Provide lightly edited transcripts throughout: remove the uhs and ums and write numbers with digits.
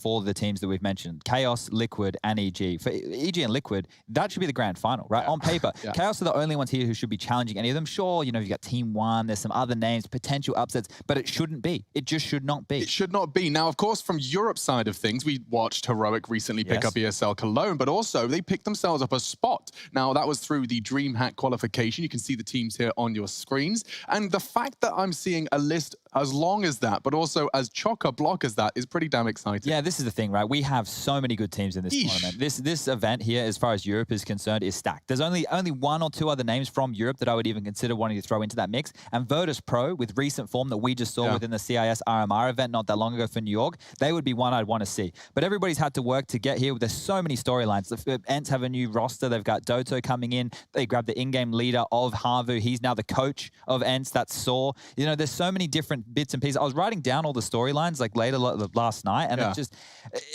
for the teams that we've mentioned, Chaos, Liquid, and EG. For EG and Liquid, that should be the grand final, right? On paper, Chaos are the only ones here who should be challenging any of them. Sure, you know, you've got Team One, there's some other names, potential upsets, but it shouldn't be. It just should not be. It should not be. Now, of course, from Europe's side of things, we watched Heroic recently pick up ESL Cologne, but also they picked themselves up a spot. Now, that was through the DreamHack qualification. You can see the teams here on your screens. And the fact that I'm seeing a list as long as that, but also as chock-a-block as that, is pretty damn exciting. Yeah, this is the thing, right? We have so many good teams in this tournament. This event here, as far as Europe is concerned, is stacked. There's only one or two other names from Europe that I would even consider wanting to throw into that mix. And Virtus Pro, with recent form that we just saw within the CIS RMR event not that long ago for New York, they would be one I'd want to see. But everybody's had to work to get here. There's so many storylines. The ENTs have a new roster. They've got Doto coming in. They grabbed the in-game leader of Havu. He's now the coach of ENTs. That's Saw. You know, there's so many different bits and pieces. I was writing down all the storylines like later last night, and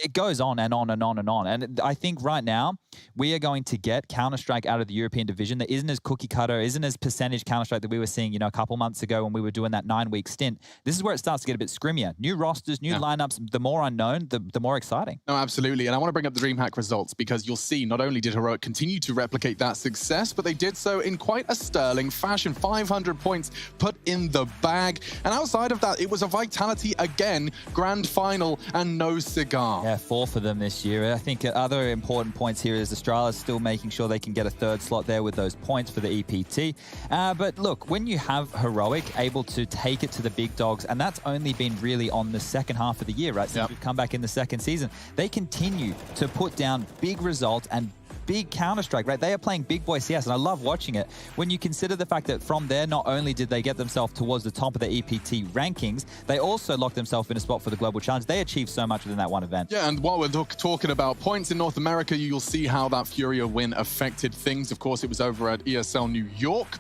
it goes on and on and on and on. And I think right now we are going to get Counter-Strike out of the European division that isn't as cookie cutter, isn't as percentage Counter-Strike that we were seeing, you know, a couple months ago when we were doing that 9-week stint. This is where it starts to get a bit scrimmier. New rosters, new lineups. The more unknown, the more exciting. No, absolutely. And I want to bring up the DreamHack results because you'll see not only did Heroic continue to replicate that success, but they did so in quite a sterling fashion. 500 points put in the bag. And outside of that, it was a Vitality again, grand final, and no cigar. Yeah, 4 for them this year. I think other important points here is Astralis still making sure they can get a 3rd slot there with those points for the EPT. But look, when you have Heroic able to take it to the big dogs, and that's only been really on the second half of the year, right? Since we've come back in the second season, they continue to put down big results and big Counter-Strike, right? They are playing big boy CS, and I love watching it. When you consider the fact that from there, not only did they get themselves towards the top of the EPT rankings, they also locked themselves in a spot for the Global Challenge. They achieved so much within that one event. Yeah, and while we're talking about points in North America, you'll see how that Furia win affected things. Of course, it was over at ESL New York.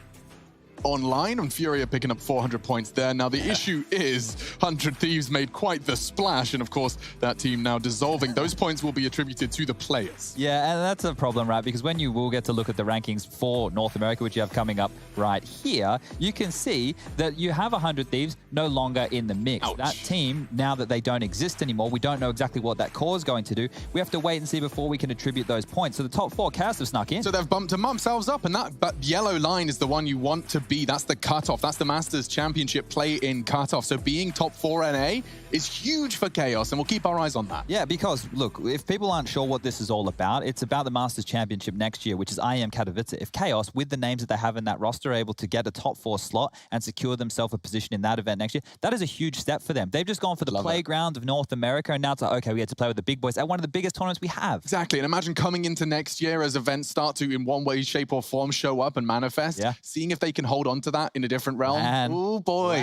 Online, and Furia picking up 400 points there. Now, the issue is 100 Thieves made quite the splash, and of course, that team now dissolving. Those points will be attributed to the players. Yeah, and that's a problem, right? Because when you will get to look at the rankings for North America, which you have coming up right here, you can see that you have 100 Thieves no longer in the mix. Ouch. That team, now that they don't exist anymore, we don't know exactly what that core is going to do. We have to wait and see before we can attribute those points. So the top 4 Chaos have snuck in. So they've bumped themselves up, and that yellow line is the one you want to be. That's the cutoff. That's the Masters Championship play-in cutoff. So being top 4 NA is huge for Chaos, and we'll keep our eyes on that. Yeah, because, look, if people aren't sure what this is all about, it's about the Masters Championship next year, which is IEM Katowice. If Chaos, with the names that they have in that roster, are able to get a top 4 slot and secure themselves a position in that event next year, that is a huge step for them. They've just gone for the playground of North America, and now it's like, okay, we get to play with the big boys at one of the biggest tournaments we have. Exactly, and imagine coming into next year as events start to, in one way, shape, or form, show up and manifest, seeing if they can hold on to that in a different realm. Oh boy,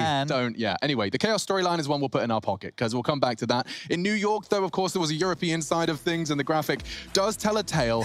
Anyway, the Chaos storyline is one we'll put in our pocket, because we'll come back to that. In New York, though, of course, there was a European side of things, and the graphic does tell a tale.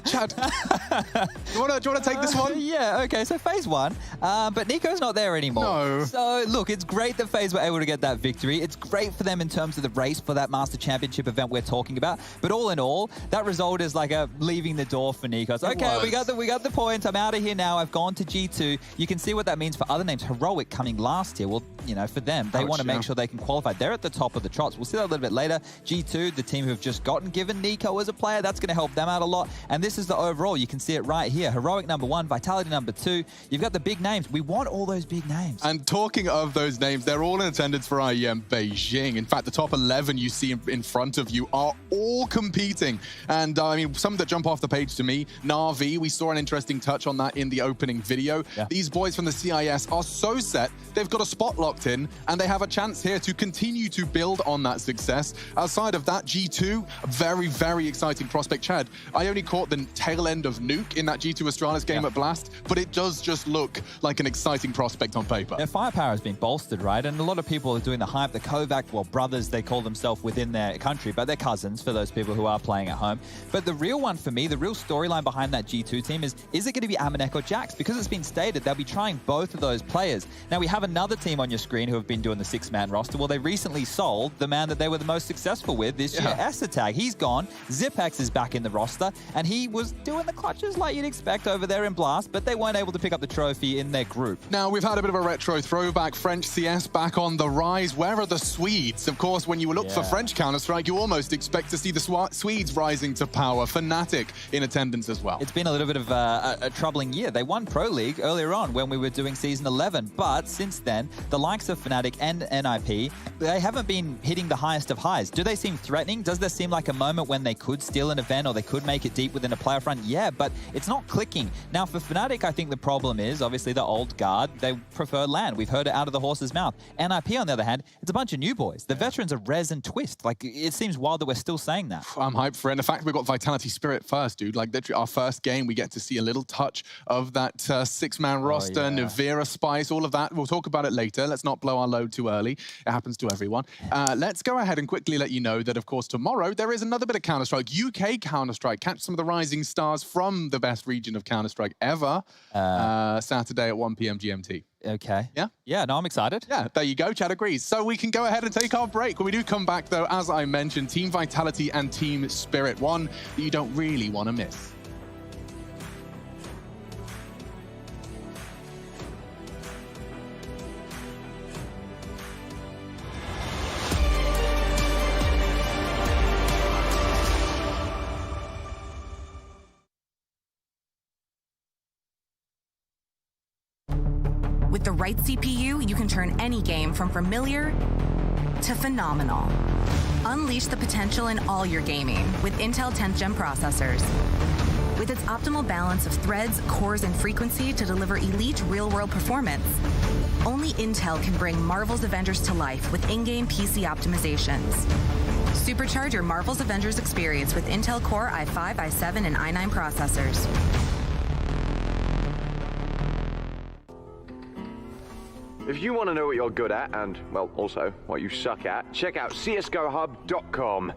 Chad, do you want to take this one? Yeah, okay, so phase 1, but Nico's not there anymore. No. So, look, it's great that FaZe were able to get that victory. It's great for them in terms of the race for that Master Championship event we're talking about. But all in all, that result is like a leaving the door for Nico. So, okay, we got the points. I'm out of here now. I've gone to G2. You can see what that means for other names. Heroic coming last here. Well, you know, for them, they want to make sure they can qualify. They're at the top of the trots. We'll see that a little bit later. G2, the team who have just given Nico as a player, that's going to help them out a lot. And this is the overall. You can see it right here. Heroic number 1, Vitality number 2. You've got the big names. We want all those big names. And talking of those names, they're all in attendance for IEM Beijing. In fact, the top 11 you see in front of you are all competing. And I mean, some that jump off the page to me, Na'Vi, we saw an interesting touch on that in the opening video. These boys from the CIS are so set, they've got a spot locked in, and they have a chance here to continue to build on that success. Outside of that, G2, a very, very exciting prospect. Chad, I only caught the tail end of Nuke in that G2 Astralis game at Blast, but it does just look like an exciting prospect on paper. Their firepower has been bolstered, right? And a lot of people are doing the hype. The Kovac, well, brothers, they call themselves within their country, but they're cousins for those people who are playing at home. But the real one for me, the real storyline behind that G2 team is it going to be Amanek or Jax? Because it's been stated stated, they'll be trying both of those players. Now, we have another team on your screen who have been doing the 6-man roster. Well, they recently sold the man that they were the most successful with this year, Tag. He's gone. Zipex is back in the roster, and he was doing the clutches like you'd expect over there in Blast, but they weren't able to pick up the trophy in their group. Now, we've had a bit of a retro throwback. French CS back on the rise. Where are the Swedes? Of course, when you look for French Counter-Strike, you almost expect to see the Swedes rising to power. Fnatic in attendance as well. It's been a little bit of a troubling year. They won Pro League earlier on when we were doing Season 11, but since then, the likes of Fnatic and NIP, they haven't been hitting the highest of highs. Do they seem threatening? Does there seem like a moment when they could steal an event or they could make it deep within a player front? Yeah, but it's not clicking. Now, for Fnatic, I think the problem is, obviously, the old guard, they prefer LAN. We've heard it out of the horse's mouth. NIP, on the other hand, it's a bunch of new boys. The veterans are Rez and Twist. Like, it seems wild that we're still saying that. I'm hyped for it. And the fact we've got Vitality Spirit first, dude. Like, literally, our first game, we get to see a little touch of that 6-man roster, Navira Spice, all of that. We'll talk about it later. Let's not blow our load too early. It happens to everyone. Let's go ahead and quickly let you know that, of course, tomorrow there is another bit of Counter-Strike, UK Counter-Strike. Catch some of the rising stars from the best region of Counter-Strike ever, Saturday at 1 p.m. GMT. Okay. Yeah? Yeah, no, I'm excited. Yeah, there you go. Chad agrees. So we can go ahead and take our break. When we do come back, though, as I mentioned, Team Vitality and Team Spirit, one that you don't really want to miss. With the right CPU, you can turn any game from familiar to phenomenal. Unleash the potential in all your gaming with Intel 10th Gen processors. With its optimal balance of threads, cores, and frequency to deliver elite real-world performance, only Intel can bring Marvel's Avengers to life with in-game PC optimizations. Supercharge your Marvel's Avengers experience with Intel Core i5, i7, and i9 processors. If you want to know what you're good at, and, well, also what you suck at, check out csgohub.com.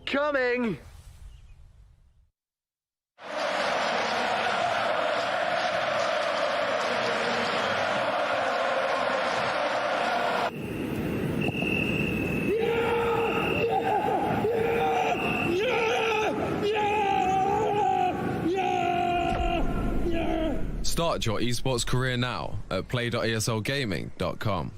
Coming! Start your esports career now at play.eslgaming.com.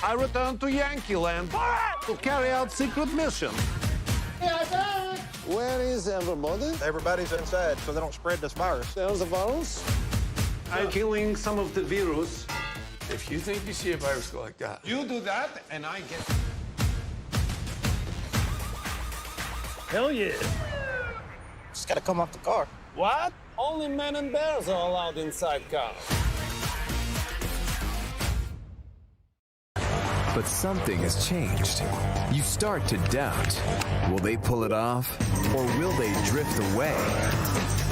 I return to Yankee Land to carry out secret mission. Where is everybody? Everybody's inside so they don't spread this virus. There's a virus. I'm killing some of the virus. If you think you see a virus go like that, You do that, and I get... Hell yeah. Just gotta come off the car. What? Only men and bears are allowed inside cars. But something has changed. You start to doubt. Will they pull it off? Or will they drift away?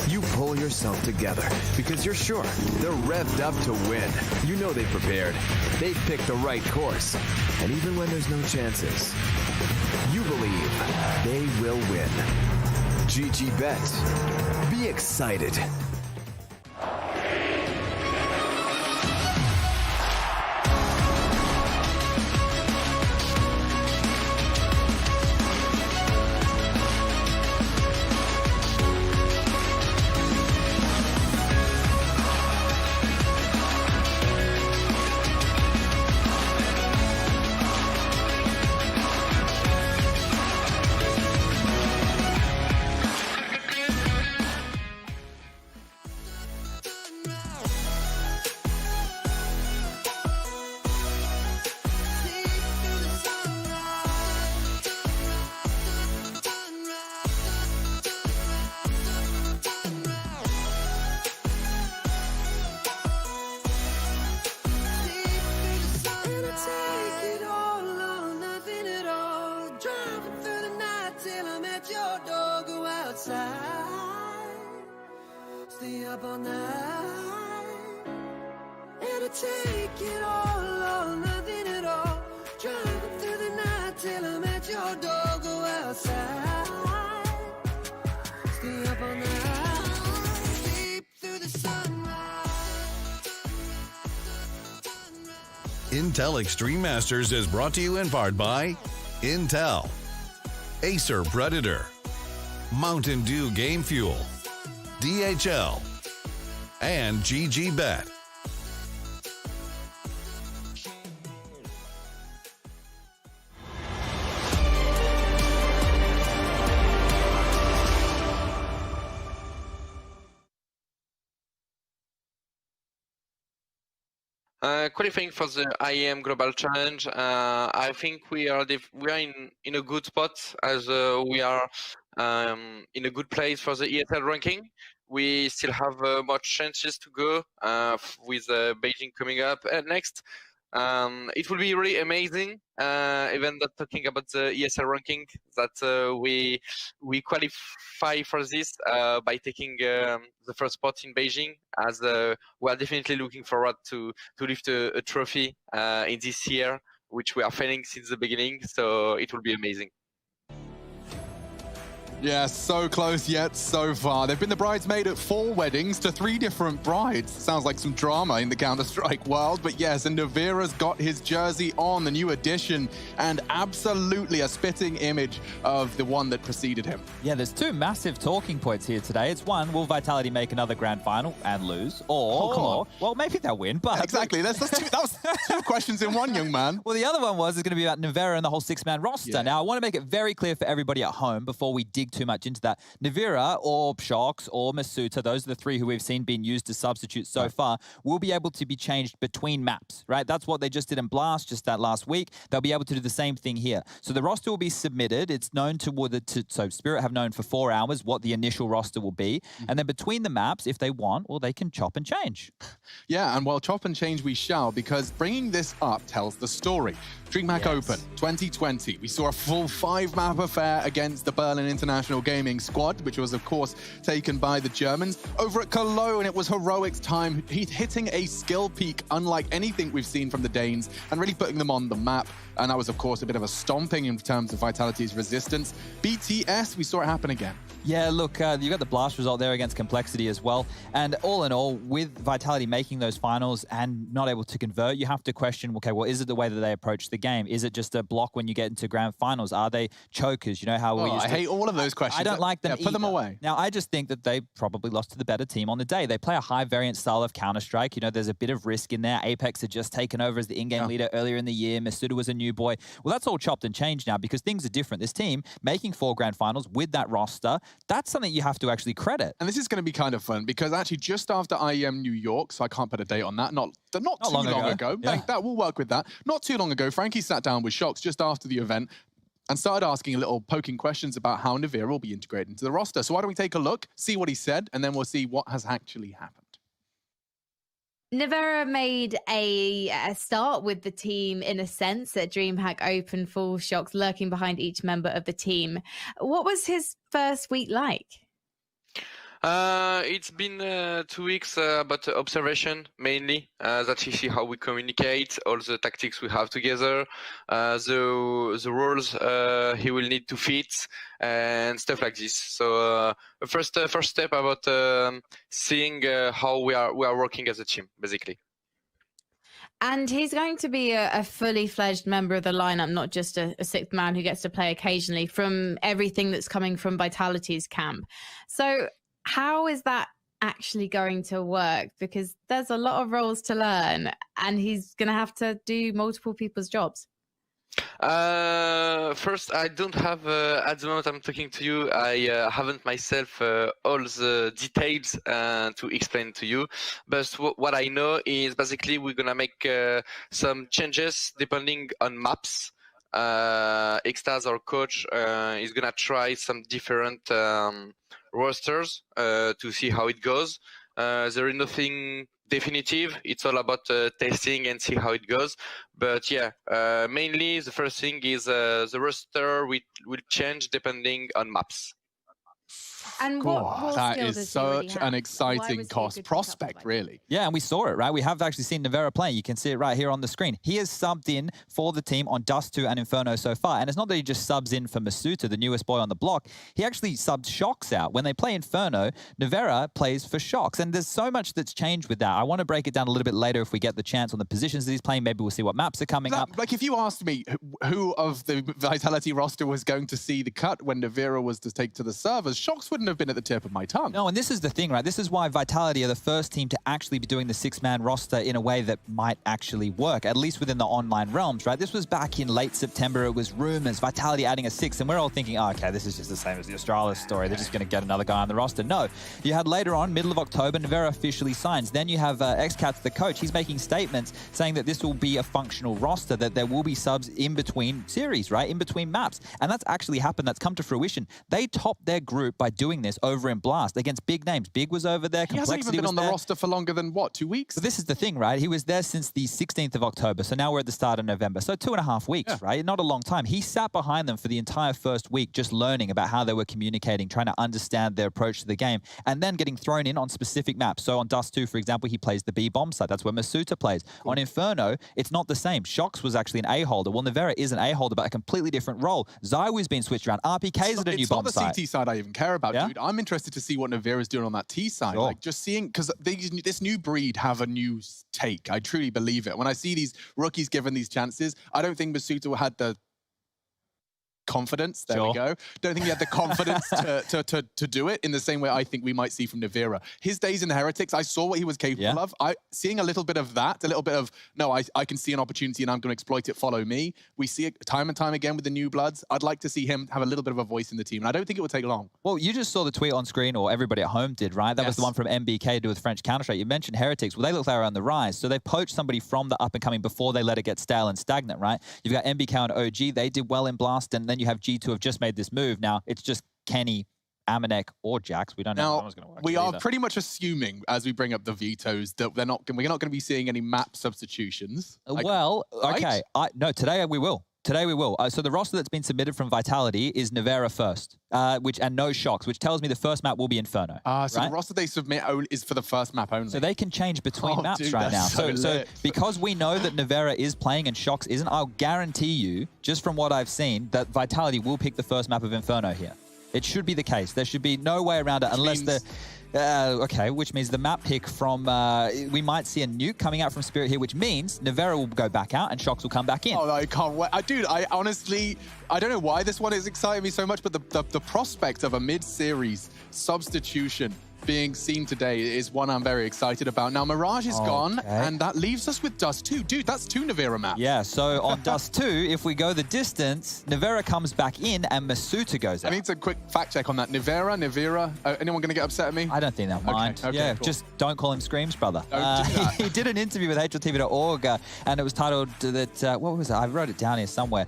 You pull yourself together because you're sure they're revved up to win. You know they've prepared. They've picked the right course. And even when there's no chances, you believe they will win. GG Bet. Be excited. Stay up all night. It'll take it all or nothing at all. Driving through the night till I'm at your door. Go outside. Stay up all night. Sleep through the sunrise. Intel Extreme Masters is brought to you in part by Intel, Acer Predator, Mountain Dew Game Fuel, DHL, and GG Bet. Qualifying for the IEM Global Challenge, I think we are in a good spot as we are in a good place for the ESL ranking. We still have much chances to go with Beijing coming up next. It will be really amazing, even not talking about the ESL ranking, that we qualify for this by taking the first spot in Beijing, as we are definitely looking forward to lift a trophy in this year, which we are failing since the beginning, so it will be amazing. Yeah, so close yet so far. They've been the bridesmaid at 4 weddings to 3 different brides. Sounds like some drama in the Counter-Strike world, but yes, and Navira's got his jersey on, the new edition, and absolutely a spitting image of the one that preceded him. Yeah, there's 2 massive talking points here today. It's one, will Vitality make another grand final and lose? Or, come on. Well, maybe they'll win, but... Exactly, that was 2 questions in one, young man. Well, the other one is going to be about Navira and the whole 6-man roster. Yeah. Now, I want to make it very clear for everybody at home before we dig too much into that. Navira or Shox or Masuta, those are the 3 who we've seen being used as substitutes so far, will be able to be changed between maps, right? That's what they just did in Blast just that last week. They'll be able to do the same thing here. So the roster will be submitted. It's known so Spirit have known for 4 hours what the initial roster will be. And then between the maps, if they want, well, they can chop and change. Yeah, and well, chop and change we shall, because bringing this up tells the story. DreamHack Open 2020, we saw a full 5-map affair against the Berlin International Gaming squad, which was, of course, taken by the Germans. Over at Cologne, it was heroics time. He's hitting a skill peak unlike anything we've seen from the Danes and really putting them on the map. And that was, of course, a bit of a stomping in terms of Vitality's resistance. BTS, we saw it happen again. Yeah, look, you got the Blast result there against Complexity as well. And all in all, with Vitality making those finals and not able to convert, you have to question, okay, well, is it the way that they approach the game? Is it just a block when you get into grand finals? Are they chokers? You know how we used to... I hate all of those questions. I don't like them either. Put them away. Now, I just think that they probably lost to the better team on the day. They play a high variant style of Counter-Strike. You know, there's a bit of risk in there. Apex had just taken over as the in-game leader earlier in the year. Masuda was a new boy. Well, that's all chopped and changed now because things are different. This team making 4 grand finals with that roster, that's something you have to actually credit. And this is going to be kind of fun because actually just after IEM New York, so I can't put a date on that, not too long ago. Yeah. That will work with that. Not too long ago, Frankie sat down with Shox just after the event and started asking a little poking questions about how Navira will be integrated into the roster. So why don't we take a look, see what he said, and then we'll see what has actually happened. Nevera made a start with the team in a sense at DreamHack Open, full Shox lurking behind each member of the team. What was his first week like? It's been 2 weeks about observation mainly. That you see how we communicate, all the tactics we have together, the roles he will need to fit, and stuff like this. So first step about seeing how we are working as a team, basically. And he's going to be a fully fledged member of the lineup, not just a sixth man who gets to play occasionally, from everything that's coming from Vitality's camp. So how is that actually going to work? Because there's a lot of roles to learn and he's going to have to do multiple people's jobs. First, I don't have, at the moment I'm talking to you, I haven't myself all the details to explain to you. But what I know is basically we're going to make some changes depending on maps. Extaz, our coach, is going to try some different rosters to see how it goes. There is nothing definitive. It's all about testing and see how it goes. But yeah, mainly the first thing is the roster will change depending on maps. And what that is such an exciting cost prospect, really. Yeah, and we saw it, right? We have actually seen Nevera playing. You can see it right here on the screen. He has subbed in for the team on Dust 2 and Inferno so far. And it's not that he just subs in for Masuta, the newest boy on the block. He actually subbed Shox out. When they play Inferno, Nevera plays for Shox. And there's so much that's changed with that. I want to break it down a little bit later if we get the chance on the positions that he's playing. Maybe we'll see what maps are coming up. Like, if you asked me who of the Vitality roster was going to see the cut when Nevera was to take to the servers, Shox wouldn't have been at the tip of my tongue. No, and this is the thing, right? This is why Vitality are the first team to actually be doing the six-man roster in a way that might actually work, at least within the online realms, right? This was back in late September. It was rumors, Vitality adding a sixth, and we're all thinking, oh, okay, this is just the same as the Astralis story. They're just going to get another guy on the roster. No. You had later on, middle of October, Nevera officially signs. Then you have XCats, the coach. He's making statements saying that this will be a functional roster, that there will be subs in between series, right? In between maps. And that's actually happened. That's come to fruition. They topped their group by doing this over in Blast against big names. Big was over there. He hasn't even been on the roster for longer than, what, 2 weeks? But this is the thing, right? He was there since the 16th of October. So now we're at the start of November. So 2.5 weeks, right? Not a long time. He sat behind them for the entire first week, just learning about how they were communicating, trying to understand their approach to the game, and then getting thrown in on specific maps. So on Dust 2, for example, he plays the B bomb site. That's where Masuta plays. Cool. On Inferno, it's not the same. Shox was actually an A-holder. Well, Nevera is an A-holder, but a completely different role. Zywoo's been switched around. RPK's at a new bomb site. It's not the CT side I even care about, dude. I'm interested to see what Nevera's doing on that T side. Sure. Like, just seeing, because this new breed have a new take. I truly believe it. When I see these rookies given these chances, I don't think Masuta had the confidence, there we go. Don't think he had the confidence to do it in the same way I think we might see from Nevera. His days in the Heretics, I saw what he was capable of. Seeing a little bit of that, a little bit of, no, I can see an opportunity and I'm going to exploit it, follow me. We see it time and time again with the new bloods. I'd like to see him have a little bit of a voice in the team, and I don't think it will take long. Well, you just saw the tweet on screen, or everybody at home did, right? That was the one from MBK to do with French Counter-Strike. You mentioned Heretics. Well, they look like they're on the rise. So they've poached somebody from the up-and-coming before they let it get stale and stagnant, right? You've got MBK and OG. They did well in Blast, and then you have G2 have just made this move. Now it's just Kenny, Amanek, or Jax. We don't know how it's going to work. We are pretty much assuming, as we bring up the vetoes, that we're not going to be seeing any map substitutions. Well, okay. No, today we will. Today we will. So the roster that's been submitted from Vitality is Nevera first, and no Shox, which tells me the first map will be Inferno. So the roster they submit is for the first map only. So they can change between maps right now. So because we know that Nevera is playing and Shox isn't, I'll guarantee you, just from what I've seen, that Vitality will pick the first map of Inferno here. It should be the case. There should be no way around it unless the... okay, which means the map pick from... we might see a nuke coming out from Spirit here, which means Nevera will go back out and Shox will come back in. Oh, I can't wait. Dude, I honestly... I don't know why this one is exciting me so much, but the prospect of a mid-series substitution being seen today is one I'm very excited about. Now, Mirage is gone, and that leaves us with Dust 2. Dude, that's 2 Nevera maps. Yeah, so on Dust 2, if we go the distance, Nevera comes back in and Masuta goes out. I need a quick fact check on that. Nevera, anyone going to get upset at me? I don't think they'll mind. Okay, cool. Just don't call him Screams, brother. Don't do that. He did an interview with HLTV.org, and it was titled that, what was it? I wrote it down here somewhere.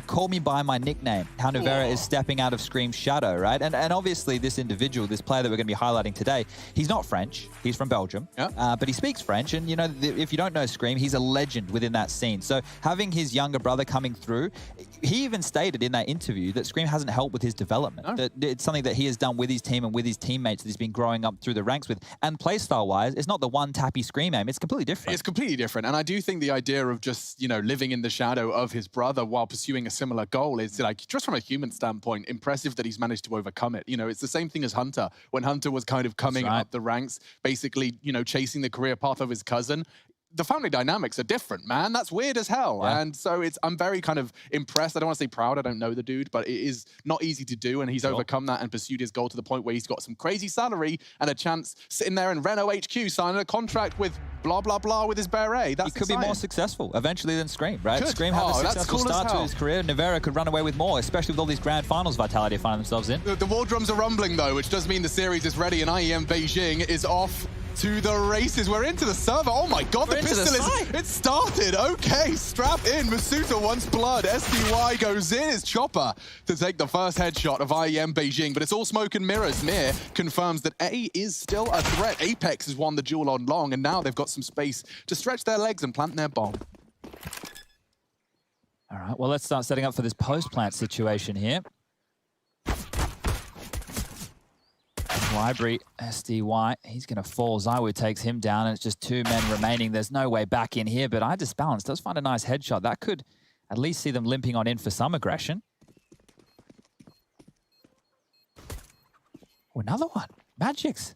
Call Me By My Nickname, how Nevera is stepping out of Scream's shadow, right? And obviously this individual, this player that we're going to be highlighting fighting today. He's not French. He's from Belgium, but he speaks French. And, you know, if you don't know Scream, he's a legend within that scene. So having his younger brother coming through, he even stated in that interview that Scream hasn't helped with his development. No. That it's something that he has done with his team and with his teammates that he's been growing up through the ranks with. And playstyle-wise, it's not the one-tappy Scream aim. It's completely different. It's completely different. And I do think the idea of just, you know, living in the shadow of his brother while pursuing a similar goal is, like, just from a human standpoint, impressive that he's managed to overcome it. You know, it's the same thing as Hunter. When Hunter was kind of coming up the ranks, basically, you know, chasing the career path of his cousin, the family dynamics are different, man. That's weird as hell. Yeah. And so I'm very kind of impressed. I don't want to say proud. I don't know the dude, but it is not easy to do. And he's overcome that and pursued his goal to the point where he's got some crazy salary and a chance sitting there in Renault HQ signing a contract with blah, blah, blah with his beret. That's He could be more successful eventually than Scream, right? Scream had a successful start to his career. Nevera could run away with more, especially with all these grand finals Vitality find themselves in. The war drums are rumbling, though, which does mean the series is ready and IEM Beijing is off to the races. We're into the server. Oh my God, the pistol it started. Okay, strap in. Masuta wants blood. SDY goes in his chopper to take the first headshot of IEM Beijing, but it's all smoke and mirrors. Mir confirms that A is still a threat. Apex has won the duel on long, and now they've got some space to stretch their legs and plant their bomb. All right, well, let's start setting up for this post-plant situation here. Library, SDY, he's going to fall. Zywoo takes him down, and it's just 2 men remaining. There's no way back in here, but iDisbalance does find a nice headshot. That could at least see them limping on in for some aggression. Oh, another one. Magix.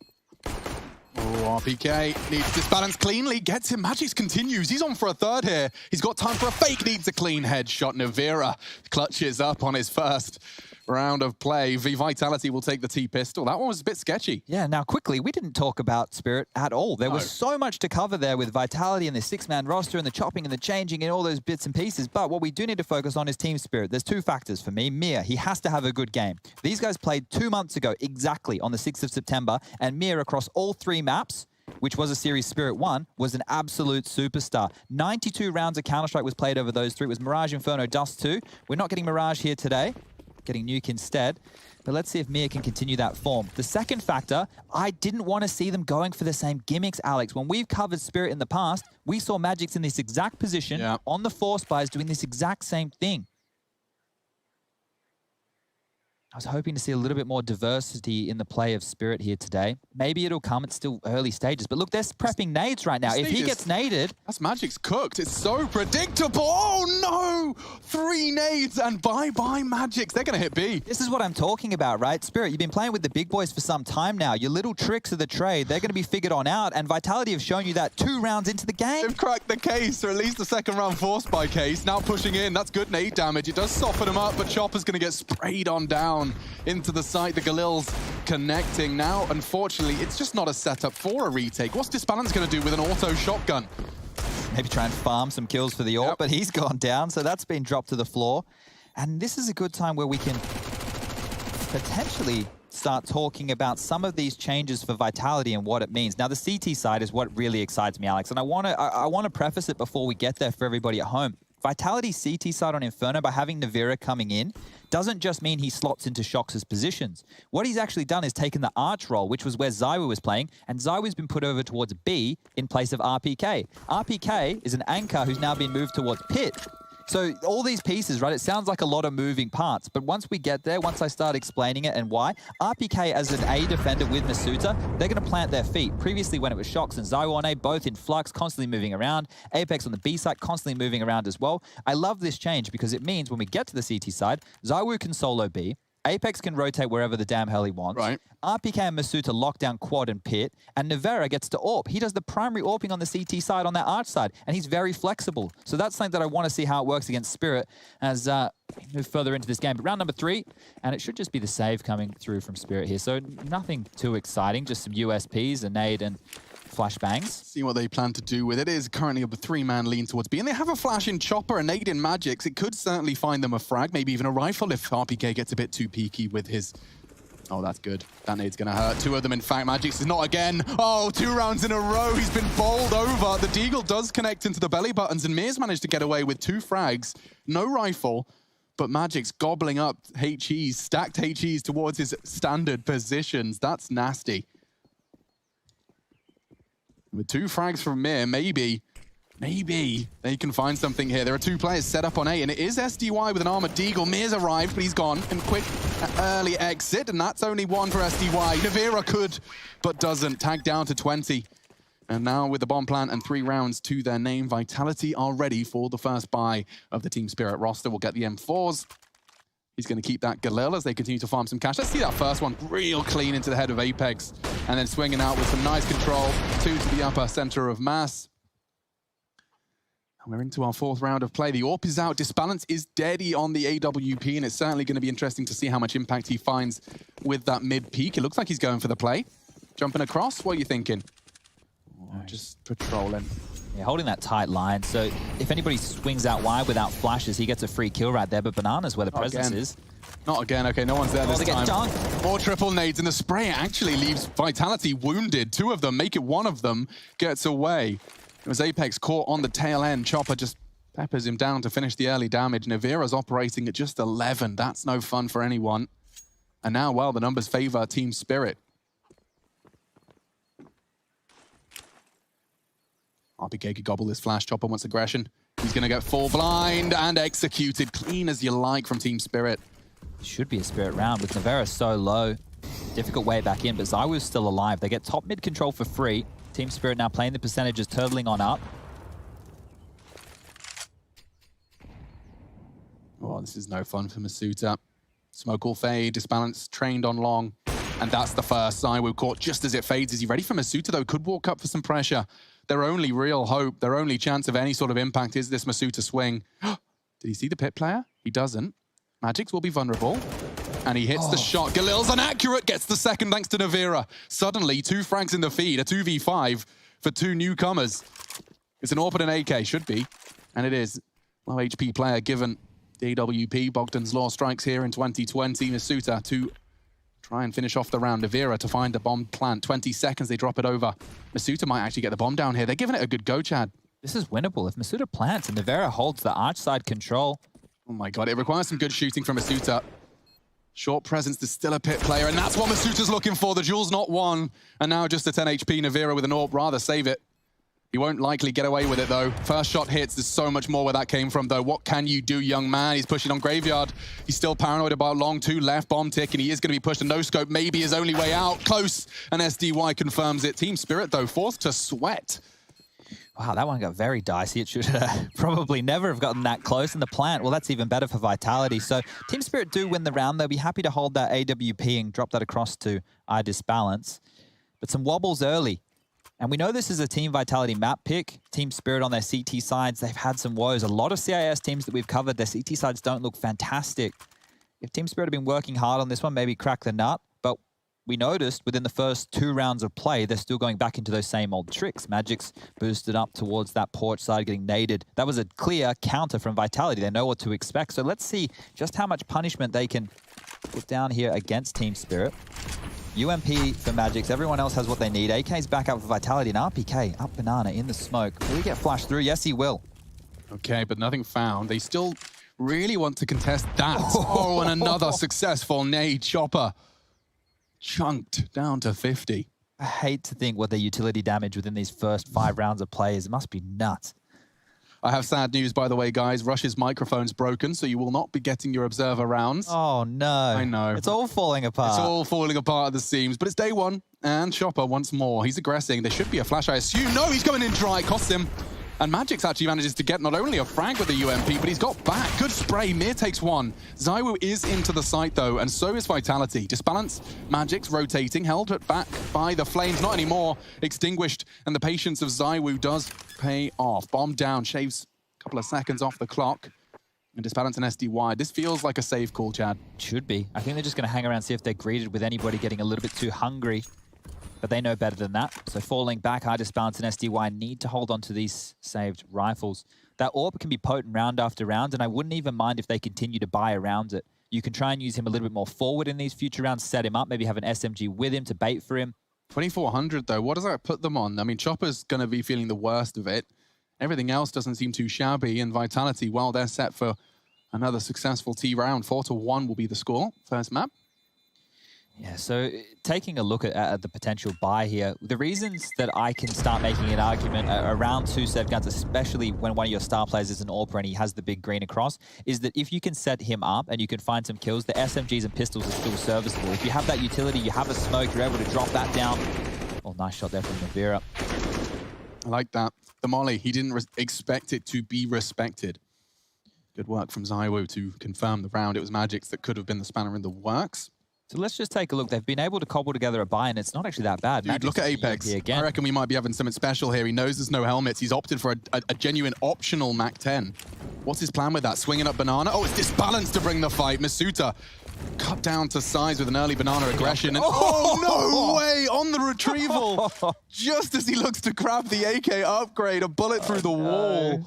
Oh, RPK needs Disbalance cleanly, gets him. Magix continues. He's on for a third here. He's got time for a fake, needs a clean headshot. Nevera clutches up on his first round of play. Vitality will take the T-pistol. That one was a bit sketchy. Yeah, now quickly, we didn't talk about Spirit at all. There was so much to cover there with Vitality and the 6-man roster and the chopping and the changing and all those bits and pieces. But what we do need to focus on is team spirit. There's 2 factors for me. Mir, he has to have a good game. These guys played 2 months ago, exactly, on the 6th of September, and Mir across all 3 maps, which was a series Spirit 1, was an absolute superstar. 92 rounds of Counter-Strike was played over those 3. It was Mirage, Inferno, Dust 2. We're not getting Mirage here today. Getting Nuke instead. But let's see if Mir can continue that form. The second factor, I didn't want to see them going for the same gimmicks, Alex. When we've covered Spirit in the past, we saw Magix in this exact position on the Force Buys doing this exact same thing. I was hoping to see a little bit more diversity in the play of Spirit here today. Maybe it'll come. It's still early stages. But look, they're prepping nades right now. If he gets naded... That's Magic's cooked. It's so predictable. Oh, no! 3 nades and bye-bye Magix. They're going to hit B. This is what I'm talking about, right? Spirit, you've been playing with the big boys for some time now. Your little tricks of the trade, they're going to be figured on out. And Vitality have shown you that 2 rounds into the game. They've cracked the case, or at least the second round forced by case. Now pushing in. That's good nade damage. It does soften him up, but Chopper's going to get sprayed on down into the site. The Galil's connecting. Now, unfortunately, it's just not a setup for a retake. What's Disbalance going to do with an auto shotgun? Maybe try and farm some kills for the AWP, but he's gone down, so that's been dropped to the floor. And this is a good time where we can potentially start talking about some of these changes for Vitality and what it means. Now, the CT side is what really excites me, Alex, and I want to preface it before we get there for everybody at home. Vitality's CT side on Inferno, by having Nevera coming in, doesn't just mean he slots into Shox's positions. What he's actually done is taken the Arch role, which was where Zywoo was playing, and Zywoo's been put over towards B in place of RPK. RPK is an anchor who's now been moved towards Pit. So all these pieces, right, it sounds like a lot of moving parts, but once we get there, once I start explaining it and why, RPK as an A defender with Masuta, they're going to plant their feet. Previously, when it was Shox and Zywoo on A, both in flux, constantly moving around. Apex on the B side, constantly moving around as well. I love this change because it means when we get to the CT side, Zywoo can solo B, Apex can rotate wherever the damn hell he wants. Right. RPK and Masuta lock down quad and pit, and Nevera gets to AWP. He does the primary AWPing on the CT side, on that Arch side, and he's very flexible. So that's something that I want to see how it works against Spirit as we move further into this game. But round number 3, and it should just be the save coming through from Spirit here. So nothing too exciting, just some USPs, a nade, and flashbangs. See what they plan to do with it. It is currently a 3-man lean towards B, and they have a flash in Chopper, a nade in Magix. It could certainly find them a frag, maybe even a rifle if RPK gets a bit too peaky with his... Oh, that's good. That nade's going to hurt. 2 of them, in fact. Magix is not again. Oh, 2 rounds in a row. He's been bowled over. The Deagle does connect into the belly buttons, and Mir's managed to get away with 2 frags. No rifle, but Magix gobbling up HEs, stacked HEs towards his standard positions. That's nasty. With 2 frags from Mir, maybe they can find something here. There are 2 players set up on A, and it is SDY with an armored deagle. Mir's arrived, but he's gone. And quick early exit, and that's only 1 for SDY. Navira could, but doesn't. Tag down to 20. And now with the bomb plant and 3 rounds to their name, Vitality are ready for the first buy of the Team Spirit roster. We'll get the M4s. He's going to keep that Galil as they continue to farm some cash. Let's see that first one real clean into the head of Apex. And then swinging out with some nice control. 2 to the upper center of mass. And we're into our 4th round of play. The AWP is out. Disbalance is deady on the AWP. And it's certainly going to be interesting to see how much impact he finds with that mid peak. It looks like he's going for the play. Jumping across. What are you thinking? Oh, just patrolling. Yeah, holding that tight line. So if anybody swings out wide without flashes, he gets a free kill right there. But Banana's where the presence is. Not again. Okay, no one's there this time. Dunked. More triple nades, and the spray actually leaves Vitality wounded. 2 of them make it. 1 of them gets away. It was Apex caught on the tail end. Chopper just peppers him down to finish the early damage. Navira's operating at just 11. That's no fun for anyone. And now, well, the numbers favor Team Spirit. RPK could gobble this flash. Chopper wants aggression. He's going to get full blind and executed. Clean as you like from Team Spirit. Should be a Spirit round with Navera so low. Difficult way back in, but Zywoo's still alive. They get top mid control for free. Team Spirit now playing the percentages, turtling on up. Oh, this is no fun for Masuta. Smoke will fade. Disbalance trained on long. And that's the first. Zywoo caught just as it fades. Is he ready for Masuta, though? Could walk up for some pressure. Their only real hope, their only chance of any sort of impact is this Masuta swing. Did he see the pit player? He doesn't. Magix will be vulnerable. And he hits the shot. Galil's inaccurate, gets the second thanks to Navira. Suddenly, 2 frags in the feed, a 2v5 for 2 newcomers. It's an AWP and an AK, should be. And it is. Low HP player given the AWP. Bogdan's Law strikes here in 2020. Masuta to try and finish off the round. Navira to find the bomb plant. 20 seconds, they drop it over. Masuta might actually get the bomb down here. They're giving it a good go, Chad. This is winnable. If Masuta plants and Navira holds the arch side control. Oh my God, it requires some good shooting from Masuta. Short presence, there's still a pit player, and that's what Masuta's looking for. The duel's not won, and now just a 10 HP. Navira with an AWP, rather save it. He won't likely get away with it, though. First shot hits, there's so much more where that came from, though. What can you do, young man? He's pushing on Graveyard. He's still paranoid about long. 2 left, bomb tick, and he is going to be pushed. A no-scope may be his only way out. Close, and SDY confirms it. Team Spirit, though, forced to sweat. Wow, that one got very dicey. It should probably never have gotten that close. And the plant, well, that's even better for Vitality. So Team Spirit do win the round. They'll be happy to hold that AWP and drop that across to Disbalance. But some wobbles early. And we know this is a Team Vitality map pick. Team Spirit on their CT sides, they've had some woes. A lot of CIS teams that we've covered, their CT sides don't look fantastic. If Team Spirit have been working hard on this one, maybe crack the nut. But we noticed within the first 2 rounds of play, they're still going back into those same old tricks. Magic's boosted up towards that porch side, getting naded. That was a clear counter from Vitality. They know what to expect. So let's see just how much punishment they can put down here against Team Spirit. UMP for Magix. Everyone else has what they need. AK's back up for Vitality, and RPK up Banana in the smoke. Will he get flashed through? Yes, he will. Okay, but nothing found. They still really want to contest that. Oh, and another successful nade. Chopper chunked down to 50. I hate to think what their utility damage within these first 5 rounds of play is. It must be nuts. I have sad news, by the way, guys. Rush's microphone's broken, so you will not be getting your observer rounds. Oh, no. I know. It's all falling apart. It's all falling apart at the seams, but it's day 1, and Chopper once more. He's aggressing. There should be a flash, I assume. No, he's going in dry. Costs him. And Magix actually manages to get not only a frag with the UMP, but he's got back. Good spray. Mir takes 1. Zywoo is into the site, though, and so is Vitality. Disbalance. Magix rotating, held back by the flames. Not anymore. Extinguished. And the patience of Zywoo does pay off. Bomb down. Shaves a couple of seconds off the clock. And Disbalance and SDY. This feels like a safe call, Chad. Should be. I think they're just going to hang around, see if they're greeted with anybody getting a little bit too hungry. But they know better than that. So falling back, Disbalance and SDY need to hold on to these saved rifles. That AWP can be potent round after round, and I wouldn't even mind if they continue to buy around it. You can try and use him a little bit more forward in these future rounds, set him up, maybe have an SMG with him to bait for him. 2400, though. What does that put them on? I mean, Chopper's going to be feeling the worst of it. Everything else doesn't seem too shabby, and Vitality, well, they're set for another successful T round. 4-1 will be the score. First map. Yeah, Yeah, so taking a look at the potential buy here, the reasons that I can start making an argument around 2 save guns, especially when one of your star players is an AWPer and he has the big green across, is that if you can set him up and you can find some kills, the SMGs and pistols are still serviceable. If you have that utility, you have a smoke, you're able to drop that down. Oh, nice shot there from Navira. I like that. The molly, he didn't expect it to be respected. Good work from ZywOo to confirm the round. It was Magix that could have been the spanner in the works. So let's just take a look. They've been able to cobble together a buy, and it's not actually that bad. Dude, look at Apex. I reckon we might be having something special here. He knows there's no helmets. He's opted for a genuine optional Mac 10. What's his plan with that? Swinging up banana? Oh, it's disbalanced to bring the fight. Masuta cut down to size with an early banana aggression. And oh, no way! On the retrieval. Just as he looks to grab the AK upgrade, a bullet through the wall.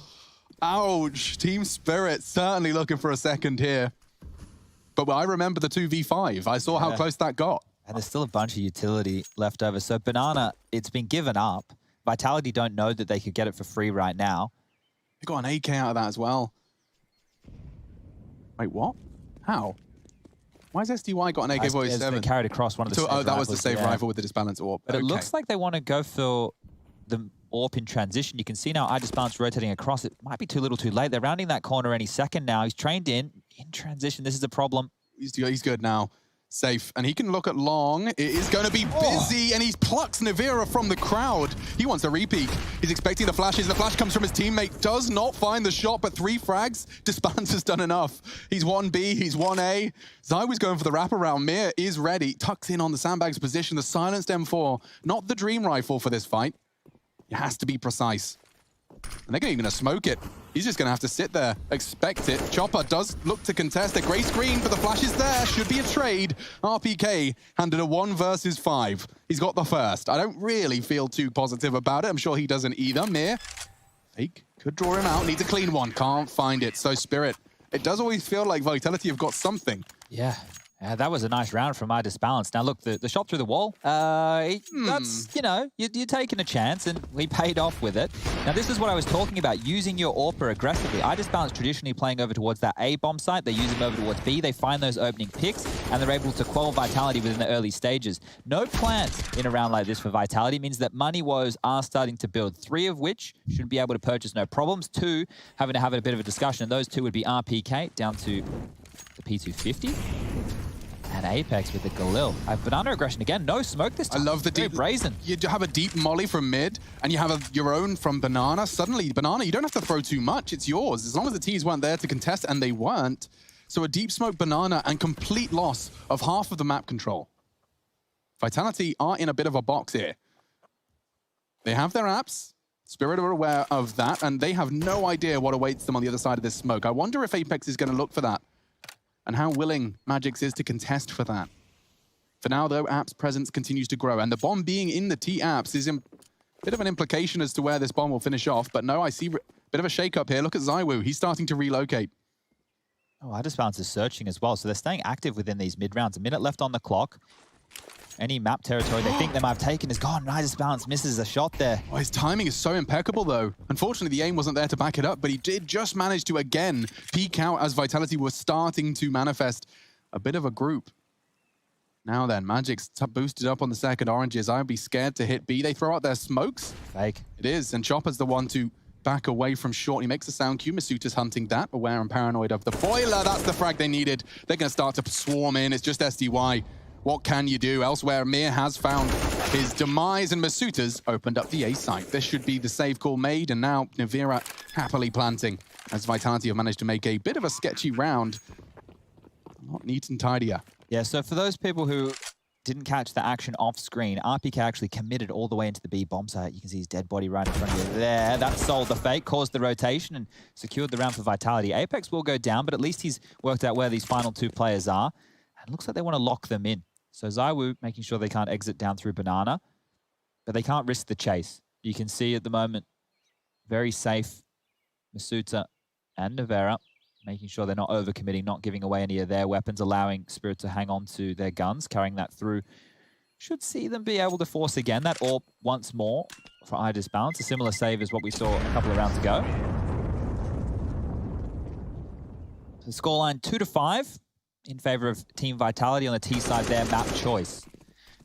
Ouch. Team Spirit certainly looking for a second here. But I remember the 2v5. I saw how close that got. And there's still a bunch of utility left over. So Banana, it's been given up. Vitality don't know that they could get it for free right now. They got an AK out of that as well. Wait, what? How? Why has SDY got an AK-47? It's been carried across one of the save that was the save rifle with the disbalance AWP. But it looks like they want to go for the AWP in transition. You can see now iDisbalance rotating across. It might be too little too late. They're rounding that corner any second now. He's trained in transition. This is a problem. He's good now. Safe. And he can look at long. It is going to be busy, and he plucks Navira from the crowd. He wants a repeat. He's expecting the flashes. The flash comes from his teammate. Does not find the shot, but 3 frags. Disbalance has done enough. He's 1B. He's 1A. ZywOo's going for the wraparound. Mir is ready. Tucks in on the sandbags position. The silenced M4. Not the dream rifle for this fight. It has to be precise. And they're going to smoke it. He's just going to have to sit there, expect it. Chopper does look to contest. A gray screen, but the flash is there. Should be a trade. RPK handed a 1 versus 5. He's got the first. I don't really feel too positive about it. I'm sure he doesn't either. Mir, fake, could draw him out. Needs a clean one. Can't find it. So Spirit, it does always feel like Vitality have got something. Yeah. That was a nice round from iDisbalance. Now, look, the shot through the wall, that's, you know, you're taking a chance, and we paid off with it. Now, this is what I was talking about, using your AWPer aggressively. iDisbalance traditionally playing over towards that A bomb site. They use them over towards B. They find those opening picks, and they're able to quell Vitality within the early stages. No plants in a round like this for Vitality means that money woes are starting to build, 3 of which should be able to purchase no problems. 2 having to have a bit of a discussion, and those 2 would be RPK down to the P250. And Apex with the Galil. Banana aggression again. No smoke this time. I love the deep brazen. You have a deep molly from mid, and you have your own from Banana. Suddenly, Banana, you don't have to throw too much. It's yours. As long as the T's weren't there to contest, and they weren't. So a deep smoke Banana and complete loss of half of the map control. Vitality are in a bit of a box here. They have their apps. Spirit are aware of that, and they have no idea what awaits them on the other side of this smoke. I wonder if Apex is going to look for that, and how willing Magix is to contest for that. For now, though, App's presence continues to grow, and the bomb being in the T-Apps is a bit of an implication as to where this bomb will finish off. But no, I see a bit of a shake-up here. Look at ZywOo. He's starting to relocate. Oh, iDisbalance is searching as well, so they're staying active within these mid-rounds. A minute left on the clock. Any map territory they think they might have taken is gone. iDisbalance misses a shot there. Oh, his timing is so impeccable, though. Unfortunately, the aim wasn't there to back it up, but he did just manage to, again, peek out as Vitality was starting to manifest a bit of a group. Now then, Magic's boosted up on the second oranges. I'd be scared to hit B. They throw out their smokes. Fake. It is, and Chopper's the one to back away from short. He makes a sound cue. Masuta's hunting that, aware and paranoid of the boiler. That's the frag they needed. They're going to start to swarm in. It's just SDY. What can you do? Elsewhere, Mir has found his demise, and Masuta's opened up the A site. This should be the save call made, and now Navira happily planting, as Vitality have managed to make a bit of a sketchy round. Not neat and tidier. Yeah, so for those people who didn't catch the action off screen, RPK actually committed all the way into the B bomb site. You can see his dead body right in front of you there. That sold the fake, caused the rotation, and secured the round for Vitality. Apex will go down, but at least he's worked out where these final 2 players are. And it looks like they want to lock them in. So ZywOo making sure they can't exit down through Banana, but they can't risk the chase. You can see at the moment, very safe, Masuta and Navera, making sure they're not overcommitting, not giving away any of their weapons, allowing Spirit to hang on to their guns, carrying that through. Should see them be able to force again that AWP once more for iDisbalance. A similar save as what we saw a couple of rounds ago. So scoreline 2-5. in favor of Team Vitality on the T side there, map choice.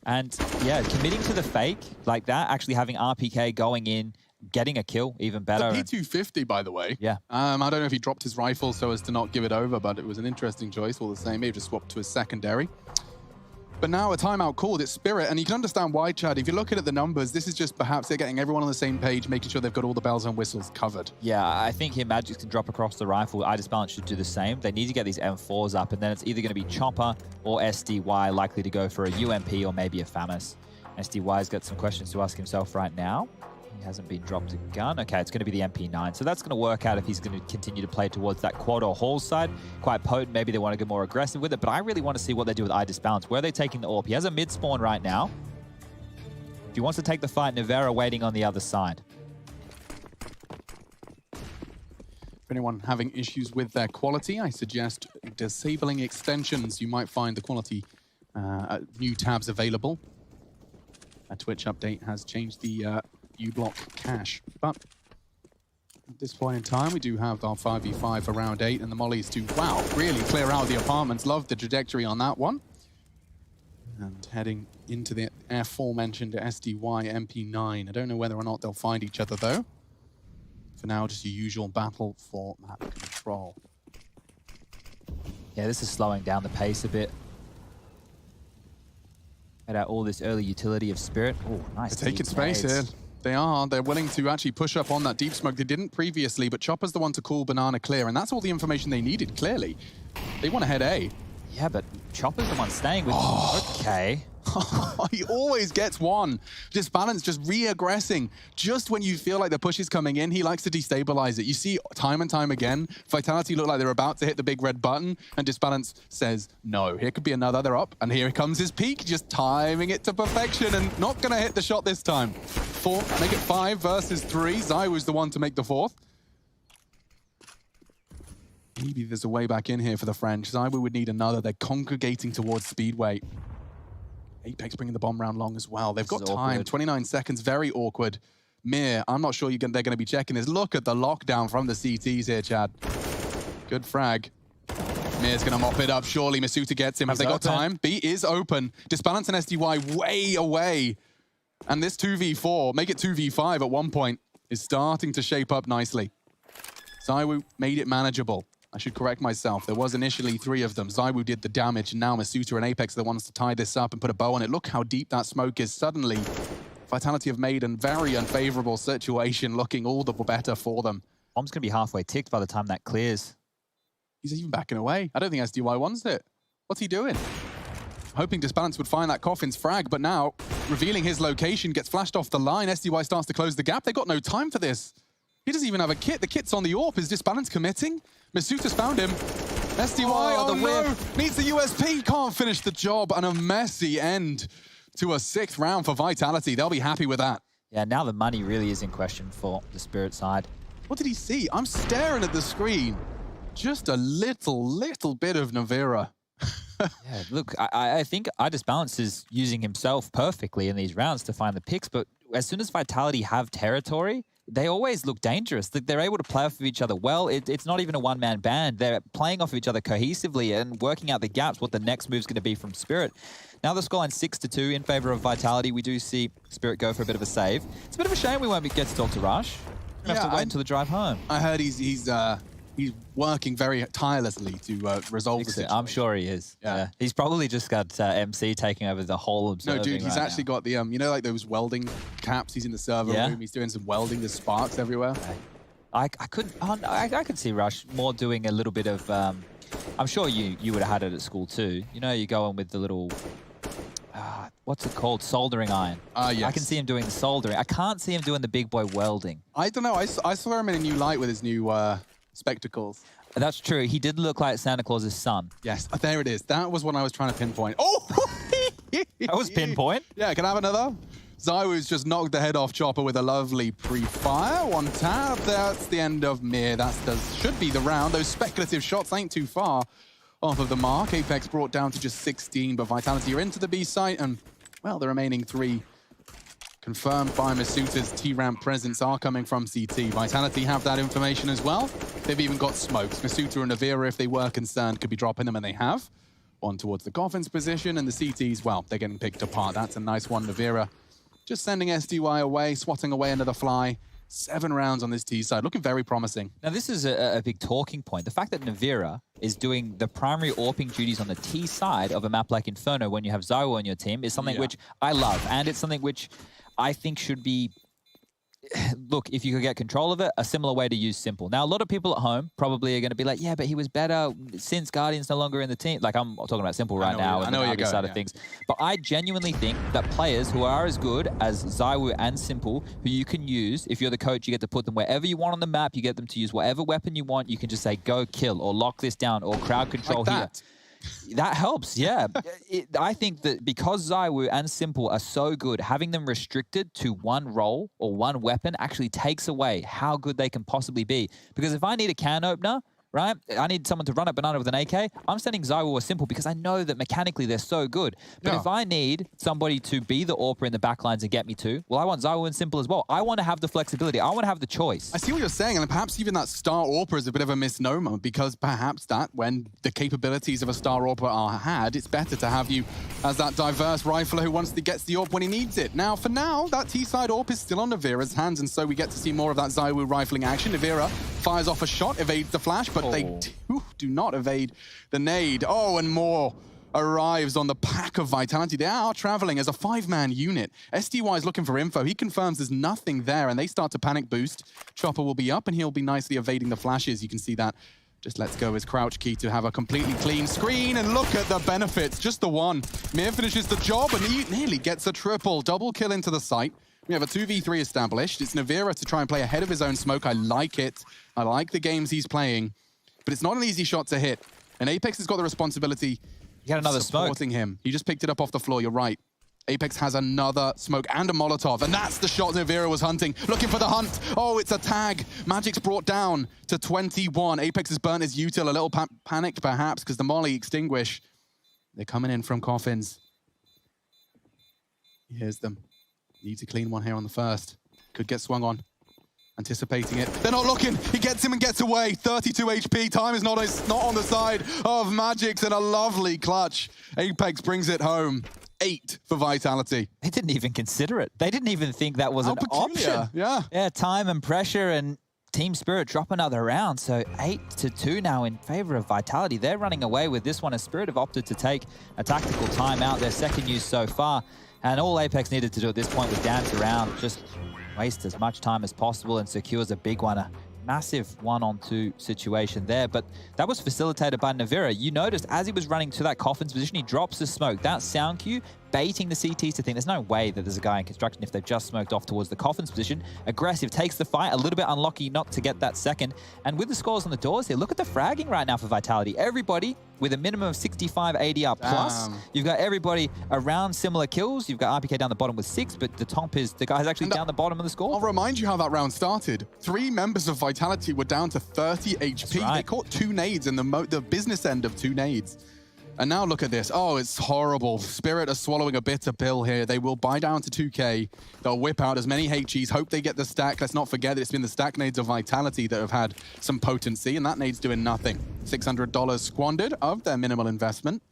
And yeah, committing to the fake like that, actually having RPK going in, getting a kill, even better. The P250, by the way. Yeah. I don't know if he dropped his rifle so as to not give it over, but it was an interesting choice all the same. Maybe just swapped to his secondary. But now a timeout called, it's Spirit, and you can understand why, Chad. If you're looking at the numbers, this is just perhaps they're getting everyone on the same page, making sure they've got all the bells and whistles covered. Yeah, I think here Magic can drop across the rifle. iDisbalance should do the same. They need to get these M4s up, and then it's either going to be Chopper or SDY likely to go for a UMP or maybe a FAMAS. SDY's got some questions to ask himself right now. He hasn't been dropped a gun. Okay, it's going to be the MP9. So that's going to work out if he's going to continue to play towards that quad or hall side. Quite potent. Maybe they want to get more aggressive with it. But I really want to see what they do with iDisbalance. Where are they taking the AWP? He has a mid spawn right now. If he wants to take the fight, Nivera waiting on the other side. For anyone having issues with their quality, I suggest disabling extensions. You might find the quality new tabs available. A Twitch update has changed the U-block cache. But at this point in time, we do have our 5v5 for round 8 and the mollies to, wow, really clear out the apartments. Love the trajectory on that one. And heading into the aforementioned SDY MP9. I don't know whether or not they'll find each other, though. For now, just your usual battle for map control. Yeah, this is slowing down the pace a bit. Get out all this early utility of Spirit. Oh, nice. They're taking space here. They are. They're willing to actually push up on that deep smoke. They didn't previously, but Chopper's the one to call Banana clear, and that's all the information they needed, clearly. They want to head A. Yeah, but Chopper's the one staying with Okay. He always gets one. Disbalance just re-aggressing. Just when you feel like the push is coming in, he likes to destabilize it. You see time and time again, Vitality look like they're about to hit the big red button, and Disbalance says no. Here could be another, they're up, and here comes his peak, just timing it to perfection, and not gonna hit the shot this time. 4, make it 5 versus 3. Zai was the one to make the 4th. Maybe there's a way back in here for the French. Zai would need another. They're congregating towards Speedway. Apex bringing the bomb round long as well. They've got time, 29 seconds, very awkward. Mir, I'm not sure they're going to be checking this. Look at the lockdown from the CTs here, Chad. Good frag. Mir's going to mop it up. Surely Masuta gets him. Have they got time? B is open. Disbalance and SDY way away. And this 2v4, make it 2v5 at one point, is starting to shape up nicely. Zaiwu made it manageable. I should correct myself. There was initially 3 of them. Zaiwu did the damage, and now Masuta and Apex are the ones to tie this up and put a bow on it. Look how deep that smoke is. Suddenly, Vitality have made a very unfavorable situation looking all the better for them. Bomb's going to be halfway ticked by the time that clears. He's even backing away. I don't think SDY wants it. What's he doing? Hoping Disbalance would find that Coffin's frag, but now, revealing his location, gets flashed off the line. SDY starts to close the gap. They've got no time for this. He doesn't even have a kit. The kit's on the AWP. Is Disbalance committing? Masuta's found him. SDY, oh no! Needs the USP, can't finish the job, and a messy end to a 6th round for Vitality. They'll be happy with that. Yeah, now the money really is in question for the Spirit side. What did he see? I'm staring at the screen. Just a little bit of Navera. Yeah, look, I think iDisbalance is using himself perfectly in these rounds to find the picks, but as soon as Vitality have territory, they always look dangerous. They're able to play off of each other well. It's not even a one-man band. They're playing off of each other cohesively and working out the gaps, what the next move's going to be from Spirit. Now the scoreline 6-2 in favor of Vitality. We do see Spirit go for a bit of a save. It's a bit of a shame we won't get to talk to Rush. We're going to have to wait until the drive home. I heard he's working very tirelessly to resolve the situation. I'm sure he is. Yeah. He's probably just got MC taking over the whole observing. No, dude, he's actually got the, you know, like those welding caps. He's in the server room. He's doing some welding. There's sparks everywhere. I could see Rush more doing a little bit of, I'm sure you would have had it at school too. You know, you go in with the little, what's it called? Soldering iron. Yes. I can see him doing the soldering. I can't see him doing the big boy welding. I don't know. I saw him in a new light with his new spectacles. That's true. He did look like Santa Claus's son. Yes, there it is. That was what I was trying to pinpoint. Oh! That was pinpoint? Yeah, can I have another? Zaiwu's just knocked the head off Chopper with a lovely pre-fire. 1 tap. That's the end of Mir. That should be the round. Those speculative shots ain't too far off of the mark. Apex brought down to just 16, but Vitality are into the B site, and, well, the remaining 3 confirmed by Masuta's T-Ramp presence are coming from CT. Vitality have that information as well. They've even got smokes. Masuta and Navera, if they were concerned, could be dropping them, and they have. One towards the Coffin's position, and the CTs, well, they're getting picked apart. That's a nice one. Navira just sending SDY away, swatting away into the fly. 7 rounds on this T side, looking very promising. Now, this is a big talking point. The fact that Navira is doing the primary AWPing duties on the T side of a map like Inferno when you have Zywo on your team is something which I love, and it's something which I think should be... Look, if you could get control of it, a similar way to use Simple. Now, a lot of people at home probably are going to be like, yeah, but he was better since Guardian's no longer in the team. Like, I'm talking about Simple right now and the Navi side of things. But I genuinely think that players who are as good as Zywo and Simple, who you can use, if you're the coach, you get to put them wherever you want on the map, you get them to use whatever weapon you want, you can just say, go kill, or lock this down, or crowd control here. That helps, yeah. I think that because Zywo and Simple are so good, having them restricted to one role or one weapon actually takes away how good they can possibly be. Because if I need a can opener, right, I need someone to run at Banana with an AK, I'm sending Zywo or Simple because I know that mechanically they're so good. But if I need somebody to be the AWPer in the backlines and get me to, well, I want Zywo and Simple as well. I want to have the flexibility. I want to have the choice. I see what you're saying, and perhaps even that star AWPer is a bit of a misnomer, because perhaps that, when the capabilities of a star AWPer are had, it's better to have you as that diverse rifler who gets the AWP when he needs it. Now, for now, that T-side AWP is still on Navira's hands, and so we get to see more of that Zywo rifling action. Navira fires off a shot, evades the flash, but they do not evade the nade. Oh, and more arrives on the pack of Vitality. They are traveling as a 5-man unit. SDY is looking for info. He confirms there's nothing there, and they start to panic boost. Chopper will be up, and he'll be nicely evading the flashes. You can see that. Just lets go his crouch key to have a completely clean screen, and look at the benefits. Just the one. Mir finishes the job, and he nearly gets a triple. Double kill into the site. We have a 2v3 established. It's Navira to try and play ahead of his own smoke. I like it. I like the games he's playing. But it's not an easy shot to hit. And Apex has got the responsibility of supporting him. He just picked it up off the floor, you're right. Apex has another smoke and a Molotov, and that's the shot Navira was hunting. Looking for the hunt. Oh, it's a tag. Magic's brought down to 21. Apex has burnt his util, a little panicked perhaps, because the molly extinguish. They're coming in from coffins. He hears them. Needs a clean one here on the first. Could get swung on. Anticipating it. They're not looking. He gets him and gets away. 32 HP. Time is not on the side of Magic's, and a lovely clutch. Apex brings it home. 8 for Vitality. They didn't even consider it. They didn't even think that was an option. Yeah, time and pressure and Team Spirit drop another round. So 8-2 now in favor of Vitality. They're running away with this one as Spirit have opted to take a tactical timeout, their second use so far. And all Apex needed to do at this point was dance around, just waste as much time as possible and secures a big one. A massive 1-on-2 situation there, but that was facilitated by Navira. You noticed as he was running to that coffin's position, he drops the smoke. That sound cue baiting the CTs to think there's no way that there's a guy in construction if they've just smoked off towards the coffin's position. Aggressive, takes the fight, a little bit unlucky not to get that second. And with the scores on the doors here, look at the fragging right now for Vitality. Everybody with a minimum of 65 ADR plus. You've got everybody around similar kills. You've got RPK down the bottom with 6, but the top is the guy's actually down the bottom of the score. I'll remind you how that round started. 3 members of Vitality were down to 30 HP. Right. They caught 2 nades in the business end of 2 nades. And now look at this. Oh, it's horrible. Spirit are swallowing a bitter pill here. They will buy down to 2K. They'll whip out as many HEs. Hope they get the stack. Let's not forget that it's been the stack nades of Vitality that have had some potency, and that nade's doing nothing. $600 squandered of their minimal investment.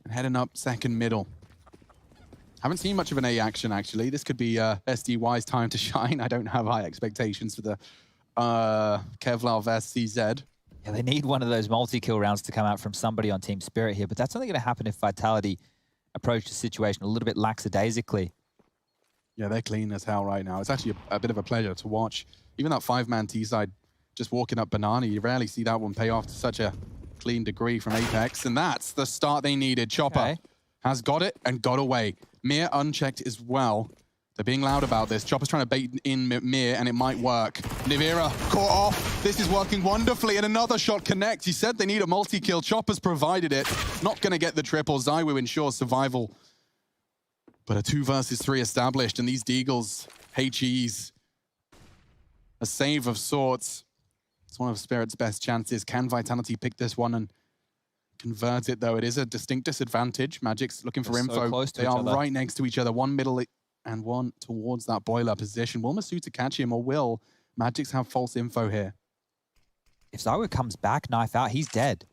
And heading up second middle. Haven't seen much of an A action, actually. This could be SDY's time to shine. I don't have high expectations for the Kevlar vs CZ. Yeah, they need one of those multi-kill rounds to come out from somebody on Team Spirit here, but that's only going to happen if Vitality approach the situation a little bit lackadaisically. Yeah, they're clean as hell right now. It's actually a bit of a pleasure to watch. Even that 5-man T-side just walking up Banana, you rarely see that one pay off to such a clean degree from Apex, and that's the start they needed. Chopper has got it and got away. Mir unchecked as well. They're being loud about this. Chopper's trying to bait in Mir, and it might work. Navira caught off. This is working wonderfully, and another shot connects. He said they need a multi-kill. Chopper's provided it. Not going to get the triple. Zywo ensures survival. But a 2 versus 3 established, and these Deagles, HEs, a save of sorts. It's one of Spirit's best chances. Can Vitality pick this one and convert it, though? It is a distinct disadvantage. Magic's looking for info. So close to they each are other. right next to each other. One middle and one towards that boiler position. Will Masuta catch him, or will Magic's have false info here? If Zywo comes back, knife out, he's dead.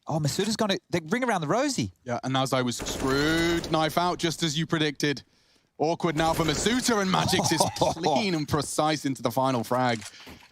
Oh, Masuta's gone to the ring around the rosy. Yeah, and as I was screwed, knife out just as you predicted. Awkward now for Masuta, and Magix is clean and precise into the final frag.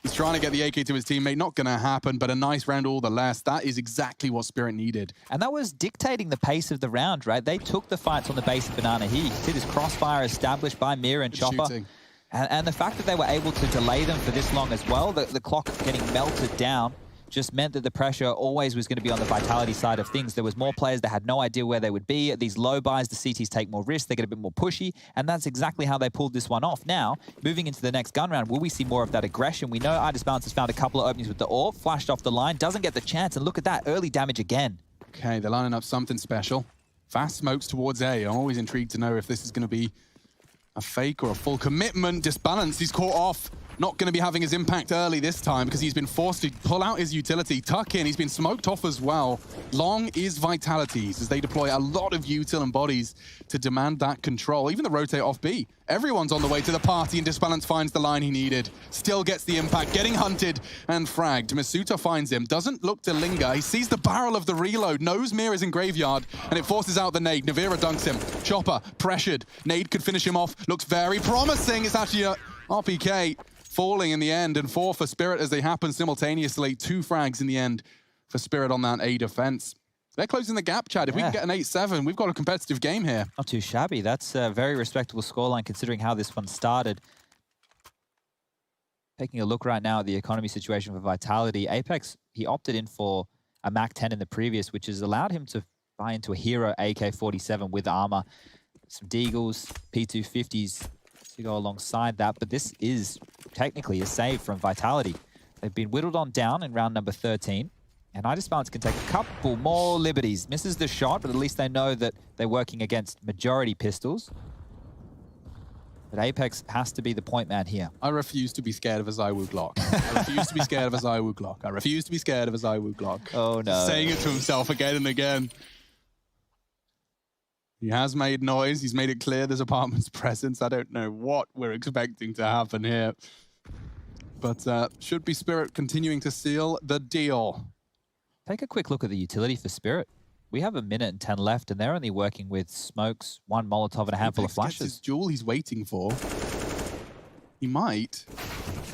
He's trying to get the AK to his teammate. Not going to happen, but a nice round all the less. That is exactly what Spirit needed. And that was dictating the pace of the round, right? They took the fights on the base of Banana Heat. You see this crossfire established by Mira and Chopper. And the fact that they were able to delay them for this long as well, the clock getting melted down, just meant that the pressure always was going to be on the Vitality side of things. There was more players that had no idea where they would be. At these low buys, the CTs take more risks. They get a bit more pushy, and that's exactly how they pulled this one off. Now, moving into the next gun round, will we see more of that aggression? We know IDisbalance has found a couple of openings with the AWP, flashed off the line, doesn't get the chance, and look at that, early damage again. Okay, they're lining up something special. Fast smokes towards A. I'm always intrigued to know if this is going to be a fake or a full commitment. Disbalance, he's caught off. Not going to be having his impact early this time because he's been forced to pull out his utility, tuck in. He's been smoked off as well. Long is Vitalities as they deploy a lot of util and bodies to demand that control. Even the rotate off B. Everyone's on the way to the party, and Disbalance finds the line he needed. Still gets the impact, getting hunted and fragged. Masuta finds him, doesn't look to linger. He sees the barrel of the reload, knows Mira's in graveyard, and it forces out the nade. Navira dunks him. Chopper, pressured. Nade could finish him off. Looks very promising. It's actually a RPK. Falling in the end, and 4 for Spirit as they happen simultaneously. 2 frags in the end for Spirit on that A defense. They're closing the gap, Chad. If we can get an 8-7, we've got a competitive game here. Not too shabby. That's a very respectable scoreline considering how this one started. Taking a look right now at the economy situation for Vitality, Apex, he opted in for a MAC-10 in the previous, which has allowed him to buy into a hero AK-47 with armor. Some Deagles, P250s, to go alongside that, but this is technically a save from Vitality. They've been whittled on down in round number 13, and IDisbalance can take a couple more liberties. Misses the shot, but at least they know that they're working against majority pistols. But Apex has to be the point man here. I refuse to be scared of a Zywoo Glock. I refuse to be scared of a Zywoo Glock. I refuse to be scared of a Zywoo Glock. Oh no. Saying it to himself again and again. He has made noise. He's made it clear there's apartment's presence. I don't know what we're expecting to happen here. But should be Spirit continuing to seal the deal. Take a quick look at the utility for Spirit. We have 1 minute and 10 left, and they're only working with smokes, 1 Molotov, and a handful of flashes. Gets his jewel he's waiting for. He might.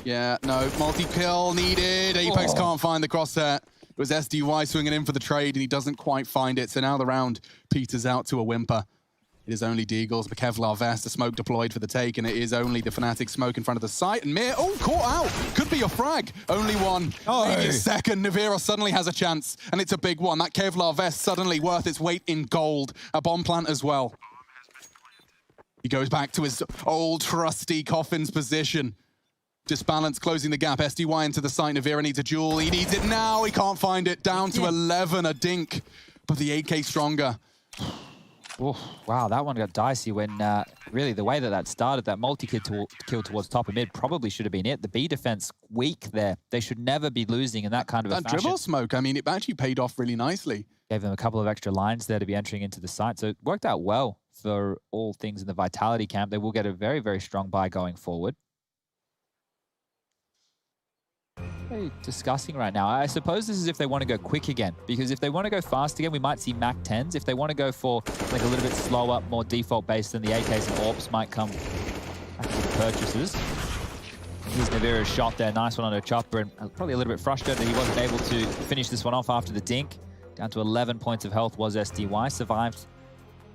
Yeah, no, multi-kill needed. Apex can't find the crosshair. It was SDY swinging in for the trade, and he doesn't quite find it. So now the round peters out to a whimper. It is only Deagles, the Kevlar vest, the smoke deployed for the take, and it is only the Fnatic smoke in front of the site. And Mir, caught out. Could be a frag. Only one. Maybe a second. Navira suddenly has a chance, and it's a big one. That Kevlar vest suddenly worth its weight in gold. A bomb plant as well. He goes back to his old trusty Coffin's position. Disbalance closing the gap. SDY into the site. Navira needs a jewel. He needs it now. He can't find it. Down to 11. A dink. But the AK stronger. Oh, wow, that one got dicey when really the way that started, that multi-kill towards top of mid probably should have been it. The B defense weak there. They should never be losing in that kind of a fashion. That dribble smoke, I mean, it actually paid off really nicely. Gave them a couple of extra lines there to be entering into the site. So it worked out well for all things in the Vitality camp. They will get a very, very strong buy going forward. Discussing right now. I suppose this is if they want to go quick again, because if they want to go fast again, we might see MAC 10s. If they want to go for like a little bit slower, more default based, then the AKs and AWPs might come back to the purchases. Here's Navira's shot there. Nice one on a chopper, and probably a little bit frustrated that he wasn't able to finish this one off after the dink. Down to 11 points of health was SDY. Survived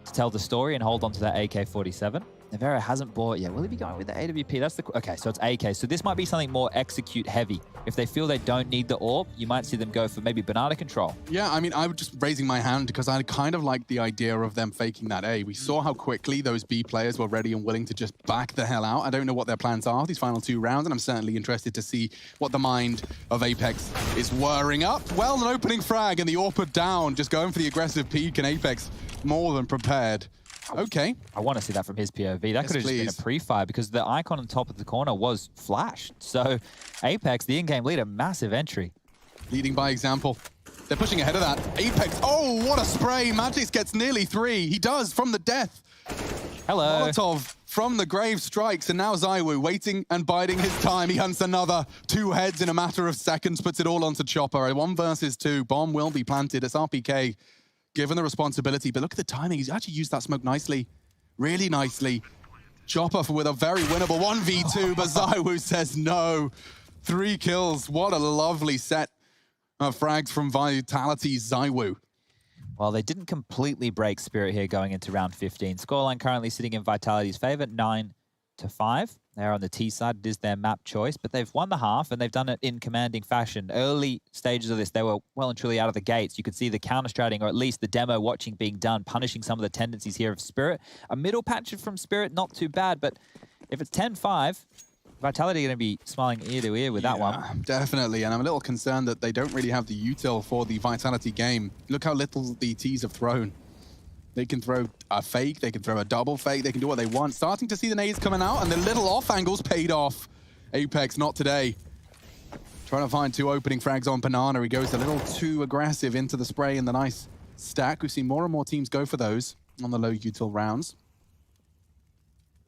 to tell the story and hold on to that AK-47. Navira hasn't bought yet. Will he be going with the AWP? That's the... Okay, so it's AK. So this might be something more execute heavy. If they feel they don't need the AWP, you might see them go for maybe banana control. Yeah, I mean, I was just raising my hand because I kind of like the idea of them faking that A. We saw how quickly those B players were ready and willing to just back the hell out. I don't know what their plans are these final 2 rounds, and I'm certainly interested to see what the mind of Apex is whirring up. Well, an opening frag and the AWP down, just going for the aggressive peek, and Apex more than prepared. Okay. I want to see that from his POV. That could have just been a pre-fire because the icon on top of the corner was flashed. So Apex, the in-game leader, massive entry. Leading by example. They're pushing ahead of that. Apex, oh, what a spray. Magix gets nearly 3. He does from the death. Hello. Molotov from the grave strikes, and now ZywOo waiting and biding his time. He hunts another 2 heads in a matter of seconds, puts it all onto Chopper. A 1 versus 2. Bomb will be planted. It's RPK given the responsibility, but look at the timing. He's actually used that smoke nicely, really nicely. Chopper with a very winnable 1v2, but ZywOo says no. 3 kills. What a lovely set of frags from Vitality ZywOo. Well, they didn't completely break Spirit here going into round 15. Scoreline currently sitting in Vitality's favor, 9-5. They're on the T side. It is their map choice, but they've won the half, and they've done it in commanding fashion. Early stages of this, they were well and truly out of the gates. You could see the counter-stratting, or at least the demo watching being done, punishing some of the tendencies here of Spirit. A middle patch from Spirit, not too bad, but if it's 10-5, Vitality are going to be smiling ear to ear with that one. Definitely, and I'm a little concerned that they don't really have the util for the Vitality game. Look how little the Ts have thrown. They can throw a fake, they can throw a double fake, they can do what they want. Starting to see the nades coming out, and the little off angles paid off. Apex, not today. Trying to find 2 opening frags on Banana. He goes a little too aggressive into the spray and the nice stack. We've seen more and more teams go for those on the low util rounds.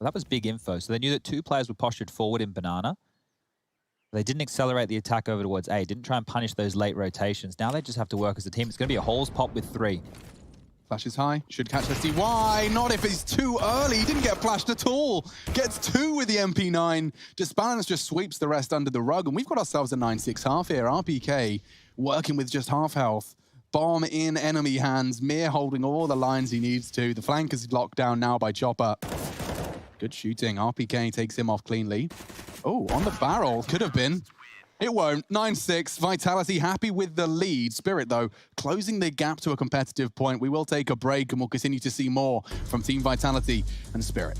Well, that was big info. So they knew that 2 players were postured forward in Banana. They didn't accelerate the attack over towards A, didn't try and punish those late rotations. Now they just have to work as a team. It's going to be a holes pop with 3. Flashes high, should catch SDY. Not if it's too early. He didn't get flashed at all. Gets 2 with the MP9. Disbalance just sweeps the rest under the rug, and we've got ourselves a 9-6 half here. RPK working with just half health. Bomb in enemy hands. Mir holding all the lines he needs to. The flank is locked down now by Chopper. Good shooting. RPK takes him off cleanly. Oh, on the barrel. Could have been. It won't. 9-6. Vitality happy with the lead. Spirit, though, closing the gap to a competitive point. We will take a break, and we'll continue to see more from Team Vitality and Spirit.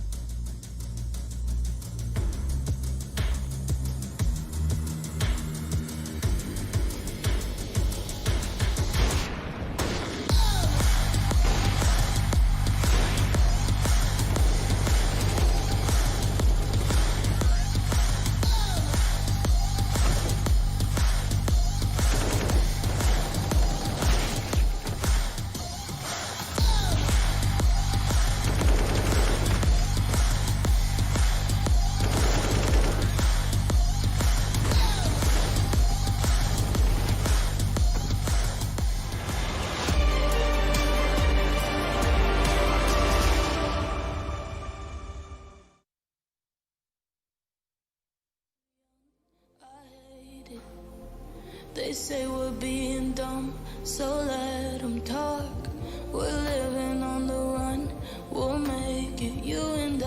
They say we're being dumb, so let them talk. We're living on the run, we'll make it, you and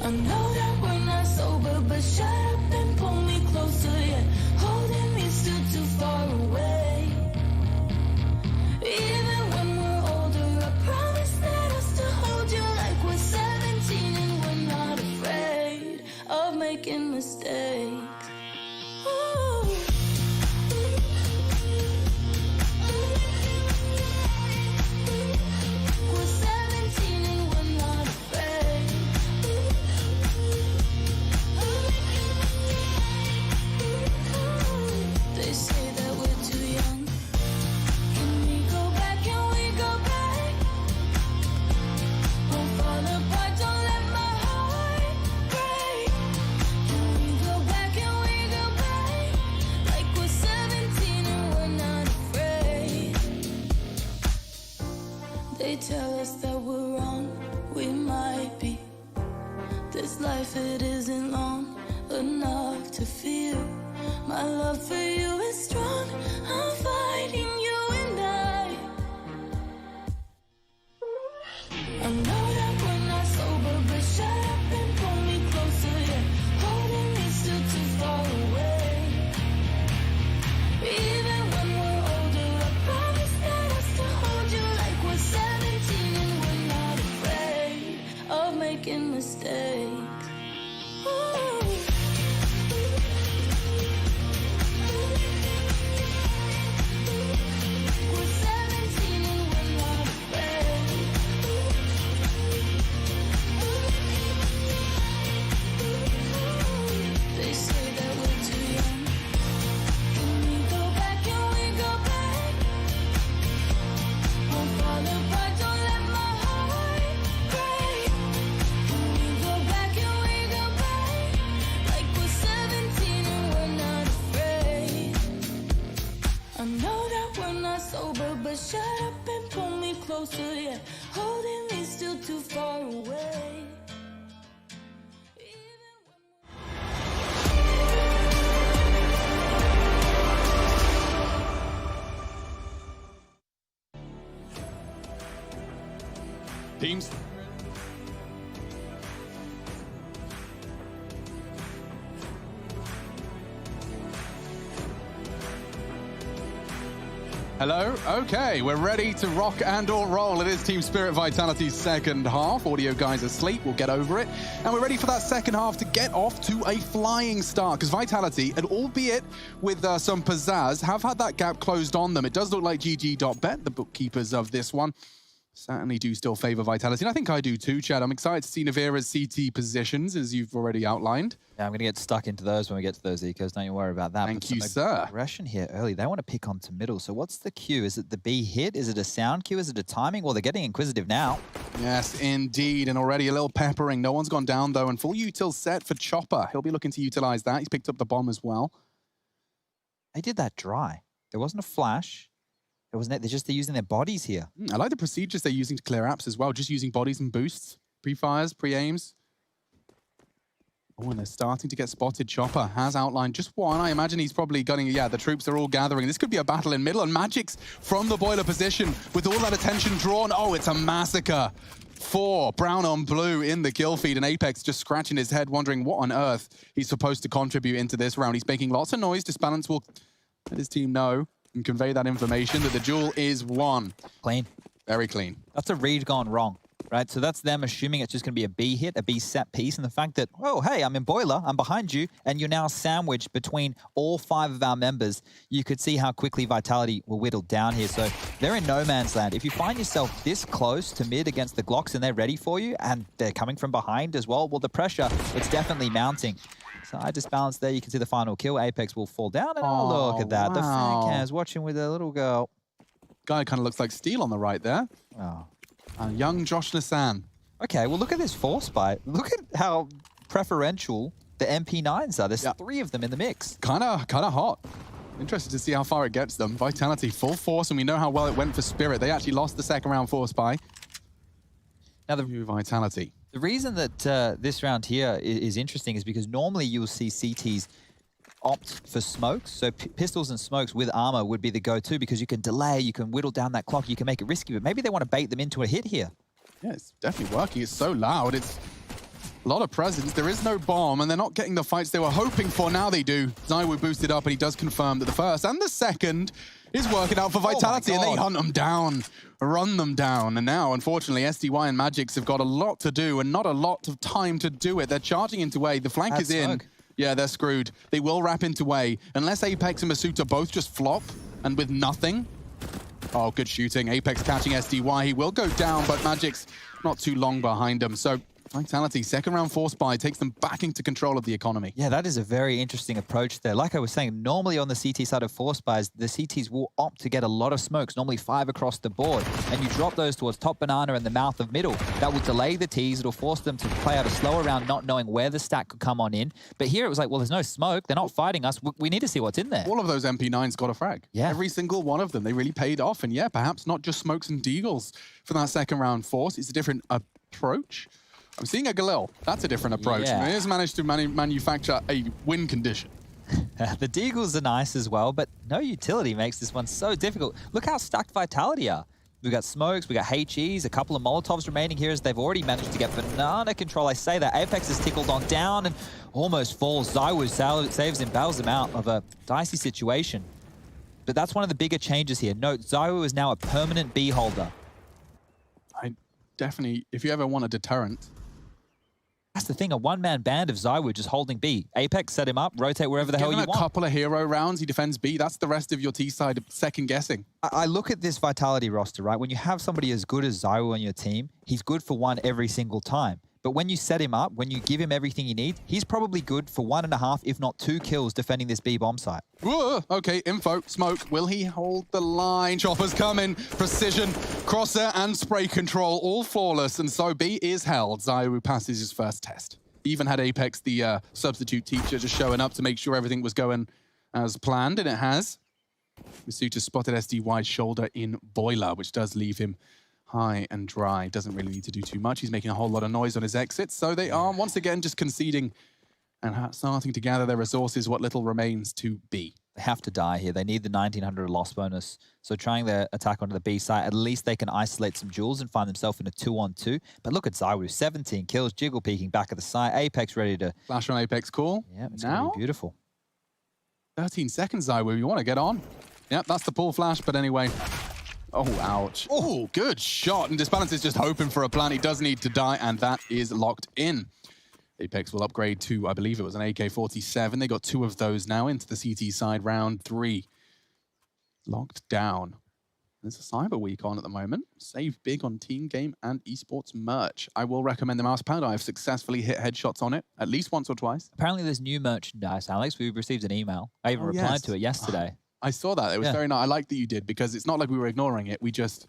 I know that we're not sober, but shut up and pull me closer, yeah. Holding me still too far away. Even when we're older, I promise that I'll still hold you like we're 17 and we're not afraid of making mistakes. Ooh. We're 17 and we're not afraid. They say that we're too young. Can we go back? Can we go back? Won't fall apart, don't let my heart break. Can we go back? Can we go back? Like we're 17 and we're not afraid. They tell us that we're wrong, we might be. This life, it isn't long enough to feel. My love for you is strong, I'm fighting you and I know that we're not sober, but shut up and pull me closer, yeah. Holding me still too far away. Even when we're older, I promise that I'll still hold you like we're 17 and we're not afraid of making mistakes. Ooh. Teams. Hello? Okay, we're ready to rock and or roll. It is Team Spirit Vitality's second half. Audio guys asleep, we'll get over it. And we're ready for that second half to get off to a flying start, because Vitality, and albeit with some pizzazz, have had that gap closed on them. It does look like GG.bet, the bookkeepers of this one, certainly do still favor Vitality. And I think I do too, Chad. I'm excited to see Navira's CT positions, as you've already outlined. Yeah, I'm going to get stuck into those when we get to those ecos. Don't you worry about that. Thank you, sir. Aggression here early. They want to pick onto middle. So what's the cue? Is it the B hit? Is it a sound cue? Is it a timing? Well, they're getting inquisitive now. Yes, indeed. And already a little peppering. No one's gone down, though. And full util set for Chopper. He'll be looking to utilize that. He's picked up the bomb as well. They did that dry. There wasn't a flash. It wasn't. They're using their bodies here. I like the procedures they're using to clear apps as well. Just using bodies and boosts. Pre-fires, pre-aims. Oh, and they're starting to get spotted. Chopper has outlined just one. I imagine he's probably gunning. Yeah, the troops are all gathering. This could be a battle in middle. And Magic's from the boiler position with all that attention drawn. Oh, it's a massacre. 4 brown on blue in the kill feed. And Apex just scratching his head, wondering what on earth he's supposed to contribute into this round. He's making lots of noise. Disbalance will let his team know and convey that information that the duel is won. Clean. Very clean. That's a read gone wrong. Right, so that's them assuming it's just going to be a B hit, a B set piece, and the fact that, oh, hey, I'm in boiler, I'm behind you, and you're now sandwiched between all 5 of our members. You could see how quickly Vitality will whittle down here. So they're in no man's land. If you find yourself this close to mid against the Glocks and they're ready for you, and they're coming from behind as well, well, the pressure, it's definitely mounting. So I just balanced there. You can see the final kill. Apex will fall down, and oh, look at that. Wow. The fan cam's watching with a little girl. Guy kind of looks like Steel on the right there. Oh. Young Josh Nassan. Okay, well, look at this force spy. Look at how preferential the MP9s are. There's 3 of them in the mix. Kind of hot. Interested to see how far it gets them. Vitality, full force, and we know how well it went for Spirit. They actually lost the second round force spy. Now the Vitality. The reason that this round here is interesting is because normally you'll see CTs opt for smokes. So pistols and smokes with armor would be the go-to because you can delay, you can whittle down that clock, you can make it risky, but maybe they want to bait them into a hit here. Yeah, it's definitely working. It's so loud. It's a lot of presence. There is no bomb, and they're not getting the fights they were hoping for. Now they do. Zywoo boosted up, and he does confirm that the first and the second is working out for Vitality, and they hunt them down, run them down. And now, unfortunately, SDY and Magics have got a lot to do and not a lot of time to do it. They're charging into A. The flank is in. Yeah, they're screwed. They will wrap into A. Unless Apex and Masuta both just flop and with nothing. Oh, good shooting. Apex catching SDY. He will go down, but Magic's not too long behind him. So Vitality, second round force buy, takes them back into control of the economy. Yeah, that is a very interesting approach there. Like I was saying, normally on the CT side of force buys, the CTs will opt to get a lot of smokes, normally 5 across the board, and you drop those towards top banana and the mouth of middle. That will delay the tease. It'll force them to play out a slower round, not knowing where the stack could come on in. But here it was like, well, there's no smoke. They're not fighting us. We need to see what's in there. All of those MP9s got a frag. Yeah. Every single one of them. They really paid off. And yeah, perhaps not just smokes and deagles for that second round force. It's a different approach. I'm seeing a Galil. That's a different approach. Yeah. He has managed to manufacture a win condition. The deagles are nice as well, but no utility makes this one so difficult. Look how stacked Vitality are. We've got smokes, we've got HEs, a couple of Molotovs remaining here as they've already managed to get banana control. I say that. Apex is tickled on down and almost falls. Zywoo saves him, bails him out of a dicey situation. But that's one of the bigger changes here. Note, Zywoo is now a permanent B holder. I definitely, if you ever want a deterrent, that's the thing, a one-man band of Zywoo just holding B. Apex, set him up, rotate wherever the hell you want. a couple of hero rounds, he defends B. That's the rest of your T side second-guessing. I look at this Vitality roster, right? When you have somebody as good as Zywoo on your team, he's good for 1 every single time. But when you set him up, when you give him everything he needs, he's probably good for 1.5, if not 2 kills defending this B bomb site. Whoa, okay, info, smoke. Will he hold the line? Chopper's coming. Precision, crosser, and spray control, all flawless. And so B is held. Zywoo passes his first test. Even had Apex, the substitute teacher, just showing up to make sure everything was going as planned, and it has. Masuta spotted SDY's shoulder in boiler, which does leave him high and dry. Doesn't really need to do too much. He's making a whole lot of noise on his exit. So they are once again just conceding and starting to gather their resources, what little remains to be. They have to die here. They need the 1900 loss bonus. So trying their attack onto the B side, at least they can isolate some jewels and find themselves in a 2-on-2. But look at ZywOo, 17 kills, Jiggle peeking back at the side. Apex ready to... Flash on Apex, cool. Yeah, it's going to be beautiful. 13 seconds, ZywOo. You want to get on? Yep, that's the pull flash, but anyway. Oh, ouch. Oh, good shot. And Disbalance is just hoping for a plan. He does need to die, and that is locked in. Apex will upgrade to, I believe it was an AK-47. They got 2 of those now into the CT side, round 3. Locked down. There's a Cyber Week on at the moment. Save big on team game and esports merch. I will recommend the mouse pad. I've successfully hit headshots on it at least once or twice. Apparently there's new merchandise, Alex. We've received an email. I even replied to it yesterday. I saw that. It was very nice. I like that you did, because it's not like we were ignoring it. We just...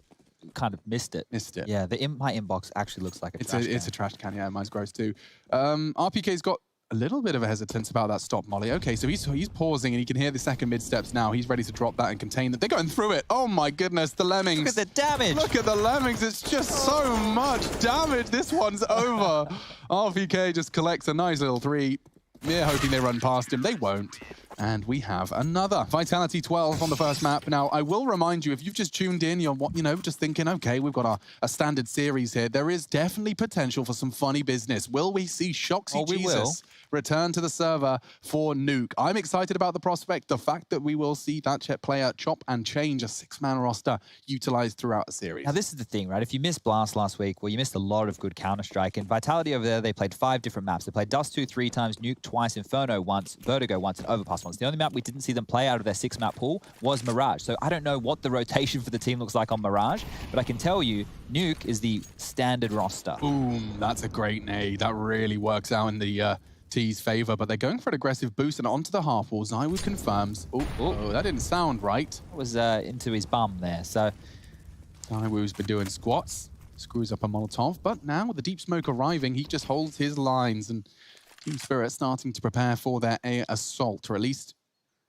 kind of missed it. Yeah, my inbox actually looks like a trash can. It's a trash can, yeah. Mine's gross too. RPK's got a little bit of a hesitance about that stop molly. Okay, so he's pausing and he can hear the second mid steps now. He's ready to drop that and contain them. They're going through it. Oh my goodness, the Lemmings. Look at the damage. Look at the Lemmings. It's just so much damage. This one's over. RPK just collects a nice little 3. We're hoping they run past him. They won't. And we have another Vitality 12 on the first map. Now, I will remind you, if you've just tuned in, you're just thinking, okay, we've got a standard series here. There is definitely potential for some funny business. Will we see Shoxy Jesus return to the server for Nuke? I'm excited about the prospect, the fact that we will see that Chet player chop and change a 6-man roster utilized throughout the series. Now, this is the thing, right? If you missed Blast last week, well, you missed a lot of good Counter-Strike. And Vitality over there, they played 5 different maps. They played Dust 2 3 times, Nuke twice, Inferno once, Vertigo once, and Overpass once. The only map we didn't see them play out of their 6-map pool was Mirage. So I don't know what the rotation for the team looks like on Mirage, but I can tell you, Nuke is the standard roster. Boom, that's a great nade. That really works out in the T's favor, but they're going for an aggressive boost and onto the half wall. ZywOo confirms. Oh, that didn't sound right. That was into his bum there. So ZywOo's been doing squats, screws up a Molotov, but now with the deep smoke arriving, he just holds his lines, and Team Spirit starting to prepare for their air assault, or at least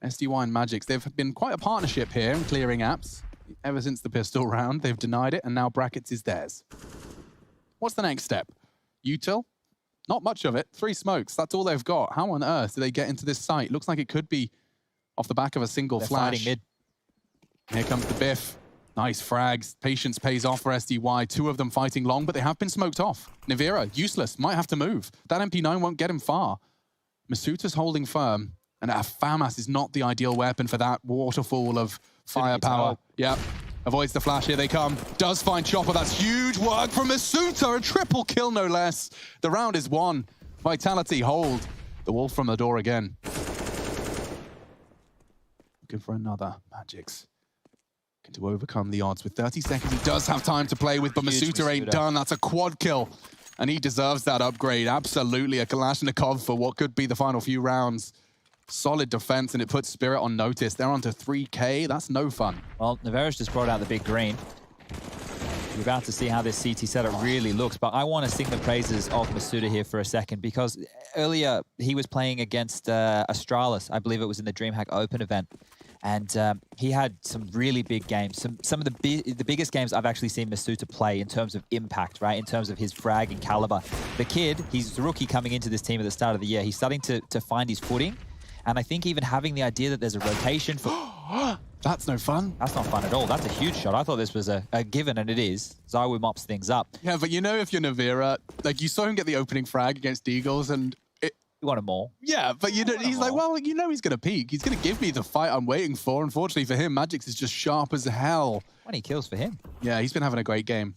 SDY and Magix. They've been quite a partnership here in clearing apps. Ever since the pistol round, they've denied it, and now Brackets is theirs. What's the next step? Util? Not much of it. 3 smokes. That's all they've got. How on earth do they get into this site? Looks like it could be off the back of a single flash. Mid. Here comes the Biff. Nice frags. Patience pays off for SDY. 2 of them fighting long, but they have been smoked off. Nivira, useless. Might have to move. That MP9 won't get him far. Masuta's holding firm. And a FAMAS is not the ideal weapon for that waterfall of firepower. Yep. Avoids the flash. Here they come. Does find Chopper. That's huge work from Masuta. A triple kill, no less. The round is won. Vitality hold. The wolf from the door again. Looking for another. Magix. Looking to overcome the odds with 30 seconds. He does have time to play with, but Masuta ain't done. That's a quad kill. And he deserves that upgrade. Absolutely. A Kalashnikov for what could be the final few rounds. Solid defense, and it puts Spirit on notice. They're onto 3K. That's no fun. Well, Navarro's just brought out the big green. We're about to see how this CT setup really looks, but I want to sing the praises of Masuta here for a second, because earlier he was playing against Astralis. I believe it was in the DreamHack Open event. And he had some really big games, some of the biggest games I've actually seen Masuta play in terms of impact, right? In terms of his frag and caliber. The kid, he's a rookie coming into this team at the start of the year. He's starting to find his footing. And I think even having the idea that there's a rotation for... That's no fun. That's not fun at all. That's a huge shot. I thought this was a given, and it is. ZywOo mops things up. Yeah, but you know, if you're Navira, like, you saw him get the opening frag against Deagles, and you want him more. Yeah, but you know, he's like, well, you know he's going to peak. He's going to give me the fight I'm waiting for. Unfortunately for him, Magix is just sharp as hell. 20 kills for him. Yeah, he's been having a great game.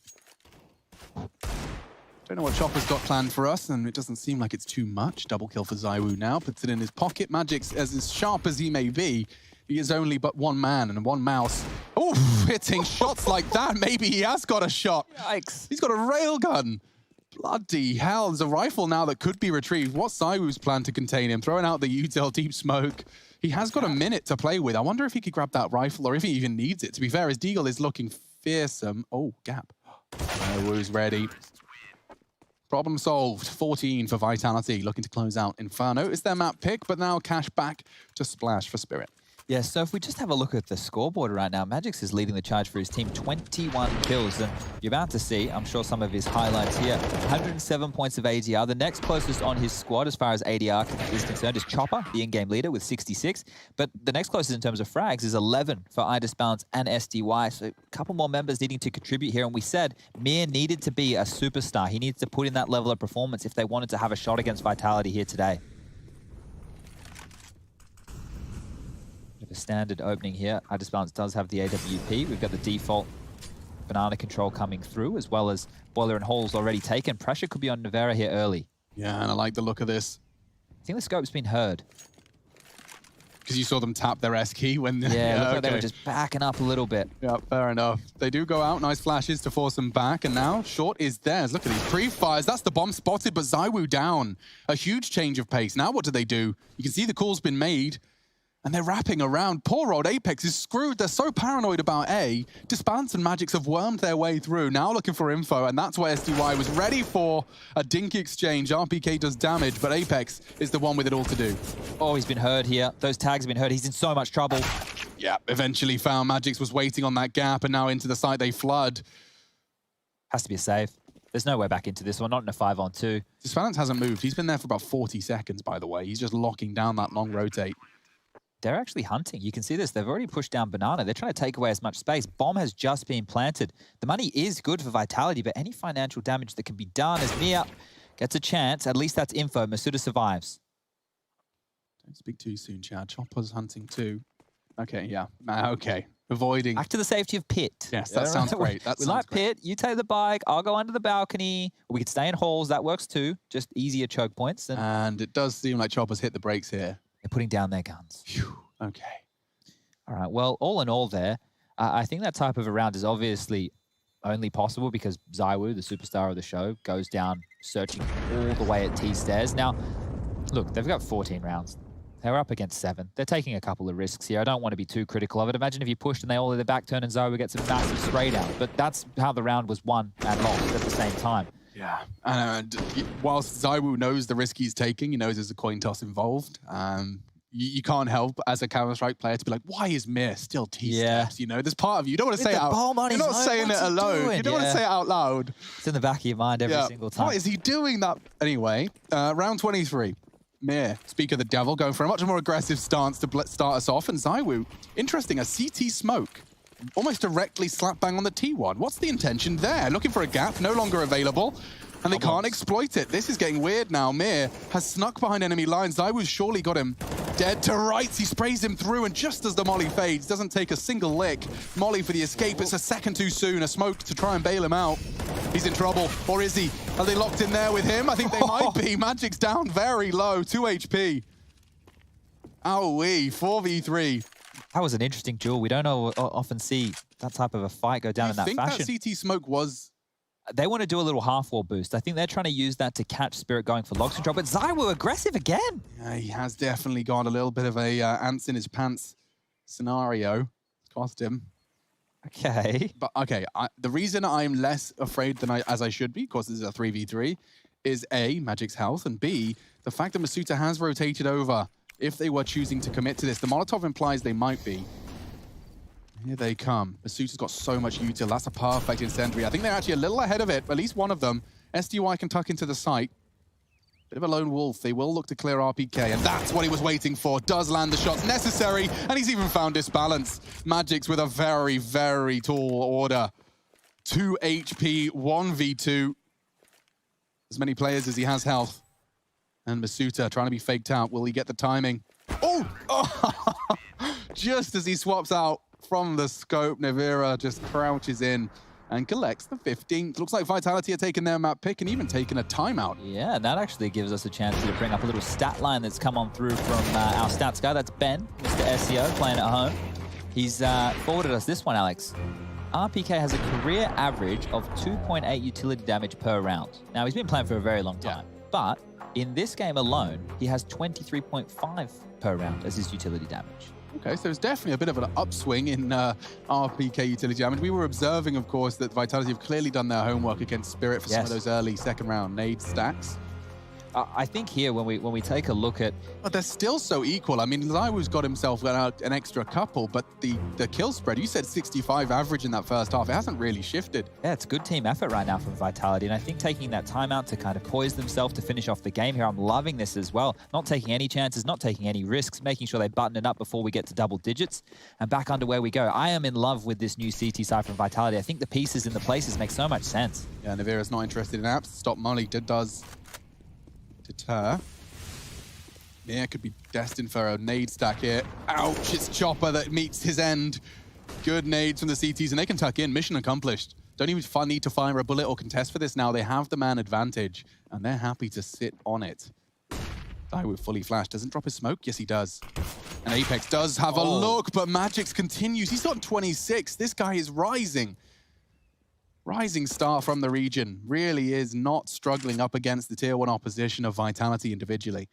Don't know what Chopper's got planned for us, and it doesn't seem like it's too much. Double kill for ZywOo now, puts it in his pocket. Magix, as sharp as he may be, he is only but one man and one mouse. Oh, hitting shots like that. Maybe he has got a shot. Yikes. He's got a railgun. Bloody hell. There's a rifle now that could be retrieved. What's ZywOo's plan to contain him? Throwing out the util deep smoke. He has got a minute to play with. I wonder if he could grab that rifle or if he even needs it. To be fair, his Deagle is looking fearsome. Oh, gap. ZywOo's ready. Problem solved. 14 for Vitality, looking to close out Inferno. It's their map pick, but now cash back to Splash for Spirit. Yeah, so if we just have a look at the scoreboard right now, Magix is leading the charge for his team, 21 kills. And you're about to see, I'm sure, some of his highlights here. 107 points of ADR. The next closest on his squad as far as ADR is concerned is Chopper, the in-game leader, with 66. But the next closest in terms of frags is 11 for iDisbalance and SDY. So a couple more members needing to contribute here. And we said Mir needed to be a superstar. He needs to put in that level of performance if they wanted to have a shot against Vitality here today. A standard opening here. iDisbalance does have the AWP. We've got the default banana control coming through, as well as Boiler and Hall's already taken. Pressure could be on Nevera here early. Yeah, and I like the look of this. I think the scope's been heard. Because you saw them tap their S key when... Yeah, looked like they were just backing up a little bit. Yeah, fair enough. They do go out. Nice flashes to force them back. And now Short is theirs. Look at these pre-fires. That's the bomb spotted, but ZywOo down. A huge change of pace. Now what do? You can see the call's been made. And they're wrapping around. Poor old Apex is screwed. They're so paranoid about A. Disbalance and Magix have wormed their way through, now looking for info, and that's why SDY was ready for a dink exchange. RPK does damage, but Apex is the one with it all to do. Oh, he's been heard here. Those tags have been heard. He's in so much trouble. Yeah, eventually found. Magix was waiting on that gap, and now into the site they flood. Has to be a save. There's no way back into this one, not in a 5-on-2. Disbalance hasn't moved. He's been there for about 40 seconds, by the way. He's just locking down that long rotate. They're actually hunting. You can see this. They've already pushed down Banana. They're trying to take away as much space. Bomb has just been planted. The money is good for Vitality, but any financial damage that can be done as Mia gets a chance. At least that's info. Masuda survives. Don't speak too soon, Chad. Chopper's hunting too. Okay, yeah. Okay. Avoiding. Back to the safety of Pit. Yes, that sounds great. We like Pit. You take the bike. I'll go under the balcony. We could stay in halls. That works too. Just easier choke points. And it does seem like Chopper's hit the brakes here. They're putting down their guns. Phew. Okay. All right. Well, all in all there, I think that type of a round is obviously only possible because ZywOo, the superstar of the show, goes down searching all the way at T stairs. Now, look, they've got 14 rounds. They're up against 7. They're taking a couple of risks here. I don't want to be too critical of it. Imagine if you pushed and they all did the back turn and ZywOo gets a massive spray down. But that's how the round was won and lost at the same time. Yeah, and whilst ZywOo knows the risk he's taking, he knows there's a coin toss involved. You can't help as a Counter-Strike player to be like, why is Mir still T-steps? You know, there's part of you don't want to say it out. You're not saying it alone. You don't want to say it out loud. It's in the back of your mind every single time. Why is he doing that? Anyway, round 23. Mir, speak of the devil, going for a much more aggressive stance to start us off. And ZywOo, interesting, a CT smoke. Almost directly slap bang on the T1. What's the intention there? Looking for a gap, no longer available. And they can't exploit it. This is getting weird now. Mir has snuck behind enemy lines. ZywOo's surely got him dead to rights. He sprays him through, and just as the molly fades, doesn't take a single lick. Molly for the escape. It's a second too soon. A smoke to try and bail him out. He's in trouble. Or is he? Are they locked in there with him? I think they might be. Magic's down very low. 2 HP. Owie. 4v3. That was an interesting duel. We don't often see that type of a fight go down in that fashion. I think that CT smoke was... They want to do a little half-wall boost. I think they're trying to use that to catch Spirit going for logs control, but ZywOo aggressive again. Yeah, he has definitely got a little bit of a ants in his pants scenario. Cost him. Okay. But okay, the reason I'm less afraid than as I should be, of course this is a 3v3, is A, Magic's health, and B, the fact that Masuda has rotated over. If they were choosing to commit to this, the Molotov implies they might be. Here they come. Masuda's got so much util. That's a perfect incendiary. I think they're actually a little ahead of it. At least one of them. SDY can tuck into the site. Bit of a lone wolf. They will look to clear RPK, and that's what he was waiting for. Does land the shots necessary, and he's even found Disbalance. Magic's with a very, very tall order. 2 HP, 1v2. As many players as he has health. And Masuda trying to be faked out. Will he get the timing? Oh! Just as he swaps out from the scope, Nevera just crouches in and collects the 15th. Looks like Vitality are taking their map pick and even taking a timeout. Yeah, and that actually gives us a chance to bring up a little stat line that's come on through from our stats guy. That's Ben, Mr. SEO, playing at home. He's forwarded us this one, Alex. RPK has a career average of 2.8 utility damage per round. Now, he's been playing for a very long time, but in this game alone, he has 23.5 per round as his utility damage. Okay, so there's definitely a bit of an upswing in RPK utility damage. We were observing, of course, that Vitality have clearly done their homework against Spirit for some of those early second round nade stacks. I think here, when we take a look at... But they're still so equal. I mean, Zywoo's got himself an extra couple, but the kill spread, you said 65 average in that first half. It hasn't really shifted. Yeah, it's good team effort right now from Vitality, and I think taking that timeout to kind of poise themselves to finish off the game here, I'm loving this as well. Not taking any chances, not taking any risks, making sure they button it up before we get to double digits, and back underway we go. I am in love with this new CT side from Vitality. I think the pieces in the places make so much sense. Yeah, Navira's not interested in apps. Stop Molly does deter. Yeah, could be destined for a nade stack here. Ouch, it's Chopper that meets his end. Good nades from the CTs, and they can tuck in. Mission accomplished. Don't even need to fire a bullet or contest for this now. They have the man advantage, and they're happy to sit on it. Zywoo fully flashed. Doesn't drop his smoke? Yes, he does. And Apex does have a look, but Magix continues. He's on 26. This guy is rising. Rising star from the region. Really is not struggling up against the tier 1 opposition of Vitality individually.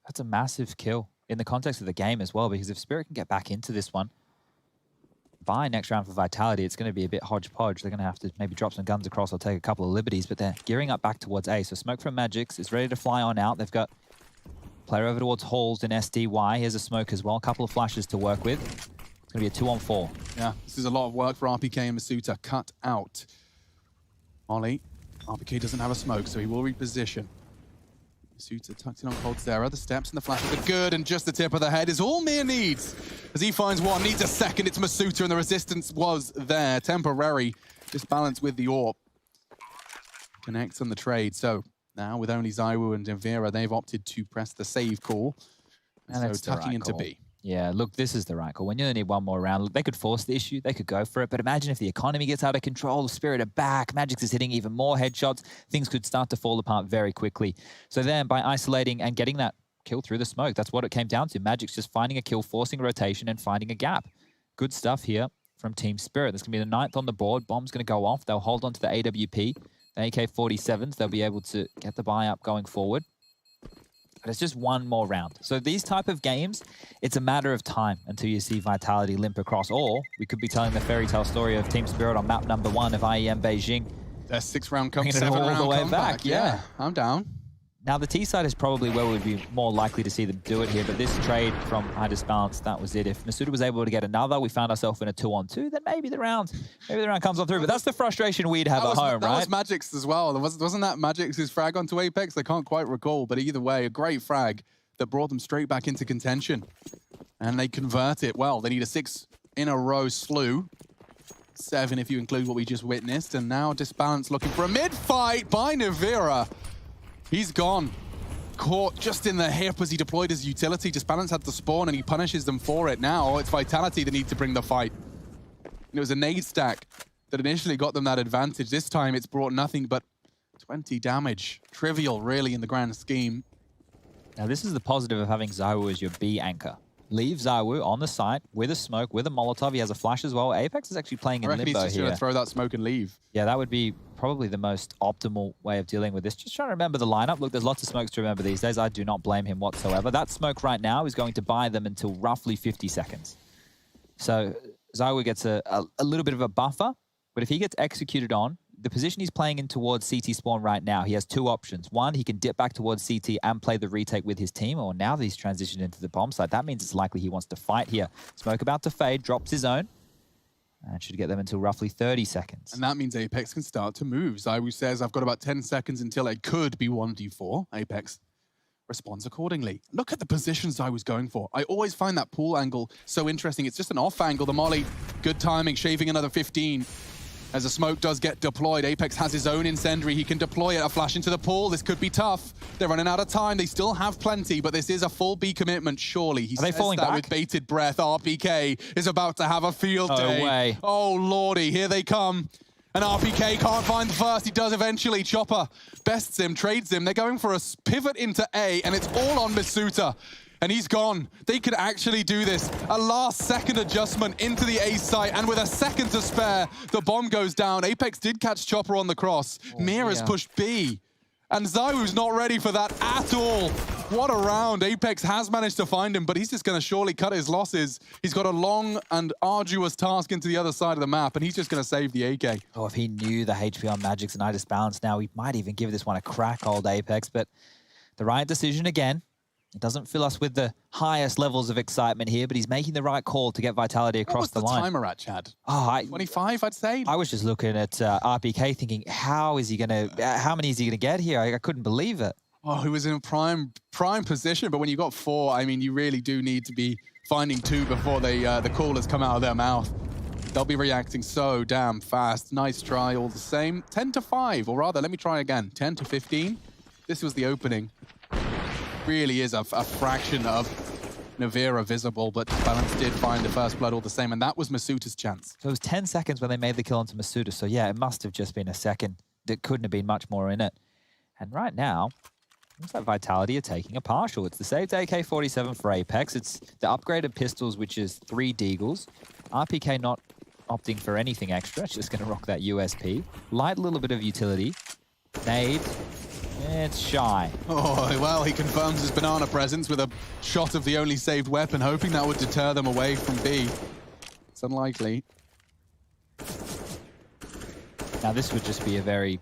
That's a massive kill in the context of the game as well, because if Spirit can get back into this one, by next round for Vitality, it's going to be a bit hodgepodge. They're going to have to maybe drop some guns across or take a couple of liberties, but they're gearing up back towards A. So smoke from Magix is ready to fly on out. They've got player over towards Halls in SDY. Here's a smoke as well. A couple of flashes to work with. It's going to be a 2-on-4. Yeah, this is a lot of work for RPK and Masuta. Cut out. Molly. RPK doesn't have a smoke, so he will reposition. Masuta tucked in on Colds there. Other steps and the flashes are good, and just the tip of the head is all Mir needs. As he finds one, needs a second. It's Masuta, and the resistance was there. Temporary disbalance with the AWP. Connects on the trade. So now with only Zywoo and Navira, they've opted to press the save call. And so tucking into B. Yeah, look, this is the right call. When you only need one more round, they could force the issue, they could go for it, but imagine if the economy gets out of control, Spirit are back, Magix is hitting even more headshots, things could start to fall apart very quickly. So then, by isolating and getting that kill through the smoke, that's what it came down to. Magix just finding a kill, forcing a rotation, and finding a gap. Good stuff here from Team Spirit. That's going to be the 9th on the board. Bomb's going to go off. They'll hold on to the AWP, the AK-47s. They'll be able to get the buy up going forward. But it's just one more round. So these type of games, it's a matter of time until you see Vitality limp across. Or we could be telling the fairy tale story of Team Spirit on map number 1 of IEM Beijing. Their 6-round comeback, 7-round comeback. Back. Yeah, I'm down. Now the T side is probably where we'd be more likely to see them do it here, but this trade from High Disbalance, that was it. If Masuta was able to get another, we found ourselves in a 2-on-2, then maybe the round comes on through. But that's the frustration we'd have at home, right? That was Magix as well. Wasn't that Magix's frag onto Apex? I can't quite recall, but either way, a great frag that brought them straight back into contention. And they convert it well. They need a 6-in-a-row slew. 7 if you include what we just witnessed. And now Disbalance looking for a mid-fight by Navira. He's gone. Caught just in the hip as he deployed his utility. Disbalance had to spawn and he punishes them for it. Now it's Vitality that need to bring the fight. And it was a nade stack that initially got them that advantage. This time it's brought nothing but 20 damage. Trivial, really, in the grand scheme. Now this is the positive of having Zywoo as your B anchor. Leave Zywoo on the site with a smoke, with a Molotov. He has a flash as well. Apex is actually playing in limbo here. He's just going to throw that smoke and leave. Yeah, that would be probably the most optimal way of dealing with this. Just trying to remember the lineup. Look, there's lots of smokes to remember these days. I do not blame him whatsoever. That smoke right now is going to buy them until roughly 50 seconds. So Zywoo gets a little bit of a buffer, but if he gets executed on, the position he's playing in towards CT spawn right now, he has 2 options. One, he can dip back towards CT and play the retake with his team, or now that he's transitioned into the bomb site, that means it's likely he wants to fight here. Smoke about to fade, drops his own, and should get them until roughly 30 seconds. And that means Apex can start to move. Zywoo says, I've got about 10 seconds until it could be 1v4. Apex responds accordingly. Look at the positions Zywoo's going for. I always find that pool angle so interesting. It's just an off angle. The molly, good timing, shaving another 15. As the smoke does get deployed, Apex has his own incendiary. He can deploy it, a flash into the pool. This could be tough. They're running out of time. They still have plenty, but this is a full B commitment, surely. He says that back with bated breath. RPK is about to have a field day. No way. Oh, lordy, here they come. And RPK can't find the first. He does eventually. Chopper bests him, trades him. They're going for a pivot into A, and it's all on Masuta. And he's gone. They could actually do this. A last-second adjustment into the A site, and with a second to spare, the bomb goes down. Apex did catch Chopper on the cross. Mira's pushed B. And Zywoo's not ready for that at all. What a round. Apex has managed to find him, but he's just going to surely cut his losses. He's got a long and arduous task into the other side of the map, and he's just going to save the AK. Oh, if he knew the HP on Magix and High Disbalance now, he might even give this one a crack, old Apex, but the right decision again. It doesn't fill us with the highest levels of excitement here, but he's making the right call to get Vitality across the line. What was the timer at, Chad? Oh, 25, I'd say. I was just looking at RPK thinking, how many is he going to get here? I couldn't believe it. Oh, he was in prime position, but when you got 4, I mean, you really do need to be finding 2 before the callers come out of their mouth. They'll be reacting so damn fast. Nice try all the same. 10-5, or rather, let me try again. 10-15. This was the opening. Really is a fraction of Navira visible, but Balance did find the first blood all the same, and that was Masuta's chance. So it was 10 seconds when they made the kill onto Masuta, so yeah, it must have just been a second. There couldn't have been much more in it. And right now, looks like Vitality are taking a partial. It's the saved AK-47 for Apex. It's the upgraded pistols, which is 3 Deagles. RPK not opting for anything extra. It's just going to rock that USP. Light little bit of utility. Nade. It's shy. Oh, well, he confirms his banana presence with a shot of the only saved weapon, hoping that would deter them away from B. It's unlikely. Now, this would just be a very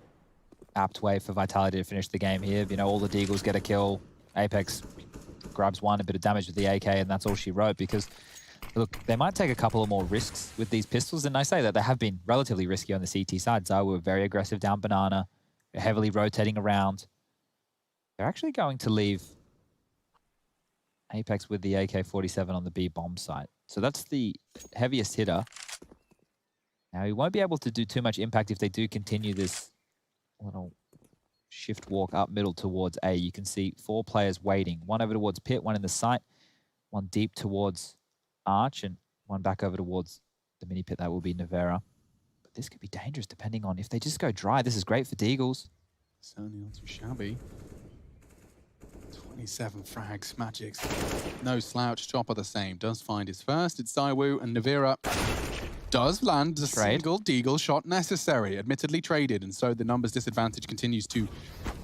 apt way for Vitality to finish the game here. You know, all the Deagles get a kill. Apex grabs one, a bit of damage with the AK, and that's all she wrote, because, look, they might take a couple of more risks with these pistols, and I say that they have been relatively risky on the CT side. Zai were very aggressive down banana. They're heavily rotating around. They're actually going to leave Apex with the AK-47 on the B bomb site. So that's the heaviest hitter. Now, he won't be able to do too much impact if they do continue this little shift walk up middle towards A. You can see 4 players waiting. One over towards Pit, one in the site, one deep towards Arch, and one back over towards the mini pit. That will be Navera. This could be dangerous depending on if they just go dry. This is great for Deagles. Certainly not too shabby. 27 frags, Magic's no slouch. Chopper the same. Does find his first. It's Zaiwu, and Navira does land a single Deagle shot necessary. Admittedly traded, and so the numbers disadvantage continues to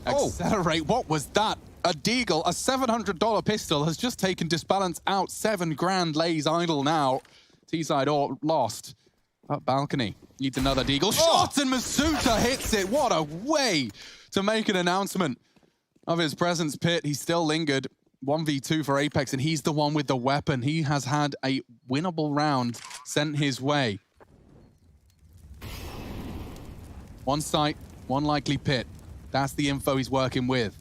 accelerate. What was that? A Deagle, a $700 pistol, has just taken Disbalance out. 7 grand lays idle now. T-side or lost. Up balcony. Needs another Deagle shot, and Masuta hits it. What a way to make an announcement of his presence, Pit. He still lingered. 1v2 for Apex, and he's the one with the weapon. He has had a winnable round sent his way. One site, one likely Pit. That's the info he's working with.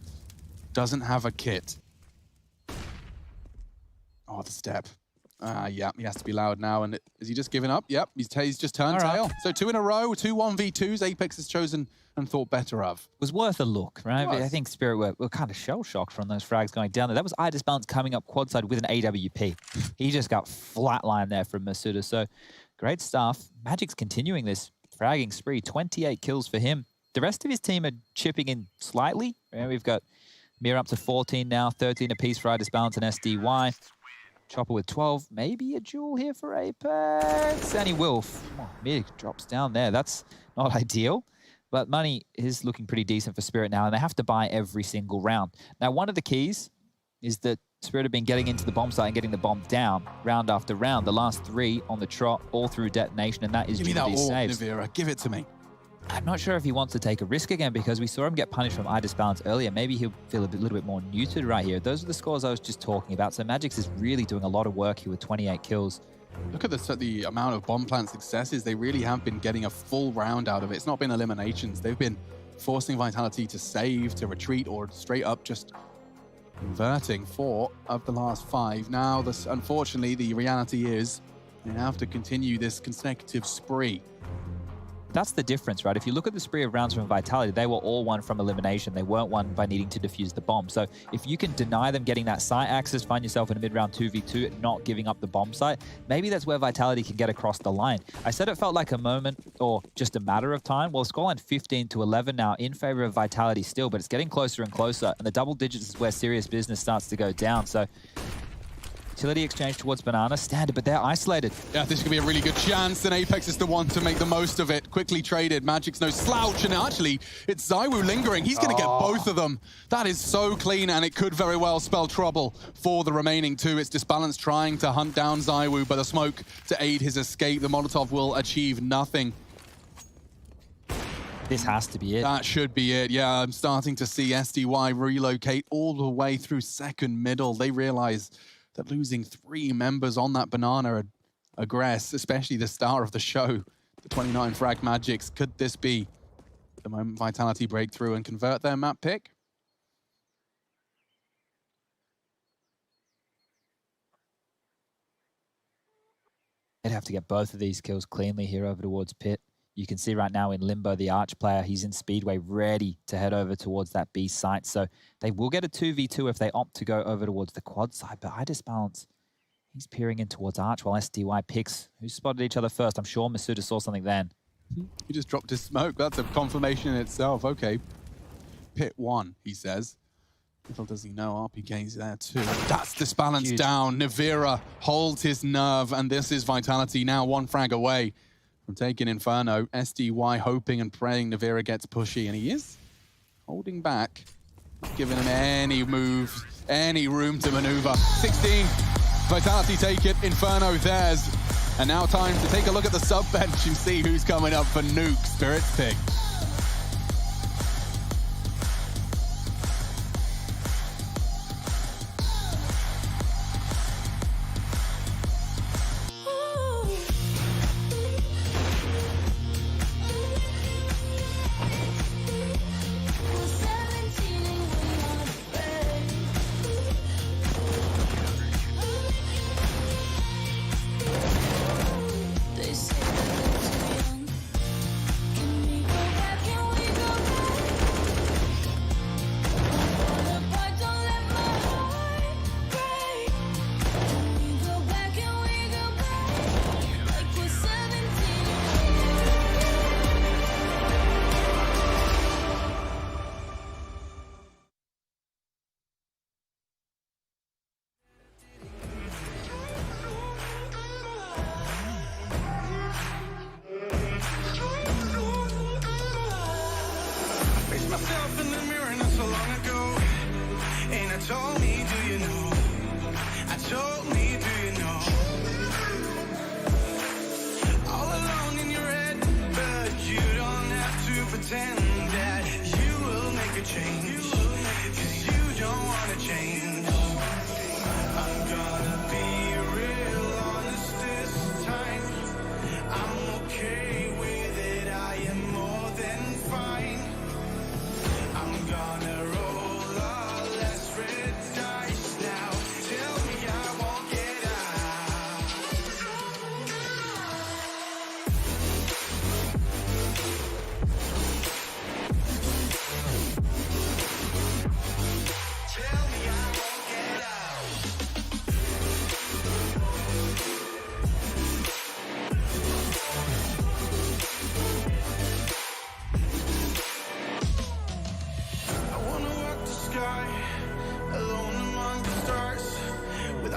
Doesn't have a kit. Oh, the step. Yeah, he has to be loud now. And is he just giving up? Yep, he's just turned tail. So 2 in a row, 2 1v2s. Apex has chosen and thought better of. Was worth a look, right? I think Spirit were kind of shell-shocked from those frags going down there. That was Disbalance coming up quad side with an AWP. He just got flatlined there from Masuta. So great stuff. Magic's continuing this fragging spree. 28 kills for him. The rest of his team are chipping in slightly. We've got Mir up to 14 now, 13 apiece for Disbalance and SDY. Chopper with 12, maybe a duel here for Apex. And he will. Mir drops down there. That's not ideal. But money is looking pretty decent for Spirit now, and they have to buy every single round. Now, one of the keys is that Spirit have been getting into the bomb site and getting the bomb down round after round. The last 3 on the trot, all through detonation, and that is due to these saves. Navira, give it to me. I'm not sure if he wants to take a risk again, because we saw him get punished from Disbalance earlier. Maybe he'll feel a little bit more neutered right here. Those are the scores I was just talking about. So Magix is really doing a lot of work here with 28 kills. Look at the amount of bomb plant successes. They really have been getting a full round out of it. It's not been eliminations. They've been forcing Vitality to save, to retreat, or straight up just converting 4 of the last 5. Now, unfortunately, the reality is they have to continue this consecutive spree. That's the difference, right? If you look at the spree of rounds from Vitality, they were all won from elimination. They weren't won by needing to defuse the bomb. So if you can deny them getting that site access, find yourself in a mid-round 2v2, not giving up the bomb site, maybe that's where Vitality can get across the line. I said it felt like a moment or just a matter of time. Well, scoreline 15-11 now in favor of Vitality still, but it's getting closer and closer. And the double digits is where serious business starts to go down. So utility exchange towards Banana, standard, but they're isolated. Yeah, this could be a really good chance, and Apex is the one to make the most of it. Quickly traded, Magic's no slouch, and actually, it's Zaiwu lingering. He's going to get both of them. That is so clean, and it could very well spell trouble for the remaining 2. It's Disbalance trying to hunt down Zaiwu, but the smoke to aid his escape. The Molotov will achieve nothing. This has to be it. That should be it. Yeah, I'm starting to see SDY relocate all the way through second middle. They realize that losing 3 members on that banana aggress, especially the star of the show, the 29 frag Magics. Could this be the moment Vitality break through and convert their map pick? They'd have to get both of these kills cleanly here over towards Pit. You can see right now in Limbo, the Arch player, he's in Speedway ready to head over towards that B site. So they will get a 2v2 if they opt to go over towards the quad side. But iDisbalance, he's peering in towards Arch while SDY picks who spotted each other first. I'm sure Masuda saw something then. He just dropped his smoke. That's a confirmation in itself. Okay. Pit 1, he says. Little does he know, RPK's there too. That's Disbalance down. Navira holds his nerve, and this is Vitality now 1 frag away from taking Inferno. SDY hoping and praying Navira gets pushy, and he is holding back, not giving him any move, any room to maneuver. 16, Vitality take it, Inferno theirs. And now time to take a look at the sub bench and see who's coming up for Nuke. Spirit's pick.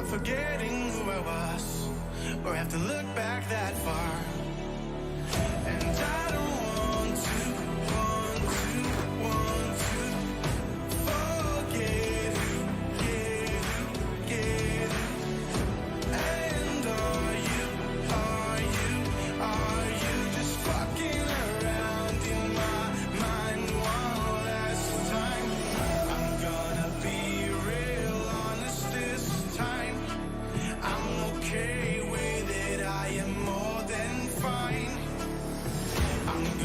Forgetting who I was, or have to look back that far. And I don't want to forget who. And are you just fucking around in my mind one last time? I'm gonna be real honest this time. I'm okay with it, I am more than fine. I'm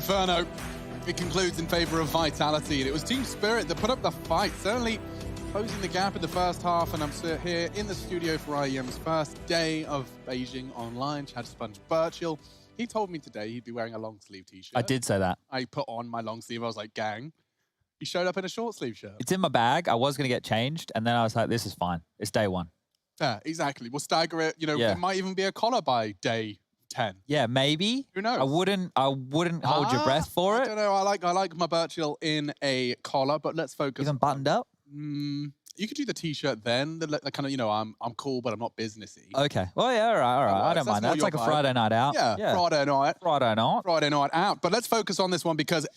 Inferno. It concludes in favor of Vitality, and it was Team Spirit that put up the fight, certainly closing the gap in the first half. And I'm here in the studio for IEM's first day of Beijing Online. Chad Sponge Birchill. He told me today he'd be wearing a long sleeve t-shirt. I did say that. I put on my long sleeve. I was like, gang. He showed up in a short sleeve shirt. It's in my bag. I was going to get changed, and then I was like, this is fine. It's day one. Yeah, exactly. We'll stagger it. You know, It might even be a collar by day 10. Yeah, maybe. Who knows? I wouldn't hold your breath for it. I don't know. I like my Birchill in a collar, but let's focus. Even buttoned up? You could do the t-shirt then. The kind of, you know, I'm cool, but I'm not businessy. Okay. Well, yeah, all right. I don't mind that. It's like a Friday night out. Yeah, Friday night. Friday night out. But let's focus on this one because,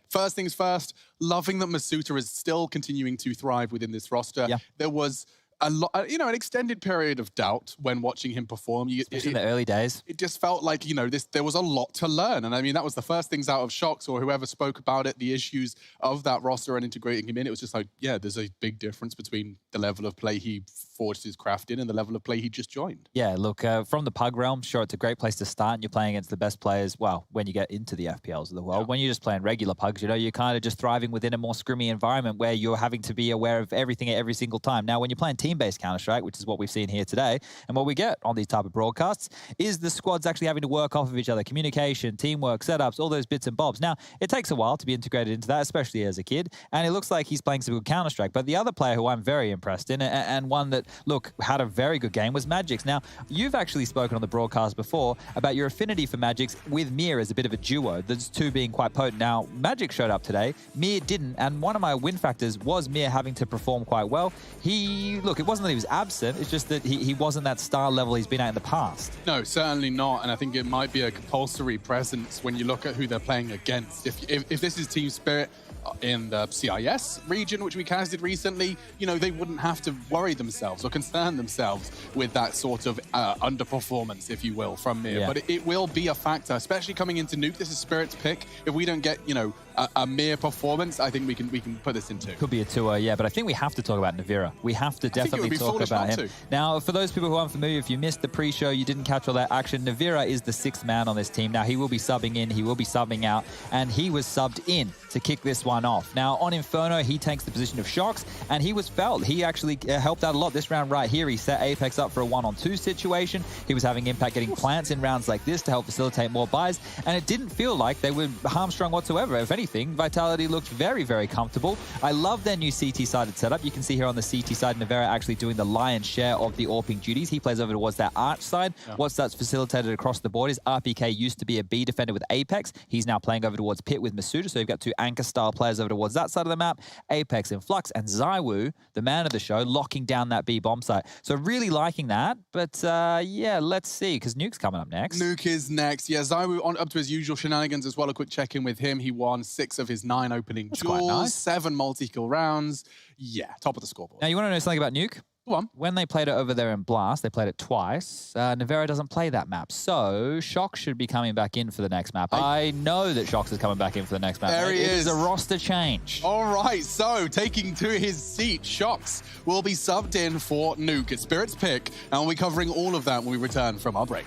first things first, loving that Masuta is still continuing to thrive within this roster. Yeah. There was a lot, you know, an extended period of doubt when watching him perform. Especially in the early days. It just felt like, you know, there was a lot to learn. And I mean, that was the first things out of Shocks or whoever spoke about it, the issues of that roster and integrating him in. It was just like, yeah, there's a big difference between the level of play he forged his craft in and the level of play he just joined. Yeah, look, from the Pug realm, sure, it's a great place to start and you're playing against the best players, well, when you get into the FPLs of the world. When you're just playing regular Pugs, you know, you're kind of just thriving within a more scrimmy environment where you're having to be aware of everything at every single time. Now, when you're playing team-based Counter-Strike, which is what we've seen here today, and what we get on these type of broadcasts, is the squads actually having to work off of each other, communication, teamwork, setups, all those bits and bobs. Now, it takes a while to be integrated into that, especially as a kid, and it looks like he's playing some good Counter-Strike. But the other player who I'm very impressed in, and one that, look, had a very good game, was Magix. Now, you've actually spoken on the broadcast before about your affinity for Magix with Mir as a bit of a duo, those two being quite potent. Now, Magix showed up today, Mir didn't, and one of my win factors was Mir having to perform quite well. Look, it wasn't that he was absent, it's just that he wasn't that star level he's been at in the past. No, certainly not, and I think it might be a compulsory presence when you look at who they're playing against. If this is Team Spirit in the CIS region, which we casted recently, you know, they wouldn't have to worry themselves or concern themselves with that sort of underperformance, if you will, from Mir. Yeah. But it will be a factor, especially coming into Nuke. This is Spirit's pick. If we don't get, you know, a Mir performance, I think we can put this in two. Could be a 2-0, yeah, but I think we have to talk about Navira. We have to definitely talk about him. Now, for those people who aren't familiar, if you missed the pre-show, you didn't catch all that action, Navira is the sixth man on this team. Now, he will be subbing in, he will be subbing out, and he was subbed in to kick this one off. Now, on Inferno, he takes the position of Shocks, and he was felt. He actually helped out a lot this round right here. He set Apex up for a 1-on-2 situation. He was having impact getting plants in rounds like this to help facilitate more buys, and it didn't feel like they were harmstrung whatsoever. If anything, Vitality looked very, very comfortable. I love their new CT-sided setup. You can see here on the CT side, Navira actually doing the lion's share of the AWPing duties. He plays over towards that arch side. What's that's facilitated across the board is RPK used to be a B defender with Apex. He's now playing over towards Pit with Masuta, so you've got two anchor-style players over towards that side of the map. Apex in Flux, and Zywoo, the man of the show, locking down that B bomb site. So really liking that, but yeah, let's see, because Nuke's coming up next. Nuke is next. Yeah, Zywoo up to his usual shenanigans as well. A quick check-in with him. He won 6 of his 9 opening duels, nice. 7 multi-kill rounds. Yeah, top of the scoreboard. Now, you want to know something about Nuke? Go on. When they played it over there in Blast, they played it twice. Navira doesn't play that map, so Shox should be coming back in for the next map. I know that Shox is coming back in for the next map. There he is. It is a roster change. All right, so taking to his seat, Shox will be subbed in for Nuke. It's Spirit's pick, and we'll be covering all of that when we return from our break.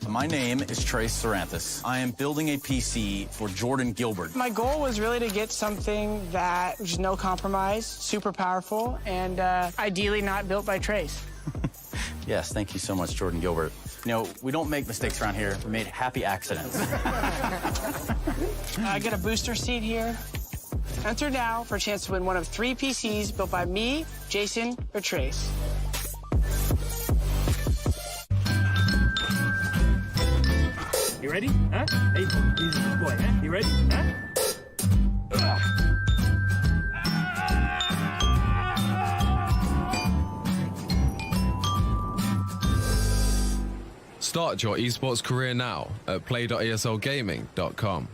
My name is Trace Saranthus. I am building a PC for Jordan Gilbert. My goal was really to get something that was no compromise, super powerful, and ideally not built by Trace. Yes, thank you so much, Jordan Gilbert. You know, we don't make mistakes around here. We made happy accidents. I get a booster seat here. Enter now for a chance to win one of 3 PCs built by me, Jason, or Trace. You ready? Huh? Hey, he's a good boy, huh? You ready? Huh? Start your esports career now at play.eslgaming.com.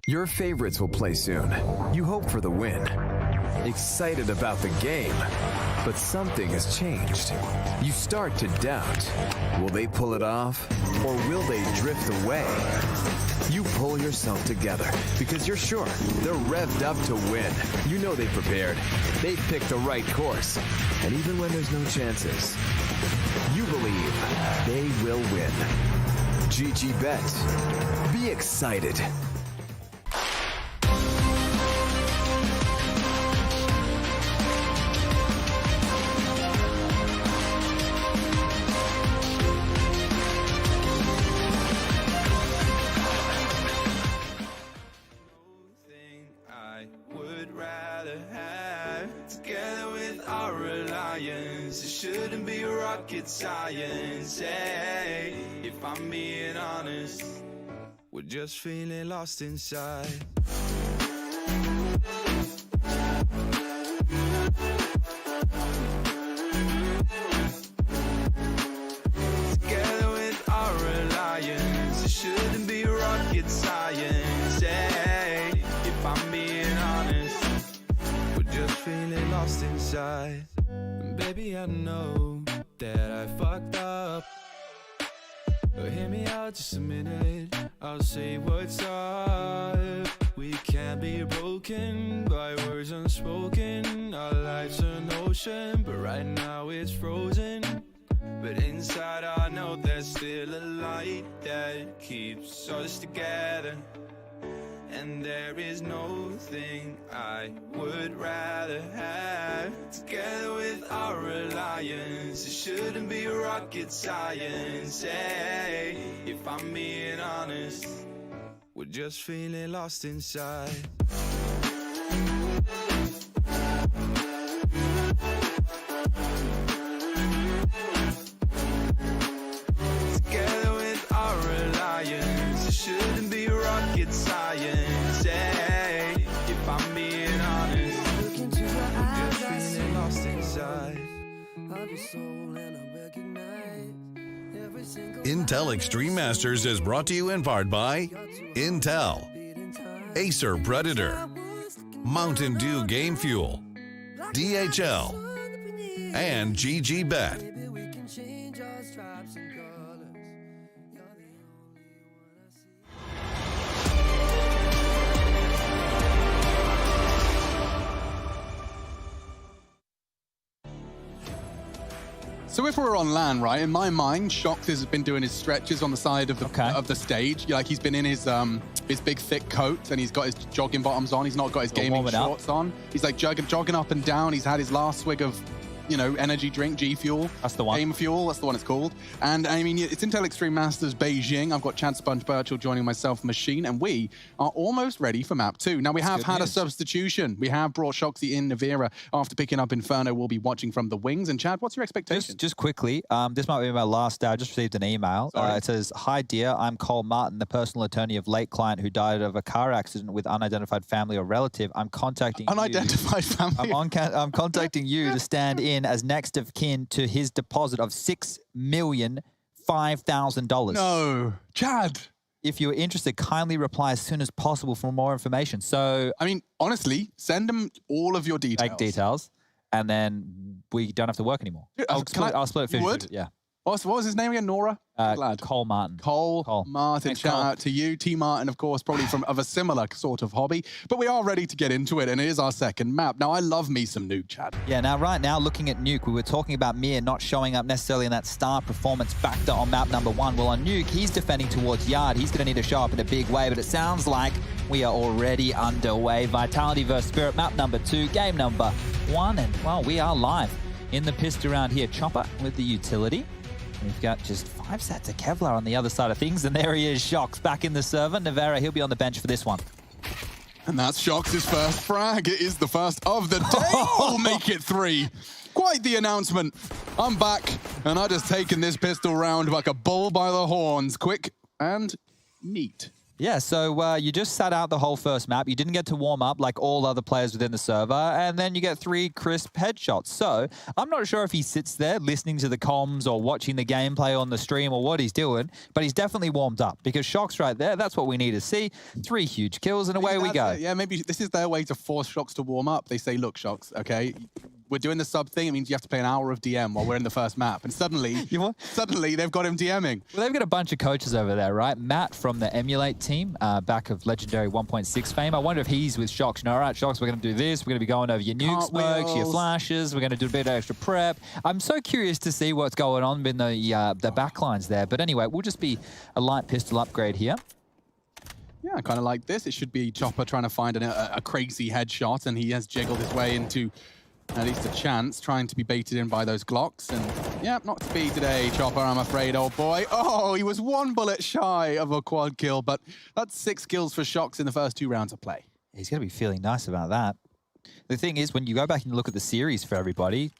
Your favorites will play soon. You hope for the win. Excited about the game. But something has changed. You start to doubt. Will they pull it off? Or will they drift away? You pull yourself together because you're sure they're revved up to win. You know they prepared. They've picked the right course. And even when there's no chances, you believe they will win. GG Bet. Be excited. Together with our alliance, it shouldn't be rocket science. Hey, if I'm being honest, we're just feeling lost inside. Together with our alliance, it shouldn't be rocket science. Hey, if I'm being honest, just feeling lost inside. And baby, I know that I fucked up, but hear me out just a minute, I'll say what's up. We can't be broken by words unspoken. Our life's an ocean, but right now it's frozen. But inside I know there's still a light that keeps us together. And there is no thing I would rather have. Together with our alliance, it shouldn't be rocket science. Hey, if I'm being honest, we're just feeling lost inside. Together with our alliance, it shouldn't be rocket science. Hey, if I'm being honest, look into your eyes, just feeling lost inside of your soul, and I recognize every single. Intel Extreme Masters is brought to you in part by Intel, Acer Predator, Mountain Dew Game Fuel, DHL, and GG Bet. So if we're on LAN, right, in my mind, Shox has been doing his stretches on the side of the stage. Like, he's been in his big thick coat, and he's got his jogging bottoms on. He's not got his gaming shorts on. He's like jogging up and down. He's had his last swig of, you know, energy drink, G Fuel. That's the one. Game Fuel, that's the one it's called. And I mean, it's Intel Extreme Masters Beijing. I've got Chad Sponge Birchall joining myself, Machine, and we are almost ready for map 2. Now, we have had a substitution. We have brought Shoxy in. Navira, after picking up Inferno, will be watching from the wings. And Chad, what's your expectation? Just quickly, this might be my last day. I just received an email. It says, "Hi, dear. I'm Cole Martin, the personal attorney of late client who died of a car accident with unidentified family or relative. I'm contacting unidentified family. I'm contacting you to stand in as next of kin to his deposit of $6,005,000. No, Chad. If you're interested, kindly reply as soon as possible for more information." So, I mean, honestly, send them all of your details. Like details, and then we don't have to work anymore. I'll split it 50. Yeah. What was his name again? Nora? Cole Martin. Cole Martin. Thanks, Shout Cole. out to you. T. Martin, of course, probably of a similar sort of hobby. But we are ready to get into it, and it is our second map. Now, I love me some Nuke, Chad. Yeah, now, right now, looking at Nuke, we were talking about Mir not showing up necessarily in that star performance factor on map number 1. Well, on Nuke, he's defending towards Yard. He's going to need to show up in a big way, but it sounds like we are already underway. Vitality versus Spirit, map number 2, game number 1. And, well, we are live in the pist around here. Chopper with the utility. We've got just 5 sets of Kevlar on the other side of things, and there he is, Shox, back in the server. Navera, he'll be on the bench for this one. And that's Shox's first frag. It is the first of the day. We'll make it 3. Quite the announcement. I'm back, and I just taken this pistol round like a bull by the horns. Quick and neat. Yeah, so you just sat out the whole first map. You didn't get to warm up like all other players within the server, and then you get 3 crisp headshots. So I'm not sure if he sits there listening to the comms or watching the gameplay on the stream or what he's doing, but he's definitely warmed up because Shock's right there. That's what we need to see. 3 huge kills, and away we go. Yeah, maybe this is their way to force Shocks to warm up. They say, look, Shocks, okay, we're doing the sub thing. It means you have to play an hour of DM while we're in the first map. And suddenly, they've got him DMing. Well, they've got a bunch of coaches over there, right? Matt from the Emulate team, back of legendary 1.6 fame. I wonder if he's with Shocks. You know, all right, Shocks, we're going to do this. We're going to be going over your nuke smokes, your flashes. We're going to do a bit of extra prep. I'm so curious to see what's going on in the backlines there. But anyway, we'll just be a light pistol upgrade here. Yeah, I kind of like this. It should be Chopper trying to find a crazy headshot, and he has jiggled his way into at least a chance, trying to be baited in by those Glocks. And yeah, not to be today, Chopper, I'm afraid, old boy. Oh, he was 1 bullet shy of a quad kill, but that's 6 kills for Shocks in the first 2 rounds of play. He's going to be feeling nice about that. The thing is, when you go back and look at the series for everybody,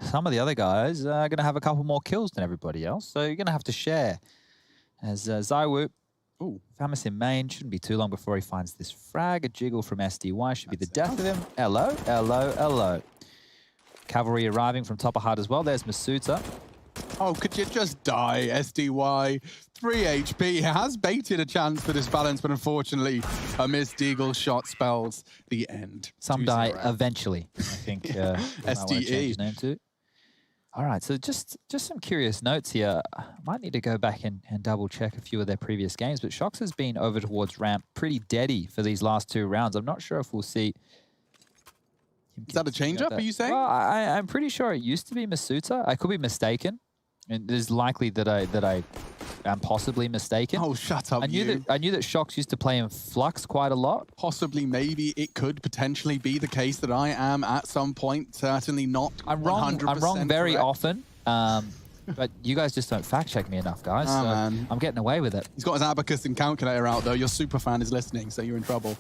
some of the other guys are going to have a couple more kills than everybody else, so you're going to have to share. As Zywhoop, famous in main, shouldn't be too long before he finds this frag. A jiggle from SDY should be the death of him. Hello, hello, hello. Cavalry arriving from top of HUD as well. There's Masuta. Oh, could you just die, SDY? 3 HP. He has baited a chance for this balance, but unfortunately, a missed Deagle shot spells the end. Some die eventually, I think. SDE. Name to. All right, so just some curious notes here. I might need to go back and double check a few of their previous games, but Shocks has been over towards ramp pretty deady for these last 2 rounds. I'm not sure if we'll see. Is that a change-up, are you saying? Well, I'm pretty sure it used to be Masuta. I could be mistaken. And it is likely that I am possibly mistaken. Oh, shut up, I knew that Shocks used to play in Flux quite a lot. Possibly, maybe it could potentially be the case that I am at some point. Certainly not. I'm wrong. I'm wrong very often. But you guys just don't fact check me enough, guys. Oh, so man. I'm getting away with it. He's got his abacus and calculator out, though. Your super fan is listening, so you're in trouble.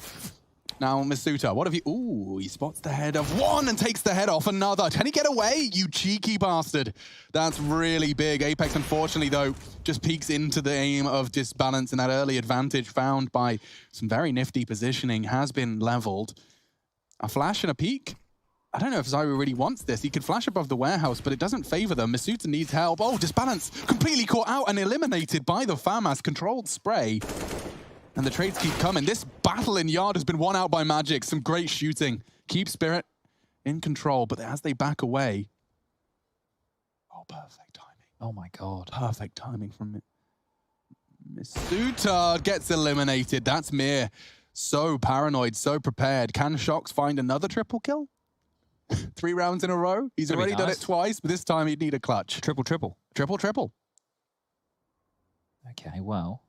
Now, Masuta, what have you... Ooh, he spots the head of 1 and takes the head off another. Can he get away? You cheeky bastard. That's really big. Apex, unfortunately, though, just peeks into the aim of Disbalance, and that early advantage found by some very nifty positioning has been leveled. A flash and a peek. I don't know if Zyro really wants this. He could flash above the warehouse, but it doesn't favor them. Masuta needs help. Oh, Disbalance completely caught out and eliminated by the FAMAS. Controlled spray. And the trades keep coming. This battle in Yard has been won out by Magic. Some great shooting. Keep Spirit in control, but as they back away... Oh, perfect timing. Oh my God. Perfect timing from Masuta gets eliminated. That's Mir. So paranoid, so prepared. Can Shocks find another triple kill? 3 rounds in a row? He's already done it twice, but this time he'd need a clutch. Triple. Triple. Okay, well...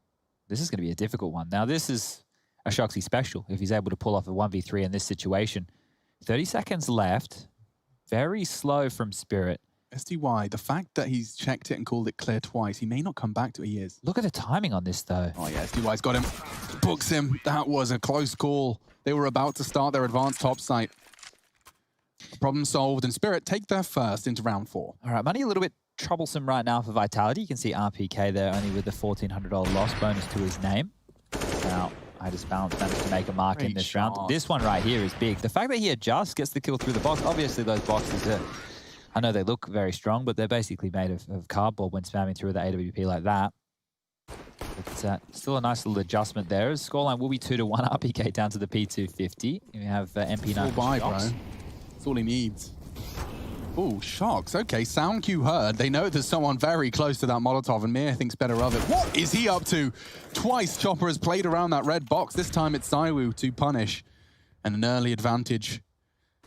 This is going to be a difficult one. Now, this is a Shocksy special if he's able to pull off a 1v3 in this situation. 30 seconds left. Very slow from Spirit. SDY, the fact that he's checked it and called it clear twice, he may not come back to it. He is. Look at the timing on this, though. Oh, yeah, SDY's got him. Books him. That was a close call. They were about to start their advanced top site. Problem solved, and Spirit take their first into round 4. All right, Money a little bit troublesome right now for Vitality. You can see RPK there only with the $1,400 loss bonus to his name. Now, I just managed to make a mark in this round. This one right here is big. The fact that he adjusts, gets the kill through the box. Obviously, those boxes are, I know they look very strong, but they're basically made of cardboard when spamming through the AWP like that. But still a nice little adjustment there. His scoreline will be 2-1. RPK down to the P250. We have MP9. Bro. That's all he needs. Ooh, Shocks. Okay, sound cue heard. They know there's someone very close to that Molotov, and Mir thinks better of it. What is he up to? Twice Chopper has played around that red box. This time it's Saiwu to punish. And an early advantage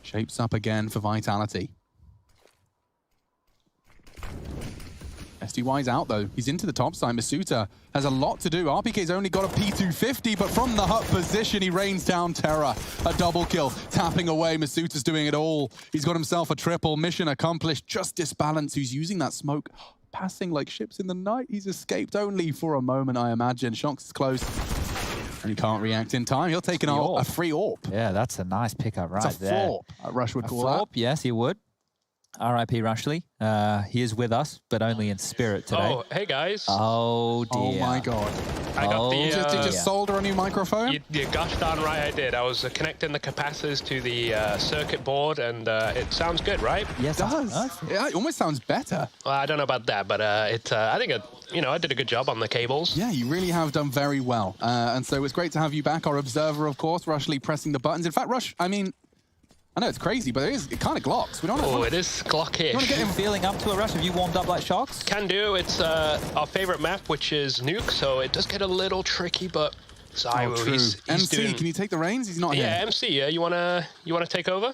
shapes up again for Vitality. SDY's out, though. He's into the top side. Masuta has a lot to do. RPK's only got a P250, but from the hut position, he rains down terror. A double kill, tapping away. Masuta's doing it all. He's got himself a triple. Mission accomplished. Just Disbalance, who's using that smoke, passing like ships in the night. He's escaped only for a moment, I imagine. Shocks is close, and he can't react in time. He'll take a free AWP. Yeah, that's a nice pickup right there. It's a flop, Rush would call that. Yes, he would. R.I.P. Rushley. He is with us, but only in spirit today. Oh, hey guys. Oh dear. Oh my god. I got the. Did you just solder a new microphone? You gosh darn right I did. I was connecting the capacitors to the circuit board, and it sounds good, right? Yes, it does. Yeah, it almost sounds better. Well, I don't know about that, but I think I did a good job on the cables. Yeah, you really have done very well. And so it's great to have you back, our observer, of course, Rushley pressing the buttons. In fact, Rush, I mean, I know it's crazy, but it kind of glocks. We don't know. Oh, it is glockish. You want to get him feeling up to a Rush? Have you warmed up like Shox? Can do. It's our favorite map, which is Nuke, so it does get a little tricky, but Zywoo, he's MC, doing... can you take the reins? He's not here. Yeah, MC, yeah, you wanna take over?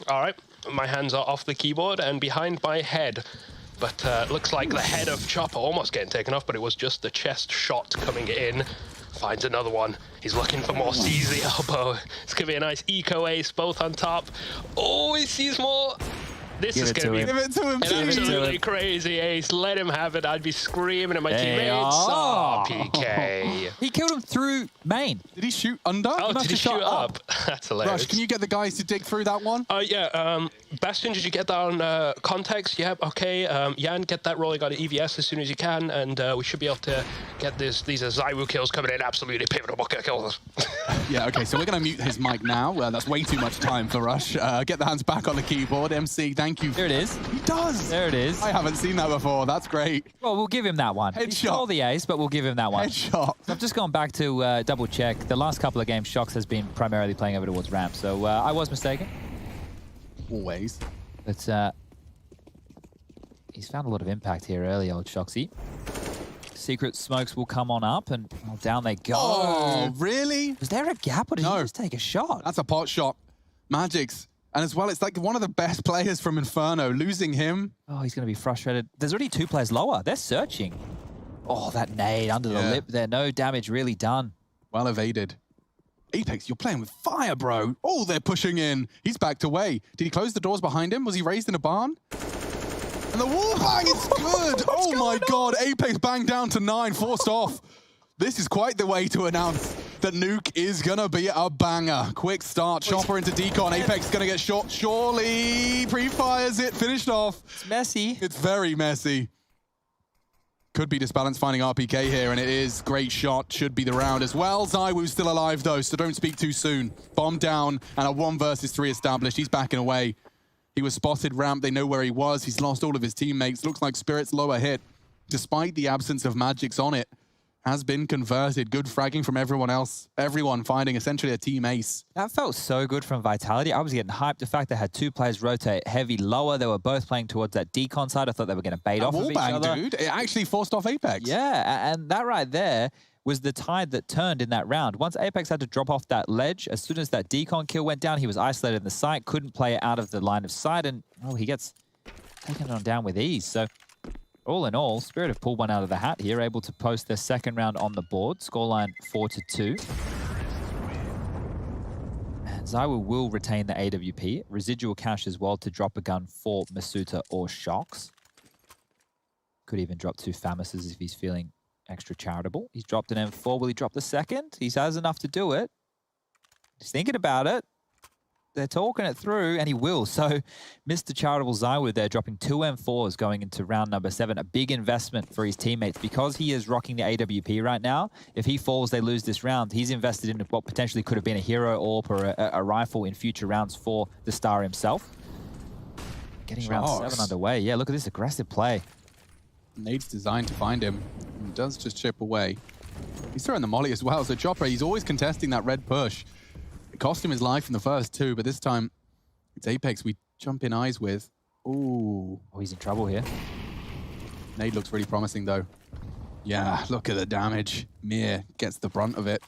All right, my hands are off the keyboard and behind my head. But looks like the head of Chopper almost getting taken off, but it was just the chest shot coming in. Finds another one. He's looking for more, sees the elbow. It's gonna be a nice eco ace, both on top. Oh, he sees more. This is going to be Give it to him, an absolutely crazy ace. Let him have it. I'd be screaming at my teammates. Oh, PK. He killed him through main. Did he shoot under? Oh, did he shoot up? That's hilarious. Rush, can you get the guys to dig through that one? Yeah. Bastion, did you get that on context? Yep. Okay. Jan, get that rolling on EVS as soon as you can, and we should be able to get this. These are Zywoo kills coming in. Absolutely pivotal kills. Yeah. Okay. So we're going to mute his mic now. That's way too much time for Rush. Get the hands back on the keyboard. MC, thank you. There it is. He does. There it is. I haven't seen that before. That's great. Well, we'll give him that one. Headshot. He stole the ace, but we'll give him that one. Headshot. I've just gone back to double check. The last couple of games, Shox has been primarily playing over towards ramp, so I was mistaken. Always. But he's found a lot of impact here early, old Shoxy. Secret smokes will come on up, and down they go. Oh, really? Was there a gap, or did he just take a shot? That's a pot shot. Magic's. And as well, it's like one of the best players from Inferno. Losing him. Oh, he's going to be frustrated. There's already 2 players lower. They're searching. Oh, that nade under the lip there. No damage really done. Well evaded. Apex, you're playing with fire, bro. Oh, they're pushing in. He's backed away. Did he close the doors behind him? Was he raised in a barn? And the wall bang is good. Oh my God. Apex banged down to 9, forced off. This is quite the way to announce that Nuke is going to be a banger. Quick start, Chopper into Decon. Apex is going to get shot. Surely pre-fires it, finished off. It's messy. It's very messy. Could be Disbalance finding RPK here, and it is. Great shot. Should be the round as well. Zywoo's still alive, though, so don't speak too soon. Bomb down, and a 1 versus 3 established. He's backing away. He was spotted ramp. They know where he was. He's lost all of his teammates. Looks like Spirit's lower hit, despite the absence of Magic's on it, has been converted. Good fragging from everyone else. Everyone finding essentially a team ace. That felt so good from Vitality. I was getting hyped. The fact they had 2 players rotate heavy lower. They were both playing towards that decon side. I thought they were going to bait off of each other. Dude. It actually forced off Apex. Yeah, and that right there was the tide that turned in that round. Once Apex had to drop off that ledge, as soon as that decon kill went down, he was isolated in the site, couldn't play it out of the line of sight, and he gets taken on down with ease. So all in all, Spirit have pulled one out of the hat here, able to post their second round on the board. Scoreline 4-2. And Zywoo will retain the AWP. Residual cash as well to drop a gun for Masuta or Shox. Could even drop 2 Famouses if he's feeling extra charitable. He's dropped an M4. Will he drop the second? He has enough to do it. He's thinking about it. They're talking it through, and he will. So, Mr. Charitable Zywoo there, dropping 2 M4s going into round number 7. A big investment for his teammates because he is rocking the AWP right now. If he falls, they lose this round. He's invested in what potentially could have been a hero AWP or a rifle in future rounds for the star himself. Getting round 7 underway. Yeah, look at this aggressive play. Nade's designed to find him. He does just chip away. He's throwing the molly as well. So Chopper, he's always contesting that red push. It cost him his life in the first 2, but this time it's Apex we jump in eyes with. Ooh. Oh, he's in trouble here. Nade looks really promising, though. Yeah, look at the damage. Mir gets the brunt of it.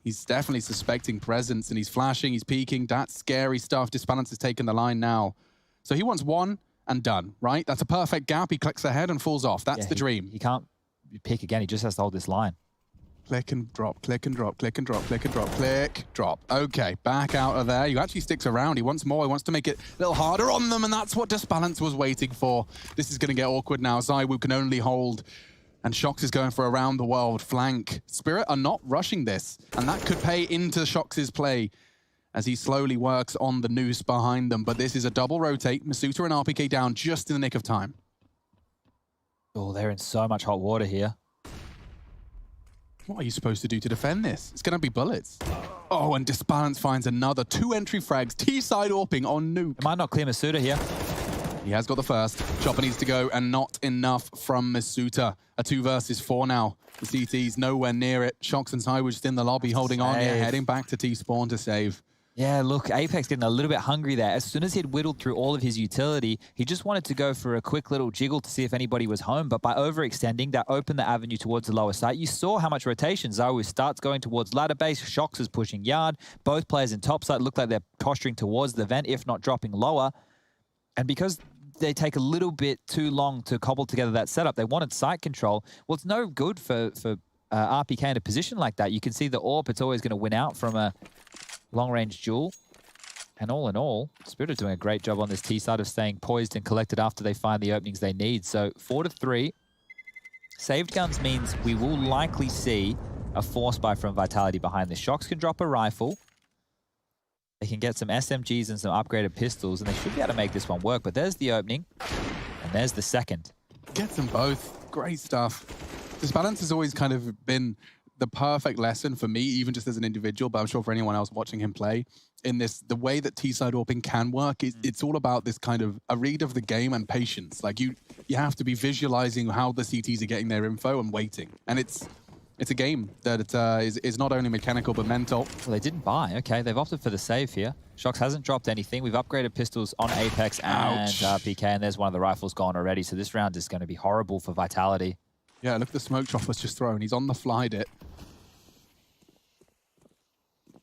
He's definitely suspecting presence, and he's flashing, he's peeking. That's scary stuff. Disbalance has taken the line now. So he wants 1 and done, right? That's a perfect gap. He clicks ahead and falls off. That's the dream. He can't pick again. He just has to hold this line. Click and drop, click and drop, click and drop, click and drop, click, drop. Okay, back out of there. He actually sticks around. He wants more. He wants to make it a little harder on them, and that's what Disbalance was waiting for. This is going to get awkward now. Zywoo can only hold, and Shox is going for around the world flank. Spirit are not rushing this, and that could pay into Shox's play. as he slowly works on the noose behind them. But this is a double rotate. Masuta and RPK down just in the nick of time. Oh, they're in so much hot water here. What are you supposed to do to defend this? It's going to be bullets. Oh, and Disbalance finds another 2 entry frags. T-side AWPing on Nuke. It might not clear Masuta here. He has got the first. Chopper needs to go, and not enough from Masuta. A 2 versus 4 now. The CT's nowhere near it. Shox and Sai were just in the lobby holding on here, heading back to T-spawn to save. Yeah, look, Apex getting a little bit hungry there. As soon as he had whittled through all of his utility, he just wanted to go for a quick little jiggle to see if anybody was home. But by overextending, that opened the avenue towards the lower site. You saw how much rotation. Zawu starts going towards ladder base. Shox is pushing yard. Both players in top site look like they're posturing towards the vent, if not dropping lower. And because they take a little bit too long to cobble together that setup, they wanted site control. Well, it's no good for RPK in a position like that. You can see the AWP, it's always going to win out from a long-range duel. And all in all, Spirit are doing a great job on this T side of staying poised and collected after they find the openings they need. So 4-3. Saved guns means we will likely see a force buy from Vitality behind this. Shox can drop a rifle. They can get some SMGs and some upgraded pistols, and they should be able to make this one work. But there's the opening, and there's the second. Gets them both. Great stuff. Disbalance has always kind of been the perfect lesson for me, even just as an individual, but I'm sure for anyone else watching him play, in this, the way that T-side AWPing can work, it's all about this kind of a read of the game and patience. Like you have to be visualizing how the CTs are getting their info and waiting. And it's a game that is not only mechanical, but mental. Well, they didn't buy. Okay, they've opted for the save here. Shox hasn't dropped anything. We've upgraded pistols on Apex and PK, and there's one of the rifles gone already. So this round is going to be horrible for Vitality. Yeah, look at the smoke chopper's just thrown. He's on the flight it.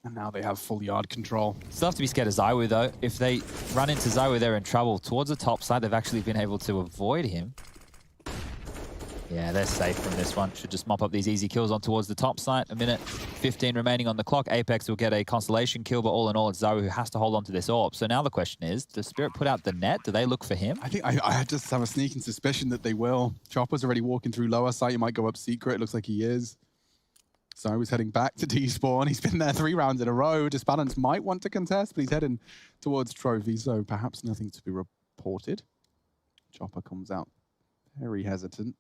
And now they have full yard control. Still have to be scared of Zywoo, though. If they run into Zywoo, they're in trouble. Towards the top side, they've actually been able to avoid him. Yeah, they're safe from this one. Should just mop up these easy kills on towards the top side. A minute 15 remaining on the clock. Apex will get a constellation kill, but all in all, it's Zywoo who has to hold on to this AWP. So now the question is, does Spirit put out the net? Do they look for him? I think I just have a sneaking suspicion that they will. Chopper's already walking through lower site. He might go up secret. It looks like he is. So I was heading back to T-spawn. He's been there 3 rounds in a row. Disbalance might want to contest, but he's heading towards Trophy, so perhaps nothing to be reported. Chopper comes out very hesitant.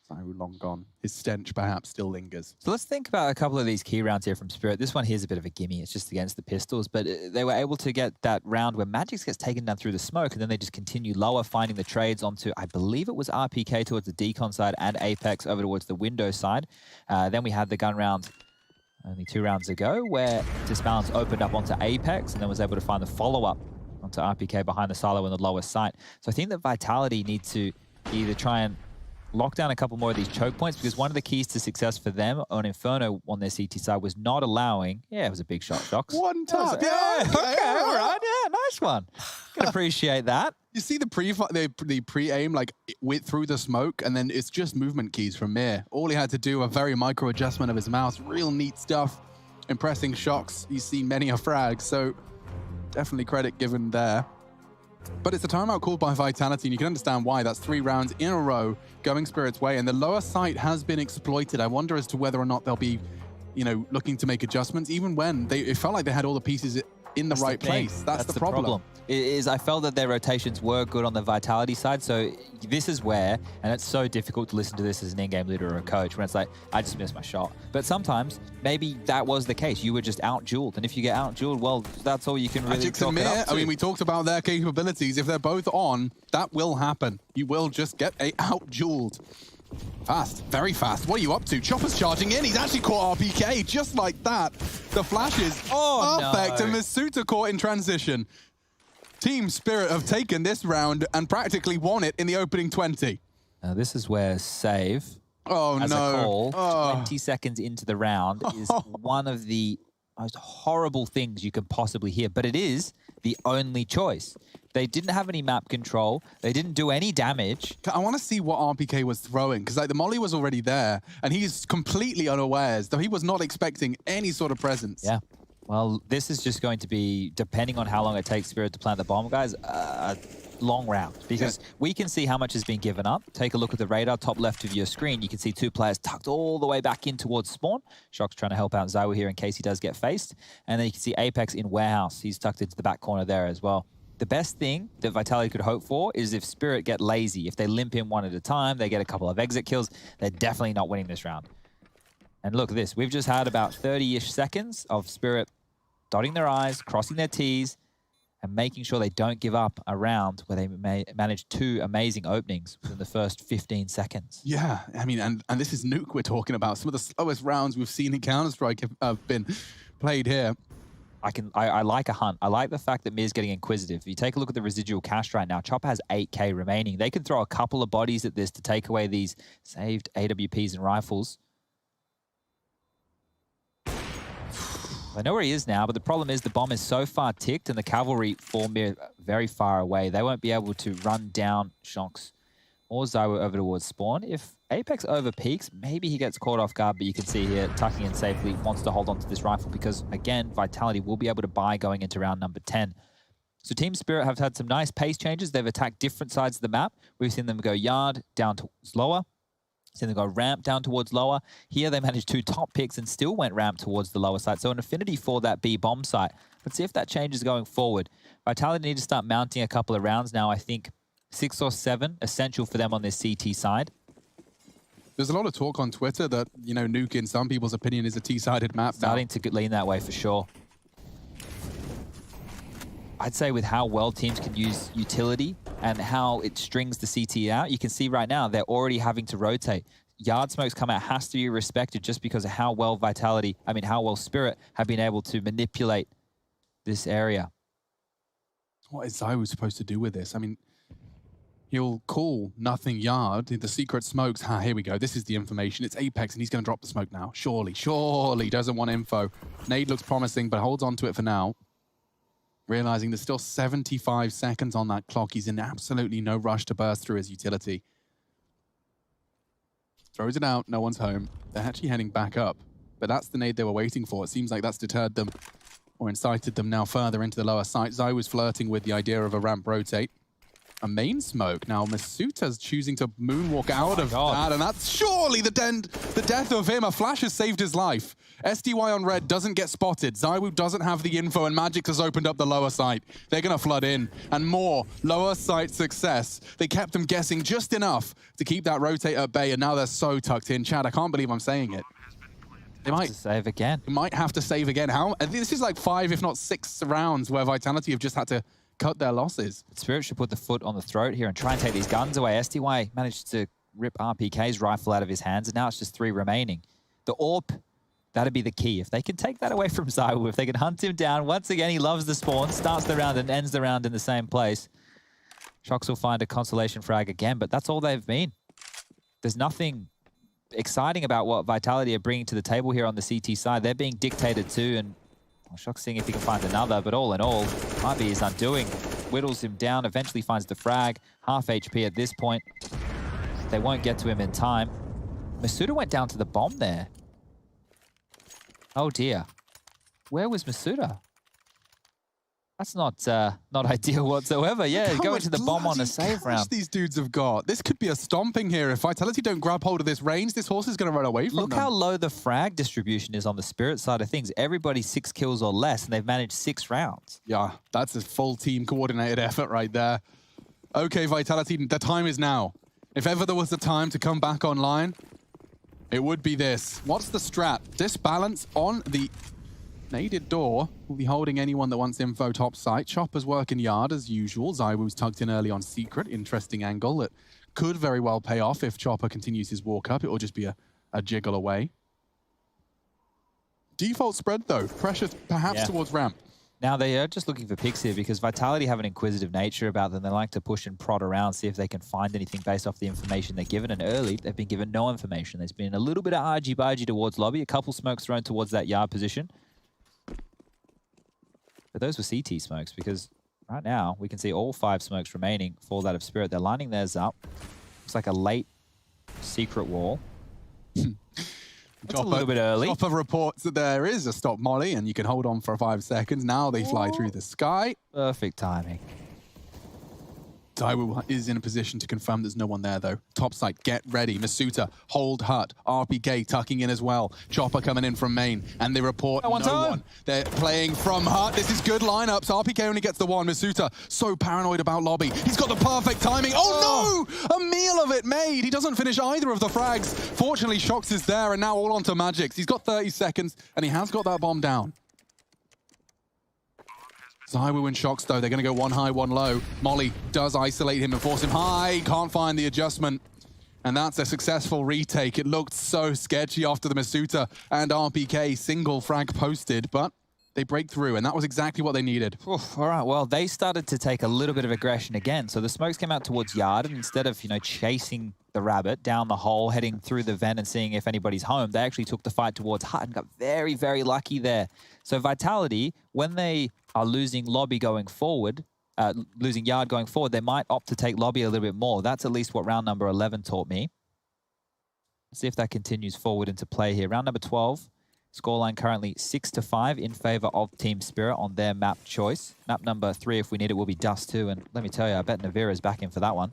So long gone. His stench perhaps still lingers. So let's think about a couple of these key rounds here from Spirit. This one here is a bit of a gimme. It's just against the pistols, but they were able to get that round where Magix gets taken down through the smoke, and then they just continue lower, finding the trades onto, I believe it was RPK towards the decon side and Apex over towards the window side. Then we had the gun round only 2 rounds ago where Disbalance opened up onto Apex and then was able to find the follow-up onto RPK behind the silo in the lower site. So I think that Vitality need to either try and lock down a couple more of these choke points, because one of the keys to success for them on Inferno on their CT side was not allowing... Yeah, it was a big shot, Shox. One tap. Yeah, okay, all right. Yeah, nice one. Can appreciate that. You see the pre-aim like through the smoke, and then it's just movement keys from Mir. All he had to do, a very micro adjustment of his mouse. Real neat stuff. Impressing Shox. He's seen many a frag, so definitely credit given there. But it's a timeout called by Vitality, and you can understand why. That's 3 rounds in a row going Spirit's way, and the lower site has been exploited. I wonder as to whether or not they'll be, looking to make adjustments, even when it felt like they had all the pieces in the right place. That's the problem. I felt that their rotations were good on the Vitality side, so this is where, and it's so difficult to listen to this as an in-game leader or a coach, when it's like, I just missed my shot. But sometimes, maybe that was the case. You were just out-dueled, and if you get out-dueled, well, that's all you can really chalk it up to. I mean, we talked about their capabilities. If they're both on, that will happen. You will just get out-dueled. Fast, very fast. What are you up to? Chopper's charging in. He's actually caught RPK just like that. The flashes, perfect. And Masuta caught in transition. Team Spirit have taken this round and practically won it in the opening 20. Now this is where save as a call 20 seconds into the round is one of the most horrible things you can possibly hear, but it is the only choice. They didn't have any map control. They didn't do any damage. I want to see what RPK was throwing, because the molly was already there, and he's completely unawares, though he was not expecting any sort of presence. Yeah. Well, this is just going to be, depending on how long it takes Spirit to plant the bomb, guys, long round because we can see how much has been given up. Take a look at the radar, top left of your screen. You can see 2 players tucked all the way back in towards spawn. Shock's trying to help out Zywo here in case he does get faced. And then you can see Apex in warehouse. He's tucked into the back corner there as well. The best thing that Vitality could hope for is if Spirit get lazy. If they limp in one at a time, they get a couple of exit kills, they're definitely not winning this round. And look at this. We've just had about 30-ish seconds of Spirit dotting their I's, crossing their T's, and making sure they don't give up a round where they manage 2 amazing openings within the first 15 seconds. Yeah, I mean, and this is Nuke we're talking about. Some of the slowest rounds we've seen in Counter-Strike have been played here. I like a hunt. I like the fact that Mir's getting inquisitive. If you take a look at the residual cash right now, Chopper has 8k remaining. They can throw a couple of bodies at this to take away these saved AWPs and rifles. I know where he is now, but the problem is the bomb is so far ticked and the cavalry form very far away. They won't be able to run down Shonks or Zywo over towards spawn. If Apex over peaks, maybe he gets caught off guard, but you can see here, tucking in safely, wants to hold on to this rifle because, again, Vitality will be able to buy going into round number 10. So Team Spirit have had some nice pace changes. They've attacked different sides of the map. We've seen them go yard down towards lower. Seen them go ramp down towards lower. Here they managed 2 top picks and still went ramp towards the lower side. So an affinity for that B bomb site. Let's see if that changes going forward. Vitality need to start mounting a couple of rounds now. I think 6 or 7 essential for them on this CT side. There's a lot of talk on Twitter that, you know, Nuke in some people's opinion is a T-sided map. Starting to lean that way for sure. I'd say with how well teams can use utility and how it strings the CT out, you can see right now they're already having to rotate. Yard smokes come out has to be respected just because of how well how well Spirit have been able to manipulate this area. What is Zywo supposed to do with this? I mean, he'll call nothing yard. The secret smokes. Here we go. This is the information. It's Apex, and he's going to drop the smoke now. Surely doesn't want info. Nade looks promising, but holds on to it for now. Realizing there's still 75 seconds on that clock. He's in absolutely no rush to burst through his utility. Throws it out. No one's home. They're actually heading back up. But that's the nade they were waiting for. It seems like that's deterred them or incited them now further into the lower site. Zai was flirting with the idea of a ramp rotate. A main smoke. Now Masuta's choosing to moonwalk out of that, and that's surely the death of him. A flash has saved his life. SDY on red doesn't get spotted. Zywo doesn't have the info, and Magic has opened up the lower site. They're going to flood in, and more lower site success. They kept them guessing just enough to keep that rotate at bay, and now they're so tucked in. Chad, I can't believe I'm saying it. They might save again. They might have to save again. This is like 5, if not 6 rounds where Vitality have just had to cut their losses. Spirit should put the foot on the throat here and try and take these guns away. SDY managed to rip RPK's rifle out of his hands, and now it's just 3 remaining. The AWP, that'd be the key. If they can take that away from Zywo, if they can hunt him down, once again, he loves the spawn, starts the round and ends the round in the same place. Shox will find a consolation frag again, but that's all they've been. There's nothing exciting about what Vitality are bringing to the table here on the CT side. They're being dictated to, and Shox seeing if he can find another, but all in all, might be his undoing. Whittles him down, eventually finds the frag. Half HP at this point. They won't get to him in time. Masuda went down to the bomb there. Oh dear. Where was Masuda? That's not ideal whatsoever. Yeah, going to the bomb on a save round. These dudes have got. This could be a stomping here. If Vitality don't grab hold of this range, this horse is going to run away from them. Look how low the frag distribution is on the Spirit side of things. Everybody 6 kills or less, and they've managed 6 rounds. Yeah, that's a full team coordinated effort right there. Okay, Vitality, the time is now. If ever there was a time to come back online, it would be this. What's the strat? Disbalance on the naded door. Will be holding anyone that wants info top site. Chopper's working yard as usual. Zywo's tugged in early on secret. Interesting angle that could very well pay off if Chopper continues his walk up. It will just be a jiggle away. Default spread though. Pressure perhaps towards ramp. Now they are just looking for picks here because Vitality have an inquisitive nature about them. They like to push and prod around, see if they can find anything based off the information they're given. And early, they've been given no information. There's been a little bit of argy-bargy towards lobby, a couple smokes thrown towards that yard position. But those were CT smokes because right now we can see all 5 smokes remaining for that of Spirit. They're lining theirs up. Looks like a late secret wall. That's a little bit early. Chopper reports that there is a stop molly and you can hold on for 5 seconds. Now they fly through the sky. Perfect timing. Zywoo is in a position to confirm there's no one there, though. Top site, get ready. Masuta, hold hut. RPK tucking in as well. Chopper coming in from main, and they report no one. They're playing from hut. This is good lineups. RPK only gets the one. Masuta, so paranoid about lobby. He's got the perfect timing. Oh no! A meal of it made. He doesn't finish either of the frags. Fortunately, Shox is there, and now all onto Magix. He's got 30 seconds, and he has got that bomb down. Zywoo and Shox, though, they're going to go one high, one low. Molly does isolate him and force him high. Can't find the adjustment. And that's a successful retake. It looked so sketchy after the Masuta and RPK single frag posted, but they break through, and that was exactly what they needed. Oof, all right, well, they started to take a little bit of aggression again. So the smokes came out towards Yard, and instead of, chasing the rabbit down the hole, heading through the vent and seeing if anybody's home, they actually took the fight towards Hut and got very, very lucky there. So Vitality, when they are losing lobby going forward, losing Yard going forward, they might opt to take lobby a little bit more. That's at least what round number 11 taught me. Let's see if that continues forward into play here. Round number 12, scoreline currently 6-5 in favor of Team Spirit on their map choice. Map number 3, if we need it, will be Dust 2. And let me tell you, I bet Navira's back in for that one.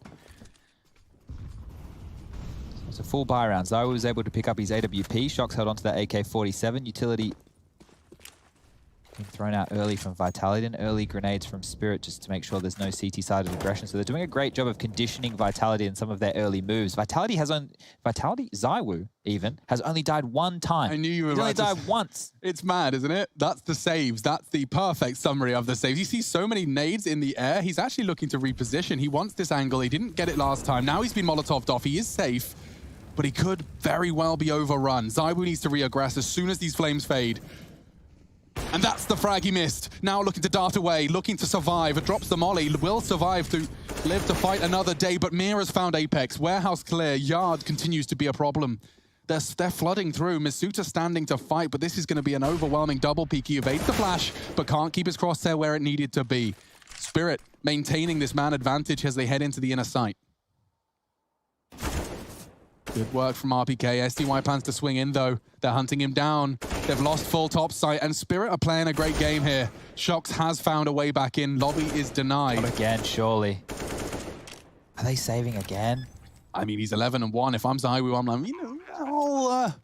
It's a full buy round. Zywoo was able to pick up his AWP. Shox held onto that AK-47. Utility being thrown out early from Vitality, and early grenades from Spirit just to make sure there's no CT-sided aggression. So they're doing a great job of conditioning Vitality in some of their early moves. Zywoo even, has only died one time. I knew you were He's only died once. It's mad, isn't it? That's the saves. That's the perfect summary of the saves. You see so many nades in the air. He's actually looking to reposition. He wants this angle. He didn't get it last time. Now he's been Molotoved off. He is safe, but he could very well be overrun. Zywoo needs to re-aggress as soon as these flames fade. And that's the frag he missed. Now looking to dart away, looking to survive. It drops the molly, will survive to live to fight another day, but Mira's found Apex. Warehouse clear, Yard continues to be a problem. They're flooding through. Masuta standing to fight, but this is going to be an overwhelming double peek. He evades the flash, but can't keep his crosshair where it needed to be. Spirit maintaining this man advantage as they head into the inner site. Good work from RPK. SDY plans to swing in, though. They're hunting him down. They've lost full top site, and Spirit are playing a great game here. Shox has found a way back in. Lobby is denied. Not again, surely. Are they saving again? I mean, he's 11-1. If I'm Zywoo, I'm like,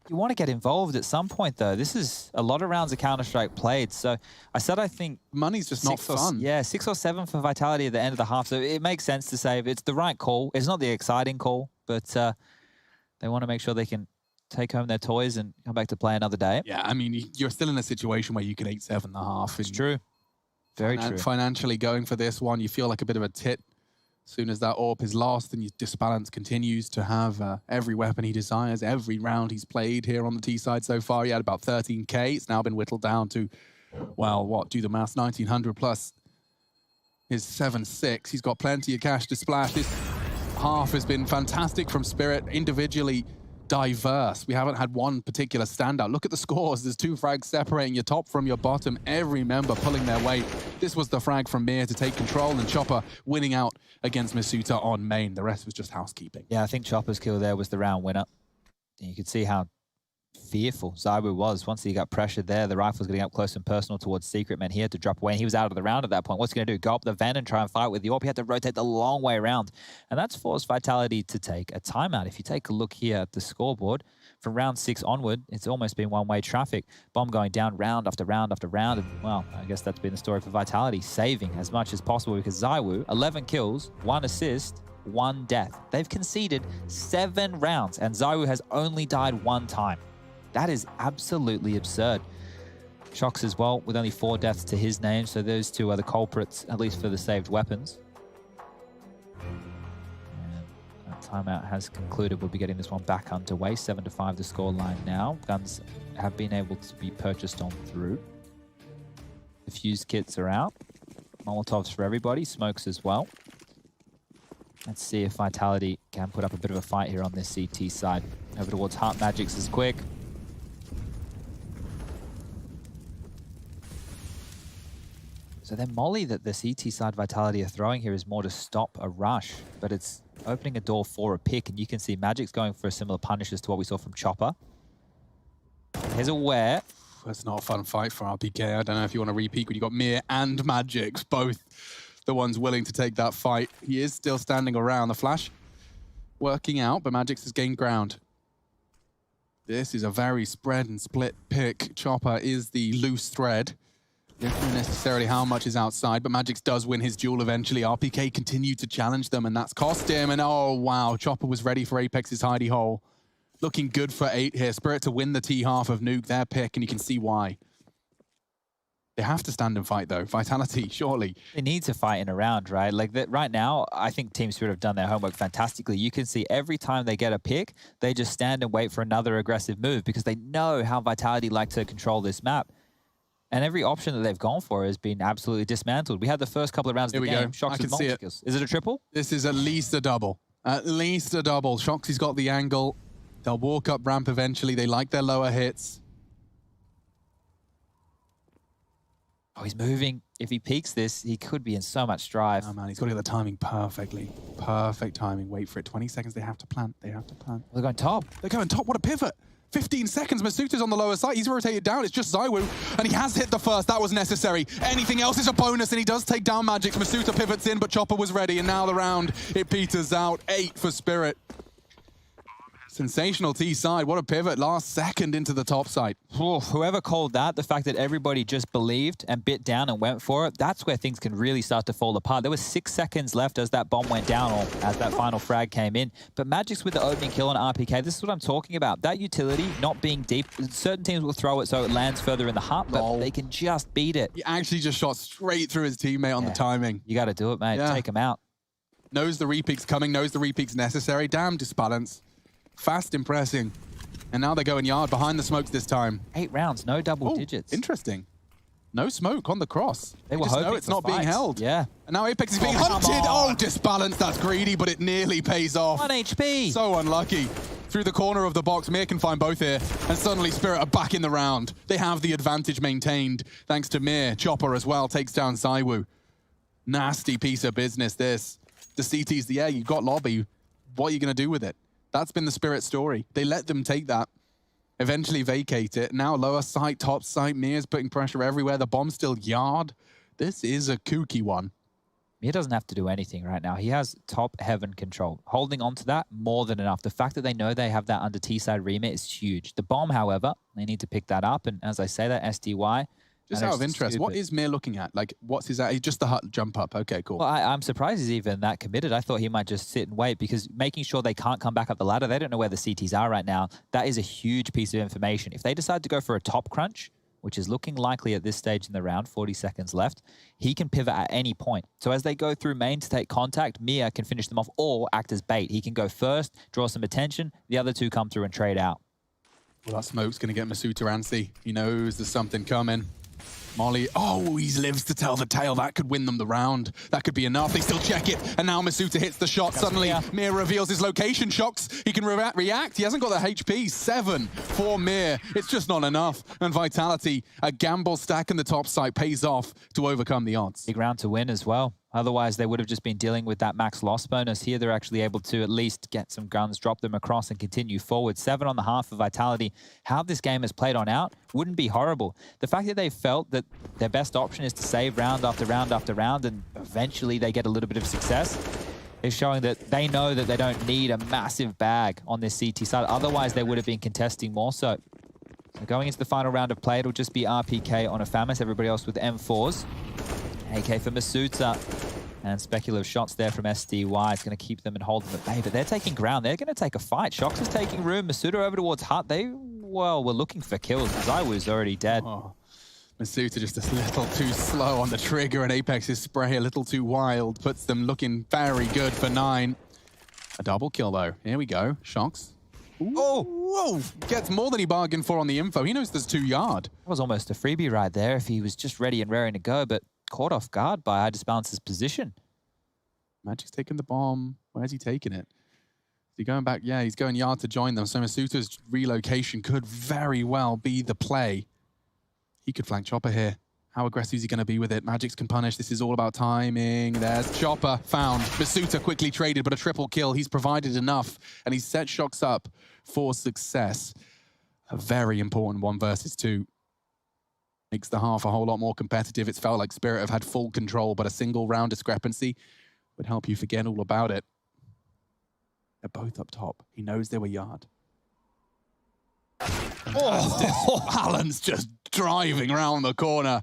You want to get involved at some point, though. This is a lot of rounds of Counter-Strike played. So I said I think... money's just not fun. 6 or 7 for Vitality at the end of the half. So it makes sense to save. It's the right call. It's not the exciting call, but they want to make sure they can take home their toys and come back to play another day. Yeah, I mean, you're still in a situation where you can 8-7.5. It's true. Very true. Financially going for this one, you feel like a bit of a tit. As soon as that AWP is lost and your Disbalance continues to have every weapon he desires, every round he's played here on the T side so far, he had about 13K. It's now been whittled down to, well, what, do the maths, 1900 plus his 7.6. He's got plenty of cash to splash. This half has been fantastic from Spirit, individually diverse. We haven't had one particular standout. Look at the scores. There's 2 frags separating your top from your bottom. Every member pulling their weight. This was the frag from Mir to take control, and Chopper winning out against Masuta on main. The rest was just housekeeping. Yeah, I think Chopper's kill there was the round winner. You could see how fearful Zywoo was. Once he got pressured there, the rifle's getting up close and personal towards Secret Man. He had to drop away, and he was out of the round at that point. What's he going to do? Go up the vent and try and fight with the AWP? He had to rotate the long way around. And that's forced Vitality to take a timeout. If you take a look here at the scoreboard, from round 6 onward, it's almost been one-way traffic. Bomb going down round after round after round. And, well, I guess that's been the story for Vitality, saving as much as possible, because Zywoo, 11 kills, 1 assist, 1 death. They've conceded 7 rounds, and Zywoo has only died 1 time. That is absolutely absurd. Shox as well, with only 4 deaths to his name, so those 2 are the culprits, at least for the saved weapons. And that timeout has concluded. We'll be getting this one back underway. 7-5 the scoreline now. Guns have been able to be purchased on through. The fuse kits are out. Molotovs for everybody, smokes as well. Let's see if Vitality can put up a bit of a fight here on this CT side. Over towards Heart. Magix is quick. So their molly that the CT side Vitality are throwing here is more to stop a rush, but it's opening a door for a pick, and you can see Magix going for a similar punish as to what we saw from Chopper. Here's a Ware. That's not a fun fight for RPK. I don't know if you want to re-peek when you got Mir and Magix both the ones willing to take that fight. He is still standing around. The flash working out, but Magix has gained ground. This is a very spread and split pick. Chopper is the loose thread. Don't know necessarily how much is outside, but Magix does win his duel eventually. RPK continued to challenge them, and that's cost him. And oh, wow, Chopper was ready for Apex's hidey hole. Looking good for 8 here. Spirit to win the T-half of Nuke, their pick, and you can see why. They have to stand and fight, though. Vitality, surely. They need to fight in a round, right? Like that right now, I think Team Spirit have done their homework fantastically. You can see every time they get a pick, they just stand and wait for another aggressive move because they know how Vitality like to control this map. And every option that they've gone for has been absolutely dismantled. We had the first couple of rounds of the game. I can see it. Is it a triple? This is at least a double. At least a double. Shoxy's got the angle. They'll walk up ramp eventually. They like their lower hits. Oh, he's moving. If he peaks this, he could be in so much strife. Oh, man, he's got to get the timing perfectly. Perfect timing. Wait for it. 20 seconds. They have to plant. They have to plant. They're going top. They're going top. What a pivot. 15 seconds. Masuta's on the lower side. He's rotated down. It's just ZywOo, and he has hit the first. That was necessary. Anything else is a bonus, and he does take down Magix. Masuta pivots in, but Chopper was ready, and now the round, it peters out. 8 for Spirit. Sensational T side. What a pivot. Last second into the top side. Whoever called that, the fact that everybody just believed and bit down and went for it, that's where things can really start to fall apart. There was 6 seconds left as that bomb went down or as that final frag came in. But Magix with the opening kill on RPK, this is what I'm talking about. That utility not being deep. Certain teams will throw it so it lands further in the heart, but they can just beat it. He actually just shot straight through his teammate on the timing. You got to do it, mate. Take him out. Knows the repeak's coming, knows the repeak's necessary. Damn disbalance. Fast, impressing. And now they're going yard behind the smokes this time. 8 rounds, no double digits. Interesting. No smoke on the cross. They were just hoping know it's not being held. Yeah. And now Apex is being hunted. Oh, disbalance. That's greedy, but it nearly pays off. 1 HP. So unlucky. Through the corner of the box, Mir can find both here. And suddenly Spirit are back in the round. They have the advantage maintained thanks to Mir. Chopper as well takes down ZywOo. Nasty piece of business, this. The CT's the air. You've got lobby. What are you going to do with it? That's been the Spirit story. They let them take that, eventually vacate it. Now lower site, top site, Mir's putting pressure everywhere. The bomb's still yard. This is a kooky one. Mir doesn't have to do anything right now. He has top heaven control. Holding on to that, more than enough. The fact that they know they have that under T-side remit is huge. The bomb, however, they need to pick that up. And as I say that, SDY... Just out of interest, what is Mir looking at? Like, what's his... just the hut jump up. Okay, cool. Well, I'm surprised he's even that committed. I thought he might just sit and wait because making sure they can't come back up the ladder, they don't know where the CTs are right now. That is a huge piece of information. If they decide to go for a top crunch, which is looking likely at this stage in the round, 40 seconds left, he can pivot at any point. So as they go through main to take contact, Mir can finish them off or act as bait. He can go first, draw some attention, the other two come through and trade out. Well, that smoke's going to get Masuta antsy. He knows there's something coming. Molly, oh, he lives to tell the tale. That could win them the round. That could be enough. They still check it, and now Masuta hits the shot. Suddenly, Mir reveals his location. Shocks, he can react. He hasn't got the HP. 7 for Mir. It's just not enough. And Vitality, a gamble stack in the top side pays off to overcome the odds. Big round to win as well. Otherwise, they would have just been dealing with that max loss bonus. Here, they're actually able to at least get some guns, drop them across, and continue forward. 7 on the half of Vitality. How this game has played on out wouldn't be horrible. The fact that they felt that their best option is to save round after round after round, and eventually they get a little bit of success, is showing that they know that they don't need a massive bag on this CT side. Otherwise, they would have been contesting more so. So going into the final round of play, it'll just be RPK on a Famis, everybody else with M4s. AK for Masuta. And speculative shots there from SDY. It's going to keep them and hold them at bay. But they're taking ground. They're going to take a fight. Shox is taking room. Masuta over towards Hut. They, well, were looking for kills. ZywOo's already dead. Oh. Masuta just a little too slow on the trigger. And Apex's spray a little too wild. Puts them looking very good for 9. A double kill, though. Here we go. Shox. Oh, whoa. Gets more than he bargained for on the info. He knows there's 2 yard. That was almost a freebie right there if he was just ready and raring to go. But caught off guard by iDisbalance's position. Magic's taking the bomb. Where's he taking it? Is he going back? Yeah, he's going yard to join them. So Masuta's relocation could very well be the play. He could flank Chopper here. How aggressive is he going to be with it? Magix can punish. This is all about timing. There's Chopper found. Masuta quickly traded, but a triple kill. He's provided enough, and he's set Shox up for success. A very important 1 versus 2. Makes the half a whole lot more competitive. It's felt like Spirit have had full control, but a single round discrepancy would help you forget all about it. They're both up top. He knows they were yard. Balance just driving around the corner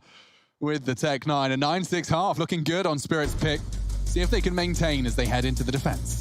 with the Tech 9. A 9-6 half looking good on Spirit's pick. See if they can maintain as they head into the defense.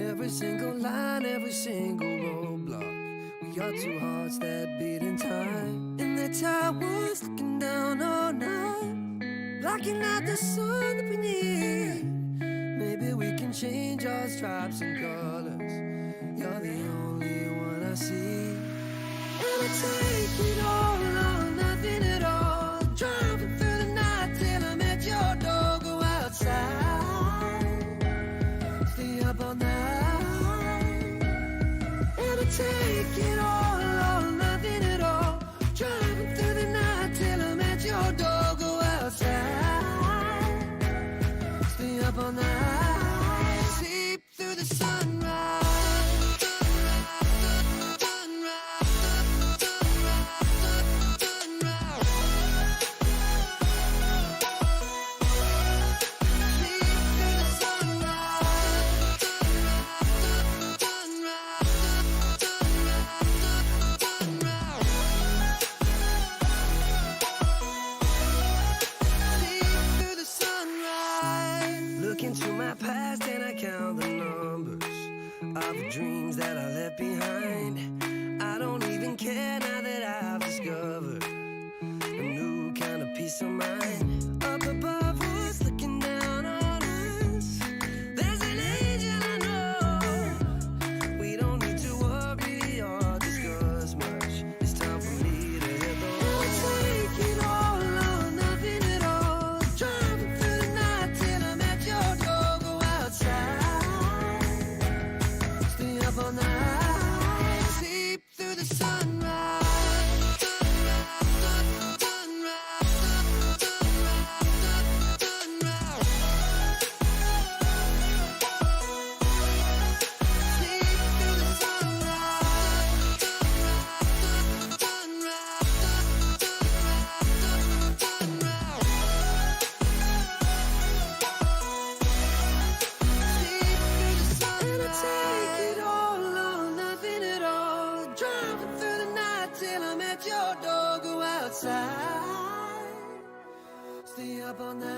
Every single line, every single roadblock. We got two hearts that beat in time. In the towers, looking down all night, blocking out the sun that we need. Maybe we can change our stripes and colors. You're the only one I see. And I take it all or nothing at all. Driving through the night till I met your door. Go outside, stay up all night. Take it all or nothing at all. Driving through the night till I'm at your door. Go outside, stay up all night, sleep through the sunrise. Into my past and I count the numbers of the dreams that I left behind. I don't even care now that I've discovered a new kind of peace of mind. Up above us, looking down on us, there's an angel I know. We don't need to worry or discuss much. It's time for me to hit the road. Take it all or nothing at all. Driving through the night till I'm at your door. Go outside, stay up all night, sleep through the sunrise. Stay up all night.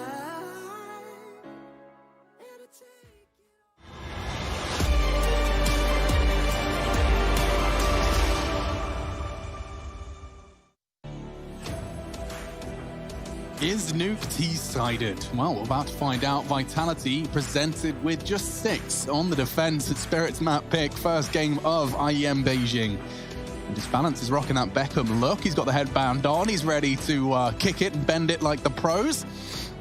Is Nuke T-sided? Well, we're about to find out. Vitality presented with just 6 on the defense at Spirit's map pick. First game of IEM Beijing. And Disbalance is rocking that Beckham look. He's got the headband on. He's ready to kick it and bend it like the pros.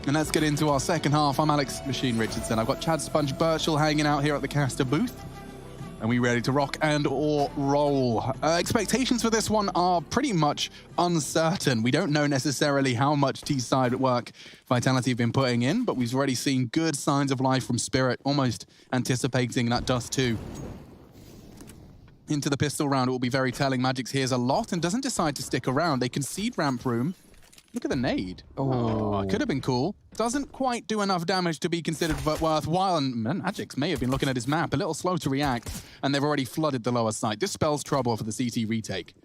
And let's get into our second half. I'm Alex Machine Richardson. I've got Chad Sponge Birchall hanging out here at the caster booth. And we ready to rock and or roll. Expectations for this one are pretty much uncertain. We don't know necessarily how much T-side work Vitality have been putting in, but we've already seen good signs of life from Spirit, almost anticipating that Dust 2. Into the pistol round, it will be very telling. Magix hears a lot and doesn't decide to stick around. They concede ramp room. Look at the nade. Oh, could have been cool. Doesn't quite do enough damage to be considered worthwhile. And Magix may have been looking at his map, a little slow to react, and they've already flooded the lower side. This spells trouble for the CT retake.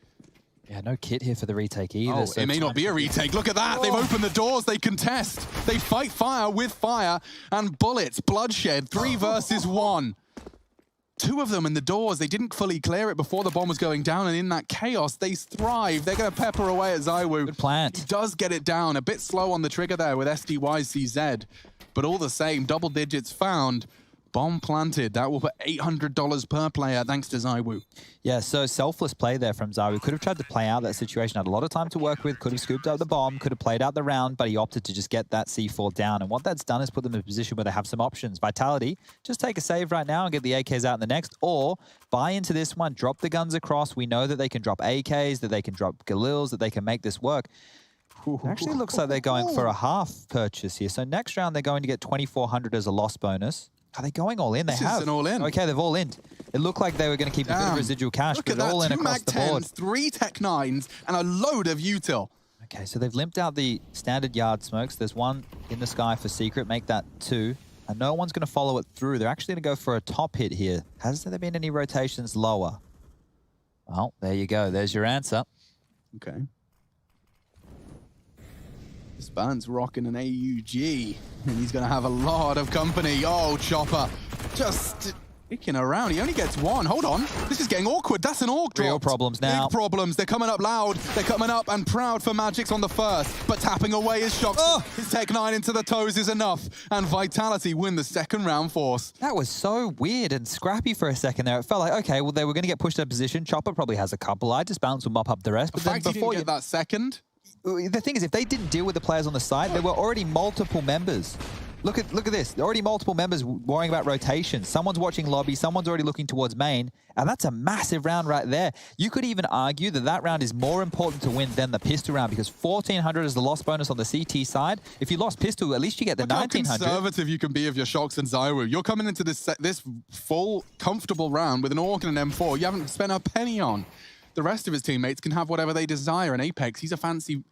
Yeah, no kit here for the retake either. Oh, so it may not be a retake. Look at that. They've opened the doors. They contest. They fight fire with fire and bullets. Bloodshed. 3 versus 1. two of them in the doors. They didn't fully clear it before the bomb was going down, and in that chaos, they thrive. They're going to pepper away at ZywOo. Good plant. He does get it down. A bit slow on the trigger there with SDYCZ, but all the same, double digits found. Bomb planted. That will put $800 per player, thanks to ZywOo. Yeah, so selfless play there from ZywOo. Could have tried to play out that situation. Had a lot of time to work with. Could have scooped out the bomb. Could have played out the round, but he opted to just get that C4 down. And what that's done is put them in a position where they have some options. Vitality, just take a save right now and get the AKs out in the next, or buy into this one, drop the guns across. We know that they can drop AKs, that they can drop Galils, that they can make this work. It actually looks like they're going for a half purchase here. So next round, they're going to get 2,400 as a loss bonus. Are they going all in? They have. This is an all in. Okay, they've all in. It looked like they were going to keep a bit of residual cash, Look but at that. all in Two across the board. 10s, 3 Tech 9s, and a load of util. Okay, so they've limped out the standard yard smokes. There's one in the sky for secret. Make that 2. And no one's going to follow it through. They're actually going to go for a top hit here. Has there been any rotations lower? Well, there you go. There's your answer. Okay. Span's rocking an AUG, and he's going to have a lot of company. Oh, Chopper, just kicking around. He only gets 1. Hold on. This is getting awkward. That's an orc drop. Real problems now. Big problems. They're coming up loud. They're coming up and proud for Magic's on the first, but tapping away his shocks. Oh! His Tech 9 into the toes is enough, and Vitality win the second round force. That was so weird and scrappy for a second there. It felt like, okay, well, they were going to get pushed out of position. Chopper probably has a couple. I just bounce will mop up the rest. But the fact then he didn't get that second. The thing is, if they didn't deal with the players on the side, there were already multiple members. Look at this. There are already multiple members worrying about rotation. Someone's watching lobby. Someone's already looking towards main. And that's a massive round right there. You could even argue that that round is more important to win than the pistol round, because 1,400 is the loss bonus on the CT side. If you lost pistol, at least you get the 1,900. Look how conservative you can be of your shocks and ZywOo. You're coming into this full, comfortable round with an Orc and an M4 you haven't spent a penny on. The rest of his teammates can have whatever they desire. And Apex, he's a fancy...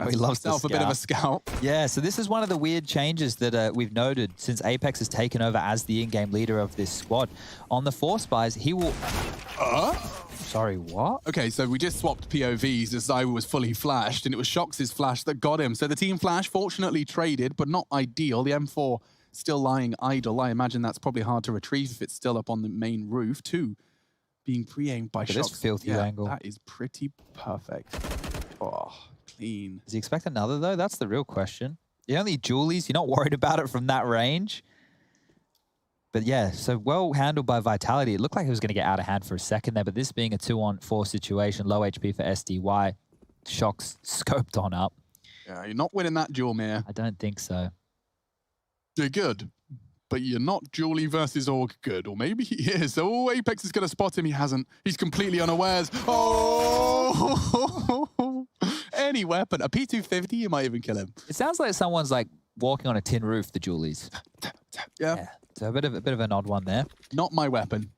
He loves himself a bit of a scout. Yeah, so this is one of the weird changes that we've noted since Apex has taken over as the in-game leader of this squad. On the Force Spies, he will... Sorry, what? Okay, so we just swapped POVs as ZywOo was fully flashed, and it was Shox' flash that got him. So the team flash fortunately traded, but not ideal. The M4 still lying idle. I imagine that's probably hard to retrieve if it's still up on the main roof, too. Being pre-aimed by Shox. This filthy angle. That is pretty perfect. Oh... Clean. Does he expect another, though? That's the real question. The only Julies, you're not worried about it from that range. But yeah, so well handled by Vitality. It looked like it was going to get out of hand for a second there, but this being a 2-on-4 situation, low HP for SDY, Shox scoped on up. Yeah, you're not winning that duel, Mir. I don't think so. You're good, but you're not Julie versus Org good. Or maybe he is. Oh, Apex is going to spot him. He hasn't. He's completely unawares. Oh! Any weapon. A P250, you might even kill him. It sounds like someone's like walking on a tin roof, the Julies. Yeah. So a bit of an odd one there. Not my weapon.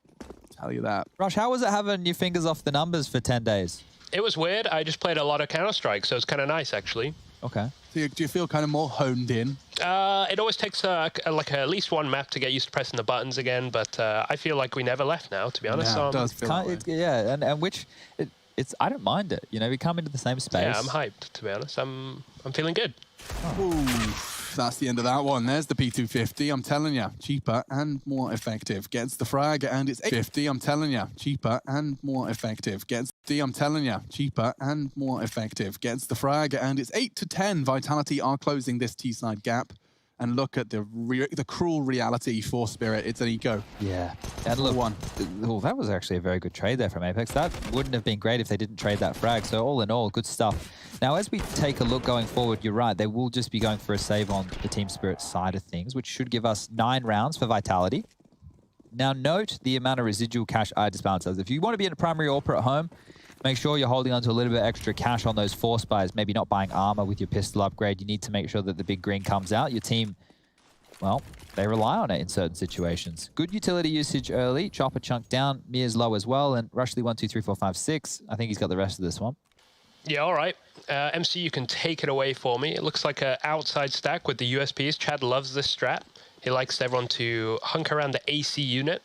Tell you that. Rush, how was it having your fingers off the numbers for 10 days? It was weird. I just played a lot of Counter-Strike, so it's kind of nice, actually. Okay. So do you feel kind of more honed in? It always takes like at least one map to get used to pressing the buttons again, but I feel like we never left now, to be honest. Yeah, it does feel that way. Yeah, and which... It's I don't mind it. You know, we come into the same space. Yeah, I'm hyped, to be honest. I'm feeling good. Ooh, that's the end of that one. There's the P250. I'm telling you, cheaper and more effective. Gets the frag and it's 850. I'm telling you, cheaper and more effective. I'm telling you, cheaper and more effective. Gets the frag and it's 8 to 10. Vitality are closing this T-side gap. And look at the cruel reality for Spirit. It's an eco. Yeah. And look, that was actually a very good trade there from Apex. That wouldn't have been great if they didn't trade that frag. So all in all, good stuff. Now, as we take a look going forward, you're right. They will just be going for a save on the Team Spirit side of things, which should give us 9 rounds for Vitality. Now, note the amount of residual cash I disbalance has. If you want to be in a primary AWPer at home, make sure you're holding on to a little bit extra cash on those Force Spies. Maybe not buying armor with your pistol upgrade. You need to make sure that the big green comes out. Your team, well, they rely on it in certain situations. Good utility usage early. Chopper chunk down. Mir's low as well. And Rushley 1, 2, 3, 4, 5, 6. I think he's got the rest of this one. Yeah, all right. MC, you can take it away for me. It looks like an outside stack with the USPs. Chad loves this strat. He likes everyone to hunker around the AC unit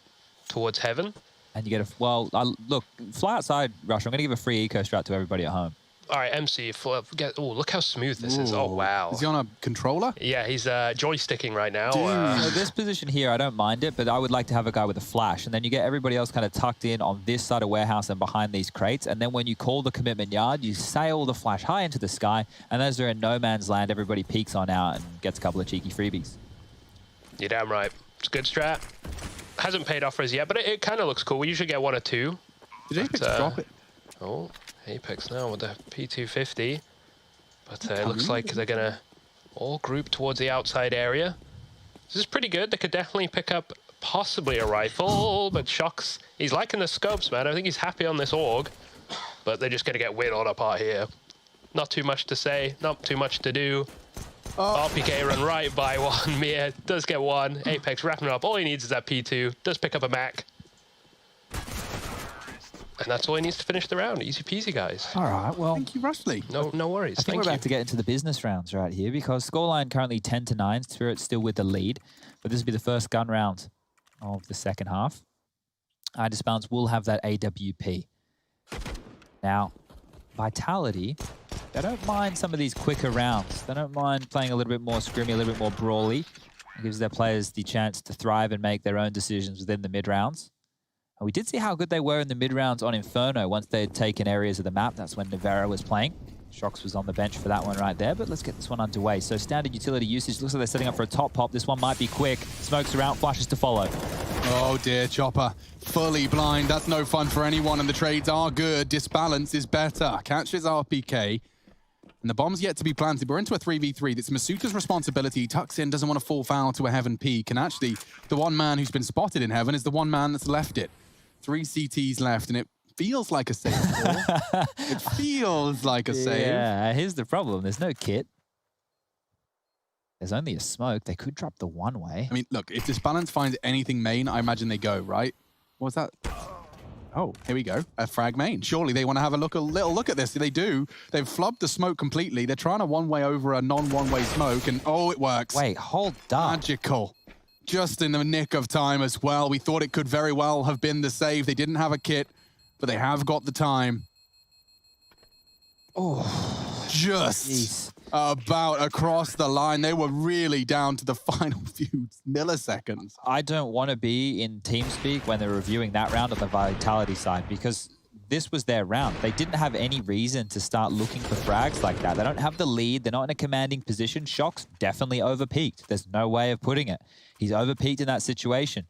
towards heaven. And you get a, well, look, fly outside, Rush. I'm going to give a free eco strat to everybody at home. All right, MC, oh, look how smooth this is. Oh, wow. Is he on a controller? Yeah, he's joysticking right now. So this position here, I don't mind it, but I would like to have a guy with a flash. And then you get everybody else kind of tucked in on this side of warehouse and behind these crates. And then when you call the commitment yard, you sail the flash high into the sky. And as they're in no man's land, everybody peeks on out and gets a couple of cheeky freebies. You're damn right. It's a good strat. Hasn't paid off for us yet, but it kind of looks cool. We usually get 1 or 2. Did Apex drop it? Oh, Apex now with the P250. But it looks like they're going to all group towards the outside area. This is pretty good. They could definitely pick up possibly a rifle, but Shocks, he's liking the scopes, man. I think he's happy on this AUG, but they're just going to get whittled apart here. Not too much to say, not too much to do. RPK run right by one. Mia does get 1. Apex wrapping it up. All he needs is that P2. Does pick up a Mac. And that's all he needs to finish the round. Easy peasy, guys. All right, well... Thank you, Rushley. No worries. I think we're about to get into the business rounds right here because scoreline currently 10-9. Spirit's still with the lead. But this will be the first gun round of the second half. Disbalance will have that AWP. Now, Vitality, they don't mind some of these quicker rounds. They don't mind playing a little bit more scrimmy, a little bit more brawly. It gives their players the chance to thrive and make their own decisions within the mid-rounds. And we did see how good they were in the mid-rounds on Inferno once they had taken areas of the map. That's when Navera was playing. Shox was on the bench for that one right there, but let's get this one underway. So standard utility usage, looks like they're setting up for a top pop. This one might be quick. Smokes around, flashes to follow. Oh dear, Chopper. Fully blind. That's no fun for anyone, and the trades are good. Disbalance is better. Catches RPK. And the bomb's yet to be planted. We're into a 3v3. That's Masuta's responsibility. He tucks in, doesn't want to fall foul to a Heaven peak. And actually, the one man who's been spotted in Heaven is the one man that's left it. 3 CTs left, and it feels like a save. It feels like a save. Yeah, here's the problem. There's no kit. There's only a smoke. They could drop the one-way. I mean, look, if Disbalance finds anything main, I imagine they go, right? What's that? Oh, here we go. A frag main. Surely they want to have a little look at this. They do. They've flubbed the smoke completely. They're trying to one-way over a non-one-way smoke, and oh, it works. Wait, hold up. Magical. Just in the nick of time as well. We thought it could very well have been the save. They didn't have a kit, but they have got the time. Oh, just about across the line. They were really down to the final few milliseconds. I don't want to be in TeamSpeak when they're reviewing that round on the Vitality side because this was their round. They didn't have any reason to start looking for frags like that. They don't have the lead. They're not in a commanding position. Shox definitely overpeaked. There's no way of putting it. He's overpeaked in that situation.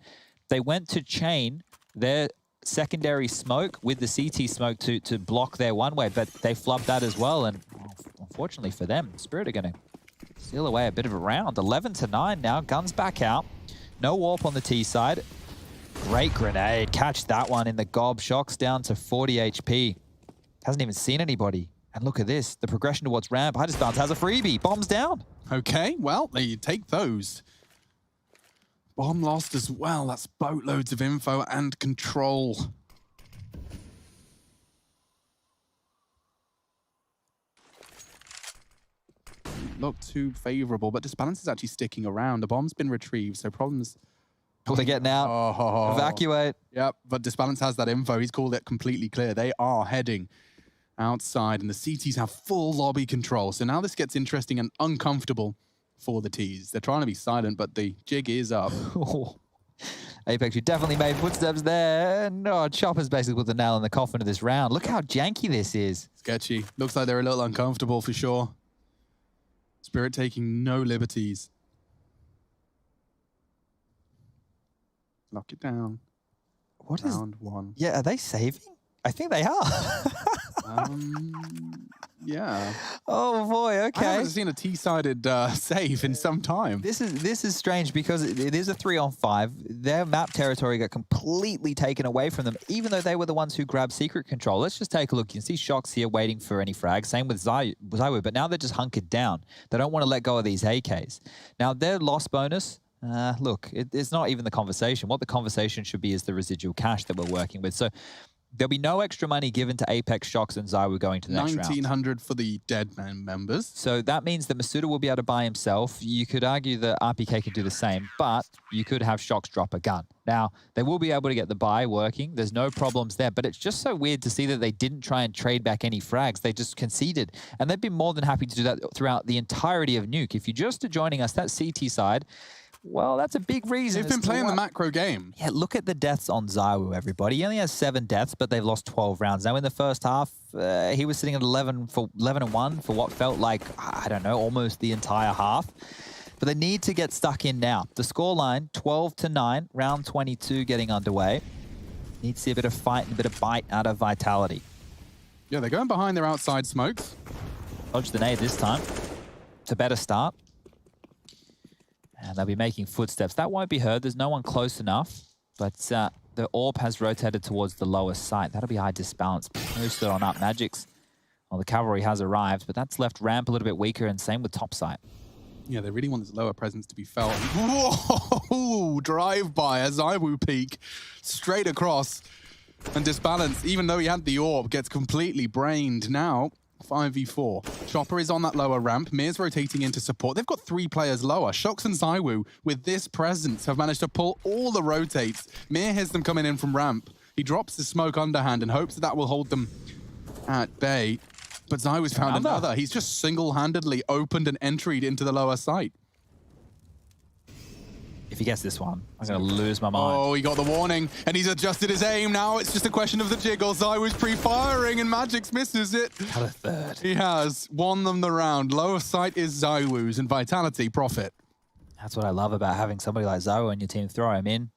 They went to chain their secondary smoke with the CT smoke to block their one-way, but they flubbed that as well. And unfortunately for them, Spirit are going to steal away a bit of a round. 11-9 now. Guns back out. No warp on the T side. Great grenade. Catch that one in the gob. Shox down to 40 HP. Hasn't even seen anybody. And look at this. The progression towards ramp. Disbalance has a freebie. Bombs down. Okay, well, you take those. Bomb lost as well. That's boatloads of info and control. Look too favorable, but Disbalance is actually sticking around. The bomb's been retrieved, so problems... What are they getting out? Oh. Evacuate. Yep, but Disbalance has that info. He's called it completely clear. They are heading outside, and the CTs have full lobby control. So now this gets interesting and uncomfortable for the Ts. They're trying to be silent, but the jig is up. Apex, you definitely made footsteps there. No, Chopper's basically put the nail in the coffin of this round. Look how janky this is. Sketchy. Looks like they're a little uncomfortable for sure. Spirit taking no liberties. Lock it down. What is round one? Yeah, are they saving? I think they are. Yeah. Oh boy, okay. I haven't seen a T-sided save in some time. This is strange because it is a 3-on-5. Their map territory got completely taken away from them, even though they were the ones who grabbed secret control. Let's just take a look. You can see Shox here waiting for any frags. Same with Zywoo, but now they're just hunkered down. They don't want to let go of these AKs. Now, their loss bonus, look, it's not even the conversation. What the conversation should be is the residual cash that we're working with. So There'll be no extra money given to Apex, Shox, and Zywoo going to the next round. 1,900 for the dead man members. So that means that Masuda will be able to buy himself. You could argue that RPK could do the same, but you could have Shox drop a gun. Now, they will be able to get the buy working. There's no problems there, but it's just so weird to see that they didn't try and trade back any frags. They just conceded, and they've been more than happy to do that throughout the entirety of Nuke. If you just are joining us, that CT side, well, that's a big reason. They've been playing the macro game. Yeah, look at the deaths on Zywoo, everybody. He only has 7 deaths, but they've lost 12 rounds. Now, in the first half, he was sitting at 11 and 1 for what felt like, I don't know, almost the entire half. But they need to get stuck in now. The scoreline, 12-9, round 22 getting underway. Need to see a bit of fight and a bit of bite out of Vitality. Yeah, they're going behind their outside smokes. Dodge the nade this time. It's a better start. And they'll be making footsteps. That won't be heard. There's no one close enough. But the orb has rotated towards the lower site. That'll be high disbalance. Posted on up. Magix. Well, the cavalry has arrived, but that's left ramp a little bit weaker, and same with top site. Yeah, they really want this lower presence to be felt. Whoa! Drive-by as Zywoo peek straight across and disbalance. Even though he had the orb, gets completely brained now. 5v4. Chopper is on that lower ramp. Mir's rotating into support. They've got 3 players lower. Shox and Zywoo, with this presence, have managed to pull all the rotates. Mir hears them coming in from ramp. He drops the smoke underhand and hopes that will hold them at bay. But Zywoo's found another. He's just single-handedly opened an entry into the lower site. If he gets this one, I'm going to lose my mind. Oh, he got the warning, and he's adjusted his aim. Now it's just a question of the jiggle. Zywoo's pre-firing, and Magix misses it. Got a third. He has won them the round. Lower site is Zywoo's, and Vitality profit. That's what I love about having somebody like Zywoo on your team. Throw him in,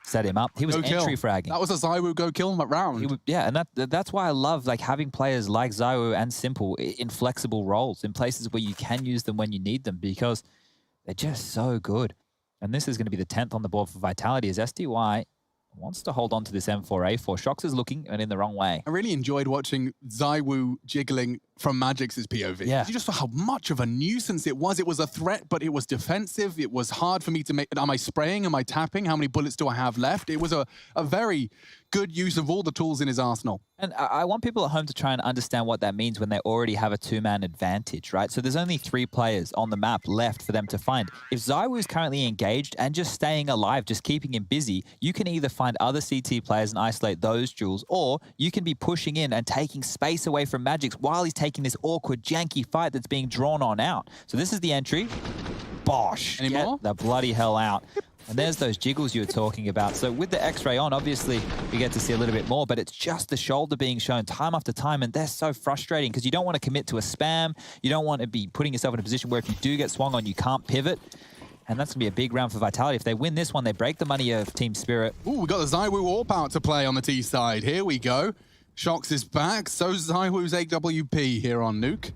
set him up. He was entry fragging. That was a Zywoo go kill round. Yeah, and that's why I love like having players like Zywoo and Simple in flexible roles, in places where you can use them when you need them, because they're just so good. And this is going to be the 10th on the board for Vitality as SDY wants to hold on to this M4A4. Shox is looking and in the wrong way. I really enjoyed watching Zywoo jiggling from Magix's POV. Yeah. You just saw how much of a nuisance it was. It was a threat, but it was defensive. It was hard for me to make... Am I spraying? Am I tapping? How many bullets do I have left? It was a very good use of all the tools in his arsenal. And I want people at home to try and understand what that means when they already have a 2-man advantage, right? So there's only 3 players on the map left for them to find. If Zywoo is currently engaged and just staying alive, just keeping him busy, you can either find other CT players and isolate those duels, or you can be pushing in and taking space away from Magix while he's taking this awkward, janky fight that's being drawn on out. So this is the entry. Bosh. Any more? Get the bloody hell out. And there's those jiggles you were talking about. So with the X-ray on, obviously, we get to see a little bit more, but it's just the shoulder being shown time after time, and they're so frustrating because you don't want to commit to a spam. You don't want to be putting yourself in a position where if you do get swung on, you can't pivot. And that's going to be a big round for Vitality. If they win this one, they break the money of Team Spirit. Ooh, we got the Zywoo AWP out to play on the T side. Here we go. Shox is back. So's Zywoo's AWP here on Nuke.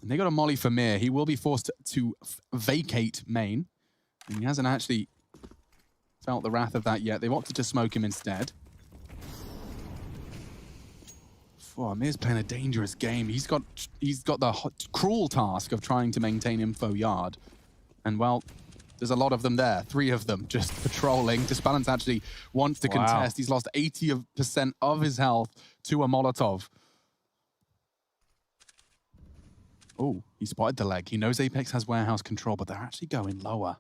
And they got a molly for Mir. He will be forced to vacate main. And he hasn't actually felt the wrath of that yet. They've opted to smoke him instead. Oh, Mir's playing a dangerous game. He's got the cruel task of trying to maintain info yard. And, well, there's a lot of them there. 3 of them just patrolling. Disbalance actually wants to contest. He's lost 80% of his health to a Molotov. Oh, he spotted the leg. He knows Apex has warehouse control, but they're actually going lower.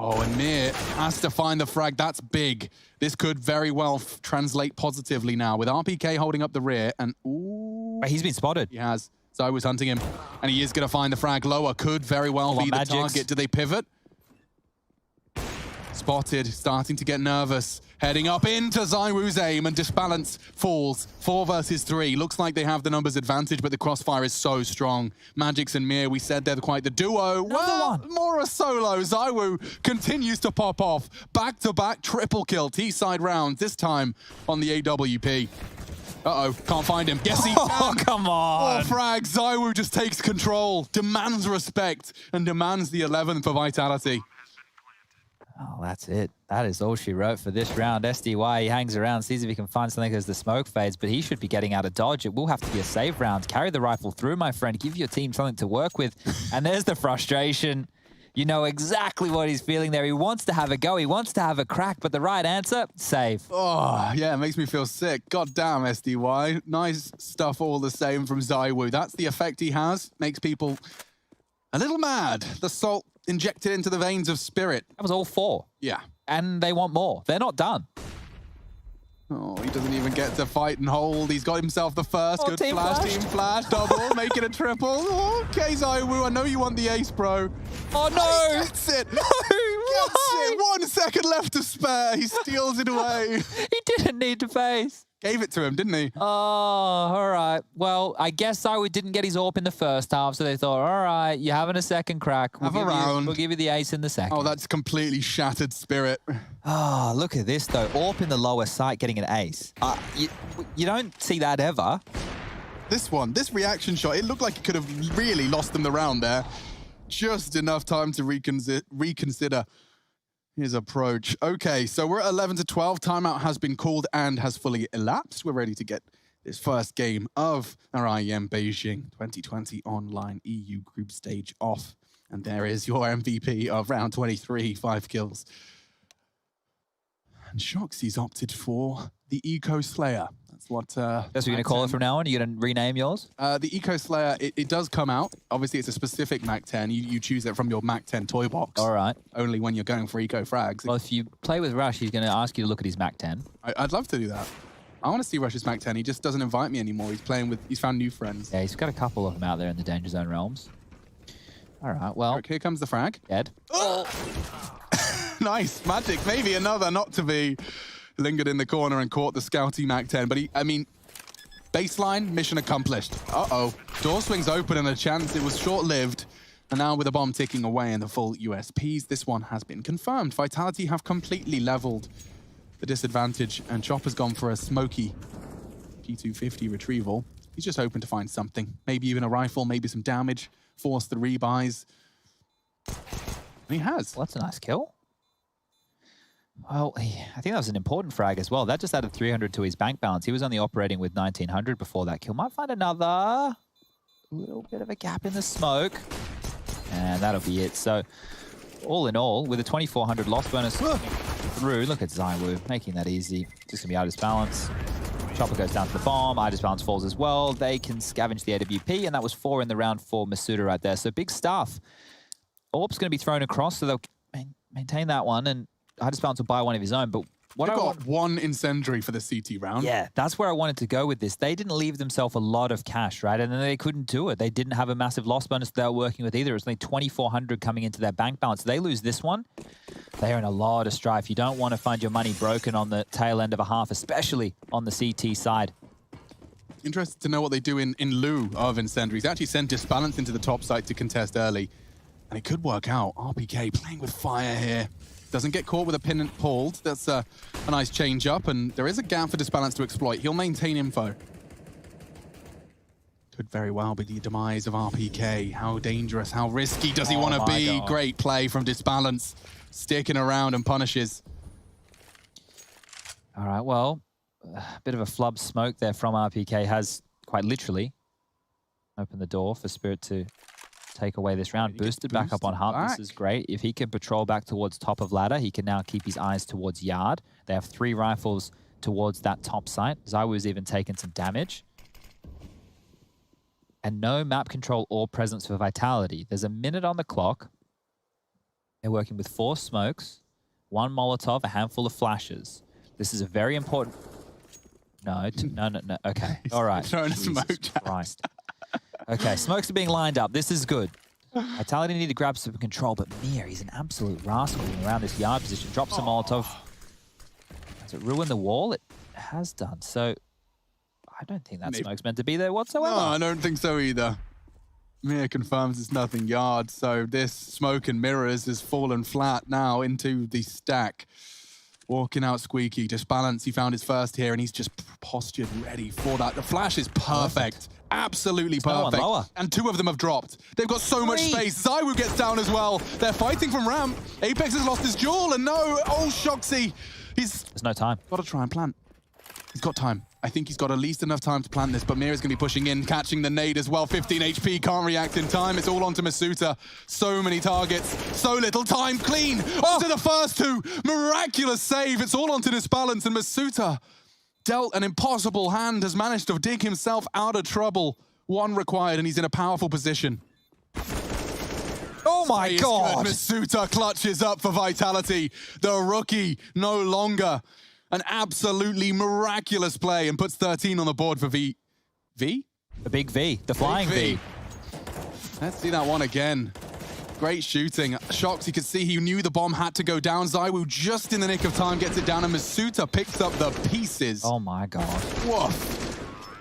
Oh, and Mir has to find the frag. That's big. This could very well translate positively now with RPK holding up the rear. And ooh, he's been spotted. He has. Zywoo's hunting him, and he is going to find the frag lower. Could very well be the target. Do they pivot? Spotted, starting to get nervous. Heading up into Zywoo's aim, and Disbalance falls. 4 versus 3. Looks like they have the numbers advantage, but the crossfire is so strong. Magix and Mir, we said they're quite the duo. Well, more a solo. Zywoo continues to pop off. Back-to-back triple kill. T-side rounds, this time on the AWP. Uh-oh, can't find him. Yes, he can. Oh, come on. 4 frags. Zywoo just takes control, demands respect, and demands the 11th for Vitality. Oh, that's it. That is all she wrote for this round. SDY, he hangs around, sees if he can find something as the smoke fades, but he should be getting out of dodge. It will have to be a save round. Carry the rifle through, my friend. Give your team something to work with. And there's the frustration. You know exactly what he's feeling there. He wants to have a go. He wants to have a crack, but the right answer, save. Oh, yeah, it makes me feel sick. God damn, SDY. Nice stuff all the same from ZywOo. That's the effect he has. Makes people a little mad. The salt injected into the veins of Spirit. That was all 4. Yeah. And they want more. They're not done. Oh, he doesn't even get to fight and hold. He's got himself the first. Oh, Good team flash, flashed. team flash, double, make it a triple. Okay, ZywOo, I know you want the ace, bro. Oh, no. He gets it. No, why? 1 second left to spare. He steals it away. He didn't need to face. Gave it to him, didn't he? Oh, all right. Well, I guess ZywOo didn't get his AWP in the first half, so they thought, all right, you're having a second crack. Have a round. We'll give you the ace in the second. Oh, that's completely shattered Spirit. Oh, look at this, though. AWP in the lower sight getting an ace. You don't see that ever. This reaction shot, it looked like it could have really lost them the round there. Just enough time to reconsider his approach. Okay, so we're at 11 to 12. Timeout has been called and has fully elapsed. We're ready to get this first game of our IEM Beijing 2020 online EU group stage off. And there is your MVP of round 23, 5 kills. And Shoxy's opted for the Eco Slayer. That's what... That's what you're going to call it from now on? You're going to rename yours? The Eco Slayer, it does come out. Obviously, it's a specific Mac 10. You choose it from your Mac 10 toy box. All right. Only when you're going for Eco Frags. Well, if you play with Rush, he's going to ask you to look at his Mac 10. I'd love to do that. I want to see Rush's Mac 10. He just doesn't invite me anymore. He's found new friends. Yeah, he's got a couple of them out there in the Danger Zone realms. All right, well... Here comes the frag. Dead. Oh! Nice. Magic. Maybe another not to be... Lingered in the corner and caught the Scouty Mac 10. But baseline, mission accomplished. Uh-oh. Door swings open and a chance. It was short-lived. And now with the bomb ticking away and the full USPs, this one has been confirmed. Vitality have completely leveled the disadvantage, and Chopper's gone for a smoky P250 retrieval. He's just hoping to find something. Maybe even a rifle, maybe some damage, force the rebuys. And he has. Well, that's a nice kill. Well, I think that was an important frag as well. That just added 300 to his bank balance. He was only operating with 1900 before that kill. Might find another little bit of a gap in the smoke. And that'll be it. So, all in all, with a 2400 loss bonus through, look at ZywOo making that easy. Just going to be Itis balance. Chopper goes down to the bomb. Itis balance falls as well. They can scavenge the AWP, and that was 4 in the round for Masuda right there. So, big stuff. AWP's going to be thrown across, so they'll maintain that one. And Itis balance will buy one of his own, but what I got one incendiary for the CT round. Yeah, that's where I wanted to go with this. They didn't leave themselves a lot of cash, right? And then they couldn't do it. They didn't have a massive loss bonus they were working with either. It was only 2,400 coming into their bank balance. They lose this one, they're in a lot of strife. You don't want to find your money broken on the tail end of a half, especially on the CT side. Interested to know what they do in lieu of incendiaries. They actually send Disbalance into the top site to contest early. And it could work out. RPK playing with fire here. Doesn't get caught with a pin and pulled. That's a nice change up, and there is a gap for Disbalance to exploit. He'll maintain info. Could very well be the demise of RPK. How dangerous, how risky does he want to be? God. Great play from Disbalance. Sticking around and punishes. All right, well, a bit of a flub smoke there from RPK has quite literally opened the door for Spirit to take away this round. Boosted back up on Hump. This is great. If he can patrol back towards top of ladder, he can now keep his eyes towards yard. They have 3 rifles towards that top site. ZywOo's even taken some damage. And no map control or presence for Vitality. There's a minute on the clock. They're working with 4 smokes, 1 Molotov, a handful of flashes. This is a very important... No. Okay. All right. Throwing a smoke. Christ. Okay, smokes are being lined up. This is good. Vitality need to grab some control, but Mir, he's an absolute rascal around this yard position. Drops a Molotov. Has it ruined the wall? It has done. So, I don't think that smoke's meant to be there whatsoever. No, I don't think so either. Mir confirms it's nothing yard, so this smoke and mirrors has fallen flat now into the stack. Walking out squeaky. Disbalance, he found his first here, and he's just postured ready for that. The flash is perfect. Absolutely perfect. And 2 of them have dropped. They've got so much space. ZywOo gets down as well. They're fighting from ramp. Apex has lost his jewel, and no. Oh, Shoxy. There's no time. Got to try and plant. He's got time. I think he's got at least enough time to plan this, but Mira's going to be pushing in, catching the nade as well. 15 HP, can't react in time. It's all onto Masuta. So many targets, so little time. Clean onto the first two. Miraculous save. It's all onto Disbalance, and Masuta, dealt an impossible hand, has managed to dig himself out of trouble. One required, and he's in a powerful position. Oh my God! Masuta clutches up for Vitality. The rookie no longer. An absolutely miraculous play and puts 13 on the board for V? The big V, the flying V. Let's see that one again. Great shooting. Shox, you could see he knew the bomb had to go down. ZywOo just in the nick of time gets it down, and Masuta picks up the pieces. Oh my God. Woof.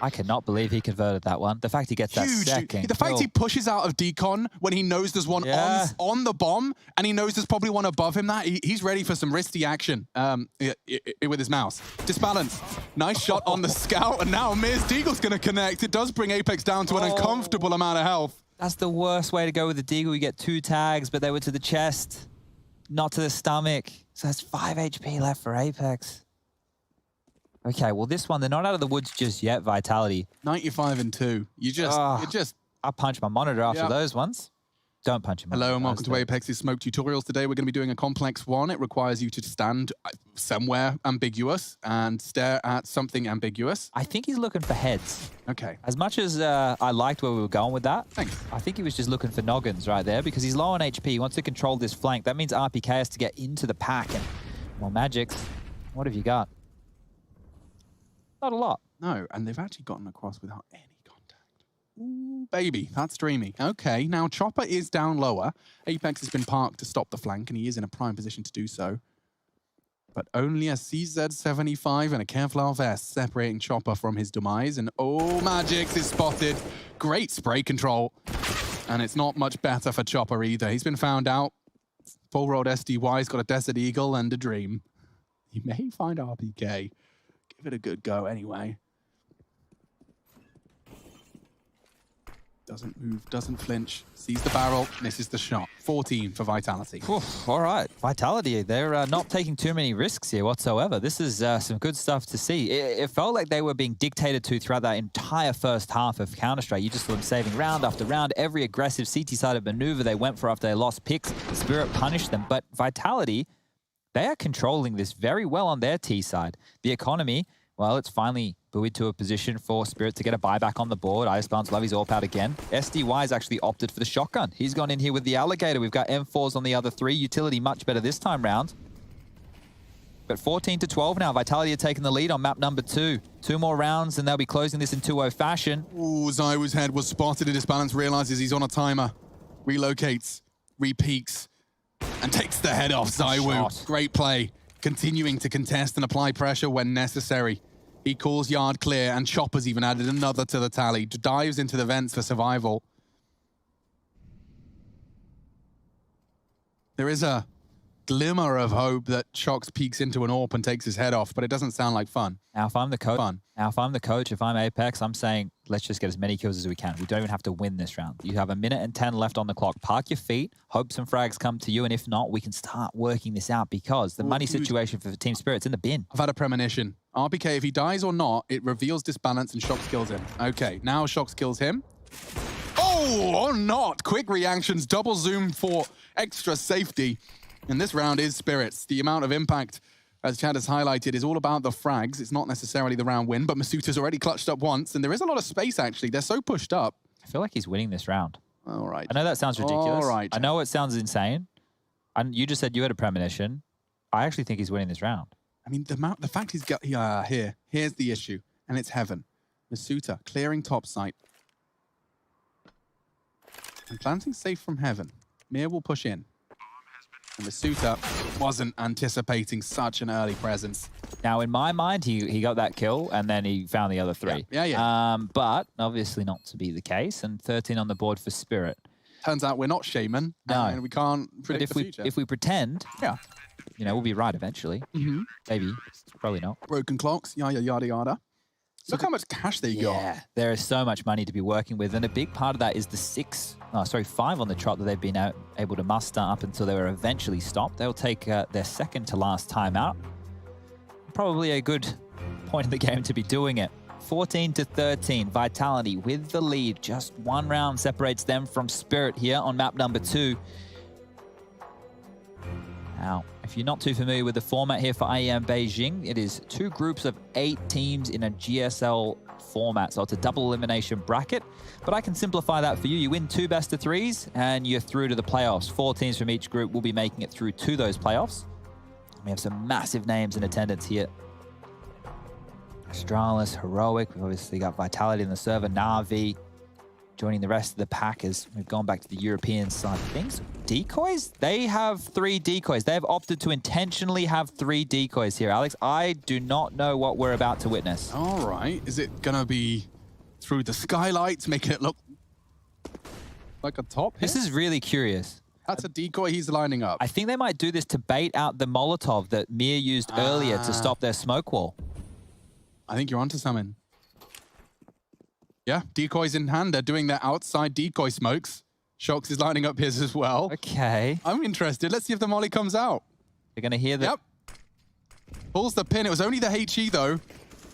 I cannot believe he converted that one. The fact he gets that second. The fact he pushes out of decon when he knows there's one on the bomb, and he knows there's probably one above him. He's ready for some risky action with his mouse. Disbalance. Nice shot on the scout, and now Mir's Deagle's going to connect. It does bring Apex down to an uncomfortable amount of health. That's the worst way to go with the Deagle. You get 2 tags, but they were to the chest, not to the stomach. So that's 5 HP left for Apex. Okay, well, this one, they're not out of the woods just yet, Vitality. 95 and 2. I punched my monitor after those ones. Don't punch him. Hello and welcome to Apex's Smoke Tutorials. Today we're going to be doing a complex one. It requires you to stand somewhere ambiguous and stare at something ambiguous. I think he's looking for heads. Okay. As much as I liked where we were going with that, thanks. I think he was just looking for noggins right there because he's low on HP. He wants to control this flank. That means RPK has to get into the pack and more magics. What have you got? Not a lot. No, and they've actually gotten across without any contact. Ooh, baby, that's dreamy. Okay, now Chopper is down lower. Apex has been parked to stop the flank, and he is in a prime position to do so. But only a CZ-75 and a Kevlar vest separating Chopper from his demise. And oh, Magix is spotted. Great spray control. And it's not much better for Chopper either. He's been found out. Full road SDY's got a Desert Eagle and a Dream. He may find RPK. Give it a good go anyway. Doesn't move, doesn't flinch. Sees the barrel, misses the shot. 14 for Vitality. All right, Vitality, they're not taking too many risks here whatsoever. This is some good stuff to see. It felt like they were being dictated to throughout that entire first half of Counter-Strike. You just saw them saving round after round. Every aggressive CT-sided maneuver they went for after they lost picks, Spirit punished them. But Vitality, they are controlling this very well on their T side. The economy, well, it's finally buoyed to a position for Spirit to get a buyback on the board. Icebound's love his AWP out again. SDY has actually opted for the shotgun. He's gone in here with the Alligator. We've got M4s on the other 3. Utility much better this time round. But 14 to 12 now. Vitality are taking the lead on map number 2. 2 more rounds and they'll be closing this in 2-0 fashion. Ooh, ZywOo's head was spotted. Disbalance realizes he's on a timer. Relocates, repeaks, and takes the head off ZywOo. Great play. Continuing to contest and apply pressure when necessary. He calls yard clear, and Chopper's even added another to the tally. Dives into the vents for survival. There is a glimmer of hope that Shox peeks into an AWP and takes his head off, but it doesn't sound like fun. Now, if I'm the coach, if I'm Apex, I'm saying, let's just get as many kills as we can. We don't even have to win this round. You have 1 minute and 10 left on the clock. Park your feet, hope some frags come to you, and if not, we can start working this out because the money situation for Team Spirit's in the bin. I've had a premonition. RPK, if he dies or not, it reveals Disbalance and Shox kills him. Okay, now Shox kills him. Oh, or not. Quick reactions, double zoom for extra safety. And this round is Spirits. The amount of impact, as Chad has highlighted, is all about the frags. It's not necessarily the round win, but Masuta's already clutched up once, and there is a lot of space, actually. They're so pushed up. I feel like he's winning this round. All right. I know that sounds ridiculous. All right. I know it sounds insane. And you just said you had a premonition. I actually think he's winning this round. I mean, the fact he's got here. Here's the issue, and it's heaven. Masuta clearing top site. And planting safe from heaven. Mir will push in. And Masuta wasn't anticipating such an early presence. Now, in my mind, he got that kill, and then he found the other 3. Yeah. But obviously not to be the case, and 13 on the board for Spirit. Turns out we're not Shaman, and we can't predict the future. If we pretend, you know, we'll be right eventually. Maybe, probably not. Broken clocks, yada, yada. Look how much cash they got. Yeah, there is so much money to be working with, and a big part of that is the 5 on the trot that they've been able to muster up until they were eventually stopped. They'll take their second to last time out. Probably a good point in the game to be doing it. 14-13, Vitality with the lead. Just one round separates them from Spirit here on map number 2. Now, if you're not too familiar with the format here for IEM Beijing, it is 2 groups of 8 teams in a GSL format. So it's a double elimination bracket, but I can simplify that for you. You win 2 best-of-3s and you're through to the playoffs. 4 teams from each group will be making it through to those playoffs. We have some massive names in attendance here. Astralis, Heroic, we've obviously got Vitality in the server, Na'Vi joining the rest of the pack as we've gone back to the European side of things. Decoys? They have 3 decoys. They have opted to intentionally have 3 decoys here, Alex. I do not know what we're about to witness. All right. Is it going to be through the skylights, making it look like a top hit? This is really curious. That's a decoy he's lining up. I think they might do this to bait out the Molotov that Mir used earlier to stop their smoke wall. I think you're onto something. Yeah, decoys in hand. They're doing their outside decoy smokes. Shox is lining up his as well. Okay. I'm interested. Let's see if the molly comes out. You're going to hear that. Yep. Pulls the pin. It was only the HE, though.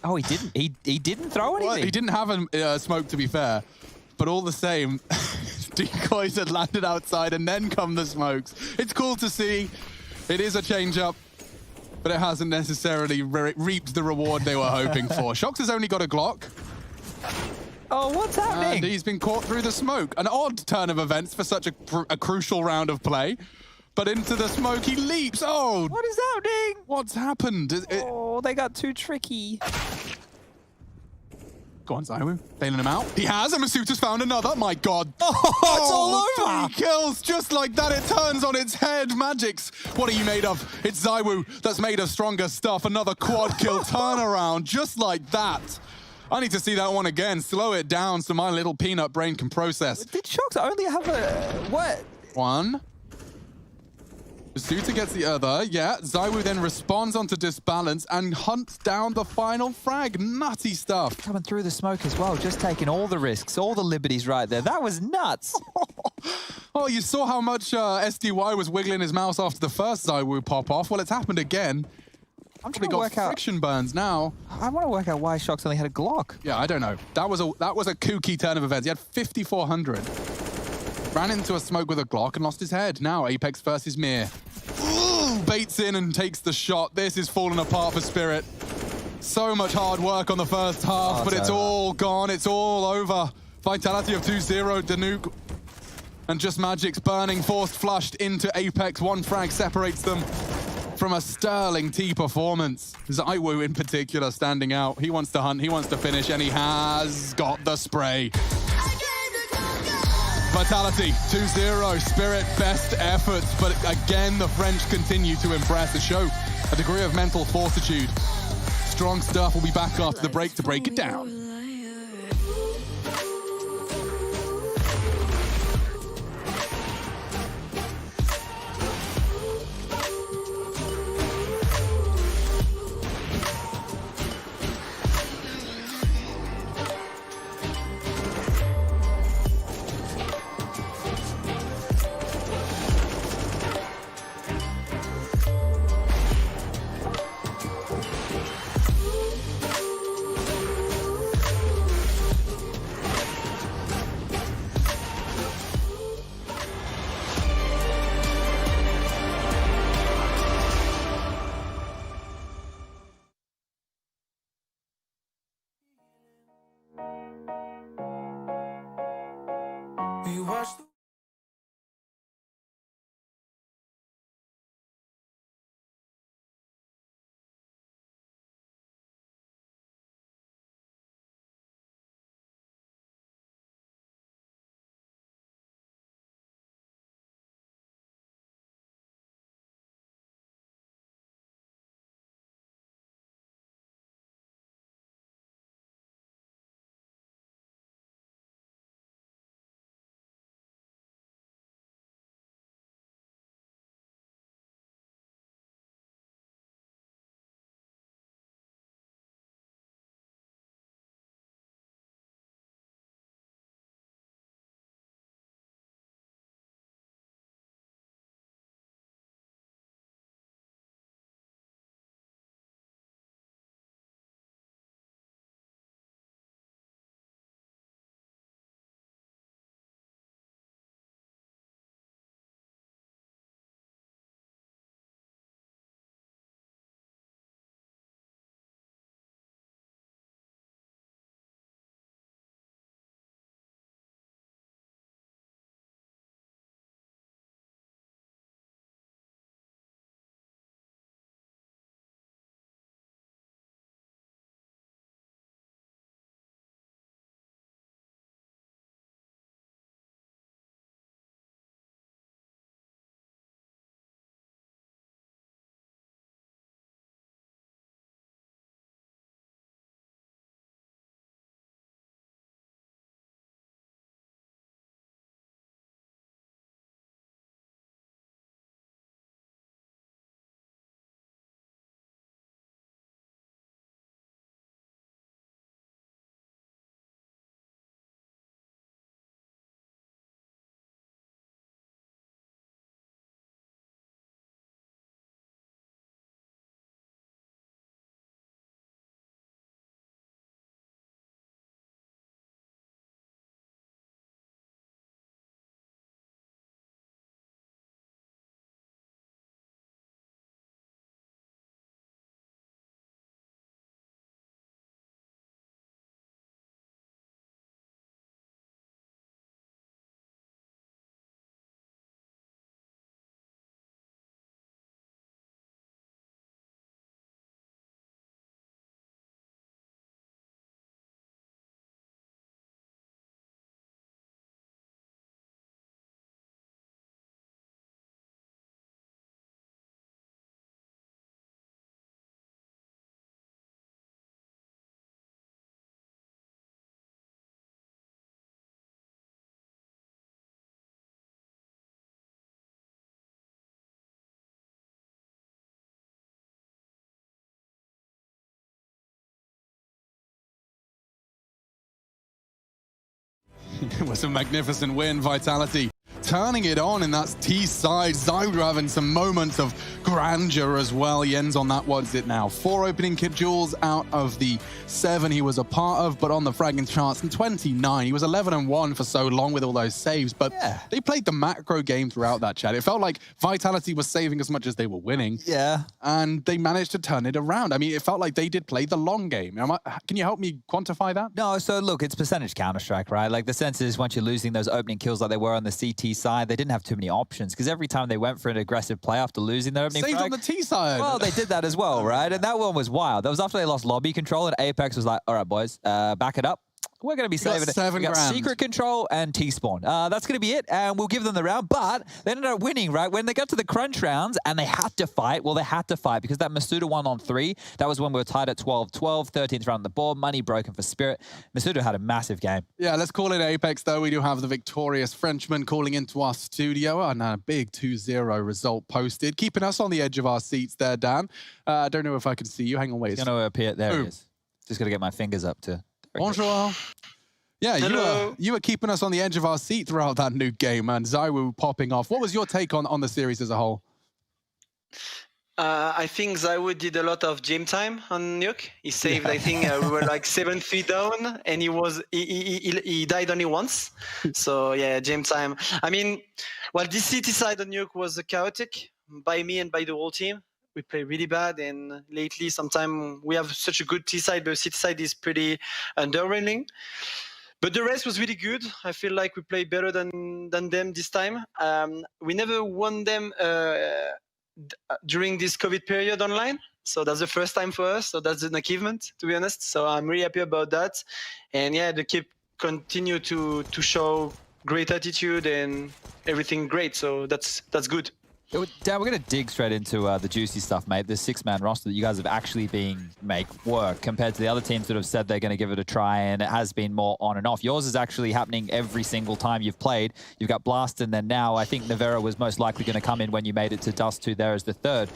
Oh, he didn't. He didn't throw anything. Well, he didn't have a smoke, to be fair. But all the same, decoys had landed outside and then come the smokes. It's cool to see. It is a change-up, but it hasn't necessarily reaped the reward they were hoping for. Shox has only got a Glock. Oh, what's happening? And he's been caught through the smoke. An odd turn of events for such a crucial round of play. But into the smoke he leaps. Oh! What is happening? What's happened? Oh, they got too tricky. Go on, Zywoo. Bailing him out. He has, and Masuta's found another. My God. Oh, it's all over. 3 kills. Just like that, it turns on its head. Magic's. What are you made of? It's Zywoo that's made of stronger stuff. Another quad kill turnaround. Just like that. I need to see that one again. Slow it down so my little peanut brain can process. Did Shox only have a... What? 1. Masuta gets the other. Yeah, Zywoo then responds onto Disbalance and hunts down the final frag. Nutty stuff. Coming through the smoke as well, just taking all the risks, all the liberties right there. That was nuts. Oh, you saw how much SDY was wiggling his mouse after the first Zywoo pop-off. Well, it's happened again. I'm trying to work out friction burns now. I want to work out why Shox only had a Glock. Yeah, I don't know. That was a kooky turn of events. He had 5,400. Ran into a smoke with a Glock and lost his head. Now Apex versus Mir. Ooh, baits in and takes the shot. This is falling apart for Spirit. So much hard work on the first half, but it's all gone. It's all over. Vitality of 2-0, Danuke. And just Magic's burning, forced flushed into Apex. 1 frag separates them from a sterling T performance. Zywoo in particular standing out. He wants to hunt, he wants to finish, and he has got the spray. Vitality, 2-0, Spirit, best efforts, but again, the French continue to impress and show a degree of mental fortitude. Strong stuff. We'll be back after the break to break it down. We watched the It was a magnificent win, Vitality. Turning it on in that T side. Zyru having some moments of grandeur as well. He ends on that, what's it now? 4 opening kit duels out of the 7 he was a part of, but on the fragging charts in 29. He was 11-1 for so long with all those saves, but they played the macro game throughout that, chat. It felt like Vitality was saving as much as they were winning. Yeah. And they managed to turn it around. I mean, it felt like they did play the long game. Can you help me quantify that? No, so look, it's percentage Counter-Strike, right? Like the sense is once you're losing those opening kills like they were on the CT side, they didn't have too many options because every time they went for an aggressive play after losing their opening Saved frag, on the T side. well, they did that as well, right? And that one was wild. That was after they lost lobby control and Apex was like, all right, boys, back it up. We're going to be saving it. We got secret control and T-spawn. That's going to be it, and we'll give them the round. But they ended up winning, right? When they got to the crunch rounds and they had to fight, well, they had to fight because that Masuda 1-on-3, that was when we were tied at 12-12, 13th round on the board, money broken for Spirit. Masuda had a massive game. Yeah, let's call it Apex, though. We do have the victorious Frenchman calling into our studio, and a big 2-0 result posted, keeping us on the edge of our seats there, Dan. I don't know if I can see you. Hang on, wait. It's going to appear. There it is. Just got to get my fingers up to... Bonjour. Yeah, you were keeping us on the edge of our seat throughout that nuke game, and Zyru popping off. What was your take on the series as a whole? I think Zyru did a lot of gym time on nuke. He saved, I think, we were like 7-3 down, and he died only once. So yeah, gym time. I mean, well, this city side on nuke was chaotic by me and by the whole team. We play really bad, and lately sometimes we have such a good T side, but city side is pretty underwhelming. But the rest was really good. I feel like we played better than them this time. We never won them during this COVID period online. So that's the first time for us. So that's an achievement, to be honest. So I'm really happy about that. And yeah, they continue to show great attitude and everything great. So that's good. Dan, we're going to dig straight into the juicy stuff, mate. The 6-man roster that you guys have actually make work compared to the other teams that have said they're going to give it a try, and it has been more on and off. Yours is actually happening every single time you've played. You've got Blast, and then now I think Nevera was most likely going to come in when you made it to Dust 2 there as the 3rd.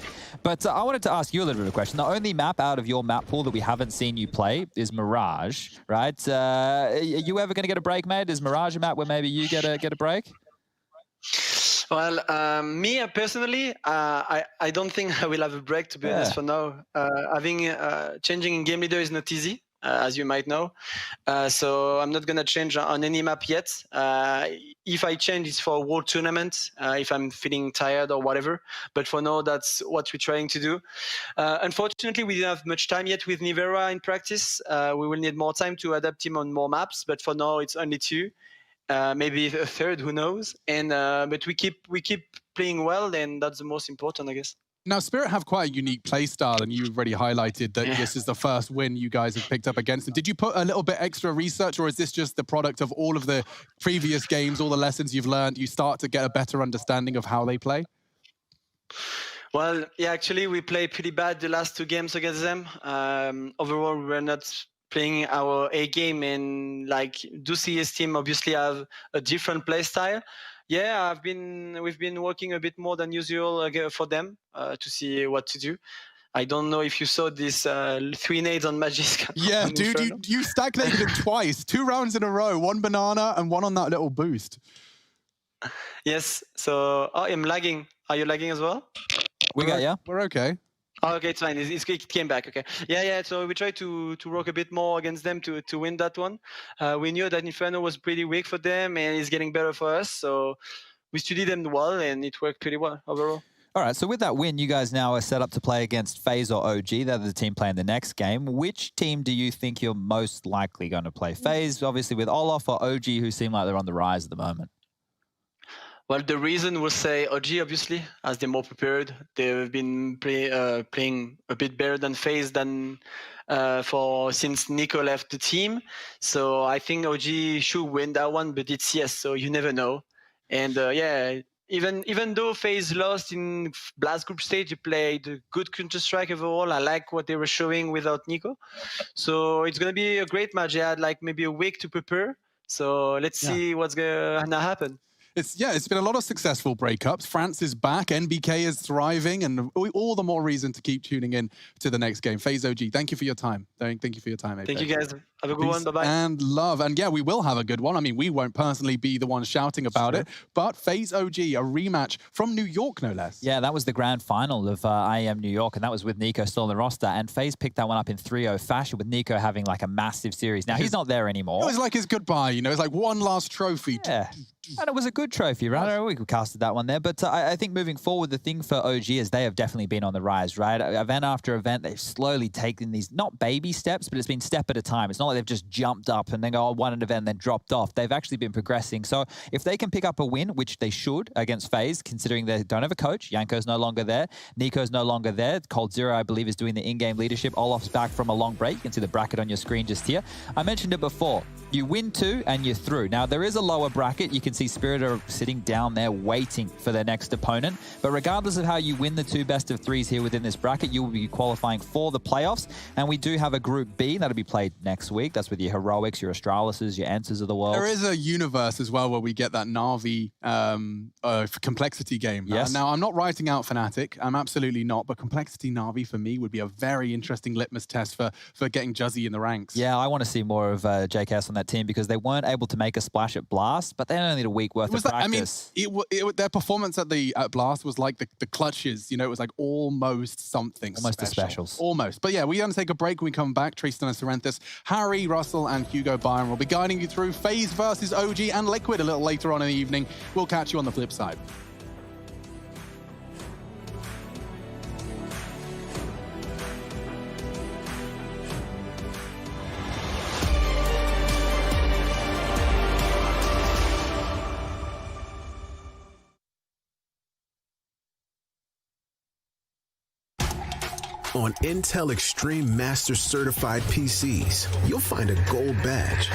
But I wanted to ask you a little bit of a question. The only map out of your map pool that we haven't seen you play is Mirage, right? Are you ever going to get a break, mate? Is Mirage a map where maybe you get a break? Well, me personally, I don't think I will have a break, to be honest, for now. Changing in game leader is not easy, as you might know. So I'm not going to change on any map yet. If I change, it's for a world tournament, if I'm feeling tired or whatever. But for now, that's what we're trying to do. Unfortunately, we didn't have much time yet with Nevera in practice. We will need more time to adapt him on more maps. But for now, it's only 2. Maybe a 3rd, who knows? And but we keep playing well, and that's the most important, I guess. Now, Spirit have quite a unique play style, and you've already highlighted that this is the first win you guys have picked up against them. Did you put a little bit extra research, or is this just the product of all of the previous games, all the lessons you've learned? You start to get a better understanding of how they play? Well, yeah, actually, we played pretty bad the last 2 games against them. Overall, we were not playing our A game, and like CS team obviously have a different play style. Yeah, we've been working a bit more than usual for them to see what to do. I don't know if you saw this 3 nades on Magisk. Yeah, dude, you stagnated him twice, 2 rounds in a row, 1 banana and 1 on that little boost. Yes, so I'm lagging. Are you lagging as well? We got you. We're okay. Oh, okay, it's fine. It came back. Okay. Yeah. So we tried to work a bit more against them to win that one. We knew that Inferno was pretty weak for them, and it's getting better for us. So we studied them well, and it worked pretty well overall. All right, so with that win, you guys now are set up to play against FaZe or OG. They're the team playing the next game. Which team do you think you're most likely going to play? FaZe, obviously, with Olaf, or OG, who seem like they're on the rise at the moment? Well, the reason we'll say OG, obviously, as they're more prepared. They've been playing a bit better than FaZe since Nico left the team. So I think OG should win that one, but it's CS, so you never know. And yeah, even though FaZe lost in Blast group stage, they played good Counter-Strike overall. I like what they were showing without Nico. So it's going to be a great match. They had like maybe a week to prepare. So let's see what's going to happen. It's been a lot of successful breakups. France is back, NBK is thriving, and all the more reason to keep tuning in to the next game. FaZe OG, thank you for your time. Thank you for your time, Thank you, guys. Have a good one. Bye-bye. And love. And yeah, we will have a good one. I mean, we won't personally be the ones shouting about it, but FaZe OG, a rematch from New York, no less. Yeah, that was the grand final of IEM New York, and that was with Nico still on the roster. And FaZe picked that one up in 3-0 fashion, with Nico having like a massive series. Now, he's not there anymore. It was like his goodbye, you know, it's like one last trophy. Yeah. And it was a good trophy, right? I know we casted that one there. But I think moving forward, the thing for OG is they have definitely been on the rise, right? Event after event, they've slowly taken these, not baby steps, but it's been step at a time. It's not like they've just jumped up and then won an event and then dropped off. They've actually been progressing. So if they can pick up a win, which they should against FaZe, considering they don't have a coach, Yanko's no longer there, Nico's no longer there, Cold Zero, I believe, is doing the in-game leadership. Olaf's back from a long break. You can see the bracket on your screen just here. I mentioned it before. You win 2 and you're through. Now, there is a lower bracket. You can see Spirit are sitting down there waiting for their next opponent. But regardless of how you win the 2 best-of-3s here within this bracket, you will be qualifying for the playoffs. And we do have a Group B that'll be played next week. That's with your Heroics, your Astralises, your Enters of the world. There is a universe as well where we get that Na'Vi complexity game. Yes. Now, I'm not writing out Fnatic. I'm absolutely not. But complexity Na'Vi for me would be a very interesting litmus test for getting Juzzy in the ranks. Yeah, I want to see more of JKS on that team because they weren't able to make a splash at Blast, but they only need a week worth of practice. I mean, their performance at Blast was like the clutches. You know, it was like almost something almost special. the specials. Almost. But yeah, we're going to take a break. When we come back, Tristan and Serenthis, Harry, Russell, and Hugo Byron will be guiding you through FaZe versus OG and Liquid a little later on in the evening. We'll catch you on the flip side. On Intel Extreme Master Certified PCs, you'll find a gold badge.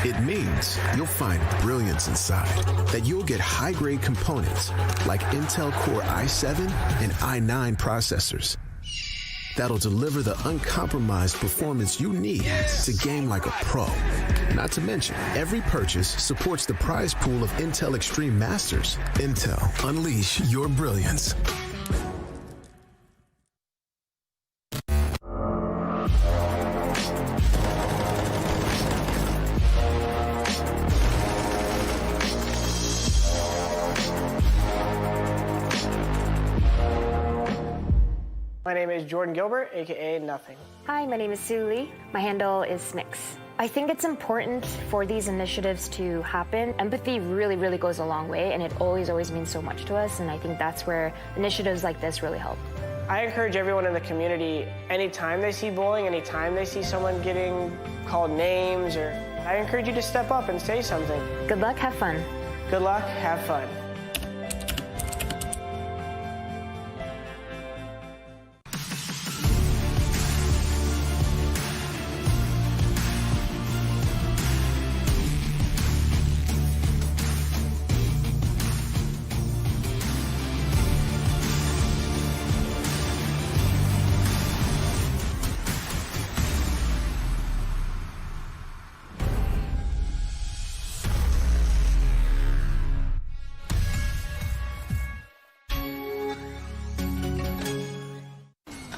It means you'll find brilliance inside, that you'll get high-grade components like Intel Core i7 and i9 processors that'll deliver the uncompromised performance you need to game like a pro. Not to mention, every purchase supports the prize pool of Intel Extreme Masters. Intel, unleash your brilliance. My name is Jordan Gilbert, aka Nothing. Hi, my name is Sue Lee. My handle is Snix. I think it's important for these initiatives to happen. Empathy really, really goes a long way, and it always means so much to us, and I think that's where initiatives like this really help. I encourage everyone in the community, anytime they see bullying, anytime they see someone getting called names, I encourage you to step up and say something. Good luck, have fun. Good luck, have fun.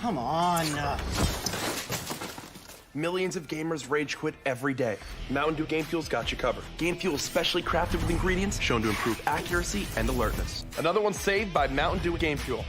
Come on. Millions of gamers rage quit every day. Mountain Dew Game Fuel's got you covered. Game Fuel is specially crafted with ingredients shown to improve accuracy and alertness. Another one saved by Mountain Dew Game Fuel.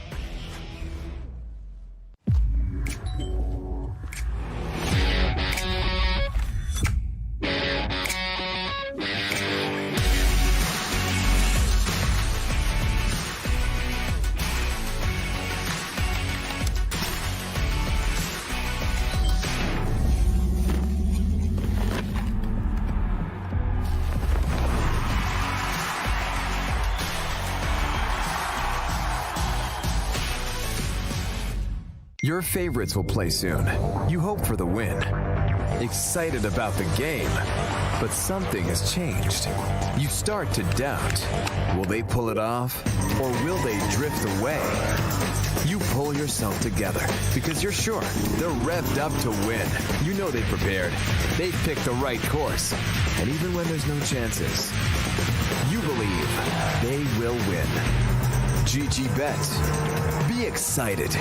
Your favorites will play soon. You hope for the win. Excited about the game. But something has changed. You start to doubt. Will they pull it off? Or will they drift away? You pull yourself together because you're sure they're revved up to win. You know they've prepared. They've picked the right course. And even when there's no chances, You believe they will win. GG Bet. Be excited.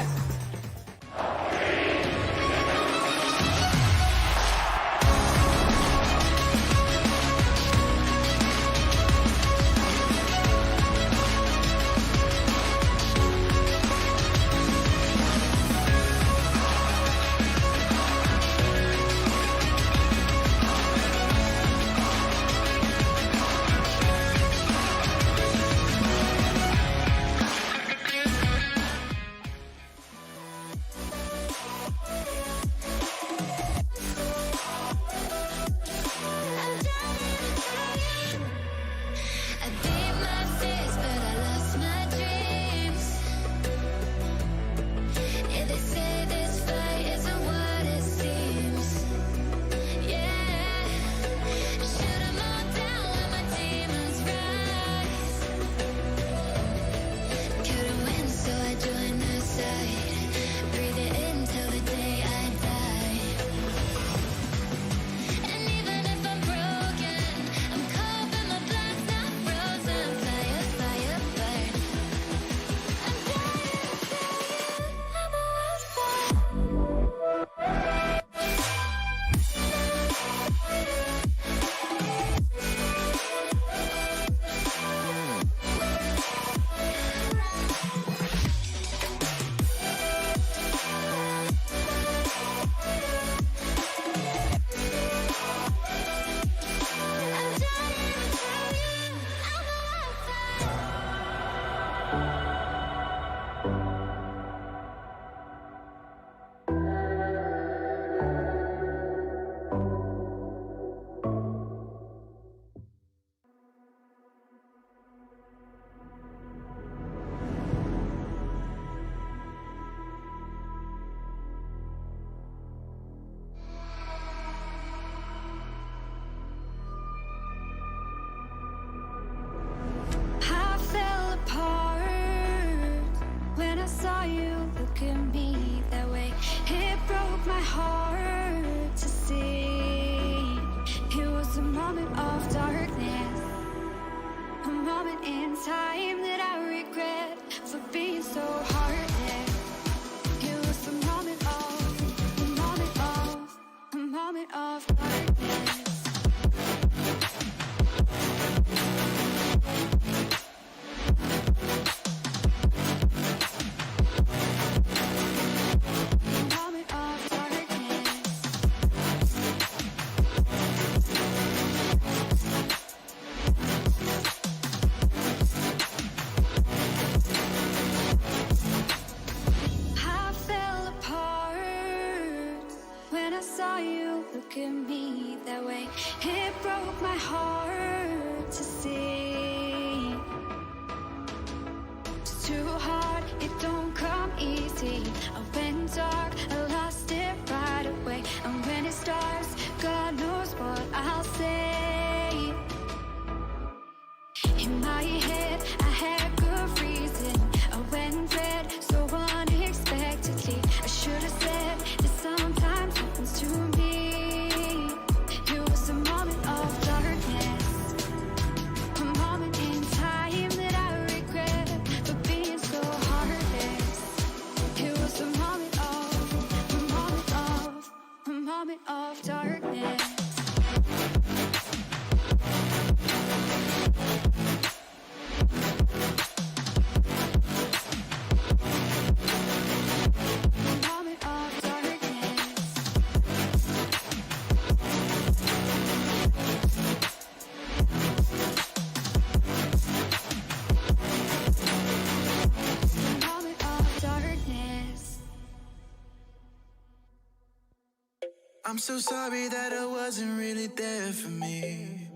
I'm so sorry that I wasn't really there for me.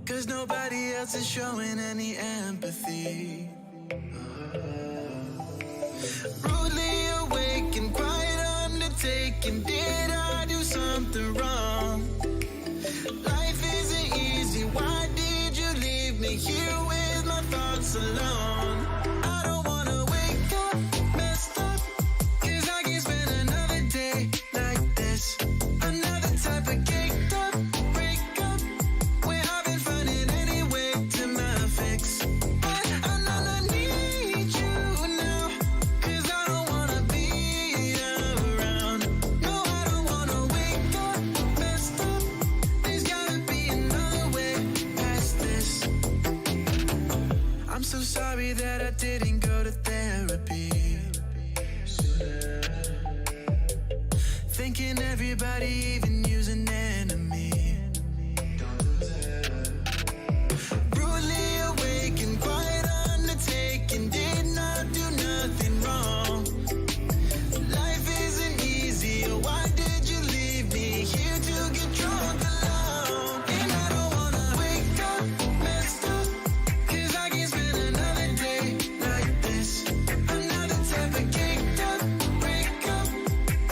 Cause nobody else is showing any empathy. Rudely awake and quite undertaken. Did I do something wrong? Life isn't easy. Why did you leave me here with my thoughts alone? I don't wanna wake up messed up, cause I can't spend another day like this. Another type of caked up breakup. everybody, even use an enemy. Brutally awakened, quiet undertaking, did not do nothing wrong. Life isn't easy, why did you leave me here to get drunk alone? And I don't wanna wake up messed up, 'cause I can't spend another day like this. I'm not the type of caked up, break up,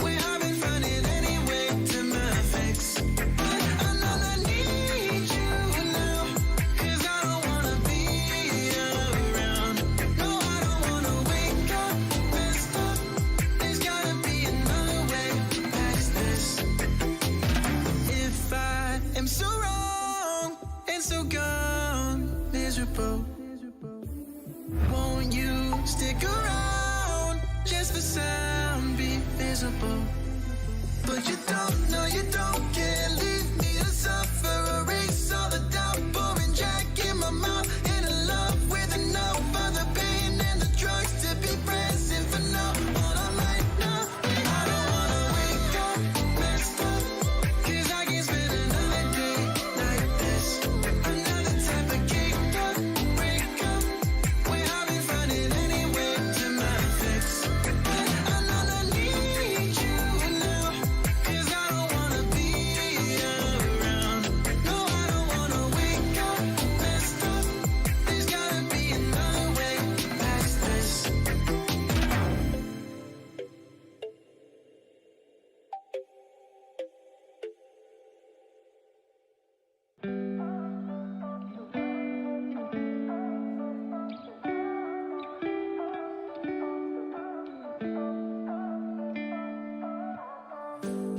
where I've been finding any way to my fix. But I know I need you now, 'cause I don't wanna be around. No, I don't wanna wake up messed up. There's gotta be another way past this. If I am so wrong and so gone, miserable, won't you stick around just for some be visible? But you don't, no you don't, can't leave me to suffer. Erase all the doubt, pouring Jack in my mouth, and a love with enough of the pain and the drugs to be present for now. All I'm right now, I don't wanna wake up messed up, 'cause I can't spend another day like this. I'm not the type of caked up, break up, where I've been finding any way to my fix. But I know I need you now, 'cause I don't wanna be around. No, I don't wanna wake up messed up. There's gotta be another way past this.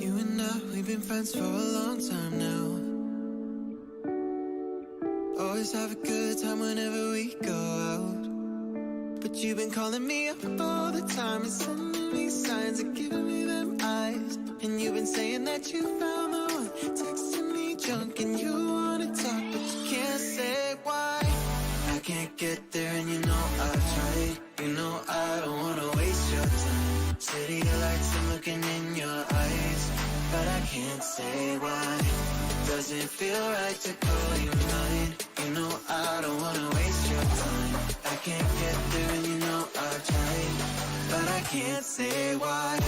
You and I, we've been friends for a long time now. Always have a good time whenever we go out. But you've been calling me up all the time and sending me signs and giving me them eyes. And you've been saying that you found the one, texting me junk and you wanna talk, but you can't say why. I can't get there and you know I've tried. You know I don't wanna waste your time. City lights, I'm looking in your eyes, but I can't say why. Doesn't feel right to call you mine. You know I don't wanna waste your time. I can't get there and you know I've tried, but I can't say why.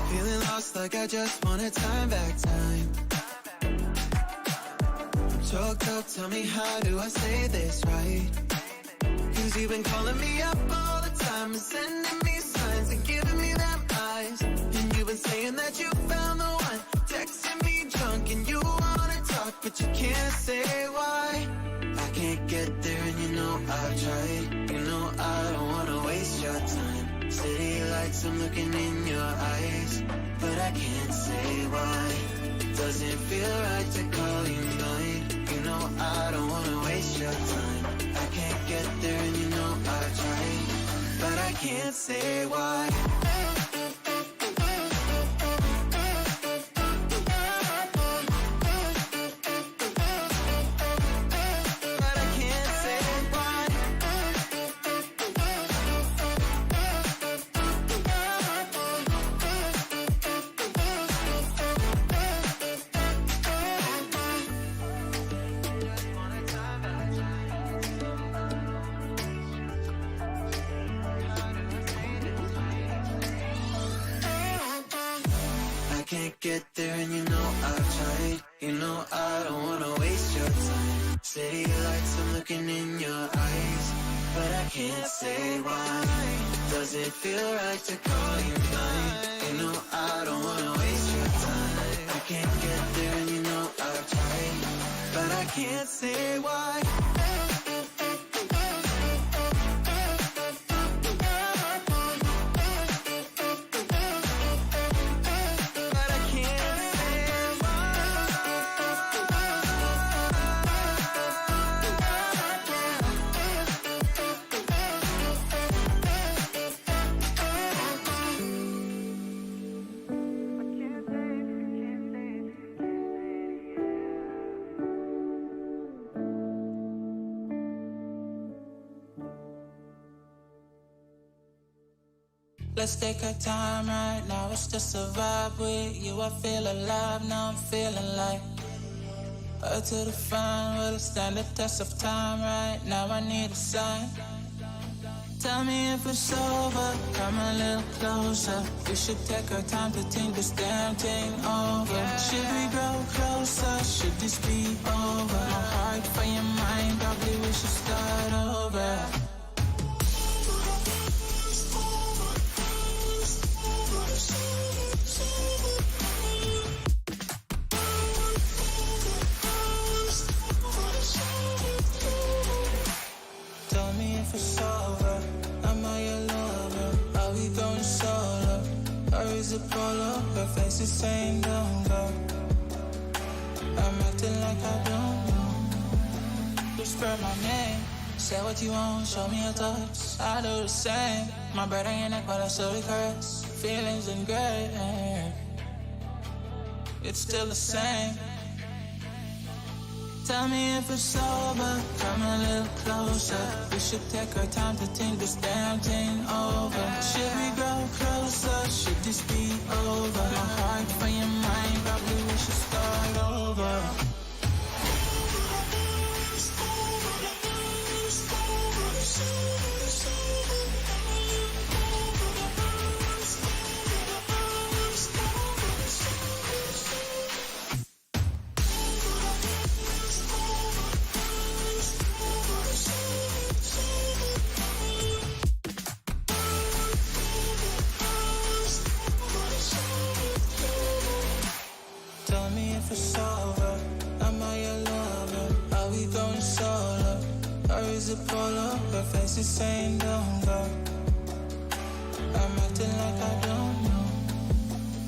Feeling lost like I just wanna time back time. Choked up, tell me how do I say this right? 'Cause you've been calling me up all the time and sending me signs and giving me them eyes. And you've been saying that you found the one, texting me drunk and you wanna talk, but you can't say why. I can't get there and you know I've tried. You know I don't wanna waste your time. City lights, I'm looking in your eyes, but I can't say why. Doesn't feel right to call you mine. You know I don't wanna waste your time. I can't get there and you know I've tried, but I can't say why. But I can't say why. Can't get there and you know I've tried. You know I don't wanna waste your time. City lights, I'm looking in your eyes, but I can't say why. Doesn't feel right to call you mine. You know I don't wanna waste your time. I can't get there and you know I've tried, but I can't say why. Let's take our time right now. It's just a vibe with you. I feel alive now. I'm feeling like up to the fun. Will it stand the test of time right now? I need a sign. Tell me if it's over. Come a little closer. We should take our time to think this damn thing over. Should we grow closer? Should this be over? My heart for your mind. Probably we should start over. Tell me if it's over. Am I your lover? Are we going solo? Or is it polo? Her face is saying don't go. I'm acting like I don't know. Whisper my name. Say what you want, show me your touch. I do the same. My breath on your neck, but I slowly curse. Feelings in gray. It's still the same. Tell me if it's over. Come a little closer. We should take our time to think this damn thing over. Should we grow closer? Should this be over? My heart for your mind. Probably we should start over. Tell me if it's over. Am I your lover? Are we going solo? Or is it polo? Her face is saying don't go. I'm acting like I don't know.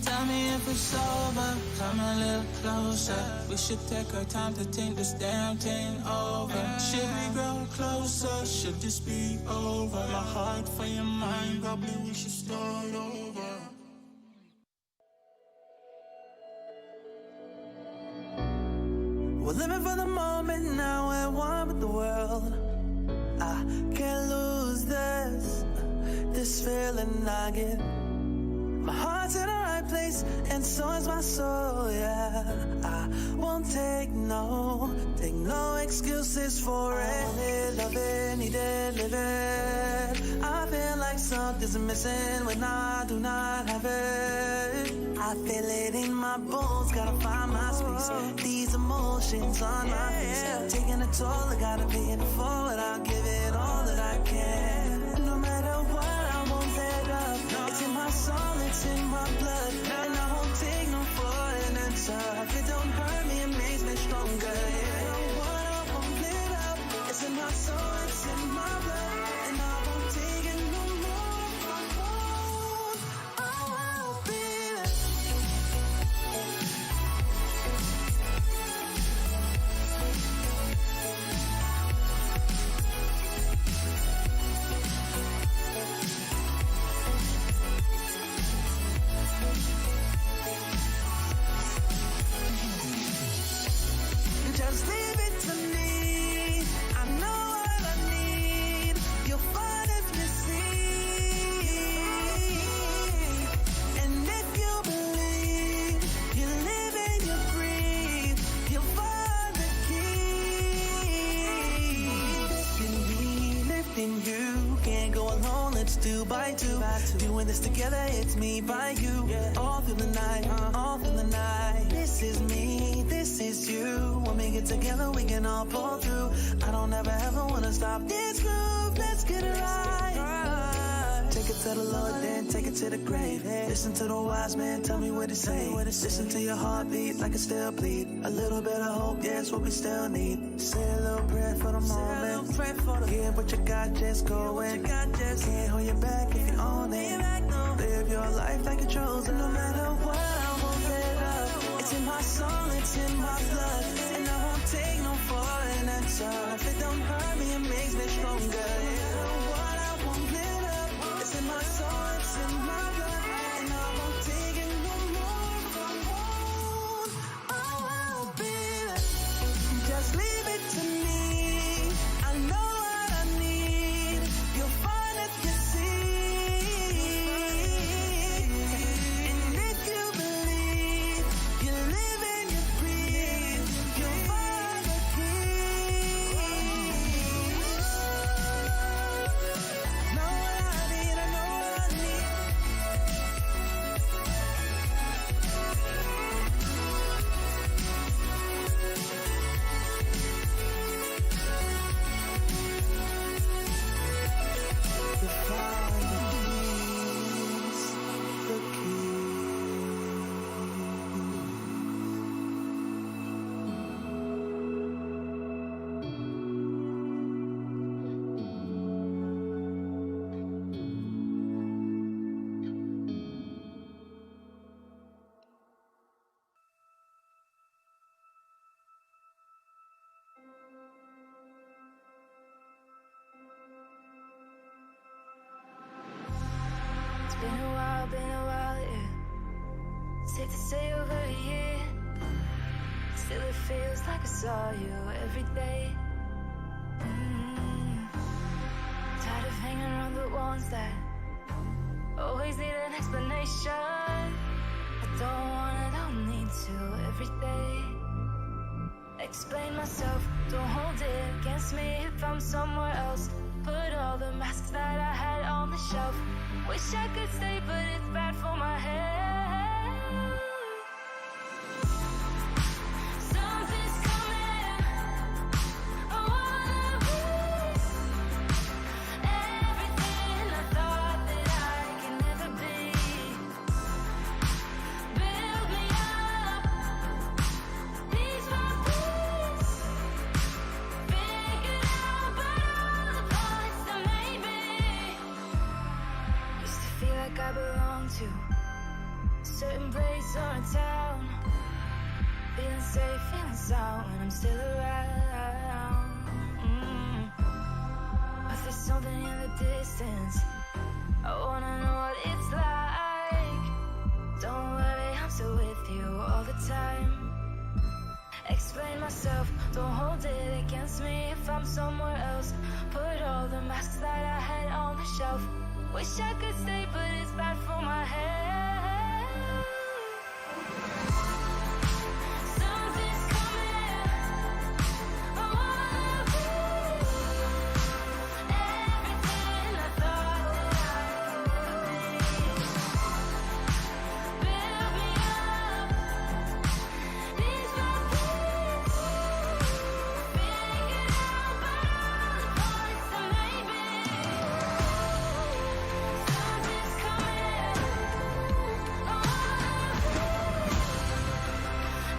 Tell me if it's over. Come a little closer. We should take our time to think this damn thing over. Should we grow closer? Should this be over? My heart for your mind. Probably we should start over. We're living for the moment now, we're one with the world. I can't lose this feeling I get. My heart's in the right place, and so is my soul, yeah. I won't take no excuses for it. Love it, need it, live it. I feel like something's missing when I do not have it. I feel it in my bones, gotta find my space. These emotions on my face, taking a toll, I gotta pay it forward. I'll give it all that I can. No matter what, I won't let up. It's in my soul, it's in my blood, and I won't take no for an answer. If it don't hurt me, it makes me stronger. No matter what, I won't let up. It's in my soul, it's in my blood, and I won't take it no more. I won't be there. Just leave it to me. I know what I need. You'll find if you see. And if you believe, you live and you breathe, you'll find the key. Lifting me, lifting you. Can't go alone, let's do by two. Doing this together, it's me by you. All through the night, all through the night. This is me, this is you. When we get together, we can all pull through. I don't ever ever wanna stop this groove. Let's get it right. Take it to the Lord, then take it to the grave. Listen to the wise man, tell me what he say. Listen to your heartbeat like it still bleed. A little bit of hope, yeah, it's what we still need. Say a little prayer for the moment. Give what you got, just go in. Can't hold you back if you own it. Live your life like you're chosen. No matter what, I won't let up. It's in my soul, it's in my blood, and I won't take no for an answer. If it don't hurt me, it makes me stronger. No matter what, I won't let up. It's in my soul, it's in my blood, and I won't take it no more. I won't be there. Just leave it to me. I know what I need. You'll find if you see. been a while, yeah. Safe to say over a year. Still it feels like I saw you every day. Tired of hanging around the ones that always need an explanation. I don't need to every day. Explain myself, don't hold it against me if I'm somewhere else. Put all the masks that I had on the shelf. Wish I could stay, but it's bad for my head. Something's coming. I wanna lose everything I thought that I could never be. Build me up, piece by piece. Figured out about all the parts that made me. Used to feel like I belonged to a certain place or a town. Feeling safe, feeling sound when I'm still around. But there's something in the distance. I wanna know what it's like. Don't worry, I'm still with you all the time. Explain myself, don't hold it against me if I'm somewhere else. Put all the masks that I had on the shelf. Wish I could stay, but it's bad for my head. Something's coming. I wanna lose everything I thought that I could never be. Build me up, piece by piece. Figured out about all the parts that made me. Something's coming. I wanna lose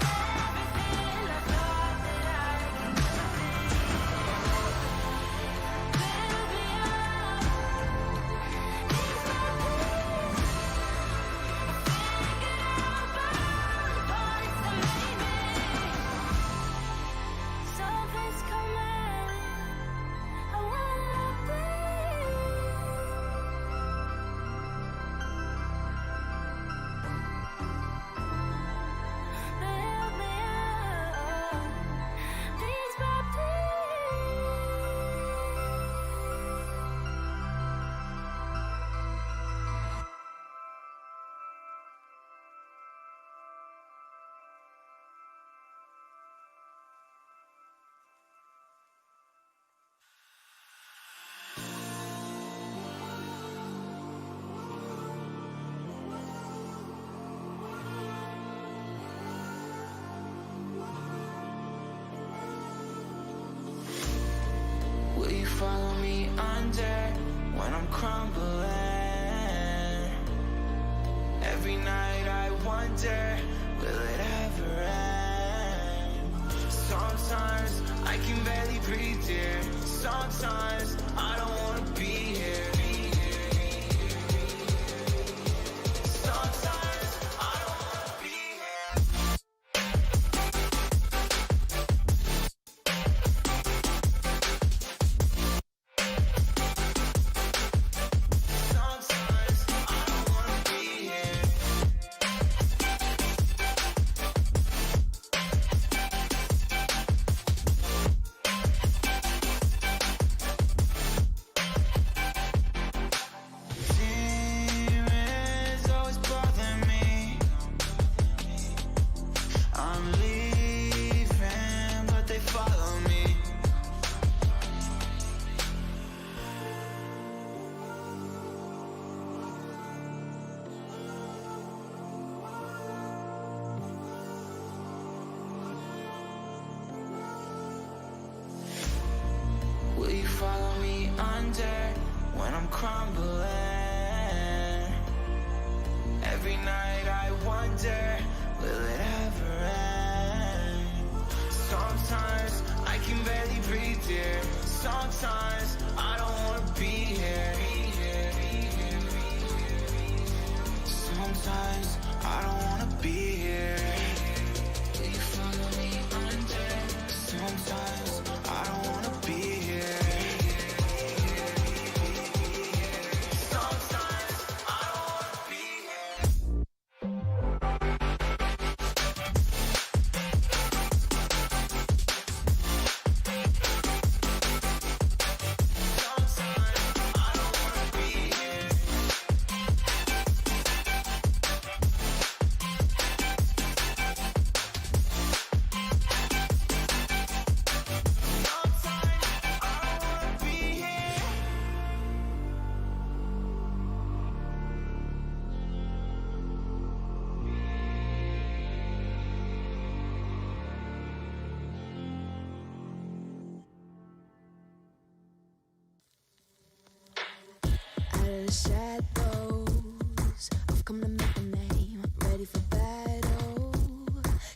everything I thought that I could never be. Build me up, piece by piece. Figured out about all the parts that made me. Something's coming. I wanna breathe. Build me up, piece by piece. Will you follow me under when I'm crumbling? Every night I wonder, will it ever end? Sometimes I can barely breathe here. Sometimes I don't wanna be here. Sometimes I don't wanna be here. Sometimes I don't wanna be here. Demons always bother me. I'm leaving, but they follow me. Will you follow me under when I'm crumbling? Every night I wonder, will it ever end? Sometimes I can barely breathe here. Sometimes I don't wanna be here. Sometimes I don't wanna be here. Will you follow me under? Sometimes I don't wanna be here. Sometimes I don't wanna be here. of the shadows, I've come to make a name. Ready for battle,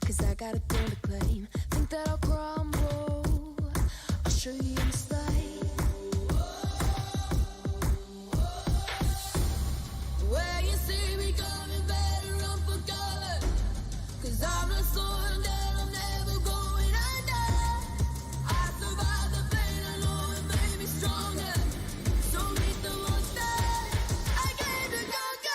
cause I got a thing to claim. Think that I'll crumble, I'll show you in the slide. Where you see me coming, better run for cover, cause I'm not slowing down, I'm never going under. I survived the pain, I know it made me stronger. So meet the monster, I came to conquer.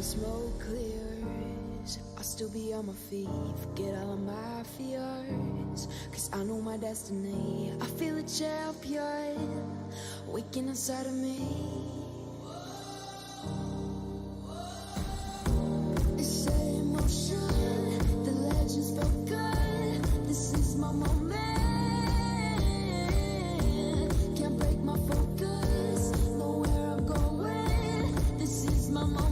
Smoke clears, I'll still be on my feet. Forget all of my fears, cause I know my destiny. I feel a champion waking inside of me. It's set in motion, the legends feel good. This is my moment, can't break my focus, know where I'm going. This is my moment.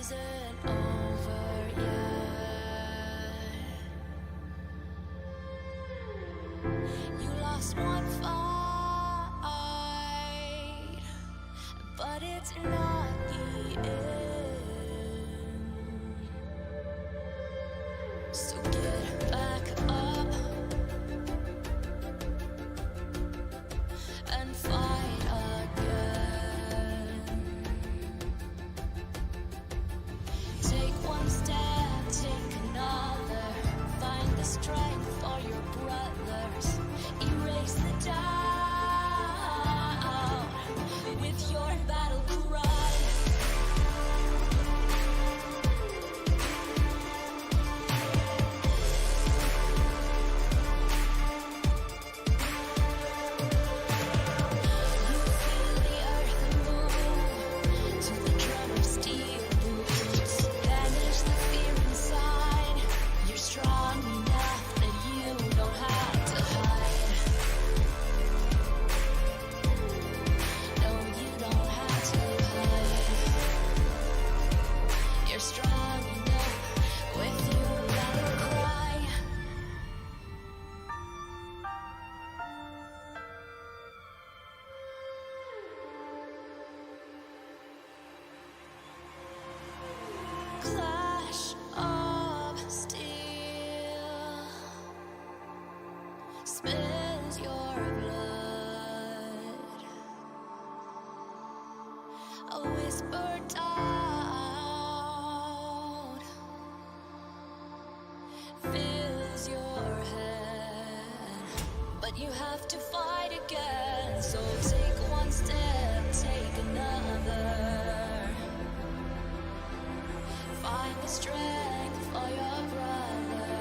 isn't over yet. You lost one fight, but it's not the end. So get back up and fight again. Take one step, take another. Find the strength for your brothers. Erase the doubt with your battle cry. Clash of steel spills your blood. A whisper doubt fills your head, but you have to fight again. So take one step, take another. Find the strength for your brothers.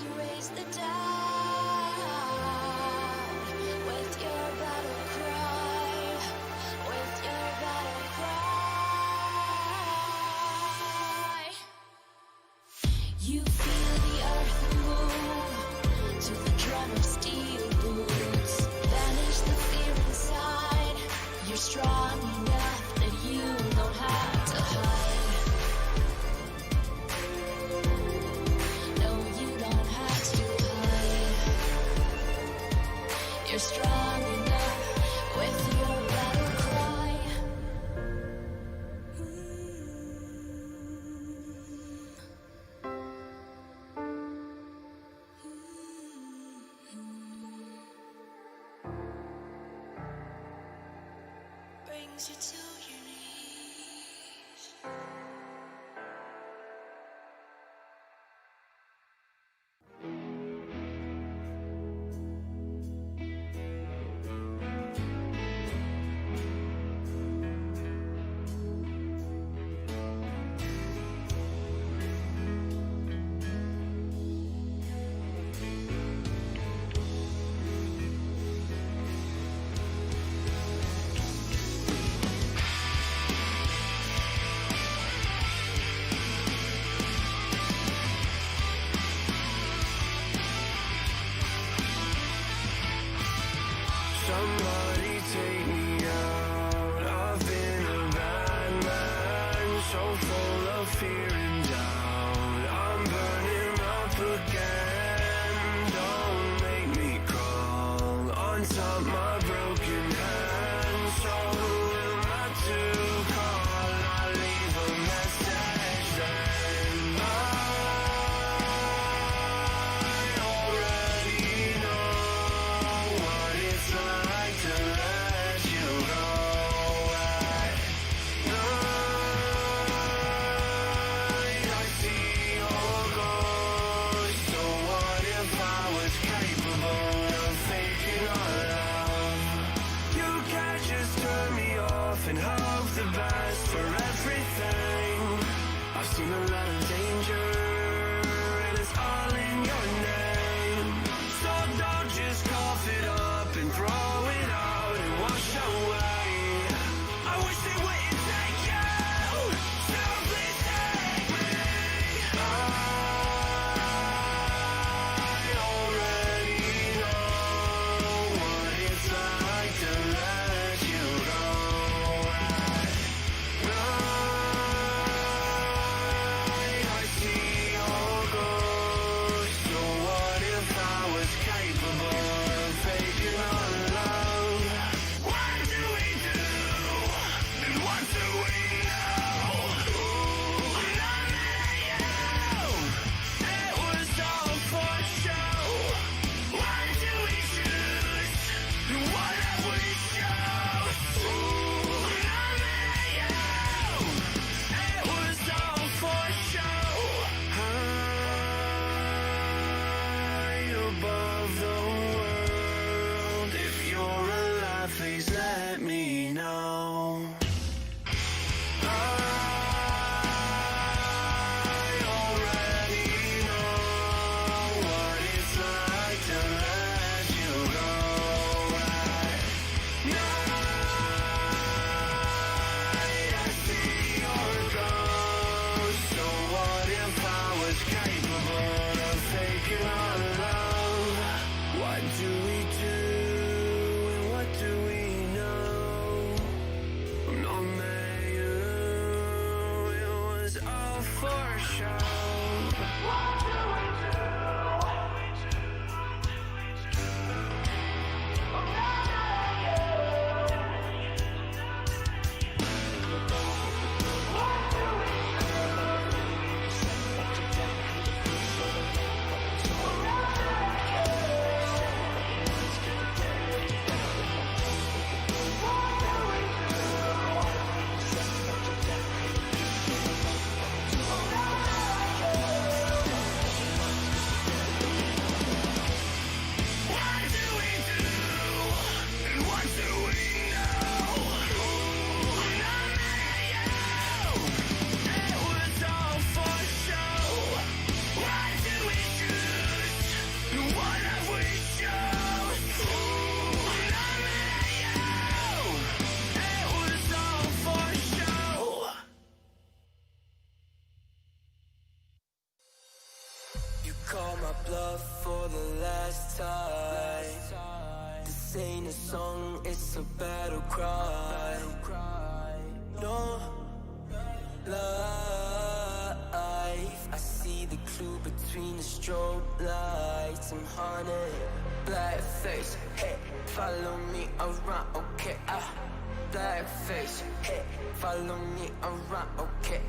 Erase the doubt with your battle cry. With your battle cry. You feel the earth move to the drum of steel boots. Banish the fear inside. You're strong enough that you don't have to hide. No, you don't have to hide. You're strong enough with your battle cry. Brings you to your knees. Somebody take me out. I've been a bad man, so full of fear and doubt. I'm burning up again. Don't make me crawl on top my broken hand. So who am I to call? I leave a message then. I already know what it's like to let you go at night. I see your ghost. So what if I was capable of faking our love? You can't just turn me off and hope the best for everything. I've seen a lot of danger, and it's all in your name. So don't just cough it up and throw it out and wash away. I wish they wouldn't take you, so please take me. I already know what it's like to let you go at for sure. Call my bluff for the last time. This ain't a song, it's a battle cry. No life. I see the clue between the strobe lights. I'm haunted, black face. Hey, follow me around, okay? Black face. Hey, follow me around, okay?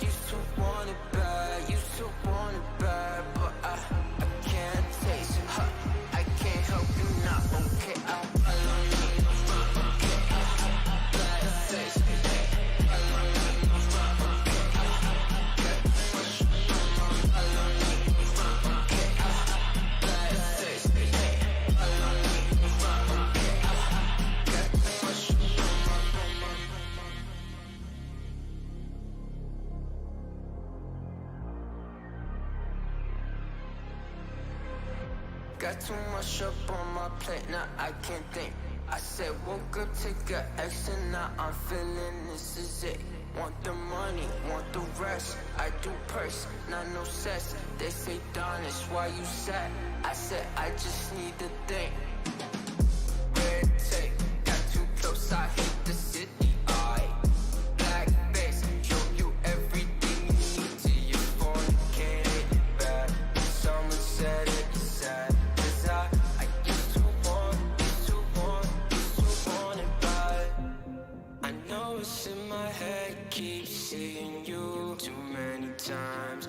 Used to want it bad, used to want it bad, but I can't taste it. I can't help you now, okay? Follow me around, okay? Black face, hey, follow me around, okay? Follow me around, okay? Black face, hey, follow me around, okay? Got too much up on my plate, now I can't think. I said woke up, take a extra, now I'm feeling this is it. Want the money, want the rest. I do purse, not no sex. They say darn, it's why you sad. I said I just need the thing. Red tape, got too close, I hit the city. Black face, show you everything you need to your phone, can't hit it back. Someone said it's sad. I used to want it bad. I know it's in my head, keep seeing you too many times.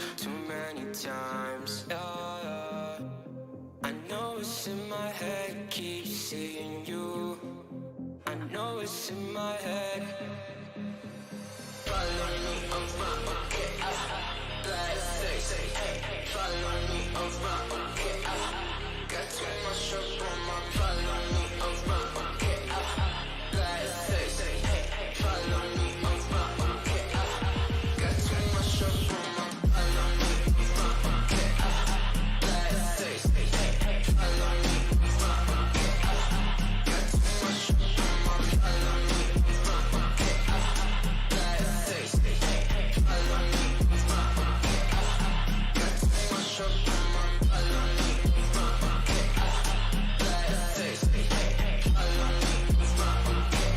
Yeah. I know it's in my head, keep seeing you. I know it's in my head. Follow me around, okay? Black face, hey, follow me around, okay? Got too much up on my follow me around, okay? Black face, hey, follow me around, okay? Got too much up on my follow me around, okay? Black face, hey, follow me around, okay? Got too much up on my follow me around, okay? Black face, hey, follow me around, okay? Got too much up on my follow me around, okay? Black face, hey, follow me around, okay?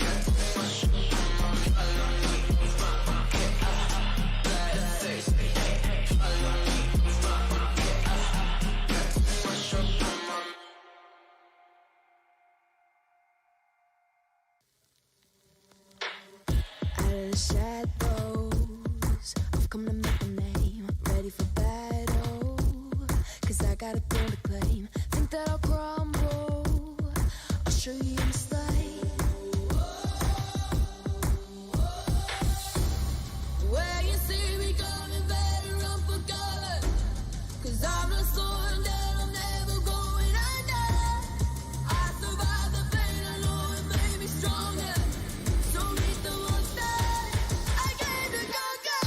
Got too much up on my follow me around, okay? Black face, hey, follow me around, okay? Got too much up on my Out of the shadows, I've come to make a name. Ready for battle, 'cause I got a throne to claim. Think that I'll crumble, I'll show you in the slate. Where you see me coming, better run for cover, 'cause I'm the storm that I'm never going under. I survived the pain, I know it made me stronger. So meet the monster I came to conquer.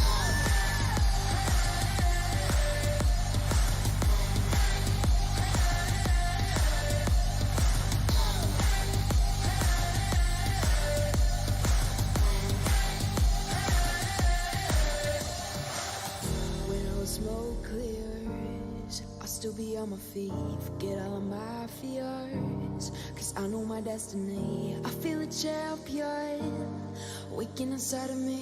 When all the smoke clears, I'll still be on my feet. Forget all of my fears, 'cause I know my destiny. I feel a champion waking inside of me.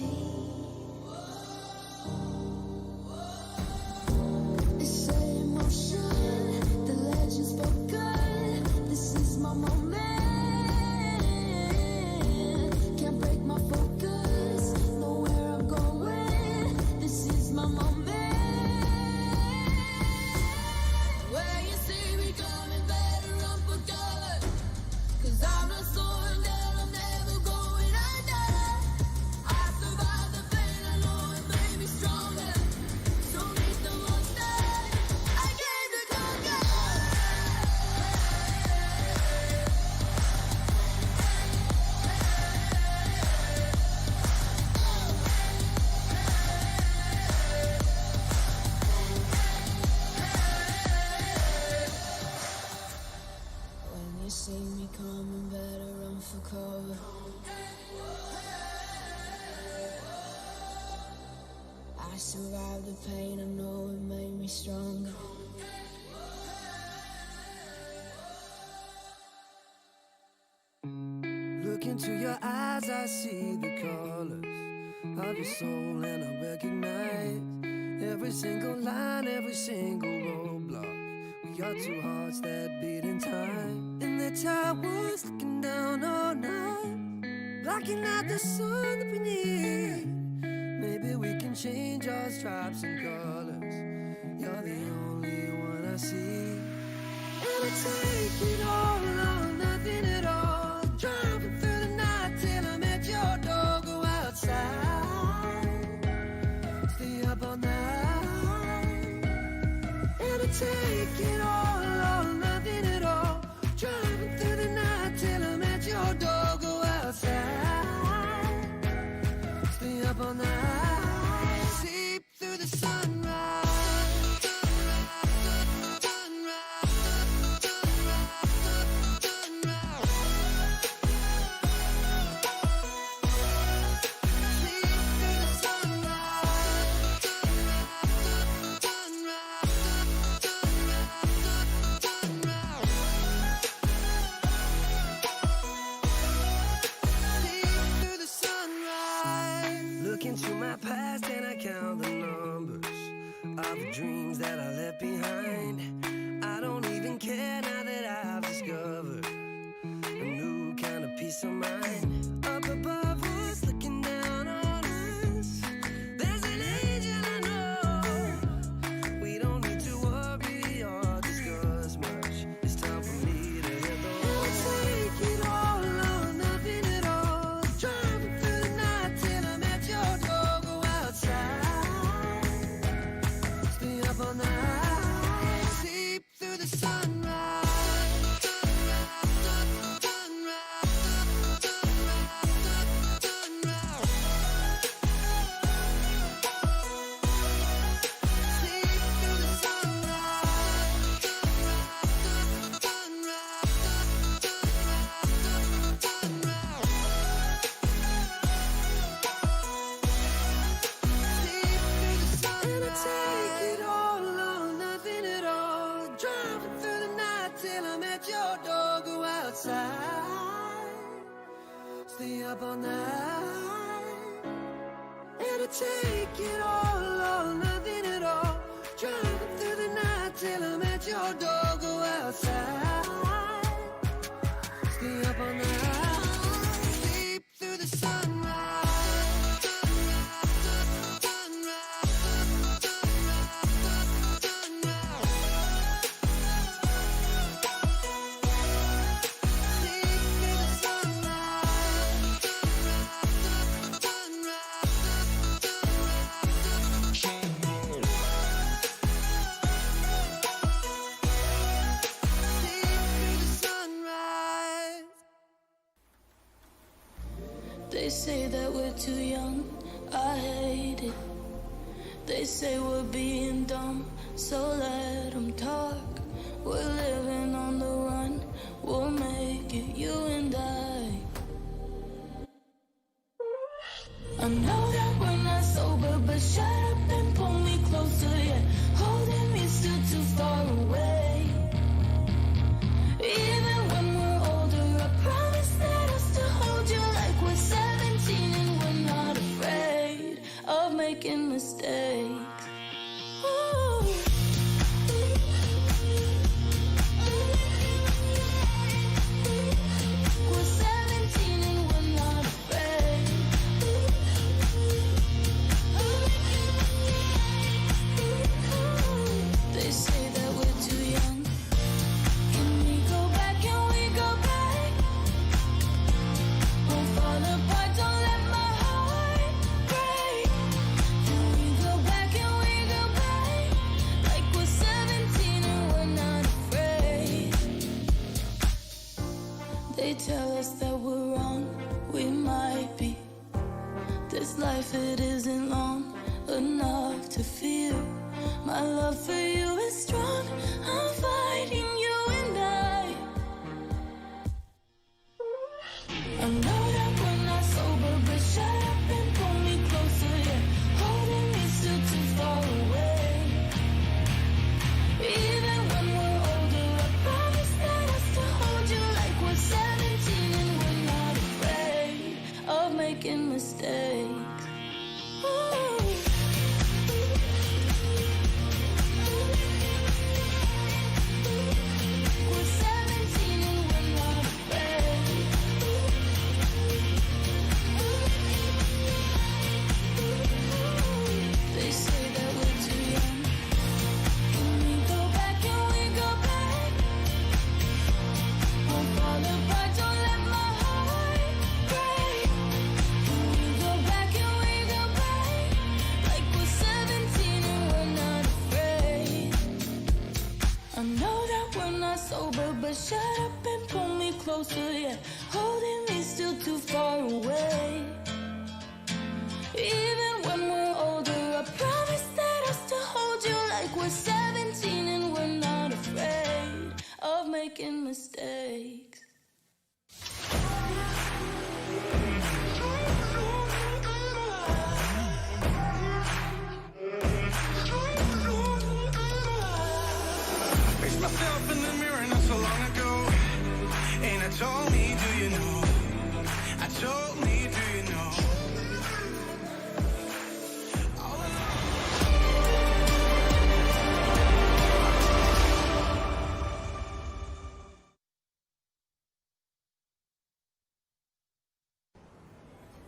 survived the pain, I know it made me stronger. Look into your eyes, I see the colors of your soul, and I recognize every single line, every single roadblock. We got two hearts that beat in time, and that's how I was looking down all night, blocking out the sun that we need. Maybe we can change our stripes and colors. You're the only one I see. And I take it all or nothing at all. Driving through the night till I met your door. Go outside, stay up all night. And I take it all or nothing at all. Driving through the night till I met your door. Go outside, stay up all night. Sleep through the sunrise. Into my past and I count the numbers of the dreams that I left behind. I don't even care now that I've discovered a new kind of peace of mind. Up above us, looking down on us, there's an angel I know. We don't need to worry or discuss much. It's time for me to let go. I'll take it all or nothing at all. Driving through the night till I met your door. Go outside, stay up all night. Sleep through the sunrise. Stay up all night, and I take it all or nothing at all. Driving through the night till I met your door. Go outside, stay up all night, sleep through the sunrise. They say that we're too young, I hate it. They say we're being dumb, so let them talk. We're living on the run, we'll make it, you and I. I know that we're not sober, but shut up and pull me closer, yeah. Holding me still too far away. Even when we're older, I promise that I'll still hold you like we're 17 and we're not afraid of making mistakes. Ooh. We're 17 and we're not afraid. They say that we're too young. Can we go back? Can we go back? Won't fall apart, don't let my heart break. Can we go back? Can we go back? Like we're 17 and we're not afraid. They tell us that we're wrong, we might be. This life, it isn't long enough to feel. My love for you is strong, I'm fighting you and I know that we're not sober, but shut up and pull me closer, yeah. Holding me still too far away.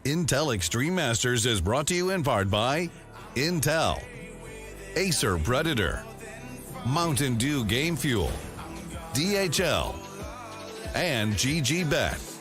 Intel Extreme Masters is brought to you in part by Intel, Acer Predator, Mountain Dew Game Fuel, DHL, and GGBet.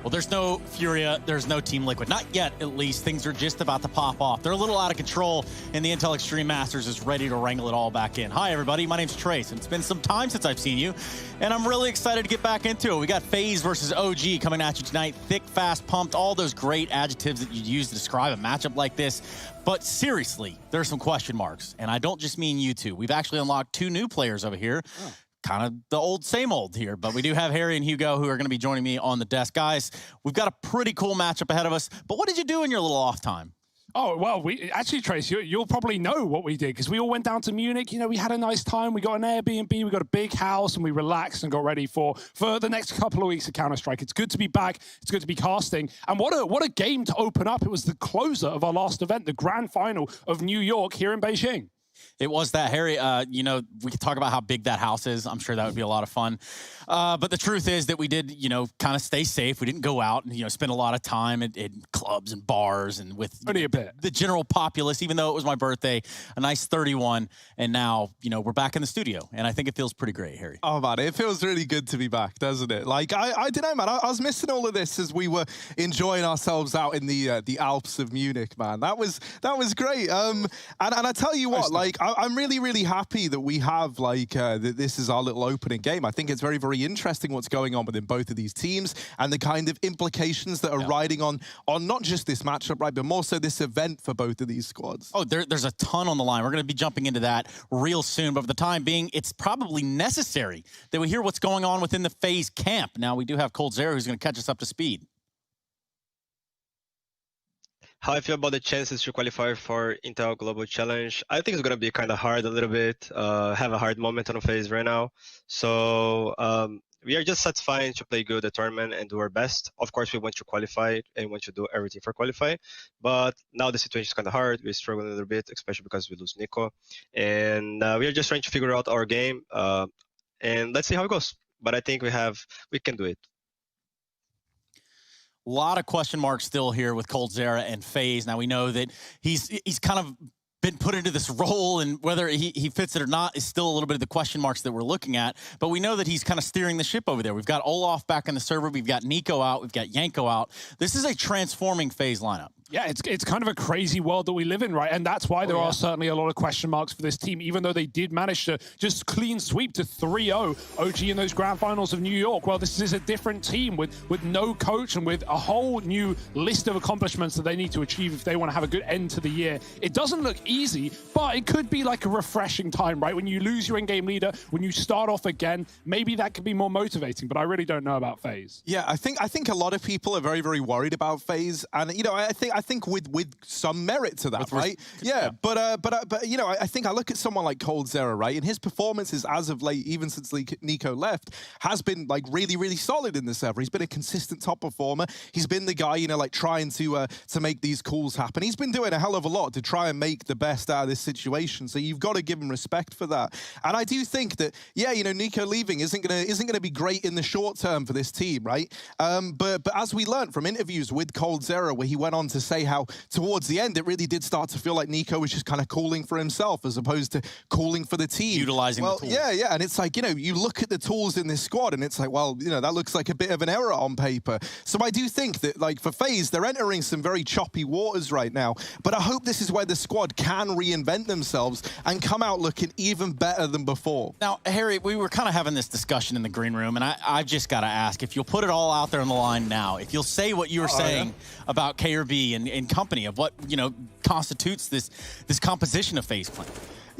Well, there's no Furia, there's no Team Liquid. Not yet, at least. Things are just about to pop off. They're a little out of control, and the Intel Extreme Masters is ready to wrangle it all back in. Hi, everybody. My name's Trace, and it's been some time since I've seen you, and I'm really excited to get back into it. We got FaZe versus OG coming at you tonight. Thick, fast, pumped, all those great adjectives that you'd use to describe a matchup like this. But seriously, there's some question marks, and I don't just mean you two. We've actually unlocked 2 new players over here. Oh. Kind of the old, same old here, but we do have Harry and Hugo who are going to be joining me on the desk. Guys, we've got a pretty cool matchup ahead of us, but what did you do in your little off time? Oh, well, we actually, Trace, you'll probably know what we did because we all went down to Munich. You know, we had a nice time. We got an Airbnb, we got a big house, and we relaxed and got ready for the next couple of weeks of Counter-Strike. It's good to be back. It's good to be casting. And what a game to open up. It was the closer of our last event, the grand final of New York here in Beijing. It was that, Harry. You know, we could talk about how big that house is. I'm sure that would be a lot of fun. But the truth is that we did, you know, kind of stay safe. We didn't go out and, you know, spend a lot of time at clubs and bars and with only a bit the general populace, even though it was my birthday, a nice 31. And now, you know, we're back in the studio. And I think it feels pretty great, Harry. Oh, man, it feels really good to be back, doesn't it? Like, I don't know, man. I was missing all of this as we were enjoying ourselves out in the Alps of Munich, man. That was great. And I tell you what, like, I'm really, really happy that we have, like, that this is our little opening game. I think it's very, very interesting what's going on within both of these teams and the kind of implications that are riding on not just this matchup, right, but more so this event for both of these squads. Oh, there's a ton on the line. We're going to be jumping into that real soon. But for the time being, it's probably necessary that we hear what's going on within the FaZe camp. Now, we do have coldzera who's going to catch us up to speed. How I feel about the chances to qualify for Intel Global Challenge. I think it's going to be kind of hard a little bit, have a hard moment on FaZe right now. So we are just satisfied to play good the tournament and do our best. Of course, we want to qualify and want to do everything for qualify. But now the situation is kind of hard. We're struggling a little bit, especially because we lose Nico. And we are just trying to figure out our game. And let's see how it goes. But I think we can do it. A lot of question marks still here with coldzera and FaZe. Now we know that he's kind of been put into this role, and whether he fits it or not is still a little bit of the question marks that we're looking at. But we know that he's kind of steering the ship over there. We've got Olaf back in the server. We've got Nico out. We've got Yanko out. This is a transforming FaZe lineup. Yeah, it's kind of a crazy world that we live in, right? And that's why there are certainly a lot of question marks for this team, even though they did manage to just clean sweep to 3-0 OG in those grand finals of New York. Well, this is a different team with no coach and with a whole new list of accomplishments that they need to achieve if they want to have a good end to the year. It doesn't look easy, but it could be like a refreshing time, right? When you lose your in-game leader, when you start off again, maybe that could be more motivating, but I really don't know about FaZe. Yeah, I think a lot of people are very, very worried about FaZe, and, you know, I think with some merit to that, right? Yeah, but you know, I think I look at someone like coldzera, right, and his performances as of late, even since Nico left, has been like really, really solid in the server. He's been a consistent top performer. He's been the guy, you know, like trying to make these calls happen. He's been doing a hell of a lot to try and make the best out of this situation. So you've got to give him respect for that. And I do think that, yeah, you know, Nico leaving isn't gonna be great in the short term for this team, right? But as we learned from interviews with coldzera, where he went on to say how towards the end, it really did start to feel like Nico was just kind of calling for himself as opposed to calling for the team. Utilizing the tools. Yeah. And it's like, you know, you look at the tools in this squad and it's like, well, you know, that looks like a bit of an error on paper. So I do think that, like, for FaZe, they're entering some very choppy waters right now. But I hope this is where the squad can reinvent themselves and come out looking even better than before. Now, Harry, we were kind of having this discussion in the green room, and I've just got to ask, if you'll put it all out there on the line now, if you'll say what you were saying about KRB and company of what, you know, constitutes this composition of FaZe clan.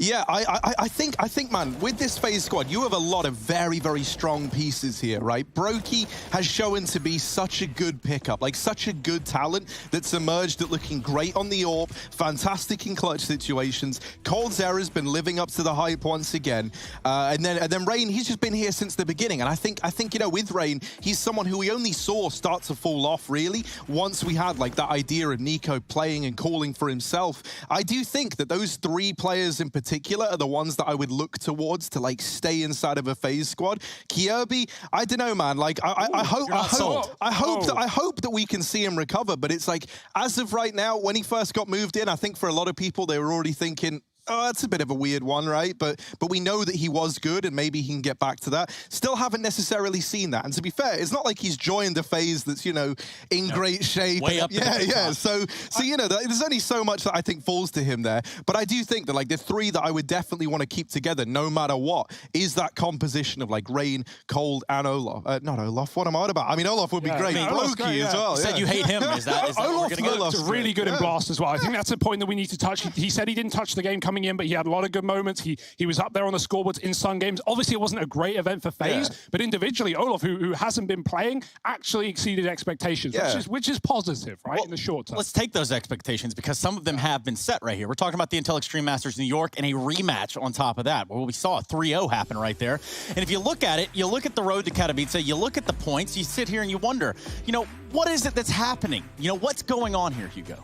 Yeah, I think, man, with this FaZe squad, you have a lot of very, very strong pieces here, right? Brokey has shown to be such a good pickup, like such a good talent that's emerged at looking great on the AWP, fantastic in clutch situations. coldzera's been living up to the hype once again, and then Rain, he's just been here since the beginning, and I think you know, with Rain, he's someone who we only saw start to fall off really once we had like that idea of NiKo playing and calling for himself. I do think that those three players in particular are the ones that I would look towards to like stay inside of a FaZe squad. Kjaerbye, I don't know, man. Like I hope that we can see him recover. But it's like, as of right now, when he first got moved in, I think for a lot of people they were already thinking, oh, that's a bit of a weird one, right? But we know that he was good, and maybe he can get back to that. Still haven't necessarily seen that. And to be fair, it's not like he's joined a FaZe that's, you know, in great shape. Way up there. Yeah. So you know, there's only so much that I think falls to him there. But I do think that like the three that I would definitely want to keep together, no matter what, is that composition of like Rain, Cold, and Olof. Not Olof. What am I on about? I mean, Olof would be great. Brokey as well. You said you hate him. Is that Olaf's really good in Blast as well. I think that's a point that we need to touch. He said he didn't touch the game coming in, but he had a lot of good moments. He was up there on the scoreboards in Sun Games. Obviously, it wasn't a great event for FaZe, but individually, Olof, who hasn't been playing, actually exceeded expectations, which is positive, right, in the short term. Let's take those expectations, because some of them have been set right here. We're talking about the Intel Extreme Masters New York and a rematch on top of that, where we saw a 3-0 happen right there. And if you look at it, you look at the road to Katowice, you look at the points, you sit here and you wonder, you know, what is it that's happening? You know, what's going on here, Hugo?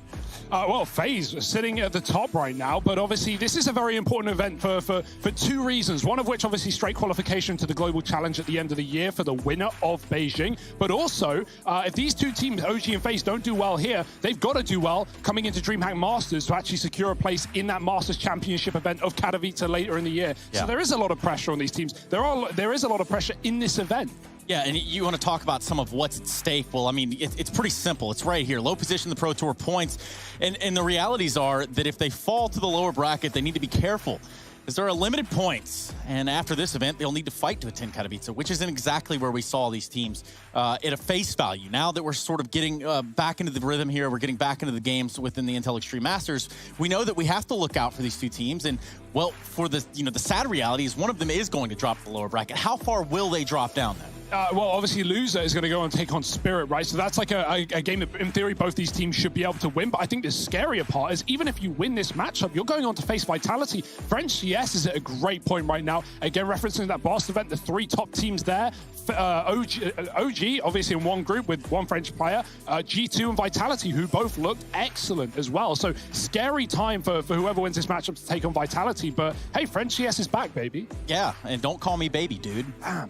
Well, FaZe is sitting at the top right now, but obviously this is a very important event for two reasons. One of which, obviously, straight qualification to the Global Challenge at the end of the year for the winner of Beijing. But also, if these two teams, OG and FaZe, don't do well here, they've got to do well coming into DreamHack Masters to actually secure a place in that Masters Championship event of Katowice later in the year. So there is a lot of pressure on these teams. There is a lot of pressure in this event. Yeah, and you want to talk about some of what's at stake. Well, I mean, it's pretty simple. It's right here. Low position in the Pro Tour points. And the realities are that if they fall to the lower bracket, they need to be careful, because there are limited points. And after this event, they'll need to fight to attend Katowice, which isn't exactly where we saw these teams at a face value. Now that we're sort of getting back into the rhythm here, we're getting back into the games within the Intel Extreme Masters, we know that we have to look out for these two teams. And, well, for the sad reality is one of them is going to drop to the lower bracket. How far will they drop down then? Well, obviously, loser is going to go and take on Spirit, right? So that's like a game that, in theory, both these teams should be able to win. But I think the scarier part is, even if you win this matchup, you're going on to face Vitality. French CS is at a great point right now. Again, referencing that Blast event, the three top teams there. OG, obviously, in one group with one French player. G2 and Vitality, who both looked excellent as well. So scary time for whoever wins this matchup to take on Vitality. But, hey, French CS is back, baby. Yeah, and don't call me baby, dude. Damn.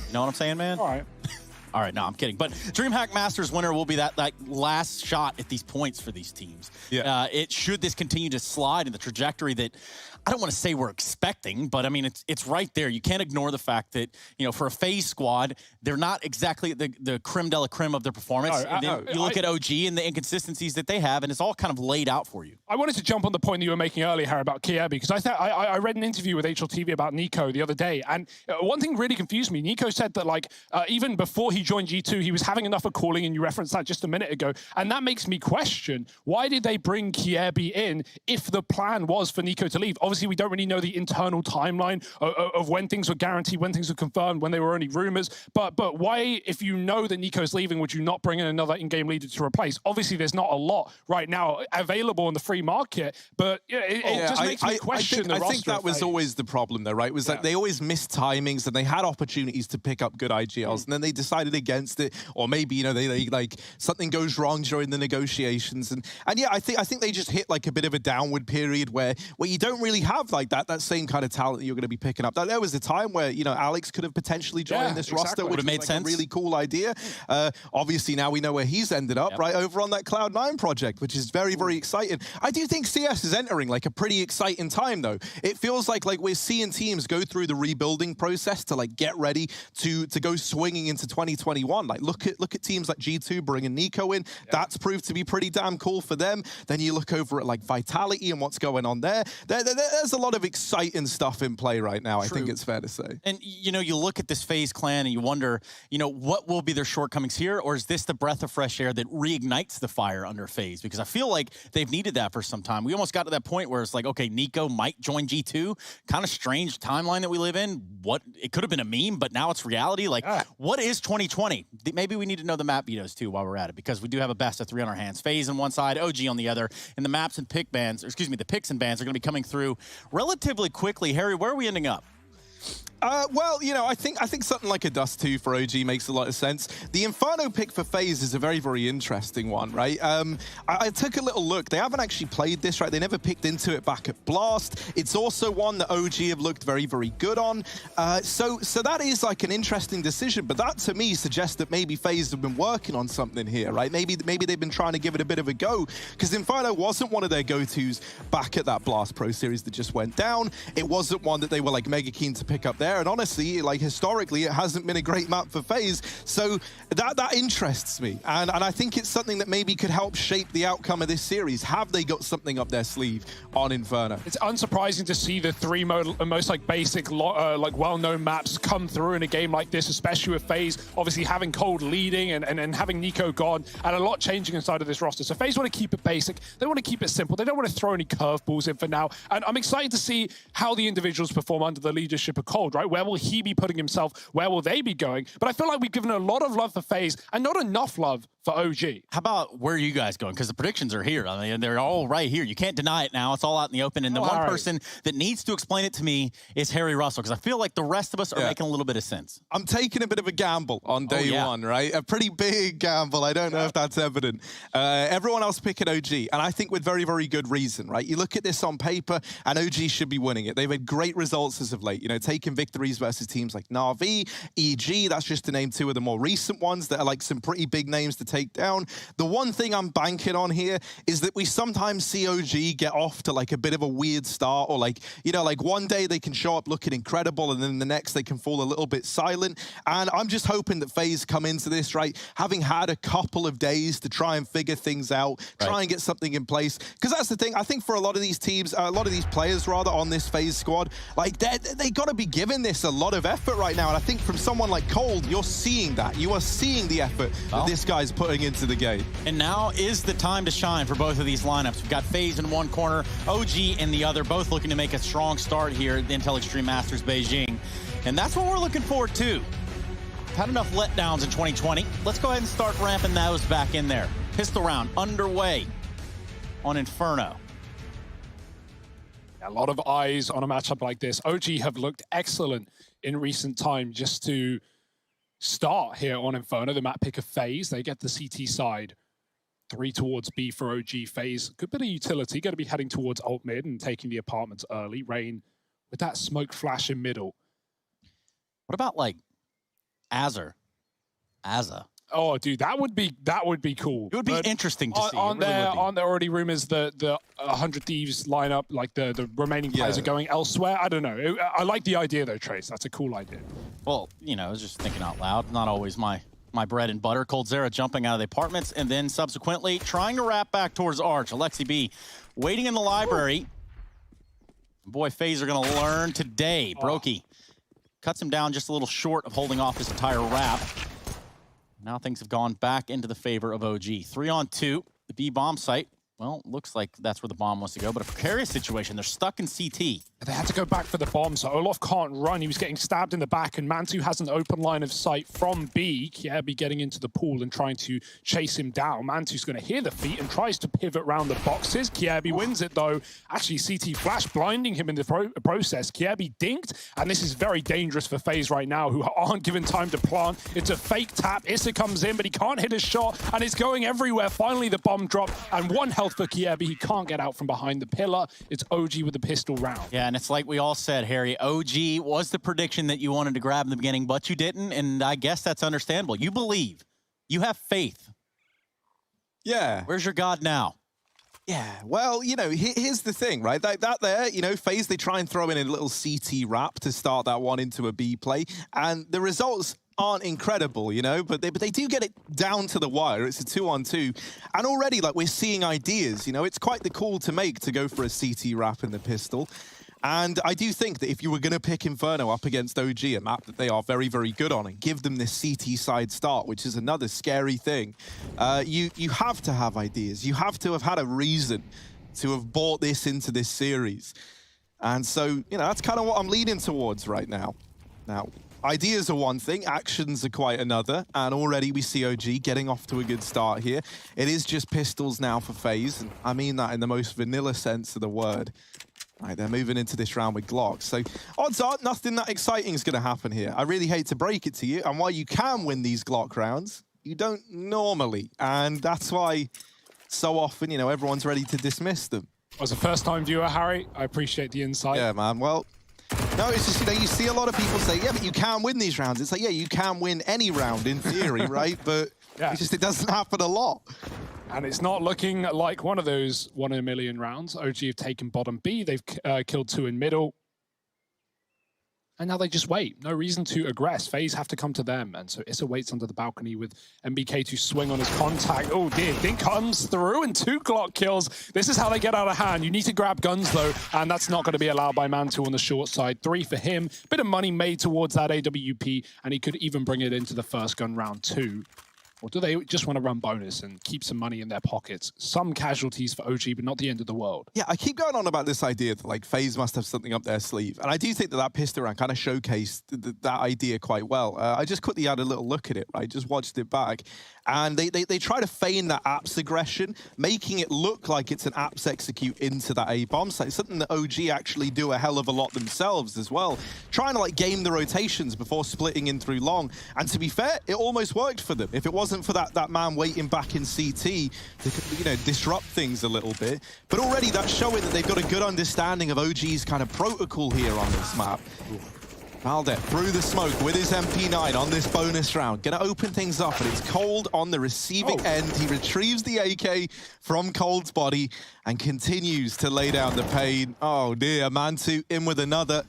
You know what I'm saying, man? All right. All right, no, I'm kidding. But DreamHack Masters winner will be that last shot at these points for these teams. Yeah. Should this continue to slide in the trajectory that, I don't want to say we're expecting, but I mean, it's right there. You can't ignore the fact that, you know, for a FaZe squad, they're not exactly the creme de la creme of their performance. And then you look at OG and the inconsistencies that they have, and it's all kind of laid out for you. I wanted to jump on the point that you were making earlier, Harry, about Kjaerbye, because I read an interview with HLTV about NiKo the other day, and one thing really confused me. NiKo said that, like, even before he joined G2, he was having enough of calling, and you referenced that just a minute ago, and that makes me question, why did they bring Kjaerbye in if the plan was for NiKo to leave? Obviously, we don't really know the internal timeline of when things were guaranteed, when things were confirmed, when they were only rumors. But why, if you know that NiKo's leaving, would you not bring in another in-game leader to replace? Obviously, there's not a lot right now available in the free market, but it just makes me question the roster. I think that was always the problem, though, right? Was that they always missed timings, and they had opportunities to pick up good IGLs, and then they decided against it, or maybe, you know, they like something goes wrong during the negotiations, and yeah, I think they just hit like a bit of a downward period where you don't really have like that same kind of talent that you're going to be picking up. There was a time where, you know, Alex could have potentially joined this roster, which would have made sense. A really cool idea. Obviously, now we know where he's ended up, right over on that Cloud9 project, which is very, very exciting. I do think CS is entering like a pretty exciting time, though. It feels like we're seeing teams go through the rebuilding process to like get ready to go swinging into 2020. 2021. Like, look at teams like G2 bringing Nico in. That's proved to be pretty damn cool for them. Then you look over at like Vitality and what's going on there. There's a lot of exciting stuff in play right now. True. I think it's fair to say. And, you know, you look at this FaZe clan and you wonder, you know, what will be their shortcomings here? Or is this the breath of fresh air that reignites the fire under FaZe? Because I feel like they've needed that for some time. We almost got to that point where it's like, okay, Nico might join G2. Kind of strange timeline that we live in. It could have been a meme, but now it's reality. Like, what is 2020? Maybe we need to know the map vetoes too while we're at it, because we do have a best of 3 on our hands. FaZe on one side, OG on the other, and the maps and pick bans, or excuse me, the picks and bans are going to be coming through relatively quickly. Harry, where are we ending up? Well, you know, I think something like a Dust 2 for OG makes a lot of sense. The Inferno pick for FaZe is a very, very interesting one, right? I took a little look. They haven't actually played this, right? They never picked into it back at Blast. It's also one that OG have looked very, very good on. So that is like an interesting decision, but that to me suggests that maybe FaZe have been working on something here, right? Maybe they've been trying to give it a bit of a go, because Inferno wasn't one of their go-tos back at that Blast Pro Series that just went down. It wasn't one that they were like mega keen to pick up there. And honestly, like historically, it hasn't been a great map for FaZe. So that interests me. And I think it's something that maybe could help shape the outcome of this series. Have they got something up their sleeve on Inferno? It's unsurprising to see the 3 most like basic, like well-known maps come through in a game like this, especially with FaZe obviously having Cold leading and having Nico gone, and a lot changing inside of this roster. So FaZe want to keep it basic. They want to keep it simple. They don't want to throw any curveballs in for now. And I'm excited to see how the individuals perform under the leadership of Cold, right? Where will he be putting himself? Where will they be going? But I feel like we've given a lot of love for FaZe and not enough love for OG. How about where are you guys going? Because the predictions are here. I mean, they're all right here. You can't deny it now. It's all out in the open. And the one person that needs to explain it to me is Harry Russell, because I feel like the rest of us are making a little bit of sense. I'm taking a bit of a gamble on day one, right? A pretty big gamble. I don't know if that's evident. Everyone else picking OG, and I think with very, very good reason, right? You look at this on paper, and OG should be winning it. They've had great results as of late, you know, taking victories versus teams like Na'Vi, EG, that's just to name 2 of the more recent ones that are like some pretty big names to take down. The one thing I'm banking on here is that we sometimes see OG get off to like a bit of a weird start, or like, you know, like one day they can show up looking incredible and then the next they can fall a little bit silent. And I'm just hoping that FaZe come into this, right, having had a couple of days to try and figure things out, try and get something in place. Because that's the thing, I think for a lot of these teams, a lot of these players rather on this FaZe squad, like they got to be giving this a lot of effort right now. And I think from someone like Cold, you're seeing that. You are seeing the effort that this guy's putting into the game. And now is the time to shine for both of these lineups. We've got FaZe in one corner, OG in the other, both looking to make a strong start here at the Intel Extreme Masters Beijing. And that's what we're looking forward to. We've had enough letdowns in 2020. Let's go ahead and start ramping those back in there. Pistol round underway on Inferno. A lot of eyes on a matchup like this. OG have looked excellent in recent time. Just to start here on Inferno, the map pick of FaZe. They get the CT side. 3 towards B for OG. FaZe, good bit of utility. Going to be heading towards alt mid and taking the apartments early. Rain with that smoke flash in middle. What about like Azza? Oh, dude, that would be cool. It would be interesting to see. Aren't there already rumors that the 100 Thieves lineup, like the remaining players, are going elsewhere? I don't know. I like the idea though, Trace. That's a cool idea. Well, you know, I was just thinking out loud. Not always my bread and butter. Coldzera jumping out of the apartments and then subsequently trying to wrap back towards Arch. Alexi B waiting in the library. Boy, FaZe are going to learn today. Brokey cuts him down just a little short of holding off his entire wrap. Now things have gone back into the favor of OG. 3-on-2, the B bomb site. Well, looks like that's where the bomb wants to go, but a precarious situation. They're stuck in CT. They had to go back for the bomb, so Olof can't run. He was getting stabbed in the back, and Mantu has an open line of sight from B. Kiebi getting into the pool and trying to chase him down. Mantu's going to hear the feet and tries to pivot around the boxes. Kiebi wins it, though. Actually, CT flash blinding him in the process. Kiebi dinked, and this is very dangerous for FaZe right now, who aren't given time to plant. It's a fake tap. Issa comes in, but he can't hit a shot, and it's going everywhere. Finally, the bomb drop, and 1 health for Kiebi. He can't get out from behind the pillar. It's OG with the pistol round. Yeah, and it's like we all said, Harry, OG was the prediction that you wanted to grab in the beginning, but you didn't, and I guess that's understandable. You believe. You have faith. Yeah. Where's your God now? Yeah, well, you know, here's the thing, right? That there, you know, FaZe, they try and throw in a little CT wrap to start that one into a B play, and the results aren't incredible, you know, but they do get it down to the wire. It's a 2-on-2, and already, like, we're seeing ideas, you know. It's quite the call to make to go for a CT wrap in the pistol. And I do think that if you were going to pick Inferno up against OG, a map that they are very, very good on, and give them this CT side start, which is another scary thing, you have to have ideas. You have to have had a reason to have bought this into this series. And so, you know, that's kind of what I'm leaning towards right now. Now, ideas are one thing, actions are quite another, and already we see OG getting off to a good start here. It is just pistols now for FaZe, and I mean that in the most vanilla sense of the word. Right, they're moving into this round with Glocks. So odds are nothing that exciting is going to happen here. I really hate to break it to you. And while you can win these Glock rounds, you don't normally. And that's why so often, you know, everyone's ready to dismiss them. As a first-time viewer, Harry, I appreciate the insight. Yeah, man. Well, no, it's just, you know, you see a lot of people say, yeah, but you can win these rounds. It's like, yeah, you can win any round in theory, right? But it's just, it doesn't happen a lot. And it's not looking like one of those 1 in a million rounds. OG have taken bottom B. They've killed 2 in middle. And now they just wait. No reason to aggress. FaZe have to come to them. And so Issa waits under the balcony with MBK to swing on his contact. Oh dear, Dink comes through and 2 Glock kills. This is how they get out of hand. You need to grab guns though, and that's not going to be allowed by Mantu on the short side. 3 for him. Bit of money made towards that AWP, and he could even bring it into the first gun round 2. Or do they just want to run bonus and keep some money in their pockets? Some casualties for OG, but not the end of the world. Yeah, I keep going on about this idea that, like, FaZe must have something up their sleeve. And I do think that that pistol round kind of showcased that idea quite well. I just quickly had a little look at it, right? Just watched it back. And they try to feign that Apps aggression, making it look like it's an Apps execute into that A-bomb site. Something that OG actually do a hell of a lot themselves as well. Trying to, like, game the rotations before splitting in through long. And to be fair, it almost worked for them. If it wasn't for that man waiting back in CT to, you know, disrupt things a little bit. But already that's showing that they've got a good understanding of OG's kind of protocol here on this map. Valdet through the smoke with his MP9 on this bonus round. Gonna open things up, and it's Cold on the receiving end. He retrieves the AK from Cold's body and continues to lay down the pain. Oh dear, Mantu in with another.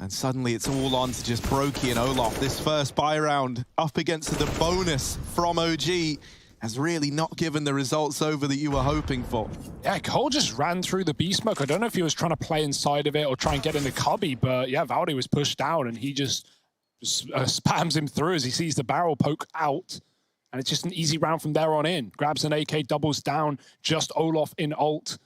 And suddenly it's all on to just Brokey and Olof. This first buy round up against the bonus from OG has really not given the results over that you were hoping for. Yeah, Cole just ran through the B smoke. I don't know if he was trying to play inside of it or try and get in the cubby, but yeah, Valdi was pushed down and he just spams him through as he sees the barrel poke out. And it's just an easy round from there on in. Grabs an AK, doubles down, just Olof in ult.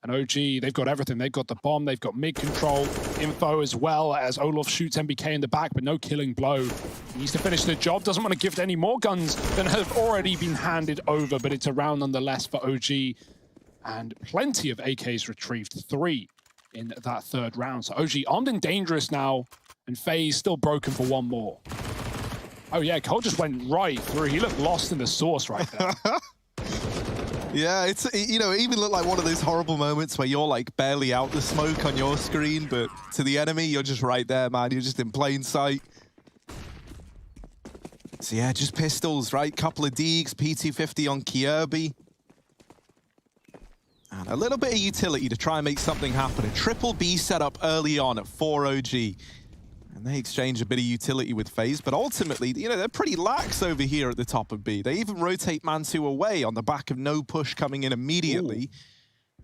And OG, they've got everything. They've got the bomb, they've got mid-control, info as well, as Olof shoots MBK in the back, but no killing blow. He needs to finish the job, doesn't want to gift any more guns than have already been handed over, but it's a round nonetheless for OG. And plenty of AKs retrieved, 3 in that third round. So OG armed and dangerous now, and FaZe still broken for 1 more. Oh yeah, Cole just went right through. He looked lost in the sauce right there. Yeah, it's, you know, it even looked like one of those horrible moments where you're like barely out the smoke on your screen, but to the enemy, you're just right there, man. You're just in plain sight. So yeah, just pistols, right? Couple of Deegs, P250 on Kirby. And a little bit of utility to try and make something happen. A triple B setup early on at 4 OG. And they exchange a bit of utility with FaZe, but ultimately, you know, they're pretty lax over here at the top of B. They even rotate Mantu away on the back of no push coming in immediately.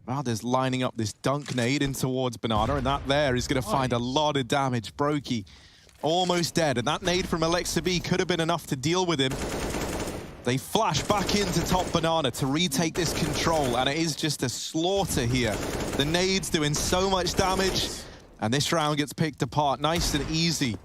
Rather's lining up this dunk nade in towards Banana, and that there is going to find a lot of damage. Brokey almost dead, and that nade from Alexa B could have been enough to deal with him. They flash back into top Banana to retake this control, and it is just a slaughter here. The nade's doing so much damage. And this round gets picked apart nice and easy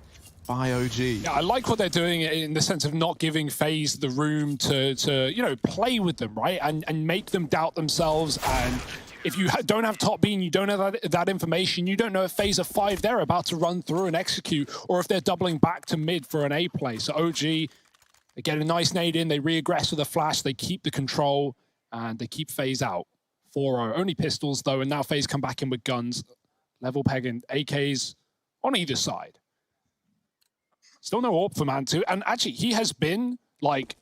by OG. Yeah, I like what they're doing in the sense of not giving FaZe the room to you know, play with them, right? And make them doubt themselves. And if you don't have top B and you don't have that information, you don't know if FaZe are 5 they're about to run through and execute, or if they're doubling back to mid for an A play. So OG, they get a nice nade in, they re-aggress with a flash, they keep the control, and they keep FaZe out. 4-0. Only pistols, though, and now FaZe come back in with guns. Level pegging AKs on either side. Still no AWP for Mantu. And actually, he has been, like,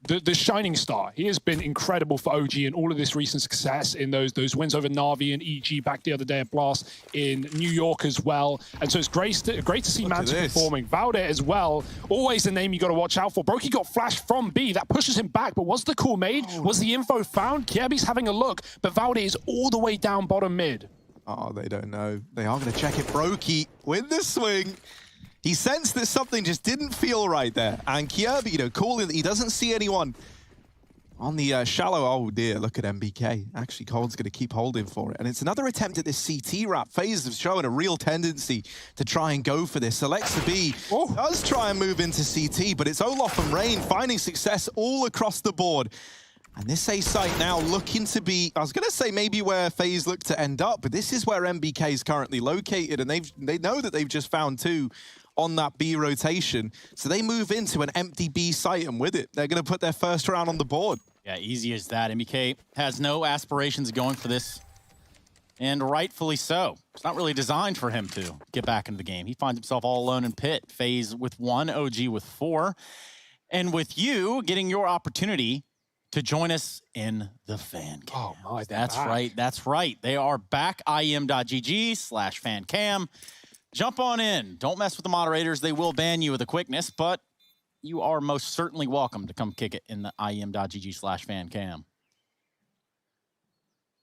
the shining star. He has been incredible for OG in all of this recent success in those wins over Na'Vi and EG back the other day at Blast, in New York as well. And so it's great to see Mantu performing. Valde as well, always a name you got to watch out for. Brokey got flashed from B. That pushes him back, but was the call made? Was the info found? Kiebi's having a look, but Valde is all the way down bottom mid. Oh, they don't know. They are going to check it. Brokey with the swing. He sensed that something just didn't feel right there. And Kiebi, you know, calling that he doesn't see anyone on the shallow. Oh dear, look at MBK. Actually, Cold's going to keep holding for it. And it's another attempt at this CT wrap. FaZe have shown a real tendency to try and go for this. Alexa B does try and move into CT, but it's Olof and Rain finding success all across the board. And this A site now looking to be, I was going to say maybe where FaZe look to end up, but this is where MBK is currently located, and they know that they've just found 2 on that B rotation. So they move into an empty B site, and with it, they're going to put their first round on the board. Yeah, easy as that. MBK has no aspirations of going for this, and rightfully so. It's not really designed for him to get back into the game. He finds himself all alone in pit. FaZe with 1, OG with 4. And with you getting your opportunity to join us in the fan cam. Oh my, that's right. That's right. They are back. IEM.gg/fancam. Jump on in. Don't mess with the moderators. They will ban you with a quickness, but you are most certainly welcome to come kick it in the IEM.gg/fancam.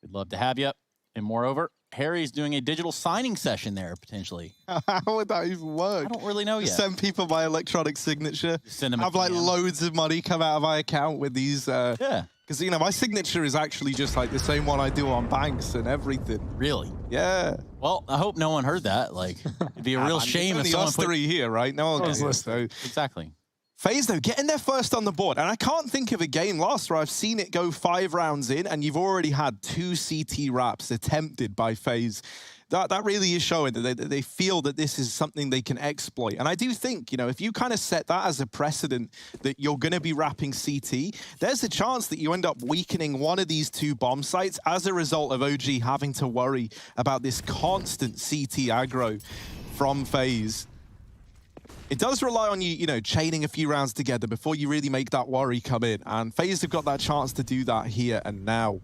We'd love to have you. And moreover, Harry's doing a digital signing session there, potentially. How would that even work? I don't really know yet. Send people my electronic signature. Send them have like loads of money come out of my account with these. Yeah. Because, you know, my signature is actually just like the same one I do on banks and everything. Really? Yeah. Well, I hope no one heard that. Like, it'd be a real shame if someone us 3 here, right? No one was listening. So. Exactly. FaZe, though, getting their first on the board. And I can't think of a game last where I've seen it go 5 rounds in and you've already had 2 CT wraps attempted by FaZe. That really is showing that they feel that this is something they can exploit. And I do think, you know, if you kind of set that as a precedent that you're going to be wrapping CT, there's a chance that you end up weakening one of these 2 bomb sites as a result of OG having to worry about this constant CT aggro from FaZe. It does rely on you know, chaining a few rounds together before you really make that worry come in. And FaZe have got that chance to do that here and now.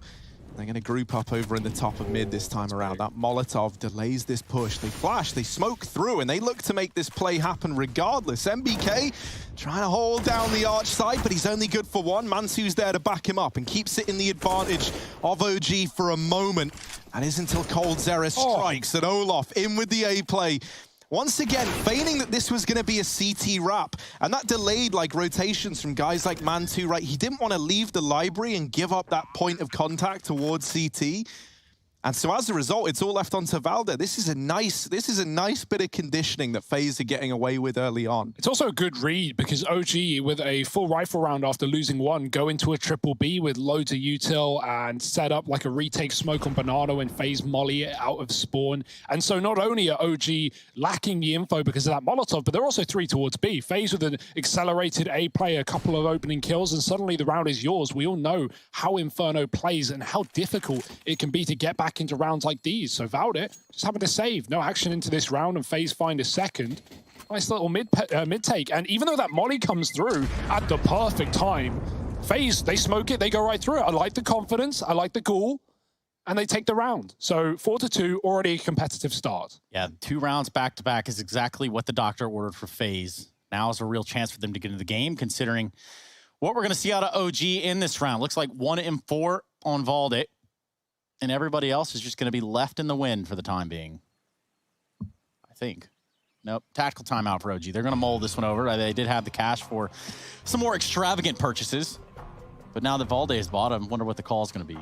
They're going to group up over in the top of mid this time around. That Molotov delays this push. They flash, they smoke through, and they look to make this play happen regardless. MBK trying to hold down the arch side, but he's only good for 1. Mansu's there to back him up and keeps it in the advantage of OG for a moment. And is until Cold Zera strikes, and Olof in with the A play. Once again, feigning that this was going to be a CT wrap, and that delayed like rotations from guys like Mantu, right? He didn't want to leave the library and give up that point of contact towards CT. And so as a result, it's all left onto Valde. This is a nice bit of conditioning that FaZe are getting away with early on. It's also a good read because OG, with a full rifle round after losing 1, go into a triple B with loads of util and set up like a retake smoke on Banano and FaZe molly it out of spawn. And so not only are OG lacking the info because of that Molotov, but they're also 3 towards B. FaZe with an accelerated A play, a couple of opening kills, and suddenly the round is yours. We all know how Inferno plays and how difficult it can be to get back into rounds like these. So Valde just having to save. No action into this round, and FaZe find a second. Nice little mid take. And even though that molly comes through at the perfect time, FaZe, they smoke it, they go right through it. I like the confidence, I like the cool, and they take the round. So 4-2, already a competitive start. Yeah, 2 rounds back-to-back is exactly what the doctor ordered for FaZe. Now is a real chance for them to get into the game, considering what we're going to see out of OG in this round. Looks like 1-4 on Valde. And everybody else is just going to be left in the wind for the time being. I think. Nope. Tactical timeout for OG. They're going to mold this one over. They did have the cash for some more extravagant purchases. But now that Valde is bottom, wonder what the call is going to be.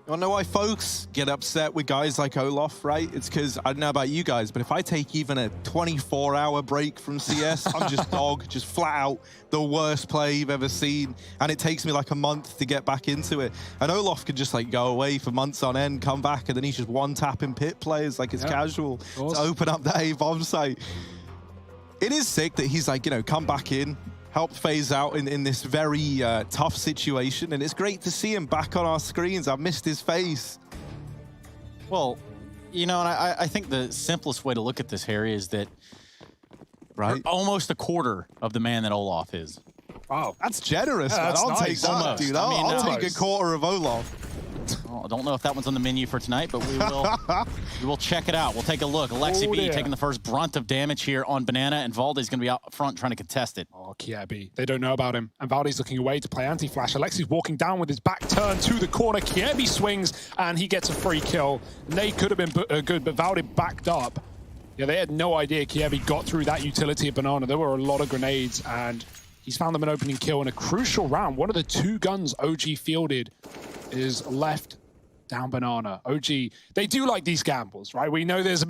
You wanna know why folks get upset with guys like Olof, right? It's because, I don't know about you guys, but if I take even a 24-hour break from CS, I'm just dog, just flat out the worst play you've ever seen. And it takes me like a month to get back into it. And Olof could just like go away for months on end, come back, and then he's just one-tapping pit players like it's casual to open up that A-bomb site. It is sick that he's like, you know, come back in, helped FaZe out in this very tough situation, and it's great to see him back on our screens. I've missed his face. Well, you know, and I think the simplest way to look at this, Harry, is that almost a quarter of the man that Olof is. Wow. That's generous, Yeah, man. that's I'll nice. take that, Almost. dude. I mean, I'll take a quarter of Olaf. Well, I don't know if that one's on the menu for tonight, but we will check it out. We'll take a look. Alexi B taking the first brunt of damage here on Banana, and Valde's going to be out front trying to contest it. Oh, Kiebi. They don't know about him. And Valde's looking away to play anti-flash. Alexi's walking down with his back turned to the corner. Kiebi swings, and he gets a free kill. Nade could have been good, but Valde backed up. Yeah, they had no idea Kiebi got through that utility of Banana. There were a lot of grenades, and he's found them an opening kill in a crucial round. One of the 2 guns OG fielded is left down Banana. OG, they do like these gambles, right? We know there's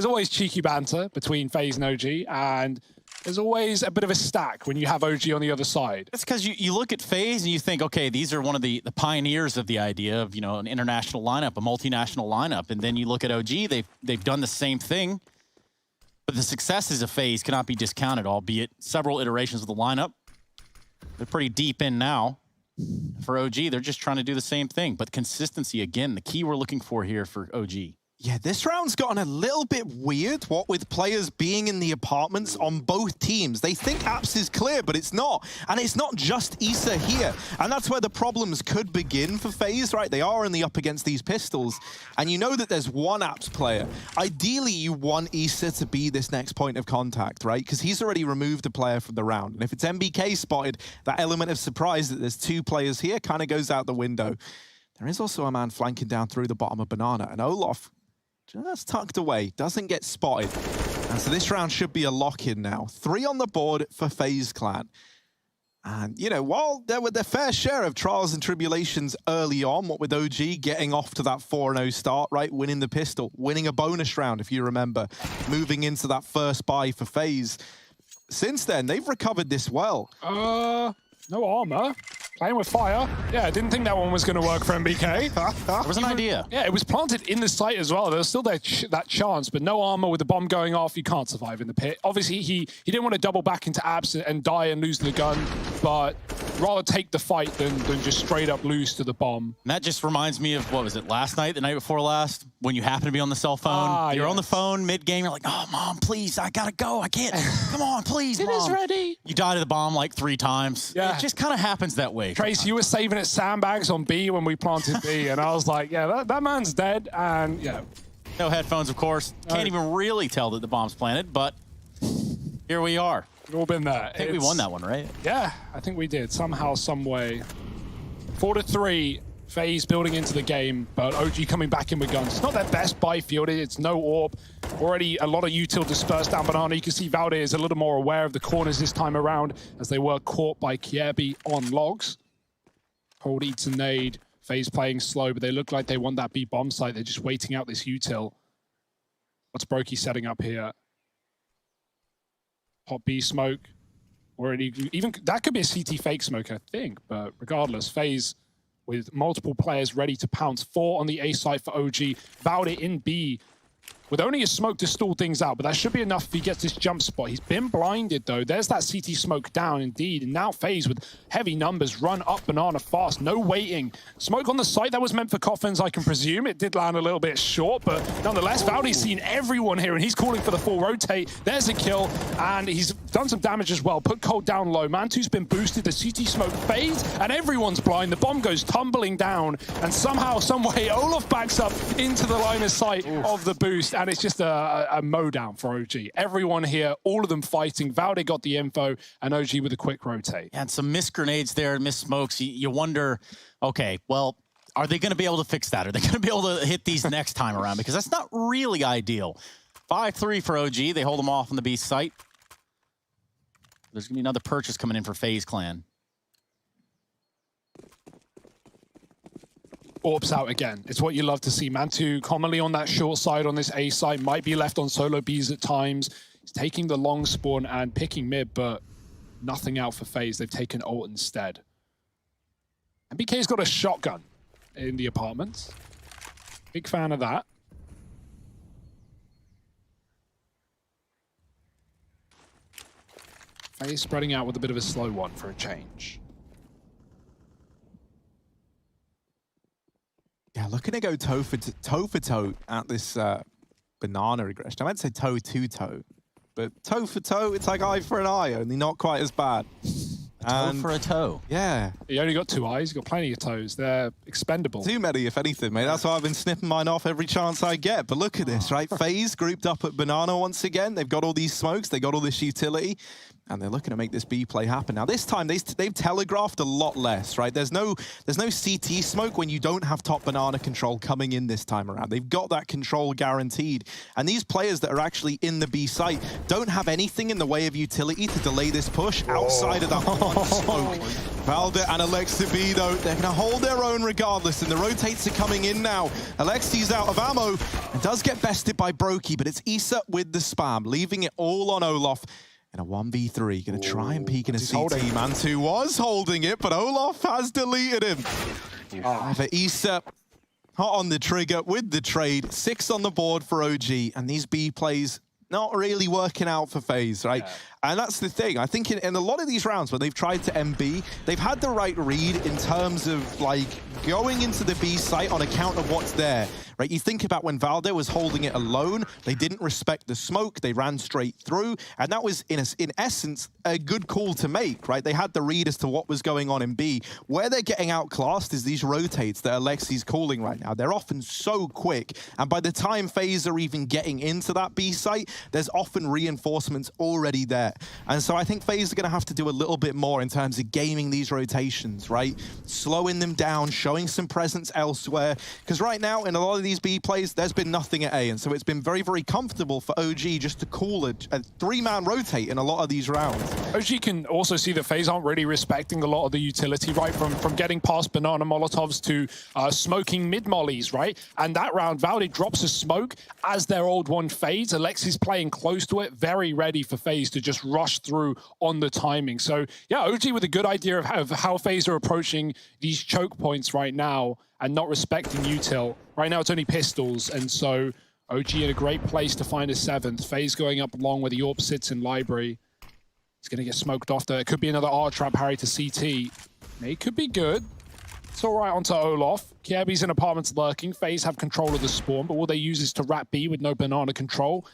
always cheeky banter between FaZe and OG, and there's always a bit of a stack when you have OG on the other side. That's because you look at FaZe and you think, okay, these are one of the pioneers of the idea of, an international lineup, a multinational lineup. And then you look at OG, they've done the same thing. But the successes of FaZe cannot be discounted, albeit several iterations of the lineup. They're pretty deep in now. For OG, they're just trying to do the same thing. But consistency, again, the key we're looking for here for OG. Yeah, this round's gotten a little bit weird, what with players being in the apartments on both teams. They think Apps is clear, but it's not. And it's not just Issa here. And that's where the problems could begin for FaZe, right? They are only up against these pistols. And you know that there's one Apps player. Ideally, you want Issa to be this next point of contact, right? Because he's already removed a player from the round. And if it's MBK spotted, that element of surprise that there's 2 players here kind of goes out the window. There is also a man flanking down through the bottom of Banana. And Olaf, just tucked away, doesn't get spotted. And so this round should be a lock-in now. 3 on the board for FaZe Clan. And, while there were their fair share of trials and tribulations early on, what with OG getting off to that 4-0 start, right? Winning the pistol, winning a bonus round, if you remember, moving into that first buy for FaZe. Since then, they've recovered this well. No armor. Playing with fire. Yeah, I didn't think that one was going to work for MBK. There was an idea. Yeah, it was planted in the site as well. There was still that chance, but no armor with the bomb going off. You can't survive in the pit. Obviously, he didn't want to double back into Apps and die and lose the gun, but rather take the fight than just straight up lose to the bomb. And that just reminds me of, what was it, last night, the night before last, when you happen to be on the cell phone. You're on the phone mid-game. You're like, oh, Mom, please, I got to go. I can't. Come on, please, Mom. It is ready. You die to the bomb like 3 times. Yeah. It just kind of happens that way. Trace, you were saving at sandbags on B when we planted B, and I was like, yeah, that man's dead, and yeah. No headphones, of course. Can't even really tell that the bomb's planted, but here we are. We've all been there. I think we won that one, right? Yeah, I think we did. Somehow, some way. 4-3, FaZe building into the game, but OG coming back in with guns. It's not their best buy fielded. It's no AWP. Already a lot of util dispersed down Banana. You can see Valde is a little more aware of the corners this time around as they were caught by Kiebi on logs. Hold eats a nade. FaZe playing slow, but they look like they want that B bomb site. They're just waiting out this util. What's Brokey setting up here? Hot B smoke. Already, even that could be a CT fake smoke, I think. But regardless, FaZe with multiple players ready to pounce. 4 on the A site for OG. Valde in B with only a smoke to stall things out, but that should be enough if he gets this jump spot. He's been blinded, though. There's that CT smoke down, indeed. And now FaZe with heavy numbers run up Banana fast. No waiting. Smoke on the site. That was meant for Coffins, I can presume. It did land a little bit short, but nonetheless, Valde's seen everyone here, and he's calling for the full rotate. There's a kill, and he's done some damage as well. Put Cold down low. Mantu's been boosted. The CT smoke fades, and everyone's blind. The bomb goes tumbling down, and somehow, some way, Olaf backs up into the line of sight of the boost. And it's just a mow-down for OG. Everyone here, all of them fighting. Valde got the info, and OG with a quick rotate. And some missed grenades there, missed smokes. You wonder, okay, well, are they going to be able to fix that? Are they going to be able to hit these next time around? Because that's not really ideal. 5-3 for OG. They hold them off on the B site. There's going to be another purchase coming in for FaZe Clan. AWP's out again. It's what you love to see. Mantu commonly on that short side on this A side, might be left on solo Bs at times. He's taking the long spawn and picking mid, but nothing out for FaZe. They've taken ult instead. MBK's got a shotgun in the apartments. Big fan of that. FaZe spreading out with a bit of a slow one for a change. Yeah, looking to go toe for toe at this Banana regression. I meant to say toe to toe, but toe for toe, it's like eye for an eye, only not quite as bad. Toe for a toe. Yeah. He only got 2 eyes. He's got plenty of toes. They're expendable. Too many, if anything, mate. That's why I've been snipping mine off every chance I get. But look at this, right? FaZe grouped up at Banana once again. They've got all these smokes. They got all this utility. And they're looking to make this B play happen. Now, this time, they've telegraphed a lot less, right? There's no CT smoke when you don't have top Banana control coming in this time around. They've got that control guaranteed. And these players that are actually in the B site don't have anything in the way of utility to delay this push outside of that one smoke. Valde and Alexi B, though, they're going to hold their own regardless, and the rotates are coming in now. Alexi's out of ammo and does get bested by Brokey, but it's Issa with the spam, leaving it all on Olof. In a 1v3, going to try and peek in a CT. Mantu was holding it, but Olof has deleted him. For Issa, hot on the trigger with the trade. 6 on the board for OG, and these B plays not really working out for FaZe, right? Yeah. And that's the thing. I think in a lot of these rounds when they've tried to MB, they've had the right read in terms of like going into the B site on account of what's there, right? You think about when Valde was holding it alone, they didn't respect the smoke, they ran straight through, and that was in essence a good call to make, right? They had the read as to what was going on in B. Where they're getting outclassed is these rotates that Alexi's calling right now. They're often so quick, and by the time FaZe are even getting into that B site, there's often reinforcements already there. And so I think FaZe are going to have to do a little bit more in terms of gaming these rotations, right? Slowing them down, showing some presence elsewhere. Because right now, in a lot of these B plays, there's been nothing at A. And so it's been very, very comfortable for OG just to call a 3-man rotate in a lot of these rounds. OG can also see that FaZe aren't really respecting a lot of the utility, right? From getting past banana molotovs to smoking mid-mollies, right? And that round, Valde drops a smoke as their old one fades. Alexi's playing close to it, very ready for FaZe to just rush through on the timing. So yeah, OG with a good idea of how FaZe are approaching these choke points right now and not respecting util. Right now it's only pistols, and so OG in a great place to find a 7th. FaZe going up along where the AWP sits in library. It's going to get smoked off there. It could be another R-trap, Harry to CT. It could be good. It's all right onto Olof. Kiebi's in apartments lurking. FaZe have control of the spawn, but all they use is to wrap B with no banana control.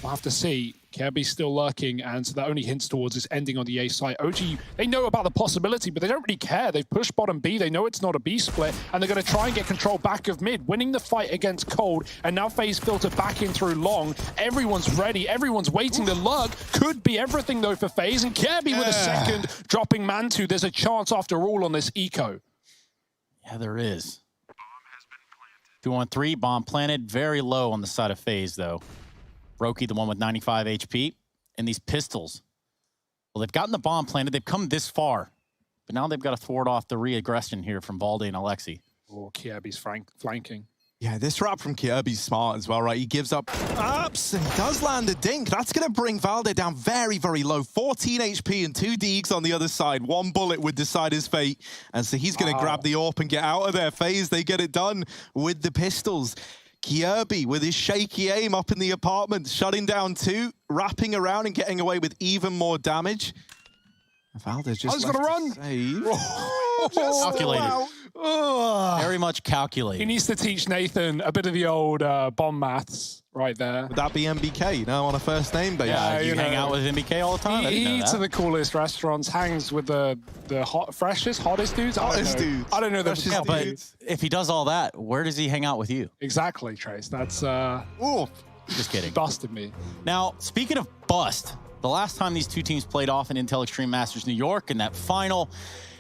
We'll have to see. Kirby's still lurking, and so that only hints towards this ending on the A site. OG, they know about the possibility, but they don't really care. They've pushed bottom B. They know it's not a B split, and they're going to try and get control back of mid, winning the fight against Cold, and now FaZe filter back in through long. Everyone's ready. Everyone's waiting. The lurk could be everything, though, for FaZe, and Kirby with a second, dropping Mantu. There's a chance, after all, on this eco. Yeah, there is. 2-on-3, bomb planted. Very low on the side of FaZe, though. Brokey, the one with 95 HP, and these pistols. Well, they've gotten the bomb planted. They've come this far, but now they've got to thwart off the re-aggression here from Valde and Alexi. Oh, Kirby's flanking. Yeah, this wrap from Kirby's smart as well, right? He gives up ups and does land a dink. That's going to bring Valde down very, very low. 14 HP and 2 deeks on the other side. 1 bullet would decide his fate. And so he's going to grab the AWP and get out of there. FaZe, they get it done with the pistols. Kirby with his shaky aim up in the apartment, shutting down 2, wrapping around and getting away with even more damage. Valde's just going to run. Calculated. Very much calculated. He needs to teach Nathan a bit of the old bomb maths right there. Would that be MBK, you know, on a first name basis? Yeah, you hang out with MBK all the time. He eats at the coolest restaurants, hangs with the freshest, hottest dudes. Hottest dudes. I don't know the but if he does all that, where does he hang out with you? Exactly, Trace. That's just kidding. Busted me. Now, speaking of bust, the last time these two teams played off in Intel Extreme Masters New York in that final,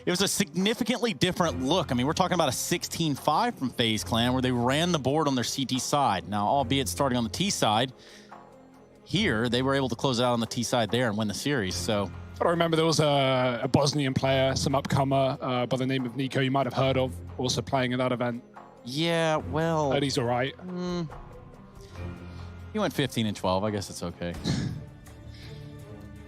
it was a significantly different look. I mean, we're talking about a 16-5 from FaZe Clan where they ran the board on their CT side. Now, albeit starting on the T side, here they were able to close out on the T side there and win the series. So I remember there was a Bosnian player, some upcomer by the name of Nico you might have heard of, also playing in that event. Yeah, well, but he's all right. He went 15-12. I guess it's okay.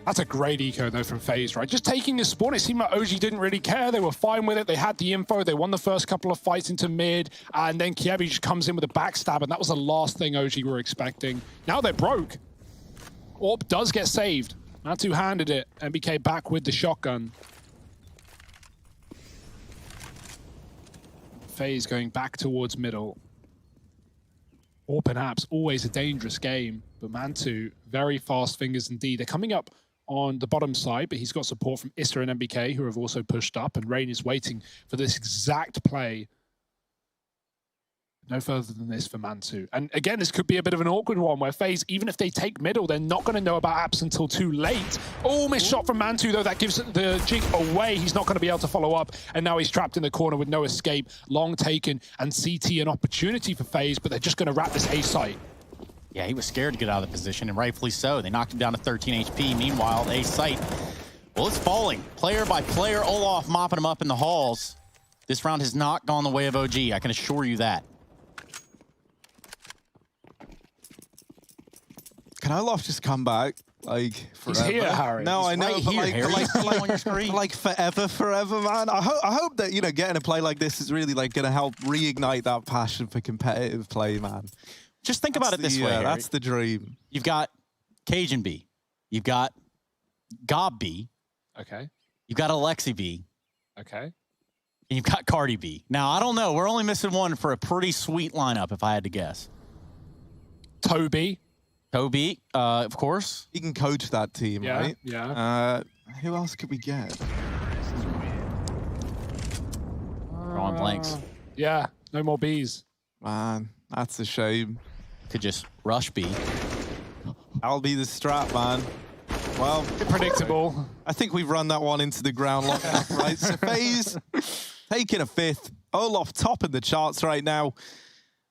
That's a great eco, though, from FaZe, right? Just taking the spawn, it seemed like OG didn't really care. They were fine with it. They had the info. They won the first couple of fights into mid, and then Kiebi just comes in with a backstab, and that was the last thing OG were expecting. Now they're broke. AWP does get saved. Not two-handed it. MBK back with the shotgun. FaZe going back towards middle. Or perhaps always a dangerous game, but Mantu, very fast fingers indeed. They're coming up on the bottom side, but he's got support from Issa and MBK, who have also pushed up, and Rain is waiting for this exact play. No further than this for Mantu. And again, this could be a bit of an awkward one where FaZe, even if they take middle, they're not going to know about apps until too late. Oh, missed shot from Mantu, though. That gives the Jig away. He's not going to be able to follow up. And now he's trapped in the corner with no escape. Long taken, and CT an opportunity for FaZe, but they're just going to wrap this A site. Yeah, he was scared to get out of the position, and rightfully so. They knocked him down to 13 HP. Meanwhile, A site, well, it's falling. Player by player, Olof mopping him up in the halls. This round has not gone the way of OG, I can assure you that. Can Olof just come back, like, forever? He's here, Harry. No, He's I know, right but here, like forever, man. I hope that, you know, getting a play like this is really, like, going to help reignite that passion for competitive play, man. Just think about it this way, Harry. That's the dream. You've got Cajun B. You've got Gob B. Okay. You've got Alexi B. Okay. And you've got Cardi B. Now, I don't know. We're only missing one for a pretty sweet lineup, if I had to guess. Toby. Toby, of course. He can coach that team, Yeah, right? yeah. Who else could we get? Drawing blanks. Yeah, no more Bs. Man, that's a shame. Could just rush B. I'll be the strap, man. Well, predictable. I think we've run that one into the ground long enough, right? So FaZe taking a 5th. Olof topping the charts right now.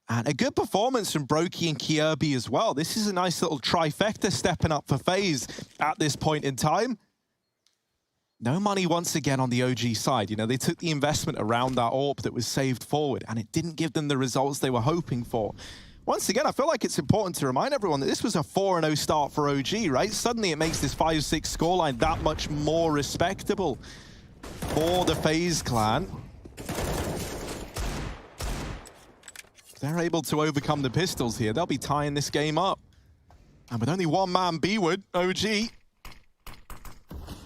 And a good performance from Brokey and Kierby as well. This is a nice little trifecta stepping up for FaZe at this point in time. No money once again on the OG side. You know, they took the investment around that AWP that was saved forward, and it didn't give them the results they were hoping for. Once again, I feel like it's important to remind everyone that this was a 4-0 start for OG, right? Suddenly it makes this 5-6 scoreline that much more respectable for the FaZe clan. They're able to overcome the pistols here. They'll be tying this game up. And with only one man B-Wood, OG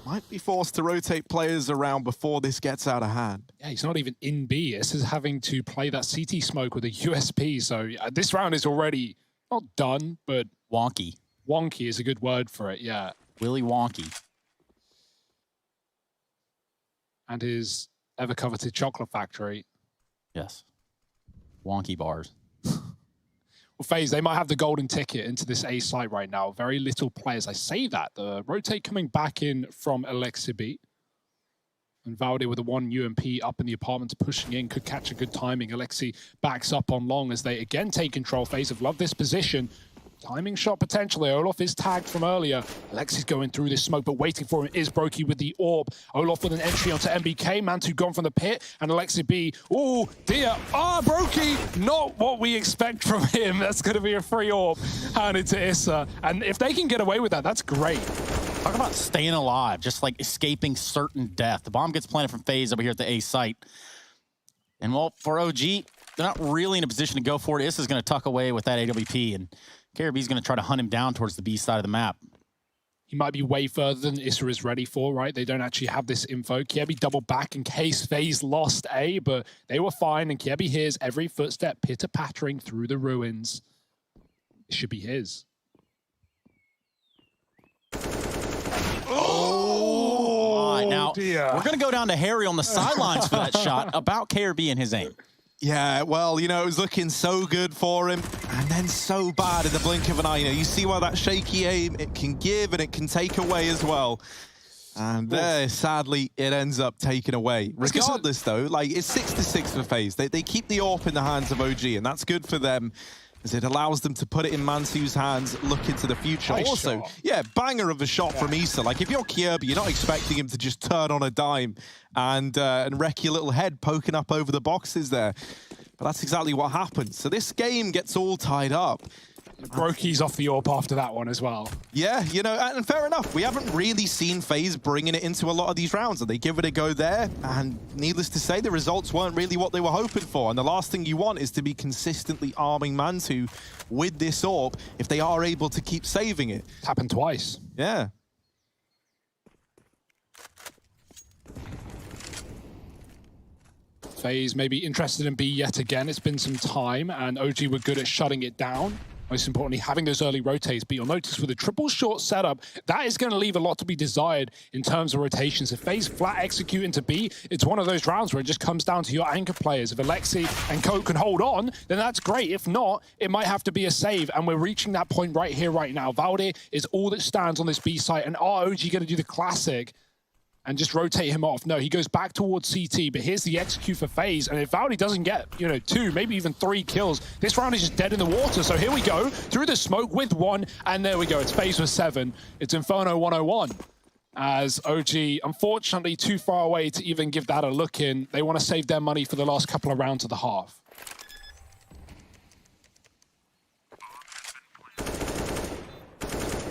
might be forced to rotate players around before this gets out of hand. Yeah, he's not even in B. This is having to play that CT smoke with a USP. So this round is already not done, but wonky. Wonky is a good word for it, yeah. Willy wonky. And his ever-coveted chocolate factory. Yes. Wonky bars. Well, FaZe, they might have the golden ticket into this A site right now. Very little players. I say that. The rotate coming back in from Alexibi. And Valde with a 1 UMP up in the apartments, pushing in, could catch a good timing. Alexi backs up on long as they again take control. FaZe have loved this position. Timing shot potentially. Olof is tagged from earlier. Alexi's going through this smoke, but waiting for him is Brokey with the AWP. Olof with an entry onto MBK. Mantu gone from the pit, and Alexi B. Oh, dear. Brokey! Not what we expect from him. That's going to be a free AWP handed to Issa. And if they can get away with that, that's great. Talk about staying alive, just like escaping certain death. The bomb gets planted from FaZe over here at the A site. And well, for OG, they're not really in a position to go for it. Issa's going to tuck away with that AWP, and KRB's going to try to hunt him down towards the B side of the map. He might be way further than Issa is ready for, right? They don't actually have this info. Kierby doubled back in case FaZe lost A, but they were fine, and Kierby hears every footstep pitter-pattering through the ruins. It should be his. Oh! Now, dear. We're going to go down to Harry on the sidelines for that shot about KRB and his aim. Yeah, well, you know, it was looking so good for him, and then so bad in the blink of an eye. You know, you see why that shaky aim, it can give and it can take away as well. And there, sadly, it ends up taken away. Regardless, though, like, it's 6-6 for FaZe. They keep the AWP in the hands of OG, and that's good for them, as it allows them to put it in Mantu's hands, look into the future. Nice also, shot. yeah, banger of a shot from Issa. Like, if you're Kierby, you're not expecting him to just turn on a dime and wreck your little head poking up over the boxes there. But that's exactly what happened. So this game gets all tied up. Brokey's off the AWP after that one as well. Yeah, you know, and fair enough. We haven't really seen FaZe bringing it into a lot of these rounds. And they give it a go there. And needless to say, the results weren't really what they were hoping for. And the last thing you want is to be consistently arming Mantu with this AWP if they are able to keep saving it. It's happened twice. Yeah. FaZe may be interested in B yet again. It's been some time, and OG were good at shutting it down. most importantly, having those early rotates. But you'll notice with a triple short setup, that is going to leave a lot to be desired in terms of rotations. If FaZe flat execute into B, it's one of those rounds where it just comes down to your anchor players. If Alexi and Coke can hold on, then that's great. If not, it might have to be a save. And we're reaching that point right here, right now. Valde is all that stands on this B site. And are OG going to do the classic and just rotate him off? No, he goes back towards CT, but here's the execute for FaZe, and if Valde doesn't get, 2, maybe even 3 kills, this round is just dead in the water. So here we go, through the smoke with 1, and there we go, it's FaZe with 7. It's Inferno 101, as OG, unfortunately, too far away to even give that a look in. They want to save their money for the last couple of rounds of the half.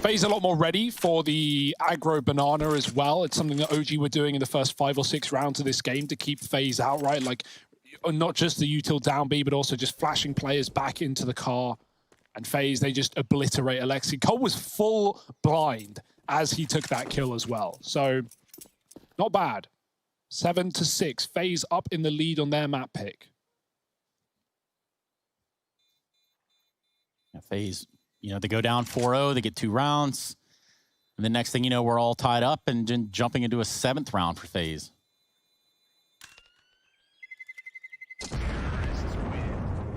FaZe a lot more ready for the aggro banana as well. It's something that OG were doing in the first 5 or 6 rounds of this game to keep FaZe outright. Like, not just the util down B, but also just flashing players back into the car. And FaZe, they just obliterate Alexi. Cole was full blind as he took that kill as well. So, not bad. 7-6. FaZe up in the lead on their map pick. Yeah, FaZe, they go down 4-0, they get 2 rounds. And the next thing you know, we're all tied up and then jumping into a 7th round for FaZe.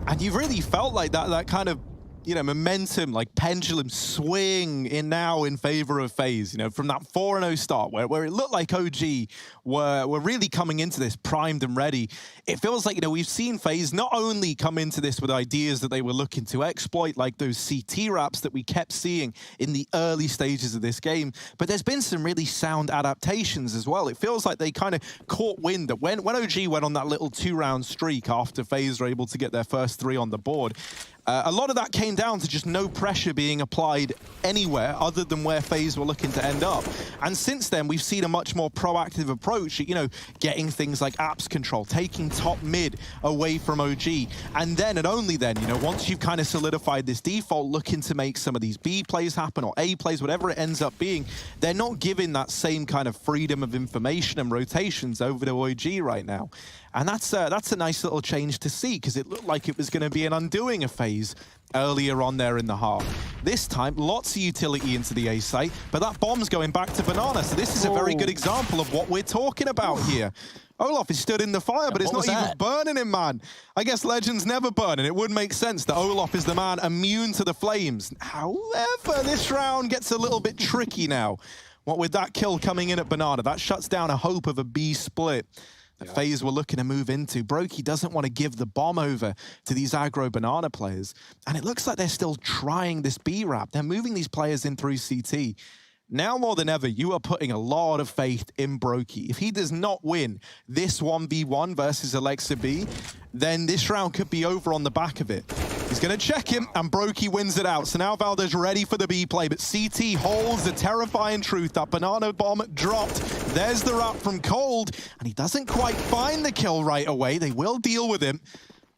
And you really felt like that kind of, momentum, like pendulum swing in favor of FaZe, from that 4-0 start where it looked like OG were really coming into this primed and ready. It feels like, we've seen FaZe not only come into this with ideas that they were looking to exploit, like those CT wraps that we kept seeing in the early stages of this game, but there's been some really sound adaptations as well. It feels like they kind of caught wind that when OG went on that little 2-round streak after FaZe were able to get their first 3 on the board, a lot of that came down to just no pressure being applied anywhere other than where FaZe were looking to end up. And since then, we've seen a much more proactive approach at, getting things like apps control, taking top mid away from OG. And then, and only then, once you've kind of solidified this default, looking to make some of these B plays happen or A plays, whatever it ends up being, they're not giving that same kind of freedom of information and rotations over to OG right now. And that's a nice little change to see, because it looked like it was going to be an undoing of FaZe earlier on there in the half. This time, lots of utility into the A site, but that bomb's going back to Banana. So this is a very good example of what we're talking about here. Olaf is stood in the fire, but it's not even burning him, man. I guess Legends never burn, and it would make sense that Olaf is the man immune to the flames. However, this round gets a little bit tricky now. What with that kill coming in at Banana, that shuts down a hope of a B split that FaZe were looking to move into. Brokey doesn't want to give the bomb over to these aggro banana players. And it looks like they're still trying this B wrap. They're moving these players in through CT. Now more than ever, you are putting a lot of faith in Brokey. If he does not win this 1v1 versus Alexa B, then this round could be over on the back of it. He's going to check him, and Brokey wins it out. So now Valde's ready for the B play, but CT holds the terrifying truth. That banana bomb dropped. There's the wrap from Cold, and he doesn't quite find the kill right away. They will deal with him.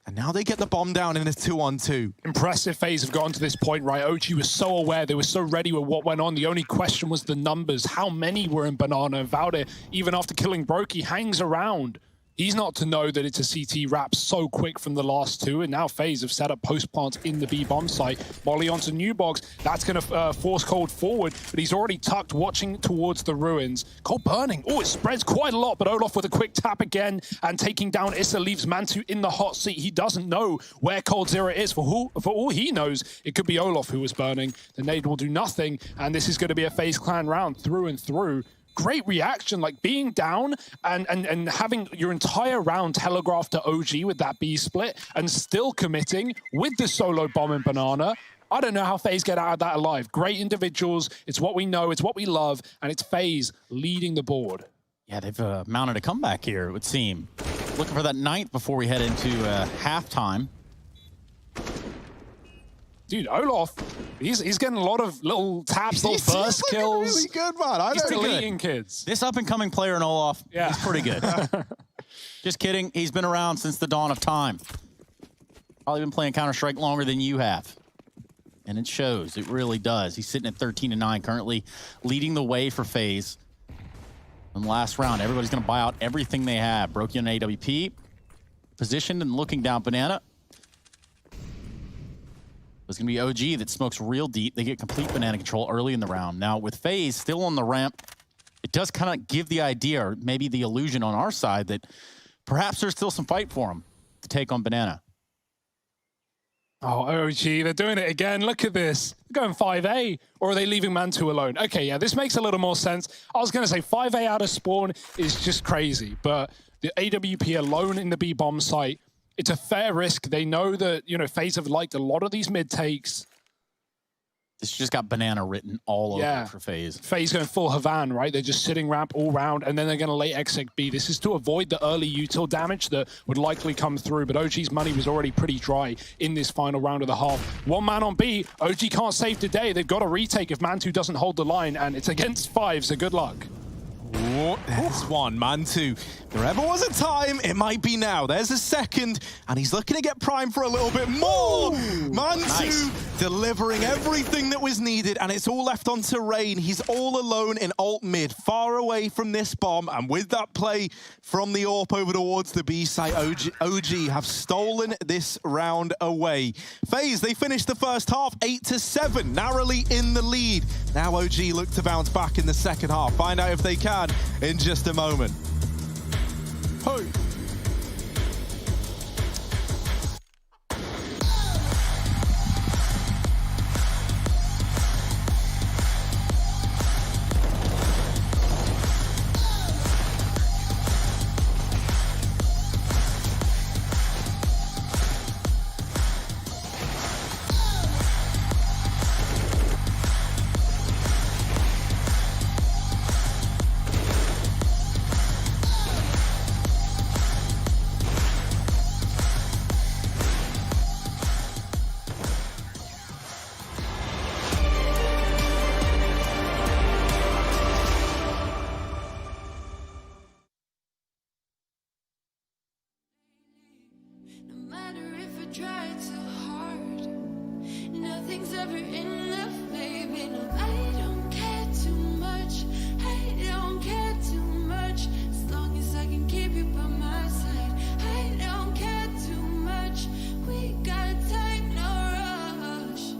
And now they get the bomb down in a 2-on-2. Impressive FaZe have gotten to this point, right? OG was so aware. They were so ready with what went on. The only question was the numbers. How many were in Banana? And Valde, even after killing Brokey, hangs around. He's not to know that it's a CT wrap so quick from the last 2, and now FaZe have set up post plants in the B bomb site. Molly onto New Box. That's going to force Cold forward, but he's already tucked, watching towards the ruins. Cold burning. Oh, it spreads quite a lot, but Olaf with a quick tap again, and taking down Issa leaves Mantu in the hot seat. He doesn't know where Cold Zero is. For all he knows, it could be Olaf who was burning. The nade will do nothing, and this is going to be a FaZe Clan round through and through. Great reaction, like being down and having your entire round telegraphed to OG with that B split and still committing with the solo bomb and Banana. I don't know how FaZe get out of that alive. Great individuals. It's what we know. It's what we love. And it's FaZe leading the board. Yeah, they've mounted a comeback here, it would seem. Looking for that 9th before we head into halftime. Dude, Olaf, he's getting a lot of little taps, little burst kills. Really good, man. He's deleting kids. This up-and-coming player in Olaf, he's pretty good. Just kidding. He's been around since the dawn of time. Probably been playing Counter-Strike longer than you have. And it shows. It really does. He's sitting at 13-9 currently, leading the way for FaZe. In the last round, everybody's going to buy out everything they have. Brokey on AWP, positioned and looking down Banana. It's going to be OG that smokes real deep. They get complete banana control early in the round. Now, with FaZe still on the ramp, it does kind of give the idea, or maybe the illusion on our side, that perhaps there's still some fight for them to take on banana. Oh, OG, they're doing it again. Look at this. They're going 5A, or are they leaving Man2 alone? Okay, yeah, this makes a little more sense. I was going to say 5A out of spawn is just crazy, but the AWP alone in the B bomb site, it's a fair risk. They know that, you know, FaZe have liked a lot of these mid takes. It's just got banana written all over it for FaZe. FaZe going full Havan, right? They're just sitting ramp all round, and then they're going to late exec B. This is to avoid the early util damage that would likely come through, but OG's money was already pretty dry in this final round of the half. One man on B. OG can't save today. They've got to retake if Man2 doesn't hold the line, and it's against 5, so good luck. Oh, there's one, Man2. There ever was a time, it might be now. There's a second, and he's looking to get primed for a little bit more. Man2 delivering everything that was needed, and it's all left on Terrain. He's all alone in alt mid, far away from this bomb, and with that play from the AWP over towards the B site, OG have stolen this round away. FaZe, they finished the first half 8-7, narrowly in the lead. Now OG look to bounce back in the second half. Find out if they can in just a moment. Hey. Nothing's ever enough, baby. No, I don't care too much. I don't care too much. As long as I can keep you by my side. I don't care too much. We got time, no rush.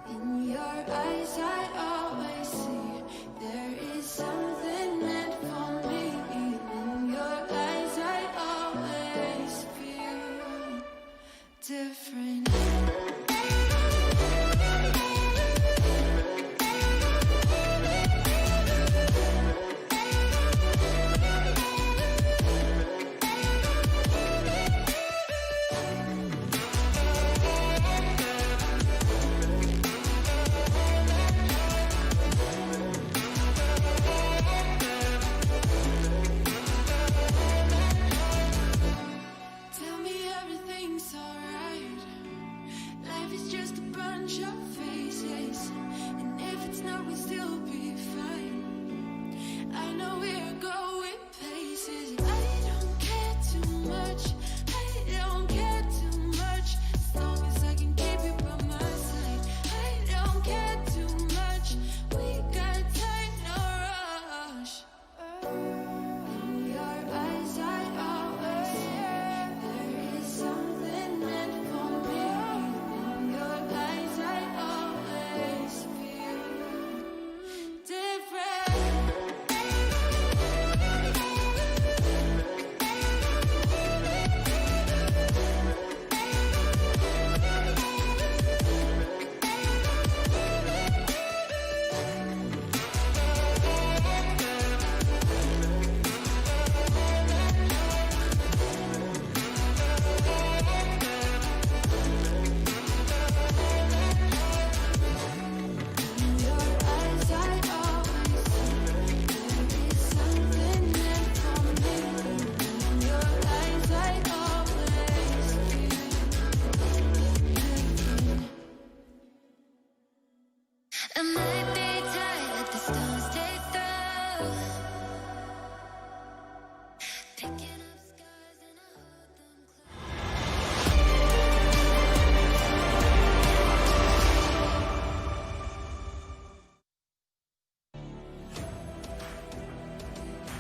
In your eyes, I always see there is something meant for me. In your eyes, I always feel different.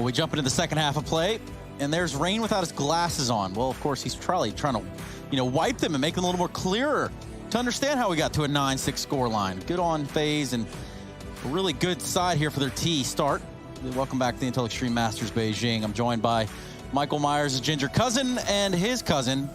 Well, we jump into the second half of play, and there's Rain without his glasses on. Well, of course, he's probably trying to, wipe them and make them a little more clearer to understand how we got to a 9-6 scoreline. Good on FaZe, and a really good side here for their T start. Welcome back to the Intel Extreme Masters Beijing. I'm joined by Michael Myers' ginger cousin and his cousin,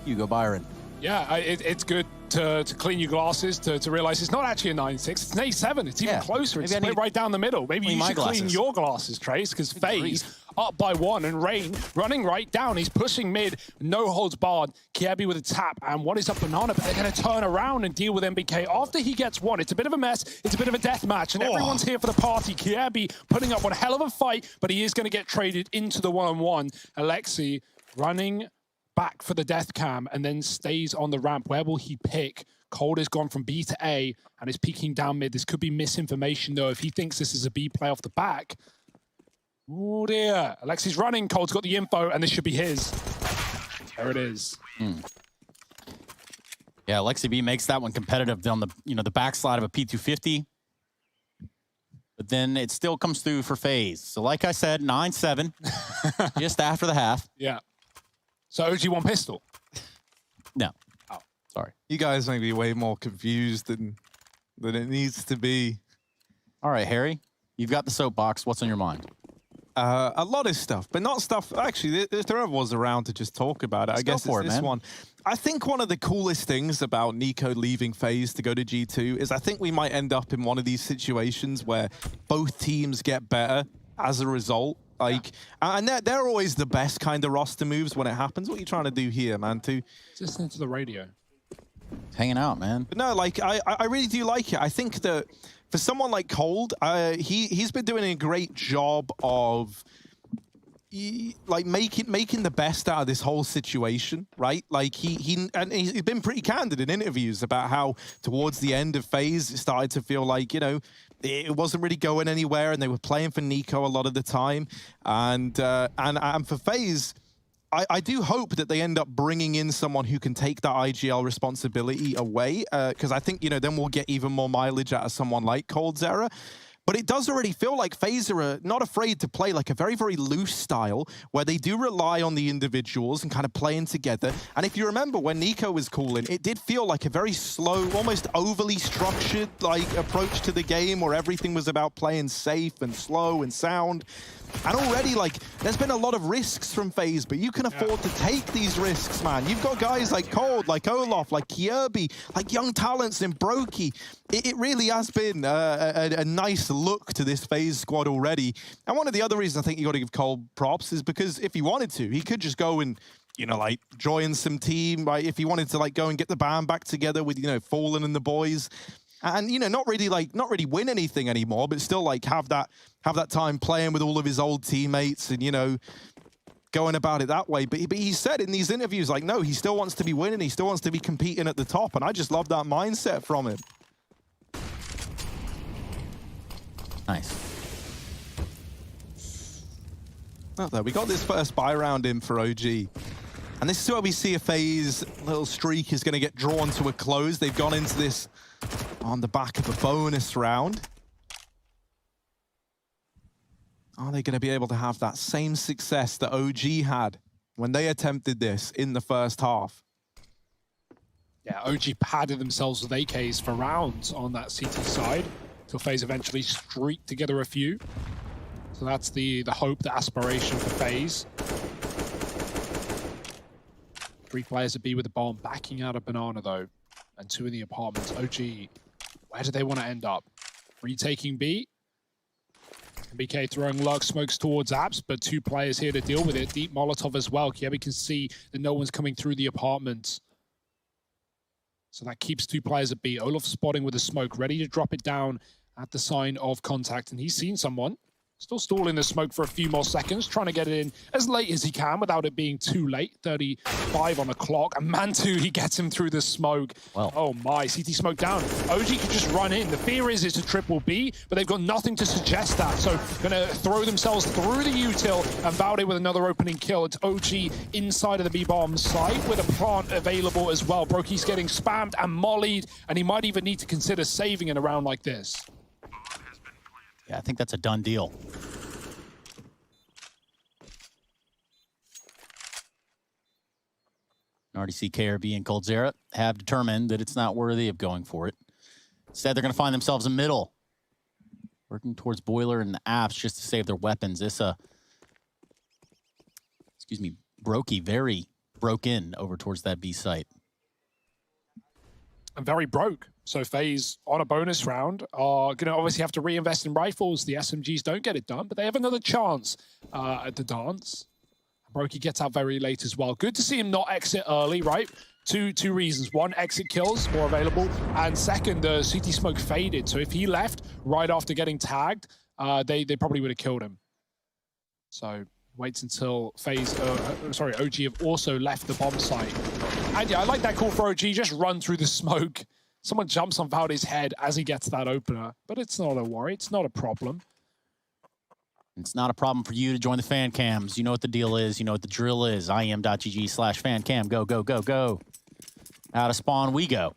Hugo Byron. Yeah, it's good to clean your glasses, to realize it's not actually a 9-6, it's an 8-7. It's even closer. It's split right down the middle. Maybe you should clean your glasses, Trace, because FaZe up by 1 and Rain running right down. He's pushing mid, no holds barred. Kiebi with a tap, and what is up Banana, but they're going to turn around and deal with MBK after he gets 1. It's a bit of a mess. It's a bit of a death match, and everyone's here for the party. Kiebi putting up one hell of a fight, but he is going to get traded into the 1-on-1. Alexi running back for the death cam and then stays on the ramp. Where will he pick? Cold has gone from B to A and is peeking down mid. This could be misinformation though if he thinks this is a B play off the back. Oh dear. Alexi's running. Cold's got the info and this should be his. There it is. Yeah, Alexi B makes that one competitive on the the backslide of a P250. But then it still comes through for FaZe. So like I said, 9-7 just after the half. Yeah. So OG one pistol? No. Oh, sorry. You guys may be way more confused than it needs to be. All right, Harry, you've got the soapbox. What's on your mind? A lot of stuff, but not stuff. Actually, there was around to just talk about it. I guess it's this one. I think one of the coolest things about Nico leaving FaZe to go to G2 is I think we might end up in one of these situations where both teams get better as a result. Like, and they're always the best kind of roster moves when it happens. What are you trying to do here, man? Just listen to the radio. Hanging out, man. But no, like, I really do like it. I think that for someone like Cold, he's been doing a great job of like making the best out of this whole situation, right? Like he's been pretty candid in interviews about how towards the end of FaZe it started to feel like, it wasn't really going anywhere and they were playing for Nico a lot of the time. And for FaZe, I do hope that they end up bringing in someone who can take that IGL responsibility away, because I think, then we'll get even more mileage out of someone like Cold Zera. But it does already feel like FaZe are not afraid to play like a very, very loose style where they do rely on the individuals and kind of playing together. And if you remember when Nico was calling, it did feel like a very slow, almost overly structured approach to the game where everything was about playing safe and slow and sound. And already, there's been a lot of risks from FaZe, but you can afford to take these risks, man. You've got guys like Cold, like Olaf, like Kierby, like young talents in Brokey. It really has been a nice look to this FaZe squad already. And one of the other reasons I think you got to give Cold props is because if he wanted to, he could just go and, join some team. If he wanted to, go and get the band back together with, Fallen and the boys. And, not really win anything anymore, but still, have that time playing with all of his old teammates and, going about it that way. But he said in these interviews, no, he still wants to be winning. He still wants to be competing at the top. And I just love that mindset from him. Nice. Oh, there we got this first buy round in for OG. And this is where we see a FaZe little streak is going to get drawn to a close. They've gone into this on the back of a bonus round. Are they going to be able to have that same success that OG had when they attempted this in the first half? Yeah, OG padded themselves with AKs for rounds on that CT side till FaZe eventually streaked together a few. So that's the hope, the aspiration for FaZe. 3 players at B with the bomb, backing out of Banana though, and 2 in the apartments. OG, where do they want to end up? Retaking B. BK throwing lurk smokes towards Apps, but 2 players here to deal with it. Deep Molotov as well. Kiebi can see that no one's coming through the apartments. So that keeps 2 players at B. Olaf spotting with a smoke, ready to drop it down at the sign of contact, and he's seen someone. Still stalling the smoke for a few more seconds, trying to get it in as late as he can without it being too late. 35 on the clock. And Mantu, he gets him through the smoke. Well. Oh my, CT smoke down. OG could just run in. The fear is it's a triple B, but they've got nothing to suggest that. So gonna throw themselves through the util and Valde with another opening kill. It's OG inside of the B-bomb site with a plant available as well. Brokey's getting spammed and mollied, and he might even need to consider saving in a round like this. Yeah, I think that's a done deal. Already see KRB and Coldzera have determined that it's not worthy of going for it. Instead, they're going to find themselves in middle. Working towards Boiler and the apps just to save their weapons. Issa, excuse me, Brokey very broke in over towards that B site. And very broke. So FaZe on a bonus round are going to obviously have to reinvest in rifles. The SMGs don't get it done, but they have another chance at the dance. Brokey gets out very late as well. Good to see him not exit early, right? Two reasons. One, exit kills more available. And second, the CT smoke faded. So if he left right after getting tagged, they probably would have killed him. So waits until FaZe, OG have also left the bomb site. And yeah, I like that call for OG. Just run through the smoke. Someone jumps on Valde's head as he gets that opener. But it's not a worry. It's not a problem. It's not a problem for you to join the fan cams. You know what the deal is. You know what the drill is. IEM.gg/fancam. Go, go, go, go. Out of spawn we go.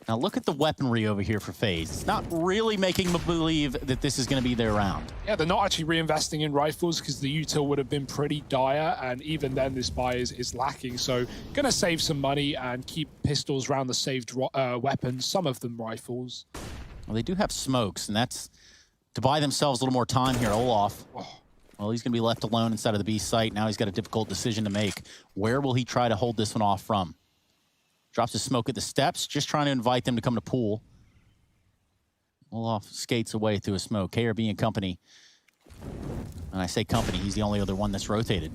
Now look at the weaponry over here for FaZe. It's not really making me believe that this is going to be their round. Yeah, they're not actually reinvesting in rifles because the util would have been pretty dire, and even then this buy is lacking. So going to save some money and keep pistols around the saved weapons, some of them rifles. Well, they do have smokes, and that's to buy themselves a little more time here. Olaf, well, he's going to be left alone inside of the B site. Now he's got a difficult decision to make. Where will he try to hold this one off from? Drops his smoke at the steps, just trying to invite them to come to pool. Olaf skates away through a smoke. KRB and company. And I say company, he's the only other one that's rotated.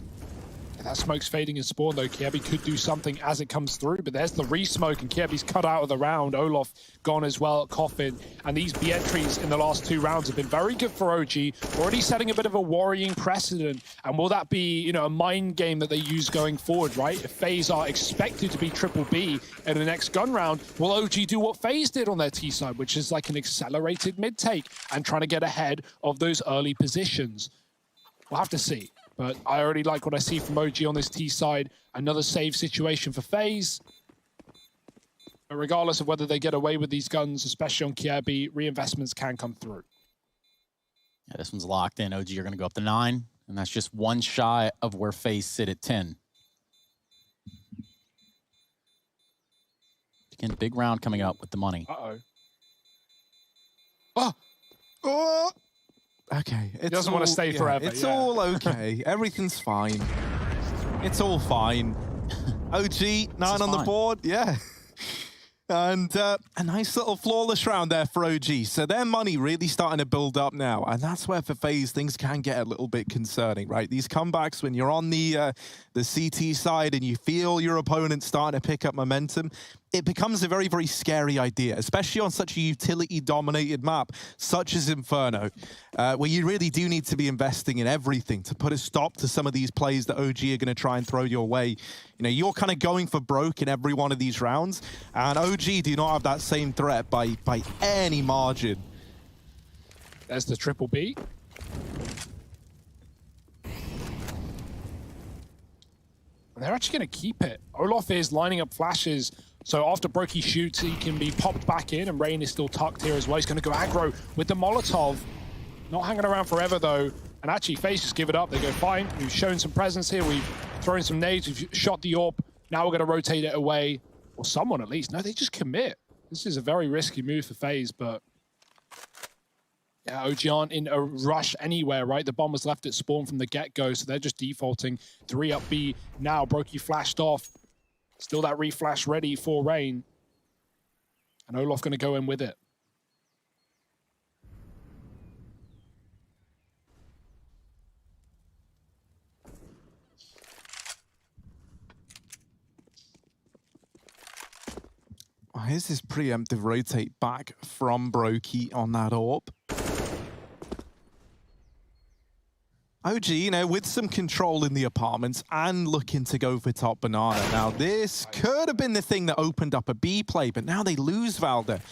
That smoke's fading in spawn, though. Kirby could do something as it comes through, but there's the re-smoke, and Kirby's cut out of the round. Olaf gone as well, Coffin. And these B entries in the last 2 rounds have been very good for OG, already setting a bit of a worrying precedent. And will that be, you know, a mind game that they use going forward, right? If FaZe are expected to be triple B in the next gun round, will OG do what FaZe did on their T side, which is like an accelerated mid-take and trying to get ahead of those early positions? We'll have to see. But I already like what I see from OG on this T side. Another save situation for FaZe. But regardless of whether they get away with these guns, especially on Kiebi, reinvestments can come through. Yeah, this one's locked in. OG are going to go up to 9, and that's just one shy of where FaZe sit at 10. Again, big round coming up with the money. Uh-oh. Oh! Oh! Okay. He doesn't want to stay forever. It's all okay. Everything's fine. It's all fine. OG, 9 on the board. Yeah. And a nice little flawless round there for OG. So their money really starting to build up now. And that's where for FaZe things can get a little bit concerning, right? These comebacks when you're on the CT side and you feel your opponent starting to pick up momentum, it becomes a very, very scary idea, especially on such a utility-dominated map, such as Inferno, where you really do need to be investing in everything to put a stop to some of these plays that OG are going to try and throw your way. You know, you're kind of going for broke in every one of these rounds, and OG do not have that same threat by any margin. There's the triple B. They're actually going to keep it. Olaf is lining up flashes. So after Brokey shoots, he can be popped back in, and Rain is still tucked here as well. He's going to go aggro with the Molotov. Not hanging around forever, though. And actually, FaZe just give it up. They go, fine, we've shown some presence here. We've thrown some nades. We've shot the AWP. Now we're going to rotate it away. Or someone, at least. No, they just commit. This is a very risky move for FaZe, but... yeah, OG aren't in a rush anywhere, right? The bomb was left at spawn from the get-go, so they're just defaulting. 3 up B now. Brokey flashed off. Still that reflash ready for Rain. And Olaf going to go in with it. Oh, here's this preemptive rotate back from Brokey on that AWP. OG, you know, with some control in the apartments and looking to go for top banana. Now, this could have been the thing that opened up a B play, but now they lose Valde.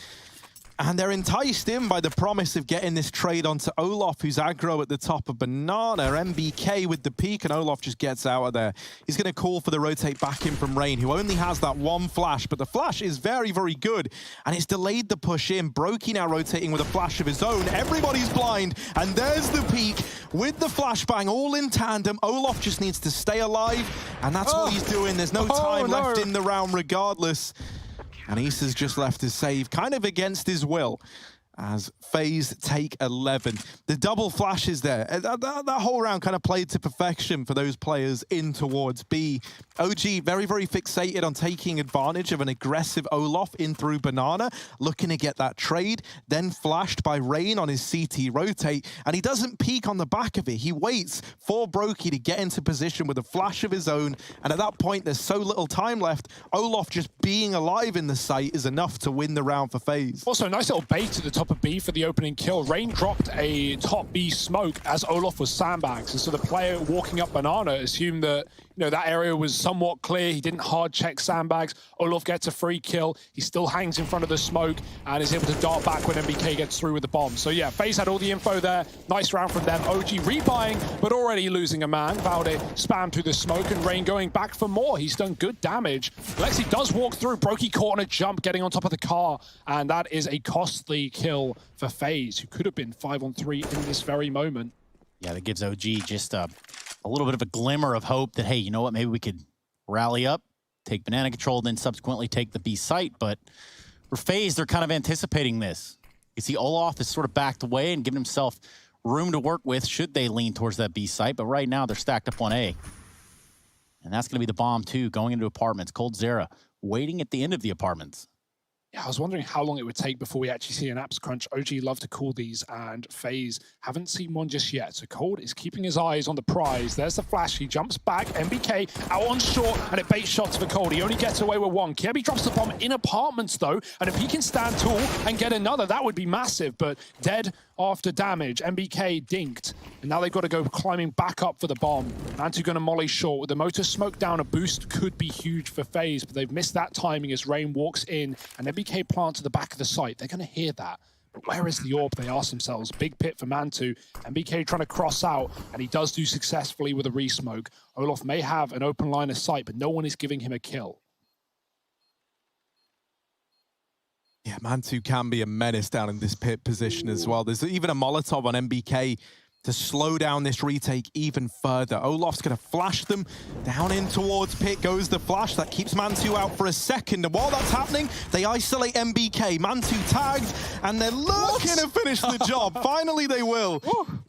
And they're enticed in by the promise of getting this trade onto Olof, who's aggro at the top of Banana. MBK with the peek, and Olof just gets out of there. He's going to call for the rotate back in from Rain, who only has that one flash, but the flash is very, very good, and it's delayed the push in. Brokey now rotating with a flash of his own. Everybody's blind, and there's the peek with the flashbang all in tandem. Olof just needs to stay alive, and that's what he's doing. There's no time left in the round regardless. And Issa's just left his save, kind of against his will, as FaZe take 11. The double flashes there. That whole round kind of played to perfection for those players in towards B. OG very, very fixated on taking advantage of an aggressive Olof in through Banana, looking to get that trade, then flashed by Rain on his CT rotate, and he doesn't peek on the back of it. He waits for Brokey to get into position with a flash of his own, and at that point, there's so little time left. Olof just being alive in the site is enough to win the round for FaZe. Also, a nice little bait at the top of B for the opening kill. Rain dropped a top B smoke as Olof was sandbags, and so the player walking up Banana assumed that that area was somewhat clear. He didn't hard check sandbags. Olof gets a free kill. He still hangs in front of the smoke and is able to dart back when MBK gets through with the bomb. So yeah, FaZe had all the info there. Nice round from them. OG rebuying, but already losing a man. Valde spammed through the smoke, and Rain going back for more. He's done good damage. Lexi does walk through. Brokey caught on a jump, getting on top of the car, and that is a costly kill for FaZe, who could have been 5-on-3 in this very moment. Yeah, that gives OG just a little bit of a glimmer of hope that, hey, you know what, maybe we could rally up, take banana control, then subsequently take the B site. But for FaZe, they're kind of anticipating this. You see Olof is sort of backed away and giving himself room to work with should they lean towards that B site. But right now, they're stacked up on A. And that's going to be the bomb, too, going into apartments. Cold Zera waiting at the end of the apartments. Yeah, I was wondering how long it would take before we actually see an apps crunch. OG love to call these, and FaZe haven't seen one just yet. So Cold is keeping his eyes on the prize. There's the flash. He jumps back. MBK out on short, and it baits shots for Cold. He only gets away with one. Kirby drops the bomb in apartments, though, and if he can stand tall and get another, that would be massive. But dead after damage. MBK dinked, and now they've got to go climbing back up for the bomb. Mantu going to molly short. With the motor smoke down, a boost could be huge for FaZe, but they've missed that timing as Rain walks in, and MBK plants to the back of the site. They're going to hear that. But where is the orb, they ask themselves. Big pit for Mantu. MBK trying to cross out, and he does do successfully with a resmoke. Olof may have an open line of sight, but no one is giving him a kill. Yeah, Mantu can be a menace down in this pit position as well. There's even a Molotov on MBK to slow down this retake even further. Olof's going to flash them. Down in towards pit goes the flash. That keeps Mantu out for a second. And while that's happening, they isolate MBK. Mantu tagged, and they're looking to finish the job. Finally, they will.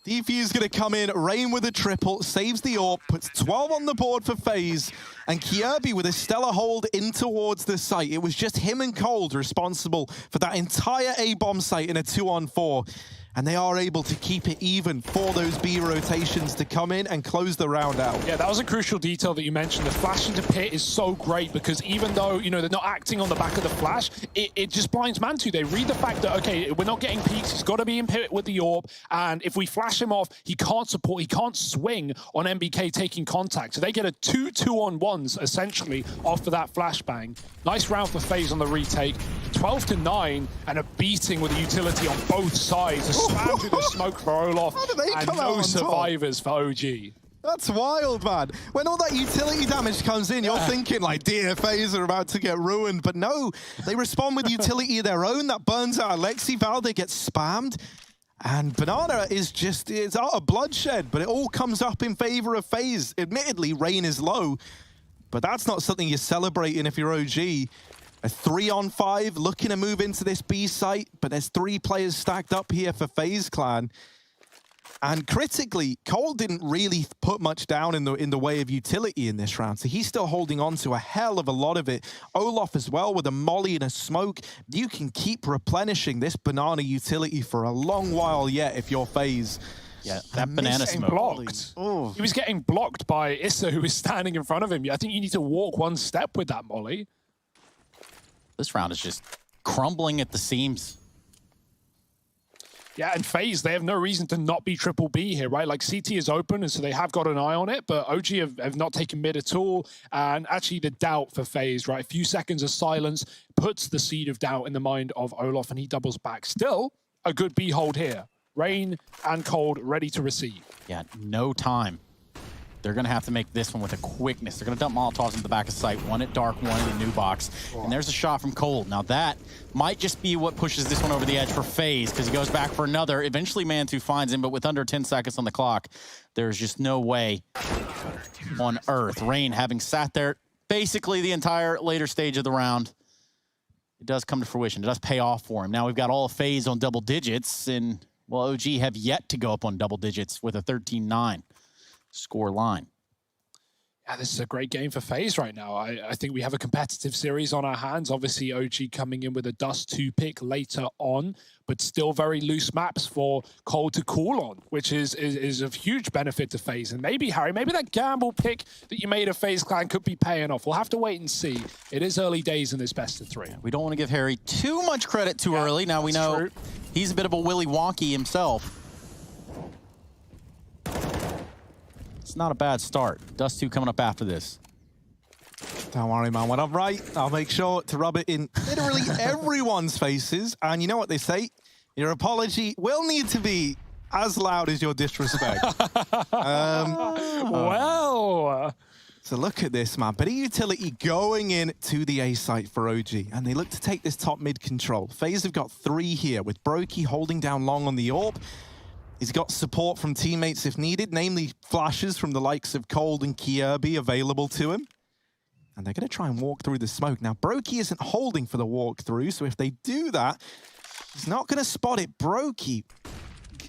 Defuse going to come in. Rain with a triple. Saves the AWP. Puts 12 on the board for FaZe. And Kirby with a stellar hold in towards the site. It was just him and Cold responsible for that entire A-bomb site in a 2-on-4. And they are able to keep it even for those B rotations to come in and close the round out. Yeah, that was a crucial detail that you mentioned. The flash into pit is so great because even though, they're not acting on the back of the flash, it just blinds Mantu. They read the fact that, okay, we're not getting peaks. He's got to be in pit with the AWP. And if we flash him off, he can't support, he can't swing on MBK taking contact. So they get a 2-2-on-1s, essentially, off of that flashbang. Nice round for FaZe on the retake. 12-9, and a beating with a utility on both sides. A spam through the smoke for Olof, and no survivors for OG. That's wild, man. When all that utility damage comes in, you're thinking like, dear, FaZe are about to get ruined. But no, they respond with utility of their own. That burns out Alexi. Valde gets spammed. And Banana is it's out of bloodshed, but it all comes up in favor of FaZe. Admittedly, Rain is low, but that's not something you're celebrating if you're OG. A 3-on-5, looking to move into this B site, but there's 3 players stacked up here for FaZe Clan. And critically, Cole didn't really put much down in the way of utility in this round, so he's still holding on to a hell of a lot of it. Olof as well with a molly and a smoke. You can keep replenishing this banana utility for a long while yet if you're FaZe. Yeah, that banana smoke. Blocked. He was getting blocked by Issa, who was standing in front of him. I think you need to walk one step with that molly. This round is just crumbling at the seams. Yeah, and FaZe, they have no reason to not be triple B here, right? Like, CT is open, and so they have got an eye on it, but OG have not taken mid at all. And actually, the doubt for FaZe, right? A few seconds of silence puts the seed of doubt in the mind of Olof, and he doubles back. Still, a good B hold here. Rain and Cold ready to receive. Yeah, no time. They're going to have to make this one with a quickness. They're going to dump Molotovs into the back of sight. One at Dark, one in the new box. And there's a shot from Cold. Now that might just be what pushes this one over the edge for FaZe, because he goes back for another. Eventually, Mantu finds him, but with under 10 seconds on the clock, there's just no way on earth. Rain having sat there basically the entire later stage of the round. It does come to fruition. It does pay off for him. Now we've got all of FaZe on double digits, and, well, OG have yet to go up on double digits with a 13-9. Score line. Yeah, this is a great game for FaZe right now. I think we have a competitive series on our hands. Obviously, OG coming in with a Dust 2 pick later on, but still very loose maps for Cold to call on, which is of huge benefit to FaZe. And maybe, Harry, maybe that gamble pick that you made of FaZe Clan could be paying off. We'll have to wait and see. It is early days in this best of 3. We don't want to give Harry too much credit too early. Now we know he's a bit of a Willy Wonky himself. It's not a bad start. Dust 2 coming up after this. Don't worry, man. When I'm right, I'll make sure to rub it in literally everyone's faces. And you know what they say? Your apology will need to be as loud as your disrespect. Well. So look at this, man. Bit of utility going in to the A site for OG. And they look to take this top mid control. FaZe have got 3 here with Brokey holding down long on the AWP. He's got support from teammates if needed, namely flashes from the likes of Cold and Kirby available to him. And they're going to try and walk through the smoke. Now, Brokey isn't holding for the walkthrough, so if they do that, he's not going to spot it. Brokey,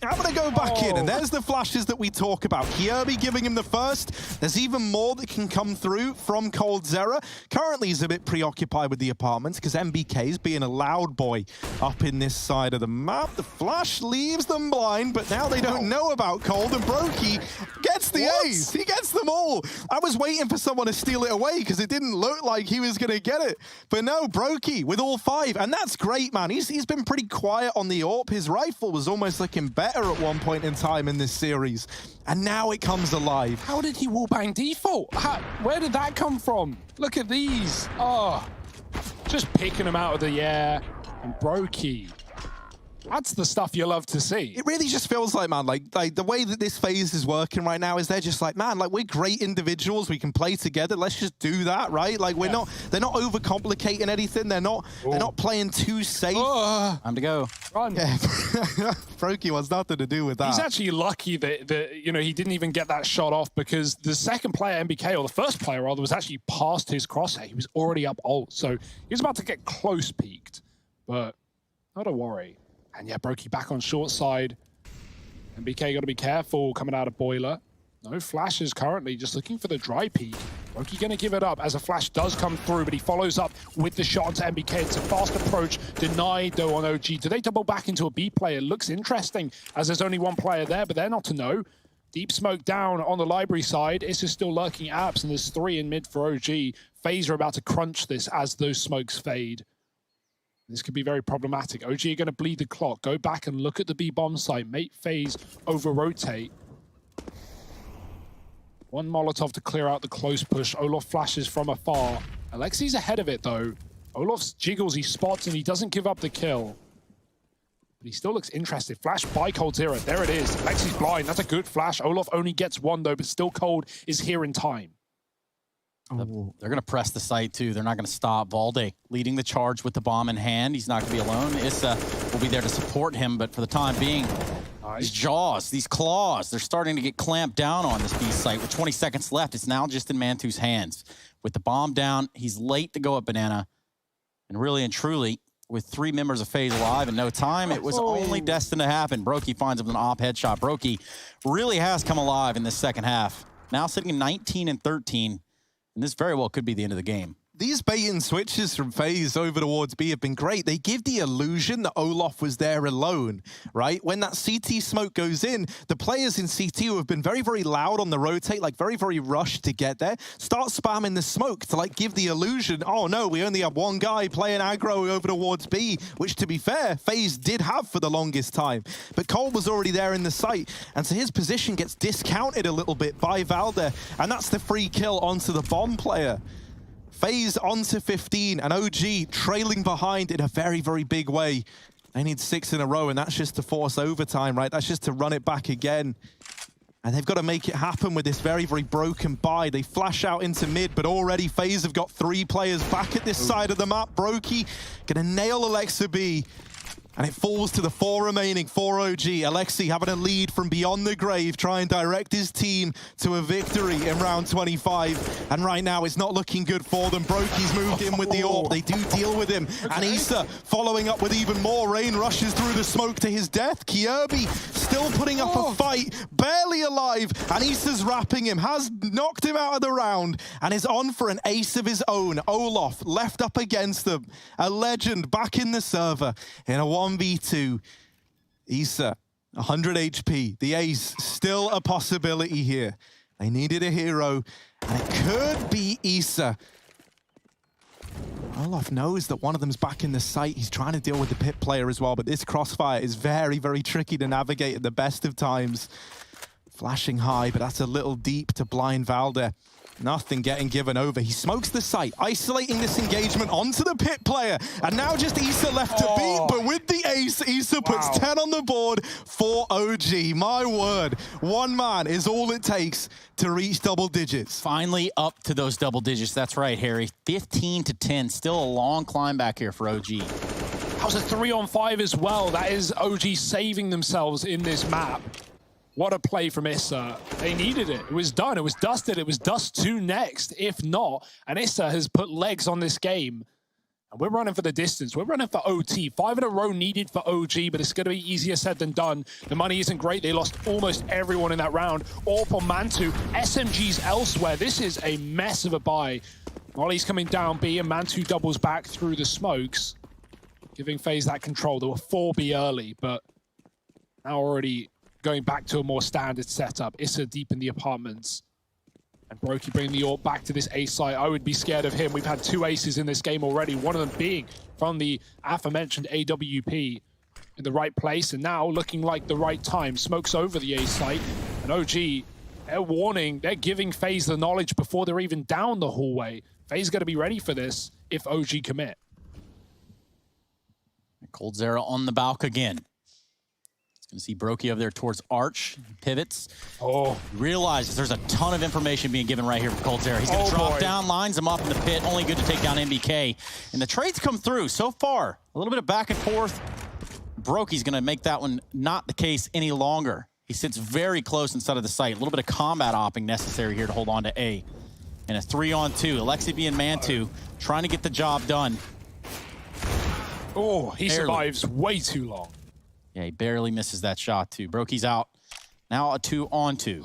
I'm going to go back in, and there's the flashes that we talk about. Kirby giving him the first. There's even more that can come through from Cold Zera. Currently, he's a bit preoccupied with the apartments because MBK is being a loud boy up in this side of the map. The flash leaves them blind, but now they don't know about Cold, and Brokey gets the ace. He gets them all. I was waiting for someone to steal it away because it didn't look like he was going to get it. But no, Brokey with all 5, and that's great, man. He's been pretty quiet on the AWP. His rifle was almost looking better at one point in time in this series, and now it comes alive. How did he wallbang default? Where did that come from? Look at these. Oh, just picking them out of the air. And Brokey, that's the stuff you love to see. It really just feels like, man, like the way that this phase is working right now is they're just like, man, like we're great individuals. We can play together. Let's just do that, right? Like they're not overcomplicating anything. They're not playing too safe. Time to go. Run. Yeah. Brokey wants nothing to do with that. He's actually lucky that he didn't even get that shot off, because the second player, MBK, or the first player rather, was actually past his crosshair. He was already up ult, so he was about to get close peaked, but not a worry. And yeah, Brokey back on short side. MBK got to be careful coming out of Boiler. No flashes currently, just looking for the dry peek. Brokey going to give it up as a flash does come through, but he follows up with the shot onto MBK. It's a fast approach, denied though on OG. Do they double back into a B player? Looks interesting as there's only one player there, but they're not to know. Deep smoke down on the library side. It's just still lurking apps, and there's 3 in mid for OG. FaZe are about to crunch this as those smokes fade. This could be very problematic. OG are going to bleed the clock. Go back and look at the B bomb site. Make FaZe over-rotate. One Molotov to clear out the close push. Olof flashes from afar. Alexi's ahead of it, though. Olof's jiggles, he spots, and he doesn't give up the kill. But he still looks interested. Flash by Cold Zera. There it is. Alexi's blind. That's a good flash. Olof only gets 1, though, but still Cold is here in time. They're going to press the site, too. They're not going to stop. Valde leading the charge with the bomb in hand. He's not going to be alone. Issa will be there to support him, but for the time being, these jaws, these claws, they're starting to get clamped down on this B site. With 20 seconds left, it's now just in Mantu's hands. With the bomb down, he's late to go up Banana. And really and truly, with 3 members of FaZe alive in no time, it was only destined to happen. Brokey finds him with an op headshot. Brokey really has come alive in this second half. Now sitting at 19 and 13. And this very well could be the end of the game. These bait and switches from FaZe over towards B have been great. They give the illusion that Olof was there alone, right? When that CT smoke goes in, the players in CT who have been very, very loud on the rotate, like very, very rushed to get there, start spamming the smoke to like give the illusion, oh no, we only have one guy playing aggro over towards B, which to be fair, FaZe did have for the longest time. But Cole was already there in the site, and so his position gets discounted a little bit by Valde, and that's the free kill onto the bomb player. FaZe onto 15, and OG trailing behind in a very, very big way. They need 6 in a row, and that's just to force overtime, right? That's just to run it back again. And they've got to make it happen with this very, very broken buy. They flash out into mid, but already FaZe have got 3 players back at this side of the map. Brokey gonna nail Alexa B. And it falls to the 4 remaining for OG. Alexi having a lead from beyond the grave, try and direct his team to a victory in round 25. And right now, it's not looking good for them. Brokey's moved in with the AWP. They do deal with him. And Issa following up with even more. Rain rushes through the smoke to his death. Kierby still putting up a fight, barely alive. And Issa's wrapping him, has knocked him out of the round, and is on for an ace of his own. Olof left up against them. A legend back in the server in a 1v2. Issa, 100 HP. The ace, still a possibility here. They needed a hero, and it could be Issa. Olof knows that one of them's back in the site. He's trying to deal with the pit player as well, but this crossfire is very, very tricky to navigate at the best of times. Flashing high, but that's a little deep to blind Valde. Nothing getting given over. He smokes the site, isolating this engagement onto the pit player. And now just Issa left to beat, but with the ace, Issa puts 10 on the board for OG. My word, one man is all it takes to reach double digits. Finally up to those double digits. That's right, Harry. 15 to 10. Still a long climb back here for OG. That was a 3-on-5 as well. That is OG saving themselves in this map. What a play from Issa. They needed it. It was done. It was dusted. It was dust to next, if not. And Issa has put legs on this game. And we're running for the distance. We're running for OT. 5 in a row needed for OG, but it's going to be easier said than done. The money isn't great. They lost almost everyone in that round. All for Mantu. SMGs elsewhere. This is a mess of a buy. Molly's coming down B, and Mantu doubles back through the smokes, giving FaZe that control. There were 4B early, but now already going back to a more standard setup. Issa deep in the apartments. And Brokey bringing the AWP back to this ace site. I would be scared of him. We've had 2 aces in this game already, one of them being from the aforementioned AWP in the right place, and now looking like the right time. Smokes over the ace site, and OG, they're warning, they're giving FaZe the knowledge before they're even down the hallway. FaZe got to be ready for this if OG commit. coldzera on the balk again. Gonna see Brokey over there towards Arch, pivots. Oh. Realizes there's a ton of information being given right here from coldzera. He's gonna drop down, lines him up in the pit, only good to take down MBK. And the trades come through so far. A little bit of back and forth. Brokey's gonna make that one not the case any longer. He sits very close inside of the site. A little bit of combat opping necessary here to hold on to A. And a 3-on-2. Alexi B and Mantu trying to get the job done. Oh, he survives way too long. Yeah, he barely misses that shot too. Brokey's out. Now a 2-on-2.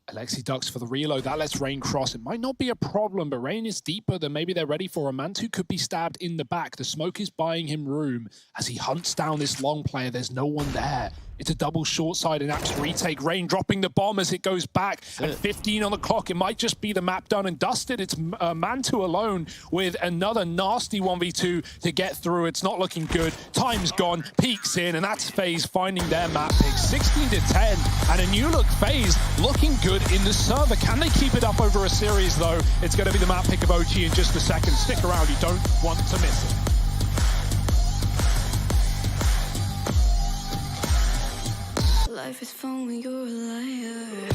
Alexi ducks for the reload. That lets Rain cross. It might not be a problem, but Rain is deeper than maybe they're ready for. A Mantu could be stabbed in the back. The smoke is buying him room as he hunts down this long player. There's no one there. It's a double short side and Apps retake. Rain dropping the bomb as it goes back. And 15 on the clock. It might just be the map done and dusted. It's Mantu alone with another nasty 1v2 to get through. It's not looking good. Time's gone. Peeks in, and that's FaZe finding their map pick. 16 to 10. And a new look FaZe looking good in the server. Can they keep it up over a series, though? It's going to be the map pick of OG in just a second. Stick around. You don't want to miss it. Life is fun when you're a liar.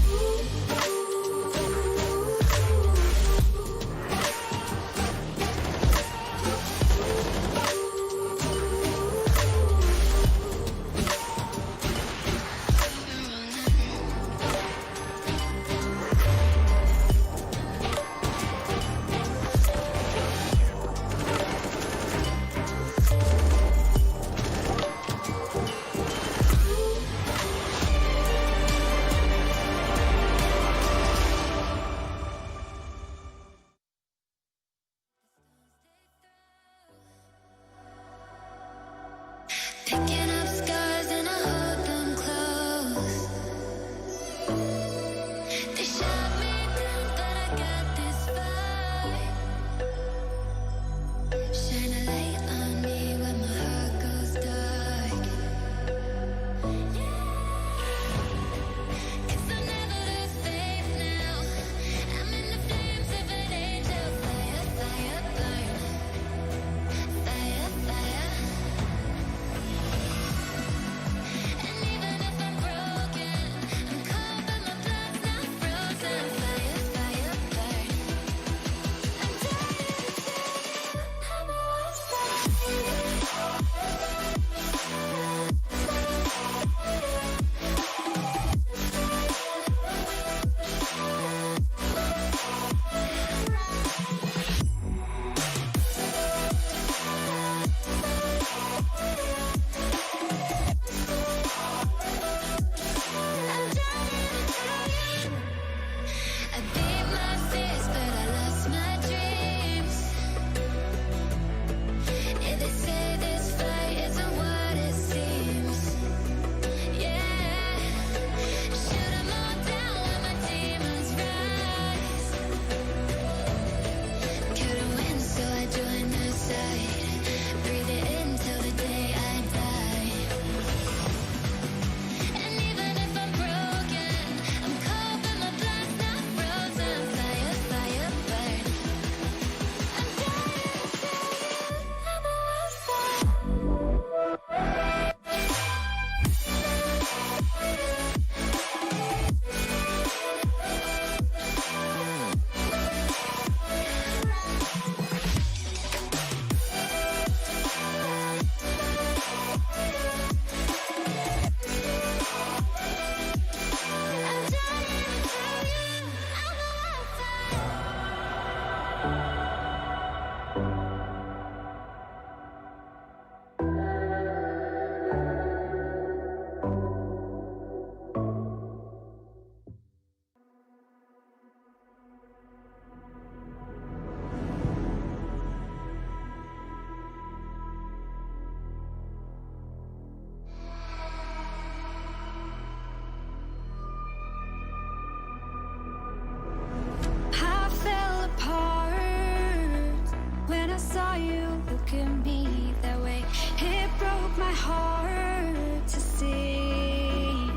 you look at me that way. It broke my heart to see.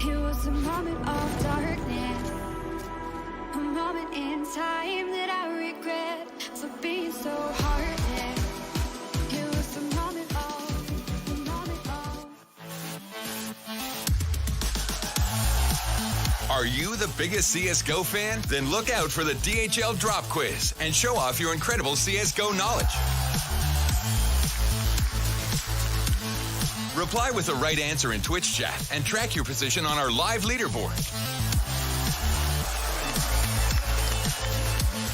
It was a moment of darkness, a moment in time that I regret for being so heartless. It was a moment of. Are you the biggest CSGO fan? Then look out for the DHL Drop Quiz and show off your incredible CSGO knowledge. Reply with the right answer in Twitch chat and track your position on our live leaderboard.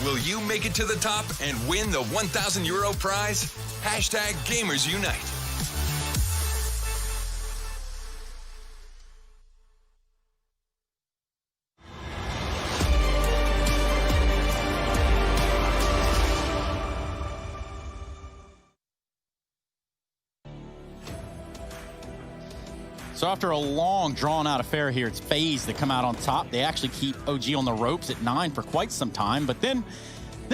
Will you make it to the top and win the €1,000 prize? Hashtag Gamers Unite. So after a long, drawn-out affair here, it's FaZe that come out on top. They actually keep OG on the ropes at 9 for quite some time, but then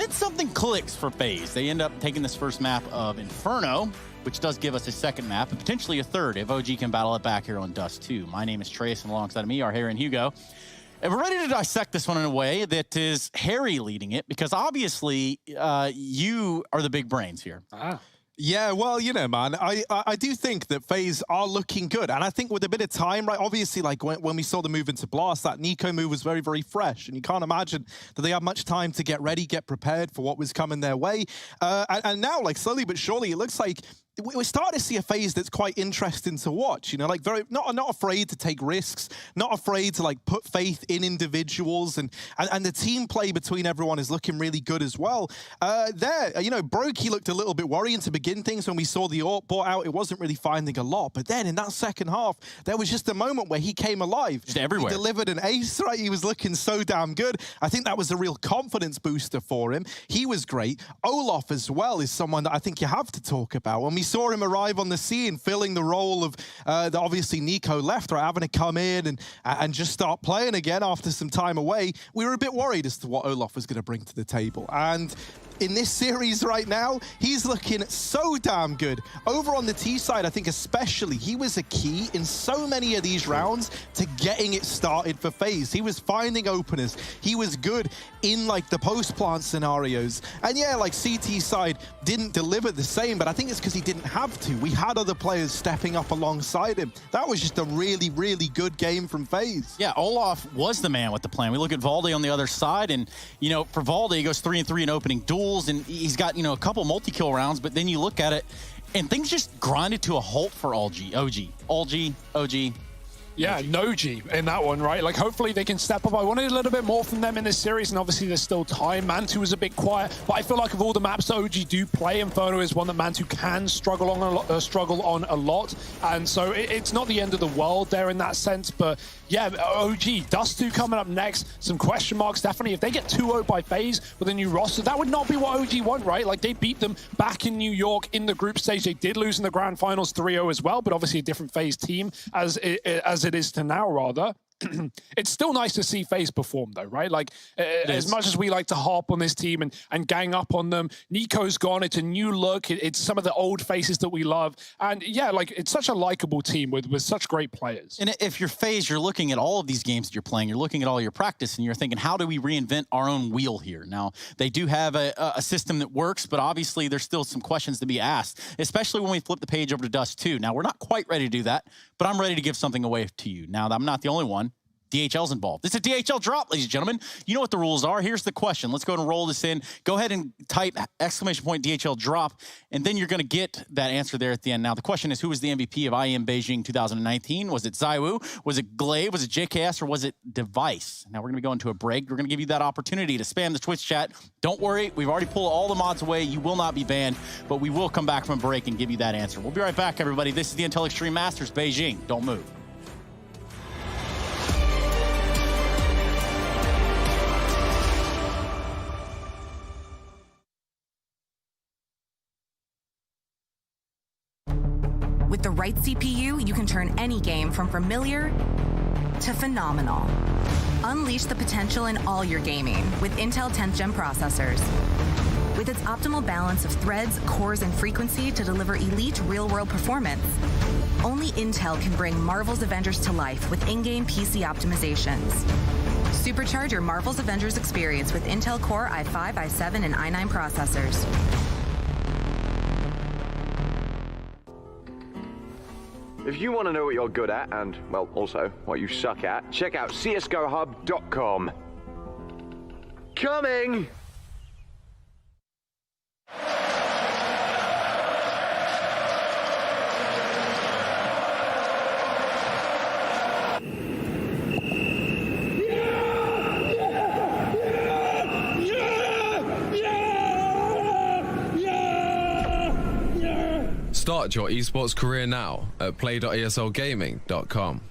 something clicks for FaZe. They end up taking this first map of Inferno, which does give us a second map, and potentially a third if OG can battle it back here on Dust 2. My name is Trace, and alongside of me are Harry and Hugo. And we're ready to dissect this one in a way that is Harry leading it, because obviously you are the big brains here. Yeah, well, you know, man, I do think that FaZe are looking good. And I think with a bit of time, right, obviously, like when we saw the move into Blast, that Nico move was very, very fresh. And you can't imagine that they had much time to get ready, get prepared for what was coming their way. And now, like, slowly but surely, it looks like we're starting to see a FaZe that's quite interesting to watch, you know, like very not afraid to take risks, not afraid to like put faith in individuals, and the team play between everyone is looking really good as well. You know, Brokey looked a little bit worrying to begin things when we saw the AWP bought out. It wasn't really finding a lot, but then in that second half, there was just a moment where he came alive. Just everywhere. He delivered an ace, right? He was looking so damn good. I think that was a real confidence booster for him. He was great. Olaf as well is someone that I think you have to talk about. When we saw him arrive on the scene, filling the role of that obviously Nico left, right, having to come in and just start playing again after some time away, we were a bit worried as to what Olaf was going to bring to the table. And in this series right now, he's looking so damn good. Over on the T side, I think especially, he was a key in so many of these rounds to getting it started for FaZe. He was finding openers. He was good in like the post-plant scenarios. And yeah, like CT side didn't deliver the same, but I think it's because he didn't have to. We had other players stepping up alongside him. That was just a really, really good game from FaZe. Yeah, Olaf was the man with the plan. We look at Valde on the other side, and, you know, for Valde, he goes 3-3 in opening duels, and he's got, you know, a couple multi-kill rounds, but then you look at it, and things just grinded to a halt for OG. Yeah, no G in that one, right? Like, hopefully they can step up. I wanted a little bit more from them in this series, and obviously there's still time. Mantu was a bit quiet, but I feel like of all the maps that OG do play, Inferno is one that Mantu can struggle on a lot. And so it's not the end of the world there in that sense, but yeah, OG, Dust 2 coming up next. Some question marks, definitely. If they get 2-0 by FaZe with a new roster, that would not be what OG want, right? Like, they beat them back in New York in the group stage. They did lose in the grand finals 3-0 as well, but obviously a different FaZe team as it is to now, rather. It's still nice to see FaZe perform, though, right? Like, as much as we like to harp on this team and gang up on them, Nico's gone. It's a new look. It's some of the old faces that we love. And yeah, like, it's such a likable team with such great players. And if you're FaZe, you're looking at all of these games that you're playing, you're looking at all your practice, and you're thinking, how do we reinvent our own wheel here? Now, they do have a system that works, but obviously there's still some questions to be asked, especially when we flip the page over to Dust 2. Now, we're not quite ready to do that, but I'm ready to give something away to you. Now, I'm not the only one. DHL's involved. It's a DHL drop, ladies and gentlemen. You know what the rules are. Here's the question. Let's go ahead and roll this in. Go ahead and type !DHL drop, and then you're going to get that answer there at the end. Now, the question is, who was the MVP of IEM Beijing 2019? Was it Zywoo? Was it Glaive? Was it JKS? Or was it Device? Now, we're going to go into a break. We're going to give you that opportunity to spam the Twitch chat. Don't worry. We've already pulled all the mods away. You will not be banned, but we will come back from a break and give you that answer. We'll be right back, everybody. This is the Intel Extreme Masters Beijing. Don't move. With the right CPU, you can turn any game from familiar to phenomenal. Unleash the potential in all your gaming with Intel 10th Gen processors. With with its optimal balance of threads, cores, and frequency to deliver elite real-world performance. Only Intel can bring Marvel's Avengers to life with in-game PC optimizations. Supercharge your Marvel's Avengers experience with Intel Core i5, i7, and i9 processors. If you want to know what you're good at and, well, also what you suck at, check out csgohub.com. Coming! Start your esports career now at play.eslgaming.com.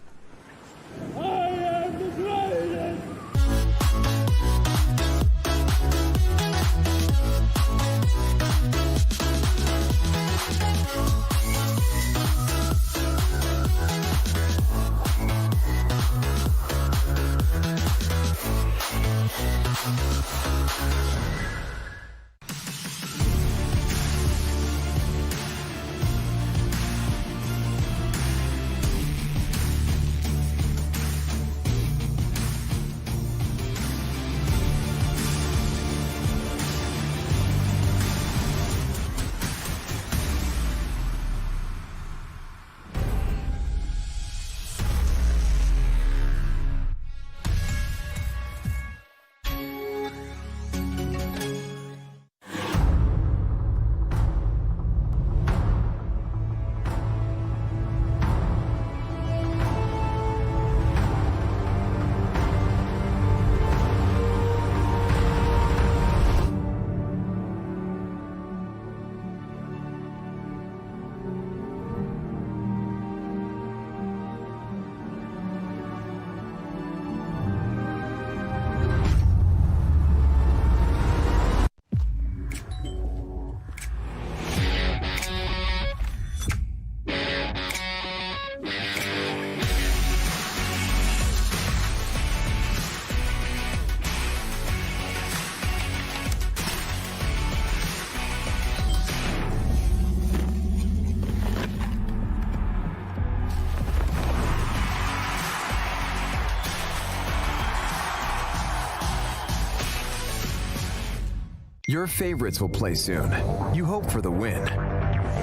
Your favorites will play soon. You hope for the win.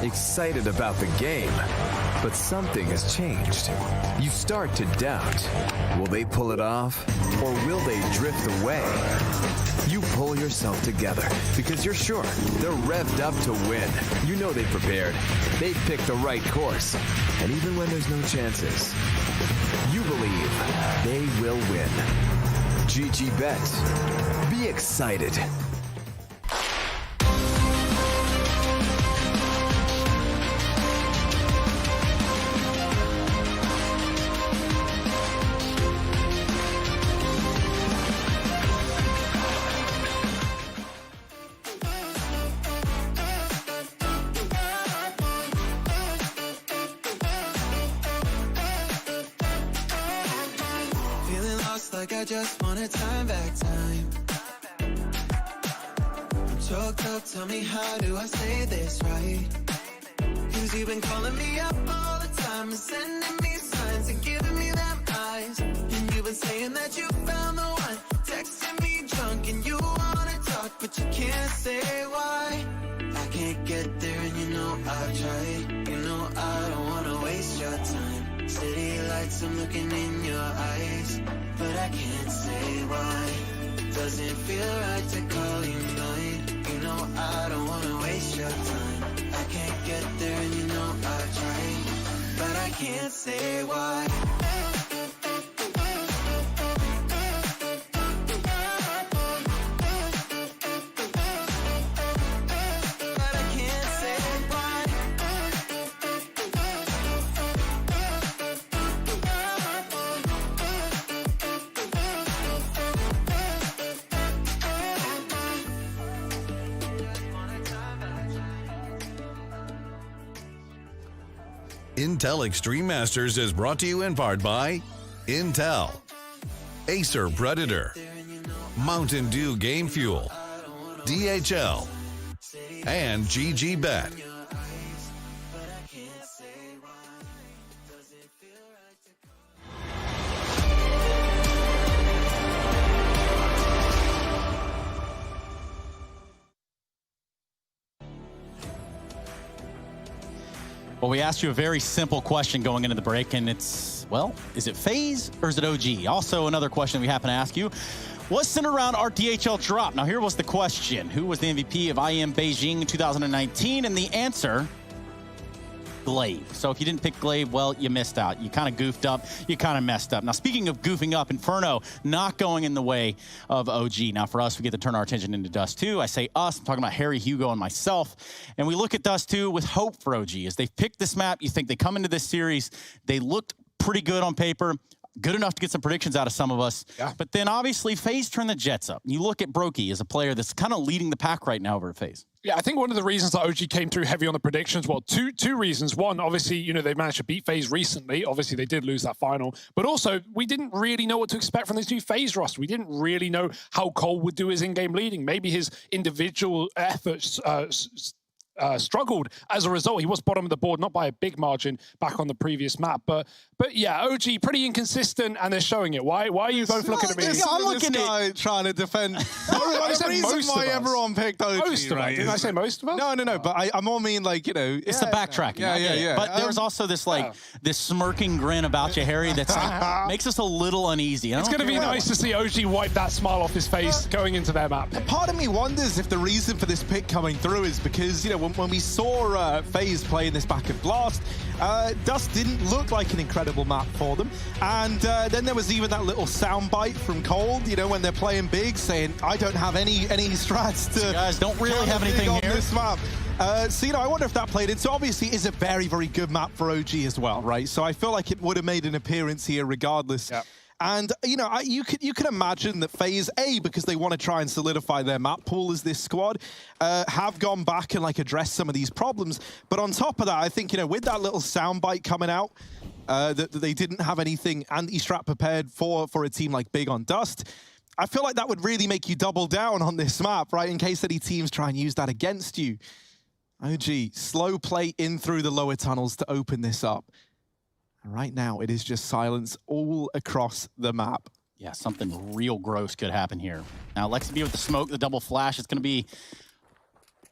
Excited about the game. But something has changed. You start to doubt. Will they pull it off? Or will they drift away? You pull yourself together because you're sure they're revved up to win. You know they've prepared. They've picked the right course. And even when there's no chances, you believe they will win. GG Bet. Be excited. Like I just wanna time back time. I'm choked up, tell me how do I say this right? Cause you've been calling me up all the time and sending me signs and giving me them eyes. And you've been saying that you found the one, texting me drunk and you wanna talk but you can't say why. I can't get there and you know I've tried. You know I don't wanna waste your time. City lights, I'm looking in your eyes, but I can't say why. Doesn't feel right to call you mine. You know I don't wanna waste your time. I can't get there and you know I've tried, but I can't say why. Intel Extreme Masters is brought to you in part by Intel, Acer Predator, Mountain Dew Game Fuel, DHL, and GG Bet. Well, we asked you a very simple question going into the break, and it's, well, is it FaZe or is it OG? Also, another question we happen to ask you was centered around our DHL drop. Now, here was the question. Who was the MVP of IEM Beijing 2019? And the answer, Glaive. So if you didn't pick Glaive, well, you missed out. You kind of goofed up. You kind of messed up. Now, speaking of goofing up, Inferno not going in the way of OG. Now, for us, we get to turn our attention into Dust 2. I say us. I'm talking about Harry, Hugo, and myself. And we look at Dust 2 with hope for OG. As they've picked this map, you think they come into this series, they looked pretty good on paper. Good enough to get some predictions out of some of us. Yeah. But then, obviously, FaZe turned the Jets up. You look at Brokey as a player that's kind of leading the pack right now over at FaZe. Yeah, I think one of the reasons that OG came through heavy on the predictions, well, two reasons. One, obviously, you know, they managed to beat FaZe recently. Obviously, they did lose that final. But also, we didn't really know what to expect from this new FaZe roster. We didn't really know how Cole would do his in-game leading. Maybe his individual efforts struggled as a result. He was bottom of the board, not by a big margin back on the previous map. But yeah, OG pretty inconsistent, and they're showing it. Why are you both looking at me? I'm looking at trying to defend. I said most of us. Everyone picked OG, most of us. Didn't I say most of us? No. But I more mean, like, you know, it's the backtracking. Yeah. But there's also this this smirking grin about you, Harry, that makes us a little uneasy. It's going to be nice to see OG wipe that smile off his face going into their map. Part of me wonders if the reason for this pick coming through is because, you know, when we saw FaZe play in this back of Blast, Dust didn't look like an incredible map for them. And then there was even that little soundbite from Cold, you know, when they're playing big, saying, I don't have any strats to... You guys don't really have anything on here. This map. So, you know, I wonder if that played in. So obviously it's a very, very good map for OG as well, right? So I feel like it would have made an appearance here regardless. Yep. And, you know, you can imagine that FaZe, because they want to try and solidify their map pool as this squad, have gone back and, like, addressed some of these problems. But on top of that, I think, you know, with that little soundbite coming out, that they didn't have anything anti-strat prepared for a team like Big on Dust, I feel like that would really make you double down on this map, right, in case any teams try and use that against you. OG, slow play in through the lower tunnels to open this up. Right now, it is just silence all across the map. Yeah, something real gross could happen here. Now, Lexi B with the smoke, the double flash. It's going to be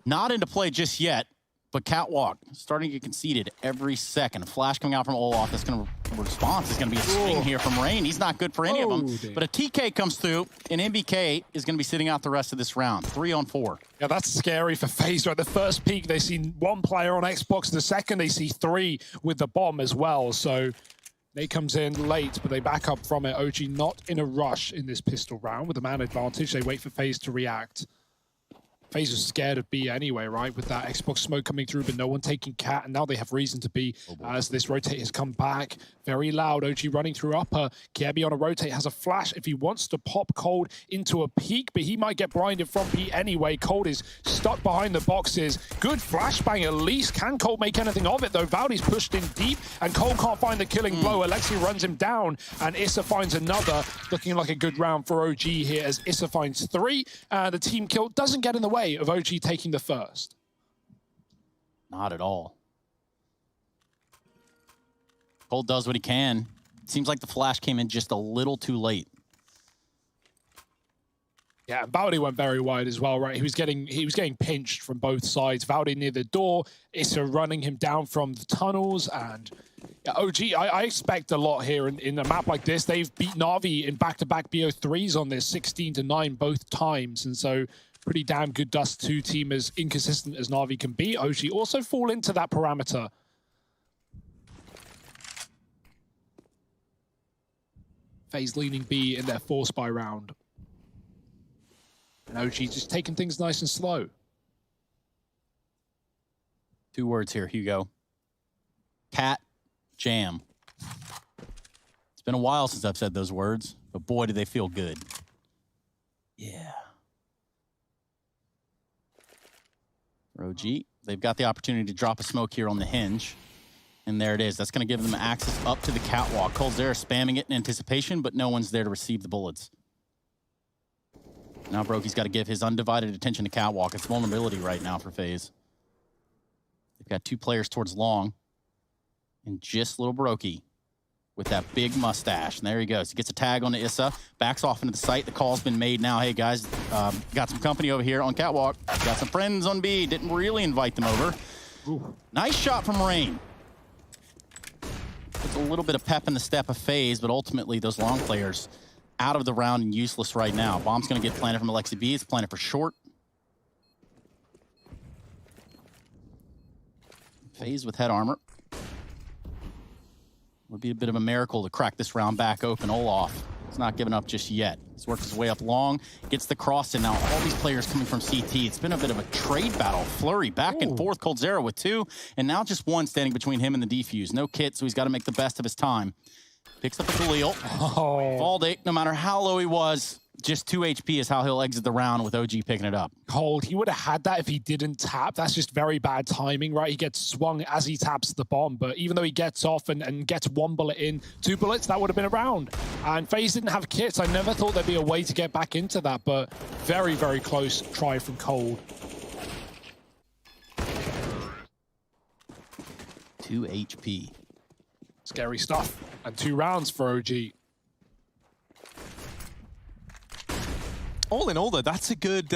not into play just yet, but Catwalk starting to get conceded every second. A flash coming out from Olaf that's going to response is going to be a swing here from Rain. He's not good for any of them. Damn. But a TK comes through, and MBK is going to be sitting out the rest of this round. 3-on-4. Yeah, that's scary for FaZe. Right, the first peak, they see one player on Xbox. The second, they see three with the bomb as well. So they comes in late, but they back up from it. OG not in a rush in this pistol round with the man advantage. They wait for FaZe to react. FaZe was scared of B anyway, right? With that Xbox smoke coming through, but no one taking Cat, and now they have reason to be as this rotate has come back. Very loud. OG running through upper. Kiebi on a rotate has a flash if he wants to pop Cold into a peak, but he might get blinded from B anyway. Cold is stuck behind the boxes. Good flashbang at least. Can Cold make anything of it though? Valdi's pushed in deep, and Cold can't find the killing blow. Alexi runs him down, and Issa finds another. Looking like a good round for OG here as Issa finds 3. The team kill doesn't get in the way of OG taking the first. Not at all. Cold does what he can. Seems like the flash came in just a little too late. Yeah, Valdi went very wide as well, right? He was getting pinched from both sides. Valdi near the door, Issa running him down from the tunnels, and yeah, OG, I expect a lot here in a map like this. They've beat Na'Vi in back-to-back BO3s on this, 16-9 both times, and so pretty damn good Dust 2 team, as inconsistent as Na'Vi can be. OG also fall into that parameter. FaZe leaning B in their 4-spy round. And OG just taking things nice and slow. 2 words here, Hugo. Cat jam. It's been a while since I've said those words, but boy, do they feel good. Yeah. For OG, they've got the opportunity to drop a smoke here on the hinge. And there it is. That's going to give them access up to the catwalk. Cole's there spamming it in anticipation, but no one's there to receive the bullets. Now Broky's got to give his undivided attention to Catwalk. It's vulnerability right now for FaZe. They've got 2 players towards long. And just little Broky with that big mustache. And there he goes. He gets a tag on the Issa, backs off into the site. The call's been made now. Hey, guys, got some company over here on Catwalk. Got some friends on B. Didn't really invite them over. Ooh. Nice shot from Rain. Puts a little bit of pep in the step of FaZe, but ultimately those long players out of the round and useless right now. Bomb's going to get planted from Alexi B. It's planted for short. FaZe with head armor. Would be a bit of a miracle to crack this round back open. Olaf is not giving up just yet. He's worked his way up long, gets the cross, and now all these players coming from CT. It's been a bit of a trade battle. Flurry back and forth. coldzera with 2, and now just 1 standing between him and the defuse. No kit, so he's got to make the best of his time. Picks up a Khalil. Valde, no matter how low he was, just 2 HP is how he'll exit the round with OG picking it up. Cold, he would have had that if he didn't tap. That's just very bad timing, right? He gets swung as he taps the bomb, but even though he gets off and gets 1 bullet in, 2 bullets, that would have been a round. And FaZe didn't have kits. I never thought there'd be a way to get back into that, but very, very close try from Cold. 2 HP. Scary stuff. And 2 rounds for OG. All in all, though, that's a good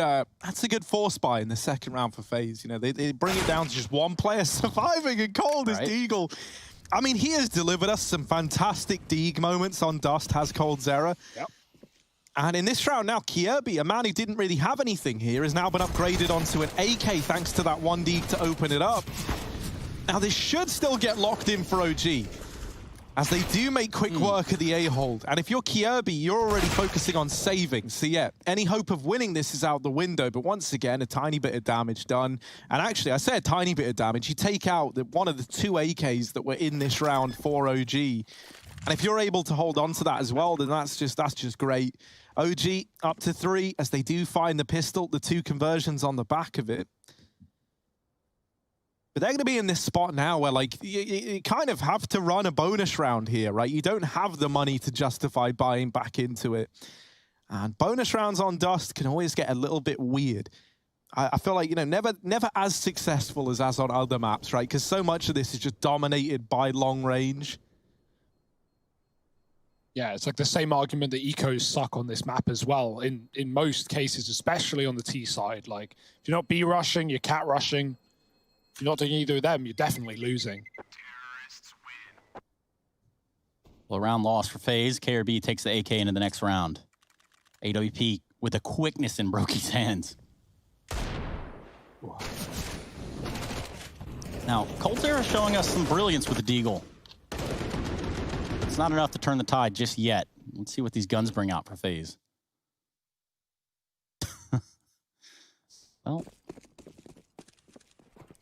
force buy in the second round for FaZe. You know, they bring it down to just 1 player surviving, and Cold is Deagle. I mean, he has delivered us some fantastic Deagle moments on Dust, has coldzera. Yep. And in this round now, Kirby, a man who didn't really have anything here, has now been upgraded onto an AK thanks to that 1 Deagle to open it up. Now, this should still get locked in for OG, as they do make quick work of the A-hold. And if you're Kirby, you're already focusing on saving. So yeah, any hope of winning this is out the window. But once again, a tiny bit of damage done. And actually, I say a tiny bit of damage. You take out one of the 2 AKs that were in this round for OG. And if you're able to hold on to that as well, then that's just great. OG up to 3 as they do find the pistol, the 2 conversions on the back of it. But they're going to be in this spot now where, like, you kind of have to run a bonus round here, right? You don't have the money to justify buying back into it. And bonus rounds on Dust can always get a little bit weird. I feel like, you know, never as successful as on other maps, right? Because so much of this is just dominated by long range. Yeah, it's like the same argument that ecos suck on this map as well. In most cases, especially on the T side. Like, if you're not B rushing, you're cat rushing. If you're not doing either of them, you're definitely losing. Well, round loss for FaZe. KRB takes the AK into the next round. AWP with a quickness in Broky's hands. Now, coldzera showing us some brilliance with the Deagle. It's not enough to turn the tide just yet. Let's see what these guns bring out for FaZe. Well,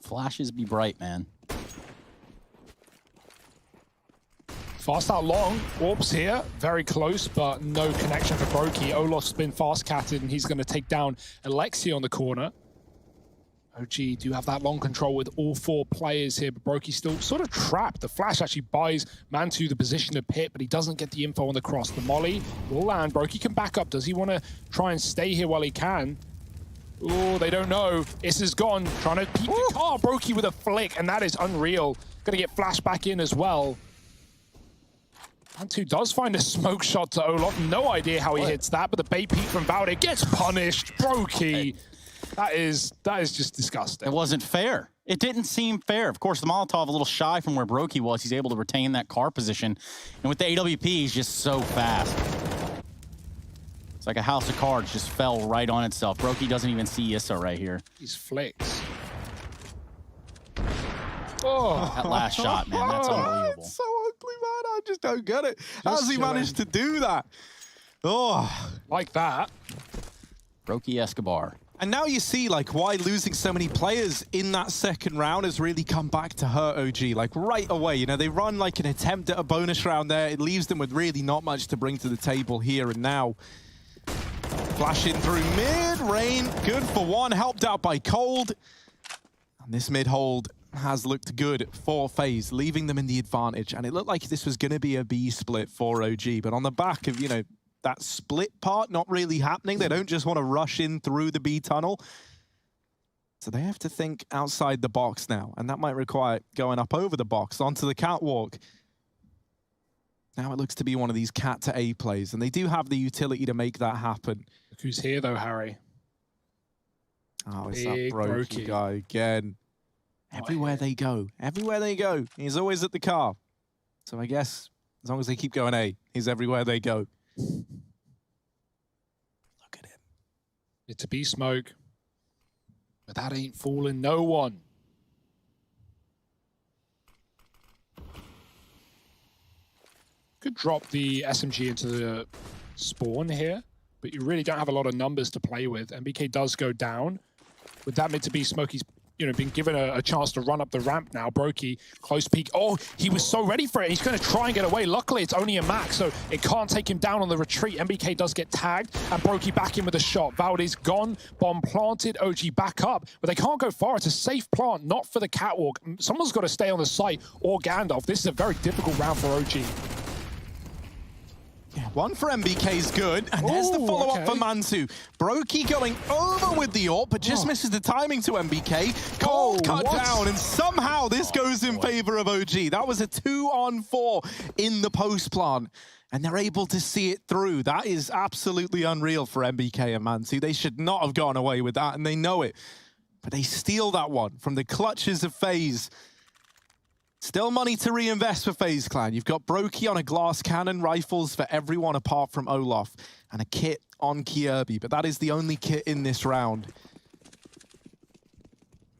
flashes be bright, man. Fast out long. Orbs here. Very close, but no connection for Broky. Olaf's been fast-catted, and he's going to take down Alexi on the corner. OG do have that long control with all 4 players here, but Broky's still sort of trapped. The flash actually buys Mantu the position of pit, but he doesn't get the info on the cross. The molly will land. Broky can back up. Does he want to try and stay here while he can? Oh, they don't know. Issa's gone, trying to peek the car. Broky with a flick, and that is unreal. Gonna get flashed back in as well. Mantu does find a smoke shot to Olaf. No idea how he hits that, but the bait peek from Valde gets punished. Broky. That is just disgusting. It wasn't fair. It didn't seem fair. Of course, the Molotov a little shy from where Broky was. He's able to retain that car position. And with the AWP, he's just so fast. It's like a house of cards just fell right on itself. Broky doesn't even see Issa right here. He's flicks. Oh, that last shot, man, that's unbelievable. It's so ugly, man. I just don't get it. How's he managed to do that? Oh, like that. Broky Escobar. And now you see, like, why losing so many players in that second round has really come back to hurt OG, like, right away. You know, they run, like, an attempt at a bonus round there. It leaves them with really not much to bring to the table here and now. Flashing through mid, Rain, good for 1, helped out by Cold. And this mid-hold has looked good for FaZe, leaving them in the advantage. And it looked like this was going to be a B split for OG, but on the back of, you know, that split part not really happening. They don't just want to rush in through the B tunnel. So they have to think outside the box now, and that might require going up over the box onto the catwalk. Now it looks to be one of these cat to A plays, and they do have the utility to make that happen. Look who's here though, Harry. Oh, it's that Brokey guy again. Everywhere they go, he's always at the car. So I guess as long as they keep going A, he's everywhere they go. Look at him. It's a B smoke. But that ain't fooling no one. Could drop the SMG into the spawn here, but you really don't have a lot of numbers to play with. MBK does go down. With that mid to B smoke, he's been given a chance to run up the ramp now. Brokey, close peek. Oh, he was so ready for it. He's going to try and get away. Luckily, it's only a max, so it can't take him down on the retreat. MBK does get tagged, and Brokey back in with a shot. Valdez gone, bomb planted, OG back up, but they can't go far. It's a safe plant, not for the catwalk. Someone's got to stay on the site, or Gandalf. This is a very difficult round for OG. Yeah, one for MBK is good, and there's the follow-up for Mantu. Brokey going over with the AWP, but just misses the timing to MBK. Cold cut down, and somehow this goes in favor of OG. That was a 2-on-4 in the post plant, and they're able to see it through. That is absolutely unreal for MBK and Mantu. They should not have gone away with that, and they know it. But they steal that one from the clutches of FaZe. Still money to reinvest for FaZe Clan. You've got Brokey on a glass cannon, rifles for everyone apart from Olaf, and a kit on Kierby, but that is the only kit in this round.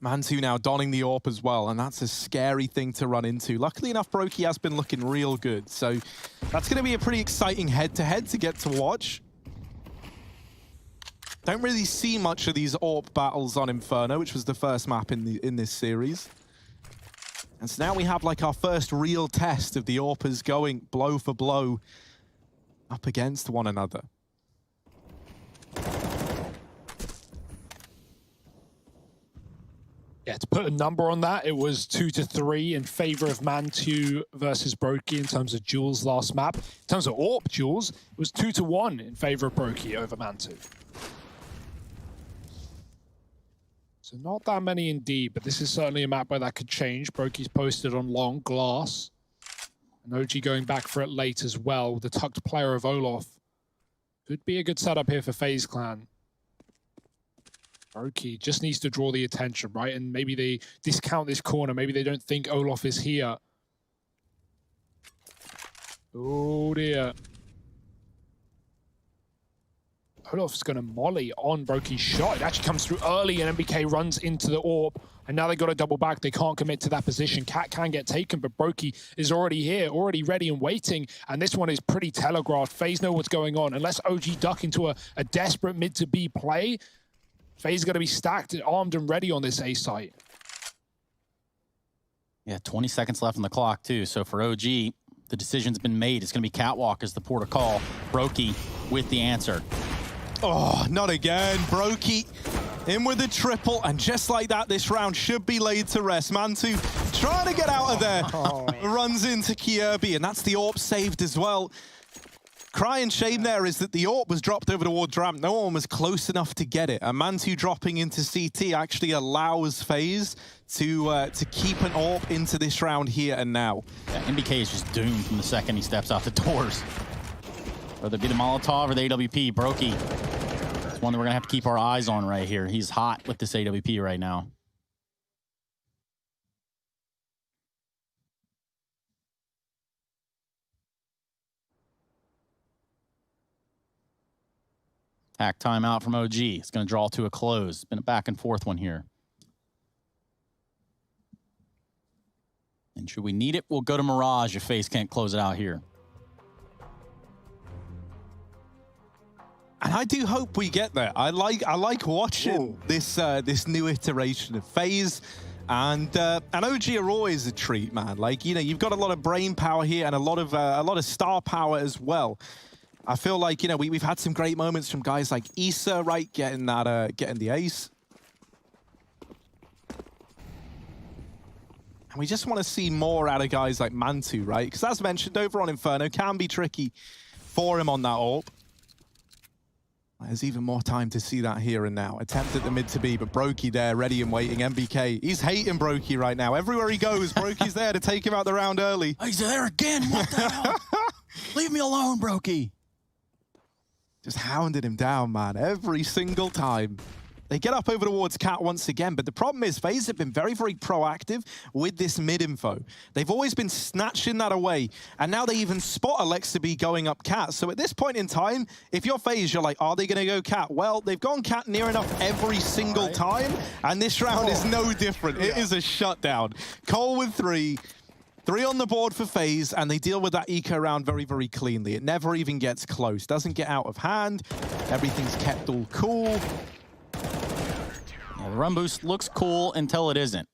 Mantu now donning the AWP as well, and that's a scary thing to run into. Luckily enough, Brokey has been looking real good, so that's going to be a pretty exciting head-to-head to get to watch. Don't really see much of these AWP battles on Inferno, which was the first map in this series. And so now we have like our first real test of the AWPers going blow for blow up against one another. Yeah, to put a number on that, it was 2-3 in favor of Mantu versus Brokey in terms of duels last map. In terms of AWP duels, it was 2-1 in favor of Brokey over Mantu. So not that many indeed, but this is certainly a map where that could change. Brokey's posted on long glass. And OG going back for it late as well with the tucked player of Olaf. Could be a good setup here for FaZe Clan. Brokey just needs to draw the attention, right? And maybe they discount this corner. Maybe they don't think Olaf is here. Oh dear. Olaf's going to molly on Brokey's shot. It actually comes through early, and MBK runs into the AWP. And now they got to double back. They can't commit to that position. Cat can get taken, but Brokey is already here, already ready and waiting. And this one is pretty telegraphed. FaZe know what's going on. Unless OG duck into a desperate mid to B play, FaZe got to be stacked, armed and ready on this A site. Yeah, 20 seconds left on the clock, too. So for OG, the decision's been made. It's going to be Catwalk as the port of call. Brokey with the answer. Oh, not again. Brokey in with the triple, and just like that, this round should be laid to rest. Mantu trying to get out of there. Runs into Kierby, and that's the AWP saved as well. Crying shame there is that the AWP was dropped over towards ramp. No one was close enough to get it. And Mantu dropping into CT actually allows FaZe to keep an AWP into this round here and now. Yeah, MBK is just doomed from the second he steps out the doors. Whether it be the Molotov or the AWP, Brokey. It's one that we're going to have to keep our eyes on right here. He's hot with this AWP right now. Hack timeout from OG. It's going to draw to a close. It's been a back and forth one here. And should we need it, we'll go to Mirage if FaZe can't close it out here. And I do hope we get there. I like watching this new iteration of FaZe, and OG are always a treat, man. Like, you know, you've got a lot of brain power here and a lot of star power as well. I feel like, you know, we've had some great moments from guys like Issa, right, getting the ace. And we just want to see more out of guys like Mantu, right? Because as mentioned, over on Inferno can be tricky for him on that AWP. there's even more time to see that here and now. Attempt at the mid to B, but Brokey there, ready and waiting. MBK, he's hating Brokey right now. Everywhere he goes, Brokey's there to take him out the round early. He's there again, what the hell? Leave me alone, Brokey. Just hounded him down, man, every single time. They get up over towards Cat once again, but the problem is FaZe have been very, very proactive with this mid info. They've always been snatching that away, and now they even spot Alexa B going up Cat. So at this point in time, if you're FaZe, you're like, are they going to go Cat? Well, they've gone Cat near enough every single time, and this round is no different. It is a shutdown. Cole with 3. 3 on the board for FaZe, and they deal with that eco round very, very cleanly. It never even gets close. Doesn't get out of hand. Everything's kept all cool. The run boost looks cool until it isn't.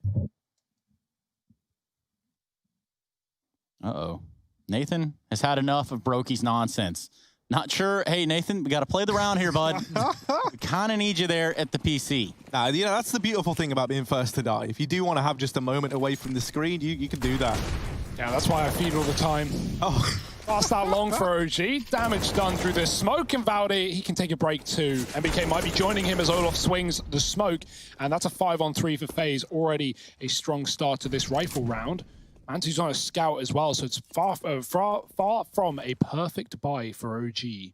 Uh-oh. Nathan has had enough of Brokey's nonsense. Not sure. Hey, Nathan, we got to play the round here, bud. We kind of need you there at the PC. You know, that's the beautiful thing about being first to die. If you do want to have just a moment away from the screen, you can do that. Yeah, that's why I feed all the time. Oh. Pass that long for OG. Damage done through the smoke, and Valde, he can take a break too. MBK might be joining him as Olof swings the smoke, and that's a 5-on-3 for FaZe. Already a strong start to this rifle round. Mantu's on a scout as well, so it's far from a perfect buy for OG.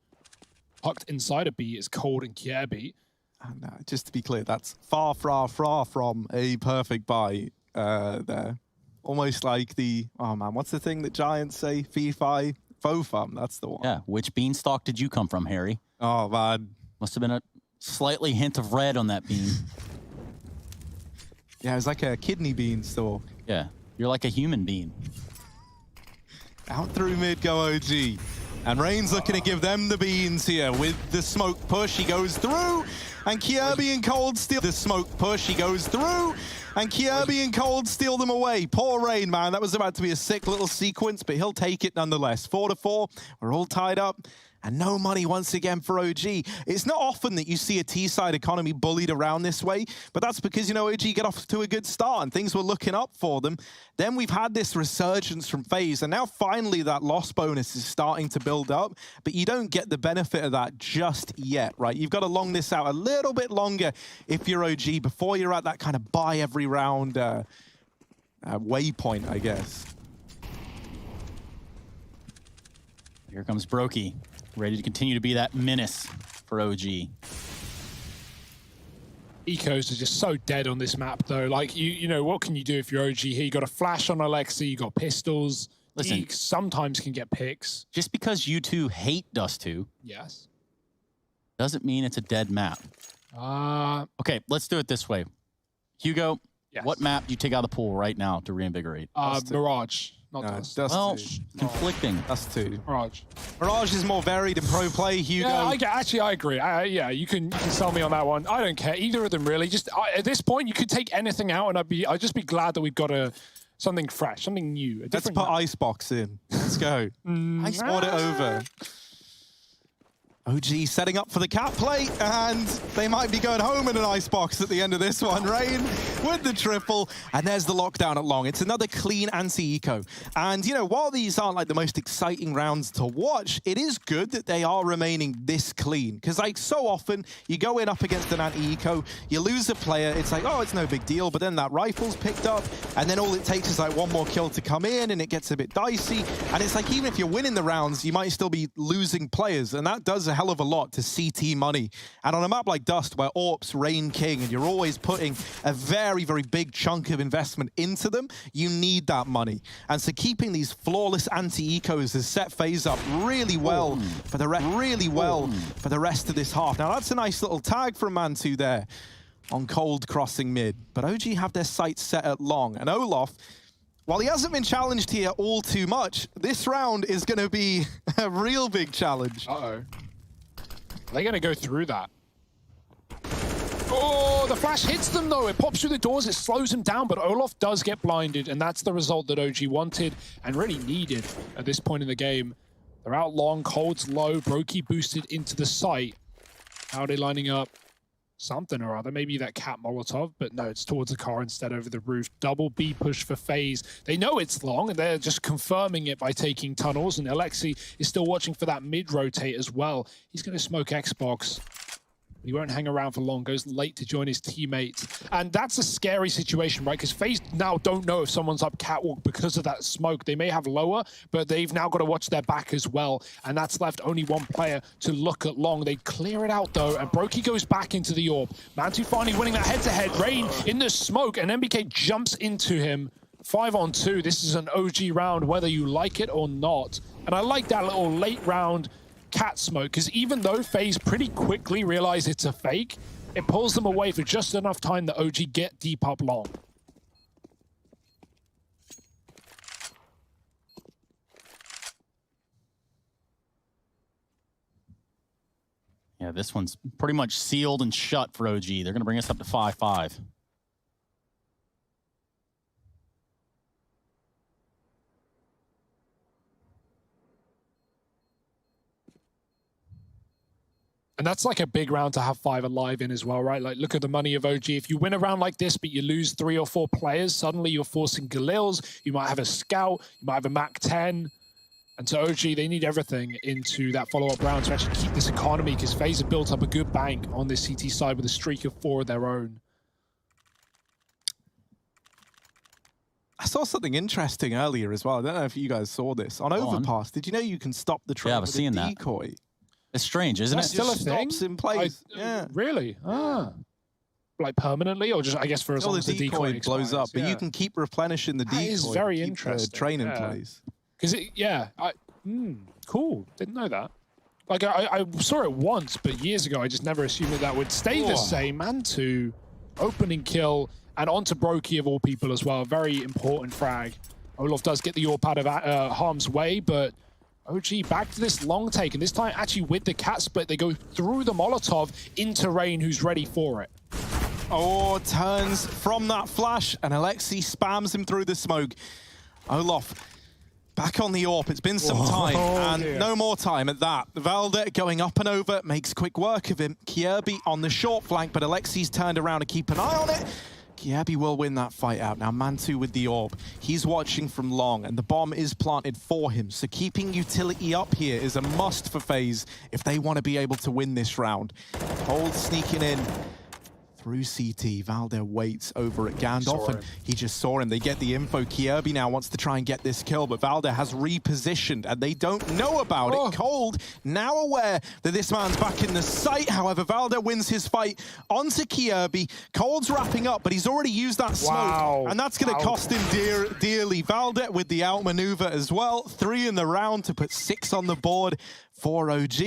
Tucked inside a B is Cold and Kierby. And just to be clear, that's far from a perfect buy there. Almost like the, oh man, what's the thing that Giants say? Fee-fi, fo-fum, that's the one. Yeah, which beanstalk did you come from, Harry? Oh man. Must have been a slightly hint of red on that bean. Yeah, it was like a kidney beanstalk. Yeah, you're like a human bean. Out through mid go OG. And Rain's looking to give them the beans here with the smoke push. He goes through. And Kierby and Cold steal the smoke push. He goes through. And Kierby and Cold steal them away. Poor Rain, man. That was about to be a sick little sequence, but he'll take it nonetheless. 4-4. We're all tied up. And no money once again for OG. It's not often that you see a T-side economy bullied around this way, but that's because, you know, OG get off to a good start and things were looking up for them. Then we've had this resurgence from FaZe, and now finally that loss bonus is starting to build up, but you don't get the benefit of that just yet, right? You've got to long this out a little bit longer if you're OG before you're at that kind of buy every round waypoint, I guess. Here comes Brokey. Ready to continue to be that menace for OG. Ecos are just so dead on this map, though. Like, you know, what can you do if you're OG here? You got a flash on Alexa, you got pistols. Listen, Deke sometimes can get picks. Just because you two hate Dust 2, yes, doesn't mean it's a dead map. Okay, let's do it this way. Hugo, yes. What map do you take out of the pool right now to reinvigorate? Mirage. Not Dust. Well, conflicting. Dust 2. Mirage. Mirage is more varied in pro play. Hugo. Yeah, I agree. Yeah, you can sell me on that one. I don't care either of them really. Just at this point, you could take anything out, and I'd just be glad that we've got something fresh, something new. Let's put Icebox in. Let's go. Sport it over. OG setting up for the cat play, and they might be going home in an icebox at the end of this one. Rain with the triple, and there's the lockdown at long. It's another clean anti-eco. And, you know, while these aren't like the most exciting rounds to watch, it is good that they are remaining this clean. Because, like, so often, you go in up against an anti-eco, you lose a player, it's like, oh, it's no big deal, but then that rifle's picked up, and then all it takes is, like, one more kill to come in, and it gets a bit dicey. And it's like, even if you're winning the rounds, you might still be losing players, and that does a hell of a lot to CT money. And on a map like Dust, where AWPs reign king, and you're always putting a very, very big chunk of investment into them, you need that money. And so keeping these flawless anti-ecos has set FaZe up really well for the rest of this half. Now that's a nice little tag from Mantu there on Cold crossing mid. But OG have their sights set at long, and Olof, while he hasn't been challenged here all too much, this round is going to be a real big challenge. Uh-oh. Are they going to go through that? Oh, the flash hits them, though. It pops through the doors. It slows him down, but Olof does get blinded, and that's the result that OG wanted and really needed at this point in the game. They're out long. Cold's low. Brokey boosted into the site. How are they lining up? Something or other. Maybe that cat Molotov, but no, it's towards the car instead, over the roof. Double B push for FaZe. They know it's long, and they're just confirming it by taking tunnels, and Alexi is still watching for that mid-rotate as well. He's going to smoke Xbox. He won't hang around for long, goes late to join his teammates. And that's a scary situation, right? Because FaZe now don't know if someone's up catwalk because of that smoke. They may have lower, but they've now got to watch their back as well. And that's left only one player to look at long. They clear it out though, and Brokey goes back into the orb. Mantu finally winning that head-to-head. Rain in the smoke, and MBK jumps into him. 5-on-2. This is an OG round, whether you like it or not. And I like that little late round cat smoke, because even though FaZe pretty quickly realize it's a fake, it pulls them away for just enough time that OG get deep up long. Yeah, this one's pretty much sealed and shut for OG. They're going to bring us up to 5-5. And that's like a big round to have 5 alive in as well, right? Like, look at the money of OG. If you win a round like this, but you lose 3 or 4 players, suddenly you're forcing Galils, you might have a Scout, you might have a MAC-10. And so OG, they need everything into that follow-up round to actually keep this economy, because FaZe have built up a good bank on this CT side with a streak of 4 of their own. I saw something interesting earlier as well. I don't know if you guys saw this. On Overpass, did you know you can stop the train with a decoy? It's strange, isn't it? That's still a thing? Stops in place. Yeah. Really? Ah. Like permanently, or just, I guess, for as long as the decoy blows up, but you can keep replenishing the decoy. That is very interesting. Train in place. Because cool. Didn't know that. Like, I saw it once, but years ago, I just never assumed that would stay the same. Mantu, opening kill, and onto Brokey of all people as well. Very important frag. Olof does get the AWP out of harm's way, but OG back to this long take, and this time actually with the cat split, they go through the Molotov into Rain, who's ready for it. Oh, turns from that flash, and Alexi spams him through the smoke. Olof back on the AWP. It's been some time, and no more time at that. Valde going up and over, makes quick work of him. Kierby on the short flank, but Alexi's turned around to keep an eye on it. Kierby will win that fight out. Now Mantu with the AWP. He's watching from long, and the bomb is planted for him. So keeping utility up here is a must for FaZe if they want to be able to win this round. Cold sneaking in through CT. Valde waits over at Gandalf, and he just saw him. They get the info. Kierby now wants to try and get this kill, but Valde has repositioned, and they don't know about it. Cold now aware that this man's back in the site. However, Valde wins his fight onto Kierby. Cold's wrapping up, but he's already used that smoke, and that's going to cost him dearly. Valde with the outmaneuver as well. 3 in the round to put 6 on the board for OG.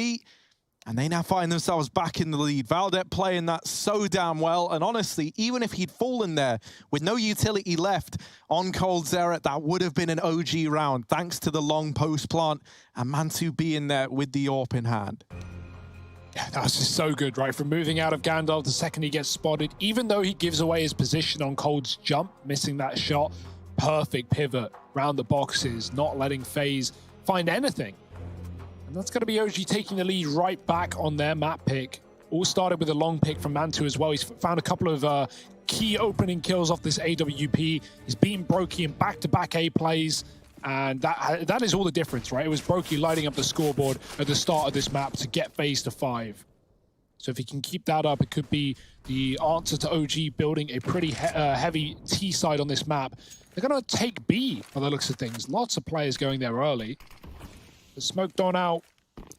And they now find themselves back in the lead. Valde playing that so damn well. And honestly, even if he'd fallen there with no utility left on Cold Zera, that would have been an OG round, thanks to the long post plant and Mantu being there with the AWP in hand. Yeah, that was just so good, right? From moving out of Gandalf the second he gets spotted, even though he gives away his position on Cold's jump, missing that shot, perfect pivot round the boxes, not letting FaZe find anything. And that's going to be OG taking the lead right back on their map pick. All started with a long pick from Mantu as well. He's found a couple of key opening kills off this AWP. He's beaten Brokey in back-to-back A plays. And that is all the difference, right? It was Brokey lighting up the scoreboard at the start of this map to get FaZe to 5. So if he can keep that up, it could be the answer to OG building a pretty heavy T side on this map. They're going to take B by the looks of things. Lots of players going there early. The smoke on out,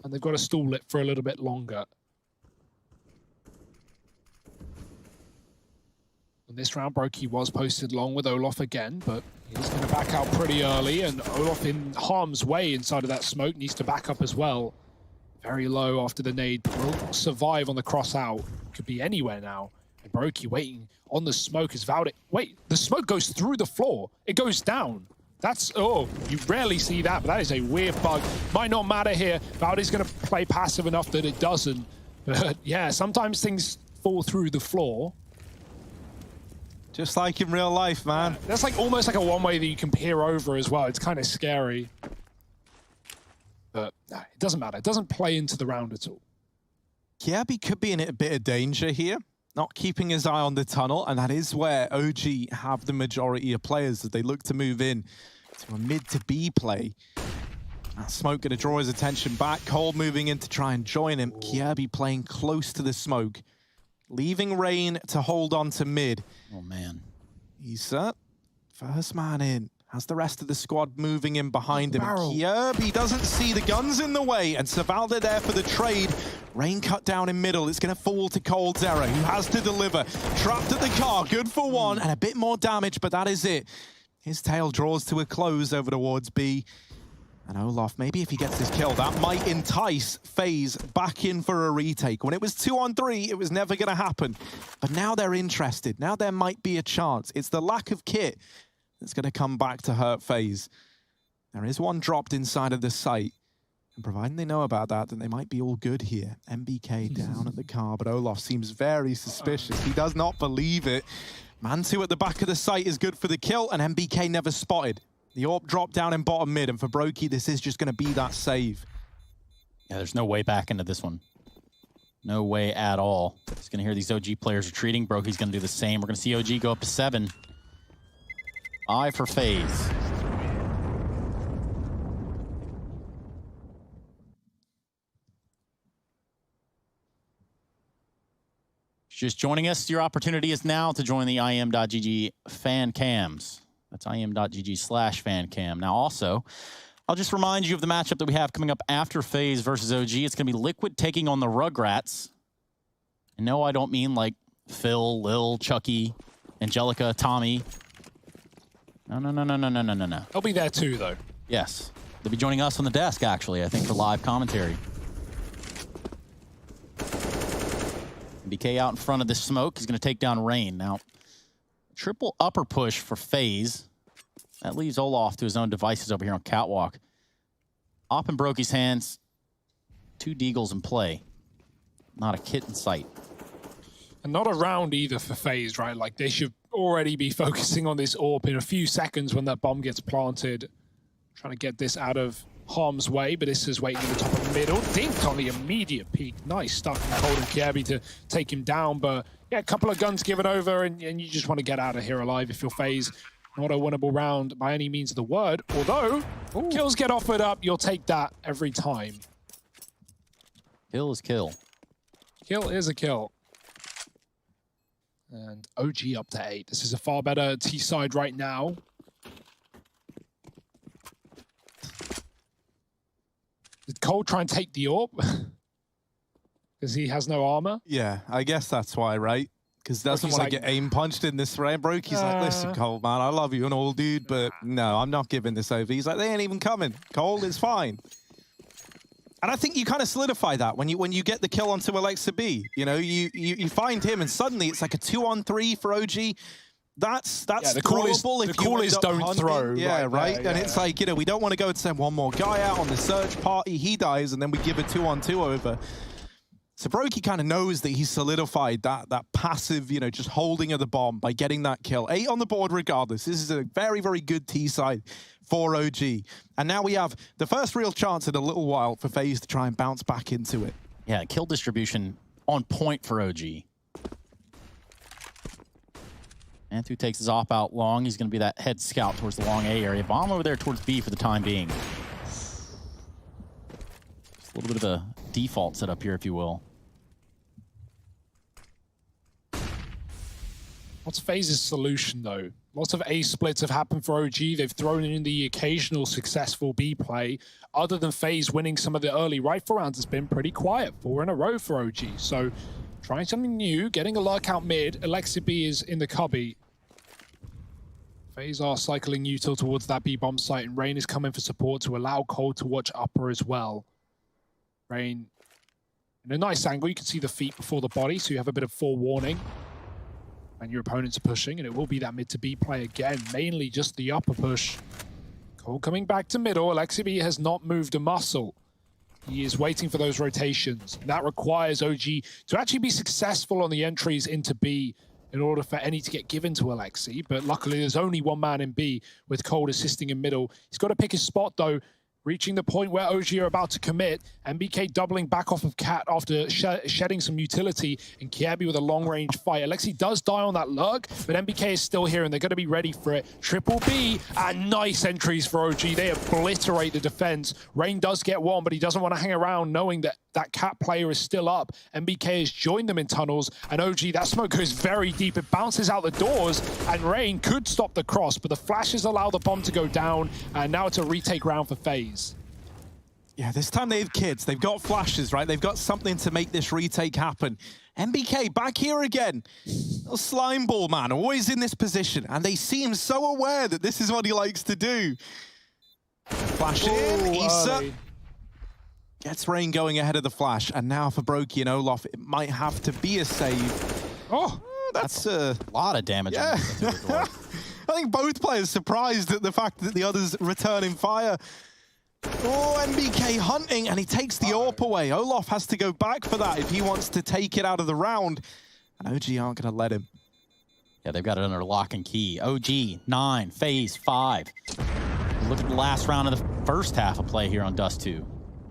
and they've got to stall it for a little bit longer. And this round, Brokey was posted long with Olof again, but he's going to back out pretty early, and Olof in harm's way inside of that smoke, needs to back up as well. Very low after the nade, will survive on the cross out. Could be anywhere now. And Brokey waiting on the smoke as Valde. Wait, the smoke goes through the floor. It goes down. That's, you rarely see that, but that is a weird bug. Might not matter here. Valde's going to play passive enough that it doesn't. But yeah, sometimes things fall through the floor. Just like in real life, man. That's like almost like a one-way that you can peer over as well. It's kind of scary. But no, it doesn't matter. It doesn't play into the round at all. Kierby could be in a bit of danger here. Not keeping his eye on the tunnel, and that is where OG have the majority of players as they look to move in to a mid to B play. That smoke going to draw his attention back. Cole moving in to try and join him. Kjaerbye playing close to the smoke. Leaving Rain to hold on to mid. Oh, man. Issa, first man in. Has the rest of the squad moving in behind him. Kjaerbye doesn't see the guns in the way, and Savalda there for the trade. Rain cut down in middle. It's going to fall to Coldzera, who has to deliver. Trapped at the car, good for one, and a bit more damage, but that is it. His tail draws to a close over towards B. And Olof, maybe if he gets this kill, that might entice FaZe back in for a retake. When it was 2-on-3, it was never going to happen. But now they're interested. Now there might be a chance. It's the lack of kit that's going to come back to hurt FaZe. There is one dropped inside of the site. And providing they know about that, then they might be all good here. MBK down at the car, but Olof seems very suspicious. He does not believe it. Man2 at the back of the site is good for the kill, and MBK never spotted. The AWP dropped down in bottom mid, and for Brokey, this is just going to be that save. Yeah, there's no way back into this one. No way at all. He's going to hear these OG players retreating. Brokey's going to do the same. We're going to see OG go up to 7. 5 for FaZe. Just joining us, your opportunity is now to join the IEM.GG fan cams. That's IEM.GG/fancam. Now also, I'll just remind you of the matchup that we have coming up after FaZe versus OG. It's going to be Liquid taking on the Rugratz. And no, I don't mean like Phil, Lil, Chucky, Angelica, Tommy. No. They'll be there too, though. Yes. They'll be joining us on the desk, actually, I think, for live commentary. BK out in front of this smoke. He's going to take down Rain. Now, triple upper push for FaZe. That leaves Olof to his own devices over here on Catwalk. Op in Brokey's hands. 2 Deagles in play. Not a kit in sight. And not a round either for FaZe, right? Like, they should already be focusing on this AWP in a few seconds when that bomb gets planted. Trying to get this out of harm's way, but this is waiting in the top of the middle. Dinked on the immediate peak. Nice stuff from Cold and Kjaerbye to take him down, but yeah, a couple of guns given over, and you just want to get out of here alive if you're FaZe. Not a winnable round by any means of the word, although kills get offered up, you'll take that every time. Kill is kill. Kill is a kill. And OG up to 8. This is a far better T side right now. Did Cole try and take the AWP? Because he has no armor? Yeah, I guess that's why, right? Because doesn't want to get aim punched in this round. Brokey's like, listen, Cole, man, I love you and all, dude, but no, I'm not giving this over. He's like, they ain't even coming. Cole is fine. And I think you kind of solidify that when you get the kill onto Alexa B. You know, you find him, and suddenly it's like a 2-on-3 for OG. That's the call is, if the call is don't throw. Yeah, right. There, and it's like, you know, we don't want to go and send one more guy out on the search party. He dies, and then we give a 2-on-2 over. So Brokey kind of knows that he's solidified that passive, you know, just holding of the bomb by getting that kill. 8 on the board regardless. This is a very, very good T side for OG. And now we have the first real chance in a little while for FaZe to try and bounce back into it. Yeah, kill distribution on point for OG. Anthu takes his op out long. He's going to be that head scout towards the long A area. Bomb over there towards B for the time being. Just a little bit of a default setup here, if you will. What's FaZe's solution, though? Lots of A splits have happened for OG. They've thrown in the occasional successful B play. Other than FaZe winning some of the early rifle rounds, it's been pretty quiet. 4 in a row for OG. So trying something new, getting a lurk out mid. Alexa B is in the cubby. FaZe are cycling util towards that B bomb site, and Rain is coming for support to allow Cole to watch upper as well. Rain in a nice angle. You can see the feet before the body, so you have a bit of forewarning. And your opponents are pushing, and it will be that mid to B play again, mainly just the upper push. Cole coming back to middle. Alexa B has not moved a muscle. He is waiting for those rotations. That requires OG to actually be successful on the entries into B in order for any to get given to Alexi. But luckily, there's only one man in B with Cole assisting in middle. He's got to pick his spot, though. reaching the point where OG are about to commit. MBK doubling back off of Cat after shedding some utility, and Kiebi with a long-range fight. Alexi does die on that lurk, but MBK is still here, and they're going to be ready for it. Triple B, and nice entries for OG. They obliterate the defense. Rain does get one, but he doesn't want to hang around knowing that that Cat player is still up. MBK has joined them in tunnels, and OG, that smoke goes very deep. It bounces out the doors, and Rain could stop the cross, but the flashes allow the bomb to go down, and now it's a retake round for FaZe. Yeah, this time they have kids. They've got flashes, right? They've got something to make this retake happen. MBK back here again. Little slime ball man, always in this position, and they seem so aware that this is what he likes to do. Flash in, Issa gets Rain going ahead of the flash, and now for Brokey and Olof, it might have to be a save. Oh, that's a lot of damage. Yeah. I think both players surprised at the fact that the others returning fire. Oh, MBK hunting, and he takes the AWP away. Olof has to go back for that if he wants to take it out of the round. And OG aren't going to let him. Yeah, they've got it under lock and key. OG, 9, FaZe, 5. Look at the last round of the first half of play here on Dust 2.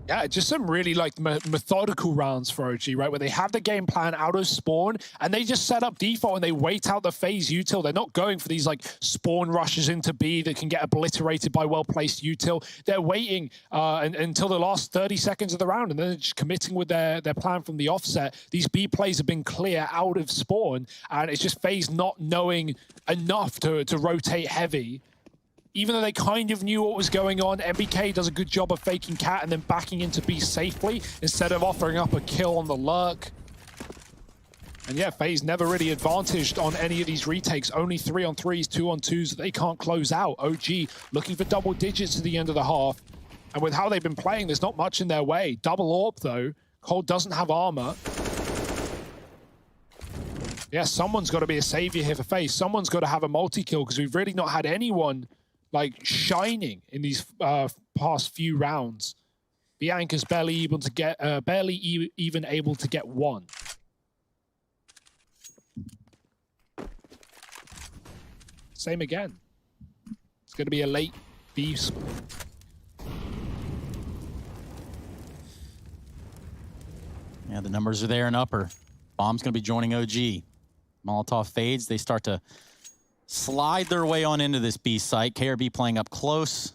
Yeah, just some really like methodical rounds for OG, right? Where they have the game plan out of spawn and they just set up default and they wait out the FaZe util. They're not going for these like spawn rushes into B that can get obliterated by well-placed util. They're waiting until the last 30 seconds of the round and then they're just committing with their plan from the offset. These B plays have been clear out of spawn and it's just FaZe not knowing enough to rotate heavy. Even though they kind of knew what was going on, MBK does a good job of faking Cat and then backing into B safely instead of offering up a kill on the lurk. And yeah, FaZe never really advantaged on any of these retakes. Only 3-on-3s, 2-on-2s that they can't close out. OG looking for double digits at the end of the half. And with how they've been playing, there's not much in their way. Double AWP though. Cole doesn't have armor. Yeah, someone's got to be a savior here for FaZe. Someone's got to have a multi-kill because we've really not had anyone like shining in these past few rounds. Bianca's barely even able to get one. Same again. It's going to be a late B split. Yeah, the numbers are there and upper. Bomb's going to be joining OG. Molotov fades. They start to slide their way on into this B site. KRB playing up close.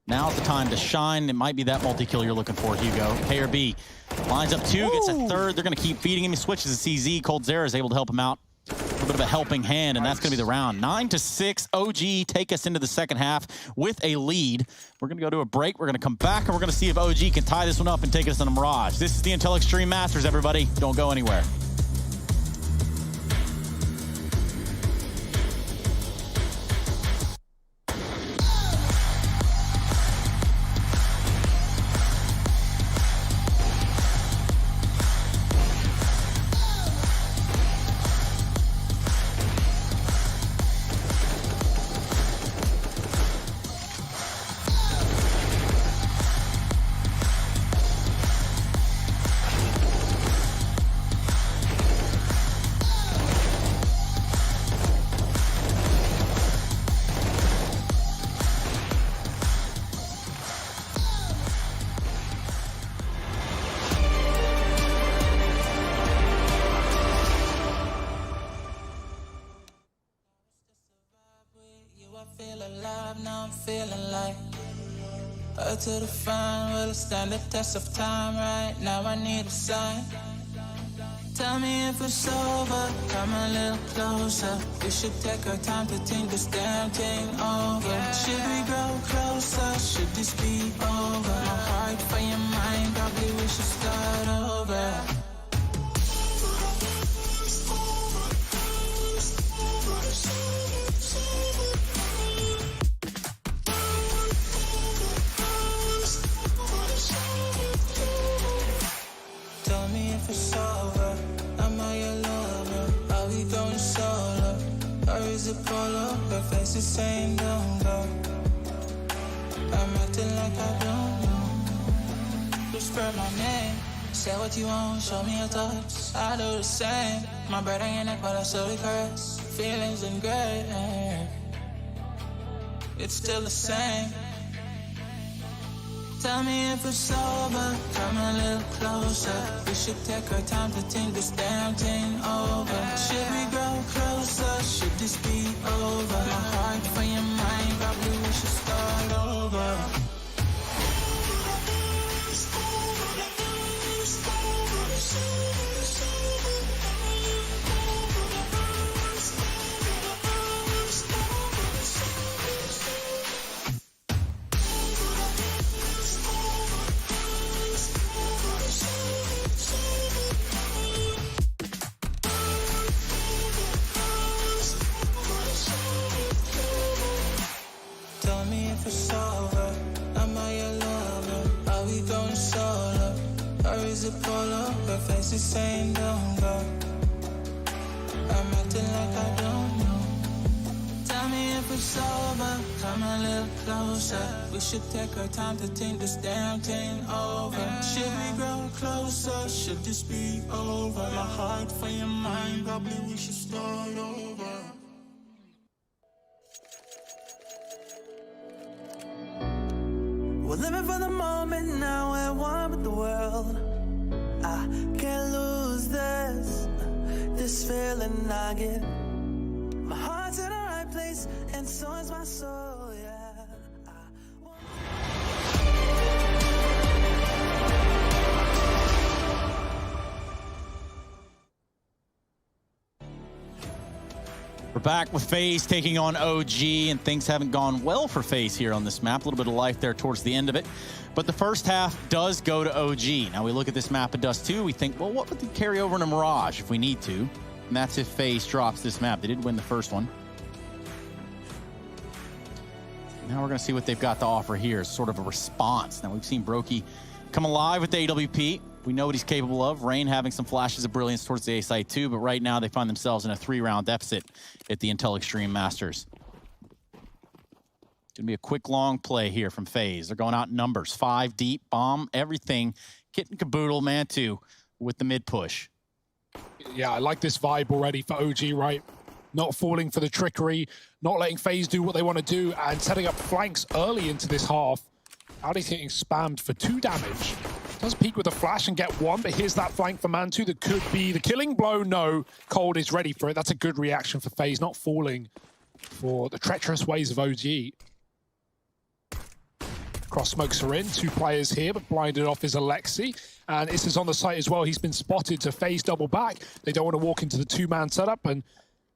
Now's the time to shine. It might be that multi-kill you're looking for, Hugo. KRB lines up 2, gets a 3rd. They're going to keep feeding him. He switches to CZ. Cold Zera is able to help him out. A little bit of a helping hand, and that's going to be the round. 9-6. OG take us into the second half with a lead. We're going to go to a break. We're going to come back, and we're going to see if OG can tie this one up and take us on a Mirage. This is the Intel Extreme Masters, everybody. Don't go anywhere. To the fun, will it stand the test of time? Right now I need a sign. Tell me if it's over, come a little closer. We should take our time to think this damn thing over. Should we grow closer? Should this be over? My heart for your mind, probably we should start over. If it's over, am I your lover? Are we going solo? Or is it polo? Her face is saying don't go. I'm acting like I don't know. Whisper my name, say what you want, show me your thoughts. I do the same. My bread ain't your neck, but I slowly caress. Feelings in gray, it's still the same. Tell me if it's over, come a little closer. We should take our time to think this damn thing over. Should we grow closer? Should this be over? My heart for your mind, probably we should start over. Tell me if it's over, am I your lover? Are we going solo? Or is it polo? Her face is saying don't go. I'm acting like I don't know. Tell me if it's over, come a little closer. We should take our time to think this damn thing over. Should we grow closer? Should this be over? My heart for your mind, probably we should start over. We're living for the moment now, we're one with the world. I can't lose this feeling I get. My heart's in the right place, and so is my soul, yeah. We're back with FaZe taking on OG, and things haven't gone well for FaZe here on this map. A little bit of life there towards the end of it. But the first half does go to OG. Now we look at this map at Dust 2, we think, well, what would they carry over into Mirage if we need to? And that's if FaZe drops this map. They did win the first one. Now we're going to see what they've got to offer here. Sort of a response. Now we've seen Brokey come alive with the AWP. We know what he's capable of. Rain having some flashes of brilliance towards the A side too, but right now they find themselves in a 3-round deficit at the Intel Extreme Masters. Gonna be a quick, long play here from FaZe. They're going out in numbers. 5 deep, bomb, everything. Kit and caboodle, Mantu with the mid push. Yeah, I like this vibe already for OG, right? Not falling for the trickery, not letting FaZe do what they want to do, and setting up flanks early into this half. Ali's getting spammed for 2 damage. Does peek with a flash and get 1, but here's that flank for Mantu that could be the killing blow. No, Cold is ready for it. That's a good reaction for FaZe, not falling for the treacherous ways of OG. Cross smokes are in, 2 players here, but blinded off is Alexi. And this is on the site as well. He's been spotted to FaZe double back. They don't want to walk into the 2-man setup, and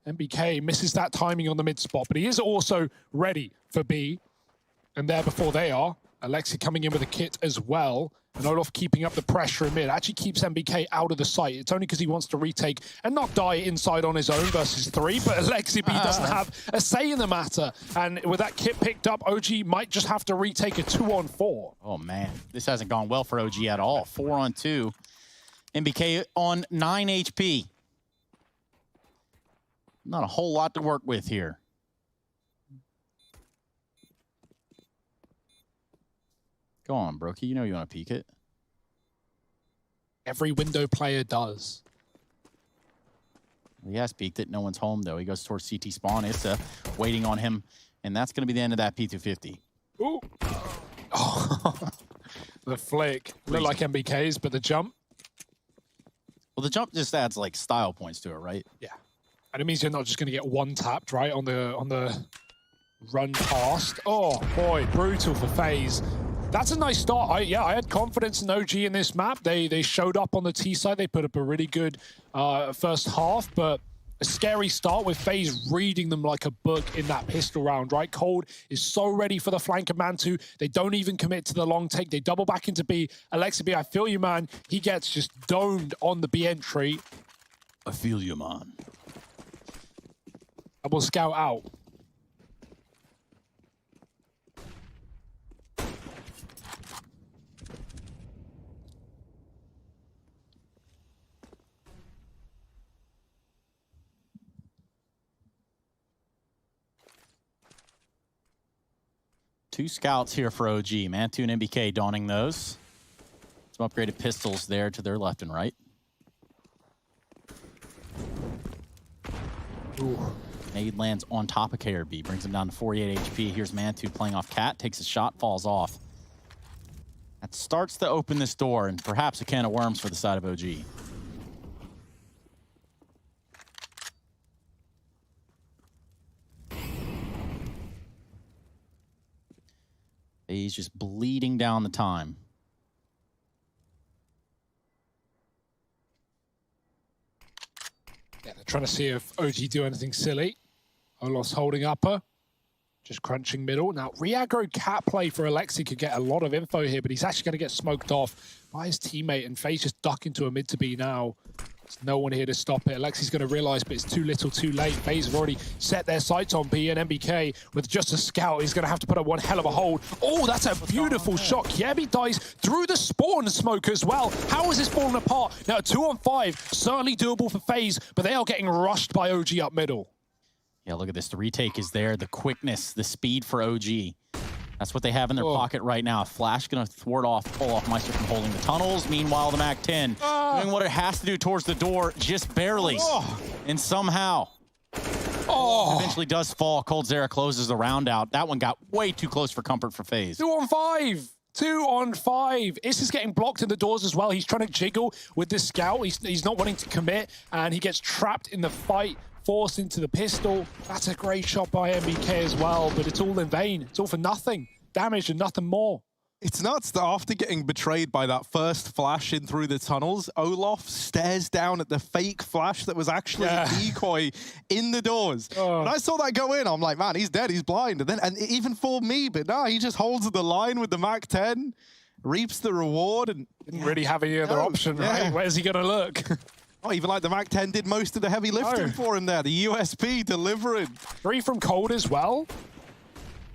MBK misses that timing on the mid spot, but he is also ready for B. And there before they are, Alexi coming in with a kit as well. And Olof keeping up the pressure in mid. Actually keeps MBK out of the site. It's only because he wants to retake and not die inside on his own versus 3. But Alexi B doesn't have a say in the matter. And with that kit picked up, OG might just have to retake a 2-on-4. Oh, man. This hasn't gone well for OG at all. 4-on-2. MBK on 9 HP. Not a whole lot to work with here. Go on, Brokey. You know you want to peek it. Every window player does. He has peeked it. No one's home, though. He goes towards CT spawn. It's waiting on him, and that's going to be the end of that P250. Ooh. Oh. The flick. Look like MBK's, but the jump. Well, the jump just adds, like, style points to it, right? Yeah. And it means you're not just going to get one tapped, right, on the run past. Oh, boy, brutal for FaZe. That's a nice start. I had confidence in OG in this map. They showed up on the T side. They put up a really good first half, but a scary start with FaZe reading them like a book in that pistol round, right? Cold is so ready for the flank of Mantu. They don't even commit to the long take. They double back into B. Alexi B, I feel you, man. He gets just domed on the B entry. I feel you, man. Double scout out. Two scouts here for OG. Mantu and MBK donning those. Some upgraded pistols there to their left and right. Ooh. Nade lands on top of KRB, brings him down to 48 HP. Here's Mantu playing off Cat, takes a shot, falls off. That starts to open this door and perhaps a can of worms for the side of OG. He's just bleeding down the time. Yeah, they're trying to see if OG do anything silly. Olos holding upper. Just crunching middle. Now, re-aggro cat play for Alexi could get a lot of info here, but he's actually going to get smoked off by his teammate, and FaZe just duck into a mid to B now. There's no one here to stop it. Alexi's going to realize, but it's too little too late. FaZe have already set their sights on B, and MBK with just a scout is going to have to put up one hell of a hold. Oh, that's a beautiful shot. Kiebi dies through the spawn smoke as well. How is this falling apart? Now, 2-on-5, certainly doable for FaZe, but they are getting rushed by OG up middle. Yeah, look at this. The retake is there. The quickness, the speed for OG. That's what they have in their pocket right now. Flash going to pull off Meister from holding the tunnels. Meanwhile, the MAC-10 doing what it has to do towards the door, just barely. And somehow, eventually does fall. coldzera closes the round out. That one got way too close for comfort for FaZe. 2-on-5. 2-on-5. Iss is getting blocked in the doors as well. He's trying to jiggle with this scout. He's not wanting to commit, and he gets trapped in the fight. Forced into the pistol. That's a great shot by MBK as well, but it's all in vain. It's all for nothing. Damage and nothing more. It's nuts that after getting betrayed by that first flash in through the tunnels, Olaf stares down at the fake flash that was actually a decoy in the doors. And I saw that go in. I'm like, man, he's dead. He's blind. And even for me, but no, he just holds the line with the MAC-10, reaps the reward. And didn't really have any other option, right? Where's he going to look? Not even like the MAC-10 did most of the heavy lifting for him there. The USP delivering. 3 from Cold as well.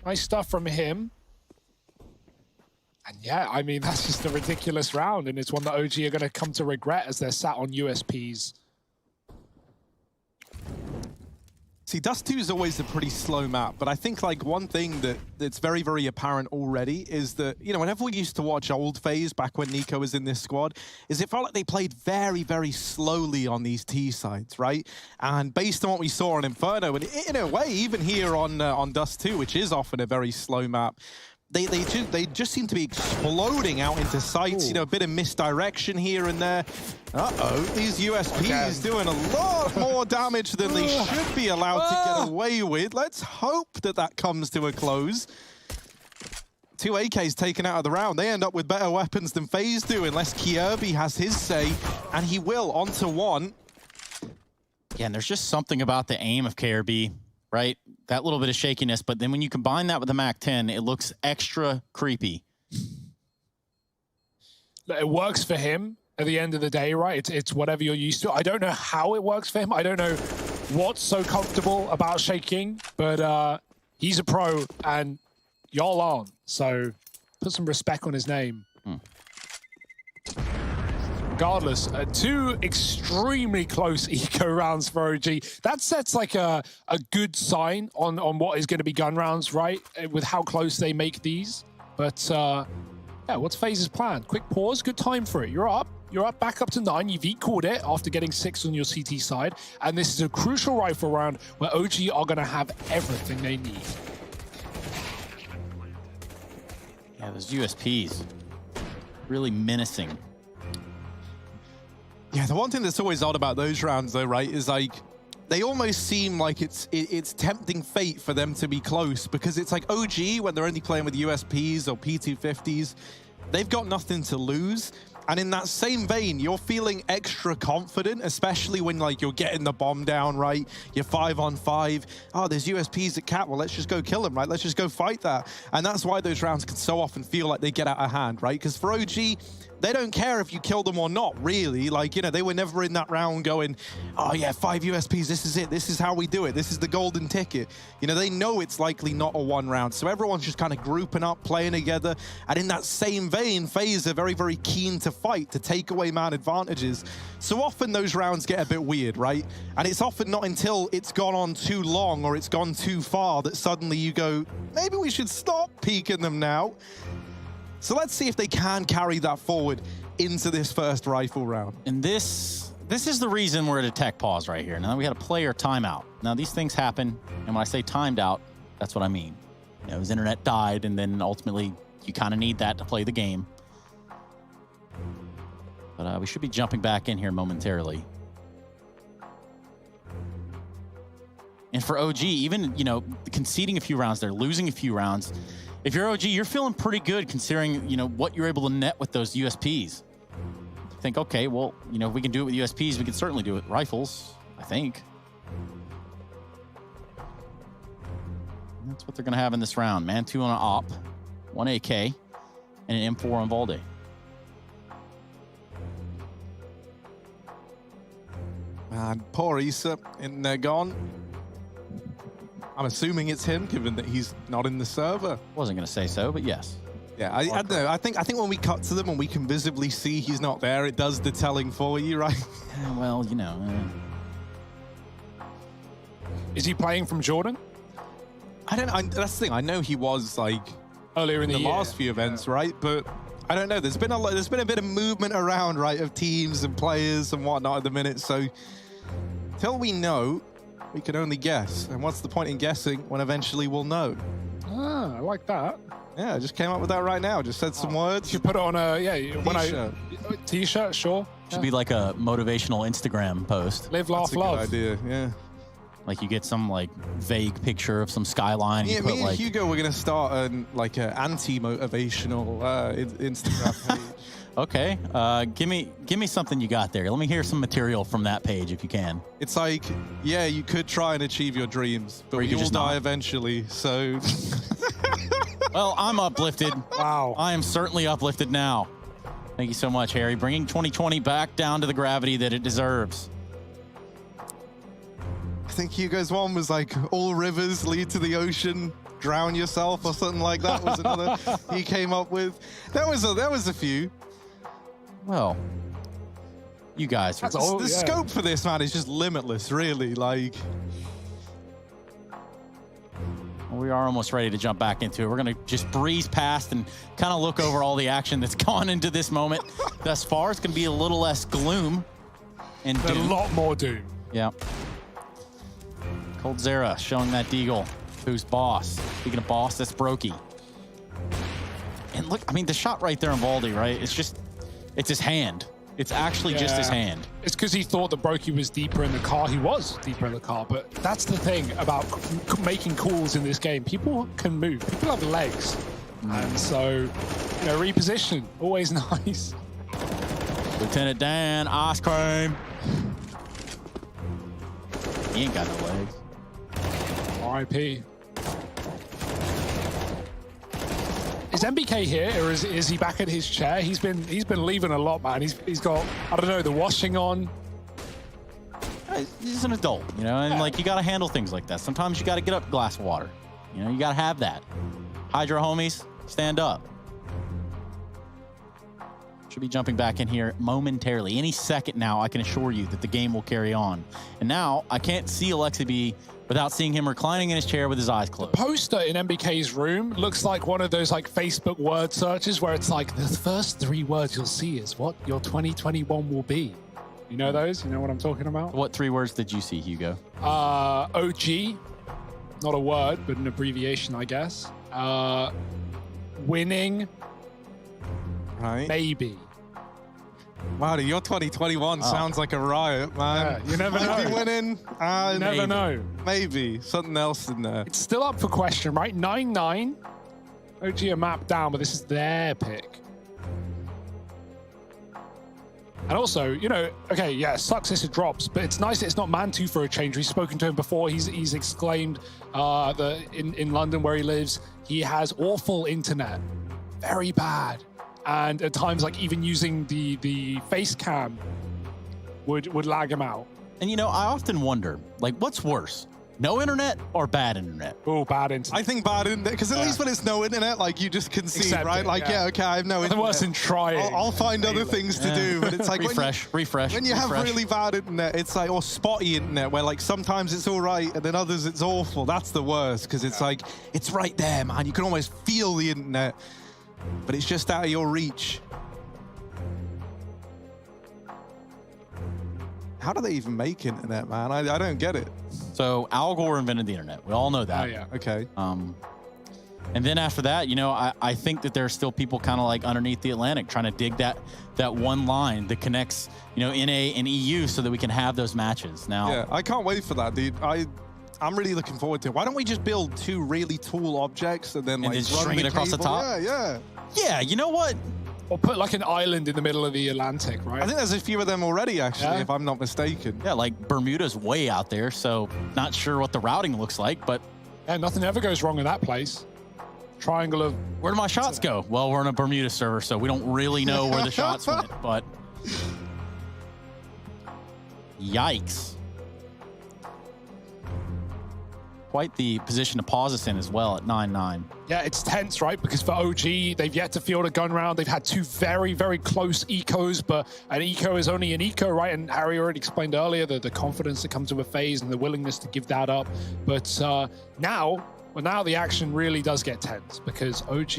Nice stuff from him. And yeah, I mean, that's just a ridiculous round, and it's one that OG are going to come to regret as they're sat on USPs. See, Dust 2 is always a pretty slow map, but I think like one thing that's very, very apparent already is that, you know, whenever we used to watch old FaZe back when Nico was in this squad, is it felt like they played very, very slowly on these T sides, right? And based on what we saw on Inferno, and in a way, even here on Dust 2, which is often a very slow map, they just seem to be exploding out into sights. You know, a bit of misdirection here and there. These USPs doing a lot more damage than they should be allowed to get away with. Let's hope that that comes to a close. 2 AKs taken out of the round. They end up with better weapons than FaZe do, unless Kiebi has his say, and he will onto 1. Yeah, and there's just something about the aim of KRB, right? That little bit of shakiness, but then when you combine that with the MAC-10, it looks extra creepy. It works for him at the end of the day, right? It's whatever you're used to. I don't know how it works for him. I don't know what's so comfortable about shaking, but he's a pro and y'all aren't. So put some respect on his name. Regardless, 2 extremely close eco rounds for OG. That sets like a good sign on what is going to be gun rounds, right? With how close they make these. But yeah, what's FaZe's plan? Quick pause, good time for it. You're up back up to 9. You've equaled it after getting 6 on your CT side. And this is a crucial rifle round where OG are going to have everything they need. Yeah, those USPs really menacing. Yeah, the one thing that's always odd about those rounds, though, right, is like they almost seem like it's tempting fate for them to be close, because it's like OG, when they're only playing with USPs or P250s, they've got nothing to lose. And in that same vein, you're feeling extra confident, especially when like you're getting the bomb down, right? You're 5-on-5. Oh, there's USPs at Cat. Well, let's just go kill them, right? Let's just go fight that. And that's why those rounds can so often feel like they get out of hand, right? Because for OG, they don't care if you kill them or not, really. Like, you know, they were never in that round going, oh yeah, 5 USPs, this is it. This is how we do it. This is the golden ticket. You know, they know it's likely not a 1 round. So everyone's just kind of grouping up, playing together. And in that same vein, FaZe are very, very keen to fight, to take away man advantages. So often those rounds get a bit weird, right? And it's often not until it's gone on too long or it's gone too far that suddenly you go, maybe we should stop peeking them now. So let's see if they can carry that forward into this first rifle round. And this is the reason we're at a tech pause right here. Now we had a player timeout. Now these things happen, and when I say timed out, that's what I mean. You know, his internet died, and then ultimately you kind of need that to play the game. But we should be jumping back in here momentarily. And for OG, even, you know, conceding a few rounds there, losing a few rounds, if you're OG, you're feeling pretty good considering, you know, what you're able to net with those USPs. Think, okay, well, you know, if we can do it with USPs, we can certainly do it with rifles, I think. And that's what they're going to have in this round. Man 2 on an op, 1 AK, and an M4 on Valde. And poor Issa in there gone. I'm assuming it's him, given that he's not in the server. Wasn't going to say so, but yes. Yeah, I don't know. I think when we cut to them and we can visibly see he's not there, it does the telling for you, right? Well, you know. Is he playing from Jordan? I don't know. That's the thing. I know he was like earlier in the last few events, right? But I don't know. There's been a bit of movement around, right, of teams and players and whatnot at the minute. So till we know, we can only guess. And what's the point in guessing when eventually we'll know? Ah, I like that. Yeah, I just came up with that right now. Just said some words. You put it on a t-shirt, sure. Should be like a motivational Instagram post. Live, laugh, That's a love. good idea. Yeah. Like you get some like vague picture of some skyline. Yeah, you put, me and Hugo, we're gonna start an anti-motivational Instagram page. Okay, give me something you got there. Let me hear some material from that page if you can. It's like, yeah, you could try and achieve your dreams, but we all die eventually. So, well, I'm uplifted. Wow, I am certainly uplifted now. Thank you so much, Harry, bringing 2020 back down to the gravity that it deserves. I think Hugo's one was like, all rivers lead to the ocean, drown yourself or something like that was another he came up with. There was a few. Well, you guys are... The scope for this, man, is just limitless, really. Like, well, we are almost ready to jump back into it. We're going to just breeze past and kind of look over all the action that's gone into this moment thus far. It's going to be a little less gloom and doom. A lot more doom. Yeah. Cold Zera showing that Deagle who's boss. Speaking of boss, that's Brokey. And look, I mean, the shot right there on Valde, right? It's his hand. It's actually just his hand. It's because he thought that Brokey was deeper in the car. He was deeper in the car, but that's the thing about making calls in this game. People can move. People have legs. And so, you know, reposition, always nice. Lieutenant Dan, ice cream. He ain't got no legs. RIP. Is MBK here, or is he back at his chair? He's been leaving a lot, man. He's got, I don't know, the washing on. He's an adult, you know, and like you got to handle things like that. Sometimes you got to get up a glass of water. You know, you got to have that. Hydra homies, stand up. Should be jumping back in here momentarily. Any second now, I can assure you that the game will carry on. And now I can't see Alexi B without seeing him reclining in his chair with his eyes closed. The poster in MBK's room looks like one of those like Facebook word searches where it's like the first 3 words you'll see is what your 2021 will be. You know those? You know what I'm talking about? What 3 words did you see, Hugo? OG, not a word, but an abbreviation, I guess. Winning, right? Maybe. Wow, your 2021 sounds like a riot, man. Yeah, you never know. Might be winning. You never know. Maybe. Something else in there. It's still up for question, right? 9-9. OG a map down, but this is their pick. And also, you know, okay, yeah, sucks this it drops, but it's nice that it's not Man2 for a change. We've spoken to him before. He's exclaimed that in London where he lives, he has awful internet. Very bad. And at times, like even using the face cam would lag him out. And you know, I often wonder, like, what's worse? No internet or bad internet? Oh, bad internet. I think bad internet, because at least when it's no internet, like you just concede, Accept right? it, Like, yeah, okay, I have no internet. Worse than trying. I'll find other things to do. But it's like refresh. When you have really bad internet, it's like, or spotty internet, where like sometimes it's all right and then others it's awful. That's the worst, because it's like, it's right there, man. You can almost feel the internet, but it's just out of your reach. How do they even make internet, man? I don't get it. So Al Gore invented the internet. We all know that. Oh, yeah. Okay. And then after that, you know, I think that there are still people kind of like underneath the Atlantic trying to dig that one line that connects, you know, NA and EU so that we can have those matches. Now, yeah, I can't wait for that, dude. I'm really looking forward to it. Why don't we just build 2 really tall objects and then like just string it across the top? Yeah. Yeah, you know what? Or put like an island in the middle of the Atlantic, right? I think there's a few of them already, actually, if I'm not mistaken. Yeah, like Bermuda's way out there, so not sure what the routing looks like, but... Yeah, nothing ever goes wrong in that place. Triangle of... Where do my shots go? Well, we're on a Bermuda server, so we don't really know where the shots went, but... Yikes. Quite the position to pause us in as well at 9-9. Yeah, it's tense, right? Because for OG, they've yet to field a gun round. They've had 2 very, very close ecos, but an eco is only an eco, right? And Harry already explained earlier the confidence that comes with a phase and the willingness to give that up. But now the action really does get tense because OG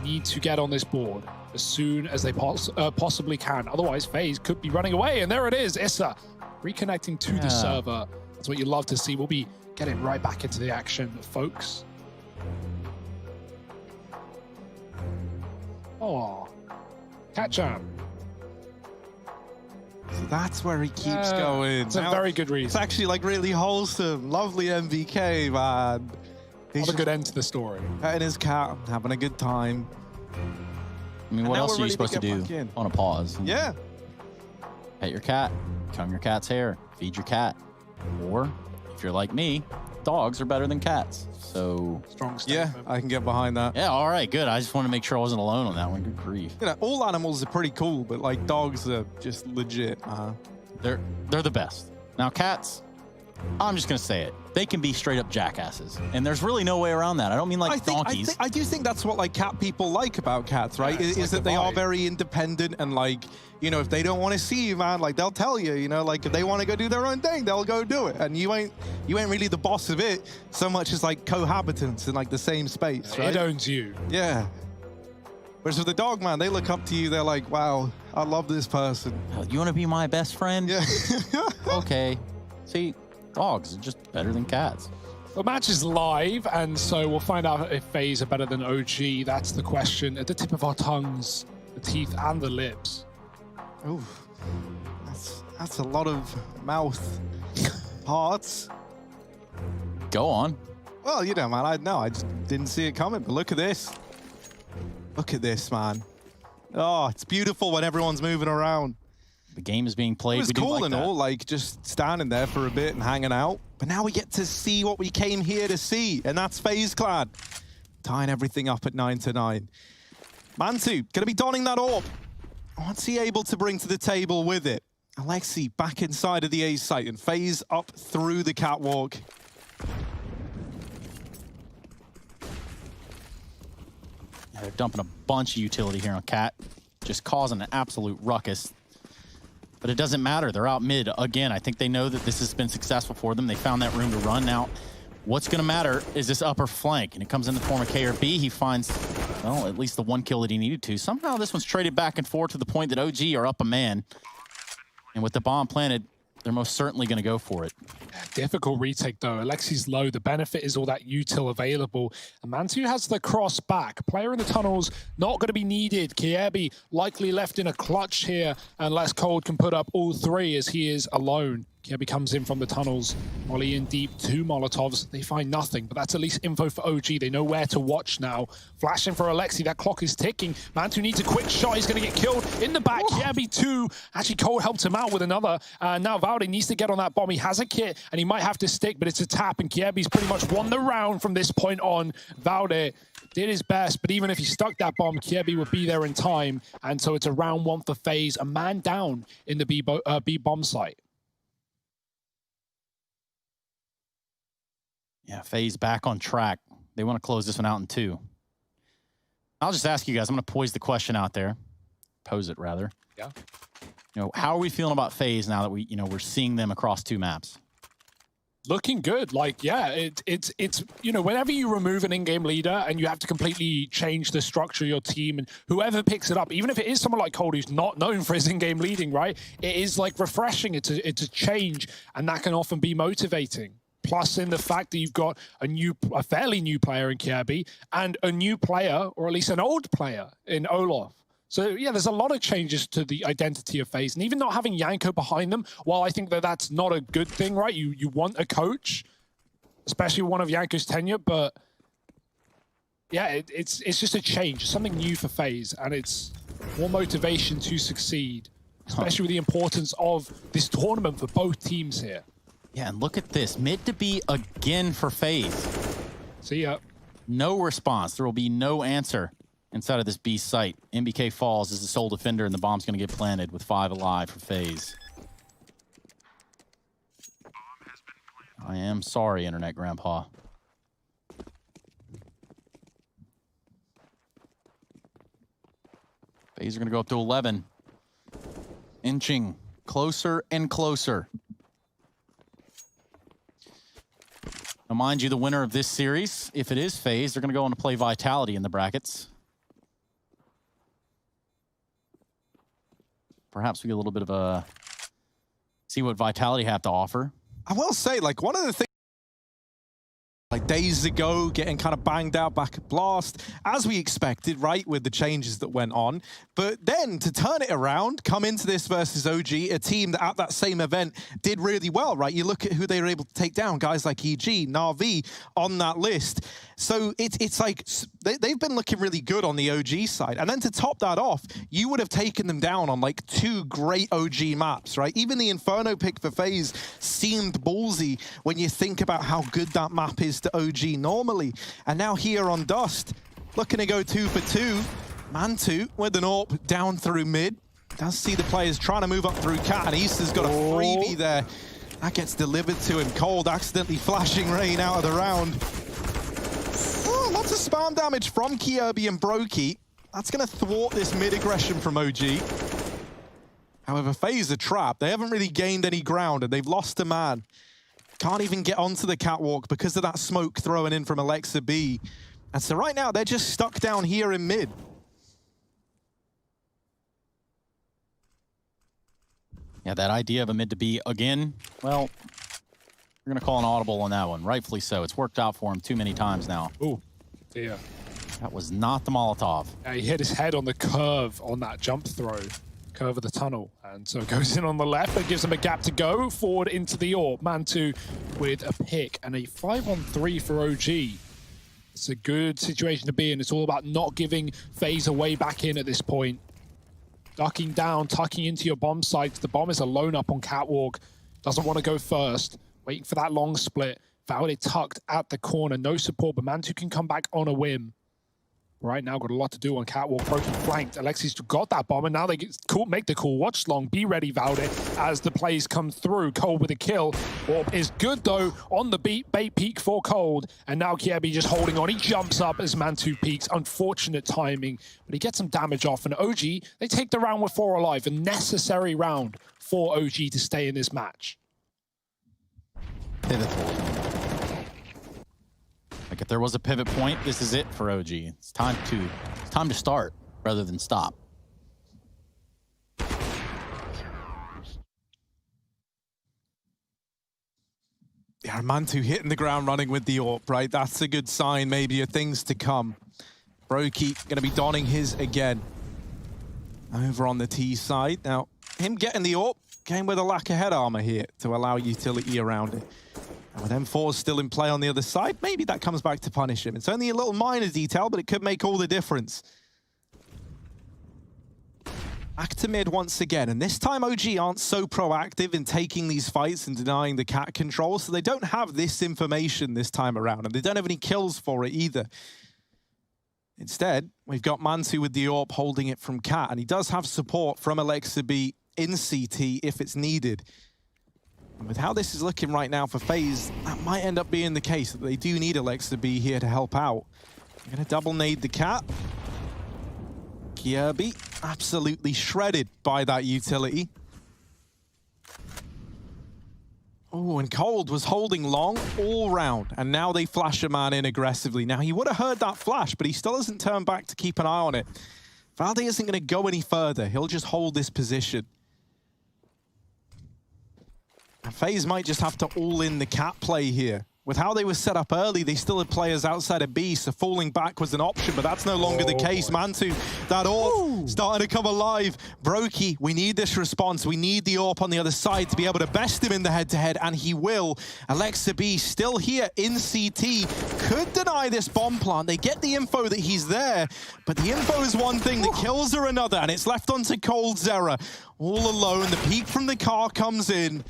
need to get on this board as soon as they possibly can. Otherwise, FaZe could be running away. And there it is, Issa reconnecting to the server. That's what you love to see. We'll be getting right back into the action, folks. Oh, Catch-up. So that's where he keeps going. It's a very good reason. It's actually like really wholesome. Lovely MVK, man. What a good end to the story. Petting his cat, having a good time. I mean, what else are you supposed to do on a pause? Yeah. Pet your cat, comb your cat's hair, feed your cat. Or, if you're like me, dogs are better than cats. So strong statement. Yeah, I can get behind that. Yeah, all right, good. I just want to make sure I wasn't alone on that one. Good grief. You know, all animals are pretty cool, but like dogs are just legit. They're the best. Now cats, I'm just gonna say it. They can be straight up jackasses, and there's really no way around that. I don't mean like donkeys. I do think that's what like cat people like about cats, right? Yeah, is like that they are very independent and like, you know, if they don't want to see you, man, like they'll tell you, you know, like if they want to go do their own thing, they'll go do it, and you ain't really the boss of it so much as like cohabitants in like the same space, right? It owns you. Yeah. Whereas with the dog, man, they look up to you. They're like, wow, I love this person. You want to be my best friend? Yeah. Okay. See, dogs are just better than cats. The match is live, and so we'll find out if FaZe are better than OG. That's the question at the tip of our tongues, the teeth and the lips. Ooh, that's a lot of mouth parts. Go on. Well, you know, man, I just didn't see it coming, but look at this. Look at this, man. Oh, it's beautiful when everyone's moving around. The game is being played. It was cool and all, like just standing there for a bit and hanging out. But now we get to see what we came here to see, and that's FaZe Clan. Tying everything up at 9-9. Mantu, gonna be donning that orb. What's he able to bring to the table with it? Alexi back inside of the A site, and FaZe up through the catwalk. Yeah, they're dumping a bunch of utility here on Cat, just causing an absolute ruckus. But it doesn't matter. They're out mid. Again, I think they know that this has been successful for them. They found that room to run. Now, what's going to matter is this upper flank, and it comes in the form of K or B. He finds, well, at least the one kill that he needed to. Somehow this one's traded back and forth to the point that OG are up a man. And with the bomb planted, they're most certainly going to go for it. Difficult retake, though. Alexi's low. The benefit is all that util available. And Mantu has the cross back. Player in the tunnels, not going to be needed. Kiebi likely left in a clutch here, unless Cold can put up all 3 as he is alone. Kiebi comes in from the tunnels. Molly in deep, 2 Molotovs. They find nothing, but that's at least info for OG. They know where to watch now. Flashing for Alexi. That clock is ticking. Mantu needs a quick shot. He's going to get killed in the back. Kiebi 2. Actually, Cold helped him out with another. Now Valde needs to get on that bomb. He has a kit, and he might have to stick, but it's a tap, and Kiebi's pretty much won the round from this point on. Valde did his best, but even if he stuck that bomb, Kiebi would be there in time. And so it's a round 1 for FaZe. A man down in the B bomb site. Yeah, FaZe back on track. They want to close this one out in 2. I'll just ask you guys. I'm going to pose the question out there. Pose it, rather. Yeah. You know, how are we feeling about FaZe now that we're seeing them across 2 maps? Looking good. Like, yeah, it's you know, whenever you remove an in-game leader and you have to completely change the structure of your team, and whoever picks it up, even if it is someone like Cold who's not known for his in-game leading, right? It is like refreshing. It's a change, and that can often be motivating. plus in the fact that you've got a fairly new player in Kirby and a new player, or at least an old player in Olaf. So yeah, there's a lot of changes to the identity of FaZe, and even not having Yanko behind them, while I think that that's not a good thing, right? You want a coach, especially one of Yanko's tenure, but yeah, it's just a change, something new for FaZe, and it's more motivation to succeed, especially with the importance of this tournament for both teams here. Yeah, and look at this. Mid to B again for FaZe. See ya. No response. There will be no answer inside of this B site. MBK falls as the sole defender, and the bomb's going to get planted with 5 alive for FaZe. I am sorry, Internet Grandpa. FaZe are going to go up to 11. Inching closer and closer. Now, mind you, the winner of this series, if it is FaZe, they're going to go on to play Vitality in the brackets. Perhaps we get a little bit of a... see what Vitality have to offer. I will say, like, one of the things, like days ago, getting kind of banged out back at Blast, as we expected, right, with the changes that went on. But then to turn it around, come into this versus OG, a team that at that same event did really well, right? You look at who they were able to take down, guys like EG, Na'Vi on that list. So it's like they've been looking really good on the OG side. And then to top that off, you would have taken them down on like 2 great OG maps, right? Even the Inferno pick for FaZe seemed ballsy when you think about how good that map is to OG normally. And now here on Dust, looking to go 2 for 2. Mantu with an AWP down through mid. Does see the players trying to move up through Cat, and Easter's got a freebie there. That gets delivered to him. Cold accidentally flashing Rain out of the round. Oh, lots of spam damage from Kirby and Brokey. That's going to thwart this mid aggression from OG. However, FaZe are trapped. They haven't really gained any ground, and they've lost a man. Can't even get onto the catwalk because of that smoke throwing in from Alexa B. And so right now, they're just stuck down here in mid. Yeah, that idea of a mid to B again, well, we're going to call an audible on that one. Rightfully so. It's worked out for him too many times now. Ooh, dear. That was not the Molotov. Yeah, he hit his head on the curve on that jump throw. Curve of the tunnel. And so it goes in on the left. That gives him a gap to go forward into the AWP. Mantu with a pick and a 5-on-3 for OG. It's a good situation to be in. It's all about not giving FaZe away back in at this point. Ducking down, tucking into your bomb sites. The bomb is alone up on catwalk. Doesn't want to go first. Waiting for that long split. Valde tucked at the corner. No support, but Mantu can come back on a whim. Right now, got a lot to do on catwalk. Broken flanked. Alexi's got that bomb, and now they make the cool watch long. Be ready, Valde, as the plays come through. Cold with a kill. AWP is good, though, on the beat. Bait peek for Cold, and now Kirby just holding on. He jumps up as Mantu peaks. Unfortunate timing, but he gets some damage off. And OG, they take the round with 4 alive. A necessary round for OG to stay in this match. Pivot point. Like, if there was a pivot point, this is it for OG. It's time to start rather than stop. Yeah, Mantu hitting the ground running with the AWP, right? That's a good sign, maybe, of things to come. Brokey going to be donning his again. Over on the T side. Now, him getting the AWP came with a lack of head armor here to allow utility around it. And with M4 still in play on the other side, maybe that comes back to punish him. It's only a little minor detail, but it could make all the difference. Back to mid once again, and this time OG aren't so proactive in taking these fights and denying the cat control, so they don't have this information this time around, and they don't have any kills for it either. Instead, we've got Mantu with the AWP holding it from cat, and he does have support from Alexa B in CT if it's needed. And with how this is looking right now for FaZe, that might end up being the case, that they do need Alexa B here to help out. They're going to double nade the cat. Kirby absolutely shredded by that utility. Oh, and Cold was holding long all round, and now they flash a man in aggressively. Now, he would have heard that flash, but he still hasn't turned back to keep an eye on it. Valde isn't going to go any further. He'll just hold this position. FaZe might just have to all in the cat play here. With how they were set up early, they still had players outside of B, so falling back was an option, but that's no longer the case. Mantu, that AWP starting to come alive. Brokey, we need this response. We need the AWP on the other side to be able to best him in the head-to-head, and he will. Alexa B still here in CT. Could deny this bomb plant. They get the info that he's there, but the info is one thing, the kills are another, and it's left onto coldzera. All alone, the peek from the car comes in.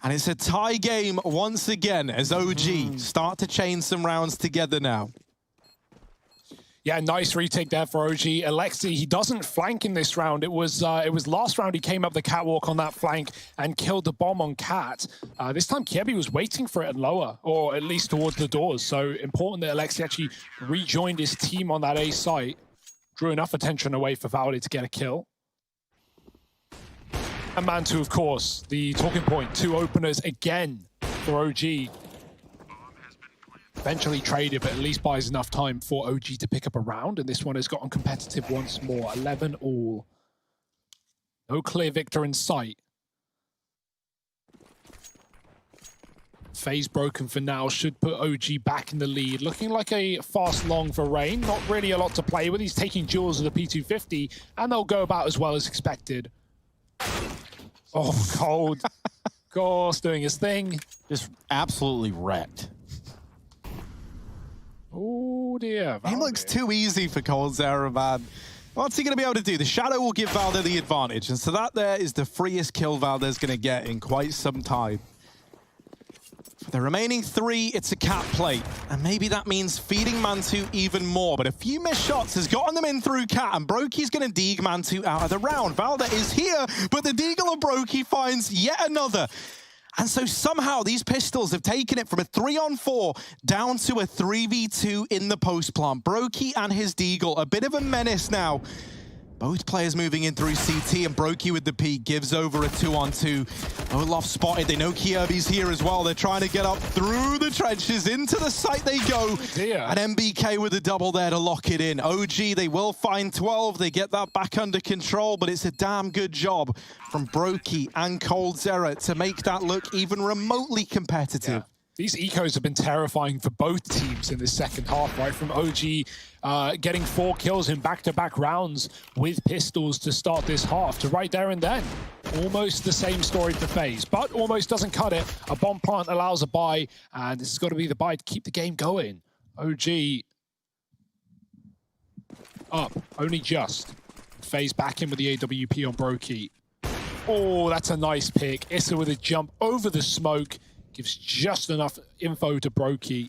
And it's a tie game once again as OG start to chain some rounds together now. Yeah, nice retake there for OG. Alexi, he doesn't flank in this round. It was last round he came up the catwalk on that flank and killed the bomb on Cat. This time Kiebi was waiting for it and lower, or at least towards the doors. So important that Alexi actually rejoined his team on that A site. Drew enough attention away for Valde to get a kill. And Mantu, of course, the talking point. 2 openers again for OG. Eventually traded, but at least buys enough time for OG to pick up a round. And this one has gotten competitive once more. 11 all. No clear victor in sight. FaZe broken for now. Should put OG back in the lead. Looking like a fast long for Rain. Not really a lot to play with. He's taking duels of the P250, and they'll go about as well as expected. Oh, Cold. Gorse doing his thing. Just absolutely wrecked. Oh, dear. He looks too easy for coldzera, man. What's he going to be able to do? The Shadow will give Valde the advantage. And so that there is the freest kill Valde's going to get in quite some time. For the remaining 3, it's a cat play. And maybe that means feeding Mantu even more. But a few missed shots has gotten them in through cat. And Brokey's going to deeg Mantu out of the round. Valde is here, but the deagle of Brokey finds yet another. And so somehow these pistols have taken it from a 3-on-4 down to a 3v2 in the post plant. Brokey and his deagle, a bit of a menace now. Both players moving in through CT, and Brokey with the peek gives over a 2-on-2. Olaf spotted. They know Kiebi's here as well. They're trying to get up through the trenches. Into the site they go. And MBK with a double there to lock it in. OG, they will find 12. They get that back under control, but it's a damn good job from Brokey and coldzera to make that look even remotely competitive. Yeah. These ecos have been terrifying for both teams in this second half, right? From OG getting 4 kills in back-to-back rounds with pistols to start this half to right there and then. Almost the same story for FaZe, but almost doesn't cut it. A bomb plant allows a buy, and this has got to be the buy to keep the game going. OG up, only just. FaZe back in with the AWP on Brokey. Oh, that's a nice pick. Issa with a jump over the smoke. Gives just enough info to Brokey.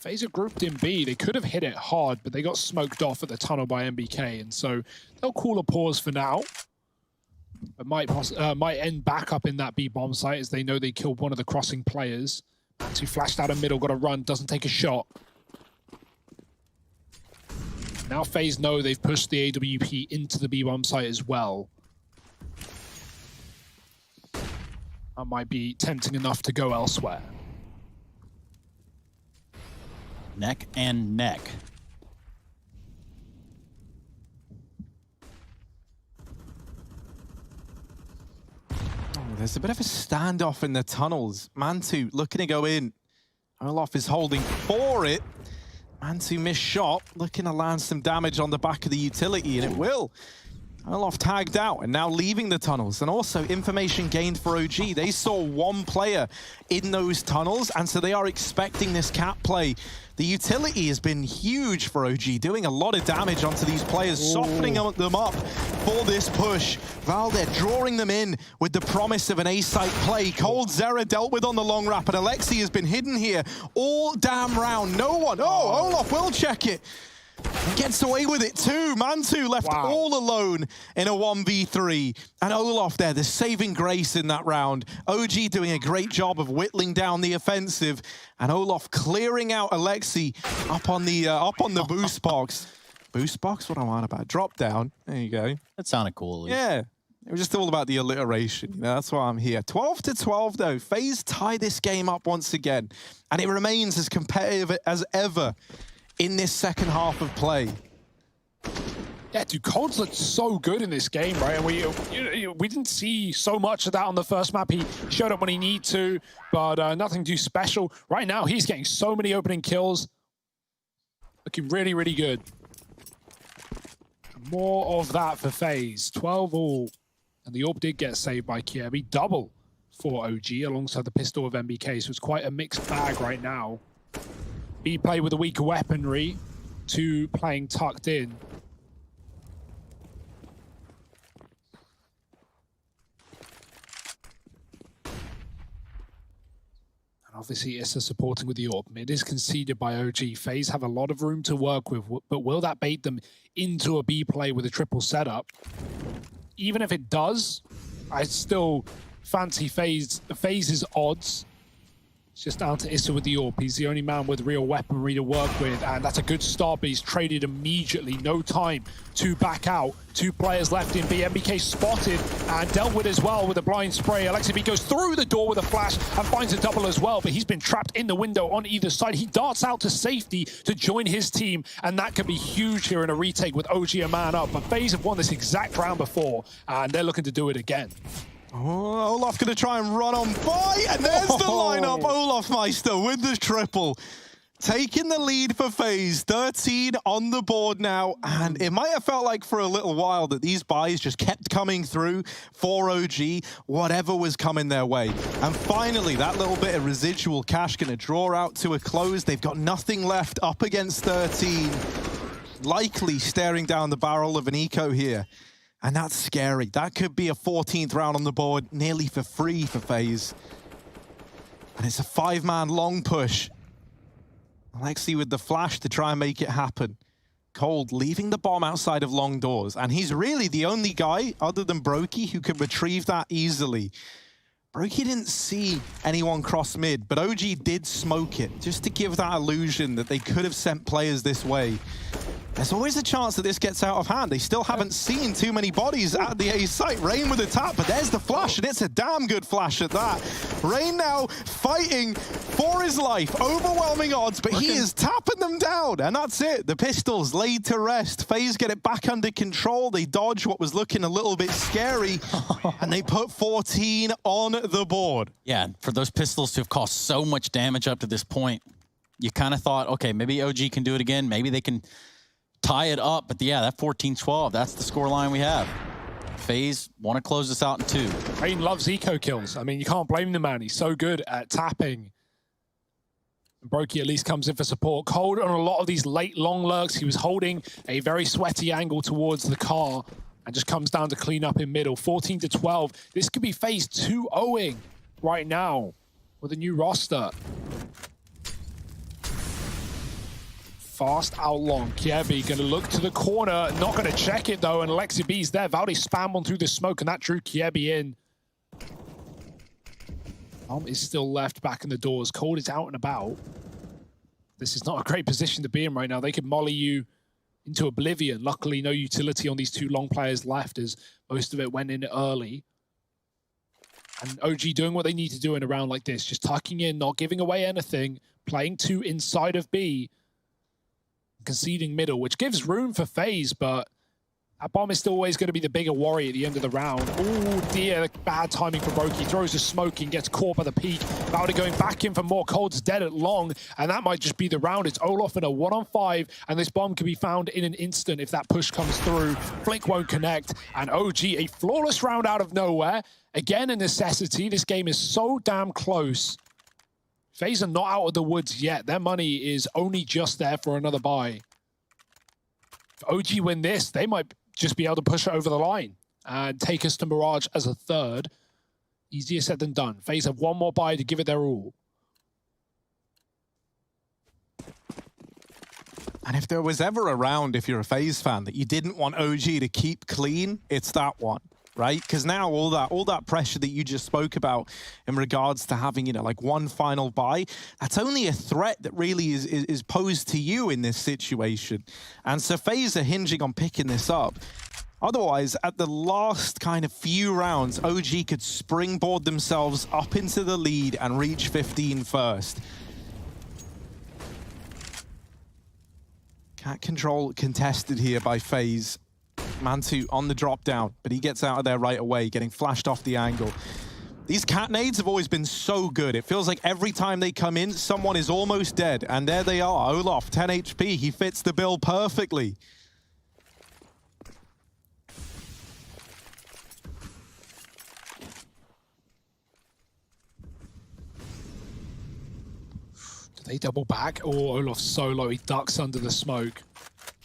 FaZe are grouped in B. They could have hit it hard, but they got smoked off at the tunnel by MBK, and so they'll call a pause for now. But might end back up in that B bomb site as they know they killed one of the crossing players. Mantu flashed out of middle, got a run, doesn't take a shot. Now FaZe know they've pushed the AWP into the B bomb site as well. That might be tempting enough to go elsewhere. Neck and neck. Oh, there's a bit of a standoff in the tunnels. Mantu looking to go in. Olaf is holding for it. Mantu missed shot, looking to land some damage on the back of the utility, and it will. Olaf tagged out and now leaving the tunnels, and also information gained for OG. They saw 1 player in those tunnels, and so they are expecting this cat play. The utility has been huge for OG, doing a lot of damage onto these players, softening them up for this push. Valde drawing them in with the promise of an A-site play. coldzera dealt with on the long wrap, and Alexi has been hidden here all damn round. No one. Oh, Olaf will check it. And gets away with it too. Mantu left all alone in a 1v3. And Olaf there, the saving grace in that round. OG doing a great job of whittling down the offensive. And Olaf clearing out Alexi up on the boost box. Boost box? What am I on about? Drop down. There you go. That sounded cool. Yeah. It was just all about the alliteration. You know, that's why I'm here. 12-12 though. FaZe tie this game up once again. And it remains as competitive as ever in this second half of play. Yeah, dude, Cold's looked so good in this game, right? And we didn't see so much of that on the first map. He showed up when he needed to, but nothing too special. Right now, he's getting so many opening kills. Looking really, really good. More of that for FaZe. 12 all. And the AWP did get saved by Kiebi. Double for OG alongside the pistol of MBK. So it's quite a mixed bag right now. B play with a weaker weaponry. 2 playing tucked in. Obviously, Issa supporting with the AWP. Mid is conceded by OG. FaZe have a lot of room to work with, but will that bait them into a B play with a triple setup? Even if it does, I still fancy FaZe's odds. It's just down to Issa with the AWP. He's the only man with real weaponry to work with, and that's a good start, but he's traded immediately. No time to back out. 2 players left in B. MBK spotted and dealt with as well with a blind spray. Alexi B goes through the door with a flash and finds a double as well, but he's been trapped in the window on either side. He darts out to safety to join his team, and that could be huge here in a retake with OG a man up. But FaZe have won this exact round before, and they're looking to do it again. Oh, Olaf going to try and run on by, and there's the lineup. Olaf Meister with the triple. Taking the lead for FaZe, 13 on the board now, and it might have felt like for a little while that these buys just kept coming through for OG, whatever was coming their way. And finally, that little bit of residual cash going to draw out to a close. They've got nothing left up against 13. Likely staring down the barrel of an eco here. And that's scary. That could be a 14th round on the board, nearly for free for FaZe. And it's a 5-man long push. Alexi with the flash to try and make it happen. Cold leaving the bomb outside of long doors. And he's really the only guy, other than Brokey, who could retrieve that easily. Brokey didn't see anyone cross mid, but OG did smoke it, just to give that illusion that they could have sent players this way. There's always a chance that this gets out of hand. They still haven't seen too many bodies at the A site. Rain with a tap, but there's the flash, and it's a damn good flash at that. Rain now fighting for his life. Overwhelming odds, but he is tapping them down, and that's it. The pistols laid to rest. FaZe get it back under control. They dodge what was looking a little bit scary, and they put 14 on the board. Yeah, for those pistols to have caused so much damage up to this point, you kind of thought, okay, maybe OG can do it again. Maybe they can tie it up, but yeah, that 14-12, that's the score line we have. FaZe want to close this out in 2. Rain loves eco kills. I mean, you can't blame the man. He's so good at tapping. Brokey at least comes in for support. Cold on a lot of these late long lurks. He was holding a very sweaty angle towards the car and just comes down to clean up in middle. 14-12. This could be FaZe 2-0ing right now with a new roster. Fast out long. Kiebi going to look to the corner. Not going to check it, though. And Alexi B's there. Valde spam on through the smoke, and that drew Kiebi in. Bomb is still left back in the doors. Cold is out and about. This is not a great position to be in right now. They could molly you into oblivion. Luckily, no utility on these 2 long players left, as most of it went in early. And OG doing what they need to do in a round like this. Just tucking in, not giving away anything. Playing 2 inside of B. Conceding middle, which gives room for FaZe, but that bomb is still always going to be the bigger worry at the end of the round. Oh dear, bad timing for Brokey. Throws a smoke and gets caught by the peak. Valde going back in for more. Cold's dead at long, and that might just be the round. It's Olaf in a 1-on-5, and this bomb can be found in an instant if that push comes through. Flick won't connect, and OG, a flawless round out of nowhere. Again, a necessity. This game is so damn close. FaZe are not out of the woods yet. Their money is only just there for another buy. If OG win this, they might just be able to push it over the line and take us to Mirage as a 3rd. Easier said than done. FaZe have 1 more buy to give it their all. And if there was ever a round, if you're a FaZe fan, that you didn't want OG to keep clean, it's that one. Right? Because now all that pressure that you just spoke about in regards to having, you know, like 1 final buy, that's only a threat that really is posed to you in this situation. And so FaZe are hinging on picking this up. Otherwise, at the last kind of few rounds, OG could springboard themselves up into the lead and reach 15 first. Cat control contested here by FaZe. Mantu on the drop down, but he gets out of there right away, getting flashed off the angle. These cat nades have always been so good. It feels like every time they come in, someone is almost dead. And there they are. Olof, 10 HP. He fits the bill perfectly. Do they double back? Oh, Olaf's so low. He ducks under the smoke.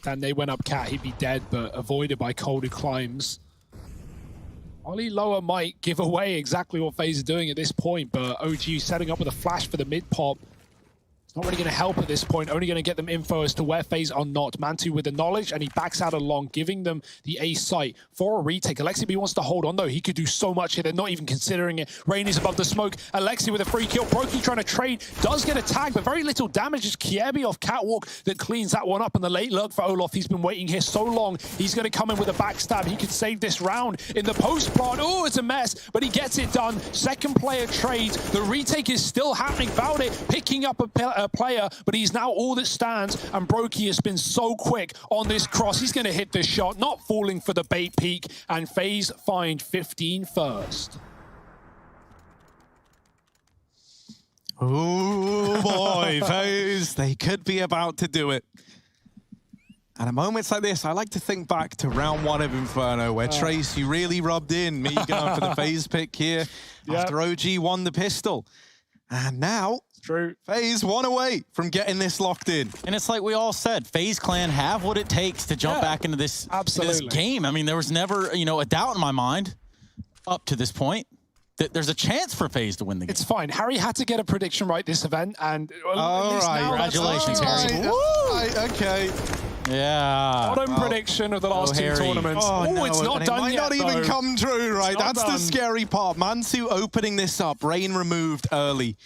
Then they went up cat. He'd be dead, but avoided by Cold, who climbs. Ollie lower might give away exactly what FaZe are doing at this point, but OG setting up with a flash for the mid pop. It's not really going to help at this point, only going to get them info as to where FaZe are not. Mantu with the knowledge, and he backs out along, giving them the A site for a retake. Alexi B wants to hold on, though. He could do so much here. They're not even considering it. Rain is above the smoke. Alexi with a free kill. Brokey trying to trade. Does get a tag, but very little damage. It's Kiebi off Catwalk that cleans that one up. And the late lurk for Olof. He's been waiting here so long. He's going to come in with a backstab. He could save this round in the post plant. Oh, it's a mess, but he gets it done. Second player trades. The retake is still happening. Valde picking up a player, but he's now all that stands. And Brokey has been so quick on this cross. He's going to hit this shot, not falling for the bait peak. And FaZe find 15 first. Oh boy, FaZe, they could be about to do it. And at moments like this, I like to think back to round 1 of Inferno, where Trace, you really rubbed in me going for the FaZe pick here after OG won the pistol. And now, FaZe one away from getting this locked in. And it's like we all said, FaZe Clan have what it takes to jump back into this game. I mean, there was never, a doubt in my mind up to this point that there's a chance for FaZe to win the game. It's fine. Harry had to get a prediction right this event, and Congratulations, Harry. Okay. Yeah. Bottom prediction of the last two tournaments. Oh, it's not done yet. It might not even come true, right? That's done. the scary part. Mantu opening this up. Rain removed early.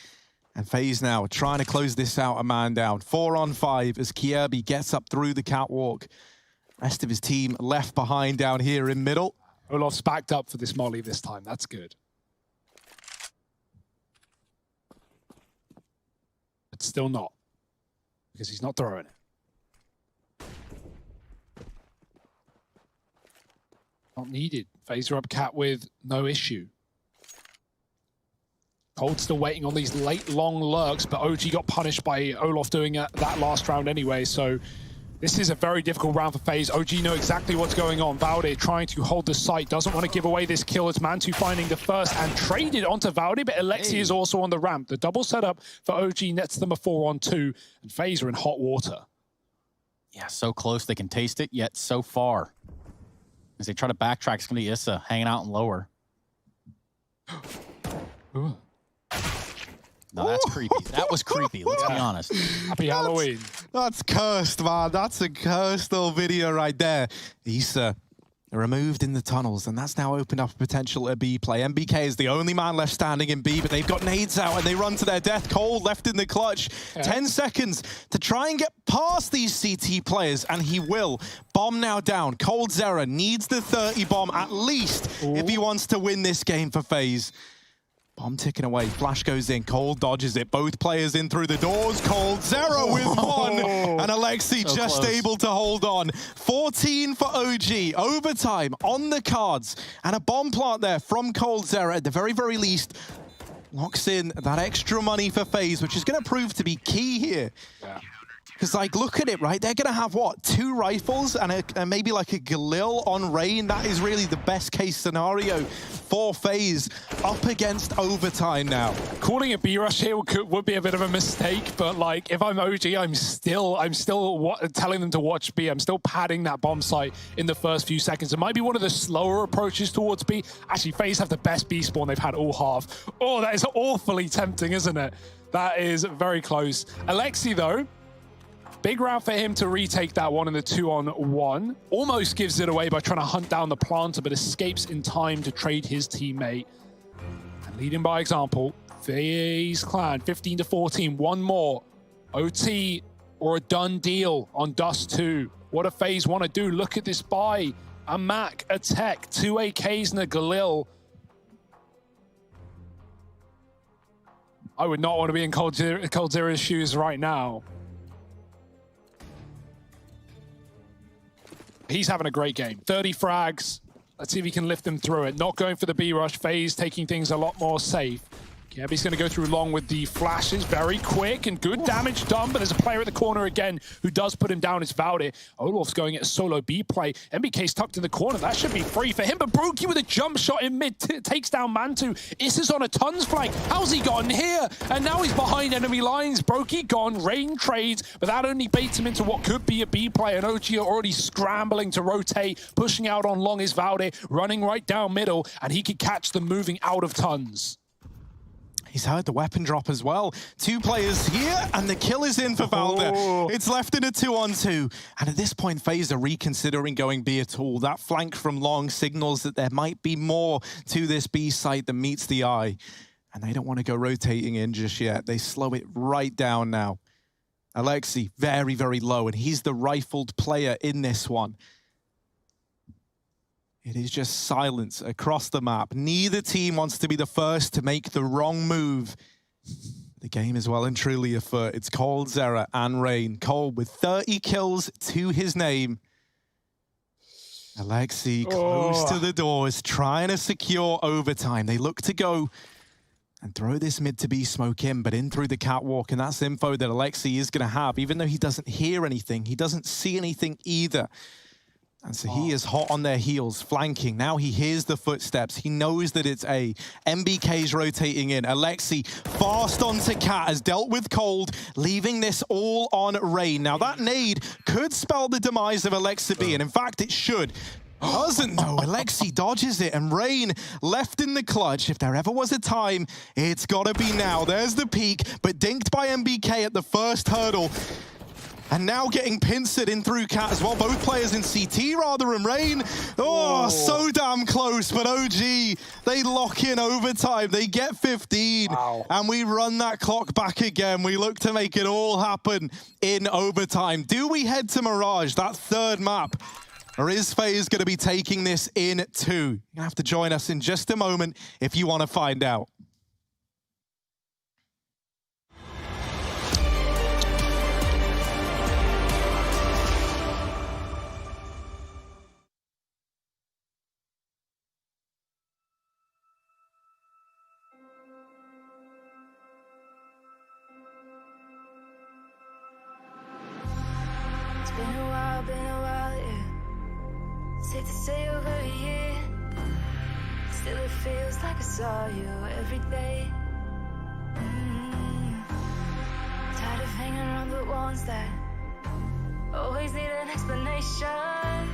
And FaZe now trying to close this out, a man down. 4 on 5 as Kiebi gets up through the catwalk. Rest of his team left behind down here in middle. Olaf's backed up for this molly this time. That's good. But still not, because he's not throwing it. Not needed. FaZe are up cat with no issue. Cold still waiting on these late, long lurks, but OG got punished by Olaf doing that last round anyway, so this is a very difficult round for FaZe. OG know exactly what's going on. Valde trying to hold the site, doesn't want to give away this kill. It's Mantu finding the first and traded onto Valde, but Alexi is also on the ramp. The double setup for OG nets them a 4-on-2, and FaZe are in hot water. Yeah, so close. They can taste it, yet so far. As they try to backtrack, it's going to be Issa hanging out in lower. No, that's creepy. That was creepy, let's be honest. Happy Halloween. That's cursed, man. That's a cursed little video right there. Issa removed in the tunnels, and that's now opened up a potential B play. MBK is the only man left standing in B, but they've got nades out, and they run to their death. Cold left in the clutch. 10 seconds to try and get past these CT players, and he will. Bomb now down. Cold Zera needs the 30 bomb at least if he wants to win this game for FaZe. Bomb ticking away. Flash goes in. Cold dodges it. Both players in through the doors. Cold Zera with one. And Alexi so just close. Able to hold on. 14 for OG. Overtime on the cards. And a bomb plant there from Cold Zera at the very, very least. Locks in that extra money for FaZe, which is going to prove to be key here. Yeah. Because, like, look at it, right? They're going to have, what, 2 rifles and maybe, like, a Galil on Rain? That is really the best-case scenario for FaZe up against overtime now. Calling a B-rush here would be a bit of a mistake, but, like, if I'm OG, I'm still telling them to watch B. I'm still padding that bomb site in the first few seconds. It might be one of the slower approaches towards B. Actually, FaZe have the best B spawn they've had all half. Oh, that is awfully tempting, isn't it? That is very close. Alexi, though, big round for him to retake that one in the 2-on-1. Almost gives it away by trying to hunt down the planter, but escapes in time to trade his teammate. And leading by example, FaZe Clan, 15-14, one more. OT or a done deal on Dust 2. What do FaZe want to do? Look at this buy. A Mac, a Tech, 2 AKs and a Galil. I would not want to be in Cold Zera's shoes right now. He's having a great game. 30 frags. Let's see if he can lift them through it. Not going for the B-rush phase, taking things a lot more safe. Kevy's going to go through long with the flashes, very quick and good damage done, but there's a player at the corner again who does put him down. It's Valde. Olaf's going at a solo B play. MBK's tucked in the corner. That should be free for him, but Brokey with a jump shot in mid takes down Mantu. Issa's on a tons flank. How's he gotten here? And now he's behind enemy lines. Brokey gone, Rain trades, but that only baits him into what could be a B play, and OG are already scrambling to rotate. Pushing out on long is Valde, running right down middle, and he could catch them moving out of tons. He's heard the weapon drop as well. 2 players here, and the kill is in for Valde. Oh. It's left in a 2-on-2. And at this point, FaZe are reconsidering going B at all. That flank from long signals that there might be more to this B site than meets the eye. And they don't want to go rotating in just yet. They slow it right down now. Alexi, very, very low, and he's the rifled player in this one. It is just silence across the map. Neither team wants to be the first to make the wrong move. The game is well and truly afoot. It's Cole, Zera, and Rain. Cole with 30 kills to his name. Alexi close to the doors, trying to secure overtime. They look to go and throw this mid to B smoke in, but in through the catwalk, and that's info that Alexi is going to have, even though he doesn't hear anything. He doesn't see anything either. And so he is hot on their heels, flanking. Now he hears the footsteps. He knows that it's A. MBK's rotating in. Alexi fast onto Cat, has dealt with cold, leaving this all on Rain. Now that nade could spell the demise of Alexa B, and in fact it should. Doesn't though. Alexi dodges it, and Rain left in the clutch. If there ever was a time, it's gotta be now. There's the peak, but dinked by MBK at the first hurdle. And now getting pincered in through Cat as well. Both players in CT rather, and Rain. Oh, so damn close. But OG, they lock in overtime. They get 15. Wow. And we run that clock back again. We look to make it all happen in overtime. Do we head to Mirage, that third map? Or is FaZe going to be taking this in 2? You're going to have to join us in just a moment if you want to find out. Been a while, yeah. Safe to say over a year. Still it feels like I saw you every day. Tired of hanging around the ones that always need an explanation.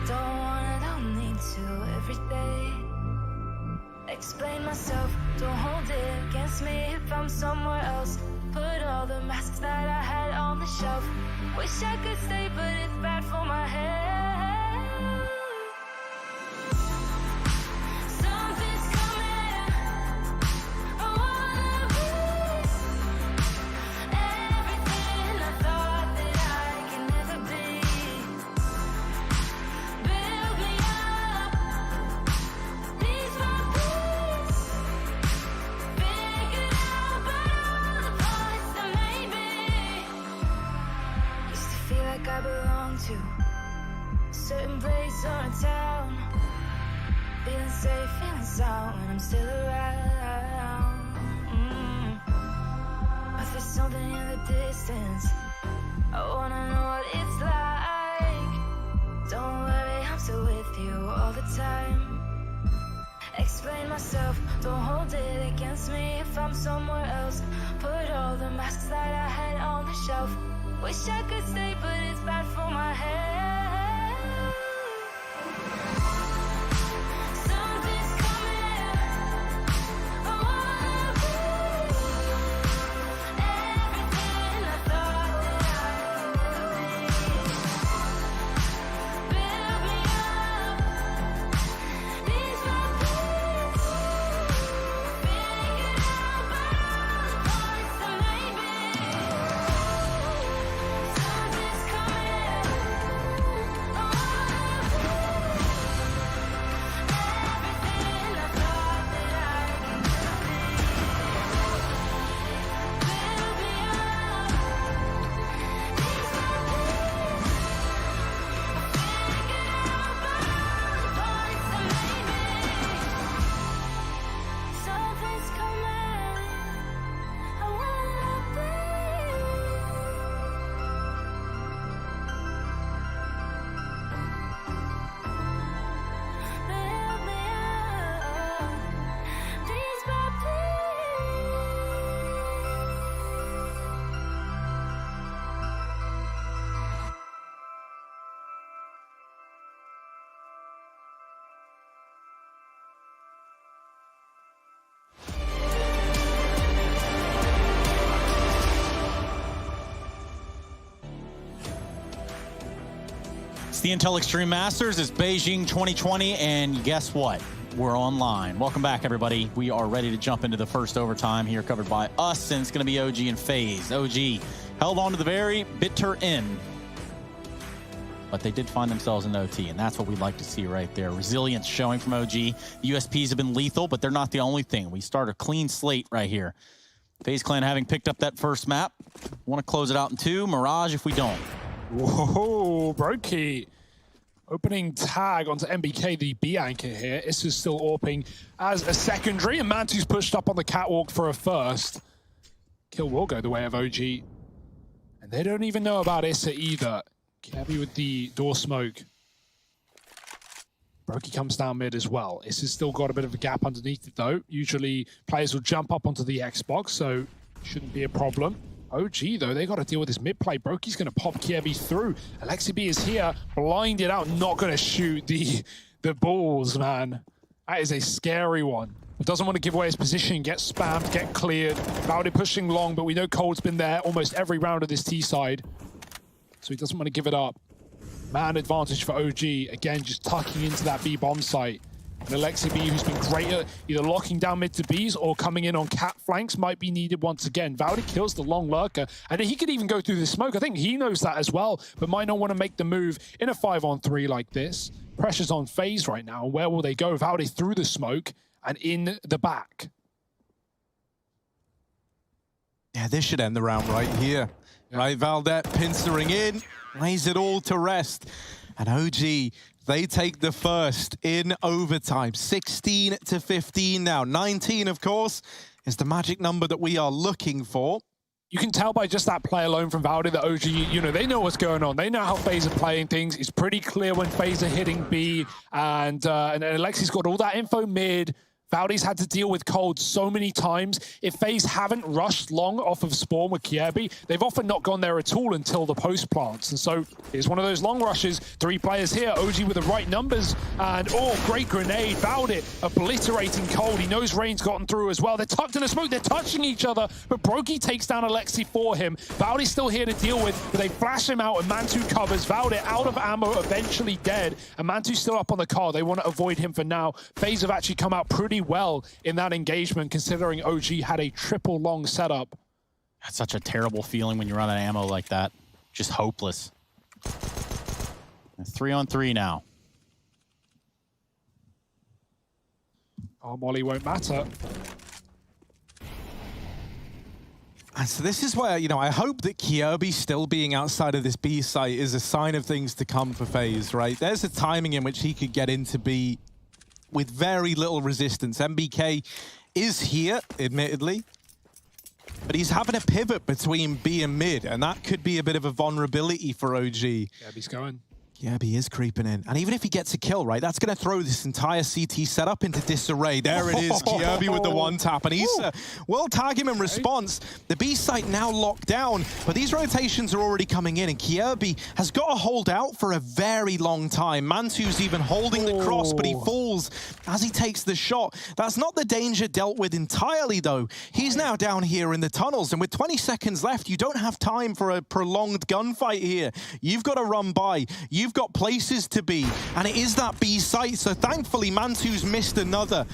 Don't need to every day. Explain myself, don't hold it against me if I'm somewhere else. Put all the masks that I had on the shelf. Wish I could stay, but it's bad for my head. Something's coming. I wanna lose everything I thought that I could never be. Build me up, needs my peace. Figured out about all the parts that made me. Used to feel like I belonged to a certain place or a town. Feeling safe, feeling sound when I'm still around. But there's something in the distance. I wanna know what it's like. Don't worry, I'm still with you all the time. Explain myself, don't hold it against me if I'm somewhere else. Put all the masks that I had on the shelf. Wish I could stay, but it's bad for my head. Something's coming. I wanna lose everything I thought that I could never be. Build me up, needs my peace. Figured out about all the parts that made me. Something's coming. the Intel Extreme Masters. It's Beijing 2020, and guess what? We're online. Welcome back, everybody. We are ready to jump into the first overtime here, covered by us, and it's going to be OG and FaZe. OG held on to the very bitter end, but they did find themselves in OT, and that's what we'd like to see right there. Resilience showing from OG. The USPs have been lethal, but they're not the only thing. We start a clean slate right here. FaZe Clan having picked up that first map. Want to close it out in 2. Mirage if we don't. Whoa, Brokey. Opening tag onto MBK, the B anchor here. This is still AWPing as a secondary, and Mantu's pushed up on the catwalk for a first. Kill will go the way of OG. And they don't even know about Issa either. Kirby with the door smoke. Brokey comes down mid as well. Issa's still got a bit of a gap underneath it though. Usually players will jump up onto the Xbox, so shouldn't be a problem. OG, though, they got to deal with this mid-play. Brokey's going to pop Kirby through. Alexi B is here, blinded out, not going to shoot the balls, man. That is a scary one. But doesn't want to give away his position, get spammed, get cleared. Valde pushing long, but we know Cold's been there almost every round of this T side. So he doesn't want to give it up. Man advantage for OG. Again, just tucking into that B bomb site. And Alexi B, who's been great at either locking down mid to Bs or coming in on cat flanks, might be needed once again. Valde kills the long lurker, and he could even go through the smoke. I think he knows that as well, but might not want to make the move in a 5-on-3 like this. Pressure's on FaZe right now. Where will they go? Valde through the smoke and in the back. Yeah, this should end the round right here. Yeah. Right, Valde pincering in, lays it all to rest. And OG, they take the first in overtime. 16-15 now. 19, of course, is the magic number that we are looking for. You can tell by just that play alone from Valde that OG, you know, they know what's going on. They know how FaZe are playing things. It's pretty clear when FaZe are hitting B, and Alexi's got all that info mid. Valde's had to deal with Cold so many times. If FaZe haven't rushed long off of spawn with Kirby, they've often not gone there at all until the post plants. And so it's one of those long rushes. 3 players here, OG with the right numbers. And oh, great grenade. Valde obliterating Cold. He knows Rain's gotten through as well. They're tucked in the smoke. They're touching each other. But Brokey takes down Alexi for him. Valde's still here to deal with, but they flash him out and Mantu covers. Valde out of ammo, eventually dead. And Mantu's still up on the car. They want to avoid him for now. FaZe have actually come out pretty well in that engagement, considering OG had a triple long setup. That's such a terrible feeling when you run out of ammo like that. Just hopeless. 3-on-3 now. Oh, Molly won't matter. And so this is where, you know, I hope that Kirby still being outside of this B site is a sign of things to come for FaZe, right? There's a timing in which he could get into B with very little resistance. MBK is here, admittedly, but he's having a pivot between B and mid, and that could be a bit of a vulnerability for OG. Kirby's going. Kirby is creeping in. And even if he gets a kill, right, that's going to throw this entire CT setup into disarray. There it is, Kirby with the one tap. And he's will tag him in response. The B site now locked down, but these rotations are already coming in, and Kirby has got to hold out for a very long time. Mantu's even holding the cross, but he falls as he takes the shot. That's not the danger dealt with entirely, though. He's now down here in the tunnels, and with 20 seconds left, you don't have time for a prolonged gunfight here. You've got to run by. You've got places to be, and it is that B site, so thankfully Mantu's missed another,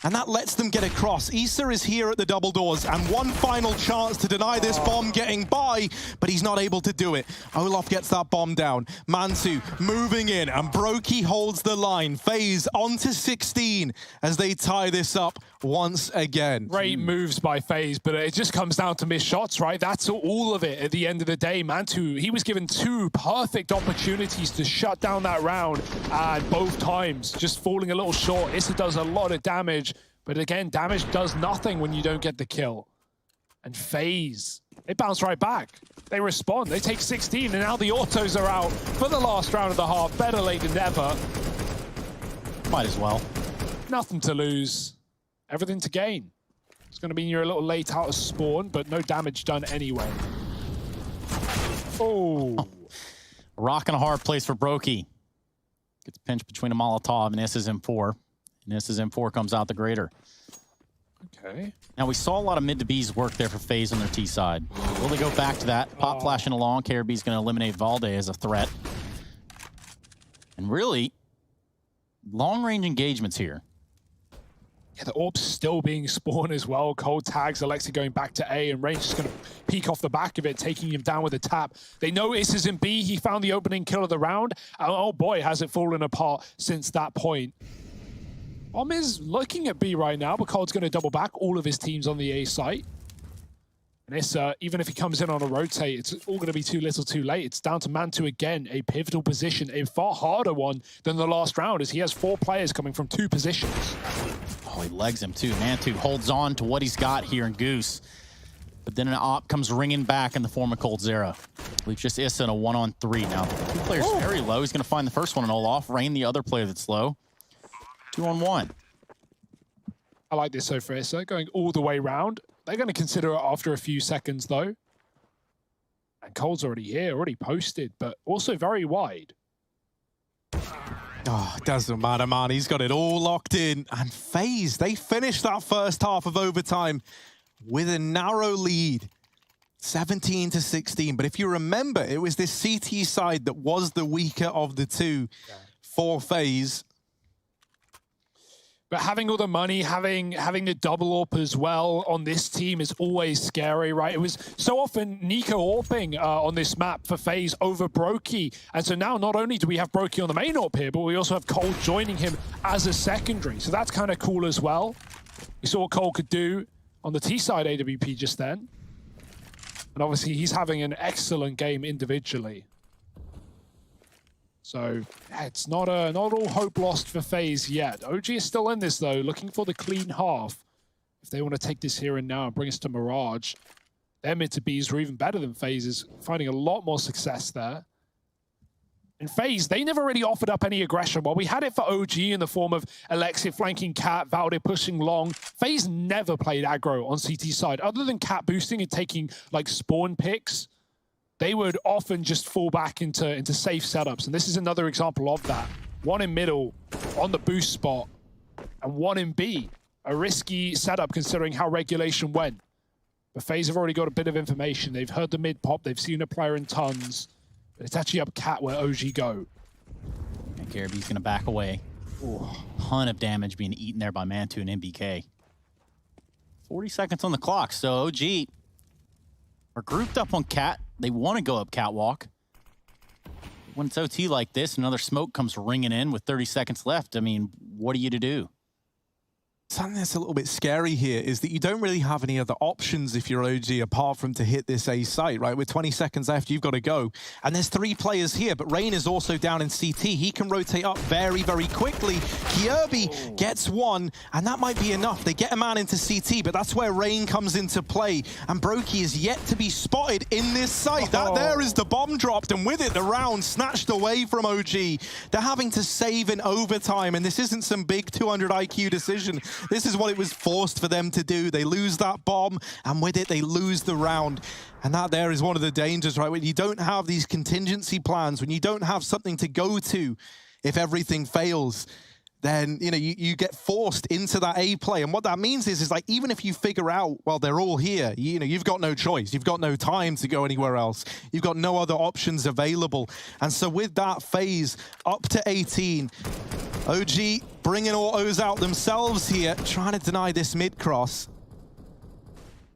and that lets them get across. Issa is here at the double doors, and one final chance to deny this bomb getting by, but he's not able to do it. Olaf gets that bomb down. Mantu moving in, and Brokey holds the line. FaZe onto 16 as they tie this up once again. Great moves by FaZe, but it just comes down to missed shots, right? That's all of it at the end of the day. Mantu, he was given 2 perfect opportunities to shut down that round, and both times just falling a little short. Issa does a lot of damage, but again, damage does nothing when you don't get the kill. And FaZe, they bounce right back. They respond, they take 16, and now the autos are out for the last round of the half. Better late than never. Might as well. Nothing to lose. Everything to gain. It's going to mean you're a little late out of spawn, but no damage done anyway. Oh. A rock and a hard place for Brokey. Gets pinched between a Molotov and Issa's M4. And Issa's M4 comes out the greater. Okay. Now, we saw a lot of mid to B's work there for FaZe on their T side. Will they go back to that? Pop flashing along. KRB's going to eliminate Valde as a threat. And really, long-range engagements here. Yeah, the orb's still being spawned as well. Cold tags Alexi going back to A, and Rain's just going to peek off the back of it, taking him down with a tap. They know Is is in B. He found the opening kill of the round. And oh boy, has it fallen apart since that point. Bomb is looking at B right now, but Cold's going to double back all of his teams on the A site. And Issa, even if he comes in on a rotate, it's all going to be too little too late. It's down to Mantu again, a pivotal position, a far harder one than the last round, as he has 4 players coming from 2 positions. Oh, he legs him too. Mantu holds on to what he's got here in Goose. But then an op comes ringing back in the form of Cold Zero. Leaves just Issa in a 1-on-3. Now, 2 players very low. He's going to find the first one and Olaf. Rain, the other player that's low. 2-on-1. I like this so for Issa, going all the way round. They're going to consider it after a few seconds, though. And Cold's already here, already posted, but also very wide. Oh, it doesn't matter, man. He's got it all locked in. And FaZe, they finished that first half of overtime with a narrow lead, 17-16. But if you remember, it was this CT side that was the weaker of the two for FaZe. But having all the money, having the double AWP as well on this team is always scary, right? It was so often Nico AWPing on this map for FaZe over Brokey. And so now not only do we have Brokey on the main AWP here, but we also have Cole joining him as a secondary. So that's kind of cool as well. We saw what Cole could do on the T side AWP just then. And obviously he's having an excellent game individually. So yeah, it's not all hope lost for FaZe yet. OG is still in this though, looking for the clean half. If they want to take this here and now and bring us to Mirage, their mid to Bs were even better than FaZe's, finding a lot more success there. In FaZe, they never really offered up any aggression. While we had it for OG in the form of Alexia flanking Cat, Valde pushing long, FaZe never played aggro on CT side. Other than Cat boosting and taking like spawn picks, they would often just fall back into safe setups. And this is another example of that. One in middle on the boost spot and one in B. A risky setup considering how regulation went. But FaZe have already got a bit of information. They've heard the mid pop. They've seen a player in tons. But it's actually up Cat where OG go. And Garaby's going to back away. Ooh, ton of damage being eaten there by Mantu and MBK. 40 seconds on the clock. So OG are grouped up on Cat. They want to go up Catwalk. When it's OT like this, another smoke comes ringing in with 30 seconds left. I mean, what are you to do? Something that's a little bit scary here is that you don't really have any other options if you're OG apart from to hit this A site, right? With 20 seconds left, you've got to go. And there's 3 players here, but Rain is also down in CT. He can rotate up very, very quickly. Kierby gets one, and that might be enough. They get a man into CT, but that's where Rain comes into play. And Brokey is yet to be spotted in this site. That there is the bomb dropped, and with it, the round snatched away from OG. They're having to save in overtime, and this isn't some big 200 IQ decision. This is what it was forced for them to do. They lose that bomb, and with it, they lose the round. And that there is one of the dangers, right? When you don't have these contingency plans, when you don't have something to go to if everything fails, then you get forced into that A play. And what that means is like, even if you figure out, well, they're all here, you've got no choice. You've got no time to go anywhere else. You've got no other options available. And so with that FaZe up to 18, OG bringing autos out themselves here, trying to deny this mid-cross.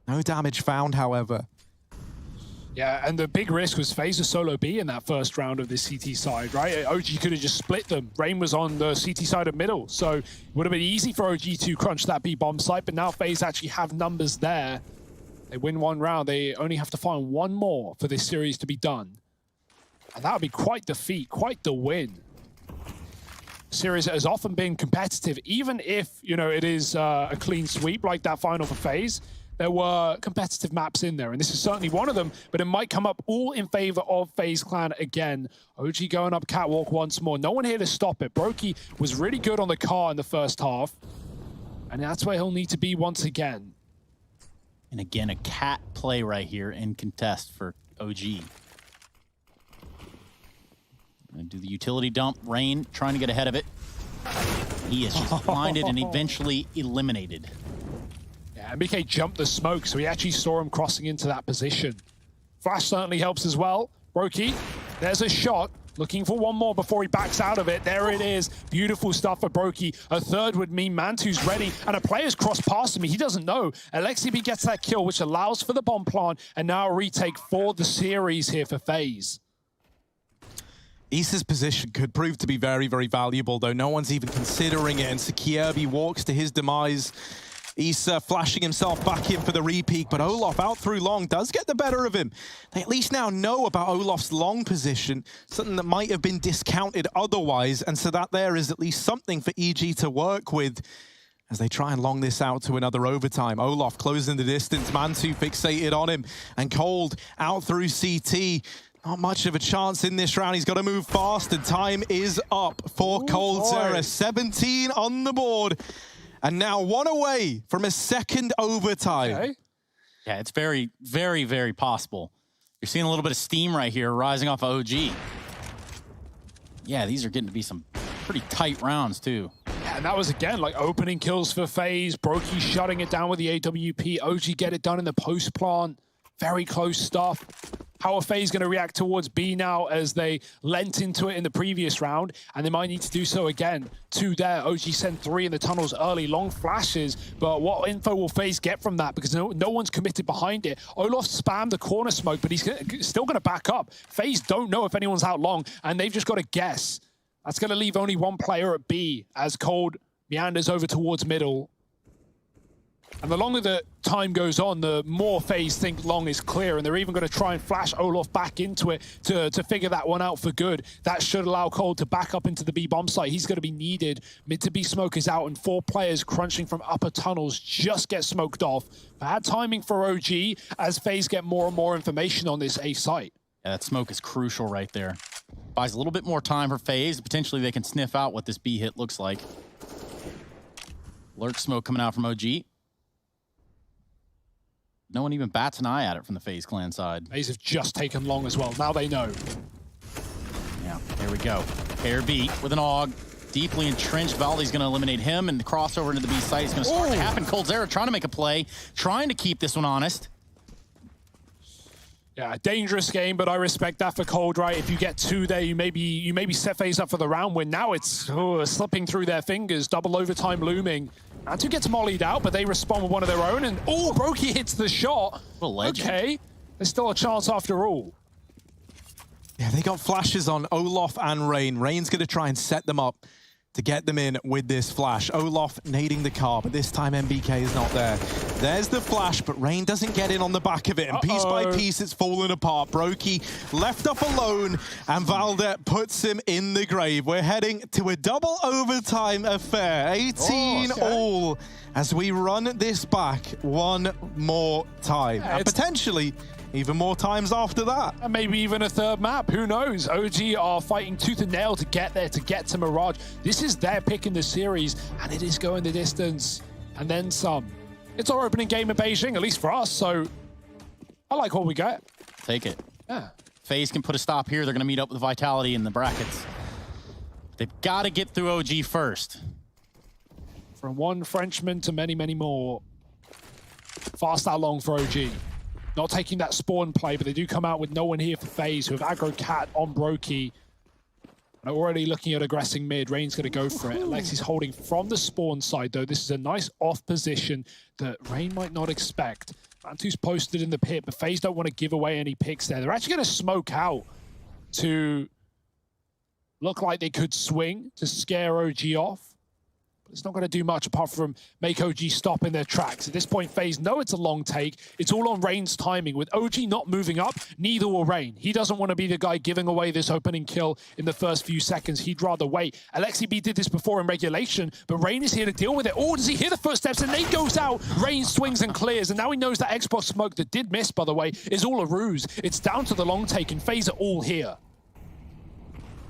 No damage found, however. Yeah, and the big risk was FaZe a solo B in that first round of this CT side, right? OG could have just split them. Rain was on the CT side of middle, so it would have been easy for OG to crunch that B bomb site, but now FaZe actually have numbers there. They win one round, they only have to find one more for this series to be done. And that would be quite the feat, quite the win. A series that has often been competitive, even if, it is a clean sweep like that final for FaZe. There were competitive maps in there, and this is certainly one of them, but it might come up all in favor of FaZe Clan again. OG going up Catwalk once more. No one here to stop it. Brokey was really good on the car in the first half, and that's where he'll need to be once again. And again, a Cat play right here in contest for OG. Gonna do the utility dump. Rain trying to get ahead of it. He is just blinded and eventually eliminated. MBK jumped the smoke, so he actually saw him crossing into that position. Flash certainly helps as well. Brokey, there's a shot. Looking for one more before he backs out of it. There it is. Beautiful stuff for Brokey. A third would mean Mantu's ready, and a player's crossed past him. He doesn't know. Alexibi gets that kill, which allows for the bomb plant, and now a retake for the series here for FaZe. Issa's position could prove to be very, very valuable, though no one's even considering it, and Sekirby walks to his demise. Issa flashing himself back in for the repeat, but Olof out through long does get the better of him. They at least now know about Olof's long position, something that might have been discounted otherwise, and so that there is at least something for EG to work with as they try and long this out to another overtime. Olof closing the distance, Mantu fixated on him, and Cold out through CT. Not much of a chance in this round. He's got to move fast, and time is up for coldzera. 17 on the board. And now one away from a second overtime. Okay. Yeah, it's very, very, very possible. You're seeing a little bit of steam right here rising off of OG. Yeah, these are getting to be some pretty tight rounds, too. Yeah, and that was, again, like opening kills for FaZe. Brokey shutting it down with the AWP. OG get it done in the post plant. Very close stuff. How are FaZe going to react towards B now as they lent into it in the previous round, and they might need to do so again. 2 there. OG sent 3 in the tunnels early, long flashes, but what info will FaZe get from that? Because no one's committed behind it. Olaf spammed the corner smoke, but he's still going to back up. FaZe don't know if anyone's out long, and they've just got to guess. That's going to leave only one player at B as Cold meanders over towards middle. And the longer the time goes on, the more FaZe think long is clear, and they're even going to try and flash Olaf back into it to figure that one out for good. That should allow Cold to back up into the B bomb site. He's going to be needed. Mid to B smoke is out, and 4 players crunching from upper tunnels just get smoked off. Bad timing for OG as FaZe get more and more information on this A site. Yeah, that smoke is crucial right there. Buys a little bit more time for FaZe. Potentially they can sniff out what this B hit looks like. Lurk smoke coming out from OG. No one even bats an eye at it from the FaZe clan side. FaZe have just taken long as well. Now they know. Yeah, there we go. Pair B with an AUG. Deeply entrenched. Valdi's going to eliminate him, and the crossover into the B site is going to start to happen. coldzera trying to make a play, trying to keep this one honest. Yeah, a dangerous game, but I respect that for Cold, right? If you get 2 there, you maybe set FaZe up for the round win. Now it's slipping through their fingers. Double overtime looming. Mantu gets mollied out, but they respond with one of their own, and Brokey hits the shot. What a legend. Okay, there's still a chance after all. Yeah, they got flashes on Olaf and Rain. Rain's going to try and set them up to get them in with this flash. Olaf nading the car, but this time MBK is not there. There's the flash, but Rain doesn't get in on the back of it, and piece by piece it's fallen apart. Brokey left up alone, and Valde puts him in the grave. We're heading to a double overtime affair. 18 all as we run this back one more time. Yeah, and potentially even more times after that. And maybe even a third map, who knows? OG are fighting tooth and nail to get there, to get to Mirage. This is their pick in the series, and it is going the distance, and then some. It's our opening game in Beijing, at least for us, so I like what we got. Take it. Yeah. FaZe can put a stop here. They're going to meet up with Vitality in the brackets. They've got to get through OG first. From one Frenchman to many, many more. Fast that long for OG. Not taking that spawn play, but they do come out with no one here for FaZe, who have aggro Cat on Brokey. And already looking at aggressing mid. Rain's going to go for it. Alexi's holding from the spawn side, though. This is a nice off position that Rain might not expect. Mantu's posted in the pit, but FaZe don't want to give away any picks there. They're actually going to smoke out to look like they could swing to scare OG off. It's not going to do much apart from make OG stop in their tracks. At this point, FaZe know it's a long take. It's all on Rain's timing. With OG not moving up, neither will Rain. He doesn't want to be the guy giving away this opening kill in the first few seconds. He'd rather wait. Alexibi did this before in regulation, but Rain is here to deal with it. Oh, does he hear the footsteps? And Nate goes out. Rain swings and clears, and now he knows that Xbox smoke that did miss, by the way, is all a ruse. It's down to the long take, and FaZe are all here.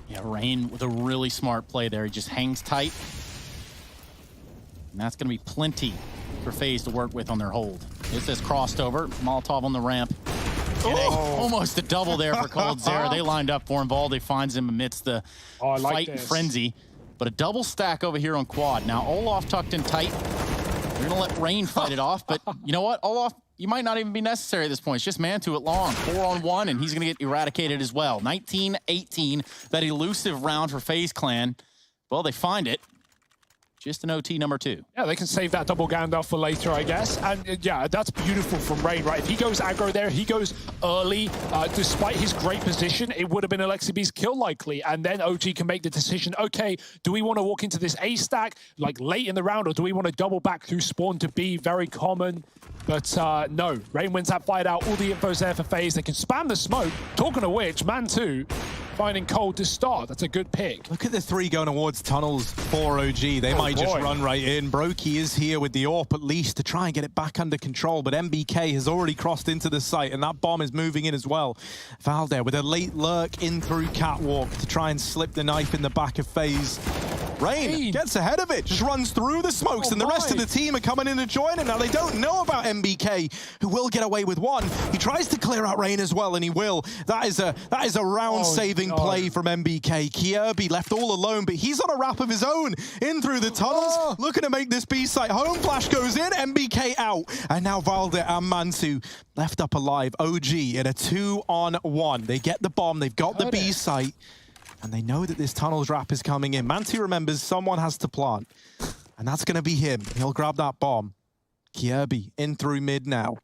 Yeah, Rain with a really smart play there. He just hangs tight. And that's going to be plenty for FaZe to work with on their hold. This is crossed over. Molotov on the ramp. Almost a double there for coldzera. They lined up for him. Valde finds him amidst the fight and frenzy. But a double stack over here on quad. Now, Olaf tucked in tight. They're going to let Rain fight it off. But you know what? Olaf you might not even be necessary at this point. It's just Mantu at long, 4-on-1, and he's going to get eradicated as well. 19-18, that elusive round for FaZe Clan. Well, they find it. Just an OT number 2. Yeah, they can save that double Gandalf for later, I guess. And yeah, that's beautiful from Rain, right? If he goes aggro there, he goes early. Despite his great position, it would have been Alexibi's kill likely. And then OG can make the decision, okay, do we want to walk into this A stack like late in the round, or do we want to double back through spawn to B? Very common. But no, Rain wins that fight out. All the info's there for FaZe. They can spam the smoke. Talking of which, Mantu finding Cold to start. That's a good pick. Look at the 3 going towards tunnels for OG. They might just run right in. Brokey is here with the AWP at least to try and get it back under control, but MBK has already crossed into the site, and that bomb is moving in as well. Valder with a late lurk in through Catwalk to try and slip the knife in the back of FaZe. Rain gets ahead of it, just runs through the smokes, and the rest of the team are coming in to join it. Now, they don't know about MBK, who will get away with one. He tries to clear out Rain as well, and he will. That is a round-saving play from MBK. Kirby left all alone, but he's on a wrap of his own. In through the tunnels, looking to make this B-site home. Flash goes in, MBK out. And now Valder and Mantu left up alive. OG in a 2-on-1. They get the bomb, they've got the B-site. And they know that this tunnels wrap is coming in. Mantu remembers someone has to plant. And that's going to be him. He'll grab that bomb. Kirby in through mid now.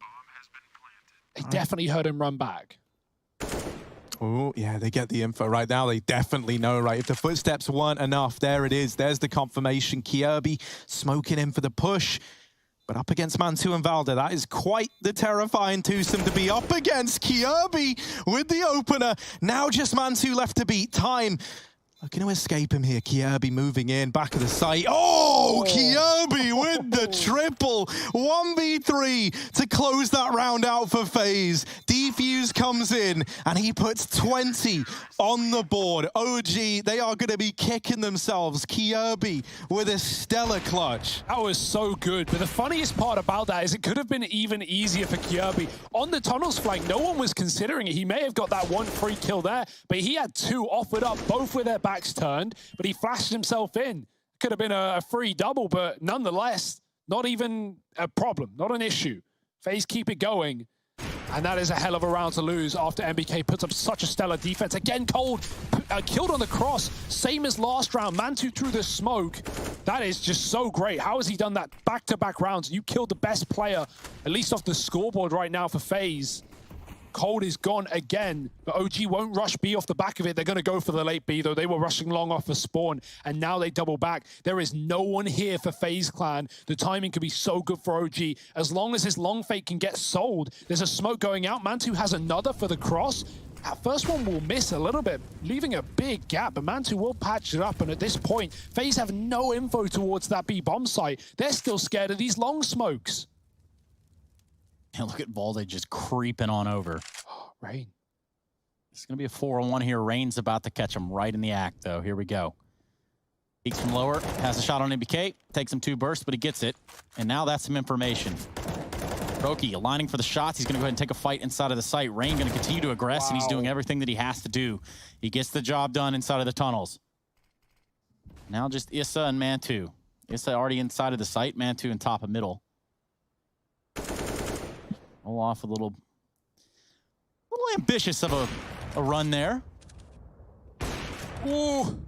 They definitely heard him run back. Oh, yeah, they get the info right now. They definitely know, right? If the footsteps weren't enough, there it is. There's the confirmation. Kirby smoking in for the push. But up against Mantu and Valder, that is quite the terrifying twosome to be up against. Kirby with the opener. Now just Mantu left to beat. Time looking to escape him here. Kirby moving in, back of the site. Oh, Kirby with the triple. 1v3 to close that round out for FaZe. Defuse comes in, and he puts 20 on the board. OG, they are going to be kicking themselves. Kirby with a stellar clutch. That was so good. But the funniest part about that is it could have been even easier for Kirby. On the tunnels flank, no one was considering it. He may have got that one free kill there, but he had 2 offered up, both with their backs turned, but he flashed himself in. Could have been a free double, but nonetheless, not even a problem, not an issue. FaZe keep it going. And that is a hell of a round to lose after MBK puts up such a stellar defense. Again, Cold killed on the cross, same as last round. Mantu through the smoke. That is just so great. How has he done that back-to-back rounds? You killed the best player, at least off the scoreboard right now for FaZe. Cold is gone again, but OG won't rush B off the back of it. They're going to go for the late B, though. They were rushing long off the spawn, and now they double back. There is no one here for FaZe Clan. The timing could be so good for OG. As long as his long fake can get sold, there's a smoke going out. Mantu has another for the cross. That first one will miss a little bit, leaving a big gap, but Mantu will patch it up, and at this point, FaZe have no info towards that B bomb site. They're still scared of these long smokes. And look at Valde just creeping on over. Rain. It's going to be a 4-on-1 here. Rain's about to catch him right in the act, though. Here we go. Peeks from lower, has a shot on MBK, takes him 2 bursts, but he gets it. And now that's some information. Brokey aligning for the shots. He's going to go ahead and take a fight inside of the site. Rain going to continue to aggress, and he's doing everything that he has to do. He gets the job done inside of the tunnels. Now just Issa and Mantu. Issa already inside of the site, Mantu in top of middle. Roll off a little ambitious of a run there. Ooh.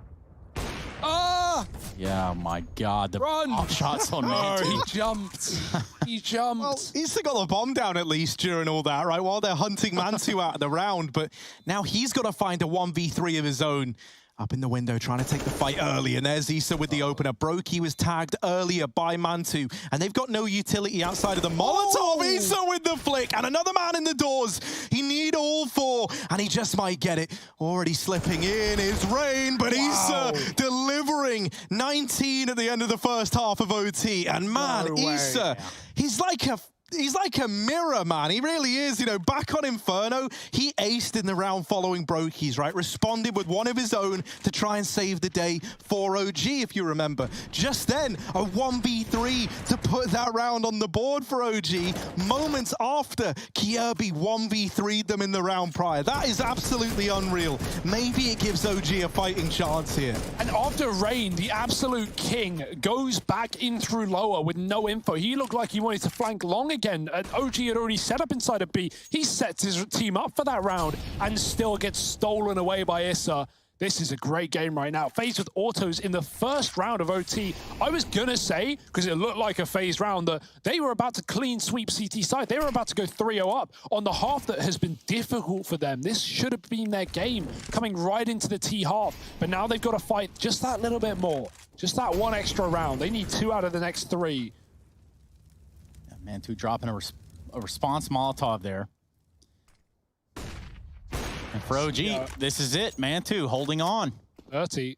Ah! Yeah, my God. The Run! shots on Mantu. He jumped. He jumped. Well, he's still got the bomb down at least during all that, right? While they're hunting Mantu out of the round. But now he's got to find a 1v3 of his own. Up in the window, trying to take the fight early, and there's Issa with the opener. Brokey was tagged earlier by Mantu, and they've got no utility outside of the Molotov. Issa with the flick, and another man in the doors. He need all 4, and he just might get it. Already slipping in is Rain, but Issa delivering 19 at the end of the first half of OT. And man, Issa, he's like a mirror, man. He really is. You know, back on Inferno, he aced in the round following Brokey's, right? Responded with one of his own to try and save the day for OG, if you remember. Just then, a 1v3 to put that round on the board for OG. Moments after Kirby 1v3'd them in the round prior. That is absolutely unreal. Maybe it gives OG a fighting chance here. And after Rain, the absolute king, goes back in through lower with no info. He looked like he wanted to flank long again. OG had already set up inside of B. He sets his team up for that round and still gets stolen away by Issa. This is a great game right now. FaZe with autos in the first round of OT. I was gonna say, because it looked like a FaZe round, that they were about to clean sweep CT side. They were about to go 3-0 up on the half that has been difficult for them. This should have been their game, coming right into the T half. But now they've got to fight just that little bit more. Just that one extra round. They need 2 out of the next 3. Yeah, Mantu dropping a response Molotov there. And for OG, this is it. Mantu holding on. 30.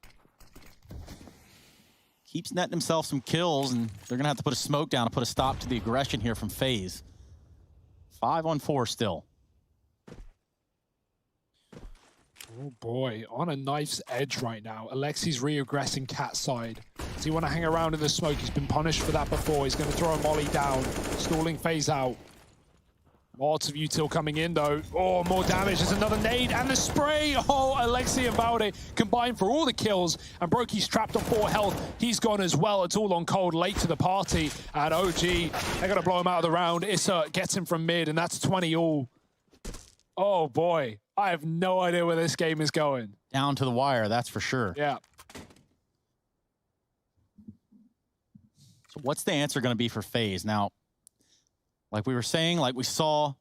Keeps netting himself some kills, and they're going to have to put a smoke down to put a stop to the aggression here from FaZe. 5-on-4 still. Oh boy, on a knife's edge right now. Alexi's re-aggressing cat side. Does he want to hang around in the smoke? He's been punished for that before. He's going to throw a molly down, stalling FaZe out. Lots of util coming in though. Oh, more damage. There's another nade and the spray. Oh, Alexi and Valde combined for all the kills. And Brokey's trapped on 4 health. He's gone as well. It's all on cold, late to the party. And OG, they're going to blow him out of the round. Issa gets him from mid, and that's 20 all. Oh boy, I have no idea where this game is going. Down to the wire, that's for sure. Yeah. So what's the answer going to be for FaZe? Now, like we were saying, like we saw,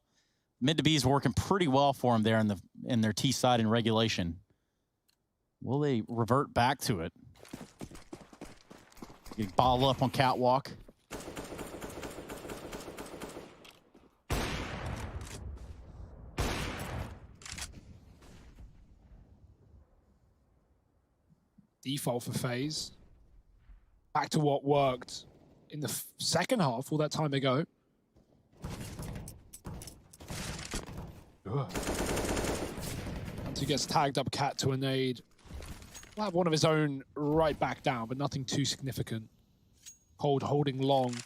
mid to B is working pretty well for them there in their T side in regulation. Will they revert back to it? Get bottled up on catwalk. Default for FaZe. Back to what worked in the second half all that time ago. Once he gets tagged up cat to a nade, we'll have one of his own right back down, but nothing too significant. Cold holding long.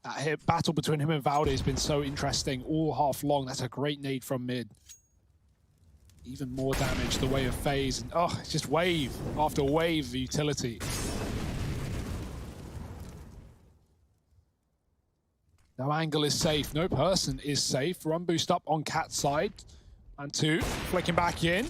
That battle between him and Valde has been so interesting all half long. That's a great nade from mid. Even more damage the way of FaZe. And oh, it's just wave after wave of utility. No angle is safe. No person is safe. Run boost up on Cat's side. And 2, flicking back in.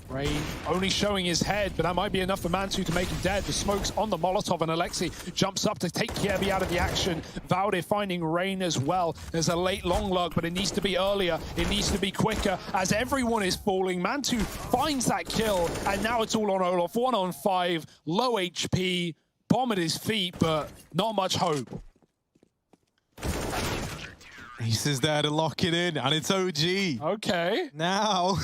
Rain only showing his head, but that might be enough for Mantu to make him dead. The smoke's on the Molotov, and Alexi jumps up to take Kievi out of the action. Valde finding Rain as well. There's a late long lug, but it needs to be earlier. It needs to be quicker as everyone is falling. Mantu finds that kill, and now it's all on Olof. 1-on-5, low HP, bomb at his feet, but not much hope. Ace there to lock it in, and it's OG. Okay. Now,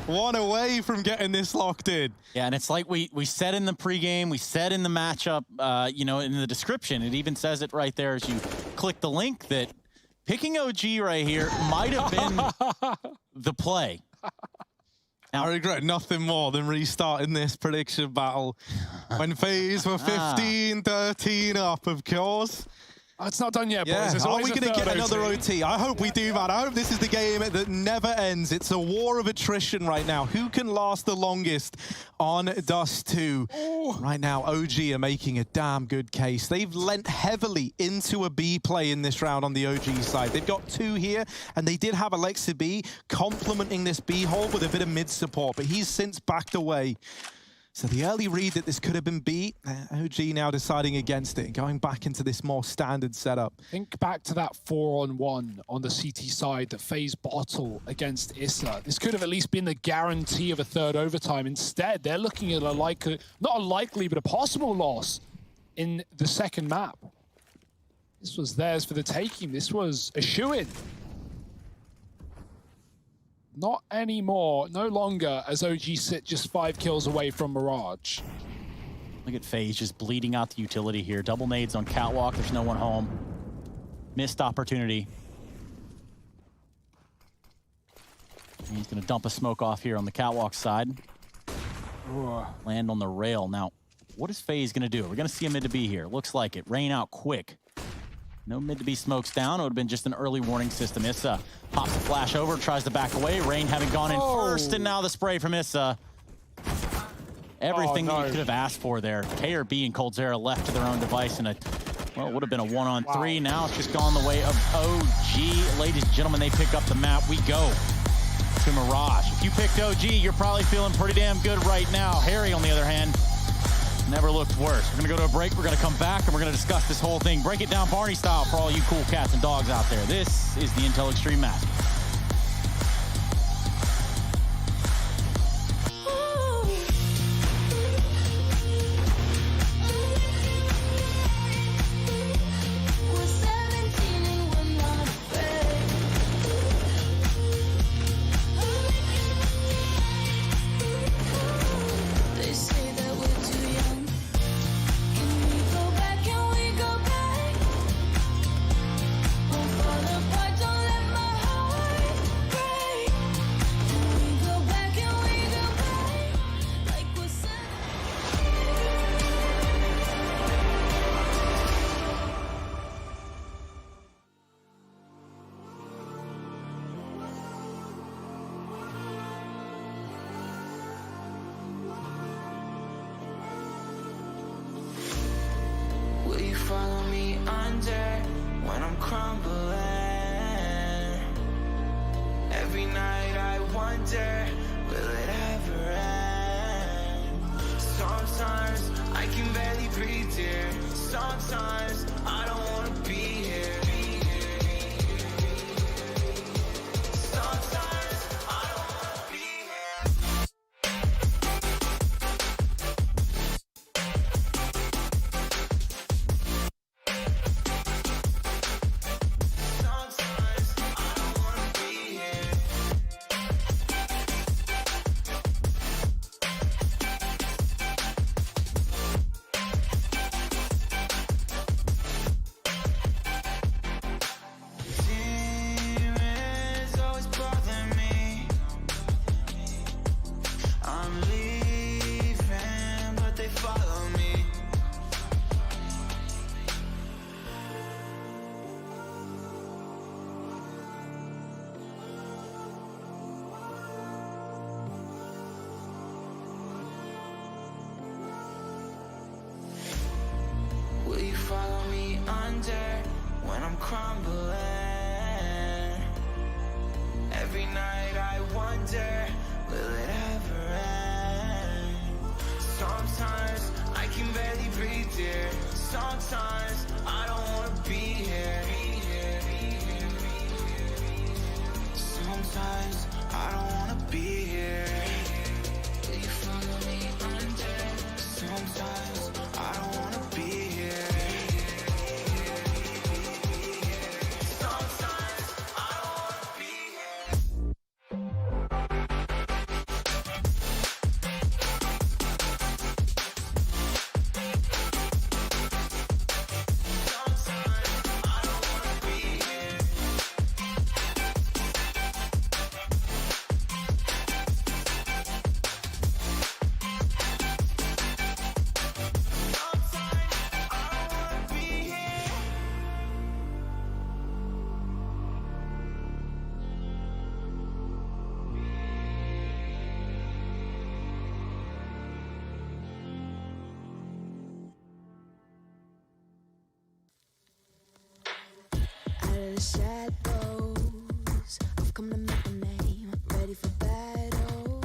1 away from getting this locked in. Yeah, and it's like we said in the pregame, we said in the matchup, you know, in the description, it even says it right there as you click the link that picking OG right here might have been the play. Now, I regret nothing more than restarting this prediction battle when FaZe were 15-13 up, of course. Oh, it's not done yet, boys. Yeah. Are we going to get another OT? I hope we do, man. I hope this is the game that never ends. It's a war of attrition right now. Who can last the longest on Dust 2? Ooh. Right now, OG are making a damn good case. They've lent heavily into a B play in this round on the OG side. They've got 2 here, and they did have Alexa B complementing this B hole with a bit of mid support, but he's since backed away. So the early read that this could have been beat, OG now deciding against it, going back into this more standard setup. Think back to that 4-on-1 on the CT side that FaZe bottle against Issa. This could have at least been the guarantee of a 3rd overtime. Instead, they're looking at a likely, not a likely, but a possible loss in the second map. This was theirs for the taking. This was a shoo-in. Not anymore, no longer, as OG sit just 5 kills away from Mirage. Look at FaZe just bleeding out the utility here. Double nades on catwalk, there's no one home. Missed opportunity. He's gonna dump a smoke off here on the catwalk side. Ooh. Land on the rail. Now, what is FaZe gonna do? We're gonna see a mid to B here. Looks like it. Rain out quick. No mid to B smokes down. It would have been just an early warning system. Issa pops the flash over, tries to back away. Rain having gone in first, and now the spray from Issa. Everything that you could have asked for there. K or B and coldzera left to their own device, and a Well, it would have been a 1-on-3. Now it's just gone the way of OG. Ladies and gentlemen, they pick up the map. We go to Mirage. If you picked OG, you're probably feeling pretty damn good right now. Harry, on the other hand, never looked worse. We're going to go to a break. We're going to come back, and we're going to discuss this whole thing. Break it down Barney style for all you cool cats and dogs out there. This is the Intel Extreme Masters. Will you follow me under when I'm crumbling? Every night I wonder, will it ever end? Sometimes I can barely breathe here. Sometimes I don't want to be here. Sometimes I don't want to be here. Will you follow me under when I'm crumbling? Every night I wonder, will it ever end? Sometimes I can barely breathe here. Sometimes I don't want to be here. Sometimes I don't want to be here. Will you follow me under? Sometimes I don't want to be here. Sometimes I don't want to be here. The shadows, I've come to make a name. Ready for battle,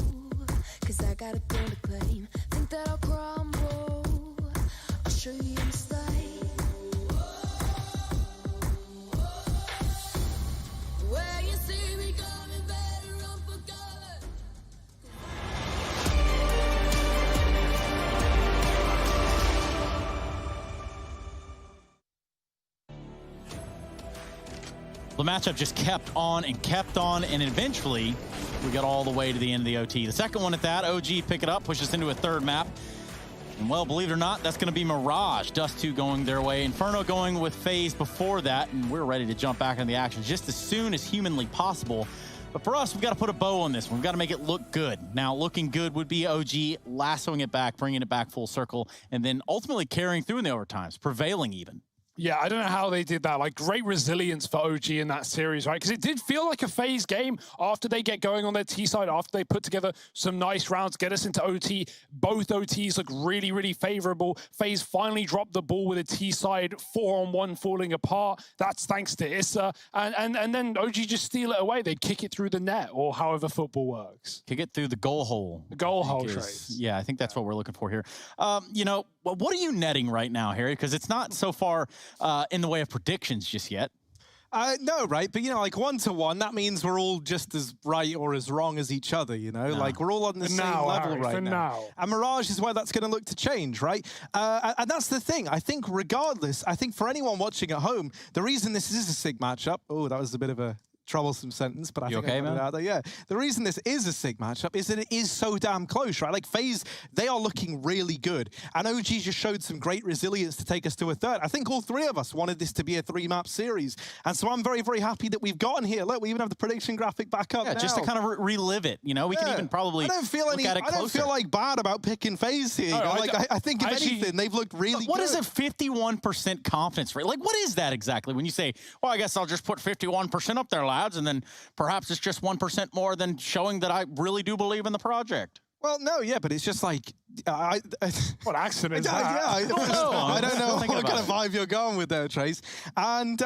'cause I got a throne to claim. Think that I'll crumble, I'll show you in slide. Where you see me coming, better run for cover. The matchup just kept on, and eventually we got all the way to the end of the OT. The second one at that, OG pick it up, push us into a third map. And well, believe it or not, that's going to be Mirage. Dust 2 going their way, Inferno going with FaZe before that, and we're ready to jump back into the action just as soon as humanly possible. But for us, we've got to put a bow on this one. We've got to make it look good. Now, looking good would be OG lassoing it back, bringing it back full circle, and then ultimately carrying through in the overtimes, prevailing even. Yeah, I don't know how they did that. Like, great resilience for OG in that series, right? Because it did feel like a FaZe game after they get going on their T side, after they put together some nice rounds, get us into OT. Both OTs look really, really favorable. FaZe finally dropped the ball with a T side 4-on-1 falling apart. That's thanks to Issa. And then OG just steal it away. They kick it through the net, or however football works. Kick it through the goal hole. The goal hole, Trace. Yeah, I think that's what we're looking for here. You know, what are you netting right now, Harry? Because it's not so far in the way of predictions just yet. No, right? But, you know, like 1-to-1, that means we're all just as right or as wrong as each other, you know? No. Like, we're all on the same level right now. And Mirage is where that's going to look to change, right? And that's the thing. I think regardless, I think for anyone watching at home, the reason this is a SIG matchup, oh, that was a bit of a troublesome sentence, but I think I got it out there. Yeah, the reason this is a SIG matchup is that it is so damn close, right? Like FaZe, they are looking really good, and OG just showed some great resilience to take us to a third. I think all three of us wanted this to be a 3-map series, and so I'm very, very happy that we've gotten here. Look, we even have the prediction graphic back up now. Just to kind of relive it, you know, we can even probably I don't feel like bad about picking FaZe here. No, like I think if anything, they've looked really good. What is a 51% confidence rate? Like, what is that exactly? When you say, well, I guess I'll just put 51% up there, lads, and then perhaps it's just 1% more than showing that I really do believe in the project. Well, no, yeah, but it's just like... what accident is that? I don't know what kind of vibe you're going with there, Trace. And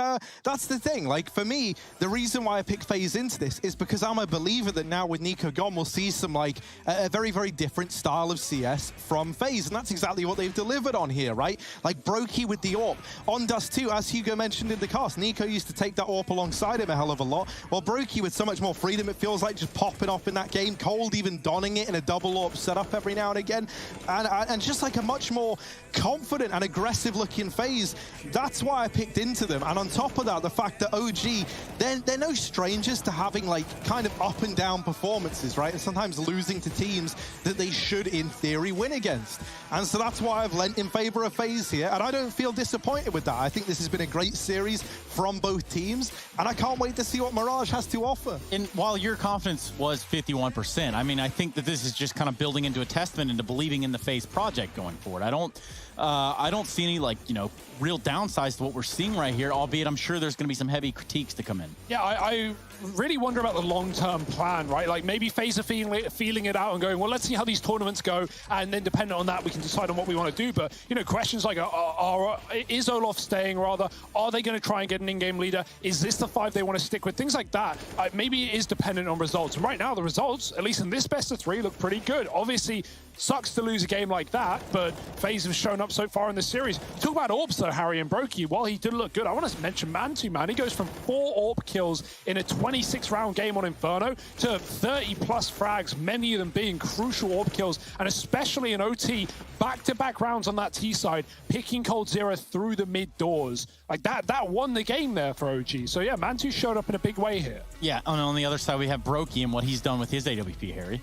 that's the thing. Like, for me, the reason why I picked FaZe into this is because I'm a believer that now with Nico gone, we'll see some, like, a very, very different style of CS from FaZe. And that's exactly what they've delivered on here, right? Like, Brokey with the AWP. On Dust 2, as Hugo mentioned in the cast, Nico used to take that AWP alongside him a hell of a lot. While Brokey with so much more freedom, it feels like just popping off in that game. Cold even donning it in a double AWP setup every now and again. And just like a much more confident and aggressive looking FaZe. That's why I picked into them. And on top of that, the fact that OG, they're no strangers to having like kind of up and down performances, right? And sometimes losing to teams that they should, in theory, win against. And so that's why I've lent in favor of FaZe here. And I don't feel disappointed with that. I think this has been a great series from both teams. And I can't wait to see what Mirage has to offer. And while your confidence was 51%, I mean, I think that this is just kind of building into a testament into believing in the FaZe project going forward. I don't see any, like, you know, real downsides to what we're seeing right here, albeit I'm sure there's going to be some heavy critiques to come in. Yeah, I really wonder about the long-term plan, right? Like, maybe FaZe are feeling it out and going, well, let's see how these tournaments go, and then depending on that, we can decide on what we want to do. But, you know, questions like, is Olaf staying, rather? Are they going to try and get an in-game leader? Is this the 5 they want to stick with? Things like that. Maybe it is dependent on results. And right now, the results, at least in this best of 3, look pretty good. Obviously, sucks to lose a game like that, but FaZe have shown up so far in this series. Talk about AWPs though, Harry and Brokey. While he did look good, I want to mention Mantu, man. He goes from 4 AWP kills in a 26-round game on Inferno to 30-plus frags, many of them being crucial AWP kills, and especially in OT, back-to-back rounds on that T side, picking Cold Zero through the mid doors. Like that won the game there for OG. So yeah, Mantu showed up in a big way here. Yeah, and on the other side, we have Brokey and what he's done with his AWP, Harry.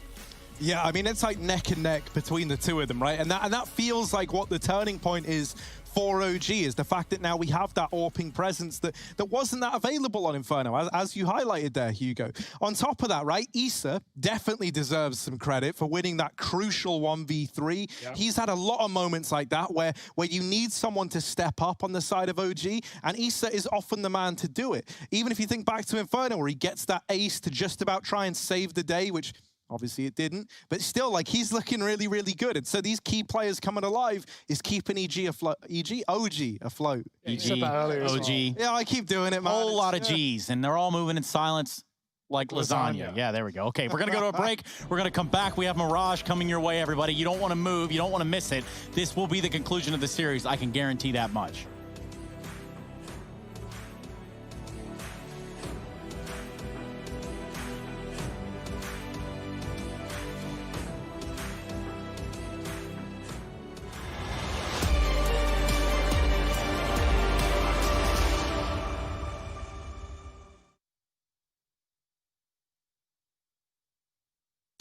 Yeah, I mean, it's like neck and neck between the two of them, right? And that feels like what the turning point is for OG, is the fact that now we have that AWPing presence that wasn't that available on Inferno, as you highlighted there, Hugo. On top of that, right, Issa definitely deserves some credit for winning that crucial 1v3. Yep. He's had a lot of moments like that where you need someone to step up on the side of OG, and Issa is often the man to do it. Even if you think back to Inferno, where he gets that ace to just about try and save the day, which obviously it didn't, but still, like, he's looking really, really good. And so these key players coming alive is keeping OG afloat. OG. Yeah, I keep doing it, man. Whole lot of G's, and they're all moving in silence like lasagna. Yeah, there we go. Okay, we're going to go to a break. We're going to come back. We have Mirage coming your way, everybody. You don't want to move. You don't want to miss it. This will be the conclusion of the series. I can guarantee that much.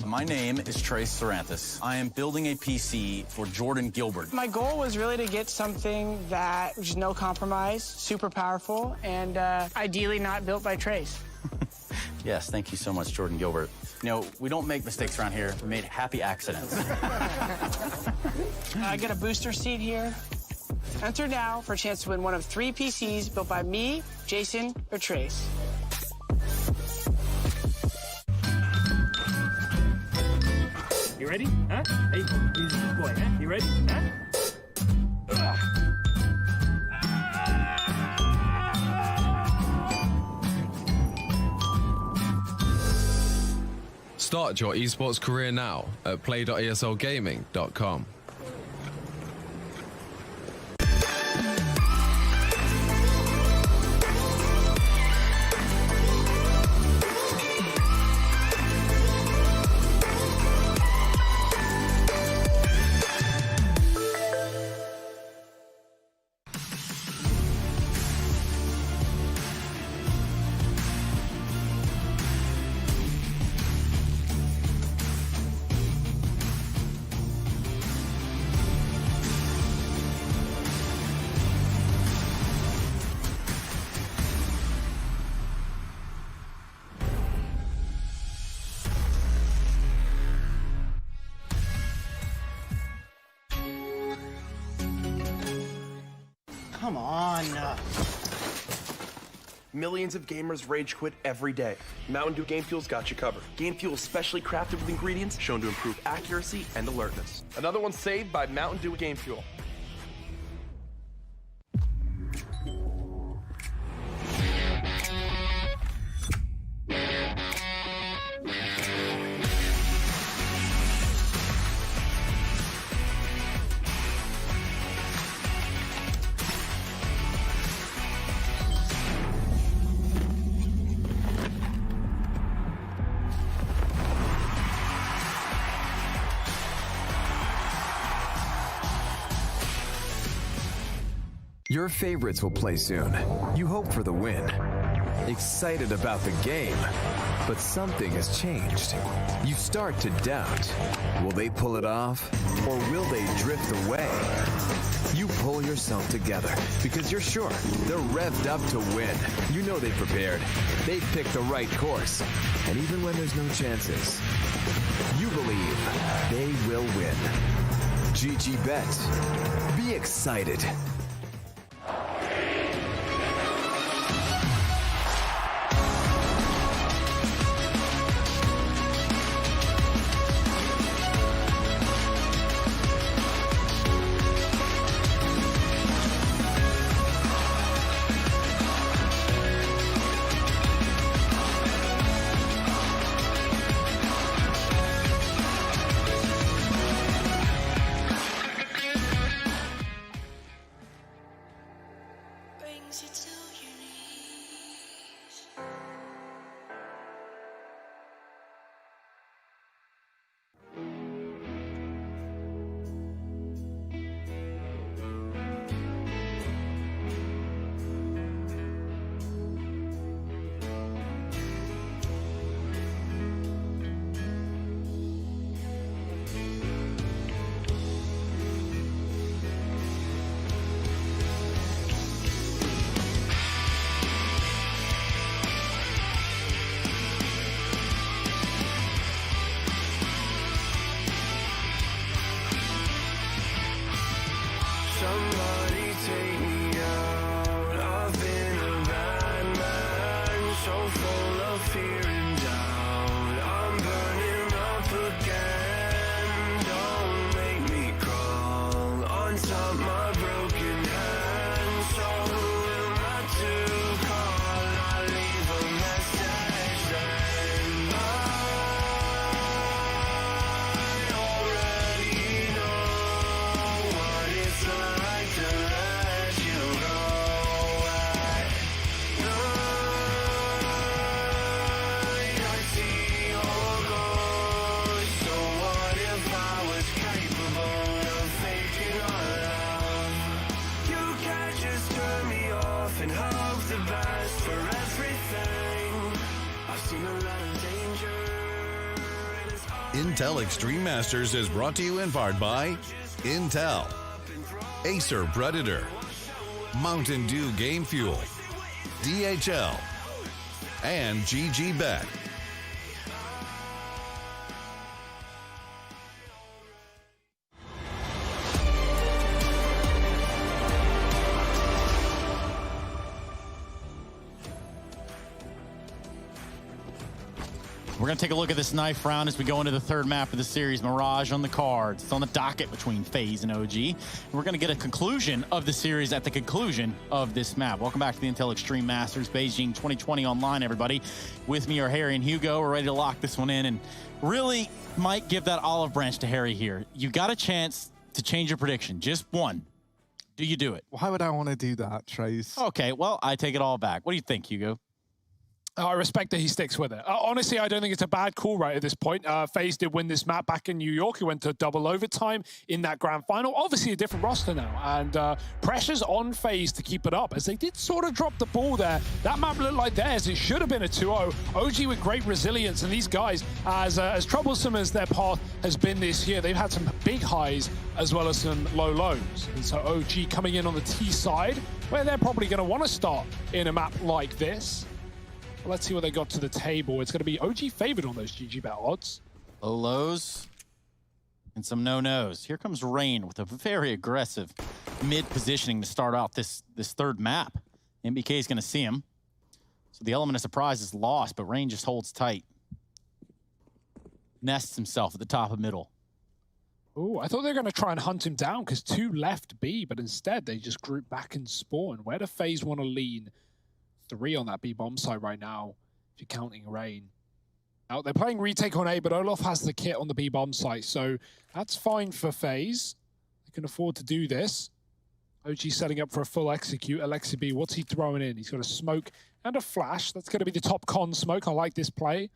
My name is Trace Saranthus. I am building a PC for Jordan Gilbert. My goal was really to get something that was no compromise, super powerful, and ideally not built by Trace. Yes, thank you so much, Jordan Gilbert. You know, we don't make mistakes around here. We made happy accidents. I got a booster seat here. Enter now for a chance to win one of 3 PCs built by me, Jason, or Trace. You ready? Huh? Hey, he's a good boy, huh? You ready? Huh? Start your esports career now at play.eslgaming.com. Come on. Millions of gamers rage quit every day. Mountain Dew Game Fuel's got you covered. Game Fuel is specially crafted with ingredients shown to improve accuracy and alertness. Another one saved by Mountain Dew Game Fuel. Your favorites will play soon. You hope for the win. Excited about the game. But something has changed. You start to doubt. Will they pull it off? Or will they drift away? You pull yourself together because you're sure they're revved up to win. You know they've prepared. They've picked the right course. And even when there's no chances, you believe they will win. GG Bet. Be excited. Somebody take me out. I've been a bad man, so full of fear and doubt. I'm burning up again. Don't make me crawl on top my broken hand. So who am I to call? I leave a message then. I already know what it's like to let you go. I see your ghost. So what if I was capable of faking our love? You can't just turn me off and hope the best for everything. I've seen a lot of danger. Intel Extreme Masters is brought to you in part by Intel, Acer Predator, Mountain Dew Game Fuel, DHL, and GG Bet. going to take a look at this knife round as we go into the third map of the series. Mirage on the cards. It's on the docket between FaZe and OG. And we're going to get a conclusion of the series at the conclusion of this map. Welcome back to the Intel Extreme Masters Beijing 2020 online, everybody. With me are Harry and Hugo. We're ready to lock this one in and really might give that olive branch to Harry here. You got a chance to change your prediction. Just one. Do you do it? Why would I want to do that, Trace? Okay, well, I take it all back. What do you think, Hugo? I respect that he sticks with it. Honestly, I don't think it's a bad call right at this point. FaZe did win this map back in New York. He went to double overtime in that grand final. Obviously a different roster now, and pressure's on FaZe to keep it up, as they did sort of drop the ball there. That map looked like theirs. It should have been a 2-0. OG with great resilience, and these guys, as troublesome as their path has been this year, they've had some big highs as well as some low lows. And so OG coming in on the T side, where they're probably going to want to start in a map like this. Let's see what they got to the table. It's going to be OG favored on those GG bet odds. Low lows and some no-nos. Here comes Rain with a very aggressive mid-positioning to start out this third map. MBK is going to see him. So the element of surprise is lost, but Rain just holds tight. Nests himself at the top of middle. Oh, I thought they were going to try and hunt him down because 2 left B, but instead they just group back and spawn. Where do FaZe want to lean? 3 on that B bomb side right now, if you're counting Rain. Now, they're playing retake on A, but Olaf has the kit on the B bomb site, so that's fine for FaZe. They can afford to do this. OG setting up for a full execute. Alexi B, what's he throwing in? He's got a smoke and a flash. That's going to be the top con smoke. I like this play.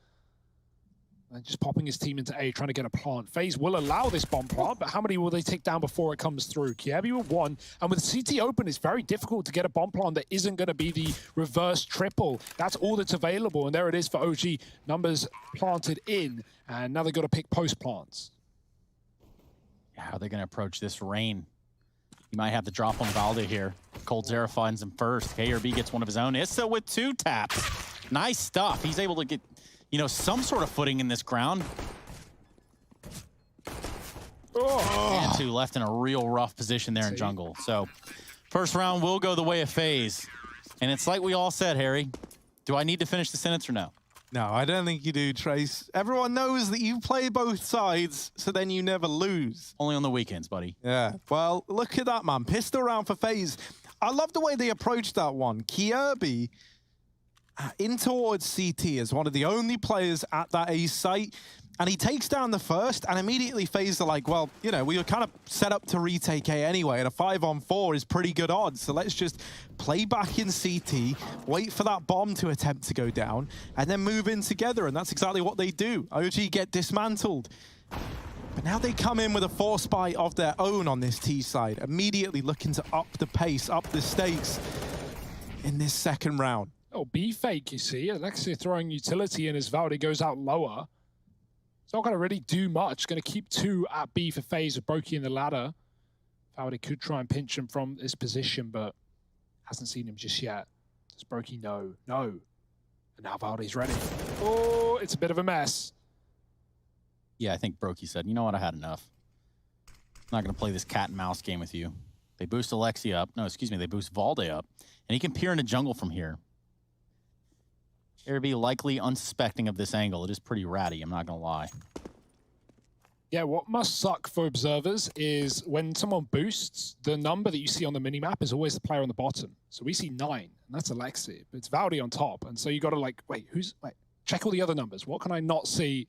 And just popping his team into A, trying to get a plant. FaZe will allow this bomb plant, but how many will they take down before it comes through? Kiebi with 1, and with CT open, it's very difficult to get a bomb plant that isn't going to be the reverse triple. That's all that's available, and there it is for OG. Numbers planted in, and now they've got to pick post plants. Yeah, how are they going to approach this Rain? He might have the drop on Valde here. Cold Zera finds him first. KRB gets one of his own. Issa with 2 taps. Nice stuff. He's able to get, you know, some sort of footing in this ground. And 2 left in a real rough position there in jungle. So first round will go the way of FaZe. And it's like we all said, Harry. Do I need to finish the sentence or no? No, I don't think you do, Trace. Everyone knows that you play both sides, so then you never lose. Only on the weekends, buddy. Yeah, well, look at that, man. Pistol round for FaZe. I love the way they approached that one. Kierby in towards CT as one of the only players at that A site, and he takes down the first, and immediately FaZe are like, well, you know, we were kind of set up to retake A anyway, and a 5-on-4 is pretty good odds, so let's just play back in CT, wait for that bomb to attempt to go down, and then move in together, and that's exactly what they do. OG get dismantled. But now they come in with a force buy of their own on this T side, immediately looking to up the pace, up the stakes in this second round. Oh, B fake, you see. Alexia throwing utility in as Valde goes out lower. It's not going to really do much. Going to keep 2 at B for FaZe with Brokey in the ladder. Valde could try and pinch him from this position, but hasn't seen him just yet. Does Brokey no? No. And now Valde's ready. Oh, it's a bit of a mess. Yeah, I think Brokey said, you know what, I had enough. I'm not going to play this cat and mouse game with you. They boost Alexia up. No, excuse me, they boost Valde up. And he can peer into jungle from here. Airbnb likely unsuspecting of this angle. It is pretty ratty, I'm not going to lie. Yeah, what must suck for observers is when someone boosts, the number that you see on the minimap is always the player on the bottom. So we see 9, and that's Alexi, but it's Valde on top. And so you got to like, wait, check all the other numbers. What can I not see?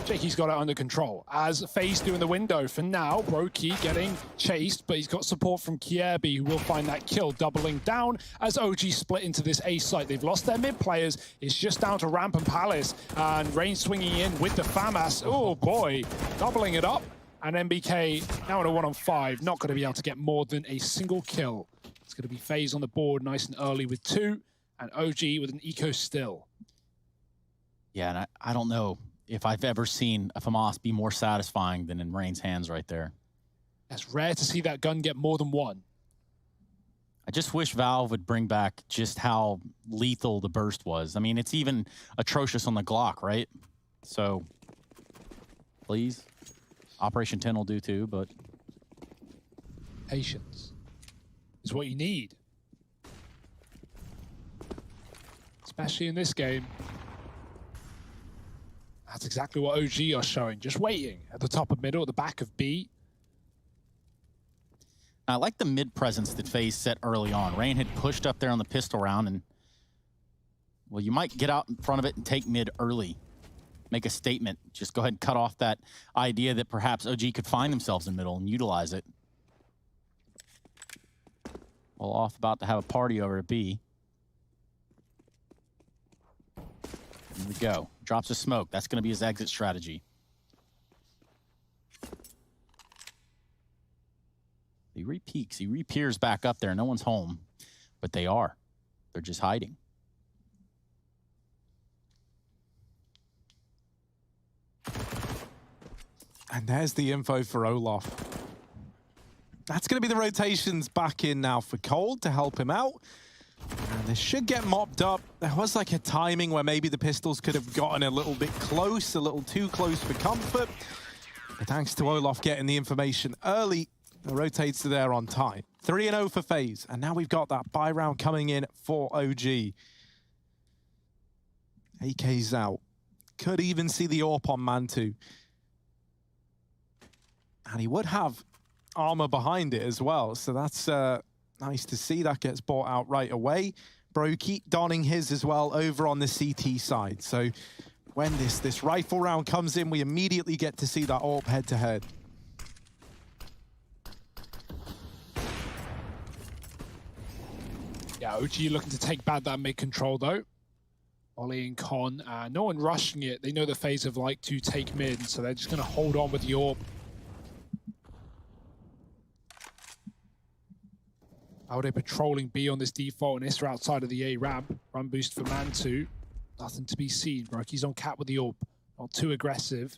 Jakey's got it under control. As FaZe do in the window for now, Brokey getting chased, but he's got support from Kierby, who will find that kill, doubling down as OG split into this A site. They've lost their mid players. It's just down to Ramp and Palace, and Rain swinging in with the FAMAS. Oh boy, doubling it up. And MBK now in a 1-on-5, not going to be able to get more than a single kill. It's going to be FaZe on the board nice and early with 2, and OG with an eco still. Yeah, and I don't know if I've ever seen a FAMAS be more satisfying than in Rain's hands right there. It's rare to see that gun get more than 1. I just wish Valve would bring back just how lethal the burst was. I mean, it's even atrocious on the Glock, right? So, please. Operation 10 will do too, but... Patience is what you need. Especially in this game. That's exactly what OG are showing. Just waiting at the top of middle, at the back of B. I like the mid presence that FaZe set early on. Rain had pushed up there on the pistol round, and well, you might get out in front of it and take mid early. Make a statement. Just go ahead and cut off that idea that perhaps OG could find themselves in middle and utilize it. Well, off about to have a party over at B. Here we go. Drops a smoke. That's going to be his exit strategy. He re-peeks. He re-peers back up there. No one's home, but they are. They're just hiding. And there's the info for Olaf. That's going to be the rotations back in now for Cold to help him out. And they should get mopped up. There was like a timing where maybe the pistols could have gotten a little bit close, a little too close for comfort. But thanks to Olaf getting the information early, it rotates to there on time. 3-0 for FaZe. And now we've got that buy round coming in for OG. AK's out. Could even see the AWP on Mantu. And he would have armor behind it as well. So that's nice to see. That gets bought out right away. Brokey donning his as well over on the CT side. So when this rifle round comes in, we immediately get to see that AWP head-to-head. Yeah, OG looking to take back that mid-control, though. Ollie and Con, no one rushing it. They know the FaZe have like to take mid, so they're just going to hold on with the AWP. Alde patrolling B on this default, and Isra outside of the A ramp. Run boost for Mantu. Nothing to be seen. Brokey's on cat with the AWP. Not too aggressive.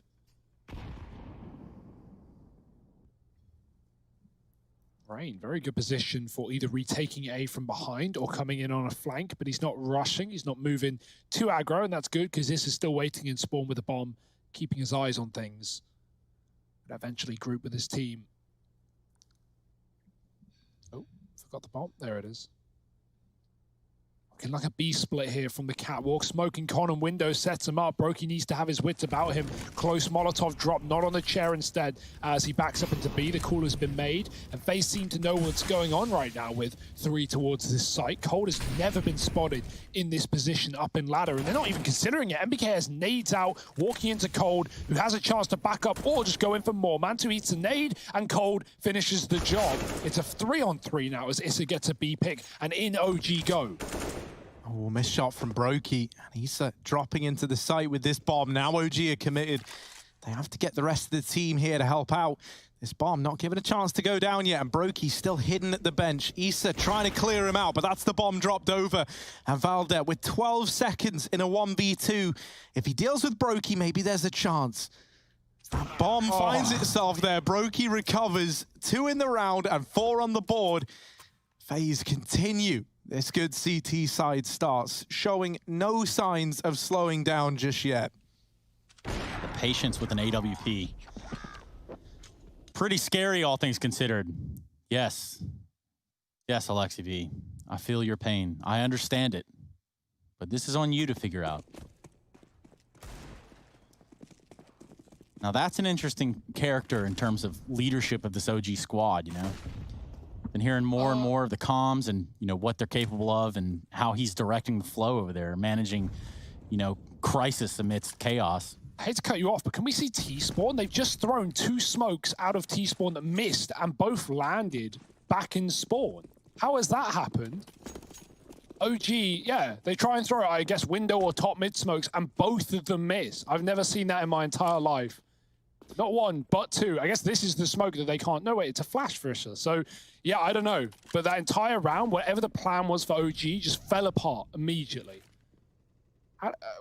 Rain, very good position for either retaking A from behind or coming in on a flank, but he's not rushing. He's not moving too aggro, and that's good because this is still waiting in spawn with a bomb, keeping his eyes on things. But eventually group with his team. Oh, forgot the bomb. There it is. Looking like a B split here from the catwalk. Smoking Con and window sets him up. Brokey needs to have his wits about him. Close Molotov drop, not on the chair instead, as he backs up into B. The call has been made, and FaZe seem to know what's going on right now with 3 towards this site. Cold has never been spotted in this position up in ladder, and they're not even considering it. MBK has nades out, walking into Cold, who has a chance to back up or just go in for more. Mantu eats a nade, and Cold finishes the job. It's a 3-on-3 now as Issa gets a B pick, and in OG go. Oh, missed shot from Brokey. And he's dropping into the site with this bomb. Now OG are committed. They have to get the rest of the team here to help out. This bomb not given a chance to go down yet, and Brokey still hidden at the bench. Issa trying to clear him out, but that's the bomb dropped over. And Valdet with 12 seconds in a 1v2. If he deals with Brokey, maybe there's a chance. That bomb finds itself there. Brokey recovers. 2 in the round and 4 on the board. FaZe continue. This good CT side starts, showing no signs of slowing down just yet. The patience with an AWP. Pretty scary, all things considered. Yes. Yes, Alexi V. I feel your pain. I understand it. But this is on you to figure out. Now that's an interesting character in terms of leadership of this OG squad, you know? Been hearing more and more of the comms and, you know, what they're capable of and how he's directing the flow over there, managing, you know, crisis amidst chaos. I hate to cut you off, but can we see T-Spawn? They've just thrown 2 smokes out of T-Spawn that missed and both landed back in spawn. How has that happened? OG, yeah, they try and throw, I guess, window or top mid smokes, and both of them miss. I've never seen that in my entire life. Not 1, but 2. I guess this is the smoke that they can't. No, wait, it's a flash for Isha. So, yeah, I don't know. But that entire round, whatever the plan was for OG, just fell apart immediately.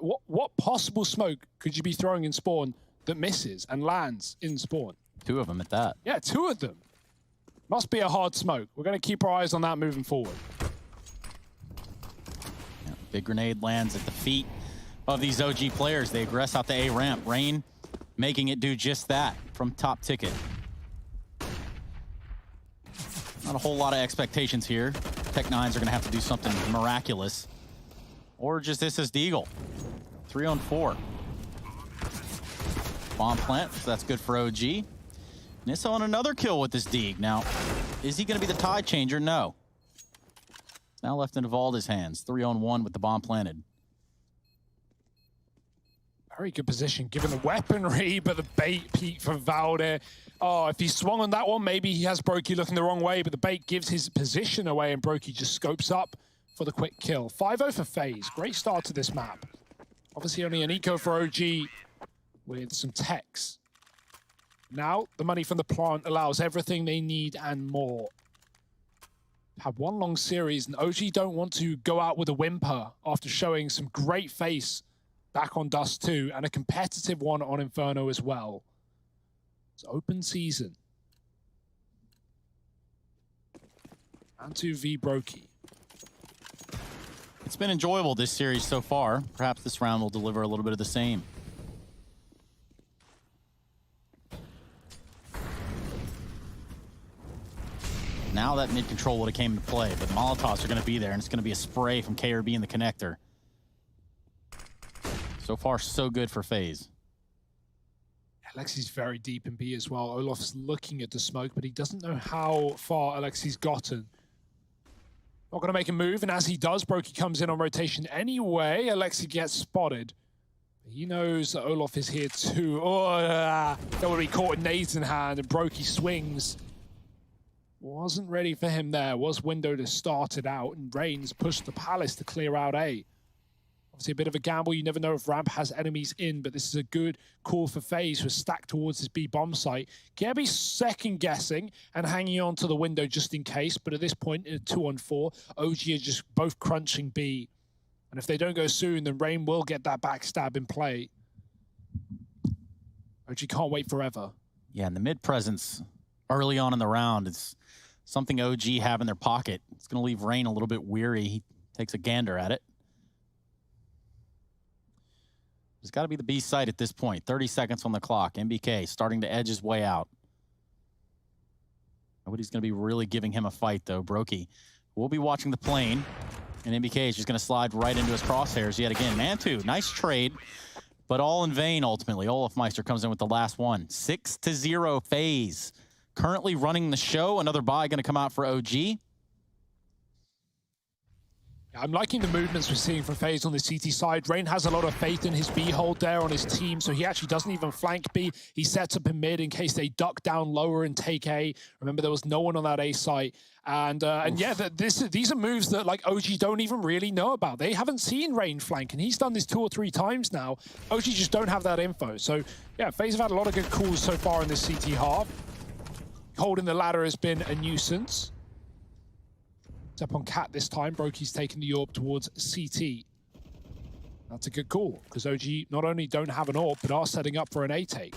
What possible smoke could you be throwing in spawn that misses and lands in spawn? 2 of them at that. Yeah, 2 of them. Must be a hard smoke. We're going to keep our eyes on that moving forward. Yeah, big grenade lands at the feet of these OG players. They aggress out the A ramp. Rain making it do just that from top ticket. Not a whole lot of expectations here. Tech9s are going to have to do something miraculous. Or just this is Deagle. 3-on-4. Bomb plant, so that's good for OG. Nissa on another kill with this Deeg. Now, is he going to be the tide changer? No. It's now left in Valda's hands. 3-on-1 with the bomb planted. Very good position given the weaponry, but the bait peak from Valde. Oh, if he swung on that one, maybe he has Brokey looking the wrong way, but the bait gives his position away and Brokey just scopes up for the quick kill. 5-0 for FaZe. Great start to this map. Obviously only an eco for OG with some techs. Now, the money from the plant allows everything they need and more. Have one long series, and OG don't want to go out with a whimper after showing some great face back on Dust 2 and a competitive one on Inferno as well. It's open season. Mantu v Brokey. It's been enjoyable this series so far. Perhaps this round will deliver a little bit of the same. Now that mid control would have came into play, but Molotovs are going to be there, and it's going to be a spray from KRB in the connector. So far, so good for FaZe. Alexi's very deep in B as well. Olaf's looking at the smoke, but he doesn't know how far Alexi's gotten. Not going to make a move, and as he does, Brokey comes in on rotation anyway. Alexi gets spotted. He knows that Olaf is here too. Oh, that would be caught in nades in hand, and Brokey swings. Wasn't ready for him there. Was window to start it out, and Reigns pushed the Palace to clear out A. Obviously a bit of a gamble. You never know if Ramp has enemies in, but this is a good call for FaZe, who are stacked towards his B bomb site. Kirby's second guessing and hanging on to the window just in case, but at this point in a 2-on-4, OG are just both crunching B. And if they don't go soon, then Rain will get that backstab in play. OG can't wait forever. Yeah, and the mid presence early on in the round is something OG have in their pocket. It's going to leave Rain a little bit weary. He takes a gander at it. There's got to be the B site at this point. 30 seconds on the clock. MBK starting to edge his way out. Nobody's going to be really giving him a fight, though. Brokey will be watching the plane, and MBK is just going to slide right into his crosshairs yet again. Mantu, nice trade, but all in vain ultimately. Olaf Meister comes in with the last one. 6-0 FaZe. Currently running the show. Another buy going to come out for OG. I'm liking the movements we're seeing from FaZe on the CT side. Rain has a lot of faith in his B hold there on his team, so he actually doesn't even flank B. He sets up in mid in case they duck down lower and take A. Remember, there was no one on that A site. And yeah, these are moves that like OG don't even really know about. They haven't seen Rain flank, and he's done this 2 or 3 times now. OG just don't have that info. So yeah, FaZe have had a lot of good calls so far in this CT half. Holding the ladder has been a nuisance. It's up on Cat this time. Brokey's taking the AWP towards CT. That's a good call, because OG not only don't have an AWP, but are setting up for an A take.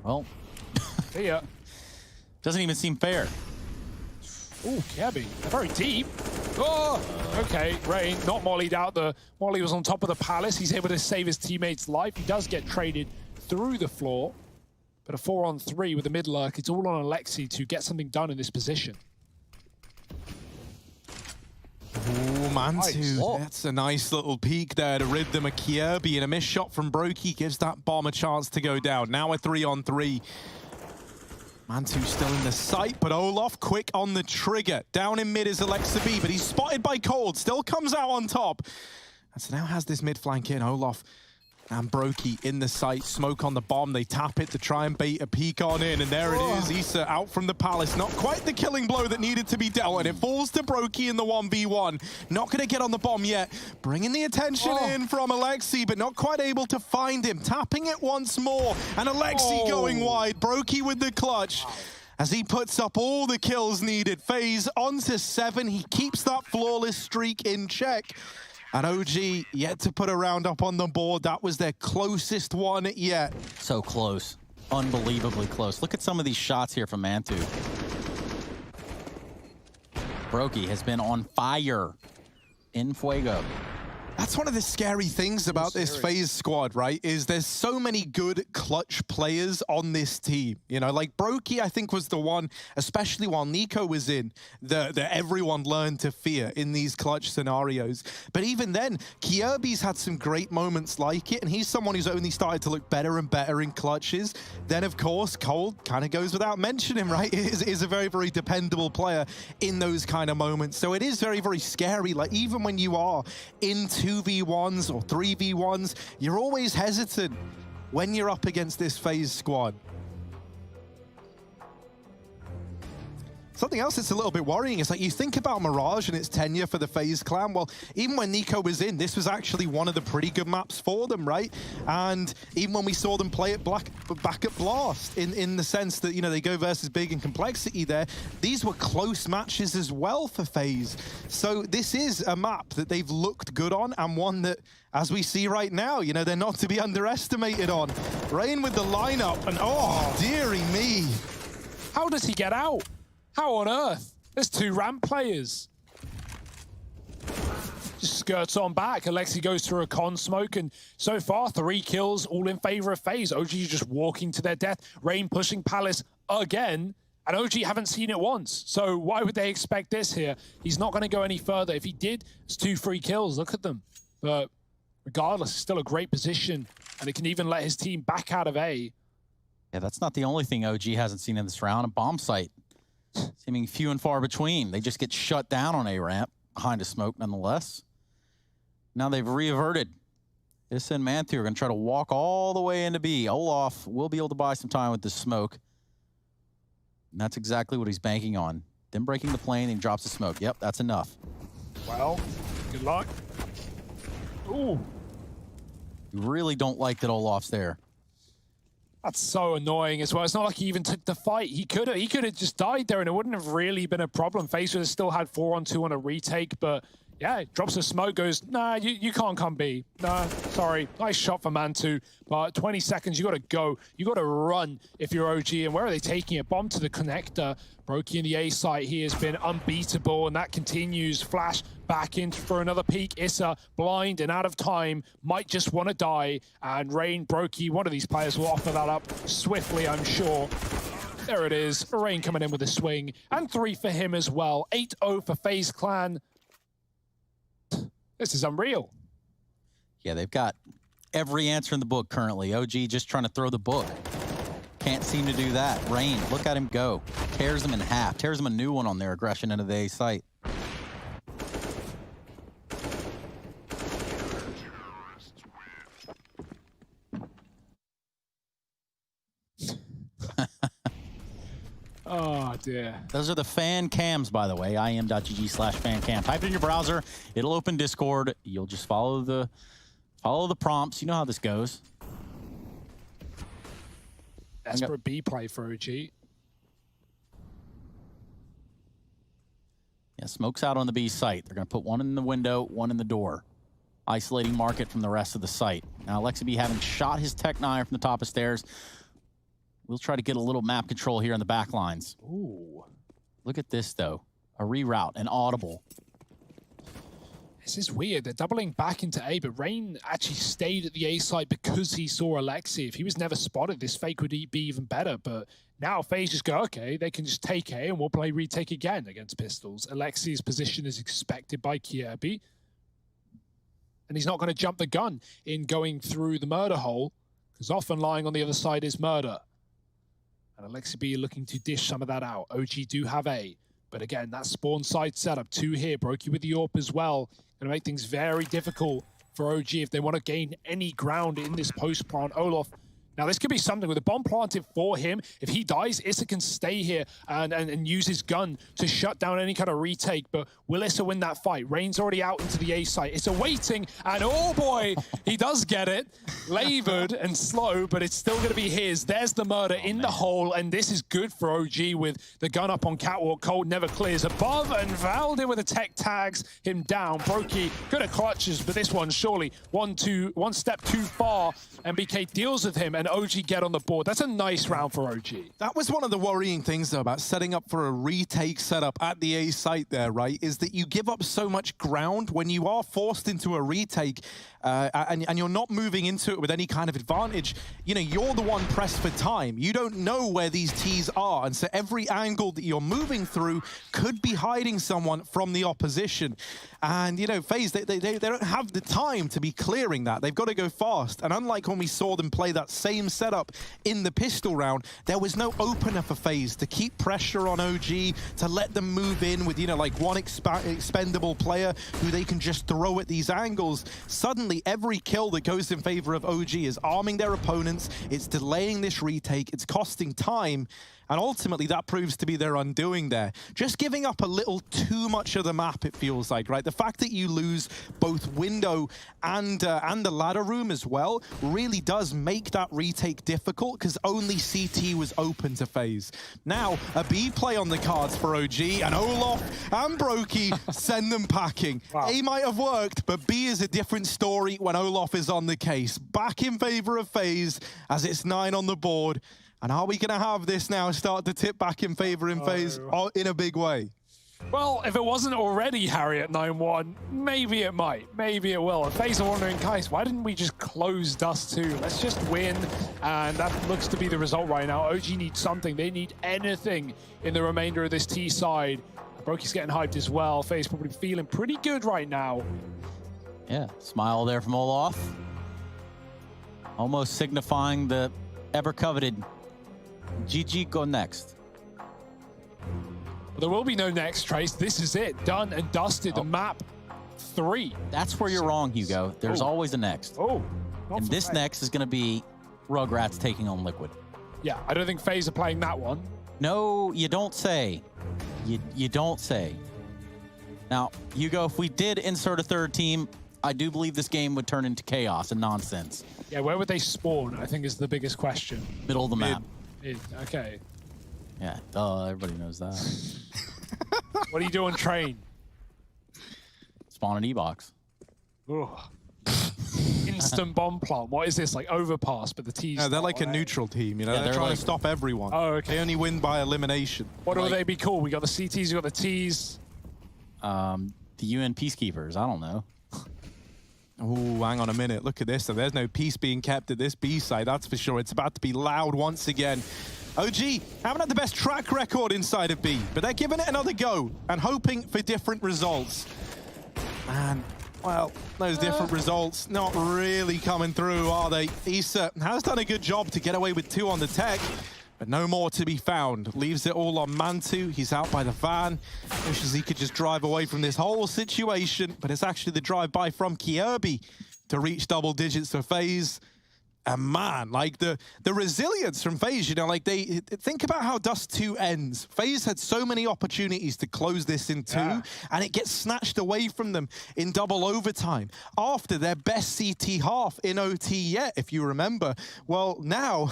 Well, see ya. Doesn't even seem fair. Ooh, Kirby, very deep. Oh, okay, Rain not mollied out. The molly was on top of the Palace. He's able to save his teammate's life. He does get traded through the floor, but a 4-on-3 with the mid lurk. It's all on Alexi to get something done in this position. Ooh, Mantu, Nice. that's a nice little peek there to rid them of Kirby, and a missed shot from Brokey gives that bomb a chance to go down. Now a 3-on-3. Mantu still in the sight, but Olaf quick on the trigger. Down in mid is Alexa B, but he's spotted by Cold, still comes out on top. And so now has this mid flank in. Olaf and Brokey in the sight, smoke on the bomb. They tap it to try and bait a peek on in, and there it is. Issa out from the Palace. Not quite the killing blow that needed to be dealt, and it falls to Brokey in the 1v1. Not going to get on the bomb yet. Bringing the attention in from Alexi, but not quite able to find him. Tapping it once more, and Alexi going wide. Brokey with the clutch. As he puts up all the kills needed. FaZe on to 7. He keeps that flawless streak in check. And OG yet to put a round up on the board. That was their closest one yet. So close. Unbelievably close. Look at some of these shots here from Mantu. Brokey has been on fire in Fuego. That's one of the scary things about this FaZe squad, right? Is there's so many good clutch players on this team. You know, like Brokey, I think, was the one, especially while Nico was in, that everyone learned to fear in these clutch scenarios. But even then, Kierby's had some great moments like it, and he's someone who's only started to look better and better in clutches. Then, of course, Cole kind of goes without mentioning, right? Is a very, very dependable player in those kind of moments. So it is very, very scary. Like, even when you are in 2v1s or 3v1s, you're always hesitant when you're up against this FaZe squad. Something else that's a little bit worrying is like you think about Mirage and its tenure for the FaZe clan. Well, even when Nico was in, this was actually one of the pretty good maps for them, right? And even when we saw them play it back at Blast, in the sense that, you know, they go versus Big and Complexity there, these were close matches as well for FaZe. So this is a map that they've looked good on, and one that, as we see right now, you know, they're not to be underestimated on. Rain with the lineup, and oh, dearie me. How does he get out? How on earth? There's 2 ramp players. Just skirts on back. Alexi goes through a con smoke, and so far 3 kills, all in favor of FaZe. OG just walking to their death. Rain pushing Palace again, and OG haven't seen it once. So why would they expect this here? He's not going to go any further. If he did, it's 2 free kills. Look at them. But regardless, it's still a great position, and it can even let his team back out of A. Yeah, that's not the only thing OG hasn't seen in this round. A bomb site. Seeming few and far between. They just get shut down on A ramp behind a smoke nonetheless. Now they've reaverted. Issa and Manthu are going to try to walk all the way into B. Olaf will be able to buy some time with this smoke. And that's exactly what he's banking on. Then breaking the plane and drops the smoke. Yep, that's enough. Well, good luck. Ooh. You really don't like that Olaf's there. That's so annoying as well. It's not like he even took the fight. He could have just died there, and it wouldn't have really been a problem. FaZe would have still had 4-on-2 on a retake, but yeah, drops the smoke, goes, nah, you can't come B. Nah, sorry. Nice shot for Manthu, but 20 seconds, you got to go. You got to run if you're OG. And where are they taking it? Bomb to the connector. Brokey in the A site, he has been unbeatable, and that continues. Flash back in for another peek. Issa, blind and out of time, might just want to die. And Rain, Brokey, one of these players will offer that up swiftly, I'm sure. There it is. Rain coming in with a swing. And 3 for him as well. 8-0 for FaZe Clan. This is unreal. Yeah, they've got every answer in the book currently. OG just trying to throw the book. Can't seem to do that. Rain, look at him go. Tears them in half. Tears them a new one on their aggression into the A site. Oh, dear. Those are the fan cams, by the way. IEM.gg/fancam. Type it in your browser. It'll open Discord. You'll just follow the prompts. You know how this goes. Desperate B play for OG. Yeah, smoke's out on the B site. They're going to put one in the window, one in the door. Isolating Market from the rest of the site. Now, Alexi B, having shot his Tech 9 from the top of stairs, we'll try to get a little map control here on the back lines. Ooh. Look at this, though. A reroute, an audible. This is weird. They're doubling back into A, but Rain actually stayed at the A site because he saw Alexi. If he was never spotted, this fake would be even better. But now FaZe just go, okay, they can just take A and we'll play retake again against Pistols. Alexi's position is expected by Kierby. And he's not going to jump the gun in going through the murder hole, because often lying on the other side is murder. And Alexi B looking to dish some of that out. OG do have A. But again, that spawn side setup, 2 here. Brokey with the AWP as well. Going to make things very difficult for OG if they want to gain any ground in this post-plant. Olaf, now this could be something with a bomb planted for him. If he dies, Issa can stay here and use his gun to shut down any kind of retake. But will Issa win that fight? Rain's already out into the A site. Issa waiting, and oh boy, he does get it. Labored and slow, but it's still going to be his. There's the murder in the hole, and this is good for OG with the gun up on Catwalk. Cold never clears above, and Valde with a tech tags him down. Brokey good at clutches, but this one surely one step too far, and BK deals with him. and OG get on the board. That's a nice round for OG. That was one of the worrying things, though, about setting up for a retake setup at the A site there, right? Is that you give up so much ground when you are forced into a retake and you're not moving into it with any kind of advantage. You know, you're the one pressed for time. You don't know where these Ts are, and so every angle that you're moving through could be hiding someone from the opposition. And, you know, FaZe, they don't have the time to be clearing that. They've got to go fast. And unlike when we saw them play that same setup in the pistol round, there was no opener for FaZe to keep pressure on OG, to let them move in with, you know, like one expendable player who they can just throw at these angles. Suddenly, every kill that goes in favor of OG is arming their opponents, it's delaying this retake, it's costing time, and ultimately that proves to be their undoing there. Just giving up a little too much of the map, it feels like, right? The fact that you lose both window and the ladder room as well really does make that retake difficult, because only CT was open to FaZe. Now, a B play on the cards for OG, and Olof and Brokey send them packing. Wow. A might have worked, but B is a different story when Olof is on the case. Back in favor of FaZe as it's 9 on the board. And are we going to have this now start to tip back in favor in FaZe in a big way? Well, if it wasn't already Harry at 9-1, maybe it might. Maybe it will. And FaZe are wondering, guys, why didn't we just close Dust 2? Let's just win. And that looks to be the result right now. OG needs something. They need anything in the remainder of this T side. Brokey's getting hyped as well. FaZe probably feeling pretty good right now. Yeah, smile there from Olof. Almost signifying the ever-coveted GG go next. There will be no next, Trace. This is it. Done and dusted. The map 3. That's where you're wrong, Hugo. There's always a next. And this next is going to be Rugratz taking on Liquid. Yeah, I don't think FaZe are playing that one. No, you don't say. You don't say. Now, Hugo, if we did insert a third team, I do believe this game would turn into chaos and nonsense. Yeah, where would they spawn, I think is the biggest question. Middle of the map. Okay. Yeah, everybody knows that. What are you doing, Train? Spawn an E-box. Instant bomb plant. What is this, like overpass, but the T's... No, they're like a neutral team, you know? Yeah, they're trying like, to stop everyone. Oh, okay. They only win by elimination. What will they be called? We got the CTs, we got the Ts. The UN Peacekeepers, I don't know. Oh, hang on a minute. Look at this. So there's no peace being kept at this B side, that's for sure. It's about to be loud once again. OG haven't had the best track record inside of B, but they're giving it another go and hoping for different results. And, well, those different results not really coming through, are they? Issa has done a good job to get away with 2 on the tech, but no more to be found. Leaves it all on Mantu. He's out by the van. Wishes he could just drive away from this whole situation, but it's actually the drive-by from Kierby to reach double digits for FaZe. And man, like the resilience from FaZe, you know, like they think about how Dust 2 ends. FaZe had so many opportunities to close this in 2, and it gets snatched away from them in double overtime after their best CT half in OT yet, if you remember. Well, now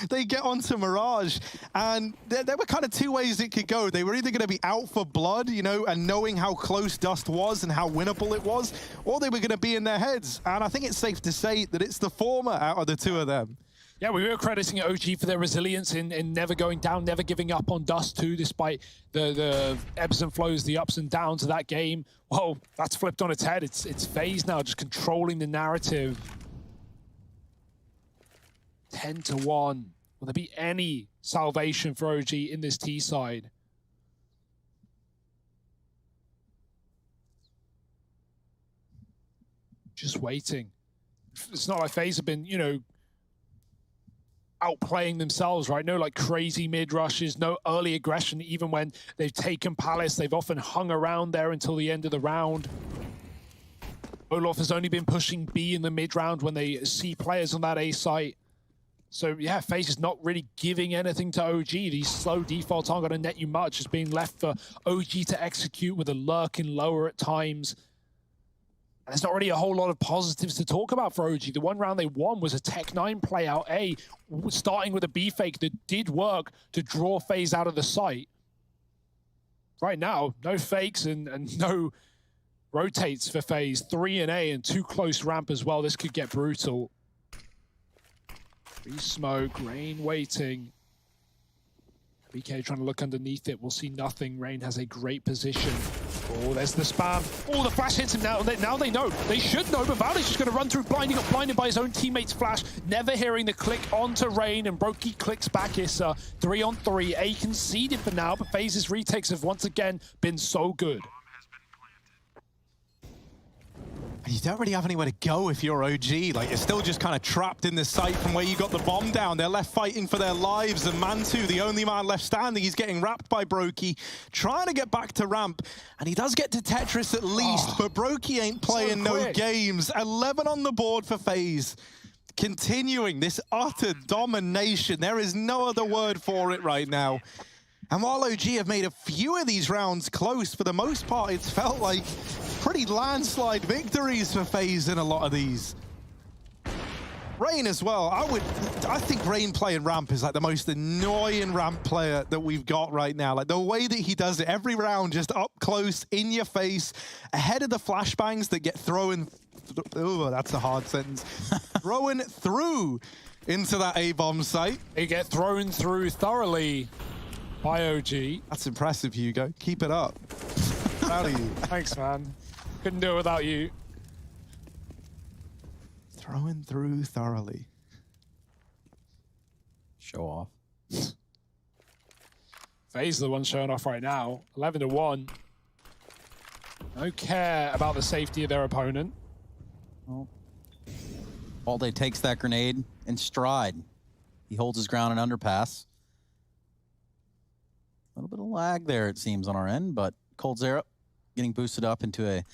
they get onto Mirage, and there were kind of 2 ways it could go. They were either going to be out for blood, you know, and knowing how close Dust was and how winnable it was, or they were going to be in their heads. And I think it's safe to say that it's the former out of the 2 of them. Yeah, we were crediting OG for their resilience in never going down, never giving up on Dust 2, despite the ebbs and flows, the ups and downs of that game. Well, that's flipped on its head. It's FaZe now, just controlling the narrative. 10-1. Will there be any salvation for OG in this T side? Just waiting. It's not like FaZe have been, you know, outplaying themselves, right? No, like crazy mid rushes, no early aggression. Even when they've taken Palace, they've often hung around there until the end of the round. Olof has only been pushing B in the mid round when they see players on that A site. So yeah, FaZe is not really giving anything to OG. These slow defaults aren't going to net you much. It's being left for OG to execute with a lurking lower at times. There's not really a whole lot of positives to talk about for OG. The one round they won was a Tech 9 play out A, starting with a B fake that did work to draw FaZe out of the site. Right now, no fakes and no rotates for FaZe. 3 and A and 2 close ramp as well. This could get brutal. Free smoke, Rain waiting. BK trying to look underneath it. We'll see nothing. Rain has a great position. Oh, there's the spam. Oh, the flash hits him now. Now they know. They should know, but Valde's just going to run through blind. He got blinded by his own teammate's flash. Never hearing the click onto Rain, and Brokey clicks back Issa. 3-on-3. A conceded for now, but FaZe's retakes have once again been so good. You don't really have anywhere to go if you're OG. Like, you're still just kind of trapped in the site from where you got the bomb down. They're left fighting for their lives, and Mantu, the only man left standing, he's getting wrapped by Brokey, trying to get back to ramp, and he does get to Tetris at least, but Brokey ain't playing no games. 11 on the board for FaZe. Continuing this utter domination. There is no other word for it right now. And while OG have made a few of these rounds close, for the most part, it's felt like pretty landslide victories for FaZe in a lot of these. Rain as well. I think Rain playing ramp is like the most annoying ramp player that we've got right now. Like the way that he does it every round, just up close, in your face, ahead of the flashbangs that get thrown. Oh, that's a hard sentence. Thrown through into that A-bomb site. They get thrown through thoroughly by OG. That's impressive, Hugo. Keep it up. Proud of you. Thanks, man. Couldn't do it without you. Throwing through thoroughly. Show off. FaZe the one showing off right now. 11-1. No care about the safety of their opponent. Well, Balde takes that grenade in stride. He holds his ground in underpass. A little bit of lag there, it seems, on our end, but coldzera getting boosted up into a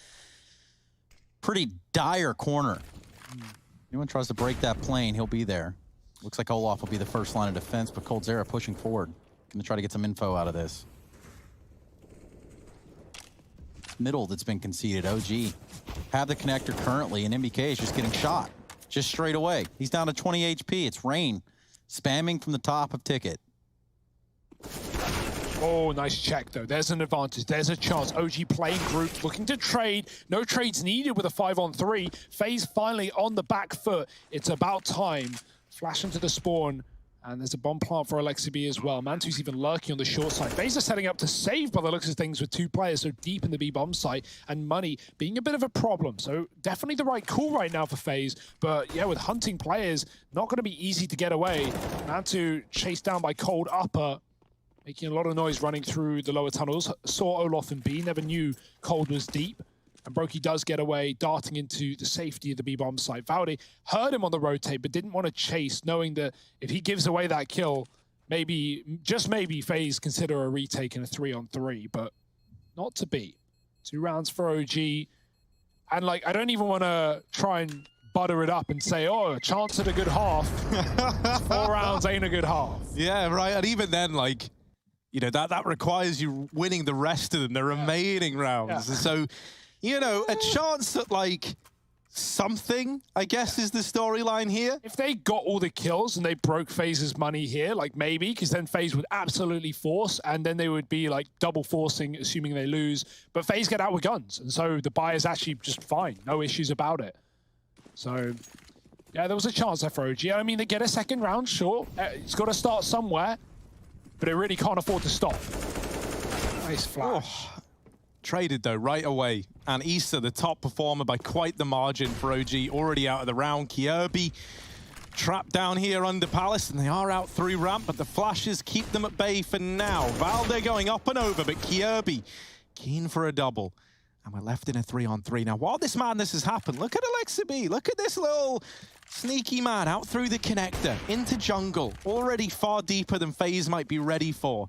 pretty dire corner. Anyone tries to break that plane, he'll be there. Looks like Olaf will be the first line of defense, but coldzera pushing forward. Gonna try to get some info out of this. Middle that's been conceded, OG. Have the connector currently, and MBK is just getting shot. Just straight away. He's down to 20 HP. It's Rain spamming from the top of Ticket. Oh, nice check, though. There's an advantage. There's a chance. OG playing group, looking to trade. No trades needed with a 5-on-3. FaZe finally on the back foot. It's about time. Flash into the spawn. And there's a bomb plant for Alexibi as well. Mantu's even lurking on the short side. FaZe are setting up to save by the looks of things with two players so deep in the B-bomb site, and money being a bit of a problem. So definitely the right call right now for FaZe. But yeah, with hunting players, not going to be easy to get away. Mantu chased down by Cold Upper, making a lot of noise running through the lower tunnels. Saw Olaf and B, never knew Cold was deep. And Brokey does get away, darting into the safety of the B-bomb site. Valde heard him on the rotate, but didn't want to chase, knowing that if he gives away that kill, maybe, just maybe, FaZe consider a retake in a 3-on-3, but not to be. 2 rounds for OG. And, like, I don't even want to try and butter it up and say, oh, a chance at a good half. 4 rounds ain't a good half. Yeah, right. And even then, like, you know, that requires you winning the rest of them, the remaining rounds. Yeah. And so, you know, a chance at, like, something, I guess, is the storyline here. If they got all the kills and they broke FaZe's money here, like maybe, because then FaZe would absolutely force, and then they would be, like, double forcing, assuming they lose. But FaZe get out with guns, and so the buy is actually just fine. No issues about it. So, yeah, there was a chance there for OG. I mean, they get a second round, sure. It's got to start somewhere, but it really can't afford to stop. Nice flash. Oh. Traded, though, right away. And Issa, the top performer by quite the margin for OG, already out of the round. Kjaerbye trapped down here under Palace, and they are out through ramp, but the flashes keep them at bay for now. Valde going up and over, but Kjaerbye keen for a double. And we're left in a 3-on-3. Now, while this madness has happened, look at Alexibi. Look at this little sneaky man out through the connector into jungle, already far deeper than FaZe might be ready for.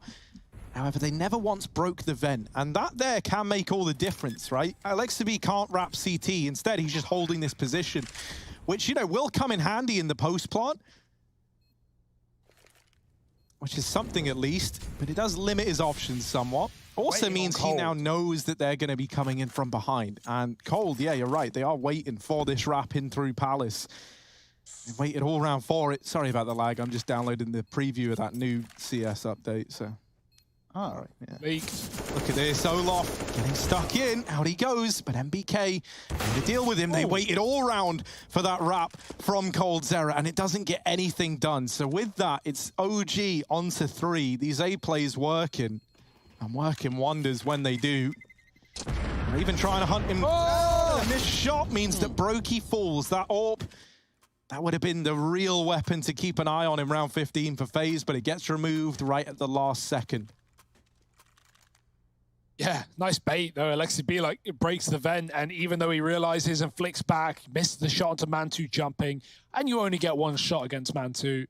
However, they never once broke the vent, and that there can make all the difference, right? Alexibi can't wrap CT. Instead, he's just holding this position, which, you know, will come in handy in the post plant, which is something at least, but it does limit his options somewhat. Also means he now knows that they're going to be coming in from behind. And Cold, yeah, you're right. They are waiting for this wrap in through Palace. They've waited all round for it. Sorry about the lag. I'm just downloading the preview of that new CS update, so... All right, yeah. Leaked. Look at this, Olaf getting stuck in. Out he goes, but MBK to deal with him. They waited all round for that wrap from coldzera, and it doesn't get anything done. So with that, it's OG onto 3. These A plays working, and working wonders when they do. They're even trying to hunt him. And this shot means that Brokey falls. That AWP, that would have been the real weapon to keep an eye on in round 15 for FaZe, but it gets removed right at the last second. Yeah, nice bait though. Alexi B, like, it breaks the vent, and even though he realizes and flicks back, misses the shot onto Mantu jumping, and you only get one shot against Mantu.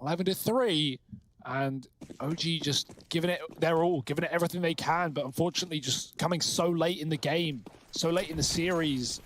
11-3, and OG just giving it their all, giving it everything they can, but unfortunately just coming so late in the game, so late in the series.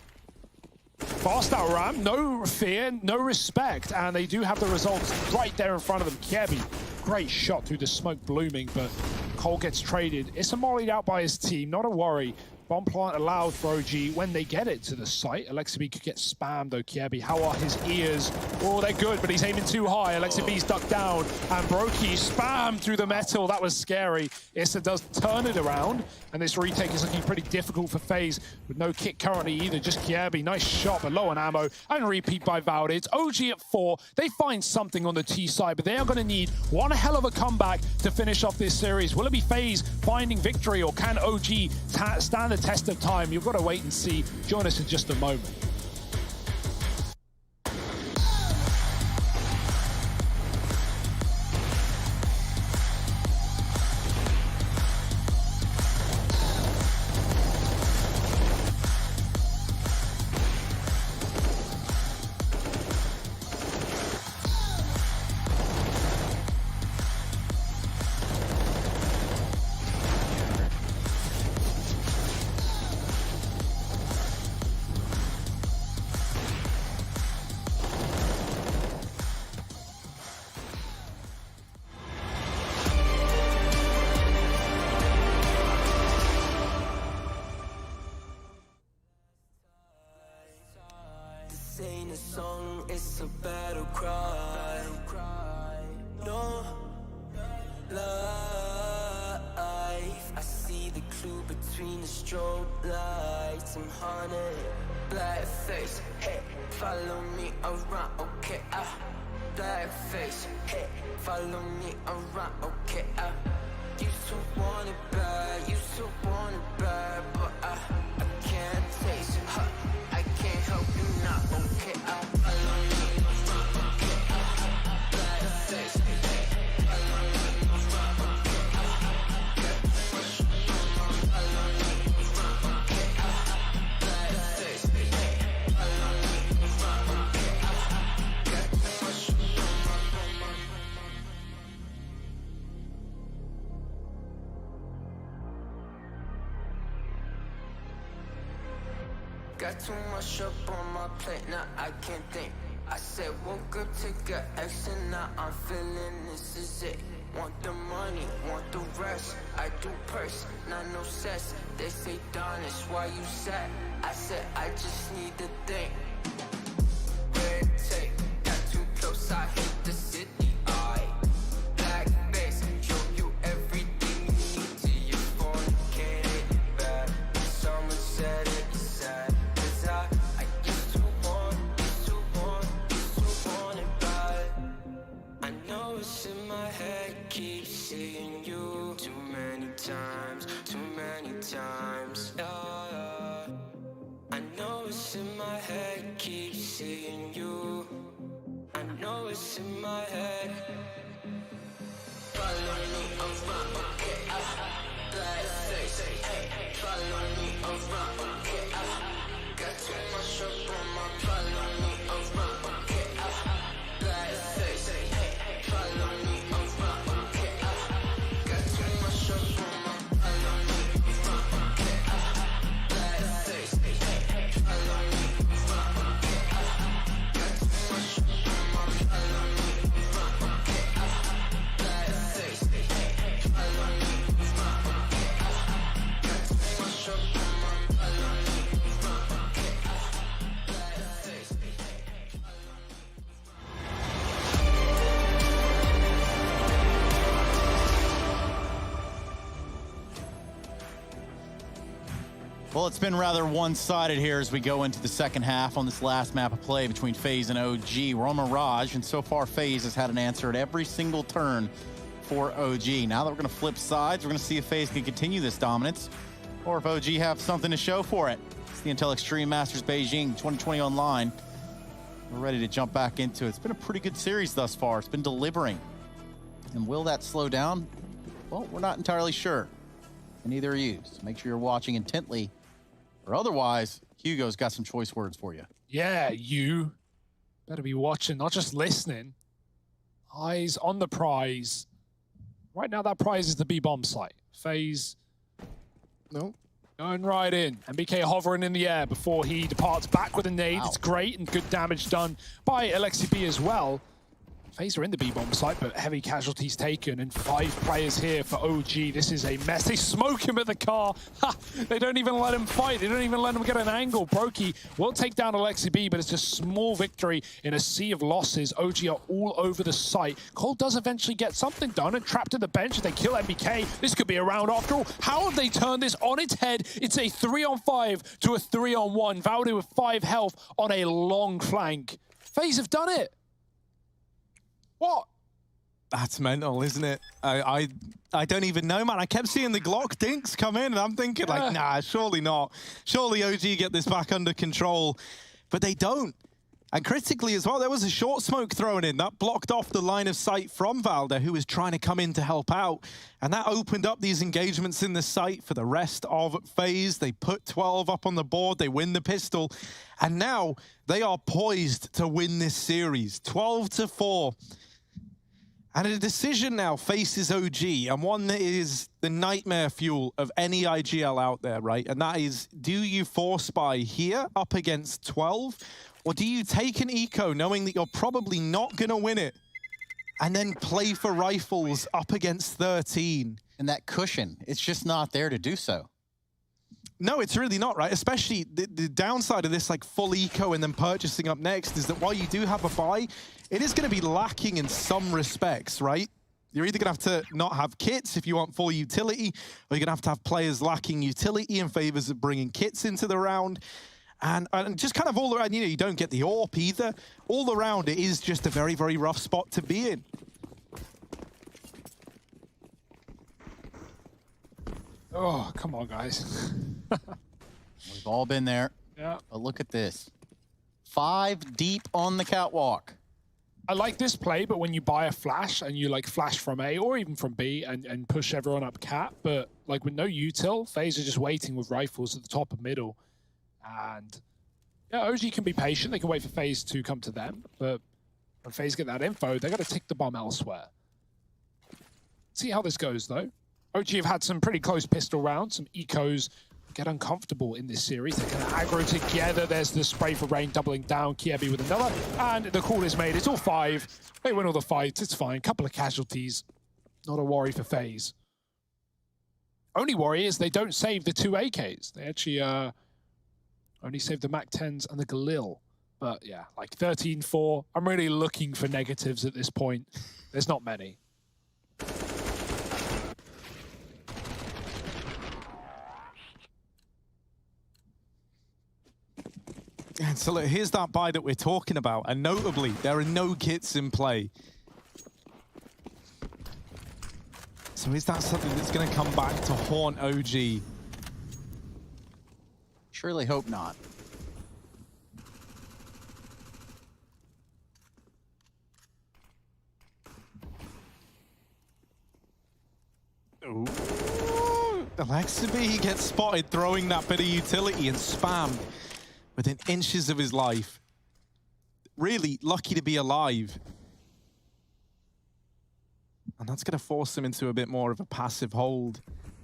Fast out ramp, no fear, no respect, and they do have the results right there in front of them. Kjaerbye, great shot through the smoke blooming, but Cole gets traded. It's mollied out by his team, not a worry. Bomb plant allowed for OG when they get it to the site. Alexibi could get spammed though. Kjaerbye, how are his ears? Oh, they're good, but he's aiming too high. Alexibi's ducked down, and Brokey spammed through the metal. That was scary. Issa does turn it around, and this retake is looking pretty difficult for FaZe, with no kick currently either. Just Kjaerbye, nice shot, but low on ammo, and repeat by Valde. It's OG at 4. They find something on the T side, but they are going to need one hell of a comeback to finish off this series. Will it be FaZe finding victory, or can OG stand the test of time? You've got to wait and see. Join us in just a moment. This ain't a song, it's a battle cry. No life. I see the clue between the strobe lights. I'm haunted, black face. Hey, follow me around, okay? Black face. Hey, follow me around, okay? Used to want it bad, used to want it bad, but I can't taste it. I can't help you now, okay? Follow me around, okay? Black face. Follow me around, okay? Follow me around, okay? Black face. Follow me around, got too much up on my plate, now I can't think. I said woke up, take a X, and now I'm feeling this is it. Want the money, want the rest. I do purse, not no cess. They say, Donis, why you sad? I said, I just need to think. Red tape, got too close, I hit the city. Black face, show you everything you need to your phone, get it back. Someone said it's sad. I used to want it bad. I know it's in my head, keep seeing you too many times. I know it's in my head, keep seeing you. I know it's in my head. Follow me around, okay? Black face, hey, follow me around, okay? Got too much up on my follow me around, okay? Black face, hey, follow me around, okay? Got too much up on my follow me around, okay? Black face, hey, follow me around, okay? Got too much up on my follow me around, okay? Black face, hey, follow me around, okay? Got too much up on my follow me around, okay? Black face. Well, it's been rather one-sided here as we go into the second half on this last map of play between FaZe and OG. We're on Mirage, and so far FaZe has had an answer at every single turn for OG. Now that we're going to flip sides, we're going to see if FaZe can continue this dominance, or if OG have something to show for it. It's the Intel Extreme Masters Beijing 2020 Online. We're ready to jump back into it. It's been a pretty good series thus far. It's been delivering. And will that slow down? Well, we're not entirely sure. And neither are you. So make sure you're watching intently. Or otherwise, Hugo's got some choice words for you. Yeah, you better be watching, not just listening. Eyes on the prize. Right now, that prize is the B-bomb site. FaZe. No. Going right in. MBK hovering in the air before he departs back with a nade. Wow. It's great and good damage done by Alexi B as well. FaZe are in the B-bomb site, but heavy casualties taken, and 5 players here for OG. This is a mess. They smoke him at the car. Ha! They don't even let him fight. They don't even let him get an angle. Brokey will take down Alexi B, but it's a small victory in a sea of losses. OG are all over the site. Cole does eventually get something done, and trapped at the bench. If they kill MBK, this could be a round after all. How have they turned this on its head? It's a 3-on-5 to a 3-on-1. Valde with 5 health on a long flank. FaZe have done it. What? That's mental, isn't it? I don't even know, man. I kept seeing the Glock dinks come in, and I'm thinking, like, nah, surely not. Surely OG get this back under control. But they don't. And critically as well, there was a short smoke thrown in. That blocked off the line of sight from Valde, who was trying to come in to help out. And that opened up these engagements in the site for the rest of FaZe. They put 12 up on the board. They win the pistol. And now they are poised to win this series. 12-4. And a decision now faces OG, and one that is the nightmare fuel of any IGL out there, right? And that is, do you force buy here up against 12? Or do you take an eco knowing that you're probably not going to win it and then play for rifles up against 13? And that cushion, it's just not there to do so. No, it's really not, right? Especially the downside of this, like, full eco and then purchasing up next is that while you do have a buy, it is going to be lacking in some respects, right? You're either going to have to not have kits if you want full utility, or you're going to have players lacking utility in favors of bringing kits into the round. And just kind of all around, you know, you don't get the AWP either. All around, it is just a very, very rough spot to be in. Oh, come on, guys. We've all been there. Yeah. But look at this. 5 deep on the catwalk. I like this play, but when you buy a flash and you like flash from A or even from B and push everyone up cat, but like with no util, FaZe are just waiting with rifles at the top and middle. And yeah, OG can be patient. They can wait for FaZe to come to them, but when FaZe get that info, they got to tick the bomb elsewhere. See how this goes, though. OG have had some pretty close pistol rounds. Some ecos get uncomfortable in this series. They kind of aggro together. There's the spray for rain doubling down. Kiebi with another. And the call is made. It's all 5. They win all the fights. It's fine. Couple of casualties. Not a worry for FaZe. Only worry is they don't save the 2 AKs. They actually only save the MAC-10s and the Galil. But yeah, like 13-4. I'm really looking for negatives at this point. There's not many. And so look, here's that buy that we're talking about, and notably, there are no kits in play. So is that something that's going to come back to haunt OG? Surely hope not. Ooh. Alexi gets spotted throwing that bit of utility and spammed within inches of his life. Really lucky to be alive. And that's going to force him into a bit more of a passive hold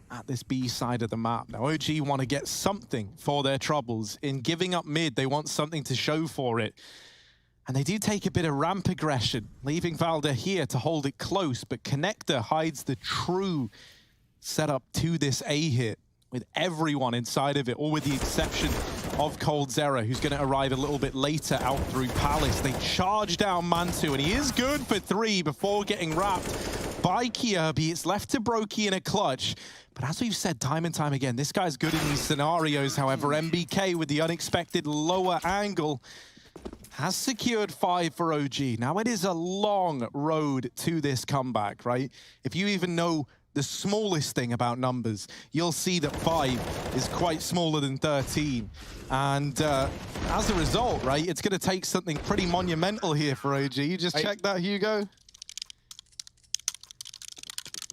at this B side of the map. Now, OG want to get something for their troubles. In giving up mid, they want something to show for it. And they do take a bit of ramp aggression, leaving Valde here to hold it close, but Connector hides the true setup to this A hit with everyone inside of it, all with the exception of coldzera, who's going to arrive a little bit later out through Palace. They charge down Mantu, and he is good for 3 before getting wrapped by Kirby. It's left to Brokey in a clutch. But as we've said time and time again, this guy's good in these scenarios. However, MBK with the unexpected lower angle has secured 5 for OG. Now, it is a long road to this comeback, right? If you even know the smallest thing about numbers, you'll see that 5 is quite smaller than 13. And as a result, right, it's going to take something pretty monumental here for OG. You just check that, Hugo.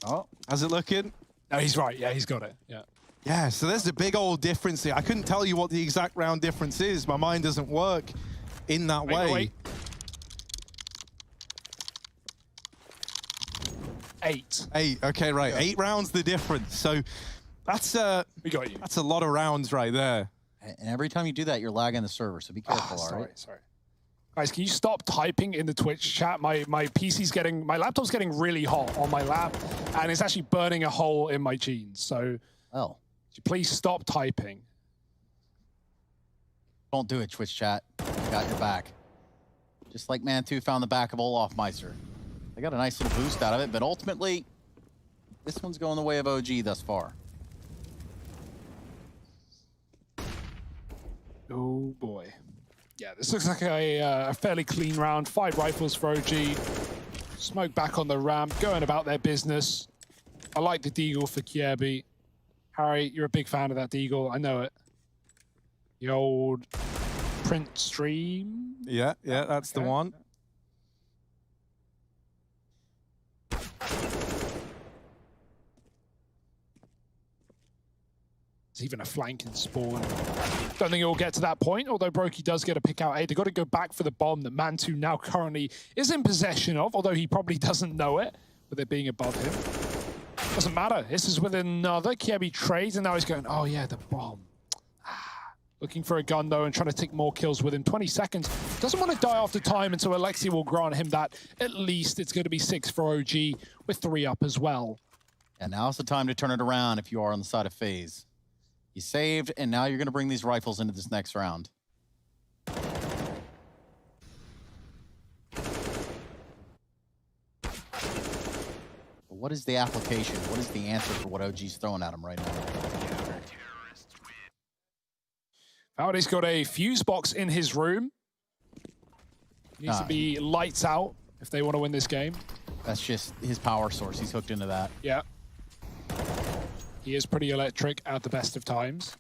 Oh, how's it looking? No, he's right. Yeah, he's got it. Yeah. Yeah, so there's a big old difference here. I couldn't tell you what the exact round difference is. My mind doesn't work in that way. 8. 8. Okay, right. Yeah. 8 rounds the difference. So that's we got you. That's a lot of rounds right there. And every time you do that, you're lagging the server. So be careful. Sorry, all right? sorry. Guys, can you stop typing in the Twitch chat? My laptop's getting really hot on my lap, and it's actually burning a hole in my jeans. So, could you please stop typing? Don't do it, Twitch chat. I got your back. Just like Man2 found the back of Olaf Meister. They got a nice little boost out of it, but ultimately, this one's going the way of OG thus far. Oh boy. Yeah, this looks like a fairly clean round. 5 rifles for OG. Smoke back on the ramp, going about their business. I like the deagle for Kierby. Harry, you're a big fan of that deagle. I know it. The old print stream. Yeah, that's the one. Even a flanking spawn. Don't think it will get to that point, although Brokey does get a pick out. They've got to go back for the bomb that Man2 now currently is in possession of, although he probably doesn't know it, with it being above him. Doesn't matter. This is with another. Kiebi trades, and now he's going, oh yeah, the bomb. Looking for a gun, though, and trying to take more kills with him. 20 seconds. Doesn't want to die after time, and so Alexi will grant him that. At least it's going to be 6 for OG, with 3 up as well. And now's the time to turn it around if you are on the side of FaZe. You saved, and now you're going to bring these rifles into this next round. What is the application? What is the answer for what OG's throwing at him right now? Valde's got a fuse box in his room. He needs to be lights out if they want to win this game. That's just his power source. He's hooked into that. Yeah. He is pretty electric at the best of times.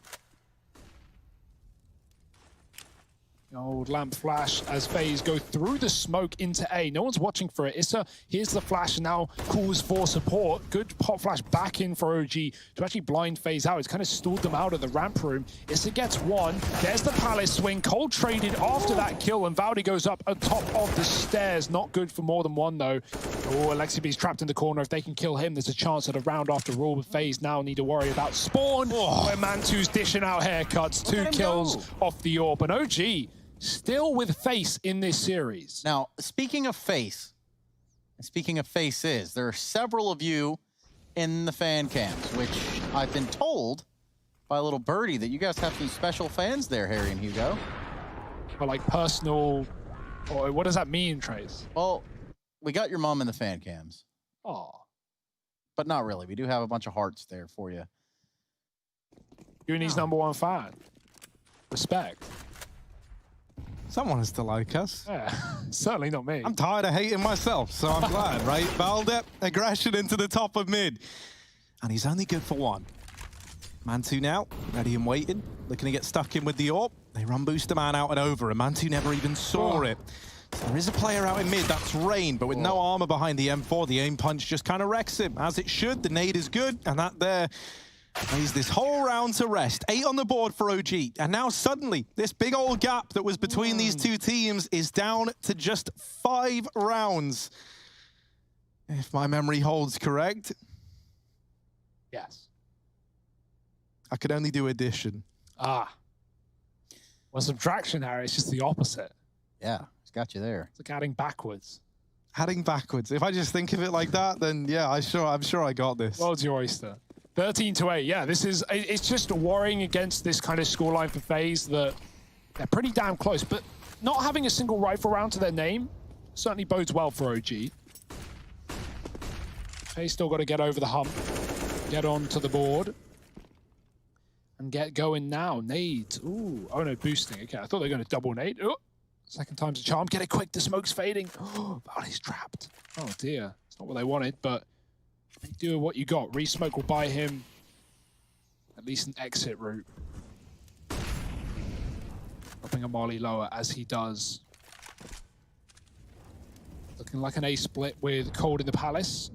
Old lamp flash as FaZe go through the smoke into A. No one's watching for it. Issa, here's the flash and now calls for support. Good pop flash back in for OG to actually blind FaZe out. It's kind of stalled them out of the ramp room. Issa gets 1. There's the palace swing. Cold traded after that kill, and Valde goes up on top of the stairs. Not good for more than 1, though. Oh, Alexi B's trapped in the corner. If they can kill him, there's a chance at a round after all. But FaZe now need to worry about spawn, where Man2's dishing out haircuts. 2 kills off the AWP. And OG still with FaZe in this series. Now, speaking of FaZe, and speaking of FaZes, there are several of you in the fan cams, which I've been told by a little birdie that you guys have some special fans there, Harry and Hugo. But like personal, or what does that mean, Trace? Well, we got your mom in the fan cams. Oh. But not really. We do have a bunch of hearts there for you. Uni's #1 fan. Respect. Someone has to like us. Yeah, certainly not me. I'm tired of hating myself, so I'm glad, right? Valde, aggression into the top of mid. And he's only good for 1. Man2 now, ready and waiting. Looking to get stuck in with the AWP. They run Booster Man out and over, and Man2 never even saw it. So there is a player out in mid, that's Rain, but with no armor behind the M4, the aim punch just kind of wrecks him, as it should. The nade is good, and that there lays this whole round to rest. 8 on the board for OG. And now suddenly, this big old gap that was between these two teams is down to just 5 rounds. If my memory holds correct. Yes. I could only do addition. Well, subtraction, Harry, it's just the opposite. Yeah, it's got you there. It's like adding backwards. Adding backwards. If I just think of it like that, then yeah, I'm sure I got this. World's your oyster. 13-8. Yeah, it's just worrying against this kind of scoreline for FaZe that they're pretty damn close, but not having a single rifle round to their name certainly bodes well for OG. FaZe still got to get over the hump, get onto the board, and get going now. Nade. Ooh. Oh no, boosting. Okay, I thought they were going to double nade. Oh, second time's a charm. Get it quick. The smoke's fading. Oh, Vali's trapped. Oh dear. It's not what they wanted, but make do with what you got. Re-smoke will buy him at least an exit route. Dropping a molly lower as he does. Looking like an A split with Cold in the Palace.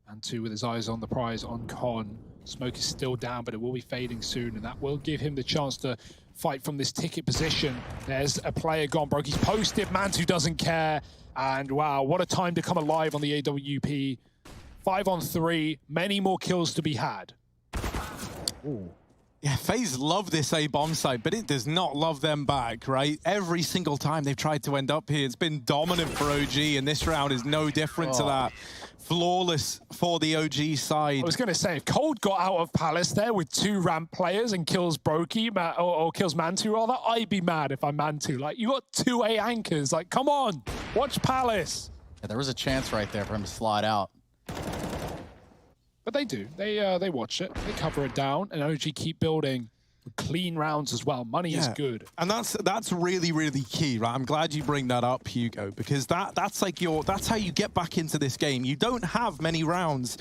And 2 with his eyes on the prize on Con. Smoke is still down, but it will be fading soon, and that will give him the chance to fight from this ticket position. There's a player gone broke. He's posted. Mantu doesn't care. And wow, what a time to come alive on the AWP. 5 on 3. Many more kills to be had. Ooh. Yeah, FaZe love this A-bomb site, but it does not love them back, right? Every single time they've tried to end up here, it's been dominant for OG, and this round is no different to that. Flawless for the OG side. I was going to say, if Cold got out of Palace there with 2 ramp players and kills Brokey, or kills Mantu rather, I'd be mad if I'm Mantu. Like, you got 2 A anchors. Like, come on, watch Palace. Yeah, there was a chance right there for him to slide out. But they do. They watch it. They cover it down, and OG keep building with clean rounds as well. Money is good. And that's really, really key, right? I'm glad you bring that up, Hugo, because that's how you get back into this game. You don't have many rounds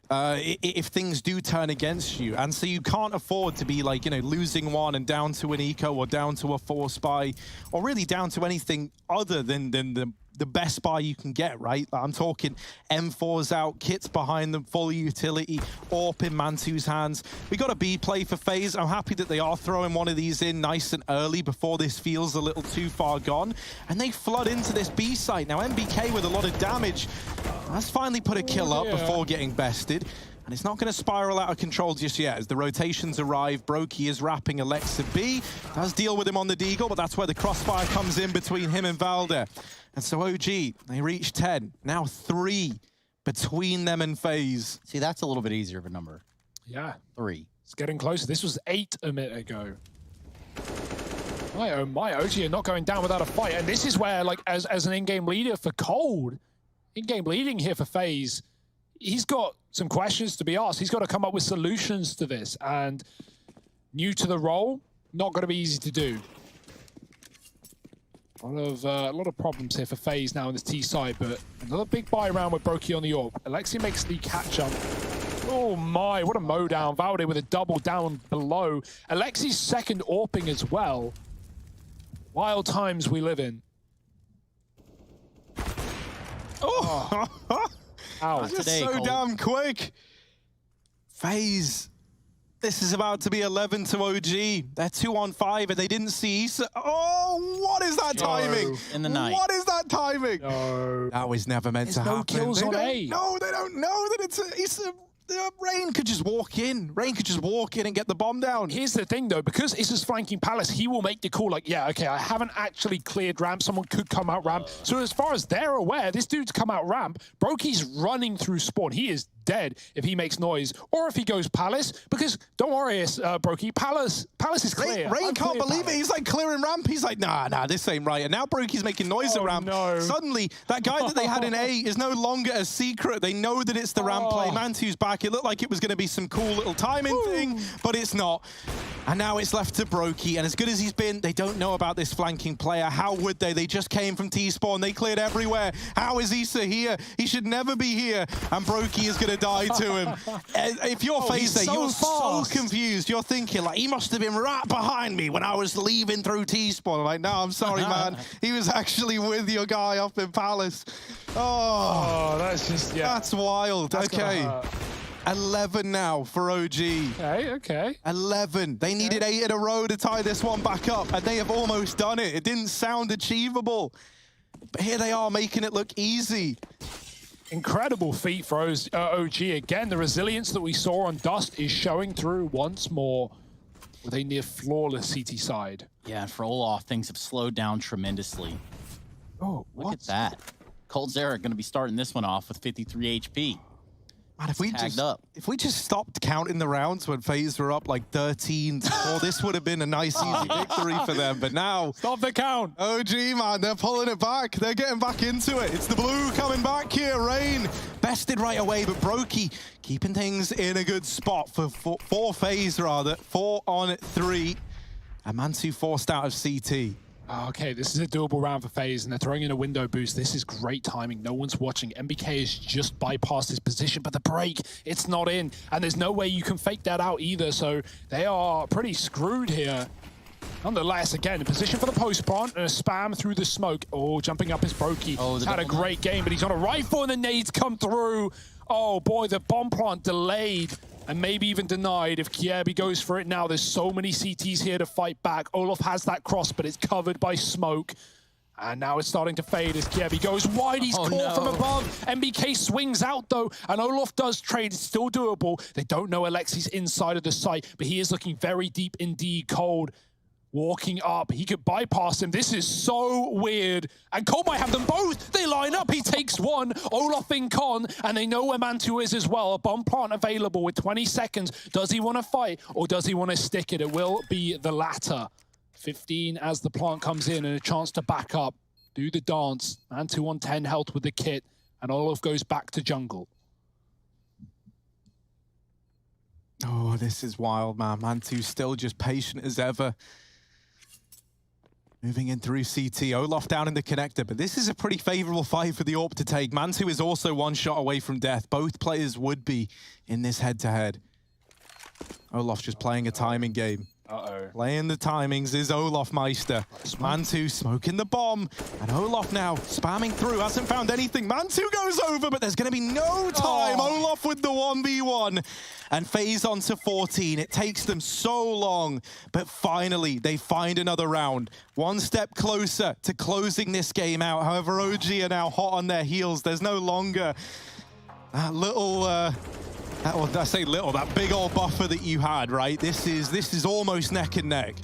if things do turn against you. And so you can't afford to be like, losing one and down to an eco or down to a 4 spy or really down to anything other than the best buy you can get, right? I'm talking M4's out, kits behind them, full utility, AWP in Mantu's hands. We got a B play for FaZe. I'm happy that they are throwing one of these in nice and early before this feels a little too far gone. And they flood into this B site. Now MBK with a lot of damage has finally put a kill up before getting bested. And it's not going to spiral out of control just yet as the rotations arrive. Brokey is wrapping Alexa B. Does deal with him on the Deagle, but that's where the crossfire comes in between him and Valder. And so OG, they reach 10. Now 3 between them and FaZe. See, that's a little bit easier of a number. Yeah. 3. It's getting closer. This was 8 a minute ago. My oh my, OG are not going down without a fight. And this is where, like, as an in-game leader for Cold, in-game leading here for FaZe, he's got some questions to be asked. He's got to come up with solutions to this. And new to the role, not going to be easy to do. A lot of problems here for FaZe now on this T side, but another big buy round with Brokey on the AWP. Alexi makes the catch-up. Oh my, what a mow down. Valde with a double down below. Alexi's second AWPing as well. Wild times we live in. Oh! Ow. That's so damn quick. FaZe. This is about to be 11 to OG. They're 2 on 5 and they didn't see Issa. Oh, what is that timing? In the night. What is that timing? No. That was never meant to happen. No kills on A. No, they don't know that it's Issa. Rain could just walk in. Rain could just walk in and get the bomb down. Here's the thing, though. Because Issa's flanking Palace, he will make the call like, yeah, okay, I haven't actually cleared ramp. Someone could come out ramp. So as far as they're aware, this dude's come out ramp. Brokey's running through spawn. He is dead if he makes noise or if he goes Palace. Because don't worry, Brokey, Palace is clear. Rain can't believe it. He's like clearing ramp. He's like, nah, this ain't right. And now Brokey's making noise at ramp. No. Suddenly, that guy that they had in A is no longer a secret. They know that it's the ramp play. Mantu's back. It looked like it was going to be some cool little timing thing, but it's not. And now it's left to Brokey. And as good as he's been, they don't know about this flanking player. How would they? They just came from T-spawn. They cleared everywhere. How is Issa here? He should never be here. And Brokey is going to die to him. If you're FaZe there, you're so confused. You're thinking, like, he must have been right behind me when I was leaving through T-spawn. I'm like, no, I'm sorry, man. He was actually with your guy up in Palace. Oh, that's just, yeah. That's wild. That's okay. 11 now for OG. Okay. 11. They needed 8 in a row to tie this one back up, and they have almost done it. It didn't sound achievable. But here they are, making it look easy. Incredible feat for OG. Again, the resilience that we saw on Dust is showing through once more with a near flawless CT side. Yeah, and for Olaf, things have slowed down tremendously. Oh, look at that. Cold Zera going to be starting this one off with 53 HP. Man, if we just stopped counting the rounds when FaZe were up like 13-4, this would have been a nice, easy victory for them. But now, stop the count. OG, man, they're pulling it back. They're getting back into it. It's the blue coming back here. Rain bested right away, but Brokey keeping things in a good spot for FaZe, rather. 4 on 3. And Mantu forced out of CT. Okay, this is a doable round for FaZe, and they're throwing in a window boost. This is great timing. No one's watching. MBK has just bypassed his position, but the break, it's not in. And there's no way you can fake that out either, so they are pretty screwed here. Nonetheless, again, a position for the post plant and a spam through the smoke. Oh, jumping up is Brokey. He's had a great game, but he's on a rifle and the nades come through. Oh boy, the bomb plant delayed and maybe even denied. If Kjaerbye goes for it now, there's so many CTs here to fight back. Olaf has that cross, but it's covered by smoke. And now it's starting to fade as Kjaerbye goes wide. He's caught from above. MBK swings out though, and Olaf does trade. It's still doable. They don't know Alexi's inside of the site, but he is looking very deep indeed. Cold walking up. He could bypass him. This is so weird. And Cold might have them both. They line up. He takes one. Olaf in con, and they know where Mantu is as well. A bomb plant available with 20 seconds. Does he want to fight, or does he want to stick it? It will be the latter. 15 as the plant comes in, and a chance to back up. Do the dance. Mantu on 10 health with the kit, and Olaf goes back to jungle. Oh, this is wild, man. Mantu still just patient as ever. Moving in through CT, Olaf down in the connector, but this is a pretty favorable fight for the AWP to take. Mantu is also one shot away from death. Both players would be in this head-to-head. Olaf just playing a timing game. Playing the timings is Olaf Meister. Mantu smoking the bomb, and Olaf now spamming through. Hasn't found anything. Mantu goes over, but there's going to be no time. Olaf with the 1v1, and FaZe on to 14. It takes them so long, but finally they find another round. One step closer to closing this game out. However, OG are now hot on their heels. There's no longer that little... I say little, that big old buffer that you had, right? This is almost neck and neck.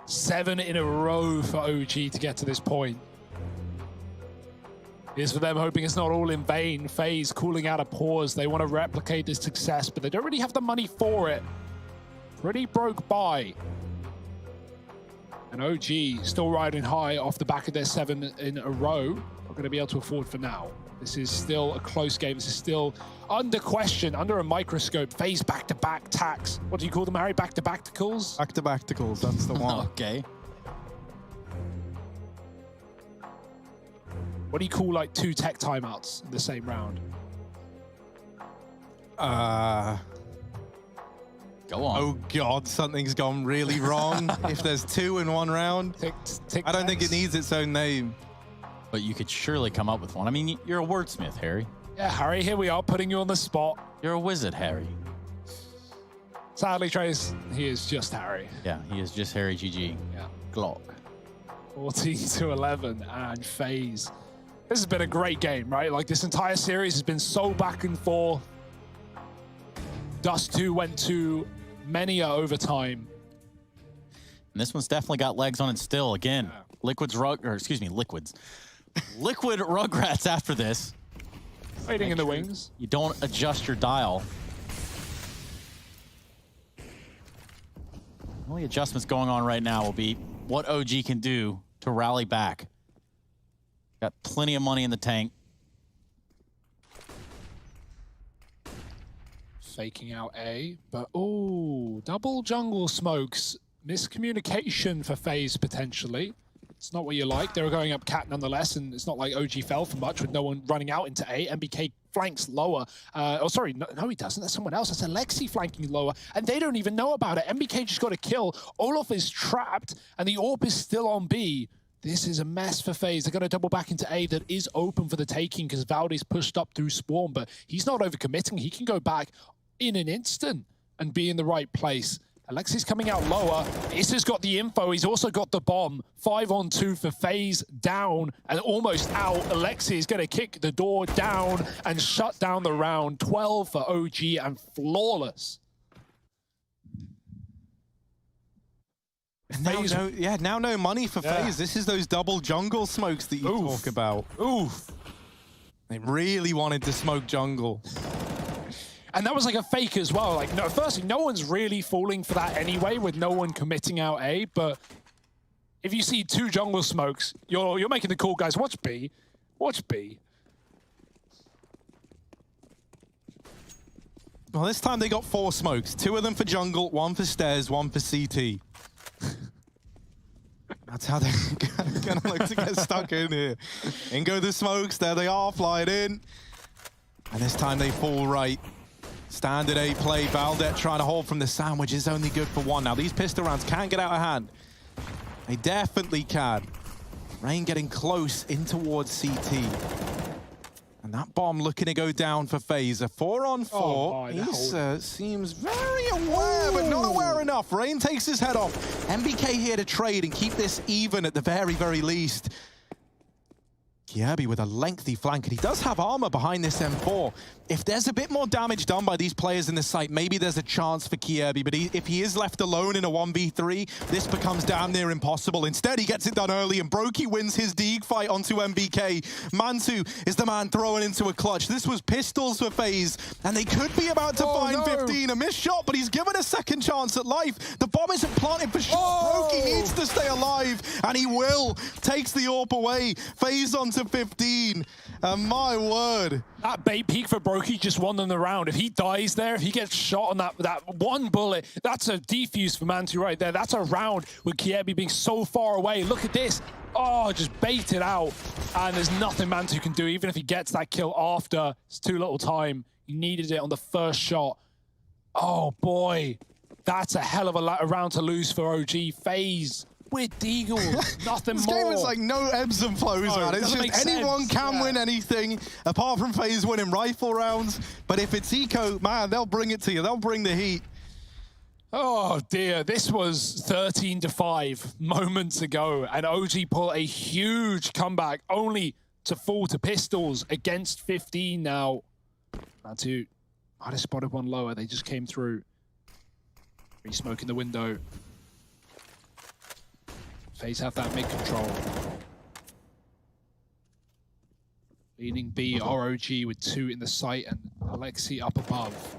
7 in a row for OG to get to this point. Here's for them hoping it's not all in vain. FaZe calling out a pause. They want to replicate this success, but they don't really have the money for it. Pretty broke by. And OG still riding high off the back of their 7 in a row. Not going to be able to afford for now. This is still a close game. This is still under question, under a microscope. FaZe back-to-back tacks. What do you call them, Harry? Back-to-back-tacles? Back-to-back-tacles, that's the one. Okay. What do you call, like, 2 tech timeouts in the same round? Go on. Oh, God, something's gone really wrong. If there's 2 in one round, I don't think it needs its own name. But you could surely come up with one. I mean, you're a wordsmith, Harry. Yeah, Harry, here we are, putting you on the spot. You're a wizard, Harry. Sadly, Trace, he is just Harry. Yeah, he is just Harry GG. Yeah. Glock. 14-11 and FaZe. This has been a great game, right? Like, this entire series has been so back and forth. Dust 2 went to many a overtime. And this one's definitely got legs on it still. Again, Liquid Rugrats after this. Waiting in the wings. You don't adjust your dial. The only adjustments going on right now will be what OG can do to rally back. Got plenty of money in the tank. Faking out A, but double jungle smokes. Miscommunication for FaZe potentially. It's not what you like. They were going up cat nonetheless, and it's not like OG fell for much with no one running out into A. MBK flanks lower. No, he doesn't. That's someone else. That's Alexi flanking lower, and they don't even know about it. MBK just got a kill. Olaf is trapped, and the AWP is still on B. This is a mess for FaZe. They're going to double back into A that is open for the taking because Valde's pushed up through spawn, but he's not overcommitting. He can go back in an instant and be in the right place. Alexi's coming out lower. Issa's got the info. He's also got the bomb. 5-on-2 for FaZe, down and almost out. Alexi is going to kick the door down and shut down the round. 12 for OG and flawless. Now no money for FaZe. This is those double jungle smokes that you talk about. Oof. They really wanted to smoke jungle. And that was like a fake as well. Like, no, firstly, no one's really falling for that anyway, with no one committing out A. But if you see 2 jungle smokes, you're making the call, guys. Watch B. Watch B. Well, this time they got 4 smokes. 2 of them for jungle, 1 for stairs, 1 for CT. That's how they're gonna look to get stuck in here. In go the smokes, there they are, flying in. And this time they fall right. Standard A play, Valdet trying to hold from the sandwich is only good for 1. Now these pistol rounds can't get out of hand. They definitely can. Rain getting close in towards CT. And that bomb looking to go down for FaZe. A 4-on-4. Oh, He seems very aware, but not aware enough. Rain takes his head off. MBK here to trade and keep this even at the very, very least. Kjaerbye with a lengthy flank, and he does have armor behind this M4. If there's a bit more damage done by these players in the site, maybe there's a chance for Kjaerbye, but if he is left alone in a 1v3, this becomes damn near impossible. Instead, he gets it done early, and Brokey wins his Deeg fight onto MBK. Mantu is the man throwing into a clutch. This was pistols for FaZe, and they could be about to find 15. A missed shot, but he's given a second chance at life. The bomb isn't planted for sure. Brokey needs to stay alive, and he will. Takes the AWP away. FaZe onto 15. And my word. That bait peak for Brokey just won them the round. If he dies there, if he gets shot on that one bullet, that's a defuse for Mantu right there. That's a round with Kjaerbye being so far away. Look at this. Oh, just baited out. And there's nothing Mantu can do, even if he gets that kill after. It's too little time. He needed it on the first shot. Oh, boy. That's a hell of a round to lose for OG. FaZe with Deagle, nothing this more. This game is like no ebbs and flows, man. It's just anyone can win anything, apart from FaZe winning rifle rounds. But if it's eco, man, they'll bring it to you. They'll bring the heat. Oh dear, this was 13-5 moments ago, and OG pulled a huge comeback, only to fall to pistols against 15 now. Mantu might have spotted one lower. They just came through. Re-smoking the window. FaZe have that mid-control. Leading B, ROG with 2 in the site and Alexi up above.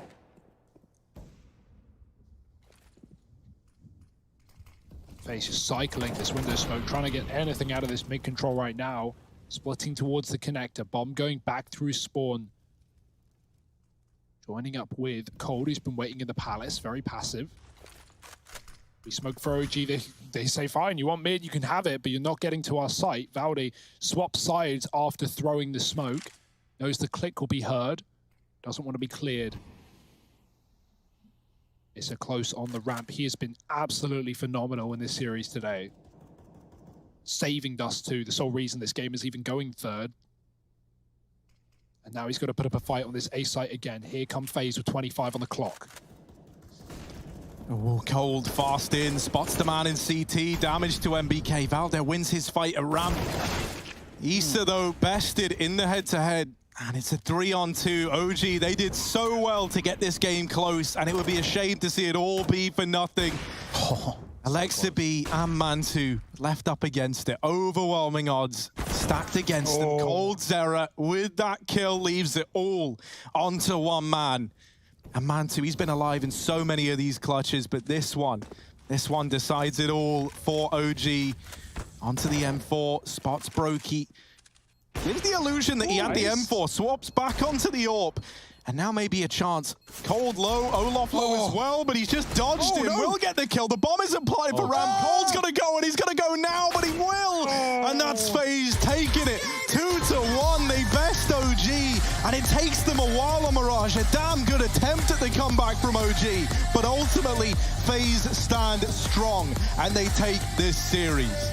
FaZe just cycling this window smoke, trying to get anything out of this mid-control right now. Splitting towards the connector. Bomb going back through spawn. Joining up with Cold, who's been waiting in the palace, very passive. We smoke for OG, they say, fine, you want mid, you can have it, but you're not getting to our site. Valde swaps sides after throwing the smoke. Knows the click will be heard. Doesn't want to be cleared. It's a close on the ramp. He has been absolutely phenomenal in this series today. Saving Dust too, the sole reason this game is even going third. And now he's got to put up a fight on this A site again. Here come FaZe with 25 on the clock. Oh, Cold, fast in, spots the man in CT, damage to MBK. Valde wins his fight at ramp. Issa, though, bested in the head-to-head, and it's a 3-on-2. OG, they did so well to get this game close, and it would be a shame to see it all be for nothing. Alexa B and Mantu left up against it. Overwhelming odds stacked against them. Cold Zera with that kill leaves it all onto one man. And Mantu, he's been alive in so many of these clutches, but this one decides it all for OG. Onto the M4, spots Brokey. Gives the illusion that he had the M4, swaps back onto the AWP. And now maybe a chance. Cold low, Olaf low as well, but he's just dodged him. Will get the kill. The bomb isn't planted for ramp. Cold's gonna go, and he's gonna go now, but he will. And that's FaZe taking it 2-1. They best OG, and it takes them a while on Mirage. A damn good attempt at the comeback from OG, but ultimately FaZe stand strong, and they take this series.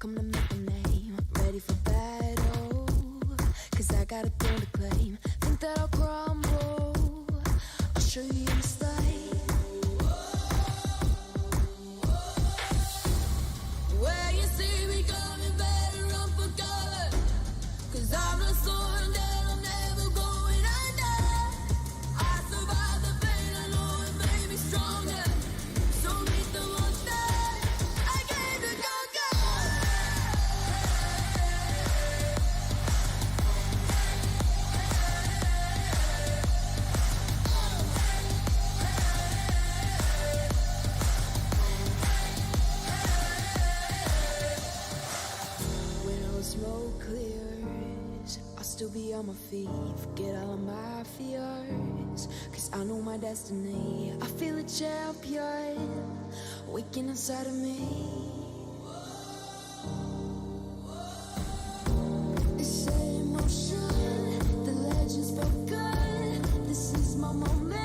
Come to make a name, ready got a thing to claim. Think that I'll crumble. I'll show you in style. Where you see me coming, better run for cover. 'Cause I'm not soaring that I'm never going under. I survived the pain, I know it made me stronger. So meet the monster I came to conquer. When all the smoke clears, I'll still be on my feet. Forget all of my fears, 'cause I know my destiny. I feel a champion waking inside of me. It's set in motion, the legends spoken. This is my moment.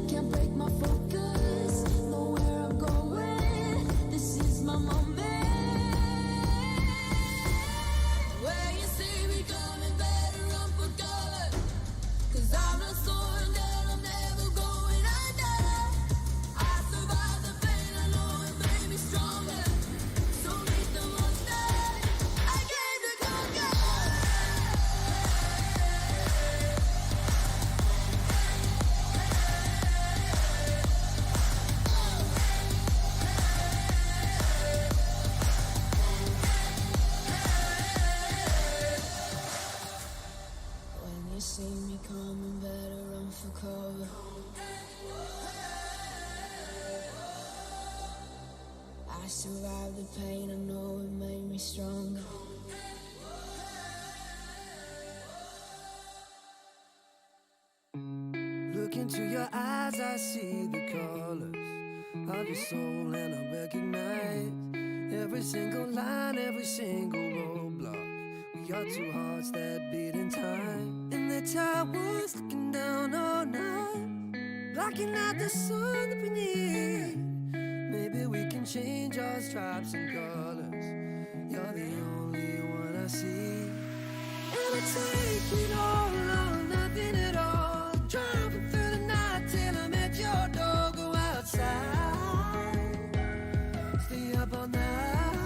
Can't break my focus, know where I'm going. This is my moment. Where you see me coming, better run for cover. 'Cause I'm not soaring that I'm never going under. I survived the pain, I know it made me stronger. So meet the monster I came to conquer. When you see me coming, better run for cover. I survived the pain, I know it made me stronger. Look into your eyes, I see the colors of your soul, and I recognize every single line, every single roadblock. We are two hearts that beat in time, and the towers looking down all night, blocking out the sun that we need. Maybe we can change our stripes and colors. You're the only one I see. And I take it all or nothing at all. Driving through the night till I'm at your door. Go outside, stay up all night.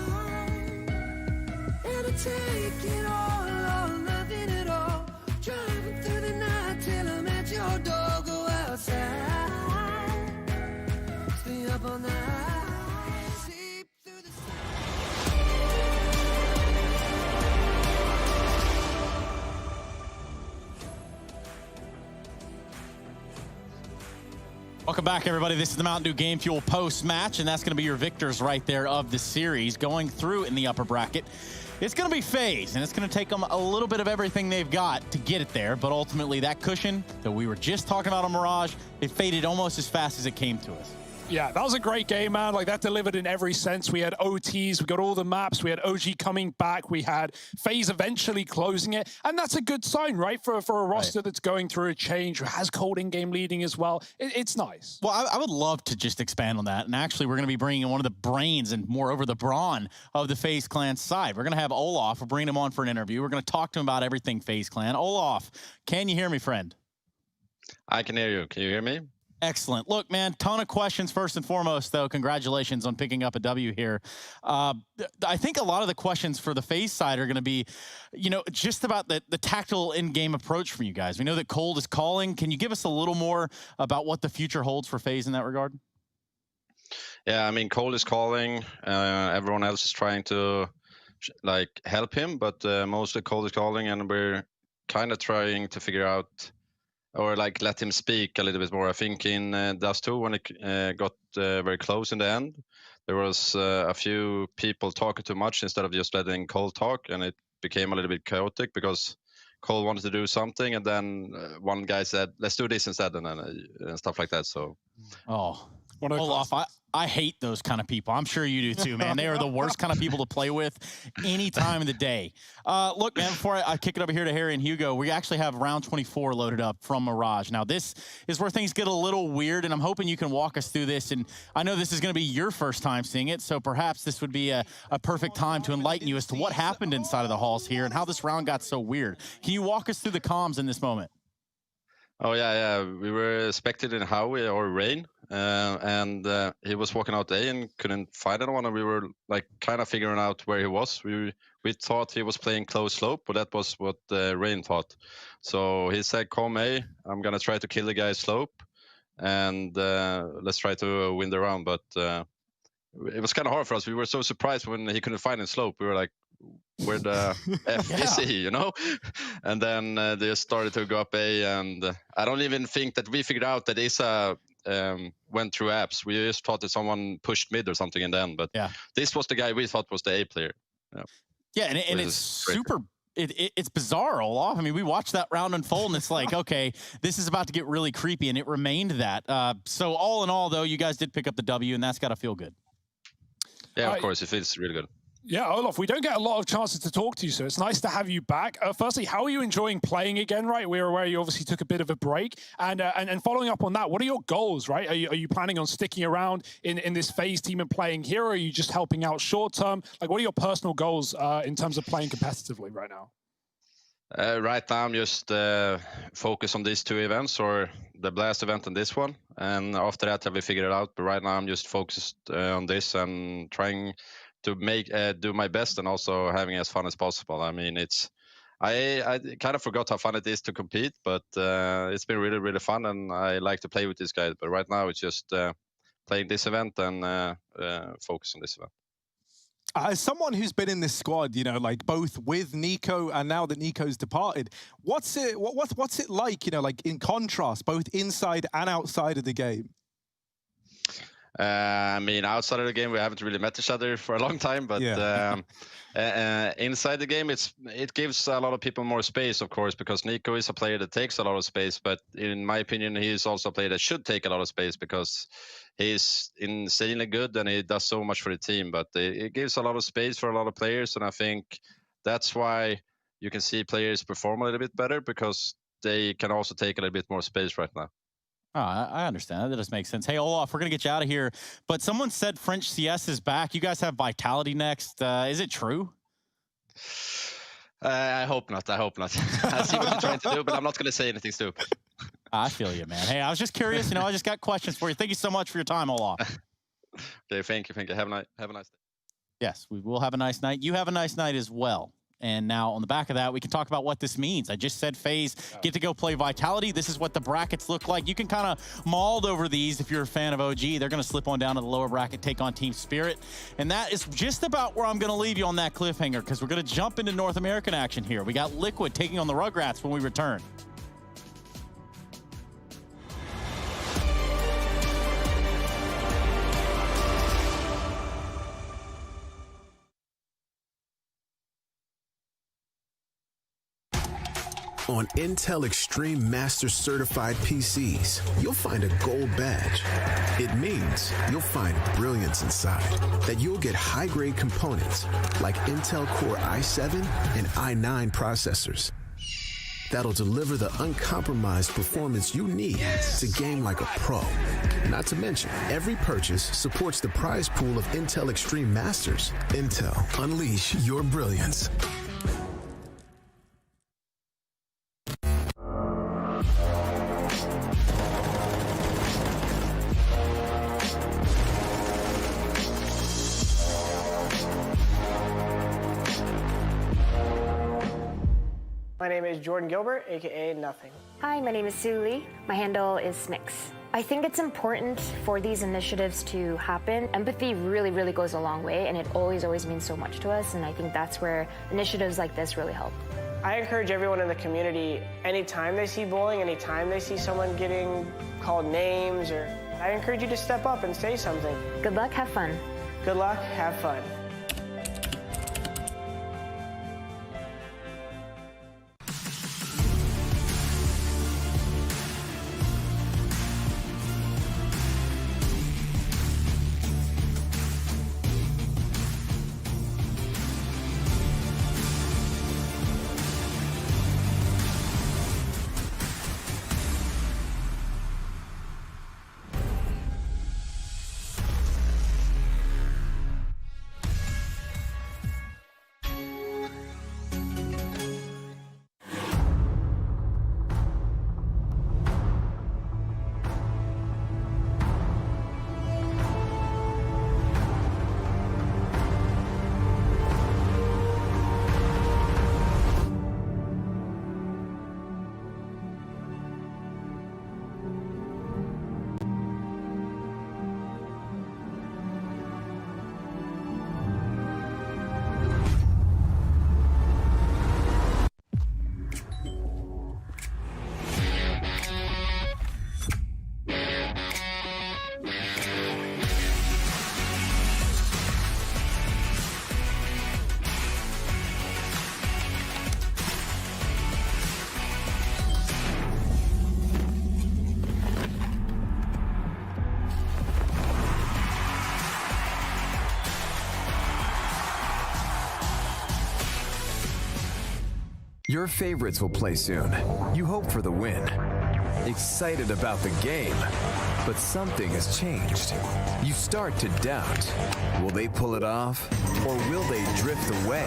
And I take it all or nothing at all. Driving through the night till I'm at your door. Go outside, stay up all night. Sleep through the Welcome back, everybody. This is the Mountain Dew Game Fuel post-match, and that's going to be your victors right there of the series. Going through in the upper bracket, it's going to be FaZe, and it's going to take them a little bit of everything they've got to get it there, but ultimately that cushion that we were just talking about on Mirage, it faded almost as fast as it came to us. Yeah, that was a great game, man. Like, that delivered in every sense. We had OTs, we got all the maps, we had OG coming back, we had FaZe eventually closing it, and that's a good sign, right, for a roster that's going through a change, who has Cold in-game leading as well. It's nice. Well, I would love to just expand on that, and actually we're going to be bringing in one of the brains and moreover the brawn of the FaZe Clan side. We're going to have Olaf. We're bringing him on for an interview. We're going to talk to him about everything FaZe Clan. Olaf, can you hear me, friend? I can hear you. Can you hear me? Excellent. Look, man, ton of questions. First and foremost, though, congratulations on picking up a W here. I think a lot of the questions for the FaZe side are going to be, you know, just about the tactical in-game approach from you guys. We know that Cold is calling. Can you give us a little more about what the future holds for FaZe in that regard? Yeah, I mean, Cold is calling. Everyone else is trying to like help him, but mostly Cold is calling, and we're kind of trying to figure out, or like let him speak a little bit more. I think in Dust 2, when it got very close in the end, there was a few people talking too much instead of just letting Cole talk, and it became a little bit chaotic because Cole wanted to do something, and then one guy said, "Let's do this instead," and stuff like that. So, Olaf, I hate those kind of people. I'm sure you do too, man. They are the worst kind of people to play with any time of the day. Look, man, before I kick it over here to Harry and Hugo, we actually have round 24 loaded up from Mirage. Now, this is where things get a little weird, and I'm hoping you can walk us through this. And I know this is going to be your first time seeing it, so perhaps this would be a perfect time to enlighten you as to what happened inside of the halls here and how this round got so weird. Can you walk us through the comms in this moment? Oh, yeah. We were expected in Howie or Rain, and he was walking out A and couldn't find anyone, and we were like kind of figuring out where he was. We thought he was playing close slope, but that was what Rain thought. So he said, "Come A, I'm gonna try to kill the guy slope, and let's try to win the round." But it was kind of hard for us. We were so surprised when he couldn't find in slope. We were like, where the F is he, you know? And then they started to go up A, and I don't even think that we figured out that Isa went through apps. We just thought that someone pushed mid or something in the end, but this was the guy we thought was the A player. Yeah, and it's super... It's bizarre, Olaf. I mean, we watched that round unfold, and it's like, okay, this is about to get really creepy, and it remained that. So all in all, though, you guys did pick up the W, and that's got to feel good. Yeah, of course, it feels really good. Yeah, Olaf, we don't get a lot of chances to talk to you, so it's nice to have you back. Firstly, how are you enjoying playing again, right? We're aware you obviously took a bit of a break. And following up on that, what are your goals, right? Are you planning on sticking around in this FaZe team and playing here, or are you just helping out short term? Like, what are your personal goals in terms of playing competitively right now? Right now, I'm just focused on these two events, or the Blast event and this one. And after that, I will figure it out. But right now, I'm just focused on this and trying to make do my best, and also having as fun as possible. I mean, I kind of forgot how fun it is to compete, but it's been really, really fun, and I like to play with these guys. But right now, it's just playing this event and focus on this event. As someone who's been in this squad, you know, like both with NiKo and now that NiKo's departed, what's it like, you know, like in contrast, both inside and outside of the game? I mean, outside of the game, we haven't really met each other for a long time, but inside the game, it gives a lot of people more space, of course, because NiKo is a player that takes a lot of space. But in my opinion, he's also a player that should take a lot of space because he's insanely good and he does so much for the team. But it gives a lot of space for a lot of players, and I think that's why you can see players perform a little bit better, because they can also take a little bit more space right now. Oh, I understand. That just makes sense. Hey, Olaf, we're going to get you out of here. But someone said French CS is back. You guys have Vitality next. Is it true? I hope not. I hope not. I see what you're trying to do, but I'm not going to say anything stupid. I feel you, man. Hey, I was just curious. You know, I just got questions for you. Thank you so much for your time, Olaf. Okay, thank you. Have a nice day. Yes, we will have a nice night. You have a nice night as well. And now on the back of that, we can talk about what this means. I just said FaZe get to go play Vitality. This is what the brackets look like. You can kind of maul over these if you're a fan of OG. They're going to slip on down to the lower bracket, take on Team Spirit. And that is just about where I'm going to leave you on that cliffhanger, because we're going to jump into North American action here. We got Liquid taking on the Rugratz when we return. On Intel Extreme Master Certified PCs, you'll find a gold badge. It means you'll find brilliance inside, that you'll get high-grade components like Intel Core i7 and i9 processors that'll deliver the uncompromised performance you need to game like a pro. Not to mention, every purchase supports the prize pool of Intel Extreme Masters. Intel, unleash your brilliance. My name is Jordan Gilbert, aka Nothing. Hi, my name is Sue Lee. My handle is Snix. I think it's important for these initiatives to happen. Empathy really, really goes a long way, and it always means so much to us, and I think that's where initiatives like this really help. I encourage everyone in the community, anytime they see bullying, anytime they see someone getting called names, I encourage you to step up and say something. Good luck, have fun. Good luck, have fun. Your favorites will play soon. You hope for the win. Excited about the game. But something has changed. You start to doubt. Will they pull it off? Or will they drift away?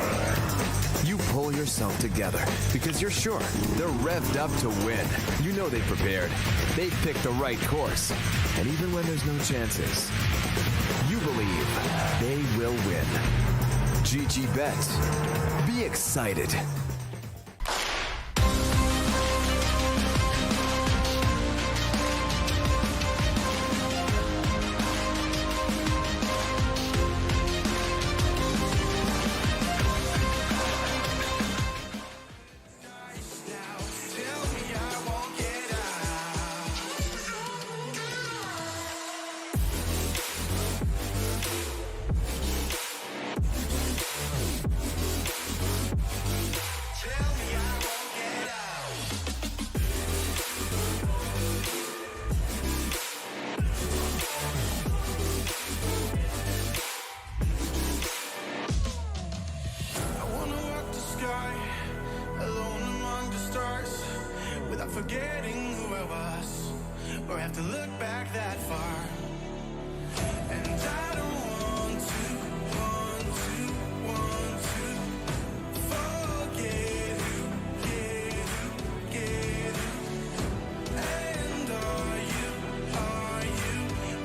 You pull yourself together because you're sure they're revved up to win. You know they've prepared. They've picked the right course. And even when there's no chances, you believe they will win. GG Bet. Be excited. Forgetting who I was, or have to look back that far. And I don't want to forget who, get who. And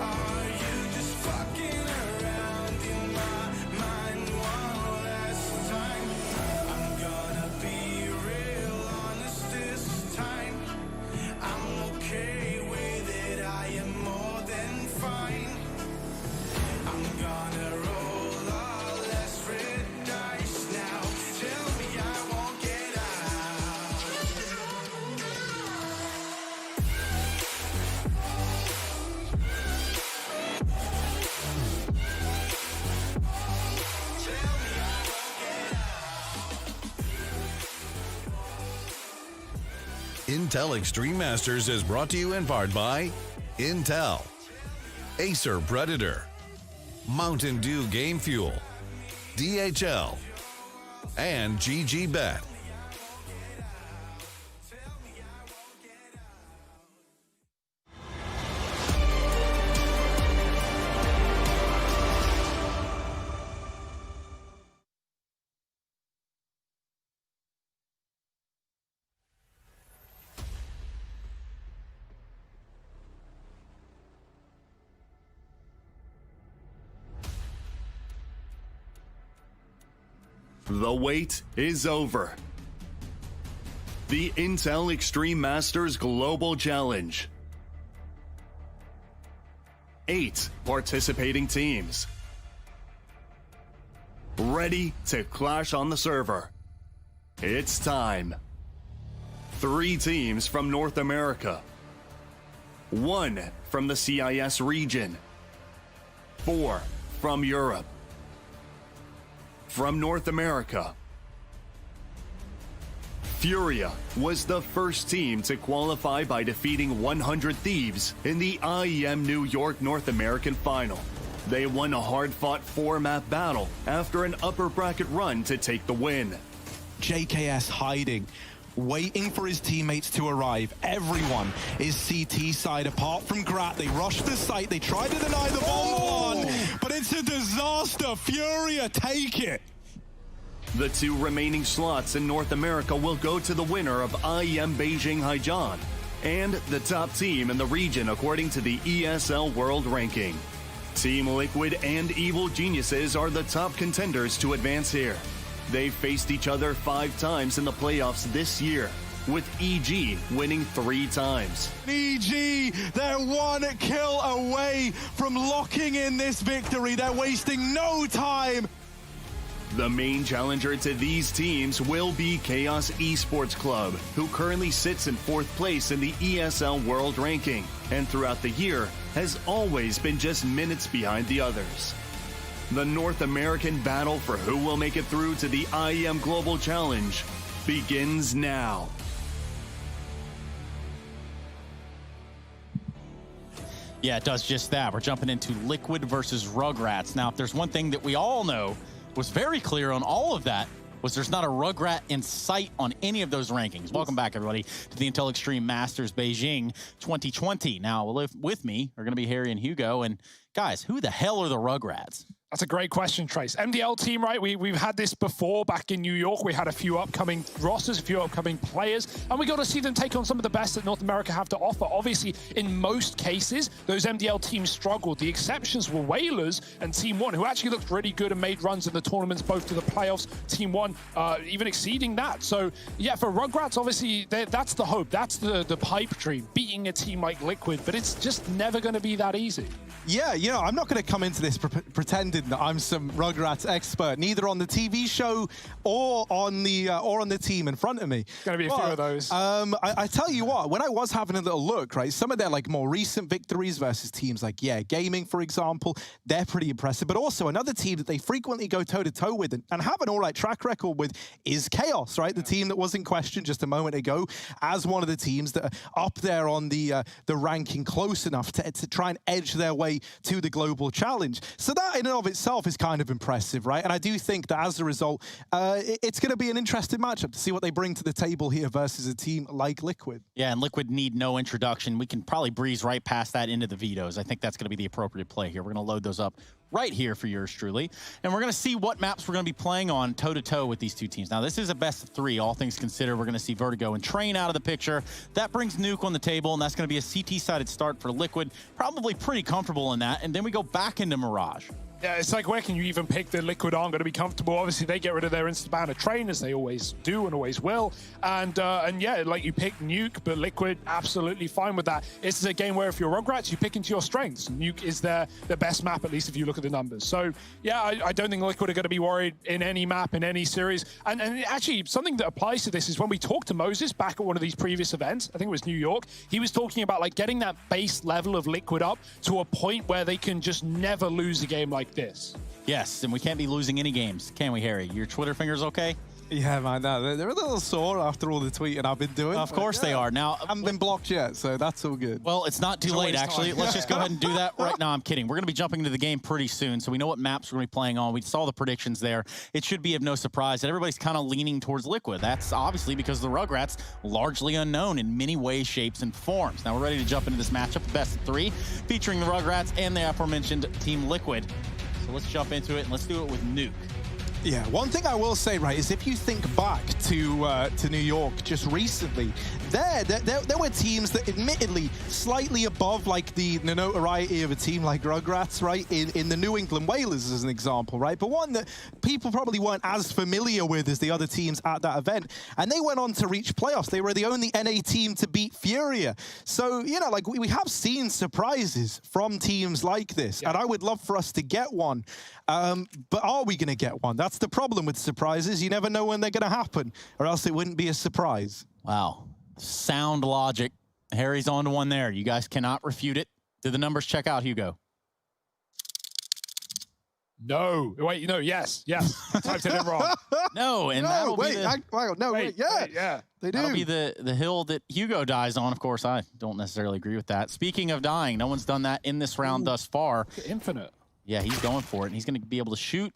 are you just fucking around in my mind one last time? I'm gonna be real honest this time. I'm okay with it, I am more than fine. I'm gonna roll all less red dice now. Tell me I won't get Intel Extreme Masters is brought to you in part by Intel, Acer Predator, Mountain Dew Game Fuel, DHL, and GG Bet. The wait is over. The Intel Extreme Masters Global Challenge. 8 participating teams. Ready to clash on the server. It's time. 3 teams from North America. 1 from the CIS region. 4 from Europe. From North America, Furia was the first team to qualify by defeating 100 Thieves in the IEM New York North American Final. They won a hard-fought 4-map battle after an upper bracket run to take the win. JKS hiding, waiting for his teammates to arrive. Everyone is CT side apart from Grat. They rush the site, they try to deny the bomb one, but it's a disaster. Furia take it. The 2 remaining slots in North America will go to the winner of IEM beijing-hadian and the top team in the region according to the ESL World Ranking. Team Liquid and Evil Geniuses are the top contenders to advance here. They've faced each other 5 times in the playoffs this year, with EG winning 3 times. EG, they're 1 kill away from locking in this victory. They're wasting no time. The main challenger to these teams will be Chaos Esports Club, who currently sits in 4th place in the ESL World Ranking, and throughout the year has always been just minutes behind the others. The North American battle for who will make it through to the IEM Global Challenge begins now. Yeah, it does just that. We're jumping into Liquid versus Rugratz. Now, if there's one thing that we all know was very clear on all of that, was there's not a Rugrat in sight on any of those rankings. Welcome back, everybody, to the Intel Extreme Masters Beijing 2020. Now, with me are going to be Harry and Hugo. And guys, who the hell are the Rugrats? That's a great question, Trace. MDL team, right? We've had this before back in New York. We had a few upcoming rosters, a few upcoming players, and we got to see them take on some of the best that North America have to offer. Obviously, in most cases, those MDL teams struggled. The exceptions were Whalers and Team One, who actually looked really good and made runs in the tournaments, both to the playoffs. Team One even exceeding that. So, yeah, for Rugrats, obviously, that's the hope. That's the pipe dream, beating a team like Liquid, but it's just never going to be that easy. Yeah, you know, I'm not going to come into this pretending that I'm some Rugrats expert, neither on the TV show or on the team in front of me. Going to be a few of those. I tell you what, when I was having a little look, right, some of their like more recent victories versus teams like Gaming, for example, they're pretty impressive. But also another team that they frequently go toe-to-toe with and have an all-right track record with is Chaos, right? The team that was in question just a moment ago as one of the teams that are up there on the ranking, close enough to try and edge their way to the global challenge. So that in and of itself is kind of impressive, right? And I do think that as a result, it's going to be an interesting matchup to see what they bring to the table here versus a team like Liquid. Yeah, and Liquid need no introduction. We can probably breeze right past that into the vetoes. I think that's going to be the appropriate play here. We're going to load those up right here for yours truly. And we're going to see what maps we're going to be playing on toe-to-toe with these two teams. Now, this is a best of 3, all things considered. We're going to see Vertigo and Train out of the picture. That brings Nuke on the table, and that's going to be a CT-sided start for Liquid. Probably pretty comfortable in that. And then we go back into Mirage. Yeah, it's like, where can you even pick the Liquid aren't going to be comfortable? Obviously, they get rid of their instant ban of Train, as they always do and always will. And yeah, like you pick Nuke, but Liquid absolutely fine with that. This is a game where if you're Rugrats, you pick into your strengths. Nuke is their best map, at least if you look at the numbers. So yeah, I don't think Liquid are going to be worried in any map, in any series. And actually, something that applies to this is when we talked to Moses back at one of these previous events, I think it was New York, he was talking about like getting that base level of Liquid up to a point where they can just never lose a game like this. Yes, and we can't be losing any games, can we, Harry? Your Twitter fingers okay? Yeah, man, no, they're a little sore after all the tweeting I've been doing. Of course they are. Now, I haven't been blocked yet, so that's all good. Well, it's not too late, actually. Let's just go ahead and do that right now. I'm kidding. We're going to be jumping into the game pretty soon, so we know what maps we're going to be playing on. We saw the predictions there. It should be of no surprise that everybody's kind of leaning towards Liquid. That's obviously because the Rugrats, largely unknown in many ways, shapes, and forms. Now, we're ready to jump into this matchup, the best of 3, featuring the Rugrats and the aforementioned Team Liquid. So let's jump into it, and let's do it with Nuke. Yeah, one thing I will say, right, is if you think back to New York just recently, there were teams that admittedly slightly above like the notoriety of a team like Rugrats, right, in the New England Whalers as an example, right, but one that people probably weren't as familiar with as the other teams at that event, and they went on to reach playoffs. They were the only NA team to beat Furia. So, you know, like we have seen surprises from teams like this, and I would love for us to get one. But are we going to get one? That's the problem with surprises. You never know when they're going to happen, or else it wouldn't be a surprise. Wow. Sound logic. Harry's on to one there. You guys cannot refute it. Did the numbers check out, Hugo? No. Wait, no, yes. I typed it in wrong. No, and that'll be yeah, they do. That'll be the hill that Hugo dies on. Of course, I don't necessarily agree with that. Speaking of dying, no one's done that in this round thus far. Infinite. Yeah, he's going for it, and he's going to be able to shoot.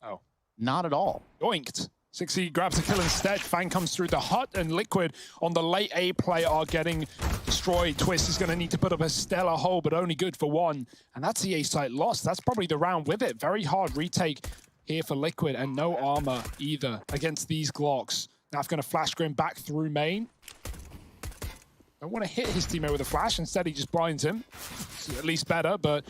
Oh. Not at all. Yoinked. 6E grabs a kill instead. Fang comes through the hut, and Liquid on the late A play are getting destroyed. Twist is going to need to put up a stellar hole, but only good for 1. And that's the A site loss. That's probably the round with it. Very hard retake here for Liquid, and no armor either against these Glocks. Naf going to flash Grim back through main. Don't want to hit his teammate with a flash. Instead, he just blinds him. It's at least better, but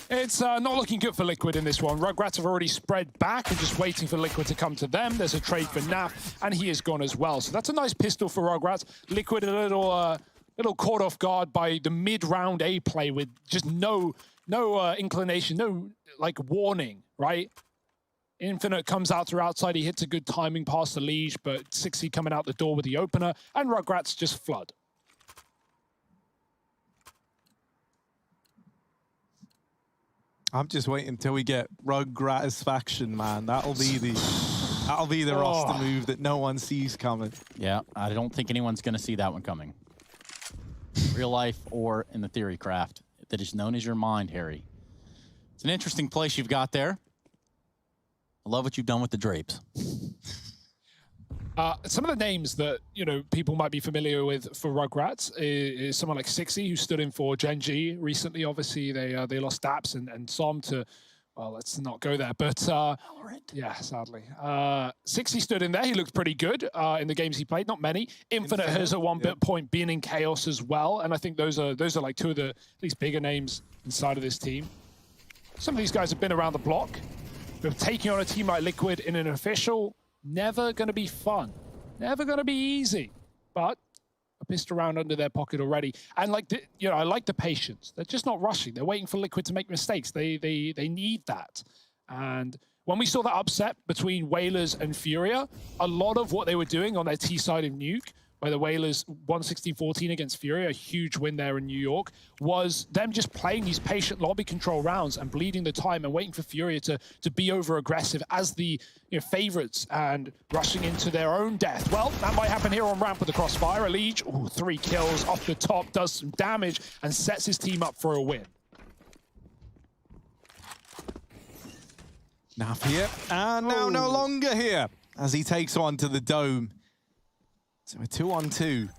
it's not looking good for Liquid in this one. Rugrats have already spread back and just waiting for Liquid to come to them. There's a trade for Naf, and he is gone as well. So that's a nice pistol for Rugrats. Liquid a little caught off guard by the mid-round A play with just no inclination, no like warning, right? Infinite comes out through outside. He hits a good timing past the Liege, but 6E coming out the door with the opener, and Rugrats just flood. I'm just waiting until we get Rugratisfaction, man. That'll be the roster move that no one sees coming. Yeah, I don't think anyone's going to see that one coming. Real life or in the theory craft that is known as your mind, Harry. It's an interesting place you've got there. I love what you've done with the drapes. Some of the names that people might be familiar with for Rugratz is someone like Sixy, who stood in for Genji recently. Obviously, they lost Daps and Som to, well, let's not go there. But yeah, sadly, Sixy stood in there. He looked pretty good in the games he played. Not many. Infinite has at one point been in Chaos as well, and I think those are like two of the at least bigger names inside of this team. Some of these guys have been around the block, but taking on a team like Liquid in an official. Never going to be fun. Never going to be easy. But a pistol round under their pocket already. And like, I like the patience. They're just not rushing. They're waiting for Liquid to make mistakes. They need that. And when we saw that upset between Whalers and Furia, a lot of what they were doing on their T side of Nuke, where the Whalers won 16-14 against Furia, a huge win there in New York, was them just playing these patient lobby control rounds and bleeding the time and waiting for Furia to be over aggressive as the favorites and rushing into their own death. Well, that might happen here on ramp with the crossfire. Elige, 3 kills off the top, does some damage and sets his team up for a win. Naf here, and now no longer here as he takes on to the dome. So a 2-on-2.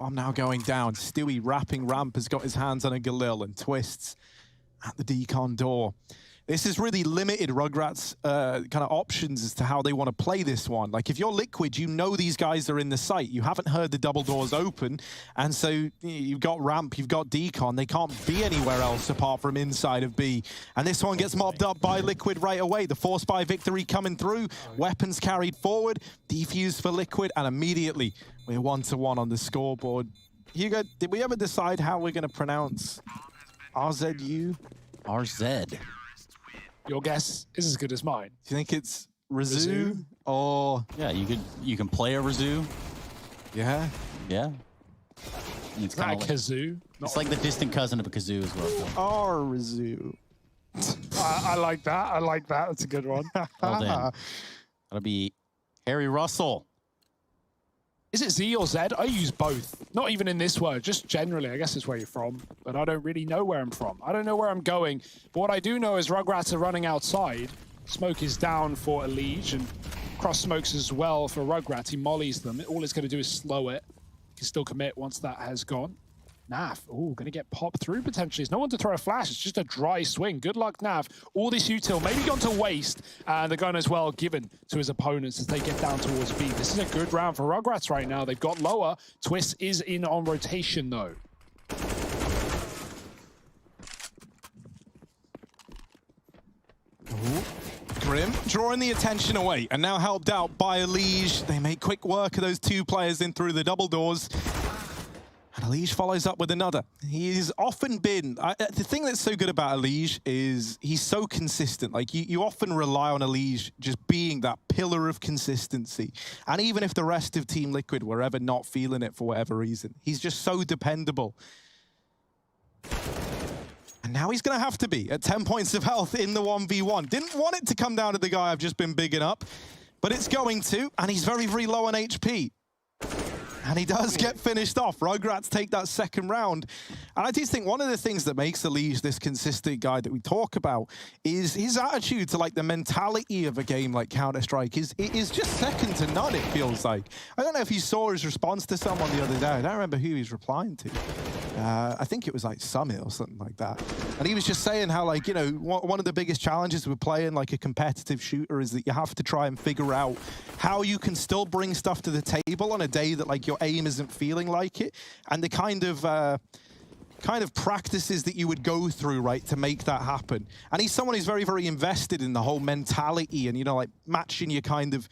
I'm now going down. Stewie wrapping ramp has got his hands on a Galil and twists at the decon door. This has really limited Rugratz' kind of options as to how they want to play this one. Like, if you're Liquid, you know these guys are in the site. You haven't heard the double doors open, and so you've got ramp, you've got decon. They can't be anywhere else apart from inside of B. And this one gets mobbed up by Liquid right away. The force by victory coming through. Weapons carried forward. Defused for Liquid, and immediately we're 1-1 on the scoreboard. Hugo, did we ever decide how we're going to pronounce RZU? RZ. Your guess is as good as mine. Do you think it's Razu or? Yeah, you can play a Razu. Yeah. Yeah. And it's kind of like kazoo. It's like the distant cousin of a kazoo as well. Or Razu. I like that. I like that. That's a good one. Well done. That'll be Harry Russell. Is it Z or Z? I use both. Not even in this word, just generally. I guess it's where you're from, but I don't really know where I'm from. I don't know where I'm going. But what I do know is Rugratz are running outside. Smoke is down for Elige, and cross smokes as well for Rugratz. He mollies them. All it's going to do is slow it. He can still commit once that has gone. Naf, going to get popped through potentially. There's no one to throw a flash. It's just a dry swing. Good luck, Naf. All this util maybe gone to waste, and the gun as well given to his opponents as they get down towards B. This is a good round for Rugratz right now. They've got lower. Twist is in on rotation, though. Grim drawing the attention away, and now helped out by Elige. They make quick work of those 2 players in through the double doors. And Elige follows up with another. He's often been... the thing that's so good about Elige is he's so consistent. Like, you often rely on Elige just being that pillar of consistency. And even if the rest of Team Liquid were ever not feeling it for whatever reason, he's just so dependable. And now he's going to have to be at 10 points of health in the 1v1. Didn't want it to come down to the guy I've just been bigging up, but it's going to, and he's very, very low on HP. And he does get finished off. Rugratz take that second round. And I do think one of the things that makes Elige this consistent guy that we talk about is his attitude to like the mentality of a game like Counter-Strike is just second to none, it feels like. I don't know if you saw his response to someone the other day. I don't remember who he's replying to. I think it was like Summit or something like that. And he was just saying how, like, you know, one of the biggest challenges with playing like a competitive shooter is that you have to try and figure out how you can still bring stuff to the table on a day that like your aim isn't feeling like it, and the kind of practices that you would go through, right, to make that happen. And he's someone who's very, very invested in the whole mentality and, you know, like matching your kind of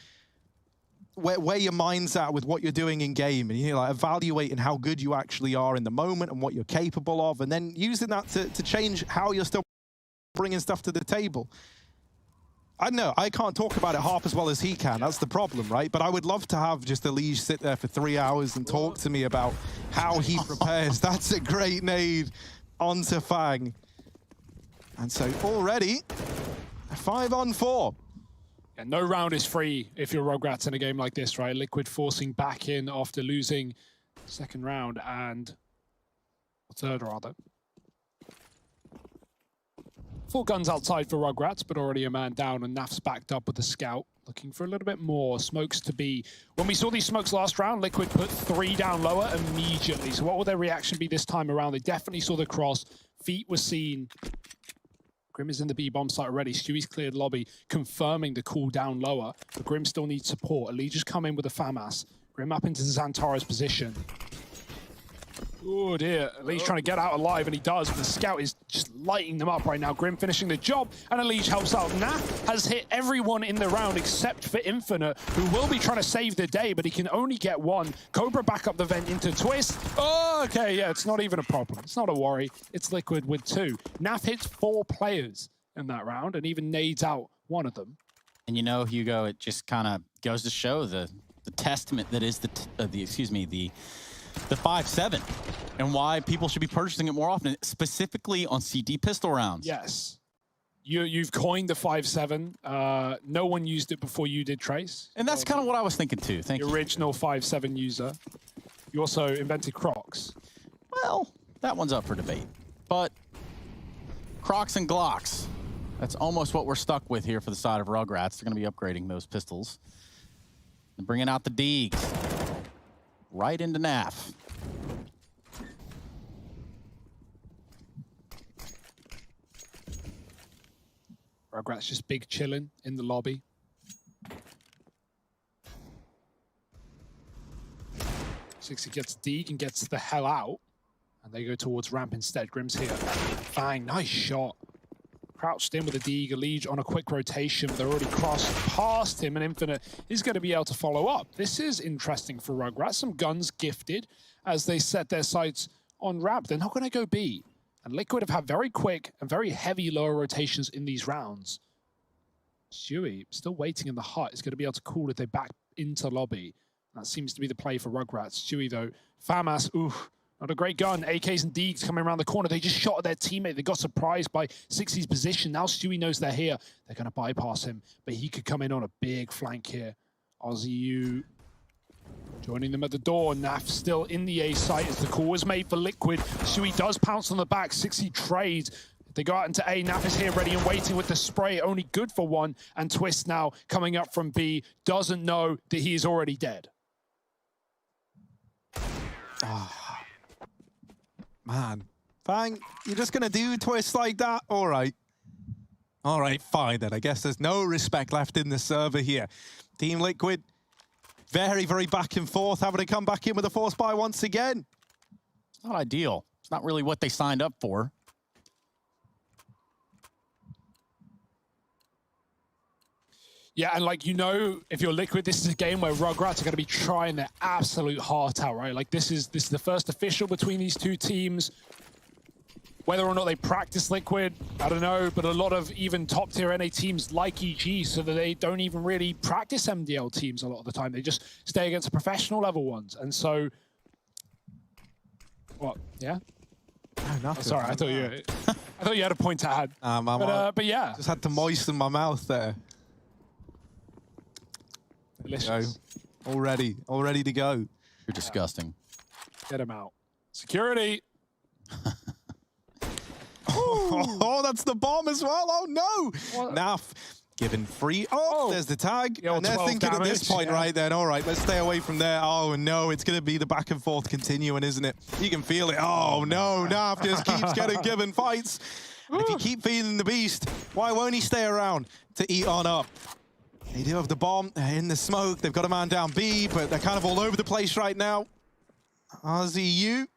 where your mind's at with what you're doing in game, and you're like evaluating how good you actually are in the moment and what you're capable of, and then using that to change how you're still bringing stuff to the table. I don't know, I can't talk about it half as well as he can. That's the problem, right? But I would love to have just Elige sit there for 3 hours and talk to me about how he prepares. That's a great nade onto Fang. And so already, a 5-on-4. Yeah, no round is free if you're Rugratz in a game like this, right? Liquid forcing back in after losing second round and third, rather. Full guns outside for Rugratz, but already a man down, and Naf's backed up with the scout, looking for a little bit more. Smokes to be... When we saw these smokes last round, Liquid put 3 down lower immediately. So what will their reaction be this time around? They definitely saw the cross. Feet were seen. Grim is in the B-bomb site already. Stewie's cleared lobby, confirming the cool down lower. But Grim still needs support. Ali just come in with a FAMAS. Grim up into Xantaro's position. Oh dear, Ali's trying to get out alive, and he does, but the scout is just lighting them up right now. Grim finishing the job, and Elige helps out. Naf has hit everyone in the round except for Infinite, who will be trying to save the day, but he can only get one. Cobra back up the vent into Twist. Oh, okay, yeah, it's not even a problem. It's not a worry. It's Liquid with 2. Naf hits 4 players in that round, and even nades out one of them. And you know, Hugo, it just kind of goes to show the testament that is the 5.7 and why people should be purchasing it more often, specifically on CT pistol rounds. Yes. You've coined the 5.7. No one used it before you did, Trace. And that's kind of what I was thinking too. Thank you. The original 5.7 user. You also invented Crocs. Well, that one's up for debate. But Crocs and Glocks, that's almost what we're stuck with here for the side of Rugratz. They're going to be upgrading those pistols and bringing out the Deegs. Right into Naf. Rugratz just big chilling in the lobby. Sixty gets Deeg and gets the hell out. And they go towards ramp instead. Grim's here. Bang, nice shot. Crouched in with a Deeg, Elige on a quick rotation. They're already crossed past him, and Infinite is going to be able to follow up. This is interesting for Rugratz. Some guns gifted as they set their sights on ramp. They're not going to go B. And Liquid have had very quick and very heavy lower rotations in these rounds. Stewie, still waiting in the hut, is going to be able to call if they back into lobby. That seems to be the play for Rugratz. Stewie, though, FAMAS, oof. Not a great gun. AKs and Deegs coming around the corner. They just shot at their teammate. They got surprised by 60's position. Now Stewie knows they're here. They're going to bypass him, but he could come in on a big flank here. RZU joining them at the door. Naf still in the A site as the call was made for Liquid. Stewie does pounce on the back. 60 trades. They go out into A. Naf is here ready and waiting with the spray. Only good for 1. And Twist now coming up from B. Doesn't know that he is already dead. Man, Fang, you're just going to do Twist like that? All right. All right, fine then. I guess there's no respect left in the server here. Team Liquid, very, very back and forth, having to come back in with a force buy once again. It's not ideal. It's not really what they signed up for. Yeah, and like, you know, if you're Liquid, this is a game where Rugratz are going to be trying their absolute heart out, right? Like, this is the first official between these two teams. Whether or not they practice Liquid, I don't know, but a lot of even top-tier NA teams like EG, so that they don't even really practice MDL teams a lot of the time. They just stay against the professional level ones. And so... What? Yeah? No, nothing. Oh, sorry, I thought you had a point to add. But yeah. Just had to moisten my mouth there. Delicious. All ready to go. You're disgusting. Get him out. Security. Oh, that's the bomb as well. Oh no. What? Naf given free. Oh, there's the tag. And they're thinking damage, at this point, right then, all right, let's stay away from there. Oh no, it's going to be the back and forth continuing, isn't it? You can feel it. Oh no, Naf just keeps getting given fights. And if you keep feeding the beast, why won't he stay around to eat on up? They do have the bomb in the smoke. They've got a man down B, but they're kind of all over the place right now. RZU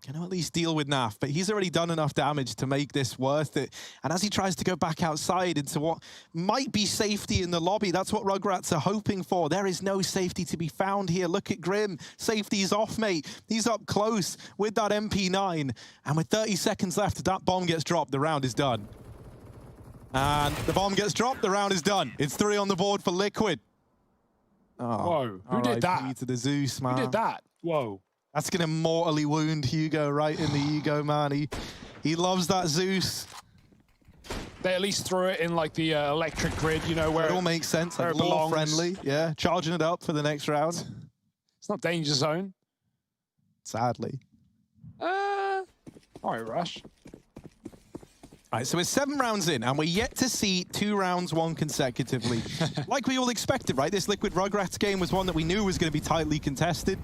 can at least deal with Naf, but he's already done enough damage to make this worth it. And as he tries to go back outside into what might be safety in the lobby, that's what Rugratz are hoping for. There is no safety to be found here. Look at Grim. Safety's off, mate. He's up close with that MP9. And with 30 seconds left, that bomb gets dropped. The round is done. And the bomb gets dropped, the round is done. It's 3 on the board for Liquid. Oh, whoa, who did that? To the Zeus, man. Who did that? Whoa. That's going to mortally wound Hugo right in the ego, man. He loves that Zeus. They at least threw it in like the electric grid, you know, where it all makes sense. Like lore friendly, yeah. Charging it up for the next round. It's not danger zone. Sadly. All right, Rush. All right, so we're 7 rounds in, and we're yet to see 2 rounds won consecutively. Like we all expected, right? This Liquid Rugratz game was one that we knew was going to be tightly contested,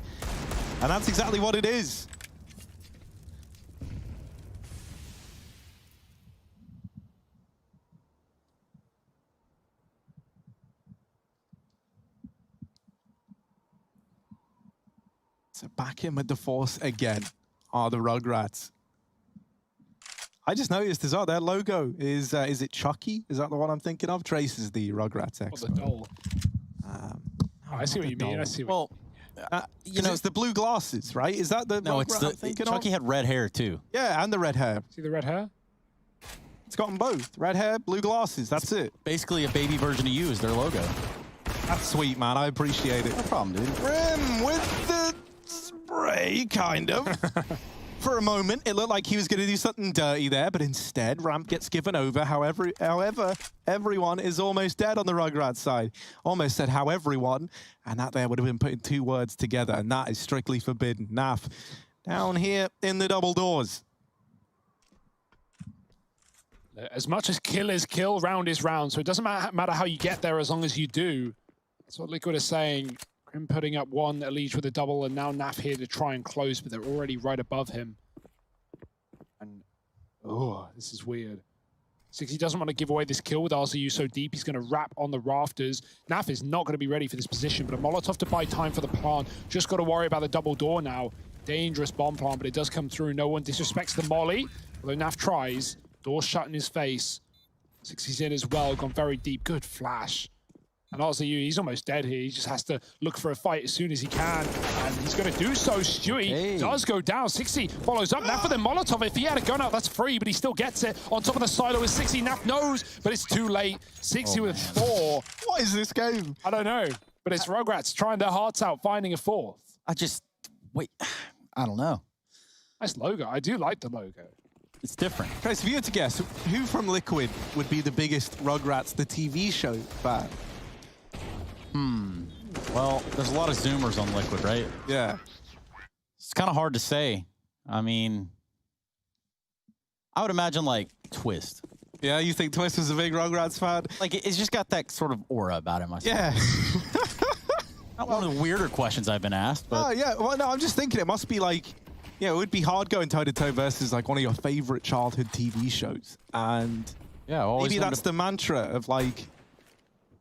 and that's exactly what it is. So back in with the Force again are the Rugrats. I just noticed as well, their logo is it Chucky? Is that the one I'm thinking of? Trace is the Rugrats expert. The doll. I see what you mean. I see what you know, it's the blue glasses, right? Is that the No, Rugrat it's I'm thinking Chucky of? had red hair too. Yeah, and the red hair. See the red hair? It's got them both. Red hair, blue glasses, that's it. Basically a baby version of you is their logo. That's sweet, man. I appreciate it. No problem, dude. Grim with the spray, kind of. For a moment, it looked like he was going to do something dirty there, but instead, Ramp gets given over. However, everyone is almost dead on the Rugrats side. Almost said how everyone, and that there would have been putting 2 words together, and that is strictly forbidden. Naf, down here in the double doors. As much as kill is kill, round is round, so it doesn't matter how you get there as long as you do. That's what Liquid is saying. Grim putting up 1, Elige with a double, and now Naf here to try and close, but they're already right above him. And, oh, this is weird. 60 doesn't want to give away this kill with RZU so deep. He's going to wrap on the rafters. Naf is not going to be ready for this position, but a Molotov to buy time for the plant. Just got to worry about the double door now. Dangerous bomb plant, but it does come through. No one disrespects the molly, although Naf tries. Door shut in his face. 60's in as well, gone very deep. Good flash. And RZU, he's almost dead here. He just has to look for a fight as soon as he can. And he's going to do so. Stewie does go down. 60 follows up. Naf for the Molotov. If he had a gun out, that's free, but he still gets it. On top of the silo is 60. Naf knows, but it's too late. 60 with 4. What is this game? I don't know, but it's Rugrats trying their hearts out, finding a 4th. Wait, I don't know. Nice logo. I do like the logo. It's different. Chris, if you had to guess, who from Liquid would be the biggest Rugrats, the TV show fan? Well, there's a lot of Zoomers on Liquid, right? Yeah. It's kind of hard to say. I mean, I would imagine like Twist. Yeah, you think Twist was a big Rugrats fan? Like, it's just got that sort of aura about it myself. Yeah. Not one of the weirder questions I've been asked, but... Oh, yeah. Well, no, I'm just thinking it must be like, yeah, it would be hard going toe-to-toe versus like one of your favorite childhood TV shows. And yeah, maybe that's the mantra of like,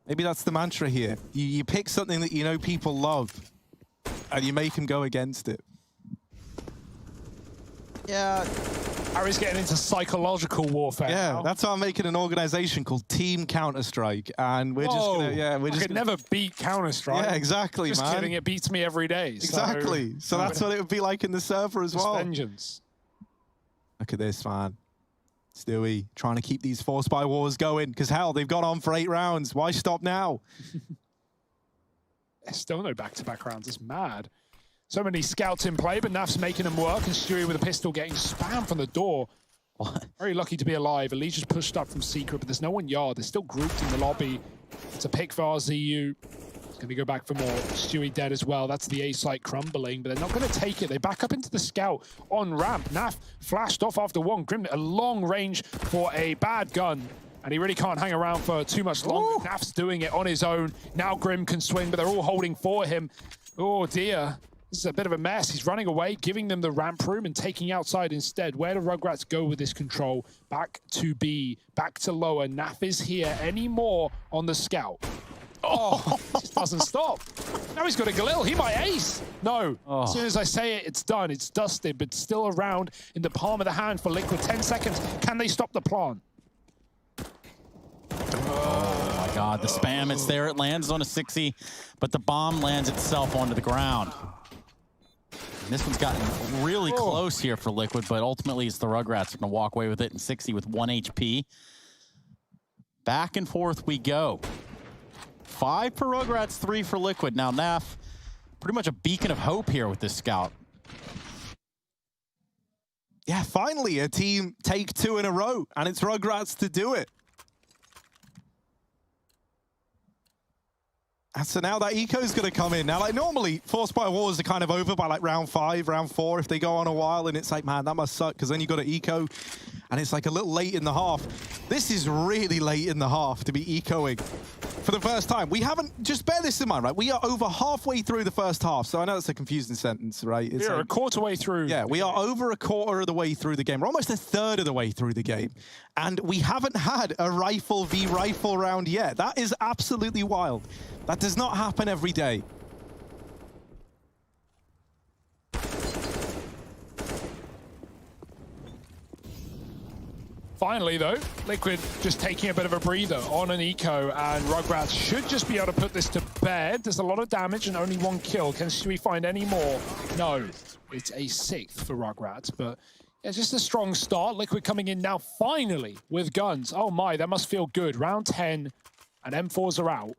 maybe that's the mantra here. You pick something that you know people love and you make them go against it. Yeah. Harry's getting into psychological warfare. Yeah, now. that's why I'm making an organization called Team Counter-Strike, and we're just gonna, I could never beat Counter-Strike. Yeah, exactly, just man. kidding, it beats me every day. Exactly. So that's what it would be like in the server as well. Vengeance. Look at this, man. Stewie trying to keep these force by wars going, because hell, they've gone on for 8 rounds. Why stop now? There's still no back-to-back rounds. It's mad. So many scouts in play, but Naf's making them work, and Stewie with a pistol getting spammed from the door. What? Very lucky to be alive. Elise just pushed up from Secret, but there's no one yard. They're still grouped in the lobby. It's a pick for RZU. It's going to go back for more. Stewie dead as well. That's the A site crumbling, but they're not going to take it. They back up into the scout on ramp. Naf flashed off after one. Grim, a long range for a bad gun. And he really can't hang around for too much longer. Ooh. Naf's doing it on his own. Now Grim can swing, but they're all holding for him. Oh, dear. This is a bit of a mess. He's running away, giving them the ramp room and taking outside instead. Where do Rugrats go with this control? Back to B, back to lower. Naf is here. Any more on the scout? Oh, just doesn't stop. Now he's got a Galil. He might ace. No. As soon as I say it, it's done. It's dusted, but still around in the palm of the hand for Liquid. 10 seconds. Can they stop the plant? Oh my God, the spam, it's there. It lands on a 60, but the bomb lands itself onto the ground. And this one's gotten really close here for Liquid, but ultimately it's the Rugrats are going to walk away with it, and 60 with 1 HP. Back and forth we go. 5 for Rugrats, 3 for Liquid. Now Naf, pretty much a beacon of hope here with this scout. Yeah, finally a team take 2 in a row, and it's Rugrats to do it. And so now that eco's going to come in. Now, like normally, Force by Wars are kind of over by like round 5, round 4 if they go on a while, and it's like, man, that must suck, because then you got to eco. and it's like a little late in the half. This is really late in the half to be ecoing for the first time. We haven't, just bear this in mind, right? We are over halfway through the first half, so I know it's a confusing sentence, right? It's a quarter way through. Yeah, we are over a quarter of the way through the game. We're almost a third of the way through the game, and we haven't had a rifle v rifle round yet. That is absolutely wild. That does not happen every day. Finally, though, Liquid just taking a bit of a breather on an eco, and Rugratz should just be able to put this to bed. There's a lot of damage and only 1 kill. Can we find any more? No, it's a 6th for Rugratz, but yeah, just a strong start. Liquid coming in now, finally, with guns. Oh my, that must feel good. Round 10, and M4s are out.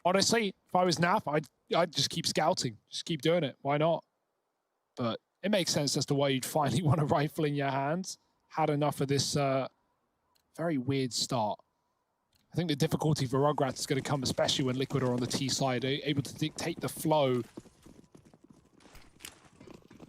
Honestly, if I was Nap, I'd just keep scouting. Just keep doing it. Why not? But it makes sense as to why you'd finally want a rifle in your hands. Had enough of this very weird start. I think the difficulty for Rugratz is going to come, especially when Liquid are on the T side, able to dictate the flow.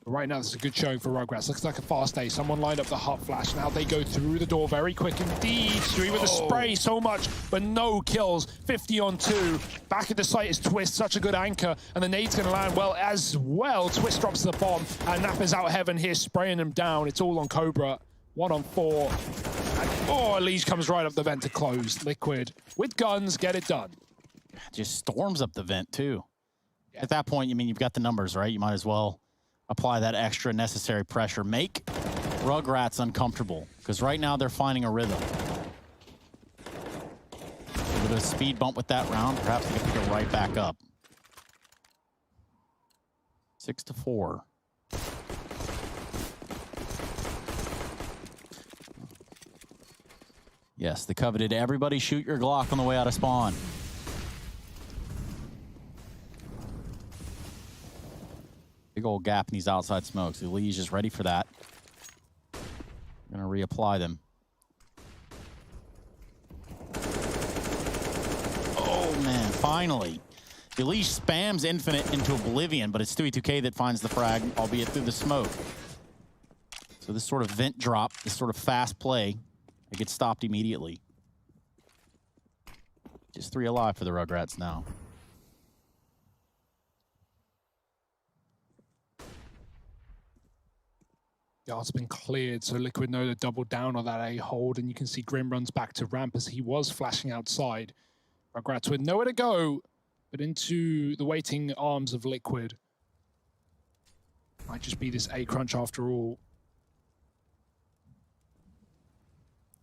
But right now, this is a good showing for Rugratz. Looks like a fast A. Someone lined up the hut flash. Now they go through the door very quick indeed. Stewie with a spray, so much, but no kills. 50 on 2. Back at the site is Twist, such a good anchor, and the nade's going to land well as well. Twist drops to the bomb, and Nap is out heaven here, spraying them down. It's all on Cobra. 1 on 4. And, Liege comes right up the vent to close. Liquid, with guns, get it done. Just storms up the vent, too. Yeah. At that point, you've got the numbers, right? You might as well apply that extra necessary pressure. Make Rugratz uncomfortable, because right now they're finding a rhythm. A bit of a speed bump with that round. Perhaps they can pick it right back up. 6-4. Yes, the coveted everybody shoot your Glock on the way out of spawn. Big old gap in these outside smokes. The Liege is ready for that. Gonna reapply them. Oh man, finally. The Liege spams Infinite into oblivion, but it's Stewie2K that finds the frag, albeit through the smoke. So this sort of vent drop, this sort of fast play, it gets stopped immediately. Just 3 alive for the Rugratz now. Yard's been cleared, so Liquid know to double down on that A hold, and you can see Grim runs back to ramp as he was flashing outside. Rugratz with nowhere to go, but into the waiting arms of Liquid. Might just be this A crunch after all.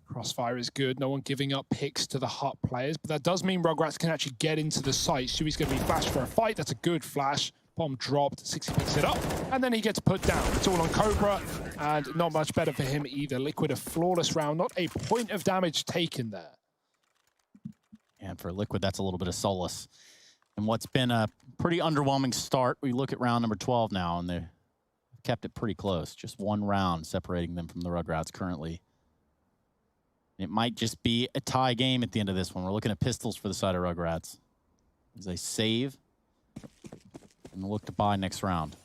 Crossfire is good. No one giving up picks to the hut players, but that does mean Rugratz can actually get into the site. Stewie's going to be flashed for a fight. That's a good flash. Bomb dropped. 60 picks it up, and then he gets put down. It's all on Cobra, and not much better for him either. Liquid a flawless round. Not a point of damage taken there. And for Liquid, that's a little bit of solace. And what's been a pretty underwhelming start, we look at round number 12 now, and they've kept it pretty close. Just 1 round separating them from the Rugratz currently. It might just be a tie game at the end of this one. We're looking at pistols for the side of Rugratz. As they save and look to buy next round.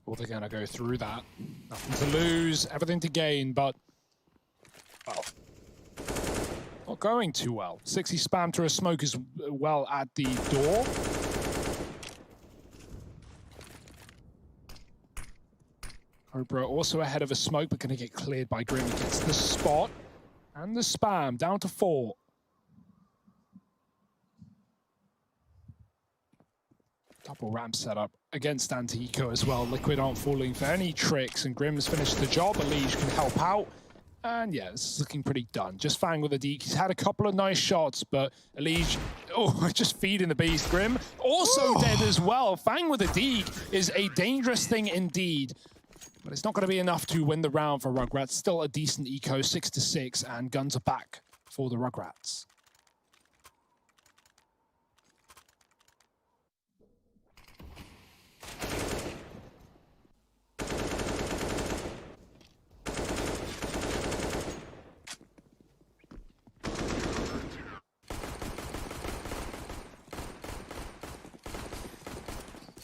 Well, they're going to go through that. Nothing to lose, everything to gain, but, well, not going too well. 60 spam to a smoke as well at the door. Cobra also ahead of a smoke, but going to get cleared by Grim. He gets the spot and the spam down to 4. Double ramp setup against Anti-Eco as well. Liquid aren't falling for any tricks, and Grim's finished the job. Liege can help out. And yeah, this is looking pretty done. Just Fang with a deke. He's had a couple of nice shots, but Liege, just feeding the beast. Grim also dead as well. Fang with a deke is a dangerous thing indeed. But it's not going to be enough to win the round for Rugratz. Still a decent eco, 6-6, and guns are back for the Rugratz.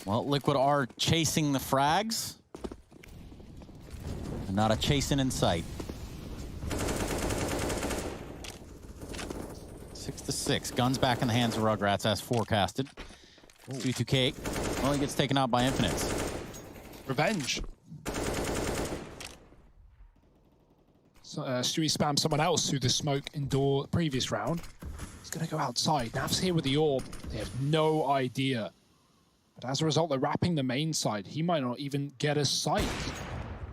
Well, Liquid are chasing the frags. And not a chasing in sight. 6-6. Guns back in the hands of Rugratz as forecasted. 2-2K. Well, he gets taken out by Infinites. Revenge. So, Stewie spammed someone else through the smoke indoor previous round. He's going to go outside. Nav's here with the orb. They have no idea. But as a result, they're wrapping the main side. He might not even get a sight.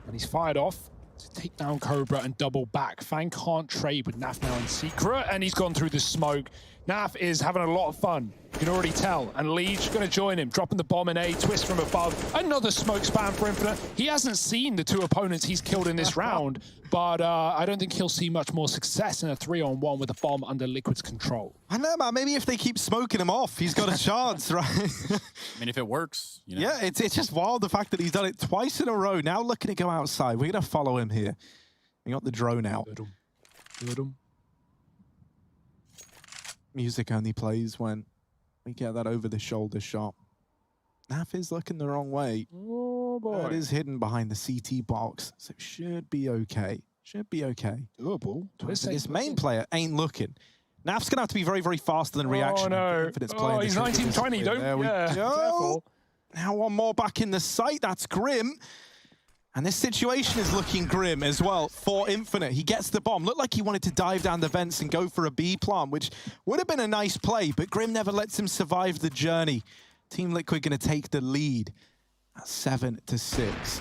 And he's fired off to take down Cobra and double back. Fang can't trade with Naf now in secret, and he's gone through the smoke. Naf is having a lot of fun. You can already tell. And Liege going to join him, dropping the bomb in A, twist from above. Another smoke spam for Infinite. He hasn't seen the two opponents he's killed in this round, but I don't think he'll see much more success in a 3-on-1 with a bomb under Liquid's control. I know, man. Maybe if they keep smoking him off, he's got a chance, right? I mean, if it works, you know. Yeah, it's just wild the fact that he's done it twice in a row. Now looking to go outside. We're going to follow him here. We got the drone out. Music only plays when we get that over-the-shoulder shot. Naf is looking the wrong way. Oh, boy. It is hidden behind the CT box, so it should be okay. Should be okay. Doable. This main player ain't looking. Naf's going to have to be very, very fast in reaction. Oh, no. Oh, he's 19-20. Don't, there we go. Careful. Now one more back in the sight. That's Grim. And this situation is looking grim as well for Infinite. He gets the bomb. Looked like he wanted to dive down the vents and go for a B plant, which would have been a nice play, but Grim never lets him survive the journey. Team Liquid going to take the lead at 7-6.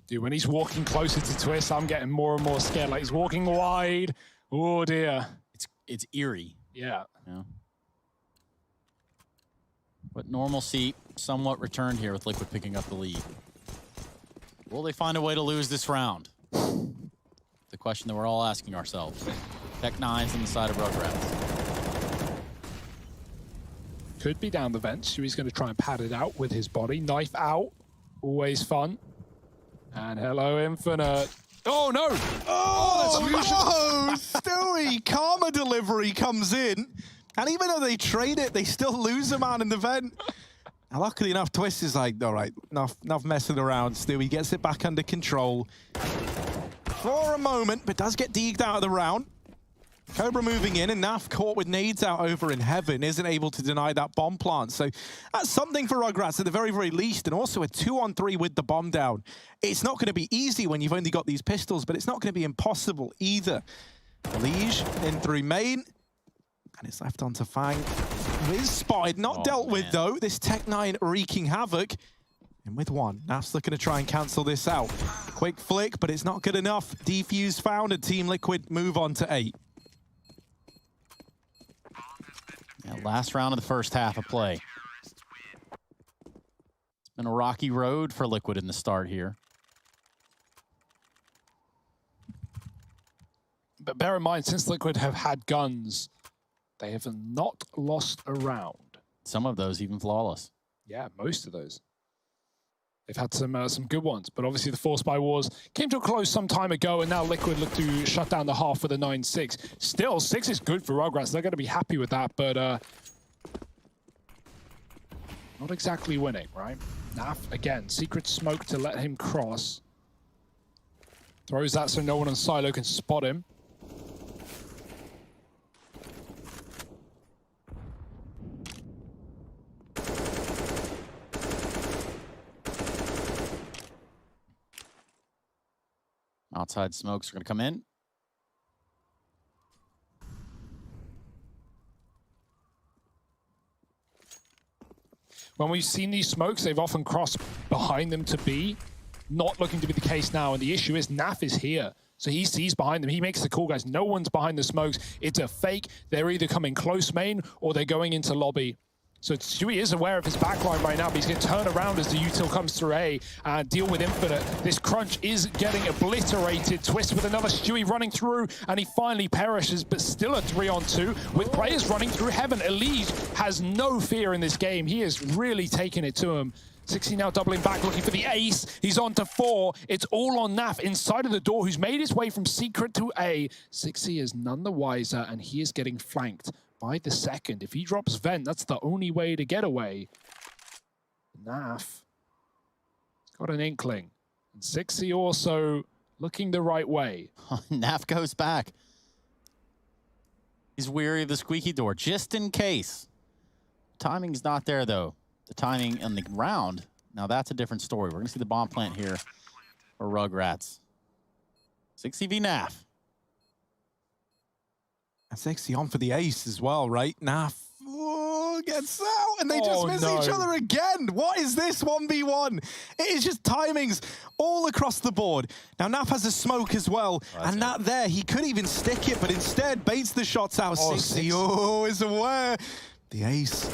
Dude, when he's walking closer to Twist, I'm getting more and more scared. Like he's walking wide. Oh, dear. It's eerie. Yeah. But normalcy somewhat returned here with Liquid picking up the lead. Will they find a way to lose this round? The question that we're all asking ourselves. Tech9's on the side of Rugratz. Could be down the vent. Stewie's going to try and pad it out with his body. Knife out. Always fun. And hello, Infinite. Oh, no! Oh, Stewie! Karma delivery comes in. And even though they trade it, they still lose a man in the vent. Now, luckily enough, Twist is like, all right, enough messing around. Stewie gets it back under control for a moment, but does get deegged out of the round. Cobra moving in, and Naf caught with nades out over in heaven, isn't able to deny that bomb plant. So that's something for Rugratz at the very, very least, and also a 2-on-3 with the bomb down. It's not going to be easy when you've only got these pistols, but it's not going to be impossible either. Liege in through main, and it's left onto Fang. Is spotted, not dealt with though. This Tech9 wreaking havoc. And with one, Naf's looking to try and cancel this out. Quick flick, but it's not good enough. Defuse found, and Team Liquid move on to 8. Last round of the first half of play. It's been a rocky road for Liquid in the start here. But bear in mind, since Liquid have had guns, they have not lost a round. Some of those even flawless. Yeah, most of those. They've had some good ones, but obviously the Force by Wars came to a close some time ago, and now Liquid look to shut down the half with a 9-6. Still, 6 is good for Rugratz. They're going to be happy with that, but not exactly winning, right? Naf, again, secret smoke to let him cross. Throws that so no one on silo can spot him. Outside smokes are going to come in. When we've seen these smokes, they've often crossed behind them to B. Not looking to be the case now, and the issue is Naf is here. So he sees behind them. He makes the call, guys. No one's behind the smokes. It's a fake. They're either coming close main or they're going into lobby. So Stewie is aware of his backline right now, but he's going to turn around as the util comes through A and deal with Infinite. This crunch is getting obliterated. Twist with another Stewie running through, and he finally perishes, but still a 3-on-2 with players running through heaven. Elise has no fear in this game. He is really taking it to him. 60 now doubling back, looking for the ace. He's on to 4. It's all on Naf inside of the door, who's made his way from secret to A. 60 is none the wiser, and he is getting flanked by the second. If he drops vent, that's the only way to get away. Naf got an inkling. And Zixi also looking the right way. Naf goes back. He's weary of the squeaky door, just in case. Timing's not there, though. The timing on the round, now that's a different story. We're going to see the bomb plant here for Rugratz. 6 v Naf. And Zixi on for the ace as well, right? Naf gets out, and they just miss each other again. What is this 1v1? It is just timings all across the board. Now, Naf has a smoke as well, and that there, he could even stick it, but instead baits the shots out. Zixi is aware. The ace.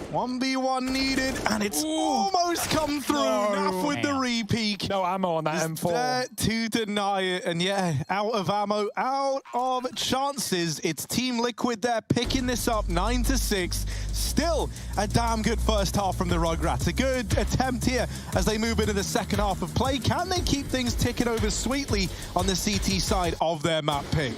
1v1 needed, and it's almost come through. Naf with the re-peak. No ammo on that M4. There to deny it, and yeah, out of ammo, out of chances. It's Team Liquid there picking this up 9-6. Still a damn good first half from the Rugratz. A good attempt here as they move into the second half of play. Can they keep things ticking over sweetly on the CT side of their map pick?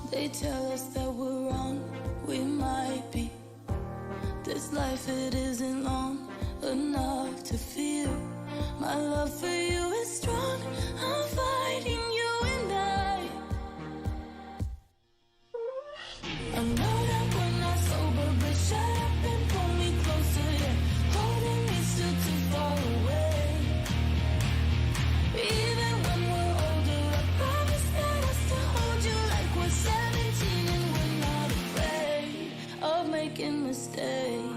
They tell us that we're wrong, we might be. This life, it isn't long enough to feel. My love for you is strong, I'm fighting you and I know that we're not sober, but shut up and pull me closer, yeah. Holding me still too far away. Even when we're older, I promise that I'll still hold you like we're 17 and we're not afraid of making mistakes.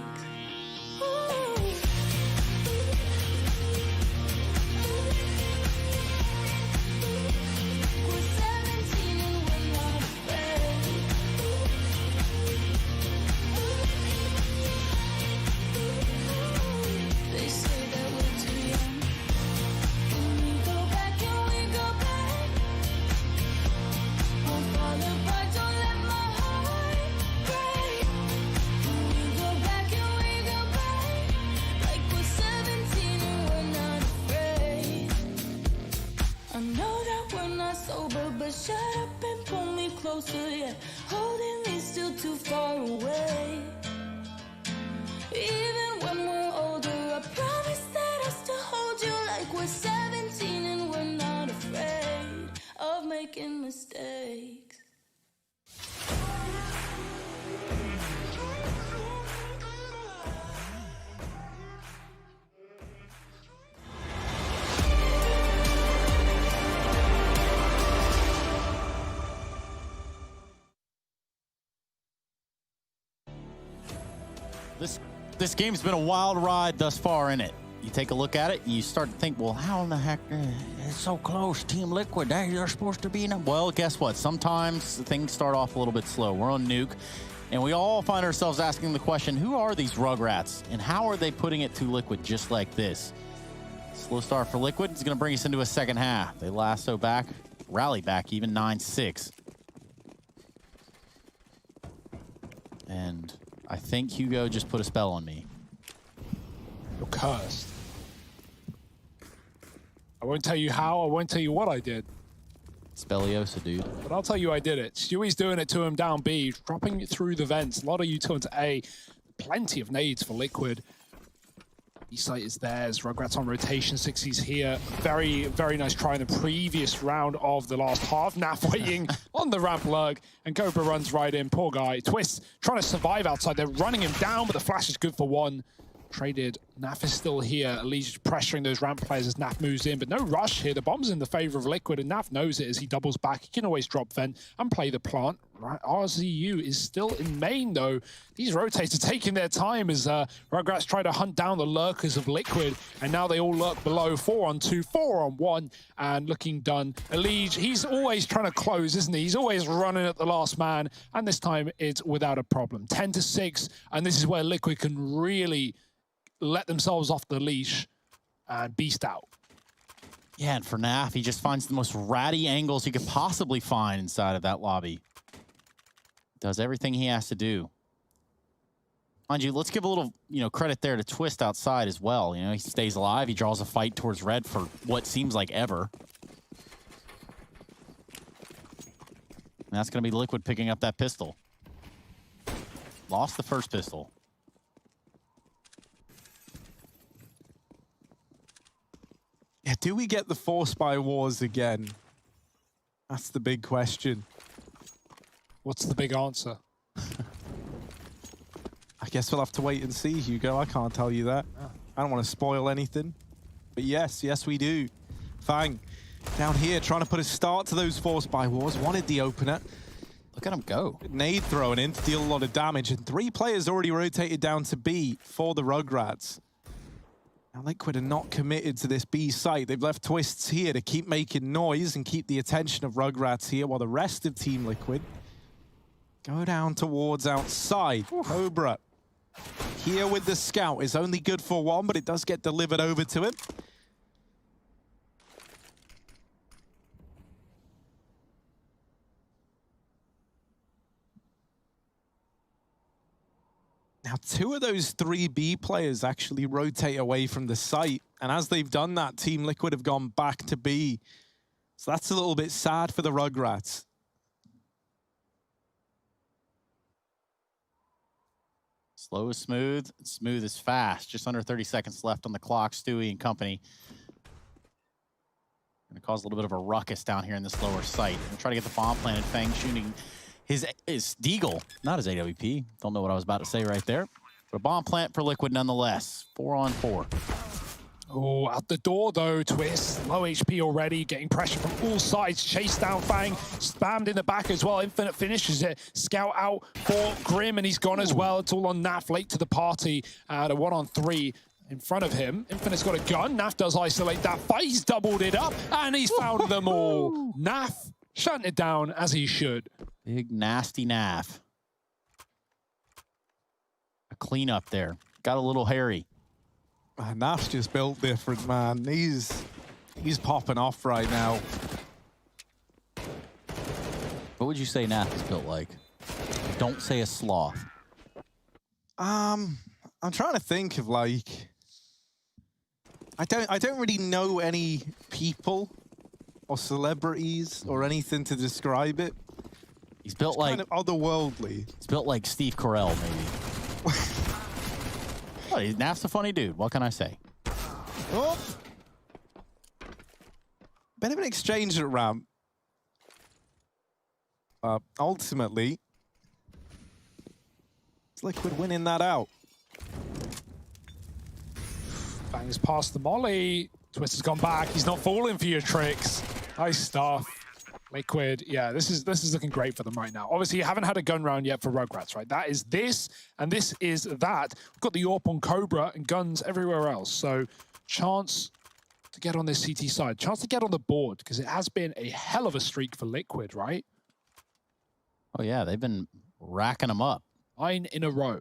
Shut up and pull me closer, yeah. Holding me still too far away. Even when we're older, I promise that I'll still hold you like we're 17 and we're not afraid of making mistakes. This game's been a wild ride thus far, in it. You take a look at it, and you start to think, well, how in the heck, it's so close, Team Liquid, you're supposed to be in it. Well, guess what? Sometimes things start off a little bit slow. We're on Nuke, and we all find ourselves asking the question, who are these Rugrats, and how are they putting it to Liquid just like this? Slow start for Liquid is going to bring us into a second half. They lasso back, rally back even 9-6. And I think Hugo just put a spell on me. You're cursed. I won't tell you how, I won't tell you what I did. Spelliosa, dude. But I'll tell you I did it. Stewie's doing it to him down B, dropping it through the vents. A lot of util into A. Plenty of nades for Liquid. E-site is theirs. Rugratz on rotation. 60's here. Very, very nice try in the previous round of the last half. Naf waiting on the ramp lurk, and Cobra runs right in. Poor guy. Twist trying to survive outside. They're running him down, but the flash is good for one. Traded. Naf is still here. Elise pressuring those ramp players as Naf moves in, but no rush here. The bomb's in the favor of Liquid, and Naf knows it as he doubles back. He can always drop vent and play the plant. Right. RZU is still in main, though. These rotates are taking their time as Rugratz try to hunt down the lurkers of Liquid, and now they all lurk below. 4-on-2, 4-on-1, and looking done. Elise, he's always trying to close, isn't he? He's always running at the last man, and this time it's without a problem. 10-6, and this is where Liquid can really let themselves off the leash and beast out. Yeah, and for Naf, he just finds the most ratty angles he could possibly find inside of that lobby. Does everything he has to do. Mind you, let's give a little, credit there to Twist outside as well. He stays alive. He draws a fight towards Red for what seems like ever. And that's going to be Liquid picking up that pistol. Lost the first pistol. Yeah, do we get the Force by Wars again? That's the big question. What's the big answer? I guess we'll have to wait and see, Hugo. I can't tell you that. I don't want to spoil anything. But yes, we do. Fang, down here, trying to put a start to those Force by Wars. Wanted the opener. Look at him go. Nade thrown in to deal a lot of damage. And 3 players already rotated down to B for the Rugratz. Now, Liquid are not committed to this B site. They've left Twists here to keep making noise and keep the attention of Rugratz here, while the rest of Team Liquid go down towards outside. Cobra here with the scout is only good for 1, but it does get delivered over to him. Now, 2 of those 3 B players actually rotate away from the site. And as they've done that, Team Liquid have gone back to B. So that's a little bit sad for the Rugratz. Slow is smooth, smooth is fast. Just under 30 seconds left on the clock. Stewie and company. Gonna cause a little bit of a ruckus down here in this lower site. Gonna try to get the bomb planted. Fang shooting his Deagle, not his AWP. Don't know what I was about to say right there. But a bomb plant for Liquid nonetheless. 4-on-4. Oh, out the door though, Twist. Low HP already, getting pressure from all sides. Chase down Fang, spammed in the back as well. Infinite finishes it. Scout out for Grim, and he's gone as well. It's all on Naf, late to the party. And a 1-on-3 in front of him. Infinite's got a gun. Naf does isolate that fight. He's doubled it up, and he's found them all. Naf shutting it down as he should. Big nasty Naf. A cleanup there. Got a little hairy. Naf's just built different, man. He's popping off right now. What would you say Naf is built like? Don't say a sloth. I'm trying to think of like. I don't really know any people or celebrities or anything to describe it. He's built it's like kind of otherworldly. He's built like Steve Carell, maybe. Well, Naf's a funny dude. What can I say? Oh. Bit of an exchange at ramp. Ultimately, it's Liquid winning that out. Bangs past the molly. Twist has gone back. He's not falling for your tricks. Nice stuff. Liquid, yeah, this is looking great for them right now. Obviously, you haven't had a gun round yet for Rugratz, right? That is this, and this is that. We've got the AWP on Cobra and guns everywhere else. So, chance to get on this CT side. Chance to get on the board, because it has been a hell of a streak for Liquid, right? Oh, yeah, they've been racking them up. 9 in a row.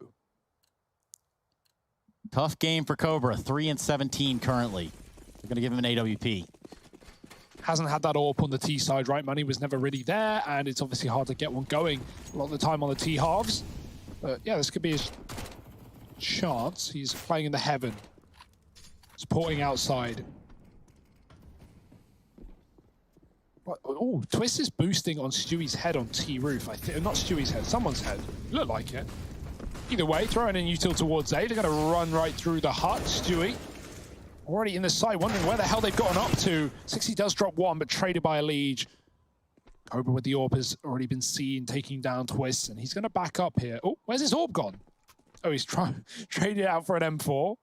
Tough game for Cobra, 3-17 currently. They're going to give him an AWP. Hasn't had that AWP on the T side, right? Money was never really there, and it's obviously hard to get one going a lot of the time on the T halves. But yeah, this could be his chance. He's playing in the heaven. Supporting outside. Oh, Twist is boosting on Stewie's head on T-Roof. I think not Stewie's head, someone's head. Look like it. Either way, throwing in util towards A. They're going to run right through the hut. Stewie already in the side, wondering where the hell they've gotten up to. 60 does drop one, but traded by a Liege. Cobra with the orb has already been seen taking down Twist, and he's going to back up here. Oh, where's his orb gone? Oh, he's trying trading it out for an M4.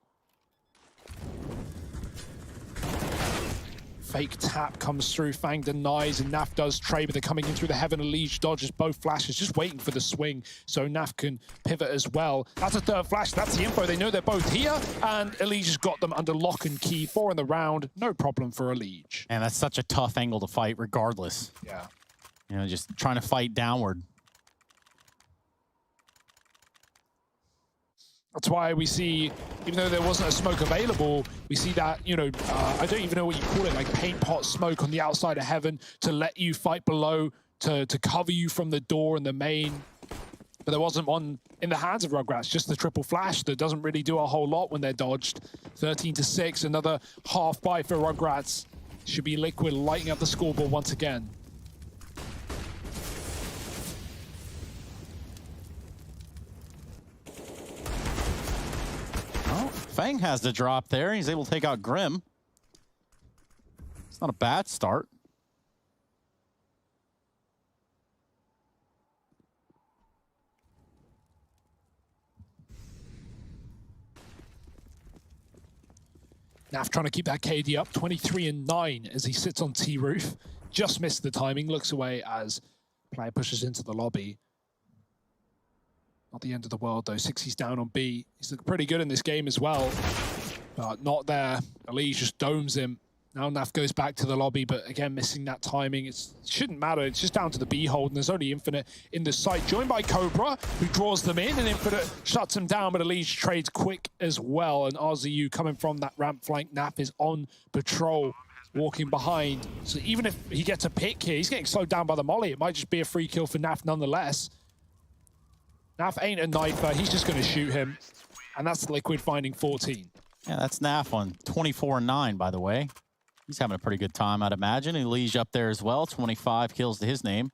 Fake tap comes through, Fang denies, and Naf does trade, but they're coming in through the heaven. Liege dodges both flashes, just waiting for the swing, so Naf can pivot as well. That's a third flash, that's the info. They know they're both here, and Liege has got them under lock and key. 4 in the round, no problem for Liege. And that's such a tough angle to fight regardless. Yeah. You know, just trying to fight downward. That's why we see, even though there wasn't a smoke available, we see that, you know, I don't even know what you call it, like paint pot smoke on the outside of heaven to let you fight below, to cover you from the door and the main. But there wasn't one in the hands of Rugratz, just the triple flash that doesn't really do a whole lot when they're dodged. 13-6, another half buy for Rugratz. Should be Liquid lighting up the scoreboard once again. Fang has the drop there. He's able to take out Grim. It's not a bad start. Naf trying to keep that KD up, 23-9 as he sits on T-Roof. Just missed the timing, looks away as player pushes into the lobby. Not the end of the world, though. 60's down on B. He's looking pretty good in this game as well. But not there. Elise just domes him. Now Naf goes back to the lobby, but again, missing that timing. It shouldn't matter. It's just down to the B hold, and there's only Infinite in the site. Joined by Cobra, who draws them in, and Infinite shuts him down, but Elise trades quick as well. And RZU coming from that ramp flank. Naf is on patrol, walking behind. So even if he gets a pick here, he's getting slowed down by the molly. It might just be a free kill for Naf nonetheless. Naf ain't a knifer, he's just going to shoot him. And that's Liquid finding 14. Yeah, that's Naf on 24-9, by the way. He's having a pretty good time, I'd imagine. And Liege up there as well, 25 kills to his name.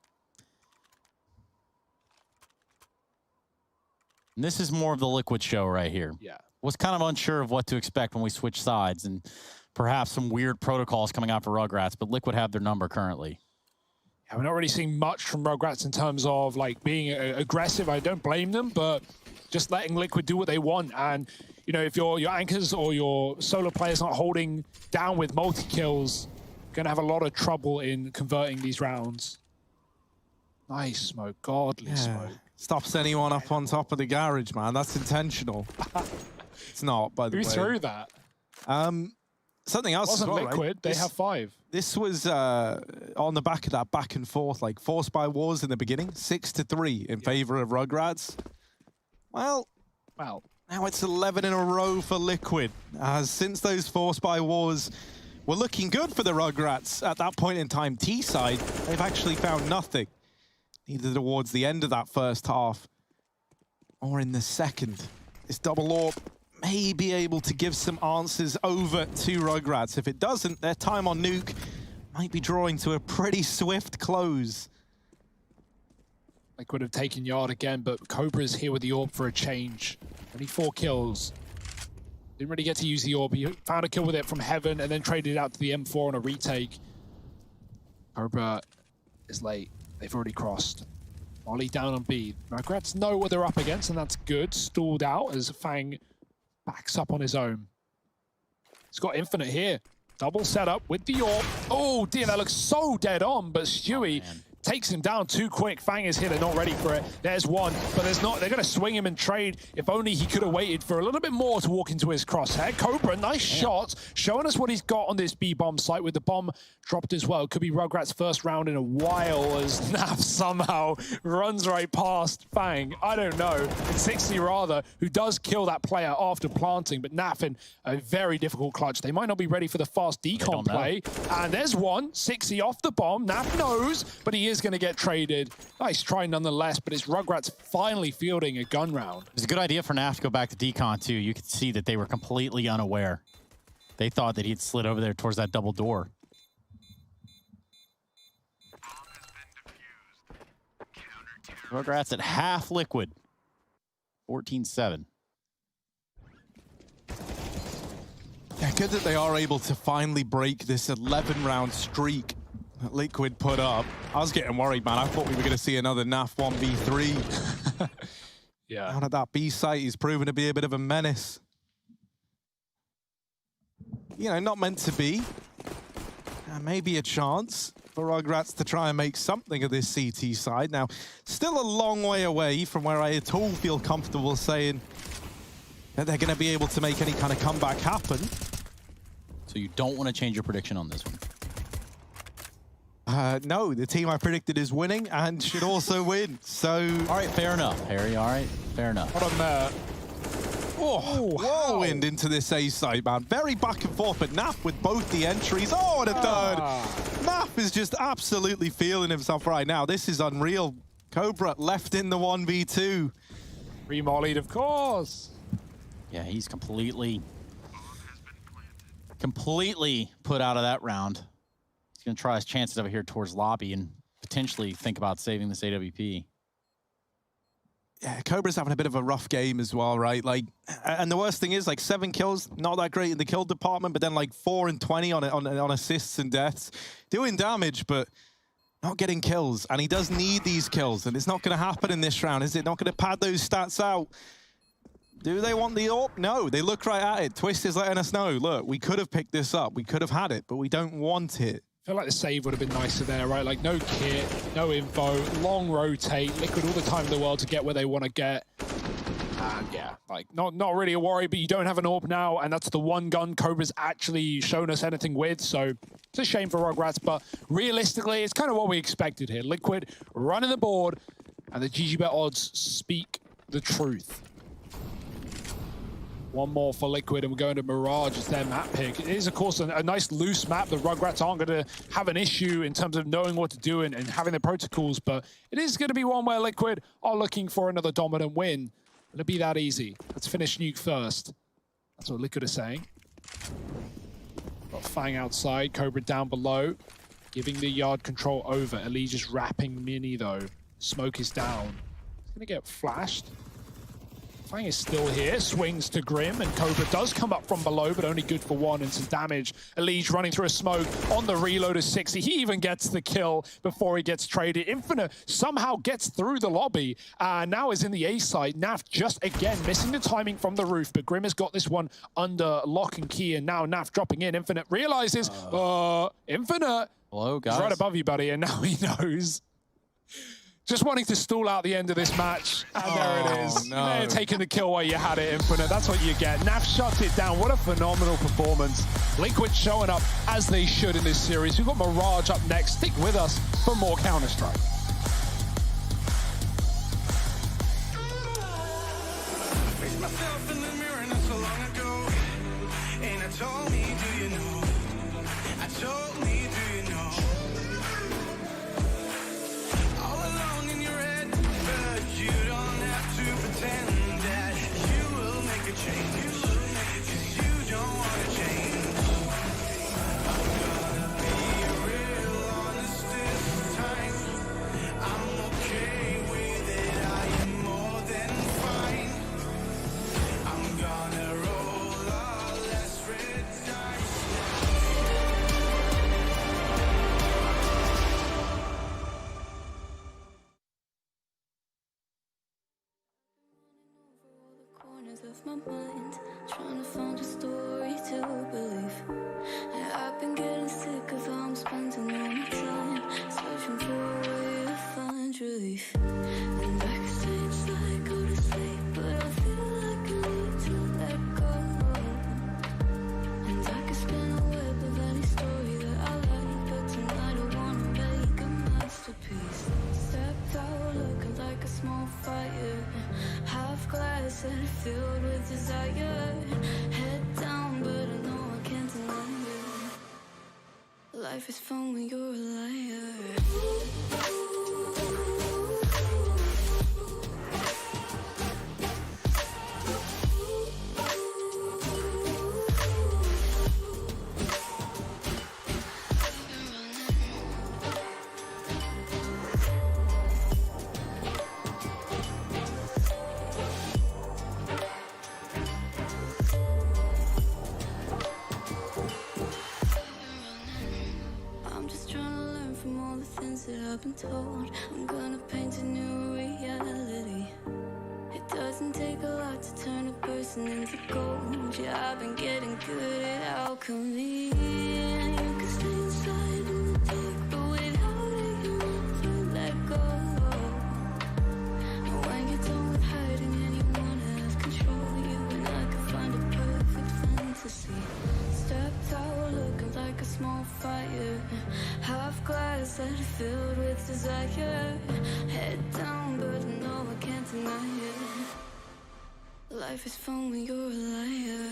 And this is more of the Liquid show right here. Yeah. Was kind of unsure of what to expect when we switched sides, and perhaps some weird protocols coming out for Rugratz, but Liquid have their number currently. Yeah, we're not really seeing much from Rugratz in terms of like being aggressive. I don't blame them, but just letting Liquid do what they want. And you know, if your anchors or your solo players not holding down with multi-kills, you're gonna have a lot of trouble in converting these rounds. Nice smoke, godly smoke. Stops anyone up on top of the garage, man. That's intentional. It's not, by the way. Who threw that? Something else Wasn't as well, Liquid. right? They have 5. This was on the back of that back and forth, like force by wars in the beginning, 6-3 in favor of Rugratz. Well, now it's 11 in a row for Liquid. Since those force by wars were looking good for the Rugratz at that point in time, T side, they've actually found nothing. Either towards the end of that first half or in the second. This double orb may be able to give some answers over to Rugratz. If it doesn't, their time on Nuke might be drawing to a pretty swift close. They could have taken Yard again, but Cobra's here with the orb for a change. Only 4 kills. Didn't really get to use the orb. He found a kill with it from Heaven and then traded it out to the M4 on a retake. Cobra is late. They've already crossed. Molly down on B. Rugratz know what they're up against, and that's good. Stalled out as Fang backs up on his own. He's got Infinite here. Double setup with the orb. Oh dear, that looks so dead on, but Stewie takes him down too quick. Fang is here, they're not ready for it. There's one, but there's not. They're gonna swing him and trade. If only he could have waited for a little bit more to walk into his crosshair. Cobra, nice shot, showing us what he's got on this B-bomb site with the bomb dropped as well. Could be Rugrat's first round in a while as Naf somehow runs right past Fang. I don't know. It's 60 rather, who does kill that player after planting, but Naf in a very difficult clutch. They might not be ready for the fast decon play. And there's one, 60 off the bomb. Naf knows, but he is going to get traded. Nice try nonetheless, but it's Rugratz finally fielding a gun round. It was a good idea for Naf to go back to decon, too. You could see that they were completely unaware. They thought that he'd slid over there towards that double door. Rugratz at half liquid. 14-7. Yeah, good that they are able to finally break this 11-round streak that Liquid put up. I was getting worried, man. I thought we were going to see another NAF 1v3. Yeah. Out at that B site, he's proven to be a bit of a menace. You know, not meant to be. Maybe a chance for Rugratz to try and make something of this CT side. Now, still a long way away from where I at all feel comfortable saying that they're going to be able to make any kind of comeback happen. So you don't want to change your prediction on this one? No, the team I predicted is winning and should also win. So, all right, fair enough, Harry. All right, fair enough. Hold on there. Oh, whirlwind into this A site, man. Very back and forth, but Naf with both the entries. Oh, and a third. Naf is just absolutely feeling himself right now. This is unreal. Cobra left in the 1v2. Remollied, of course. Yeah, he's completely put out of that round. He's going to try his chances over here towards lobby and potentially think about saving this AWP. Yeah, Cobra's having a bit of a rough game as well, right? Like, and the worst thing is, like, 7 kills, not that great in the kill department, but then like 4 and 20 on assists and deaths, doing damage, but not getting kills. And he does need these kills, and it's not going to happen in this round, is it? Not going to pad those stats out. Do they want the AWP? No, they look right at it. Twist is letting us know, look, we could have picked this up, we could have had it, but we don't want it. I feel like the save would have been nicer there, right? Like, no kit, no info, long rotate, Liquid all the time in the world to get where they want to get. And yeah, like, not really a worry, but you don't have an AWP now, and that's the one gun Cobra's actually shown us anything with, so it's a shame for Rugratz, but realistically, it's kind of what we expected here. Liquid running the board, and the GGBet odds speak the truth. One more for Liquid, and we're going to Mirage as their map pick. It is, of course, a nice loose map. The Rugrats aren't going to have an issue in terms of knowing what to do and having the protocols, but it is going to be one where Liquid are looking for another dominant win. It'll be that easy. Let's finish Nuke first. That's what Liquid is saying. Got Fang outside, Cobra down below, giving the yard control over. Ellie just wrapping Mini, though. Smoke is down. He's going to get flashed. Fang is still here, swings to Grim, and Cobra does come up from below, but only good for 1 and some damage. Elige running through a smoke on the reload of 60. He even gets the kill before he gets traded. Infinite somehow gets through the lobby, and now is in the A side. Naf just, again, missing the timing from the roof, but Grim has got this one under lock and key, and now Naf dropping in. Infinite realizes, Infinite, hello, guys. He's right above you, buddy, and now he knows. Just wanting to stall out the end of this match, and there it is. No. They're taking the kill while you had it, Infinite. That's what you get. Naf shuts it down. What a phenomenal performance. Liquid showing up as they should in this series. We've got Mirage up next. Stick with us for more Counter-Strike. Faced myself in the mirror not so long ago, and I told me, do you know? I told me, do you know? All alone in your head, but you don't have to pretend that you will make a change, 'cause you don't want to change. I'm gonna be real honest this time. I'm okay with it, I am more than fine. I'm gonna roll all less red dice. Corners of my mind, trying to find a story to believe. And I've been getting sick of how I'm spending all my time, searching for a way to find relief. And I can say it's like go to sleep, but I feel like I need to let go. And I can spin a web of any story that I like, but tonight I wanna make a masterpiece. Step out looking like a small fire, half glass and filled with desire. Head down, but I know I can't deny it. Life is fun when you're a liar. I've been told. I'm gonna paint a new reality. It doesn't take a lot to turn a person into gold. Yeah, I've been getting good at alchemy. And you can stay inside in the dark, but without it, you never let go. And when you're done with hiding and you wanna have control, you and I can find a perfect fantasy. Stepped out looking like a small fire, half glass that are filled with desire. Head down, but no, I can't deny it. Life is fun when you're a liar.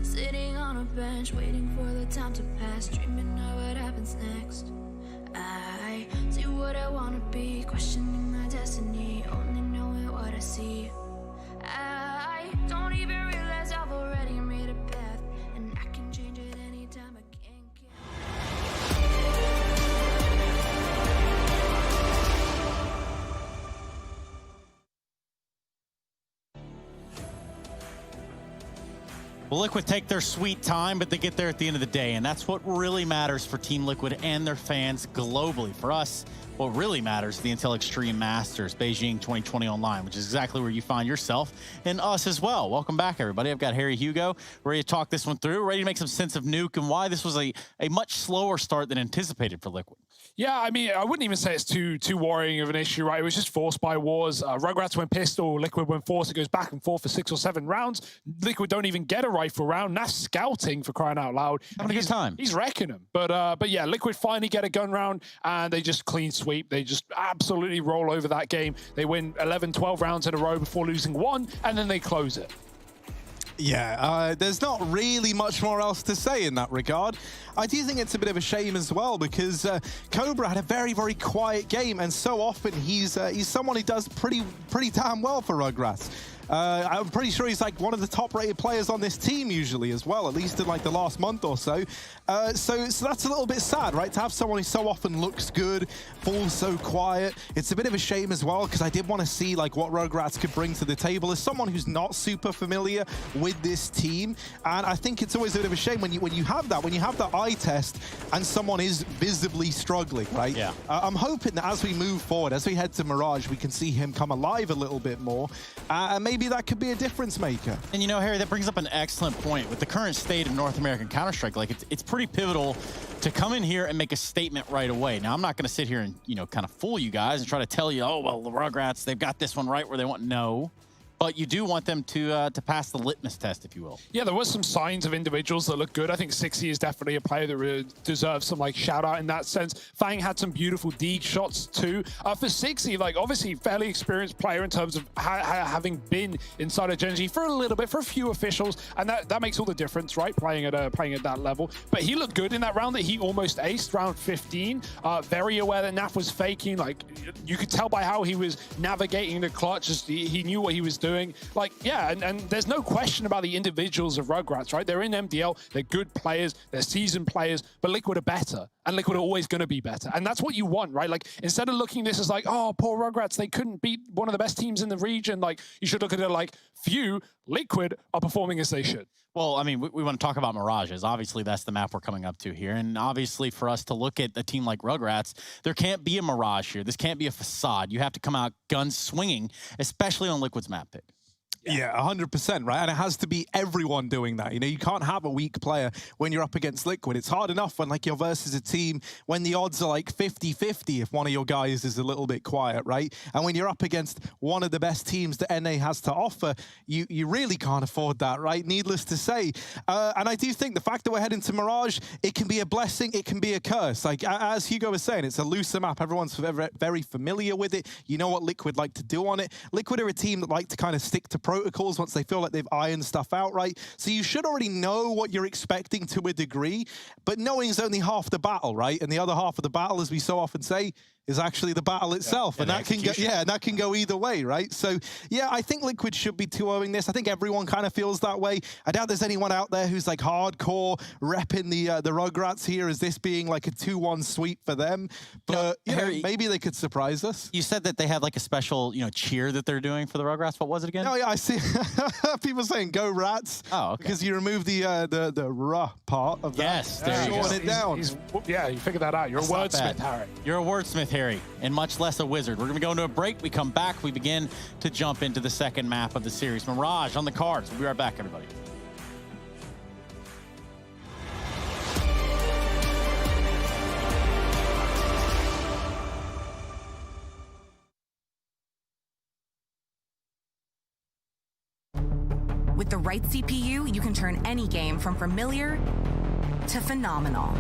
Sitting on a bench, waiting for the time to pass, dreaming of what happens next. I see what I wanna be, questioning my destiny, only knowing what I see. I don't even realize I've already made a path, and I can change it anytime I can. Well, Liquid take their sweet time, but they get there at the end of the day, and that's what really matters for Team Liquid and their fans globally. For us, what really matters is the Intel Extreme Masters Beijing 2020 Online, which is exactly where you find yourself and us as well. Welcome back, everybody. I've got Harry Hugo ready to talk this one through, ready to make some sense of Nuke and why this was a much slower start than anticipated for Liquid. Yeah, I mean, I wouldn't even say it's too worrying of an issue, right? It was just forced by wars. Rugratz went pistol, Liquid went force. It goes back and forth for 6 or 7 rounds. Liquid don't even get a rifle round. That's scouting, for crying out loud. Having a good time. He's wrecking them. But yeah, Liquid finally get a gun round, and they just clean sweep. They just absolutely roll over that game. They win 11, 12 rounds in a row before losing 1, and then they close it. Yeah, there's not really much more else to say in that regard. I do think it's a bit of a shame as well, because Cobra had a very, very quiet game, and so often he's someone who does pretty damn well for Rugratz. I'm pretty sure he's like one of the top-rated players on this team usually as well, at least in like the last month or so. So that's a little bit sad, right? To have someone who so often looks good, falls so quiet. It's a bit of a shame as well, because I did want to see like what Rugratz could bring to the table as someone who's not super familiar with this team. And I think it's always a bit of a shame when you have that eye test and someone is visibly struggling, right? Yeah. I'm hoping that as we move forward, as we head to Mirage, we can see him come alive a little bit more. And maybe that could be a difference maker. And you know, Harry, that brings up an excellent point. With the current state of North American Counter-Strike, like it's pretty pivotal to come in here and make a statement right away. Now, I'm not going to sit here and, you know, kind of fool you guys and try to tell you, oh, well, the Rugrats, they've got this one right where they want. No. But you do want them to pass the litmus test, if you will. Yeah, there was some signs of individuals that look good. I think 60 is definitely a player that really deserves some like shout out in that sense. Fang had some beautiful D shots too. For 60, like obviously fairly experienced player in terms of having been inside of Gen G for a little bit, for a few officials, and that makes all the difference, right? Playing at that level. But he looked good in that round that he almost aced, round 15. Very aware that Naf was faking. Like you could tell by how he was navigating the clutch. He knew what he was doing. Like, yeah, and there's no question about the individuals of Rugratz, right? They're in MDL, they're good players, they're seasoned players, but Liquid are better, and Liquid are always going to be better. And that's what you want, right? Like, instead of looking at this as like, oh, poor Rugratz, they couldn't beat one of the best teams in the region, like, you should look at it like, phew, Liquid are performing as they should. Well, I mean, we want to talk about Mirages. Obviously, that's the map we're coming up to here. And obviously, for us to look at a team like Rugratz, there can't be a Mirage here. This can't be a facade. You have to come out guns swinging, especially on Liquid's map pick. Yeah, 100%, right? And it has to be everyone doing that. You know, you can't have a weak player when you're up against Liquid. It's hard enough when, like, you're versus a team when the odds are like 50-50 if one of your guys is a little bit quiet, right? And when you're up against one of the best teams that NA has to offer, you really can't afford that, right? Needless to say. And I do think the fact that we're heading to Mirage, it can be a blessing, it can be a curse. Like, as Hugo was saying, it's a looser map. Everyone's very familiar with it. You know what Liquid like to do on it. Liquid are a team that like to kind of stick to protocols once they feel like they've ironed stuff out, right? So you should already know what you're expecting to a degree, but knowing is only half the battle, right? And the other half of the battle, as we so often say, is actually the battle itself, and that can go either way, right? So yeah, I think Liquid should be 2-0ing this. I think everyone kind of feels that way. I doubt there's anyone out there who's like hardcore repping the Rugratz here as this being like a 2-1 sweep for them. But you know, maybe they could surprise us. You said that they had like a special, cheer that they're doing for the Rugratz. What was it again? Oh yeah, I see people saying "Go Rats." Oh, okay. Because you removed the "ruh" part of that. Yes, there you go. It down. Yeah, you figured that out. You're a wordsmith, Harry. You're a wordsmith, Harry, and much less a wizard. We're going to go into a break. We come back. We begin to jump into the second map of the series. Mirage on the cards. We'll be right back, everybody. With the right CPU, you can turn any game from familiar to phenomenal.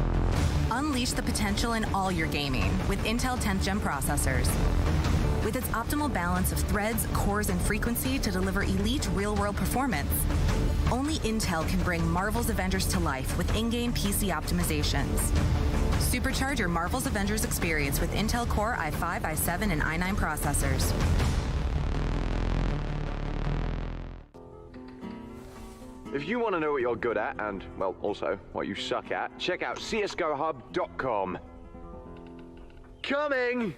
Unleash the potential in all your gaming with Intel 10th Gen processors. With its optimal balance of threads, cores, and frequency to deliver elite real-world performance, only Intel can bring Marvel's Avengers to life with in-game PC optimizations. Supercharge your Marvel's Avengers experience with Intel Core i5, i7, and i9 processors. If you want to know what you're good at and, well, also what you suck at, check out csgohub.com. Coming!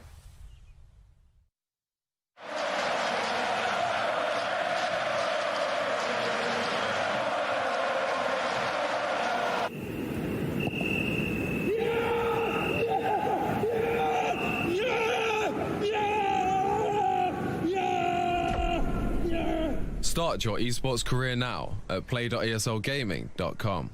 Start your esports career now at play.eslgaming.com.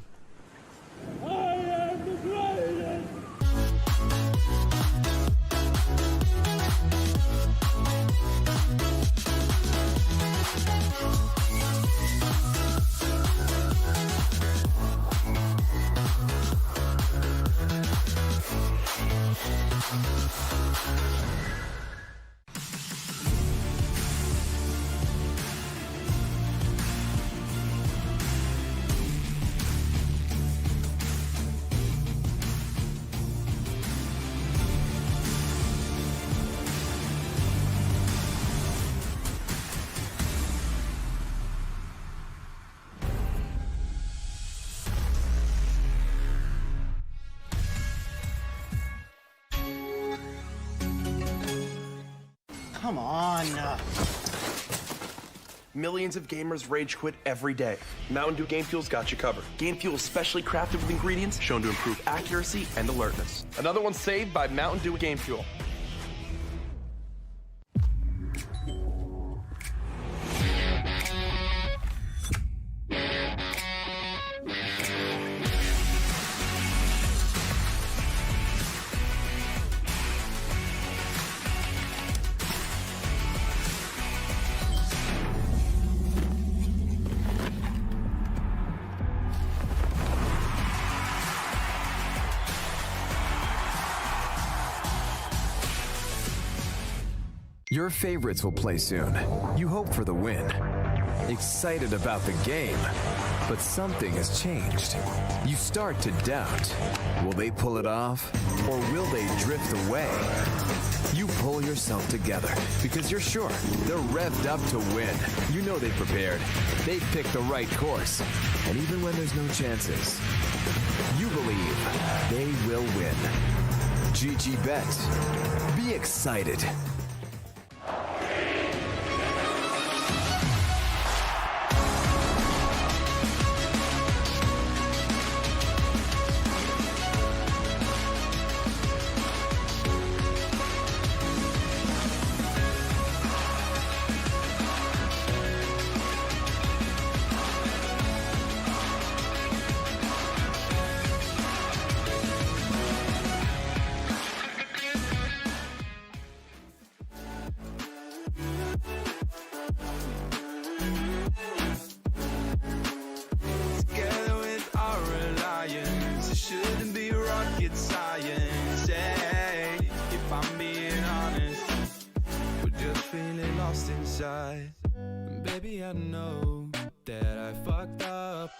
Come on. Millions of gamers rage quit every day. Mountain Dew Game Fuel's got you covered. Game Fuel is specially crafted with ingredients shown to improve accuracy and alertness. Another one saved by Mountain Dew Game Fuel. Your favorites will play soon. You hope for the win. Excited about the game. But something has changed. You start to doubt. Will they pull it off? Or will they drift away? You pull yourself together because you're sure they're revved up to win. You know they've prepared. They've picked the right course. And even when there's no chances, you believe they will win. GG Bet. Be excited. inside. Baby, I know that I fucked up.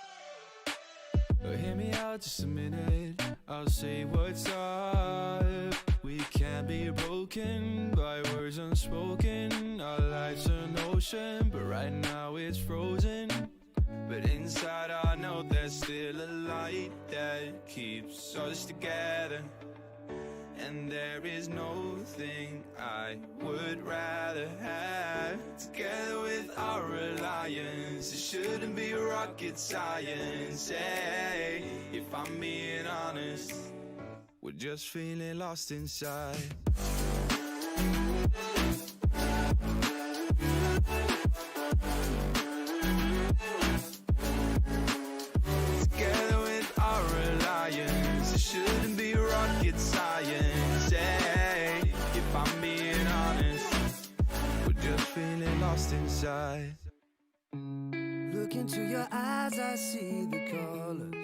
But hear me out just a minute, I'll say what's up. We can't be broken by words unspoken. Our life's an ocean, but right now it's frozen. But inside I know there's still a light that keeps us together. And there is no thing I would rather have. Together with our alliance, it shouldn't be rocket science. Hey, if I'm being honest, we're just feeling lost inside. Together with our alliance, it shouldn't be rocket science. Hey, if I'm being honest, we're just feeling lost inside. Look into your eyes, I see the colors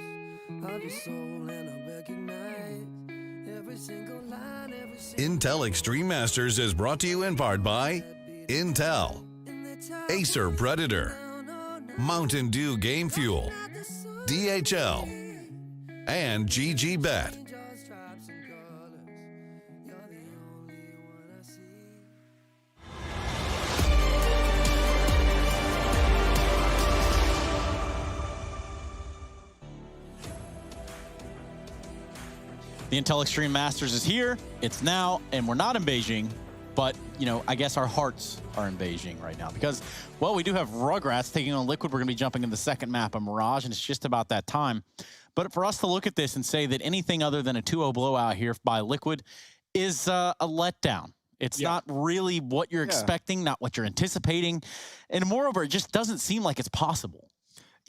of your soul, and I recognize every single line, every single Intel Extreme Masters is brought to you in part by Intel, Acer Predator, Mountain Dew Game Fuel, DHL, and GG Bet. The Intel Extreme Masters is here. It's now, and we're not in Beijing, but, you know, I guess our hearts are in Beijing right now because, well, we do have Rugratz taking on Liquid. We're going to be jumping in the second map of Mirage, and it's just about that time. But for us to look at this and say that anything other than a 2-0 blowout here by Liquid is a letdown. It's not really what you're expecting, not what you're anticipating. And moreover, it just doesn't seem like it's possible.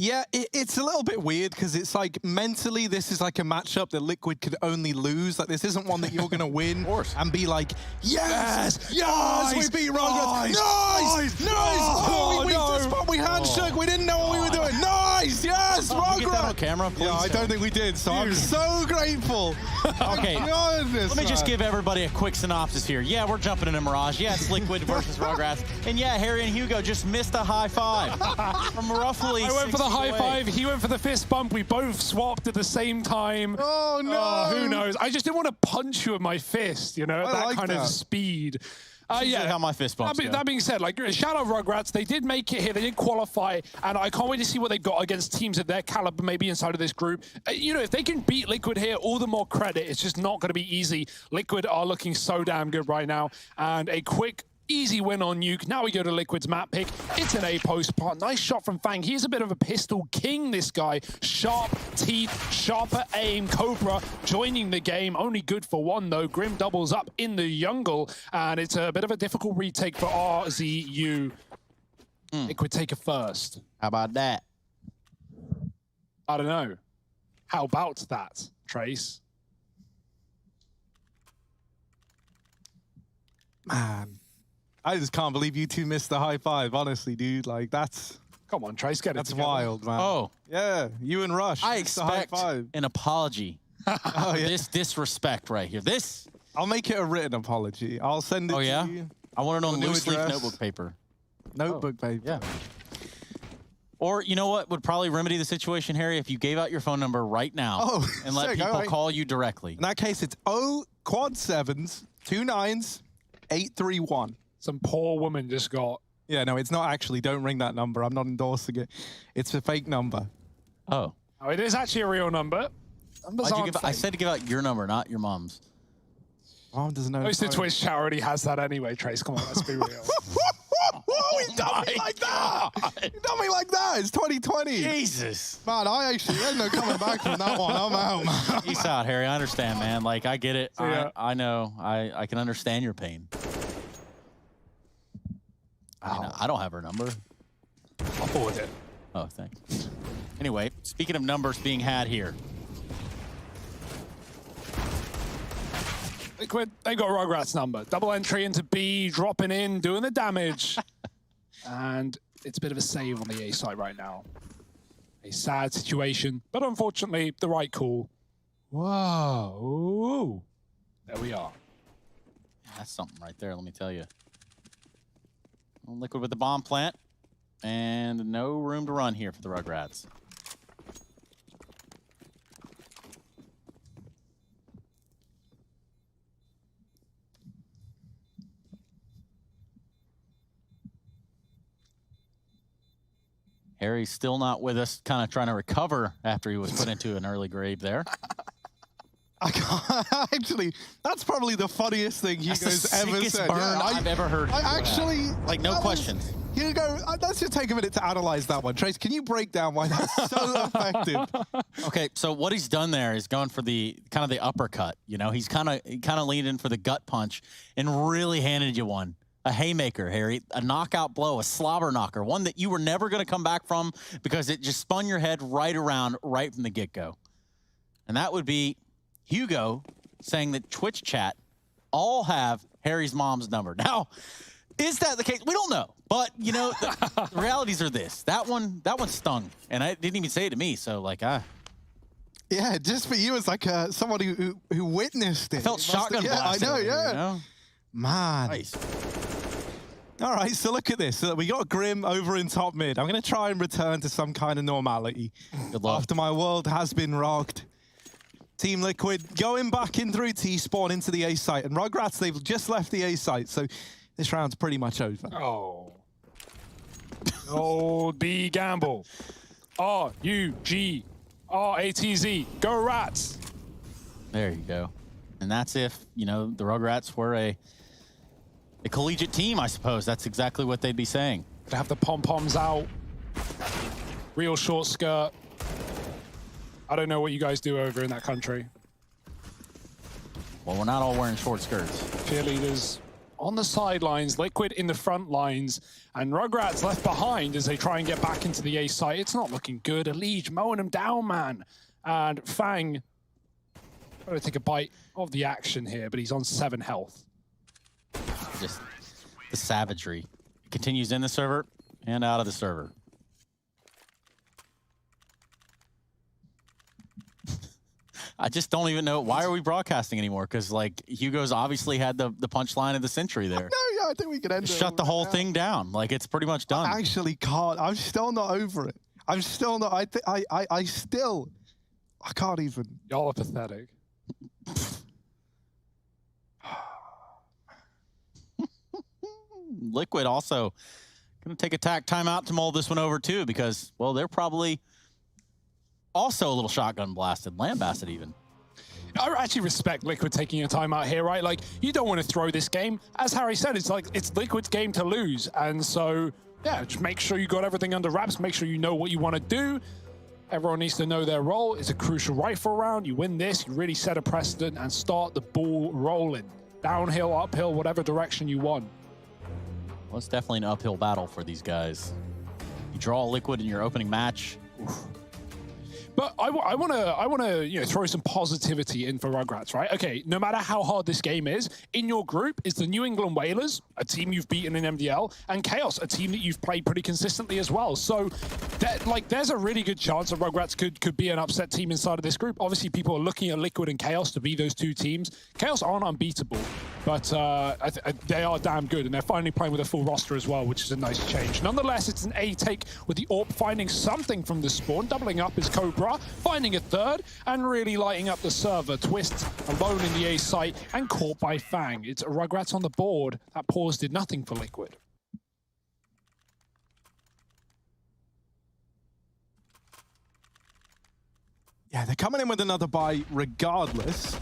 Yeah, it's a little bit weird because it's like mentally this is like a matchup that Liquid could only lose. Like this isn't one that you're going to win and be like, yes, we beat Rugratz. Nice! Oh, we fist bump, we handshook, we didn't know what we were doing. Nice! Yes, Rugratz! Can we get that on camera, please? Yeah, I don't think we did, so I'm so grateful. Okay, let me just give everybody a quick synopsis here. Yeah, we're jumping into Mirage. Yeah, it's Liquid versus Rugratz. And yeah, Harry and Hugo just missed a high five from roughly I went for the high five, he went for the fist bump. We both swapped at the same time. Oh, no. Who knows? I just didn't want to punch you with my fist, you know, that kind of speed. Yeah, how my fist bumps that being said, like, shout out Rugratz. They did make it here. They did qualify, and I can't wait to see what they've got against teams of their caliber, maybe inside of this group. You know, if they can beat Liquid here, all the more credit. It's just not going to be easy. Liquid are looking so damn good right now, and a quick, easy win on Nuke. Now we go to Liquid's map pick. It's an A post part. Nice shot from Fang. He's a bit of a pistol king, this guy. Sharp teeth, sharper aim. Cobra joining the game. Only good for one, though. Grim doubles up in the jungle, and it's a bit of a difficult retake for RZU. Liquid take a first. How about that? I don't know. How about that, Trace? Man. I just can't believe you two missed the high five, honestly, dude. Like, that's... Come on, Trace, get it That's together. wild, man. Oh. Yeah, you and Rush. I missed the high expect five. an apology. Oh, yeah. This disrespect right here. This. I'll make it a written apology. I'll send it to yeah? you. I want it on New loose leaf address. notebook paper. Notebook paper. Yeah. Or, you know what would probably remedy the situation, Harry, if you gave out your phone number right now and let sick, people all right. call you directly. In that case, it's 0 quad 7s 2 9s 831. Some poor woman just got... Yeah, no, it's not actually. Don't ring that number. I'm not endorsing it. It's a fake number. Oh. Oh, it is actually a real number. Numbers aren't I fake. said to give out your number, not your mom's. Mom doesn't know. Most of Twitch charity has that anyway, Trace. Come on, let's be real. He's done me like that. He done me like that. It's 2020. Jesus. Man, there's no coming back from that one. I'm out, man. Peace out, Harry. I understand, man. Like, I get it. Yeah. I know. I can understand your pain. I mean, I don't have her number. I'll forward it. Oh, thanks. Anyway, speaking of numbers being had here. Liquid, they got Rugrat's number. Double entry into B, dropping in, doing the damage. And it's a bit of a save on the A side right now. A sad situation, but unfortunately, the right call. Whoa. Ooh. There we are. That's something right there, let me tell you. Liquid with the bomb plant. And no room to run here for the Rugrats. Harry's still not with us, kind of trying to recover after he was put into an early grave there. I can't, actually, that's probably the funniest thing Hugo's ever said. Burn I've ever heard. I actually, like, no questions. Hugo, let's just take a minute to analyze that one. Trace, can you break down why that's so effective? Okay, so what he's done there is going for the kind of the uppercut. You know, he's kind of leaned in for the gut punch and really handed you one. A haymaker, Harry, a knockout blow, a slobber knocker, one that you were never going to come back from because it just spun your head right around right from the get-go. And that would be Hugo saying that Twitch chat all have Harry's mom's number. Now, is that the case? We don't know. But, you know, the realities are this. That one stung. And I didn't even say it to me, so like, Yeah, just for you as like someone who witnessed it. I felt shotgun blasted. I know, yeah. You know? Man. Nice. All right, so look at this. So we got Grim over in top mid. I'm going to try and return to some kind of normality. Good luck. After my world has been rocked. Team Liquid going back in through T-spawn into the A site. And Rugratz, they've just left the A site. So this round's pretty much over. Oh. Oh, the gamble. R-U-G-R-A-T-Z. Go Rats. There you go. And that's if, you know, the Rugrats were a collegiate team, I suppose. That's exactly what they'd be saying. Could have the pom-poms out. Real short skirt. I don't know what you guys do over in that country. Well, we're not all wearing short skirts. Cheerleaders on the sidelines, Liquid in the front lines, and Rugratz left behind as they try and get back into the A site. It's not looking good. Elige mowing them down, man. And Fang trying to take a bite of the action here, but he's on 7 health. Just the savagery. It continues in the server and out of the server. I just don't even know. Why are we broadcasting anymore? Because, like, Hugo's obviously had the punchline of the century there. No, yeah, I think we could end it. Shut the whole thing down. Like, it's pretty much done. I actually can't. I'm still not over it. I'm still not. I can't even. Y'all are pathetic. Liquid also going to take a timeout to mull this one over too, because, well, they're probably also a little shotgun blasted, lambasted even. I actually respect Liquid taking a timeout here, right? Like, you don't want to throw this game. As Harry said, it's like, it's Liquid's game to lose. And so, yeah, just make sure you got everything under wraps. Make sure you know what you want to do. Everyone needs to know their role. It's a crucial rifle round. You win this, you really set a precedent and start the ball rolling. Downhill, uphill, whatever direction you want. Well, it's definitely an uphill battle for these guys. You draw Liquid in your opening match. Oof. But I want to throw some positivity in for Rugratz, right? Okay, no matter how hard this game is, in your group is the New England Whalers, a team you've beaten in MDL, and Chaos, a team that you've played pretty consistently as well. So, there's a really good chance that Rugratz could be an upset team inside of this group. Obviously, people are looking at Liquid and Chaos to be those two teams. Chaos aren't unbeatable, but they are damn good, and they're finally playing with a full roster as well, which is a nice change. Nonetheless, it's an A take with the AWP finding something from the spawn, doubling up his Cobra, finding a third, and really lighting up the server. Twist alone in the A site and caught by Fang. It's Rugratz on the board. That pause did nothing for Liquid. Yeah, they're coming in with another buy regardless.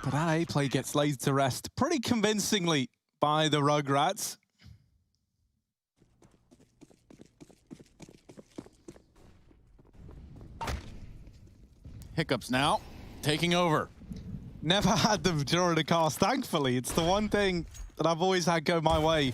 But that A play gets laid to rest pretty convincingly by the Rugrats. Hiccups now, taking over. Never had them during a cast, thankfully. It's the one thing that I've always had go my way.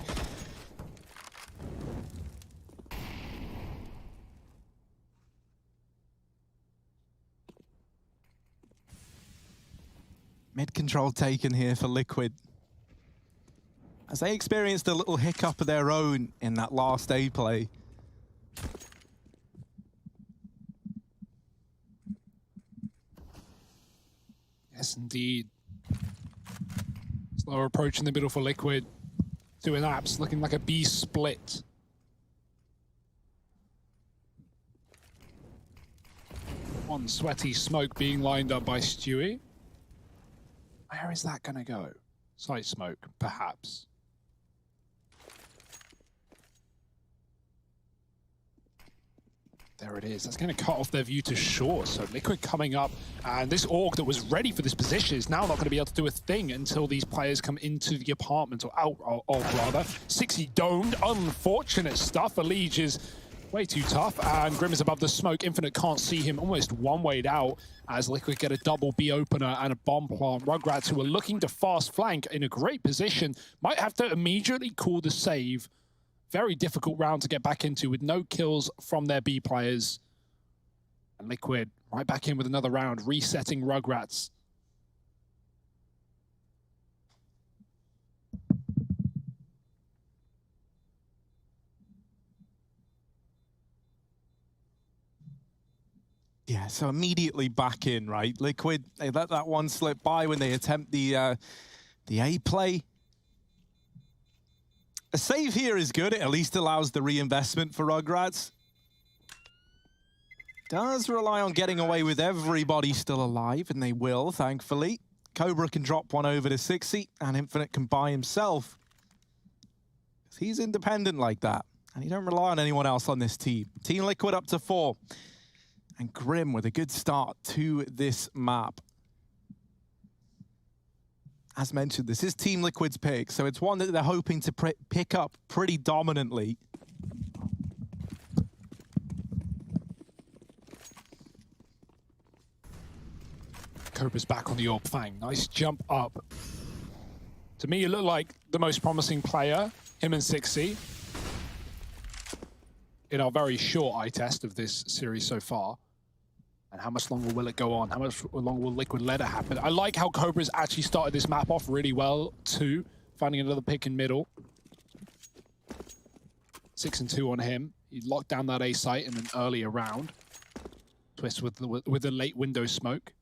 Mid control taken here for Liquid, as they experienced a little hiccup of their own in that last A play. Yes, indeed. Slower approach in the middle for Liquid. Doing apps, looking like a B split. One sweaty smoke being lined up by Stewie. Where is that gonna go? Side smoke, perhaps. There it is. That's going to cut off their view to shore. So Liquid coming up, and this Orc that was ready for this position is now not going to be able to do a thing until these players come into the apartment, or out of rather. 60 domed, unfortunate stuff. Eliege is way too tough, and Grim is above the smoke. Infinite can't see him, almost one-wayed out, as Liquid get a double B opener and a bomb plant. Rugratz, who are looking to fast flank in a great position, might have to immediately call the save. Very difficult round to get back into with no kills from their B players. And Liquid right back in with another round, resetting Rugratz. Yeah, so immediately back in, right? Liquid, they let that one slip by when they attempt the A play. A save here is good. It at least allows the reinvestment for Rugratz. Does rely on getting away with everybody still alive, and they will, thankfully. Cobra can drop one over to 60, and Infinite can buy himself. He's independent like that, and you don't rely on anyone else on this team. Team Liquid up to 4. And Grim with a good start to this map. As mentioned, this is Team Liquid's pick, so it's one that they're hoping to pick up pretty dominantly. Cobra's back on the Orb Fang. Nice jump up. To me, it looked like the most promising player, him and 60. In our very short eye test of this series so far. And how much longer will it go on? How much longer will Liquid let it happen? I like how Cobra's actually started this map off really well, too. Finding another pick in middle. 6 and 2 on him. He locked down that A site in an earlier round. Twist with the late window smoke.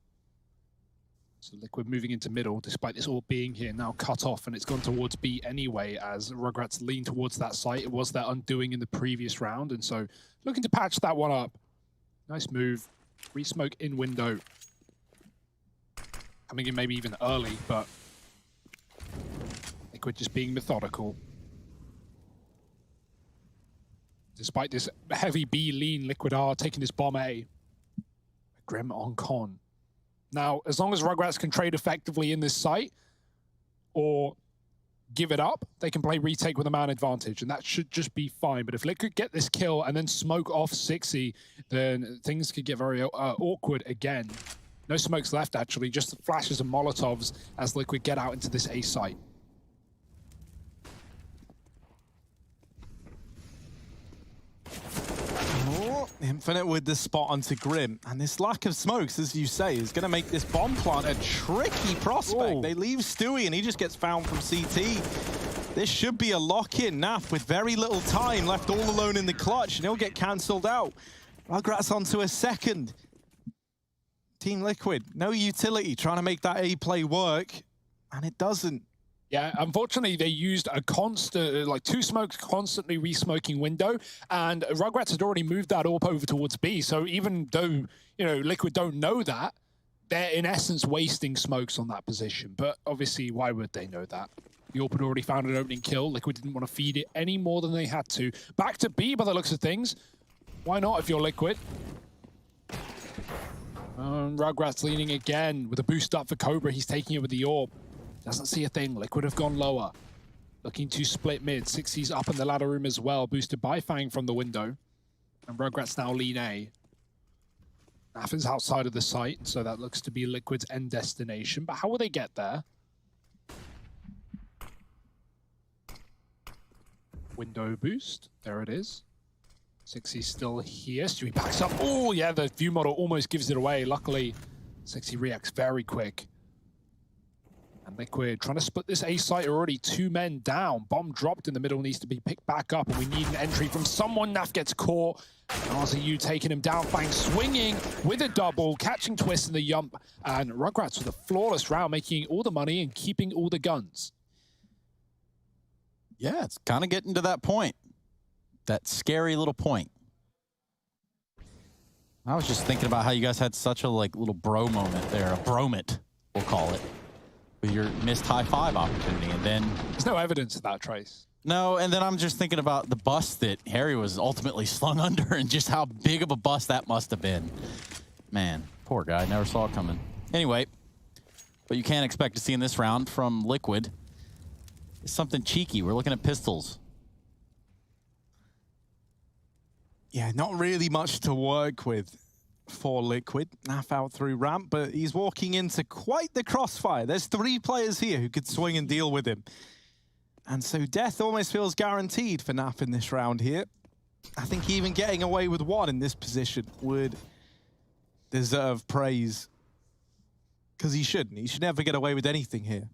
So Liquid moving into middle, despite this all being here, now cut off, and it's gone towards B anyway, as Rugratz leaned towards that site. It was their undoing in the previous round, and so looking to patch that one up. Nice move. Re-smoke in window. Coming in maybe even early, but Liquid just being methodical. Despite this heavy B lean, Liquid are taking this bomb A. Grim on con. Now, as long as Rugratz can trade effectively in this site, or give it up, they can play retake with a man advantage, and that should just be fine. But if Liquid get this kill and then smoke off 60, then things could get very awkward again. No smokes left, actually, just flashes and Molotovs as Liquid get out into this A site. Infinite with the spot onto Grim, and this lack of smokes, as you say, is going to make this bomb plant a tricky prospect. Ooh. They leave Stewie, and he just gets found from CT. This should be a lock-in. Naf with very little time left all alone in the clutch, and he'll get cancelled out. Rugratz onto a second. Team Liquid, no utility, trying to make that A play work, and it doesn't. Yeah, unfortunately, they used a constant, like 2 smokes constantly re-smoking window, and Rugratz had already moved that AWP over towards B, so even though, you know, Liquid don't know that, they're in essence wasting smokes on that position. But obviously, why would they know that? The AWP had already found an opening kill. Liquid didn't want to feed it any more than they had to. Back to B by the looks of things. Why not if you're Liquid? Rugratz leaning again with a boost up for Cobra. He's taking it with the AWP. Doesn't see a thing. Liquid have gone lower. Looking to split mid. 60's up in the ladder room as well. Boosted by Fang from the window. And Rugratz now lean A. Naffin's outside of the site, so that looks to be Liquid's end destination. But how will they get there? Window boost. There it is. 60's still here. Stewie backs up. Oh, yeah, the view model almost gives it away. Luckily, 60 reacts very quick. And Liquid trying to split this A site, already 2 men down. Bomb dropped in the middle, needs to be picked back up, and we need an entry from someone. Naf gets caught, RZU taking him down, Fang swinging with a double, catching Twist in the yump, and Rugratz with a flawless round, making all the money and keeping all the guns. Yeah, it's kind of getting to that point. That scary little point. I was just thinking about how you guys had such a little bro moment there, a bromit, we'll call it, with your missed high five opportunity, and then... There's no evidence of that, Trace. No, and then I'm just thinking about the bus that Harry was ultimately slung under and just how big of a bus that must have been. Man, poor guy, never saw it coming. Anyway, what you can't expect to see in this round from Liquid is something cheeky. We're looking at pistols. Yeah, not really much to work with for Liquid. Naf out through ramp, but he's walking into quite the crossfire. There's 3 players here who could swing and deal with him. And so death almost feels guaranteed for Naf in this round here. I think even getting away with 1 in this position would deserve praise. Because he shouldn't. He should never get away with anything here.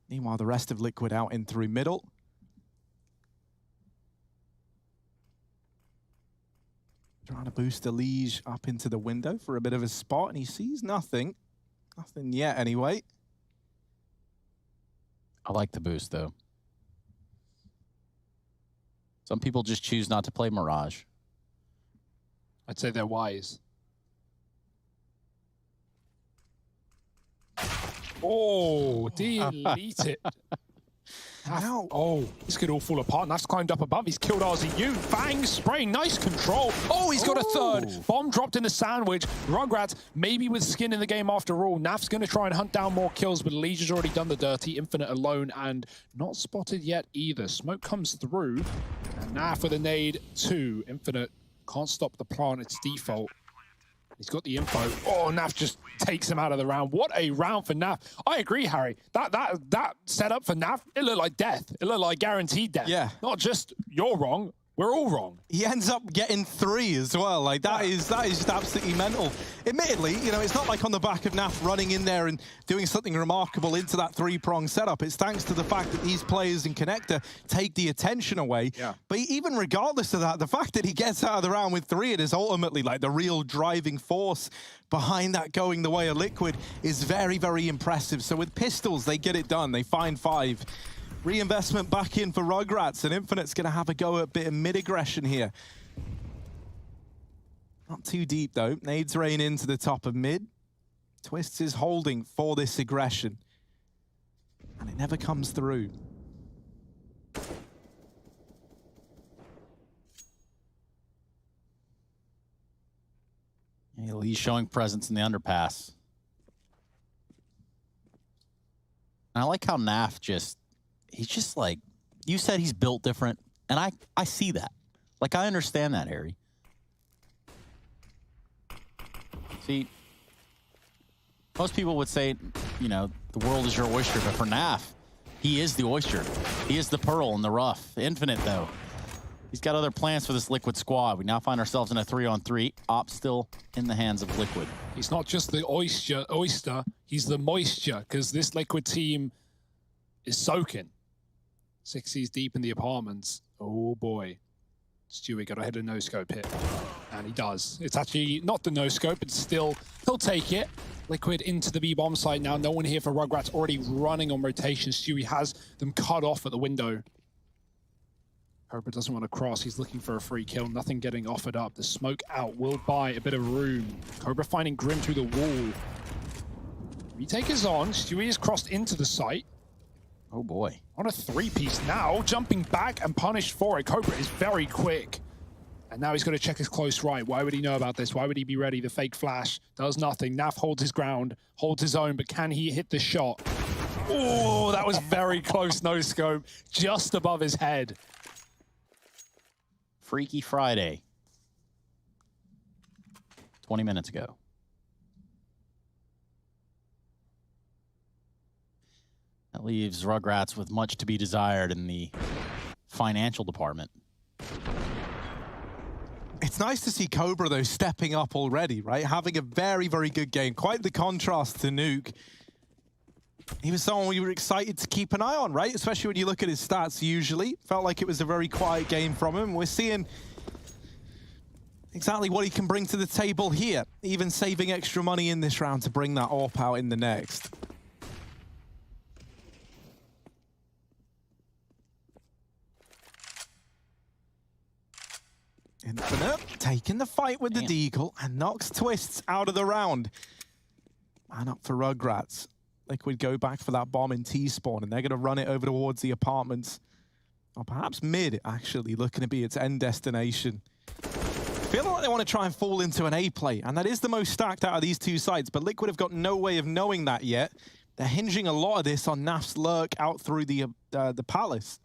Meanwhile, the rest of Liquid out in through middle. Trying to boost the Liege up into the window for a bit of a spot, and he sees nothing. Nothing yet, anyway. I like the boost, though. Some people just choose not to play Mirage. I'd say they're wise. Oh, delete it. Ow. Oh, this could all fall apart. Naf's climbed up above. He's killed RZU. Fang spraying. Nice control. Oh, he's got a third. Bomb dropped in the sandwich. Rugratz maybe with skin in the game after all. Naf's going to try and hunt down more kills, but Liege has already done the dirty. Infinite alone and not spotted yet either. Smoke comes through. And Naf with a nade 2. Infinite can't stop the plant. It's default. He's got the info. Oh, Naf just takes him out of the round. What a round for Naf. I agree, Harry. That setup for Naf, it looked like death. It looked like guaranteed death. Yeah. Not just you're wrong. We're all wrong. He ends up getting 3 as well. Like, that is just absolutely mental. Admittedly, you know, it's not like on the back of Naf running in there and doing something remarkable into that 3-prong setup. It's thanks to the fact that these players in Connector take the attention away. Yeah. But even regardless of that, the fact that he gets out of the round with 3 and is ultimately like the real driving force behind that going the way of Liquid is very, very impressive. So with pistols, they get it done. They find 5. Reinvestment back in for Rugratz, and Infinite's going to have a go at a bit of mid-aggression here. Not too deep, though. Nades rain into the top of mid. Twists is holding for this aggression. And it never comes through. He's showing presence in the underpass. And I like how Naf he's just like, you said he's built different, and I see that. Like, I understand that, Harry. See, most people would say, you know, the world is your oyster, but for Naf, he is the oyster. He is the pearl in the rough. Infinite, though. He's got other plans for this Liquid squad. We now find ourselves in a 3-on-3. Op still in the hands of Liquid. He's not just the oyster, he's the moisture, because this Liquid team is soaking. 60s deep in the apartments. Oh boy. Stewie got to hit a no-scope hit. And he does. It's actually not the no-scope, but still, he'll take it. Liquid into the B-bomb site now. No one here for Rugratz, already running on rotation. Stewie has them cut off at the window. Cobra doesn't want to cross. He's looking for a free kill. Nothing getting offered up. The smoke out will buy a bit of room. Cobra finding Grim through the wall. Retake is on. Stewie is crossed into the site. Oh boy. On a 3-piece now, jumping back and punished for it. Cobra is very quick. And now he's got to check his close right. Why would he know about this? Why would he be ready? The fake flash does nothing. Naf holds his ground, holds his own, but can he hit the shot? Oh, that was very close no scope, just above his head. Freaky Friday. 20 minutes ago. That leaves Rugratz with much to be desired in the financial department. It's nice to see Cobra, though, stepping up already, right? Having a very, very good game. Quite the contrast to Nuke. He was someone we were excited to keep an eye on, right? Especially when you look at his stats usually. Felt like it was a very quiet game from him. We're seeing exactly what he can bring to the table here, even saving extra money in this round to bring that AWP out in the next. Infinite taking the fight with the Deagle and knocks Twists out of the round. Man up for Rugratz. Liquid go back for that bomb in T-spawn, and they're going to run it over towards the apartments. Or perhaps mid, actually, looking to be its end destination. Feel like they want to try and fall into an A play, and that is the most stacked out of these two sides, but Liquid have got no way of knowing that yet. They're hinging a lot of this on Naf's lurk out through the palace.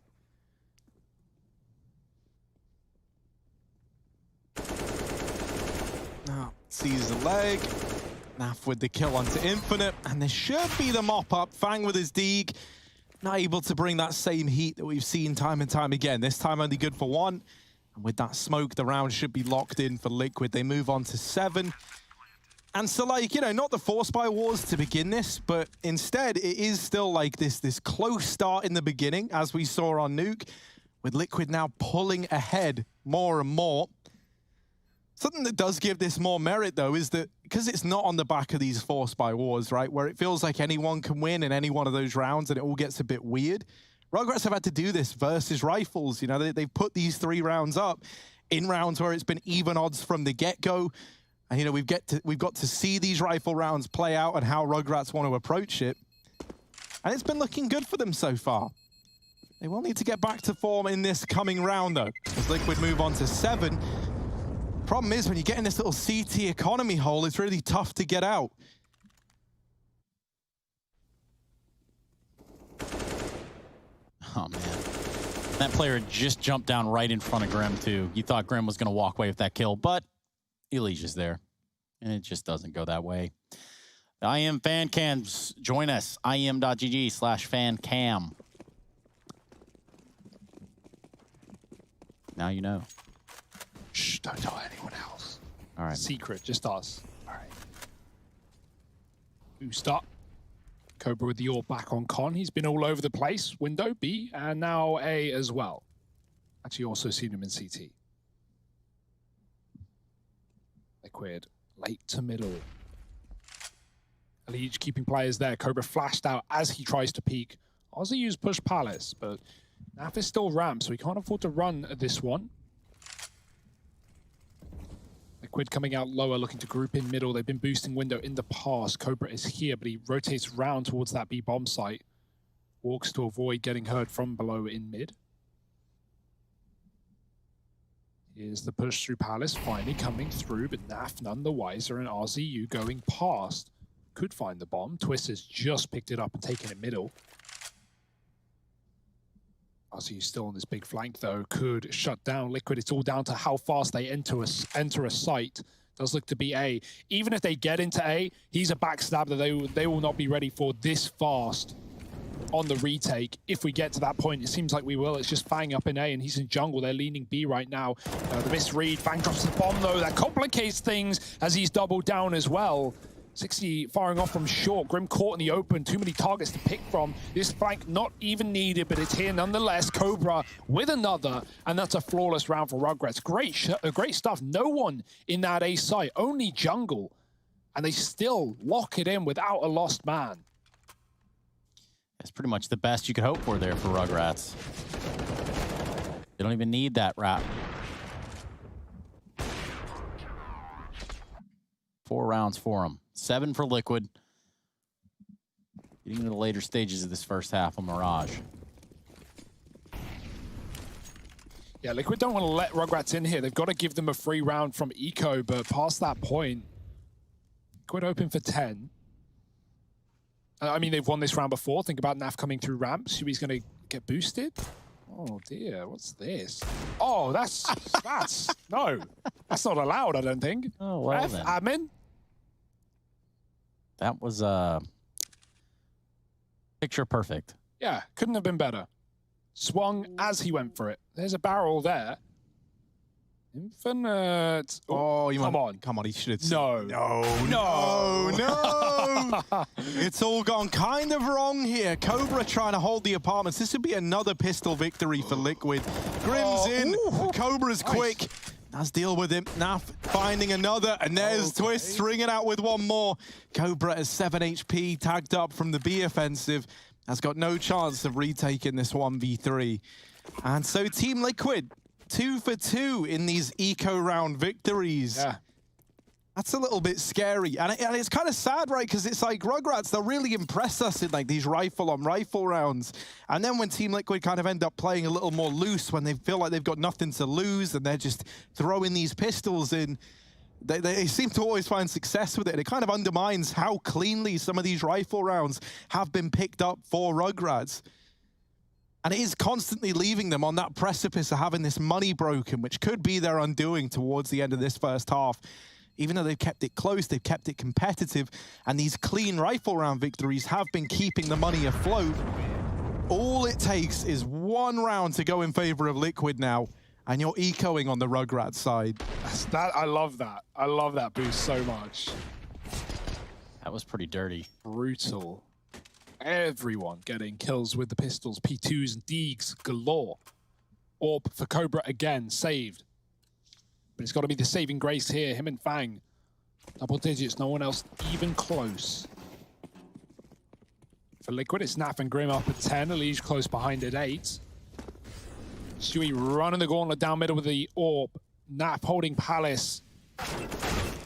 Now, sees the leg. Naf with the kill onto Infinite, and this should be the mop-up. Fang with his Deeg, not able to bring that same heat that we've seen time and time again. This time only good for one, and with that smoke, the round should be locked in for Liquid. They move on to 7. And so, like, you know, not the force buy wars to begin this, but instead it is still like this close start in the beginning, as we saw on Nuke, with Liquid now pulling ahead more and more. Something that does give this more merit, though, is that because it's not on the back of these force buy wars, right, where it feels like anyone can win in any one of those rounds and it all gets a bit weird. Rugratz have had to do this versus Rifles. You know, they've put these 3 rounds up in rounds where it's been even odds from the get-go. And, you know, we've got to see these Rifle rounds play out and how Rugratz want to approach it. And it's been looking good for them so far. They will need to get back to form in this coming round, though, as Liquid move on to 7. Problem is, when you get in this little CT economy hole, it's really tough to get out. Oh, man. That player just jumped down right in front of Grim, too. You thought Grim was going to walk away with that kill, but Elijah's there. And it just doesn't go that way. The IEM fan cams, join us. IEM.gg/fancam. Now you know. Shh, don't tell anyone else. All right. Secret, just us. All right. Boost up. Cobra with the AWP back on Con. He's been all over the place. Window, B, and now A as well. Actually also seen him in CT. Liquid, late to middle. Elige keeping players there. Cobra flashed out as he tries to peek. Ozzy used push Palace, but Naf is still ramp, so he can't afford to run this one. Liquid coming out lower, looking to group in middle. They've been boosting window in the past. Cobra is here, but he rotates round towards that B bomb site. Walks to avoid getting heard from below in mid. Here's the push through Palace, finally coming through, but Naf none the wiser, and RZU going past. Could find the bomb. Twist has just picked it up and taken it middle. RZU still on this big flank, though. Could shut down Liquid. It's all down to how fast they enter a site. Does look to be A. Even if they get into A, he's a backstab that they will not be ready for this fast on the retake. If we get to that point, it seems like we will. It's just Fang up in A, and he's in jungle. They're leaning B right now. The misread. Fang drops the bomb, though. That complicates things as he's doubled down as well. 60 firing off from short. Grim caught in the open. Too many targets to pick from. This flank not even needed, but it's here nonetheless. Cobra with another, and that's a flawless round for Rugratz. Great stuff. No one in that A site, only jungle, and they still lock it in without a lost man. That's pretty much the best you could hope for there for Rugratz. They don't even need that wrap. 4 rounds for them. 7 for Liquid. Getting into the later stages of this first half of Mirage. Yeah, Liquid don't want to let Rugratz in here. They've got to give them a free round from Eco, but past that point, Liquid open for 10. I mean, they've won this round before. Think about Naf coming through ramps. He's going to get boosted. Oh dear, what's this? Oh, that's no, that's not allowed. I don't think. Oh well, then. Admin. That was picture perfect. Yeah, couldn't have been better. Swung as he went for it. There's a barrel there. Infinite. Oh, you come on. Come on, he should have seen. No. It's all gone kind of wrong here. Cobra trying to hold the apartments. This would be another pistol victory for Liquid. Grim's in. Cobra's quick. Let's deal with him. Naf finding another, and there's Twist stringing out with one more. Cobra is 7 HP, tagged up from the B offensive. Has got no chance of retaking this 1v3. And so Team Liquid, 2 for 2 in these eco round victories. Yeah. That's a little bit scary. And it's kind of sad, right? Because it's like Rugratz, they'll really impress us in like these rifle-on-rifle rounds. And then when Team Liquid kind of end up playing a little more loose, when they feel like they've got nothing to lose and they're just throwing these pistols in, they seem to always find success with it. And it kind of undermines how cleanly some of these rifle rounds have been picked up for Rugratz. And it is constantly leaving them on that precipice of having this money broken, which could be their undoing towards the end of this first half. Even though they've kept it close, they've kept it competitive, and these clean rifle round victories have been keeping the money afloat. All it takes is one round to go in favor of Liquid now, and you're ecoing on the Rugratz side. I love that. I love that boost so much. That was pretty dirty. Brutal. Everyone getting kills with the pistols. P2s and Deegs galore. Orb for Cobra again, saved. But it's got to be the saving grace here. Him and Fang. Double digits, no one else even close. For Liquid, it's Naf and Grim up at 10. Elige close behind at 8. Stewie running the gauntlet down middle with the Orb. Naf holding Palace.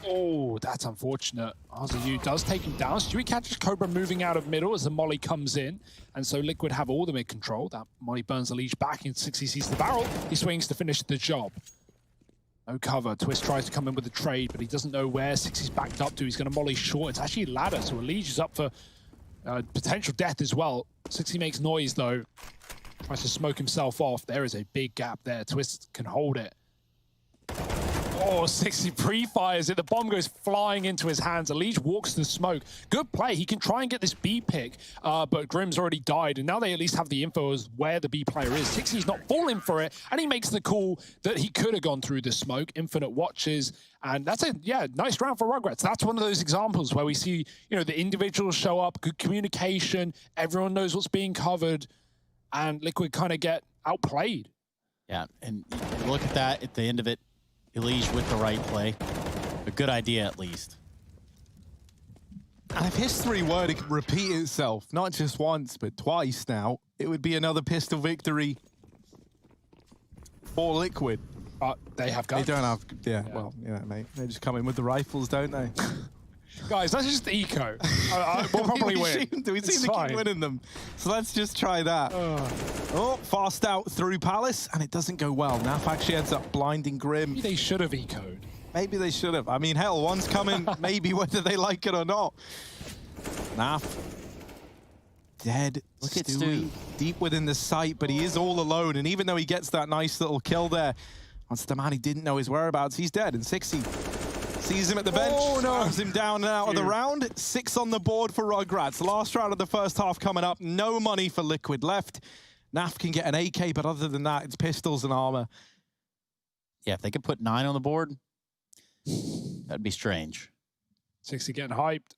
Oh, that's unfortunate. Arzayu does take him down. Stewie catches Cobra moving out of middle as the molly comes in. And so Liquid have all the mid control. That molly burns Elige back in 60 sees the barrel. He swings to finish the job. No cover. Twist tries to come in with a trade, but he doesn't know where. 60's backed up to. He's going to molly short. It's actually ladder, so Elige is up for potential death as well. 60 makes noise, though. Tries to smoke himself off. There is a big gap there. Twist can hold it. Oh, 60 pre-fires it. The bomb goes flying into his hands. Elige walks to the smoke. Good play. He can try and get this B pick, but Grim's already died, and now they at least have the info as where the B player is. 60's not falling for it, and he makes the call that he could have gone through the smoke. Infinite watches, and that's a nice round for Rugratz. That's one of those examples where we see, the individuals show up, good communication, everyone knows what's being covered, and Liquid kind of get outplayed. Yeah, and you look at that at the end of it. Elige with the right play. A good idea, at least. And if history were to repeat itself, not just once, but twice now, it would be another pistol victory for Liquid. They have guns. They don't have, well, mate. They just come in with the rifles, don't they? Guys, that's just eco. We'll probably win. We seem to keep winning them. So let's just try that. Oh, fast out through Palace, and it doesn't go well. Naf actually ends up blinding Grim. Maybe they should have ecoed. Maybe they should have. I mean, hell, one's coming, maybe whether they like it or not. Naf. Dead. Look at Stu. Deep within the sight, but he is all alone. And even though he gets that nice little kill there, once the man he didn't know his whereabouts, he's dead. And 60 sees him at the bench, throws him down and out of the round. 6 on the board for Rugratz. Last round of the first half coming up. No money for Liquid left. Naf can get an AK, but other than that, it's pistols and armor. Yeah, if they could put 9 on the board, that'd be strange. 60 getting hyped.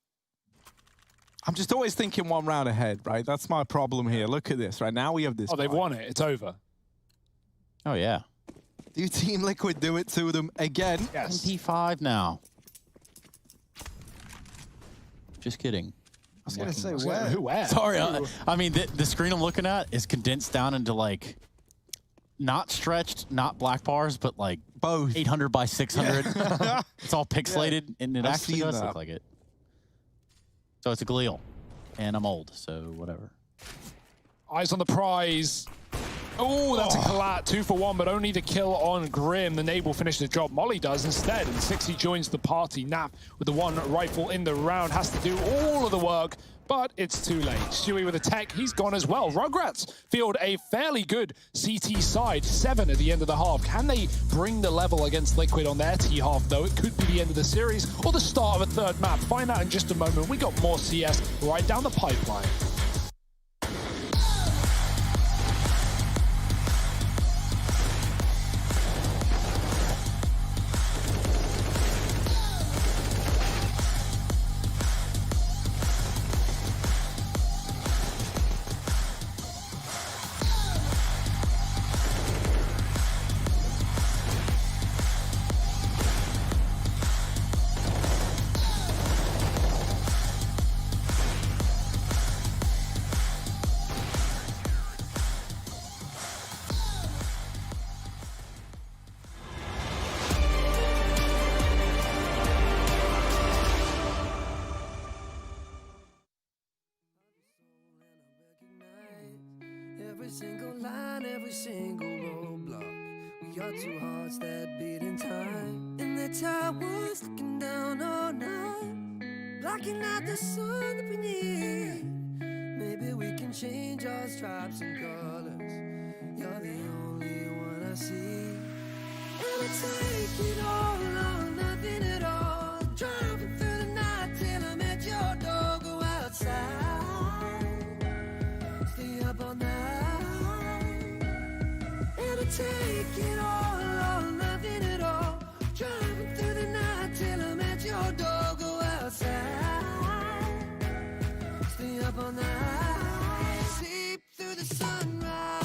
I'm just always thinking one round ahead, right? That's my problem here. Look at this. Right now we have this. Oh, they've won it. It's over. Oh, yeah. Do Team Liquid do it to them again? Yes. MP5 now. Just kidding. I was going to say, where? Where? Sorry. I mean, the screen I'm looking at is condensed down into, like, not stretched, not black bars, but, like, both 800 by 600. Yeah. It's all pixelated, and it actually does look like it. So it's a Galil, and I'm old, so whatever. Eyes on the prize. Oh, that's a collat. 2 for 1, but only the kill on Grim. The nade will finish the job. Molly does instead, and 60 joins the party. Naf with the 1 rifle in the round has to do all of the work, but it's too late. Stewie with a tech, he's gone as well. Rugratz field a fairly good CT side. 7 at the end of the half. Can they bring the level against Liquid on their T half, though? It could be the end of the series or the start of a 3rd map. Find out in just a moment. We got more CS right down the pipeline. about two hearts that beat in time. And the tide was looking down all night, blocking out the sun that we need. Maybe we can change our stripes and colors. You're the only one I see. And I take it all or nothing at all. Driving through the night till I met your door. Go outside, stay up all night. And I take it all or nothing at all. Driving through the night till I met your door. Go outside, stay up all night. Sleep through the sunrise.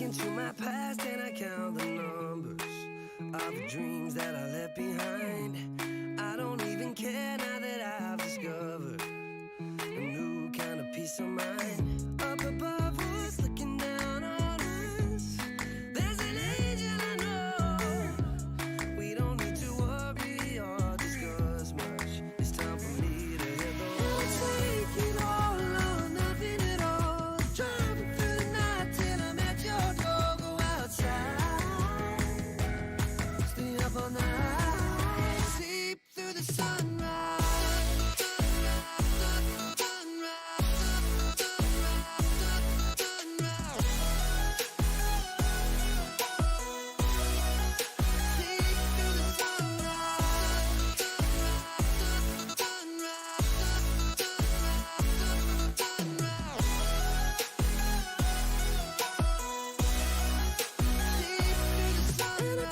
Into my past and I count the numbers of the dreams that I left behind. I don't even care now that I've discovered a new kind of peace of mind. Up above us, looking down on us, there's an angel I know. We don't need to worry or discuss much. It's time for me to hit the road. I'll take it all or nothing at all. Driving through the night till I met your door. Go outside, stay up all night, sleep through the sunrise.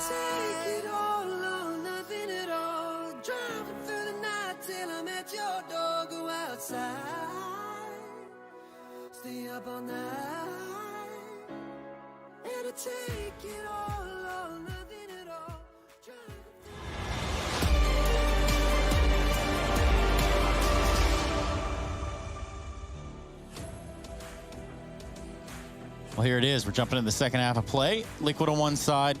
Take it all or nothing at all. Driving through the night till I met your door. Go outside, stay up all night. And I take it all or nothing at all. Well, here it is. We're jumping into the second half of play. Liquid on one side.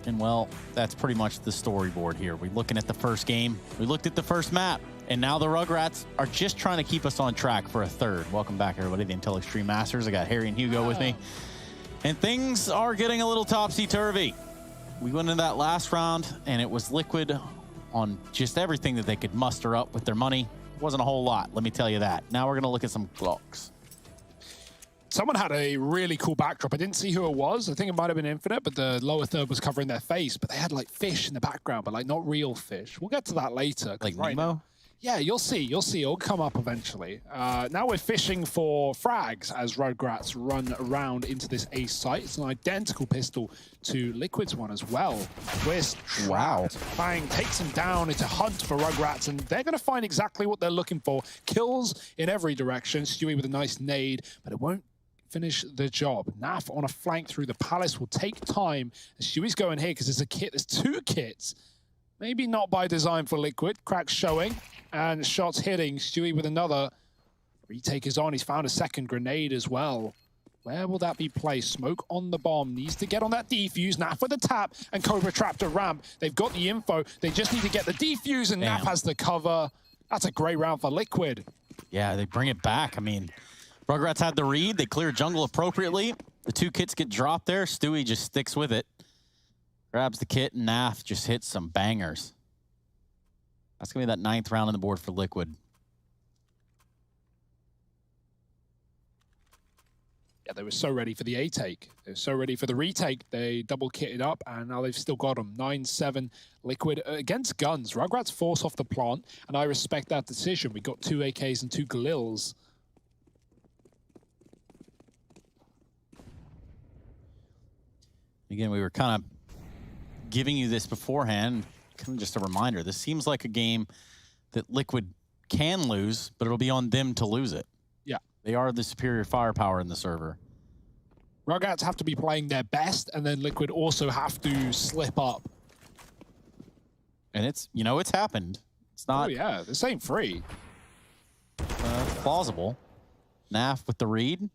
And, well, that's pretty much the storyboard here. We're looking at the first game. We looked at the first map. And now the Rugrats are just trying to keep us on track for a third. Welcome back, everybody, the Intel Extreme Masters. I got Harry and Hugo with me. And things are getting a little topsy-turvy. We went into that last round, and it was Liquid on just everything that they could muster up with their money. It wasn't a whole lot, let me tell you that. Now we're going to look at some Glocks. Someone had a really cool backdrop. I didn't see who it was. I think it might have been Infinite, but the lower third was covering their face. But they had like fish in the background, but like not real fish. We'll get to that later. Like right Nemo? Now, yeah, you'll see. You'll see. It'll come up eventually. Now we're fishing for frags as Rugratz run around into this ace site. It's an identical pistol to Liquid's one as well. Twist. Wow. Bang takes him down. It's a hunt for Rugrats, and they're going to find exactly what they're looking for. Kills in every direction. Stewie with a nice nade, but it won't finish the job. Naf on a flank through the palace will take time. And Stewie's going here because there's a kit. There's two kits. Maybe not by design for Liquid. Cracks showing and shots hitting. Stewie with another. Retake is on. He's found a second grenade as well. Where will that be placed? Smoke on the bomb. Needs to get on that defuse. Naf with a tap and Cobra trapped a ramp. They've got the info. They just need to get the defuse and Damn. Naf has the cover. That's a great round for Liquid. Yeah, they bring it back. I mean, Rugrats had the read. They cleared jungle appropriately. The two kits get dropped there. Stewie just sticks with it. Grabs the kit, and Naf just hits some bangers. That's going to be that 9th round on the board for Liquid. Yeah, they were so ready for the A-take. They were so ready for the retake. They double kitted up, and now they've still got them. 9-7 Liquid against guns. Rugrats force off the plant, and I respect that decision. We got 2 AKs and 2 Galils. Again, we were kind of giving you this beforehand. Kind of just a reminder. This seems like a game that Liquid can lose, but it'll be on them to lose it. Yeah. They are the superior firepower in the server. Rugrats have to be playing their best, and then Liquid also have to slip up. And it's, you know, it's happened. It's not... Oh, yeah. This ain't free. Plausible. Naf with the read.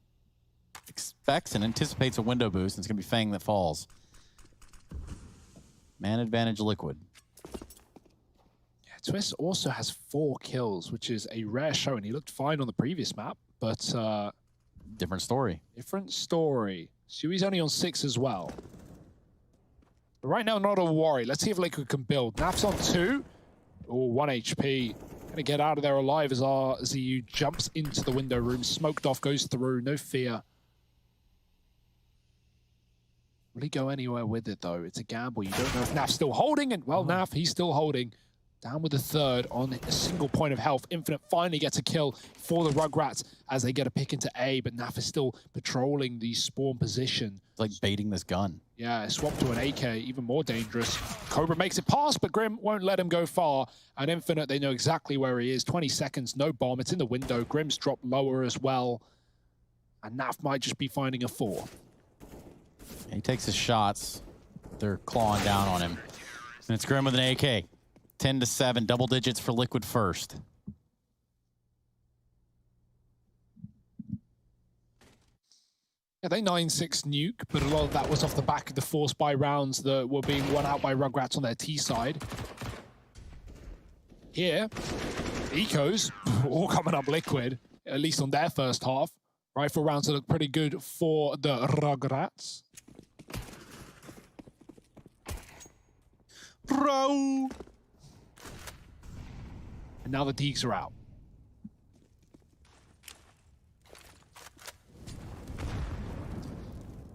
Expects and anticipates a window boost, and it's going to be Fang that falls. Man advantage Liquid. Yeah, Twist also has 4 kills, which is a rare showing. He looked fine on the previous map, but... different story. Different story. Shui's only on 6 as well. But right now, not a worry. Let's see if Liquid can build. Naf's on 2. Oh, 1 HP. Gonna get out of there alive as RZU jumps into the window room. Smoked off, goes through. No fear. Will he go anywhere with it, though? It's a gamble. You don't know if Naf's still holding. And, well, Naf, he's still holding. Down with the 3rd on a single point of health. Infinite finally gets a kill for the Rugrats as they get a pick into A, but Naf is still patrolling the spawn position. It's like baiting this gun. Yeah, swap to an AK, even more dangerous. Cobra makes it past, but Grim won't let him go far. And Infinite, they know exactly where he is. 20 seconds, no bomb. It's in the window. Grim's dropped lower as well. And Naf might just be finding a 4. He takes his shots. They're clawing down on him. And it's Grim with an AK. 10-7, double digits for Liquid first. Yeah, they 9-6 nuke, but a lot of that was off the back of the force buy rounds that were being won out by Rugrats on their T side. Here, Ecos, all coming up Liquid, at least on their first half. Rifle rounds that look pretty good for the Rugrats. Bro! And now the Deeks are out.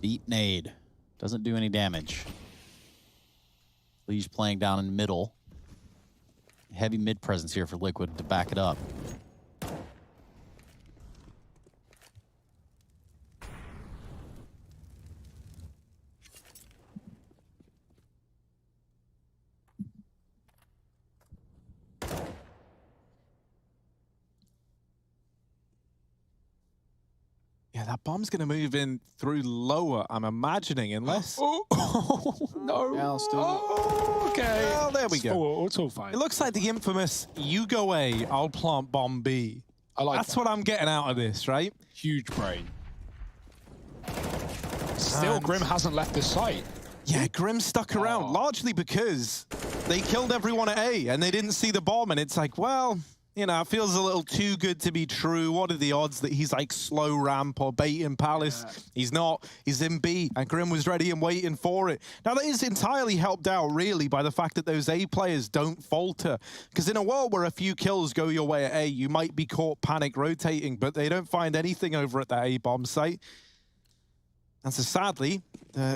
Deep nade. Doesn't do any damage. Liege playing down in middle. Heavy mid presence here for Liquid to back it up. Yeah, that bomb's going to move in through lower, I'm imagining, unless... no. Okay. Well, there we go. It's all fine. It looks like the infamous, you go A, I'll plant bomb B. I like That's what I'm getting out of this, right? Huge brain. Still, Grim hasn't left the site. Yeah, Grim stuck around, largely because they killed everyone at A, and they didn't see the bomb, and it's like, well... You know, it feels a little too good to be true. What are the odds that he's like slow ramp or baiting Palace? Yeah. He's not. He's in B, and Grim was ready and waiting for it. Now, that is entirely helped out, really, by the fact that those A players don't falter. Because in a world where a few kills go your way at A, you might be caught panic rotating, but they don't find anything over at that A bomb site. And so sadly,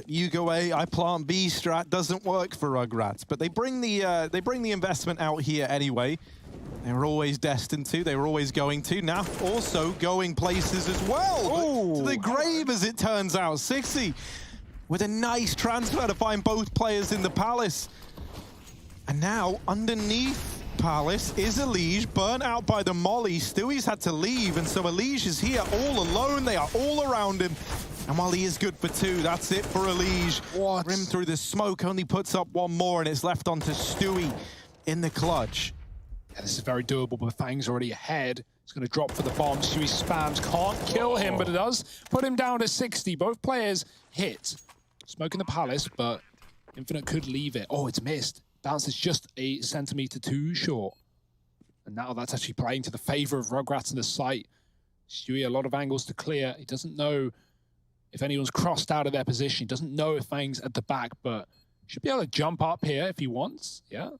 you go A, I plant B strat doesn't work for Rugrats. But they bring the investment out here anyway. They were always destined to. They were always going to. Now also going places as well. To the grave, as it turns out. 60 with a nice transfer to find both players in the Palace. And now underneath Palace is Elige, burnt out by the molly. Stewie's had to leave, and so Elige is here all alone. They are all around him. And while he is good for 2, that's it for Elige. Grim through the smoke only puts up 1 more, and it's left onto Stewie in the clutch. Yeah, this is very doable, but Fang's already ahead. He's going to drop for the bomb. Stewie spams, can't kill him, but it does put him down to 60. Both players hit. Smoking the Palace, but Infinite could leave it. Oh, it's missed. Bounces just a centimeter too short. And now that's actually playing to the favor of Rugrats in the site. Stewie, a lot of angles to clear. He doesn't know if anyone's crossed out of their position. He doesn't know if Fang's at the back, but should be able to jump up here if he wants. Yeah,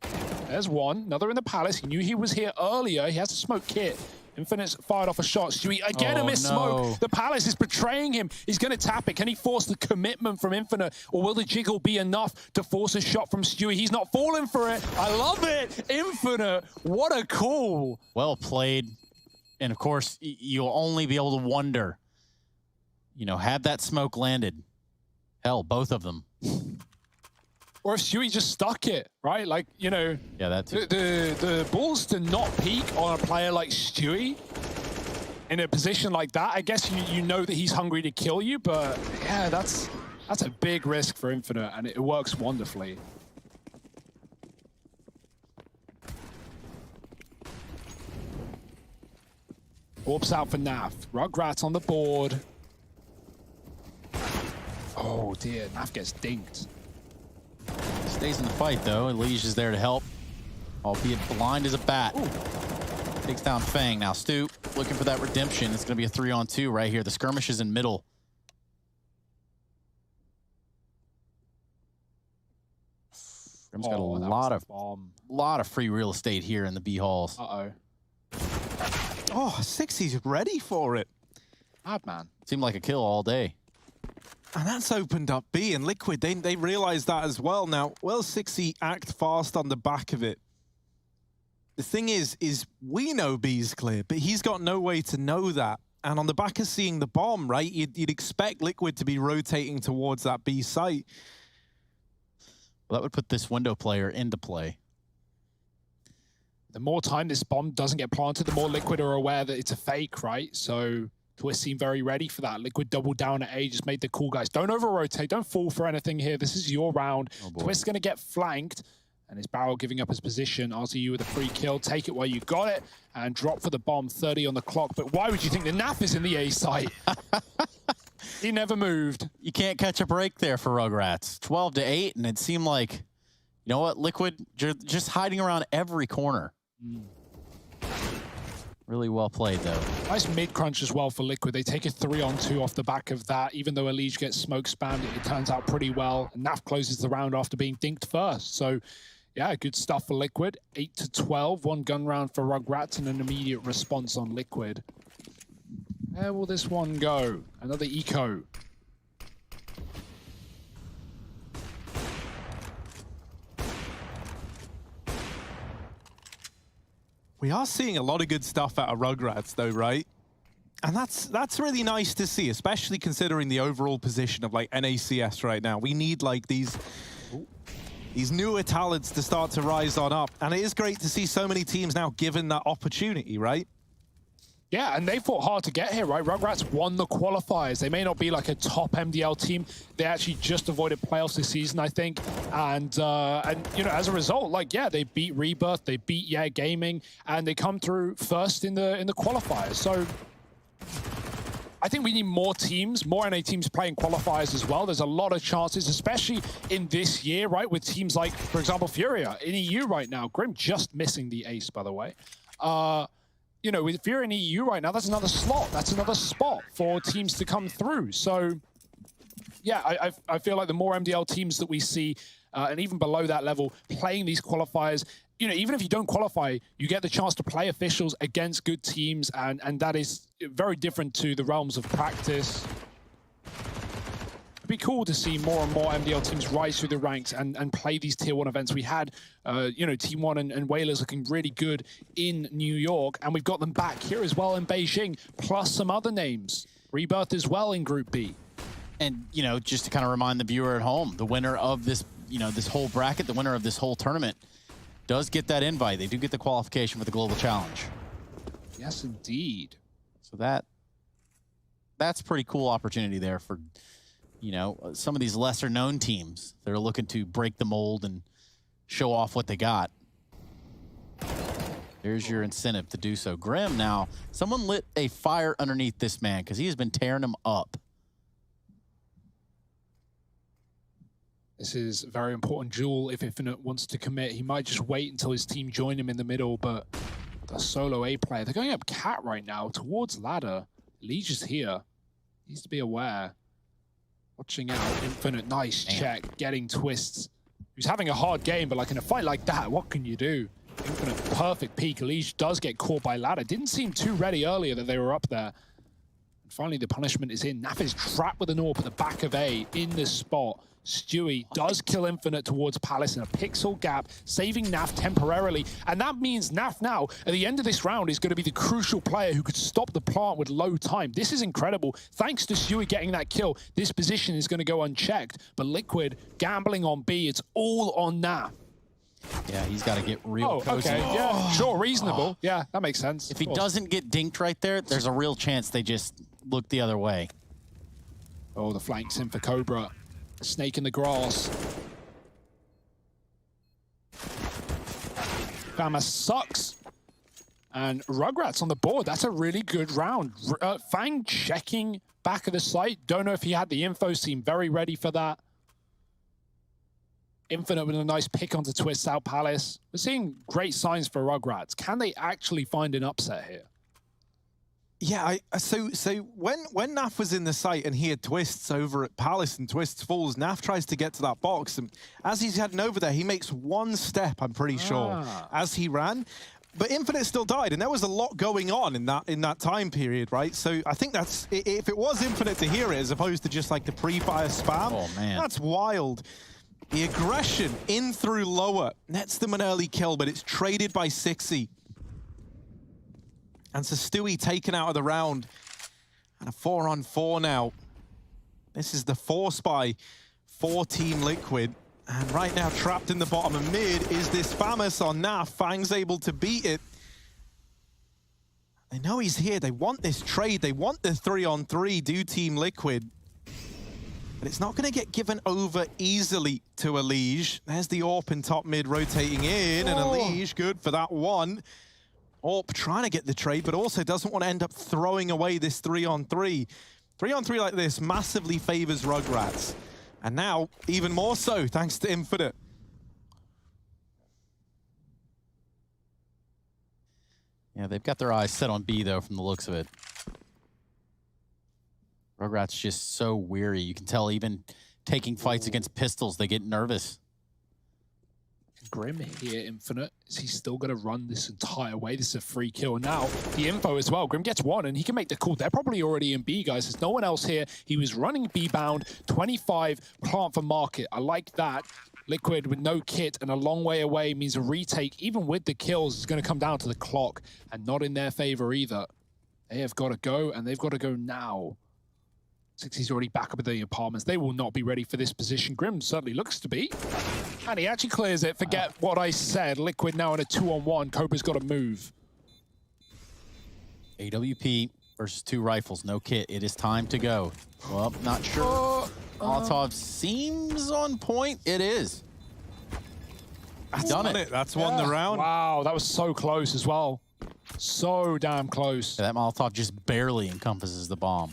there's one. Another in the Palace. He knew he was here earlier. He has a smoke kit. Infinite's fired off a shot. Stewie, again, a missed smoke. The Palace is betraying him. He's going to tap it. Can he force the commitment from Infinite, or will the jiggle be enough to force a shot from Stewie? He's not falling for it. I love it. Infinite, what a call. Well played. And of course, you'll only be able to wonder, you know, had that smoke landed, hell, both of them. Or if Stewie just stuck it, right? Like, you know, yeah, that's the balls to not peek on a player like Stewie in a position like that. I guess you know that he's hungry to kill you, but yeah, that's a big risk for Infinite, and it works wonderfully. Warps out for Naf. Rugratz on the board. Oh dear, Naf gets dinked. Stays in the fight though. Liege is there to help, albeit blind as a bat. Ooh. Takes down Fang. Now Stu looking for that redemption. It's going to be a 3-on-2 right here. The skirmish is in middle. Grim's got a lot of free real estate here in the B halls. Uh-oh. Oh, 60's ready for it. Bad man. Seemed like a kill all day. And that's opened up B, and Liquid, they realized that as well. Now, will 60 act fast on the back of it? The thing is we know B's clear, but he's got no way to know that. And on the back of seeing the bomb, right, you'd expect Liquid to be rotating towards that B site. Well, that would put this window player into play. The more time this bomb doesn't get planted, the more Liquid are aware that it's a fake, right? So Twist seemed very ready for that. Liquid doubled down at A, just made the call, guys. Don't over-rotate, don't fall for anything here. This is your round. Twist's going to get flanked, and his barrel giving up his position. RZU with a free kill. Take it while you got it, and drop for the bomb, 30 on the clock. But why would you think the Naf is in the A site? He never moved. You can't catch a break there for Rugratz. 12-8, and it seemed like, you know what, Liquid just hiding around every corner. Really well played, though. Nice mid-crunch as well for Liquid. They take a 3-on-2 off the back of that. Even though Elige gets smoke spammed, it turns out pretty well. And Naf closes the round after being dinked first. So, yeah, good stuff for Liquid. 8-12, one gun round for Rugratz, and an immediate response on Liquid. Where will this one go? Another eco. We are seeing a lot of good stuff out of Rugratz, though, right? And that's really nice to see, especially considering the overall position of like NACS right now. We need like these newer talents to start to rise on up, and it is great to see so many teams now given that opportunity, right? Yeah, and they fought hard to get here, right? Rugratz won the qualifiers. They may not be like a top MDL team. They actually just avoided playoffs this season, I think. And you know, as a result, like, yeah, they beat Rebirth, they beat Yeah Gaming, and they come through first in the qualifiers. So I think we need more teams, more NA teams playing qualifiers as well. There's a lot of chances, especially in this year, right? With teams like, for example, Furia in EU right now. Grim just missing the ace, by the way. You know, if you're in EU right now, that's another slot. That's another spot for teams to come through. So, yeah, I feel like the more MDL teams that we see, and even below that level, playing these qualifiers, you know, even if you don't qualify, you get the chance to play officials against good teams, and that is very different to the realms of practice. It'd be cool to see more and more MDL teams rise through the ranks and play these tier 1 events. We had, you know, Team 1 and Whalers looking really good in New York, and we've got them back here as well in Beijing, plus some other names. Rebirth as well in Group B. And, you know, just to kind of remind the viewer at home, the winner of this, you know, this whole bracket, the winner of this whole tournament does get that invite. They do get the qualification for the Global Challenge. Yes, indeed. So that's pretty cool opportunity there for, you know, some of these lesser known teams that are looking to break the mold and show off what they got. There's your incentive to do so. Grim, now, someone lit a fire underneath this man because he has been tearing him up. This is a very important duel. If Infinite wants to commit, he might just wait until his team join him in the middle, but the solo A player, they're going up Cat right now towards ladder. Liege is here. Needs to be aware. Watching out, Infinite, nice check, getting twists. He's having a hard game, but like in a fight like that, what can you do? Infinite, perfect peek. Liege does get caught by ladder. Didn't seem too ready earlier that they were up there. And finally, the punishment is in. Naf is trapped with an AWP at the back of A in this spot. Stewie does kill Infinite towards Palace in a pixel gap, saving Naf temporarily. And that means Naf now, at the end of this round, is going to be the crucial player who could stop the plant with low time. This is incredible. Thanks to Stewie getting that kill, this position is going to go unchecked. But Liquid gambling on B, it's all on Naf. Yeah, he's got to get real cozy. Okay, yeah, sure, reasonable. Yeah, that makes sense. If he doesn't get dinked right there, there's a real chance they just look the other way. Oh, the flanks in for Cobra. Snake in the grass. Fama sucks. And Rugratz on the board. That's a really good round. Fang checking back of the site. Don't know if he had the info. Seemed very ready for that. Infinite with a nice pick onto Twist out Palace. We're seeing great signs for Rugratz. Can they actually find an upset here? Yeah, so when Naf was in the site and he had Twists over at Palace and Twists falls, Naf tries to get to that box, and as he's heading over there, he makes one step, I'm pretty sure, as he ran. But Infinite still died, and there was a lot going on in that time period, right? So I think that's, if it was Infinite to hear it, as opposed to just like the pre-fire spam, oh, man. That's wild. The aggression in through lower nets them an early kill, but it's traded by Sixy. And so Stewie taken out of the round. And a 4-on-4 now. This is the force by 4 Team Liquid. And right now, trapped in the bottom of mid is this Famus on Naf. Fang's able to beat it. They know he's here. They want this trade. They want the 3-on-3, do Team Liquid. But it's not going to get given over easily to Elige. There's the AWP in top mid rotating in, and Elige good for that one. AWP trying to get the trade, but also doesn't want to end up throwing away this 3-on-3. 3-on-3 like this massively favors Rugratz. And now, even more so, thanks to Infinite. Yeah, they've got their eyes set on B, though, from the looks of it. Rugratz just so weary. You can tell even taking fights against pistols, they get nervous. Grim here, Infinite. Is he still going to run this entire way? This is a free kill. Now, the info as well. Grim gets one, and he can make the call. They're probably already in B, guys. There's no one else here. He was running B-bound, 25, plant for market. I like that. Liquid with no kit and a long way away means a retake, even with the kills, is going to come down to the clock, and not in their favor either. They have got to go, and they've got to go now. Sixy's already back up at the apartments. They will not be ready for this position. Grim certainly looks to be. And he actually clears it. Forget what I said. Liquid now in a 2-on-1. Cobra's got to move. AWP versus 2 rifles. No kit. It is time to go. Well, not sure. Molotov seems on point. It is. That's done it. That's won the round. Wow, that was so close as well. So damn close. Yeah, that Molotov just barely encompasses the bomb.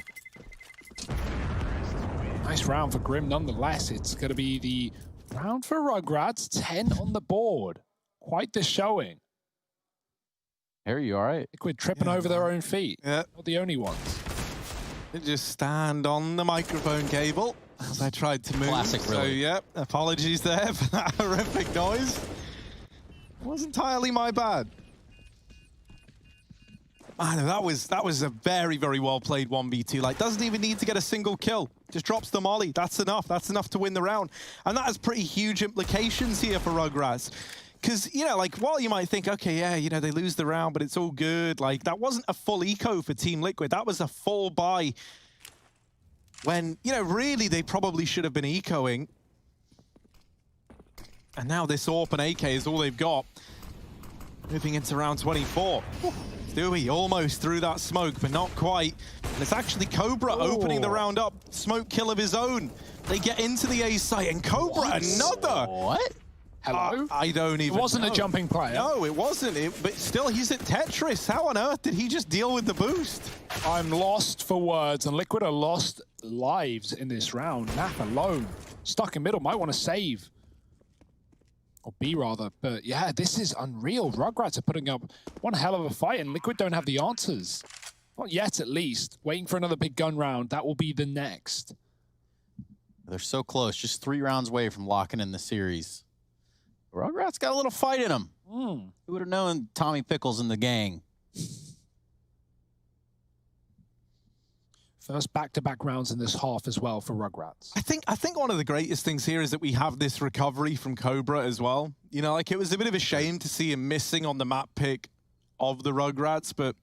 Nice round for Grim nonetheless. It's going to be the round for Rugratz. 10 on the board. Quite the showing. Harry, you all right? Liquid tripping over their own feet. Yeah. Not the only ones. They just stand on the microphone cable as I tried to move. Classic, really. So, yeah, apologies there for that horrific noise. It wasn't entirely my bad. I know, that was a very, very well played 1v2. Like, doesn't even need to get a single kill. Just drops the molly. That's enough. That's enough to win the round. And that has pretty huge implications here for Rugratz. Because, you know, like, while you might think, okay, yeah, you know, they lose the round, but it's all good. Like, that wasn't a full eco for Team Liquid. That was a full buy when, you know, really they probably should have been ecoing. And now this AWP and AK is all they've got. Moving into round 24. Stewie almost through that smoke, but not quite. And it's actually Cobra opening the round up. Smoke kill of his own. They get into the A site, and Cobra another. What? Hello? I don't even It wasn't know. a jumping player. No, it wasn't. But still, he's at Tetris. How on earth did he just deal with the boost? I'm lost for words, and Liquid are lost lives in this round. Nap alone. Stuck in middle, might want to save. Or B, rather. But yeah, this is unreal. Rugratz are putting up one hell of a fight, and Liquid don't have the answers. Not yet, at least. Waiting for another big gun round. That will be the next. They're so close. Just 3 rounds away from locking in the series. Rugratz got a little fight in him. Who would have known Tommy Pickles in the gang? First back-to-back rounds in this half as well for Rugratz. I think one of the greatest things here is that we have this recovery from Cobra as well. You know, like, it was a bit of a shame to see him missing on the map pick of the Rugratz, but,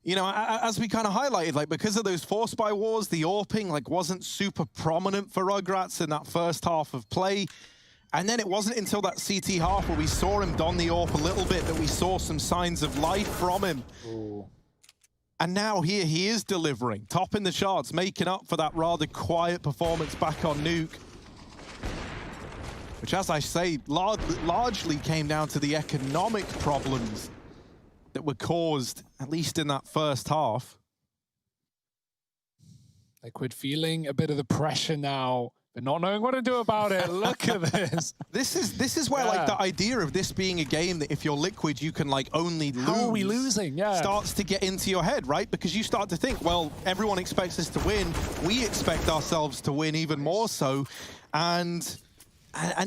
you know, as we kind of highlighted, like, because of those force buy wars, the AWPing, like, wasn't super prominent for Rugratz in that first half of play. And then it wasn't until that CT half where we saw him don the AWP a little bit that we saw some signs of life from him. Ooh. And now here he is delivering, topping the charts, making up for that rather quiet performance back on Nuke. Which, as I say, largely came down to the economic problems that were caused, at least in that first half. Liquid feeling a bit of the pressure now, but not knowing what to do about it. Look at this. This is where like the idea of this being a game that if you're Liquid, you can like only lose. How are we losing? Yeah. Starts to get into your head, right? Because you start to think, well, everyone expects us to win. We expect ourselves to win even more so. And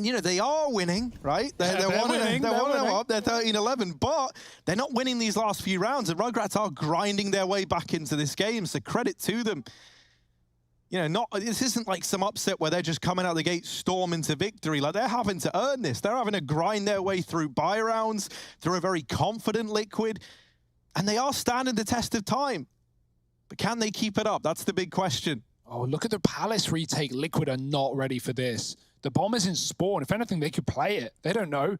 you know, they are winning, right? They're winning. They're 1-0 up. They're 13-11, but they're not winning these last few rounds. And Rugratz are grinding their way back into this game. So credit to them. You know, this isn't like some upset where they're just coming out the gate, storm into victory. Like, they're having to earn this. They're having to grind their way through buy rounds, through a very confident Liquid, and they are standing the test of time. But can they keep it up? That's the big question. Oh, look at the Palace retake. Liquid are not ready for this. The bomb is in spawn. If anything, they could play it. They don't know.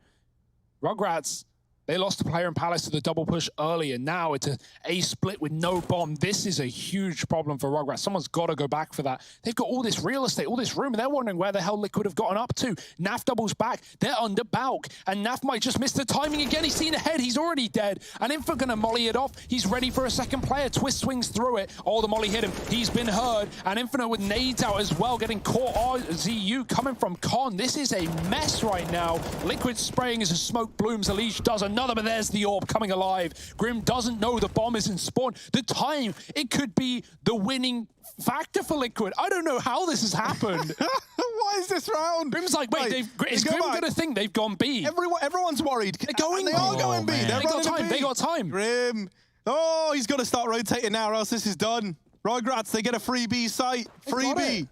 Rugratz, they lost the player in Palace to the double push earlier. Now it's a split with no bomb. This is a huge problem for Rugratz. Someone's got to go back for that. They've got all this real estate, all this room, and they're wondering where the hell Liquid have gotten up to. Naf doubles back. They're under Balk, and Naf might just miss the timing again. He's seen ahead. He's already dead. And Infa going to molly it off. He's ready for a second player. Twist swings through it. Oh, the molly hit him. He's been heard. And Infinite with nades out as well, getting caught. RZU coming from Con. This is a mess right now. Liquid spraying as the smoke blooms. Elish does another, but there's the orb coming alive. Grim doesn't know the bomb is in spawn. The time, it could be the winning factor for Liquid. I don't know how this has happened. What is this round? Grim's like, wait, is Grim going to think they've gone B? Everyone's worried. They're going They are going B. Man. They're They got running time. B. They got time. Grim. Oh, he's got to start rotating now or else this is done. Rugratz, they get a free B site. Free B.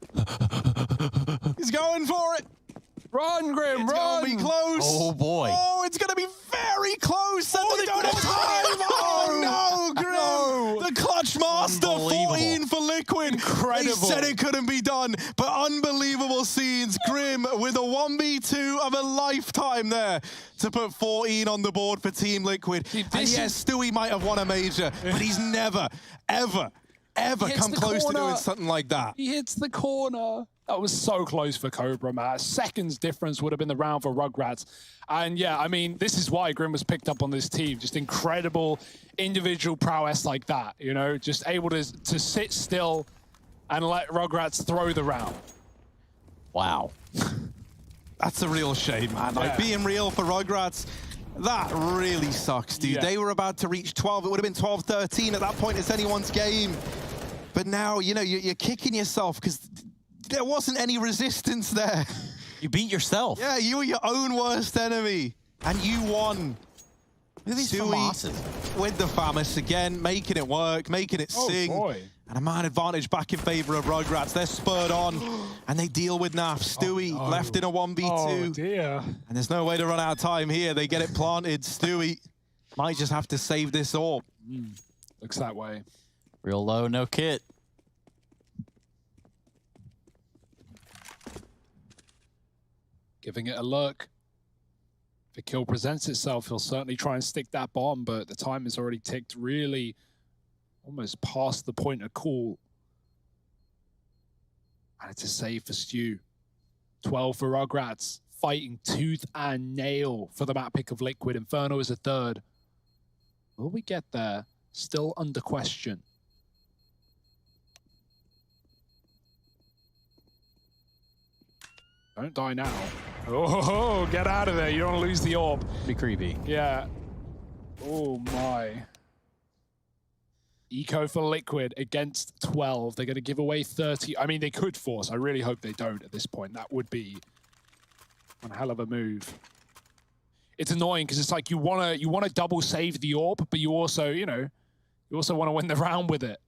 He's going for it. Run, Grim, it's run! It's going to be close. Oh, boy. Oh, it's going to be very close. Oh, they don't have time. Oh, no, Grim. No. The clutch master, 14 for Liquid. Incredible. They said it couldn't be done, but unbelievable scenes. Grim with a 1v2 of a lifetime there to put 14 on the board for Team Liquid. And yes, Stewie might have won a major, but he's never, ever come close to doing something like that. He hits the corner. That was so close for Cobra, man. Seconds difference would have been the round for Rugratz. And yeah, I mean, this is why Grim was picked up on this team. Just incredible individual prowess like that, you know, just able to sit still and let Rugratz throw the round. Wow. That's a real shame, man. Like, being real for Rugratz, that really sucks, dude. They were about to reach 12. It would have been 12-13. At that point, it's anyone's game. But now, you know, you're kicking yourself because there wasn't any resistance there. You beat yourself. Yeah, you were your own worst enemy. And you won. Look at these Stewie with the FAMAS again, making it work, making it sing. Boy. And a man advantage back in favor of Rugratz. They're spurred on, and they deal with Naf. Stewie left in a 1v2. Oh, dear. And there's no way to run out of time here. They get it planted. Stewie might just have to save this orb. Looks that way. Real low, no kit. Giving it a look. If a kill presents itself, he'll certainly try and stick that bomb, but the time has already ticked really almost past the point of call. And it's a save for Stu. 12 for Rugratz, fighting tooth and nail for the map pick of Liquid. Inferno is a third. Will we get there? Still under question. Don't die now. Oh, get out of there. You don't want to lose the orb. Be creepy. Yeah. Oh, my. Eco for Liquid against 12. They're going to give away 30. I mean, they could force. I really hope they don't at this point. That would be one hell of a move. It's annoying because it's like you want to double save the orb, but you also, you know, you also want to win the round with it.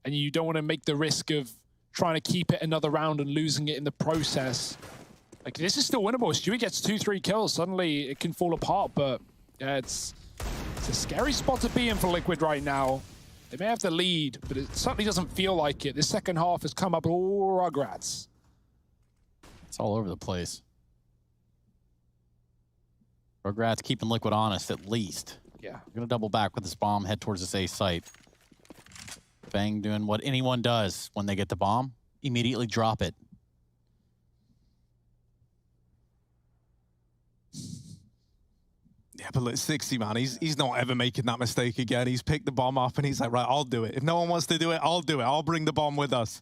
And you don't want to make the risk of trying to keep it another round and losing it in the process. Like, this is still winnable. Stewie gets 2-3 kills. Suddenly it can fall apart, but yeah, it's a scary spot to be in for Liquid right now. They may have the lead, but it certainly doesn't feel like it. This second half has come up all Rugratz. It's all over the place. Rugratz keeping Liquid honest, at least. Yeah. We're going to double back with this bomb, head towards this A site. Bang doing what anyone does when they get the bomb. Immediately drop it. Yeah, but look, 60, man, he's not ever making that mistake again. He's picked the bomb up and he's like, right, I'll do it. If no one wants to do it, I'll do it. I'll bring the bomb with us.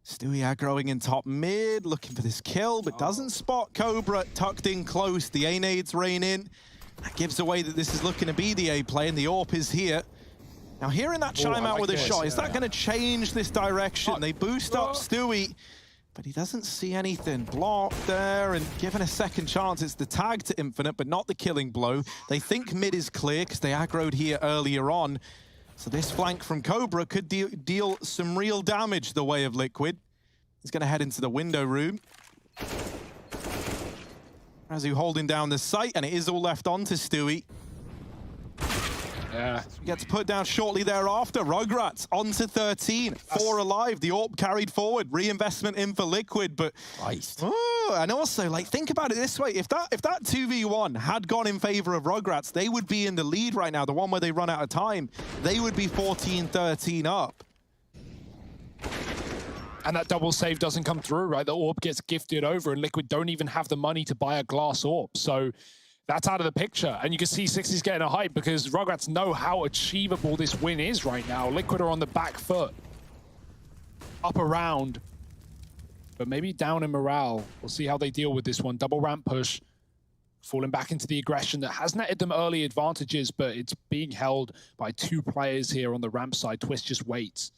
Stewie aggroing in top mid, looking for this kill, but doesn't spot Cobra tucked in close. The A-nades rain in. That gives away that this is looking to be the A play, and the AWP is here. Now, hearing that chime out with a shot, is that going to change this direction? They boost up Stewie, but he doesn't see anything. Blocked there and given a second chance. It's the tag to Infinite, but not the killing blow. They think mid is clear because they aggroed here earlier on. So this flank from Cobra could deal some real damage the way of Liquid. He's going to head into the window room. As he holding down the site, and it is all left on to Stewie. Yeah. He gets put down shortly thereafter. Rugratz onto 13. 4 alive. The AWP carried forward. Reinvestment in for Liquid, but... Christ. Oh, and also, like, think about it this way. If that 2v1 had gone in favor of Rugratz, they would be in the lead right now, the one where they run out of time. They would be 14-13 up. And that double save doesn't come through, right? The AWP gets gifted over, and Liquid don't even have the money to buy a glass AWP. So that's out of the picture. And you can see 60's getting a hype because Rugratz know how achievable this win is right now. Liquid are on the back foot. Up around. But maybe down in morale. We'll see how they deal with this one. Double ramp push. Falling back into the aggression that has netted them early advantages, but it's being held by 2 players here on the ramp side. Twist just waits.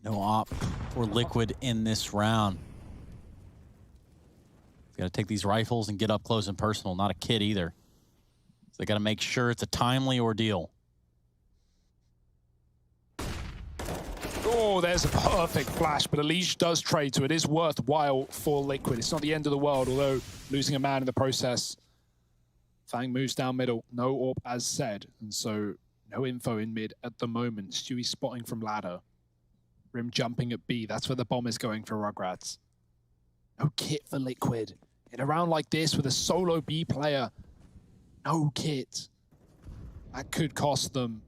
No op for Liquid in this round. Got to take these rifles and get up close and personal. Not a kid either. So they got to make sure it's a timely ordeal. Oh, there's a perfect flash, but Elige does trade, so it is worthwhile for Liquid. It's not the end of the world, although losing a man in the process. Fang moves down middle. No AWP as said, and so no info in mid at the moment. Stewie spotting from ladder. Rim jumping at B. That's where the bomb is going for Rugratz. No kit for Liquid. In a round like this with a solo B player, no kit. That could cost them.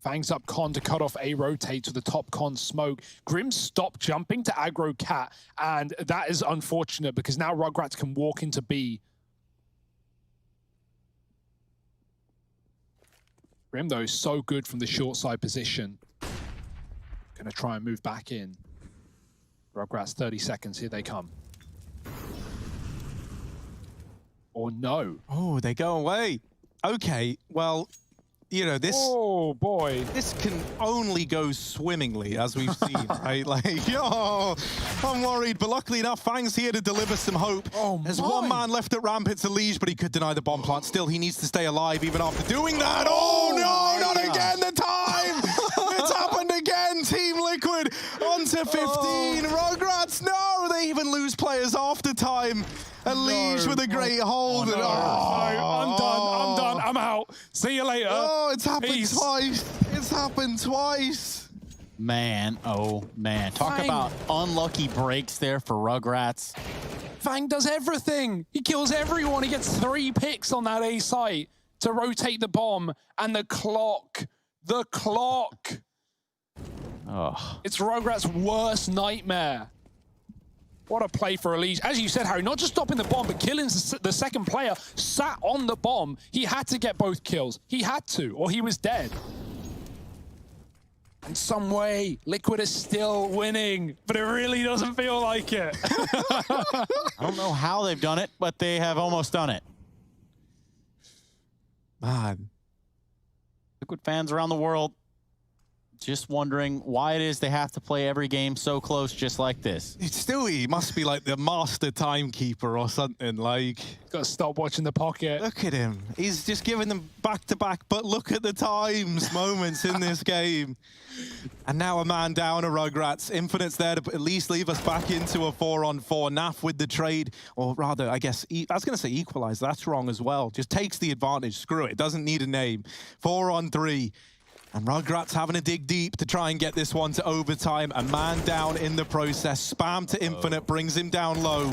Fangs up Con to cut off A rotate to the top Con smoke. Grim stopped jumping to aggro Cat, and that is unfortunate because now Rugratz can walk into B. Grim, though, is so good from the short side position. Gonna try and move back in. Rugratz, 30 seconds, here they come. Or no. Oh, they go away. Okay, well, you know, this... Oh, boy. This can only go swimmingly, as we've seen, right? Like, oh, I'm worried, but luckily enough, Fang's here to deliver some hope. Oh, There's one man left at ramp, it's Elige, but he could deny the bomb plant. Still, he needs to stay alive even after doing that. Oh, no, not again, the time! It's happened again, Team Liquid onto 15. Rugratz, no, they even lose players after time. Elige with a great hold. No, I'm done, I'm out. See you later. Oh, it's happened twice. It's happened twice. Man, oh man. Talk about unlucky breaks there for Rugratz. Fang does everything. He kills everyone. He gets 3 picks on that A site to rotate the bomb. And the clock. Oh. It's Rugrat's worst nightmare. What a play for Elige. As you said, Harry, not just stopping the bomb, but killing the second player sat on the bomb. He had to get both kills. He had to, or he was dead. In some way, Liquid is still winning, but it really doesn't feel like it. I don't know how they've done it, but they have almost done it. Man. Liquid fans around the world just wondering why it is they have to play every game so close just like this. Stewie must be like the master timekeeper or something. Like, got to stop watching the pocket. Look at him. He's just giving them back-to-back, but look at the times moments in this game. And now a man down, a Rugratz. Infinite's there to at least leave us back into a 4-on-4. Naf with the trade, or rather, I guess, I was going to say equalize. That's wrong as well. Just takes the advantage. Screw it. Doesn't need a name. 4-on-3. And Rugratz having to dig deep to try and get this one to overtime. A man down in the process. Spam to Infinite brings him down low.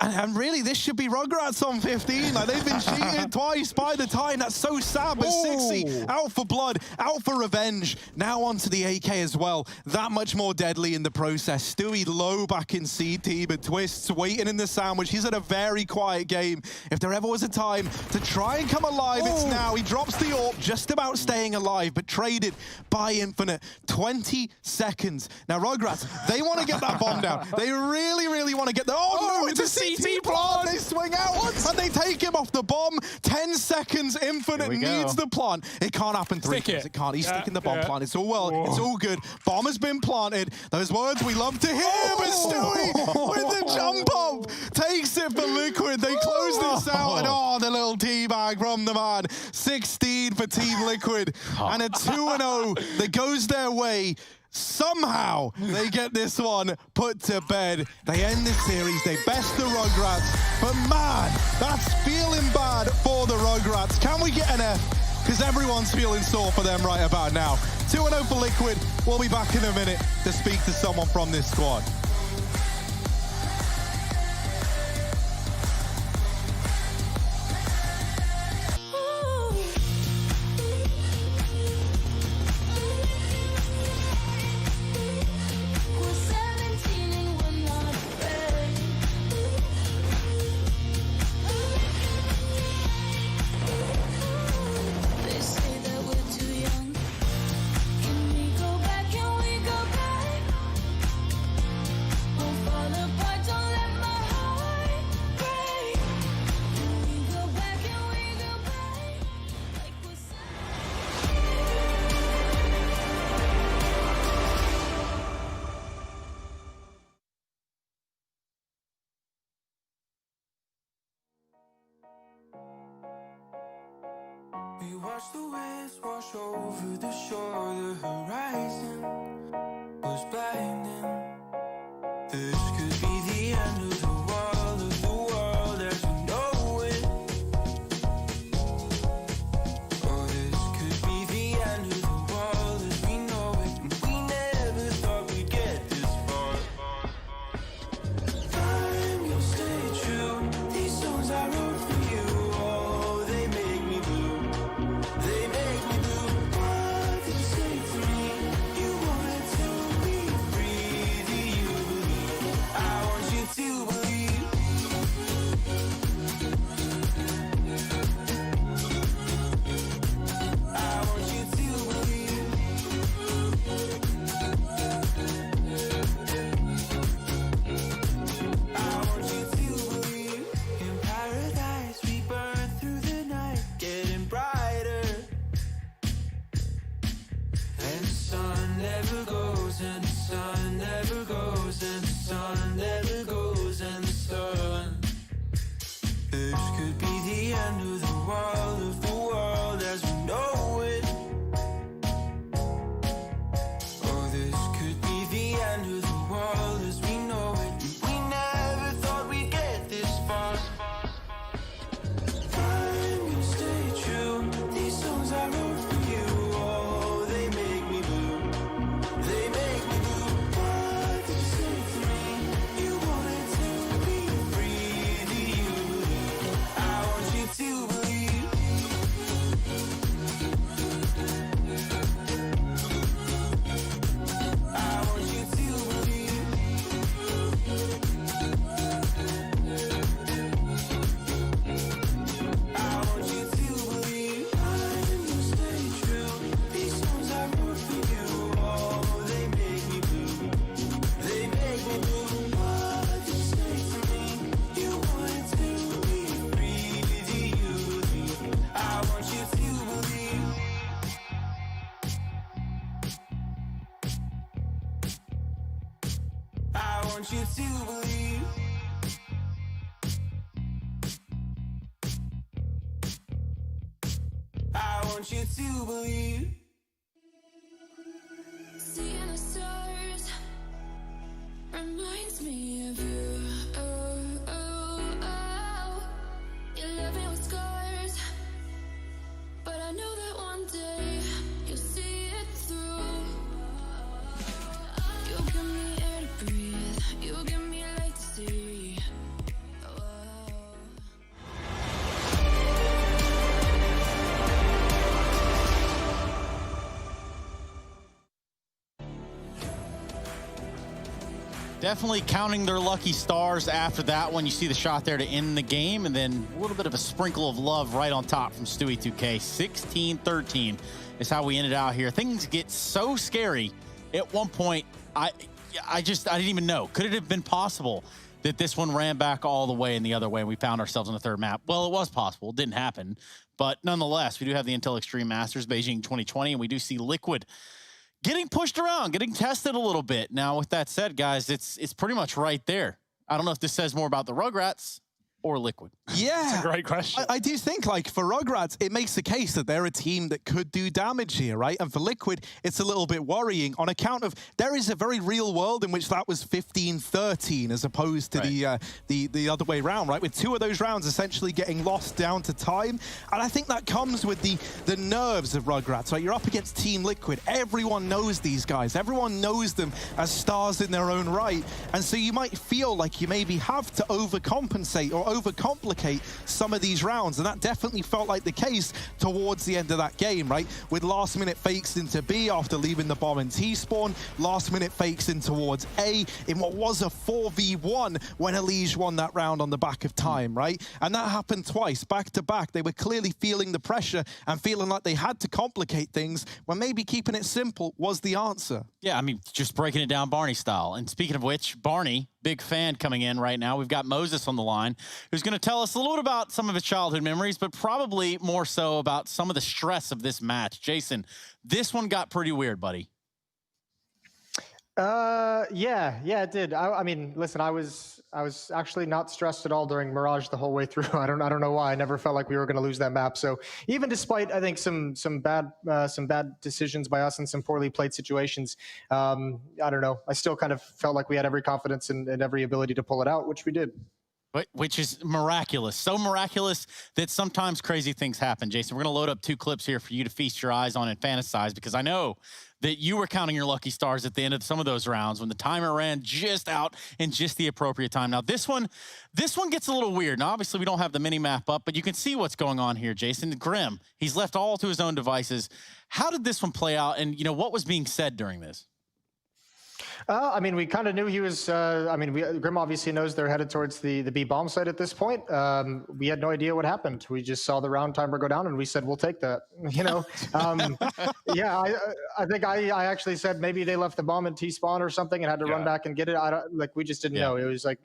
And really, this should be Rugratz on 15. Like, they've been cheated twice by the time. That's so sad. But 60 out for blood, out for revenge. Now onto the AK as well. That much more deadly in the process. Stewie low back in seed team, but Twists waiting in the sandwich. He's had a very quiet game. If there ever was a time to try and come alive, it's now. He drops the AWP, just about staying alive, but traded by Infinite. 20 seconds. Now, Rugratz, they want to get that bomb down. They really, really want to get the... Oh, no, it's a CT plant. They swing out, and they take him off the bomb. 10 seconds. Infinite needs the plant. It can't happen 3 times. It can't. He's sticking the bomb plant. It's all well. It's all good. Bomb has been planted. Those words we love to hear, but Stewie with the jump up takes it for Liquid. They close this out, and the little teabag from the man. 16 for Team Liquid, and a 2-0 that goes their way. Somehow they get this one put to bed. They end this series. They best the Rugratz, but man, that's feeling bad for the Rugratz. Can we get an F? Because everyone's feeling sore for them right about now. 2-0 for Liquid. We'll be back in a minute to speak to someone from this squad. We watch the waves wash over the shore. The horizon was blinding. This could be the end of the world as we know it. Or this could be the end of the world as we know it. And we never thought we'd get this far. I'm gonna stay true. These songs I wrote for you. Oh, they make me blue. They make me blue. What did you say to me? You wanted to be free. Do you believe? I want you to believe. I want you to believe. I want you to believe. In paradise we burn through the night, getting brighter. And the sun never goes, and the sun never goes, and the sun never goes, and the sun. This could be the end of the world as we know it. Or this could be the end of the world as we know it. We never thought we'd get this far. I'm gonna stay true. These songs I wrote for you. Oh, they make me blue. They make me blue. What did you say to me? You wanted to be free. Do you believe? I want you to believe. I want you to believe. I want you to believe. I'm gonna stay true. These songs I wrote for you. Oh, they make me blue. They make me blue. What did you say to me? You wanted to be free. Do you believe? I want you to believe. I want you to believe. I want you to believe. Seeing the stars reminds me of you. Oh, oh, oh. You left me with scars, but I know that one day you'll see it through. You give me air to breathe. You give me light to see. Oh, Definitely counting their lucky stars after that one. You see the shot there to end the game, and then a little bit of a sprinkle of love right on top from Stewie2K. 16-13 is how we ended out here. Things get so scary. At one point, I didn't even know. Could it have been possible that this one ran back all the way and the other way and we found ourselves on the third map? Well, it was possible. It didn't happen. But nonetheless, we do have the Intel Extreme Masters Beijing 2020, and we do see Liquid getting pushed around, getting tested a little bit. Now, with that said, guys, it's pretty much right there. I don't know if this says more about the Rugrats or Liquid. Yeah. That's a great question. I do think, like, for Rugratz, it makes the case that they're a team that could do damage here, right? And for Liquid, it's a little bit worrying on account of there is a very real world in which that was 15-13 as opposed to the other way around, right? With 2 of those rounds essentially getting lost down to time. And I think that comes with the nerves of Rugratz, right? You're up against Team Liquid. Everyone knows these guys. Everyone knows them as stars in their own right. And so you might feel like you maybe have to overcompensate or overcomplicate some of these rounds, and that definitely felt like the case towards the end of that game, right? With last-minute fakes into B after leaving the bomb in T-spawn, last-minute fakes in towards A in what was a 4v1 when Elige won that round on the back of time, right? And that happened twice, back-to-back. They were clearly feeling the pressure and feeling like they had to complicate things when maybe keeping it simple was the answer. Yeah, I mean, just breaking it down Barney style. And speaking of which, Barney, big fan coming in right now. We've got Moses on the line, who's going to tell us a little bit about some of his childhood memories, but probably more so about some of the stress of this match. Jason, this one got pretty weird, buddy. Yeah, it did. I mean, listen, I was actually not stressed at all during Mirage the whole way through. I don't know why. I never felt like we were going to lose that map. So even despite, I think, some bad decisions by us and some poorly played situations, I don't know. I still kind of felt like we had every confidence and every ability to pull it out, which we did. Which is miraculous. So miraculous that sometimes crazy things happen. Jason, we're going to load up 2 clips here for you to feast your eyes on and fantasize, because I know that you were counting your lucky stars at the end of some of those rounds when the timer ran just out in just the appropriate time. Now, this one gets a little weird. Now, obviously, we don't have the mini-map up, but you can see what's going on here, Jason. Grim, he's left all to his own devices. How did this one play out, and, what was being said during this? I mean, we kind of knew he was, Grim obviously knows they're headed towards the B bomb site at this point. We had no idea what happened. We just saw the round timer go down and we said, we'll take that, Yeah, I think I actually said maybe they left the bomb in T-spawn or something and had to run back and get it. We just didn't know. It was like,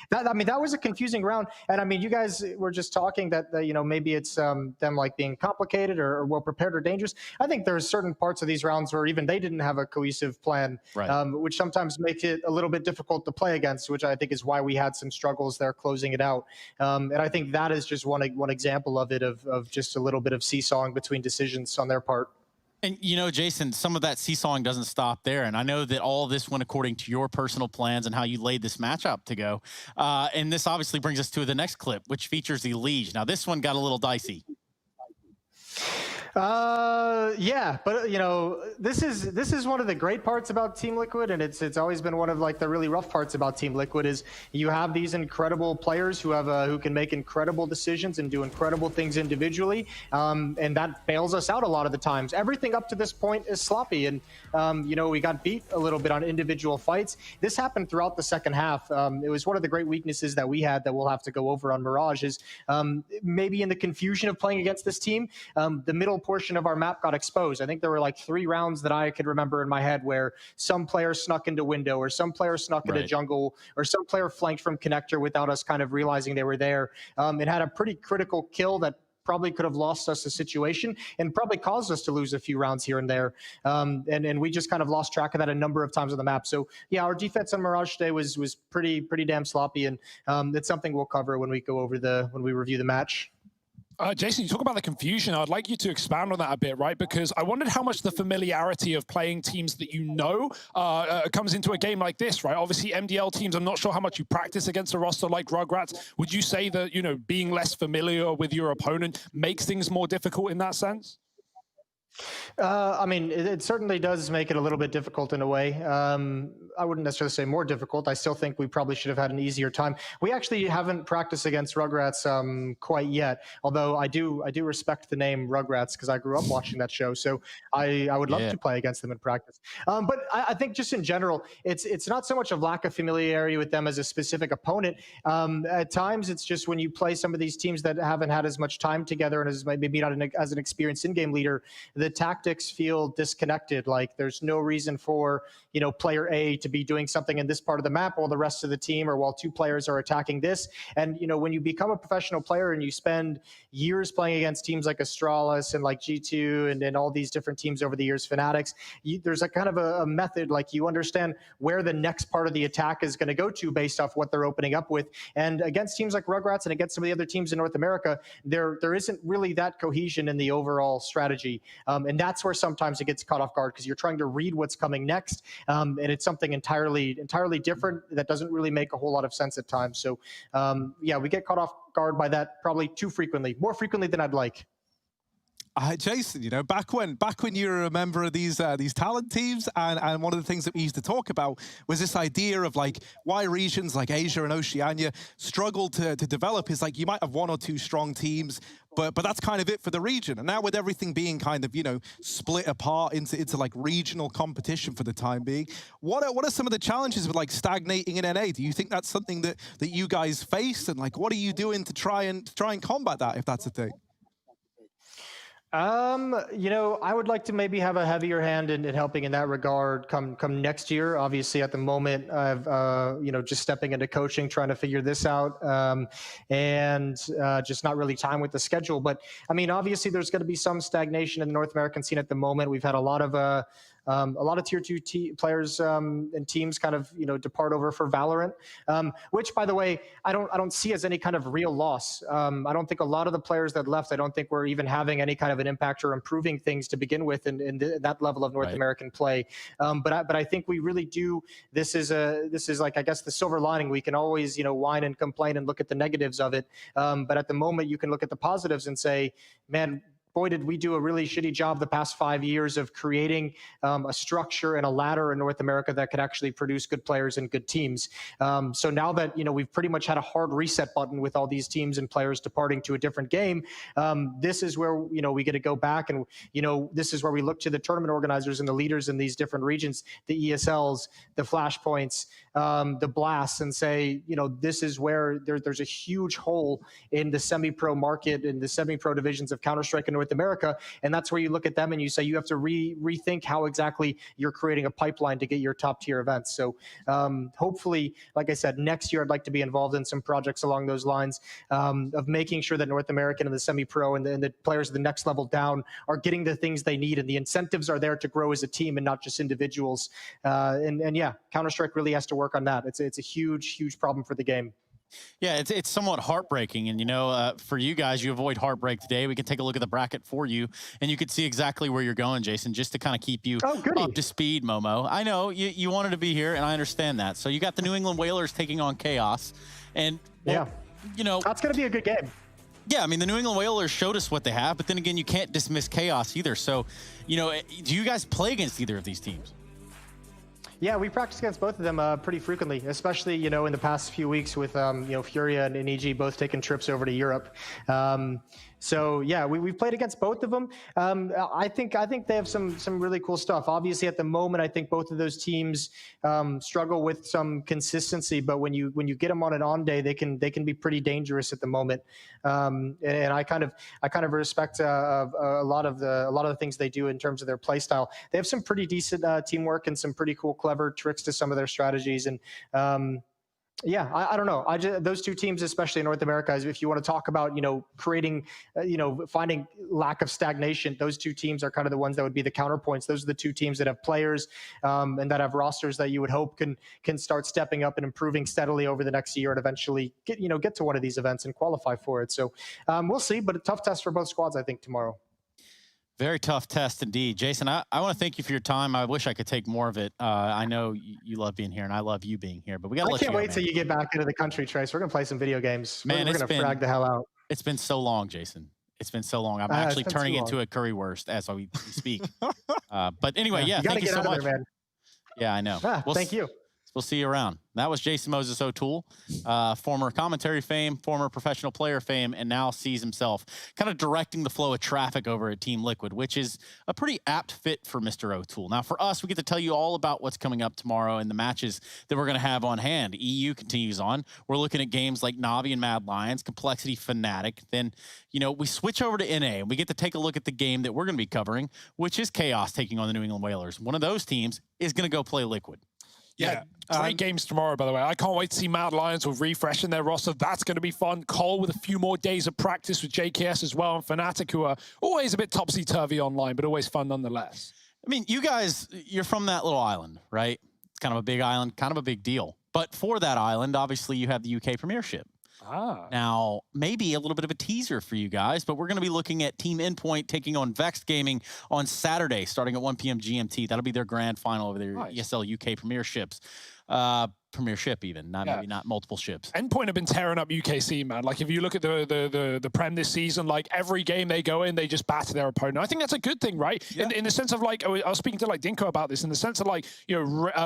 that. I mean, that was a confusing round. And I mean, you guys were just talking that, maybe it's them like being complicated or well prepared or dangerous. I think there's certain parts of these rounds where even they didn't have a cohesive plan, which sometimes make it a little bit difficult to play against, which I think is why we had some struggles there closing it out. And I think that is just one example of it, of just a little bit of seesawing between decisions on their part. And, Jason, some of that seesawing doesn't stop there. And I know that all of this went according to your personal plans and how you laid this match up to go. And this obviously brings us to the next clip, which features the Elige. Now, this one got a little dicey. Yeah, but this is one of the great parts about Team Liquid, and it's always been one of like the really rough parts about Team Liquid is you have these incredible players who can make incredible decisions and do incredible things individually, and that bails us out a lot of the times. Everything up to this point is sloppy, and we got beat a little bit on individual fights. This happened throughout the second half. It was one of the great weaknesses that we had that we'll have to go over on Mirage is maybe in the confusion of playing against this team, the middle portion of our map got exposed. I think there were like 3 rounds that I could remember in my head where some player snuck into window or some player snuck into jungle or some player flanked from connector without us kind of realizing they were there. It had a pretty critical kill that probably could have lost us a situation and probably caused us to lose a few rounds here and there. And we just kind of lost track of that a number of times on the map. So yeah, our defense on Mirage today was pretty damn sloppy, and it's something we'll cover when we go over when we review the match. Jason, you talk about the confusion. I'd like you to expand on that a bit, right? Because I wondered how much the familiarity of playing teams that comes into a game like this, right? Obviously, MDL teams, I'm not sure how much you practice against a roster like Rugratz. Would you say that, being less familiar with your opponent makes things more difficult in that sense? I mean, it certainly does make it a little bit difficult in a way. I wouldn't necessarily say more difficult. I still think we probably should have had an easier time. We actually haven't practiced against Rugrats quite yet, although I do respect the name Rugrats because I grew up watching that show. So I would love to play against them in practice. But I think just in general, it's not so much of lack of familiarity with them as a specific opponent. At times, it's just when you play some of these teams that haven't had as much time together and as maybe not as an experienced in-game leader, the tactics feel disconnected. Like there's no reason for player A to be doing something in this part of the map while the rest of the team, or while two players are attacking this. And when you become a professional player and you spend years playing against teams like Astralis and like G2 and all these different teams over the years, Fanatics, there's a kind of a method, like you understand where the next part of the attack is going to go to based off what they're opening up with. And against teams like Rugrats and against some of the other teams in North America, there isn't really that cohesion in the overall strategy. And that's where sometimes it gets caught off guard because you're trying to read what's coming next. And it's something entirely different that doesn't really make a whole lot of sense at times. So yeah, we get caught off guard by that probably too frequently, more frequently than I'd like. Jason, back when you were a member of these talent teams, and one of the things that we used to talk about was this idea of like why regions like Asia and Oceania struggle to develop is like you might have one or two strong teams, but that's kind of it for the region. And now with everything being kind of split apart into like regional competition for the time being, what are some of the challenges with like stagnating in NA? Do you think that's something that you guys face, and like what are you doing to try and combat that, if that's a thing? I would like to maybe have a heavier hand in helping in that regard come next year. Obviously, at the moment, I've just stepping into coaching, trying to figure this out, and just not really time with the schedule. But I mean, obviously, there's going to be some stagnation in the North American scene at the moment. We've had a lot of tier 2 players and teams kind of depart over for Valorant, which, by the way, I don't see as any kind of real loss. I don't think a lot of the players that left, I don't think we're even having any kind of an impact or improving things to begin with in that level of North American play. But I think we really do. This is like, I guess, the silver lining. We can always whine and complain and look at the negatives of it, but at the moment you can look at the positives and say, man, boy, did we do a really shitty job the past 5 years of creating a structure and a ladder in North America that could actually produce good players and good teams. So now that, we've pretty much had a hard reset button with all these teams and players departing to a different game, this is where, we get to go back and, this is where we look to the tournament organizers and the leaders in these different regions, the ESLs, the Flashpoints, the Blasts, and say, this is where there's a huge hole in the semi-pro market, in the semi-pro divisions of Counter-Strike in North America, and that's where you look at them and you say you have to rethink how exactly you're creating a pipeline to get your top tier events. So hopefully, like I said, next year I'd like to be involved in some projects along those lines of making sure that North American and the semi-pro and the players at the next level down are getting the things they need, and the incentives are there to grow as a team and not just individuals. And yeah, Counter-Strike really has to work on that. It's a huge problem for the game. Yeah, it's somewhat heartbreaking. And, for you guys, you avoid heartbreak today. We can take a look at the bracket for you, and you can see exactly where you're going, Jason, just to kind of keep you up to speed, Momo. I know you wanted to be here, and I understand that. So you got the New England Whalers taking on Chaos. And, well, that's going to be a good game. Yeah, I mean, the New England Whalers showed us what they have, but then again, you can't dismiss Chaos either. So, do you guys play against either of these teams? Yeah, we practice against both of them pretty frequently, especially, in the past few weeks with, Furia and EG both taking trips over to Europe. So yeah, we've played against both of them. I think they have some really cool stuff. Obviously, at the moment, I think both of those teams struggle with some consistency. But when you get them on an on day, they can be pretty dangerous at the moment. And I kind of respect a lot of the things they do in terms of their play style. They have some pretty decent teamwork and some pretty cool, clever tricks to some of their strategies. And yeah, I don't know. Those two teams, especially in North America, if you want to talk about, creating, finding lack of stagnation, those two teams are kind of the ones that would be the counterpoints. Those are the two teams that have players and that have rosters that you would hope can start stepping up and improving steadily over the next year and eventually get to one of these events and qualify for it. So we'll see, but a tough test for both squads, I think, tomorrow. Very tough test indeed. Jason, I want to thank you for your time. I wish I could take more of it. I know you love being here, and I love you being here, but we got to let you go. I can't wait till you get back into the country, Trace. We're going to play some video games. Man, we're going to frag the hell out. It's been so long, Jason. It's been so long. I'm actually turning into a currywurst as we speak. But anyway, yeah, thank you so much. There, man. Yeah, I know. Thank you. We'll see you around. That was Jason Moses O'Toole, former commentary fame, former professional player fame, and now sees himself kind of directing the flow of traffic over at Team Liquid, which is a pretty apt fit for Mr. O'Toole. Now, for us, we get to tell you all about what's coming up tomorrow and the matches that we're going to have on hand. EU continues on. We're looking at games like Na'Vi and Mad Lions, Complexity, Fnatic. Then, you know, we switch over to NA, and we get to take a look at the game that we're going to be covering, which is Chaos taking on the New England Whalers. One of those teams is going to go play Liquid. Yeah, great games tomorrow, by the way. I can't wait to see Mad Lions with refreshing their roster. That's going to be fun. Cole with a few more days of practice with JKS as well, and Fnatic, who are always a bit topsy-turvy online, but always fun nonetheless. I mean, you guys, you're from that little island, right? It's kind of a big island, kind of a big deal. But for that island, obviously, you have the UK Premiership. Now, maybe a little bit of a teaser for you guys, but we're going to be looking at Team Endpoint taking on Vexed Gaming on Saturday, starting at 1 p.m. GMT. That'll be their grand final of their ESL UK Premierships. Premiership even, maybe not multiple ships. Endpoint have been tearing up UKC, man. Like, if you look at the Prem this season, like, every game they go in, they just batter their opponent. I think that's a good thing, right? In the sense of, like, I was speaking to, like, Dinko about this, in the sense of, like, you know,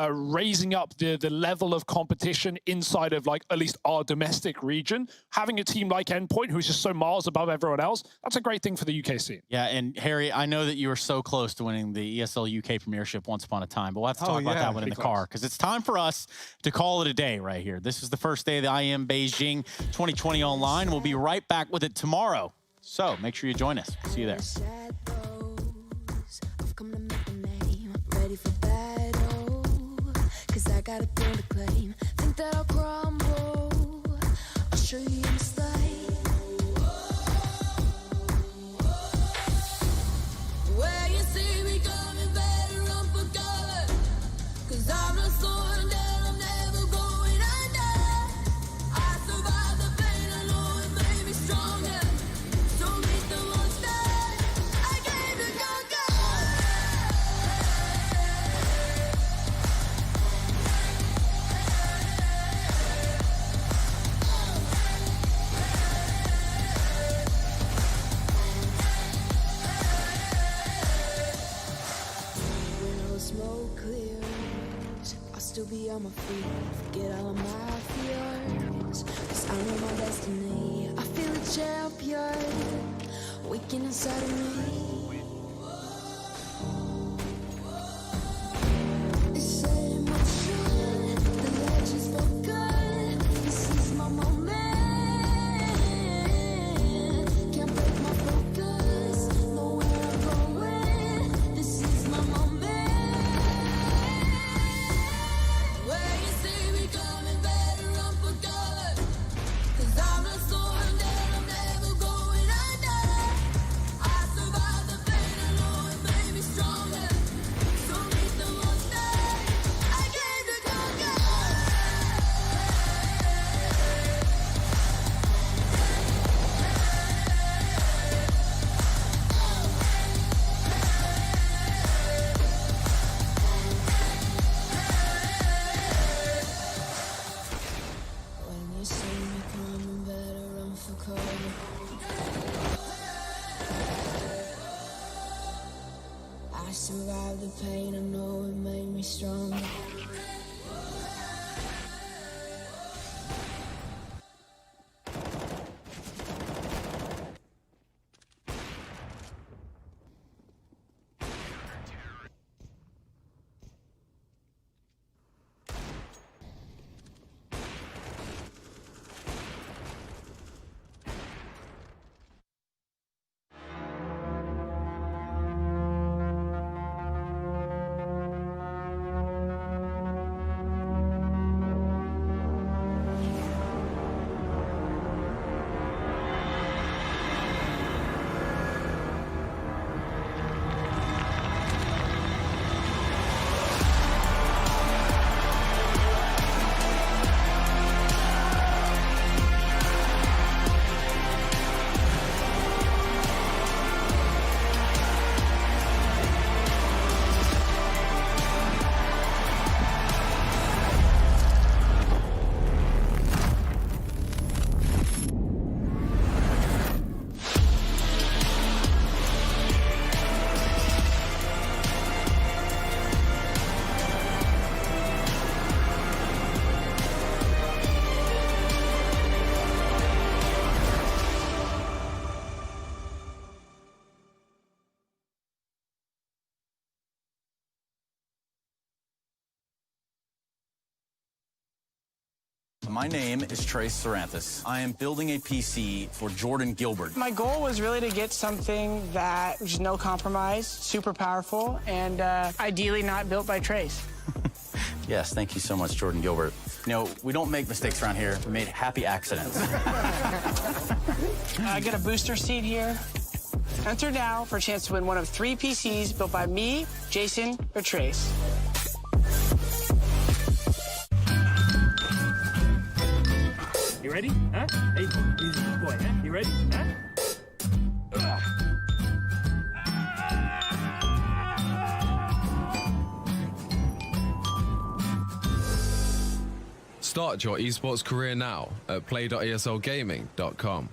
raising up the level of competition inside of, like, at least our domestic region. Having a team like Endpoint, who's just so miles above everyone else, that's a great thing for the UK scene. Yeah, and Harry, I know that you were so close to winning the ESL UK Premiership once upon a time, but we'll have to talk about that one in the car, because it's time for us to call it a day right here. This is the first day of the IEM Beijing 2020 online. We'll be right back with it tomorrow. So make sure you join us. See you there. Ready for battle, 'cause I got a throne to claim. Think that I'll crumble, I'll show you in the slide. Where you see me coming, better run for cover, 'cause I'm not slowing down. Be on my feet, forget all of my fears, 'cause I know my destiny. I feel a champion waking inside of me. It's set in motion, the legends feel good. This is my moment. Can't break my focus, know where I'm going. This is my moment. my name is Trace Saranthus. I am building a PC for Jordan Gilbert. My goal was really to get something that was no compromise, super powerful, and ideally not built by Trace. Yes, thank you so much, Jordan Gilbert. You know, we don't make mistakes around here. We made happy accidents. I get a booster seat here. Enter now for a chance to win one of 3 PCs built by me, Jason, or Trace. You ready? Huh? Hey, easy boy, huh? You ready? Huh? Start your esports career now at play.eslgaming.com.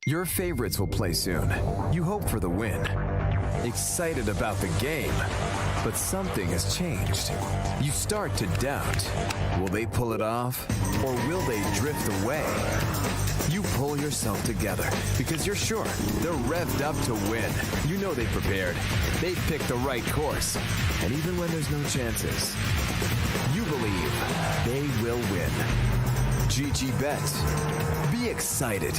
Your favorites will play soon. You hope for the win. Excited about the game. But something has changed. You start to doubt. Will they pull it off? Or will they drift away? You pull yourself together because you're sure they're revved up to win. You know they've prepared. They've picked the right course. And even when there's no chances, you believe they will win. GG Bet. Be excited.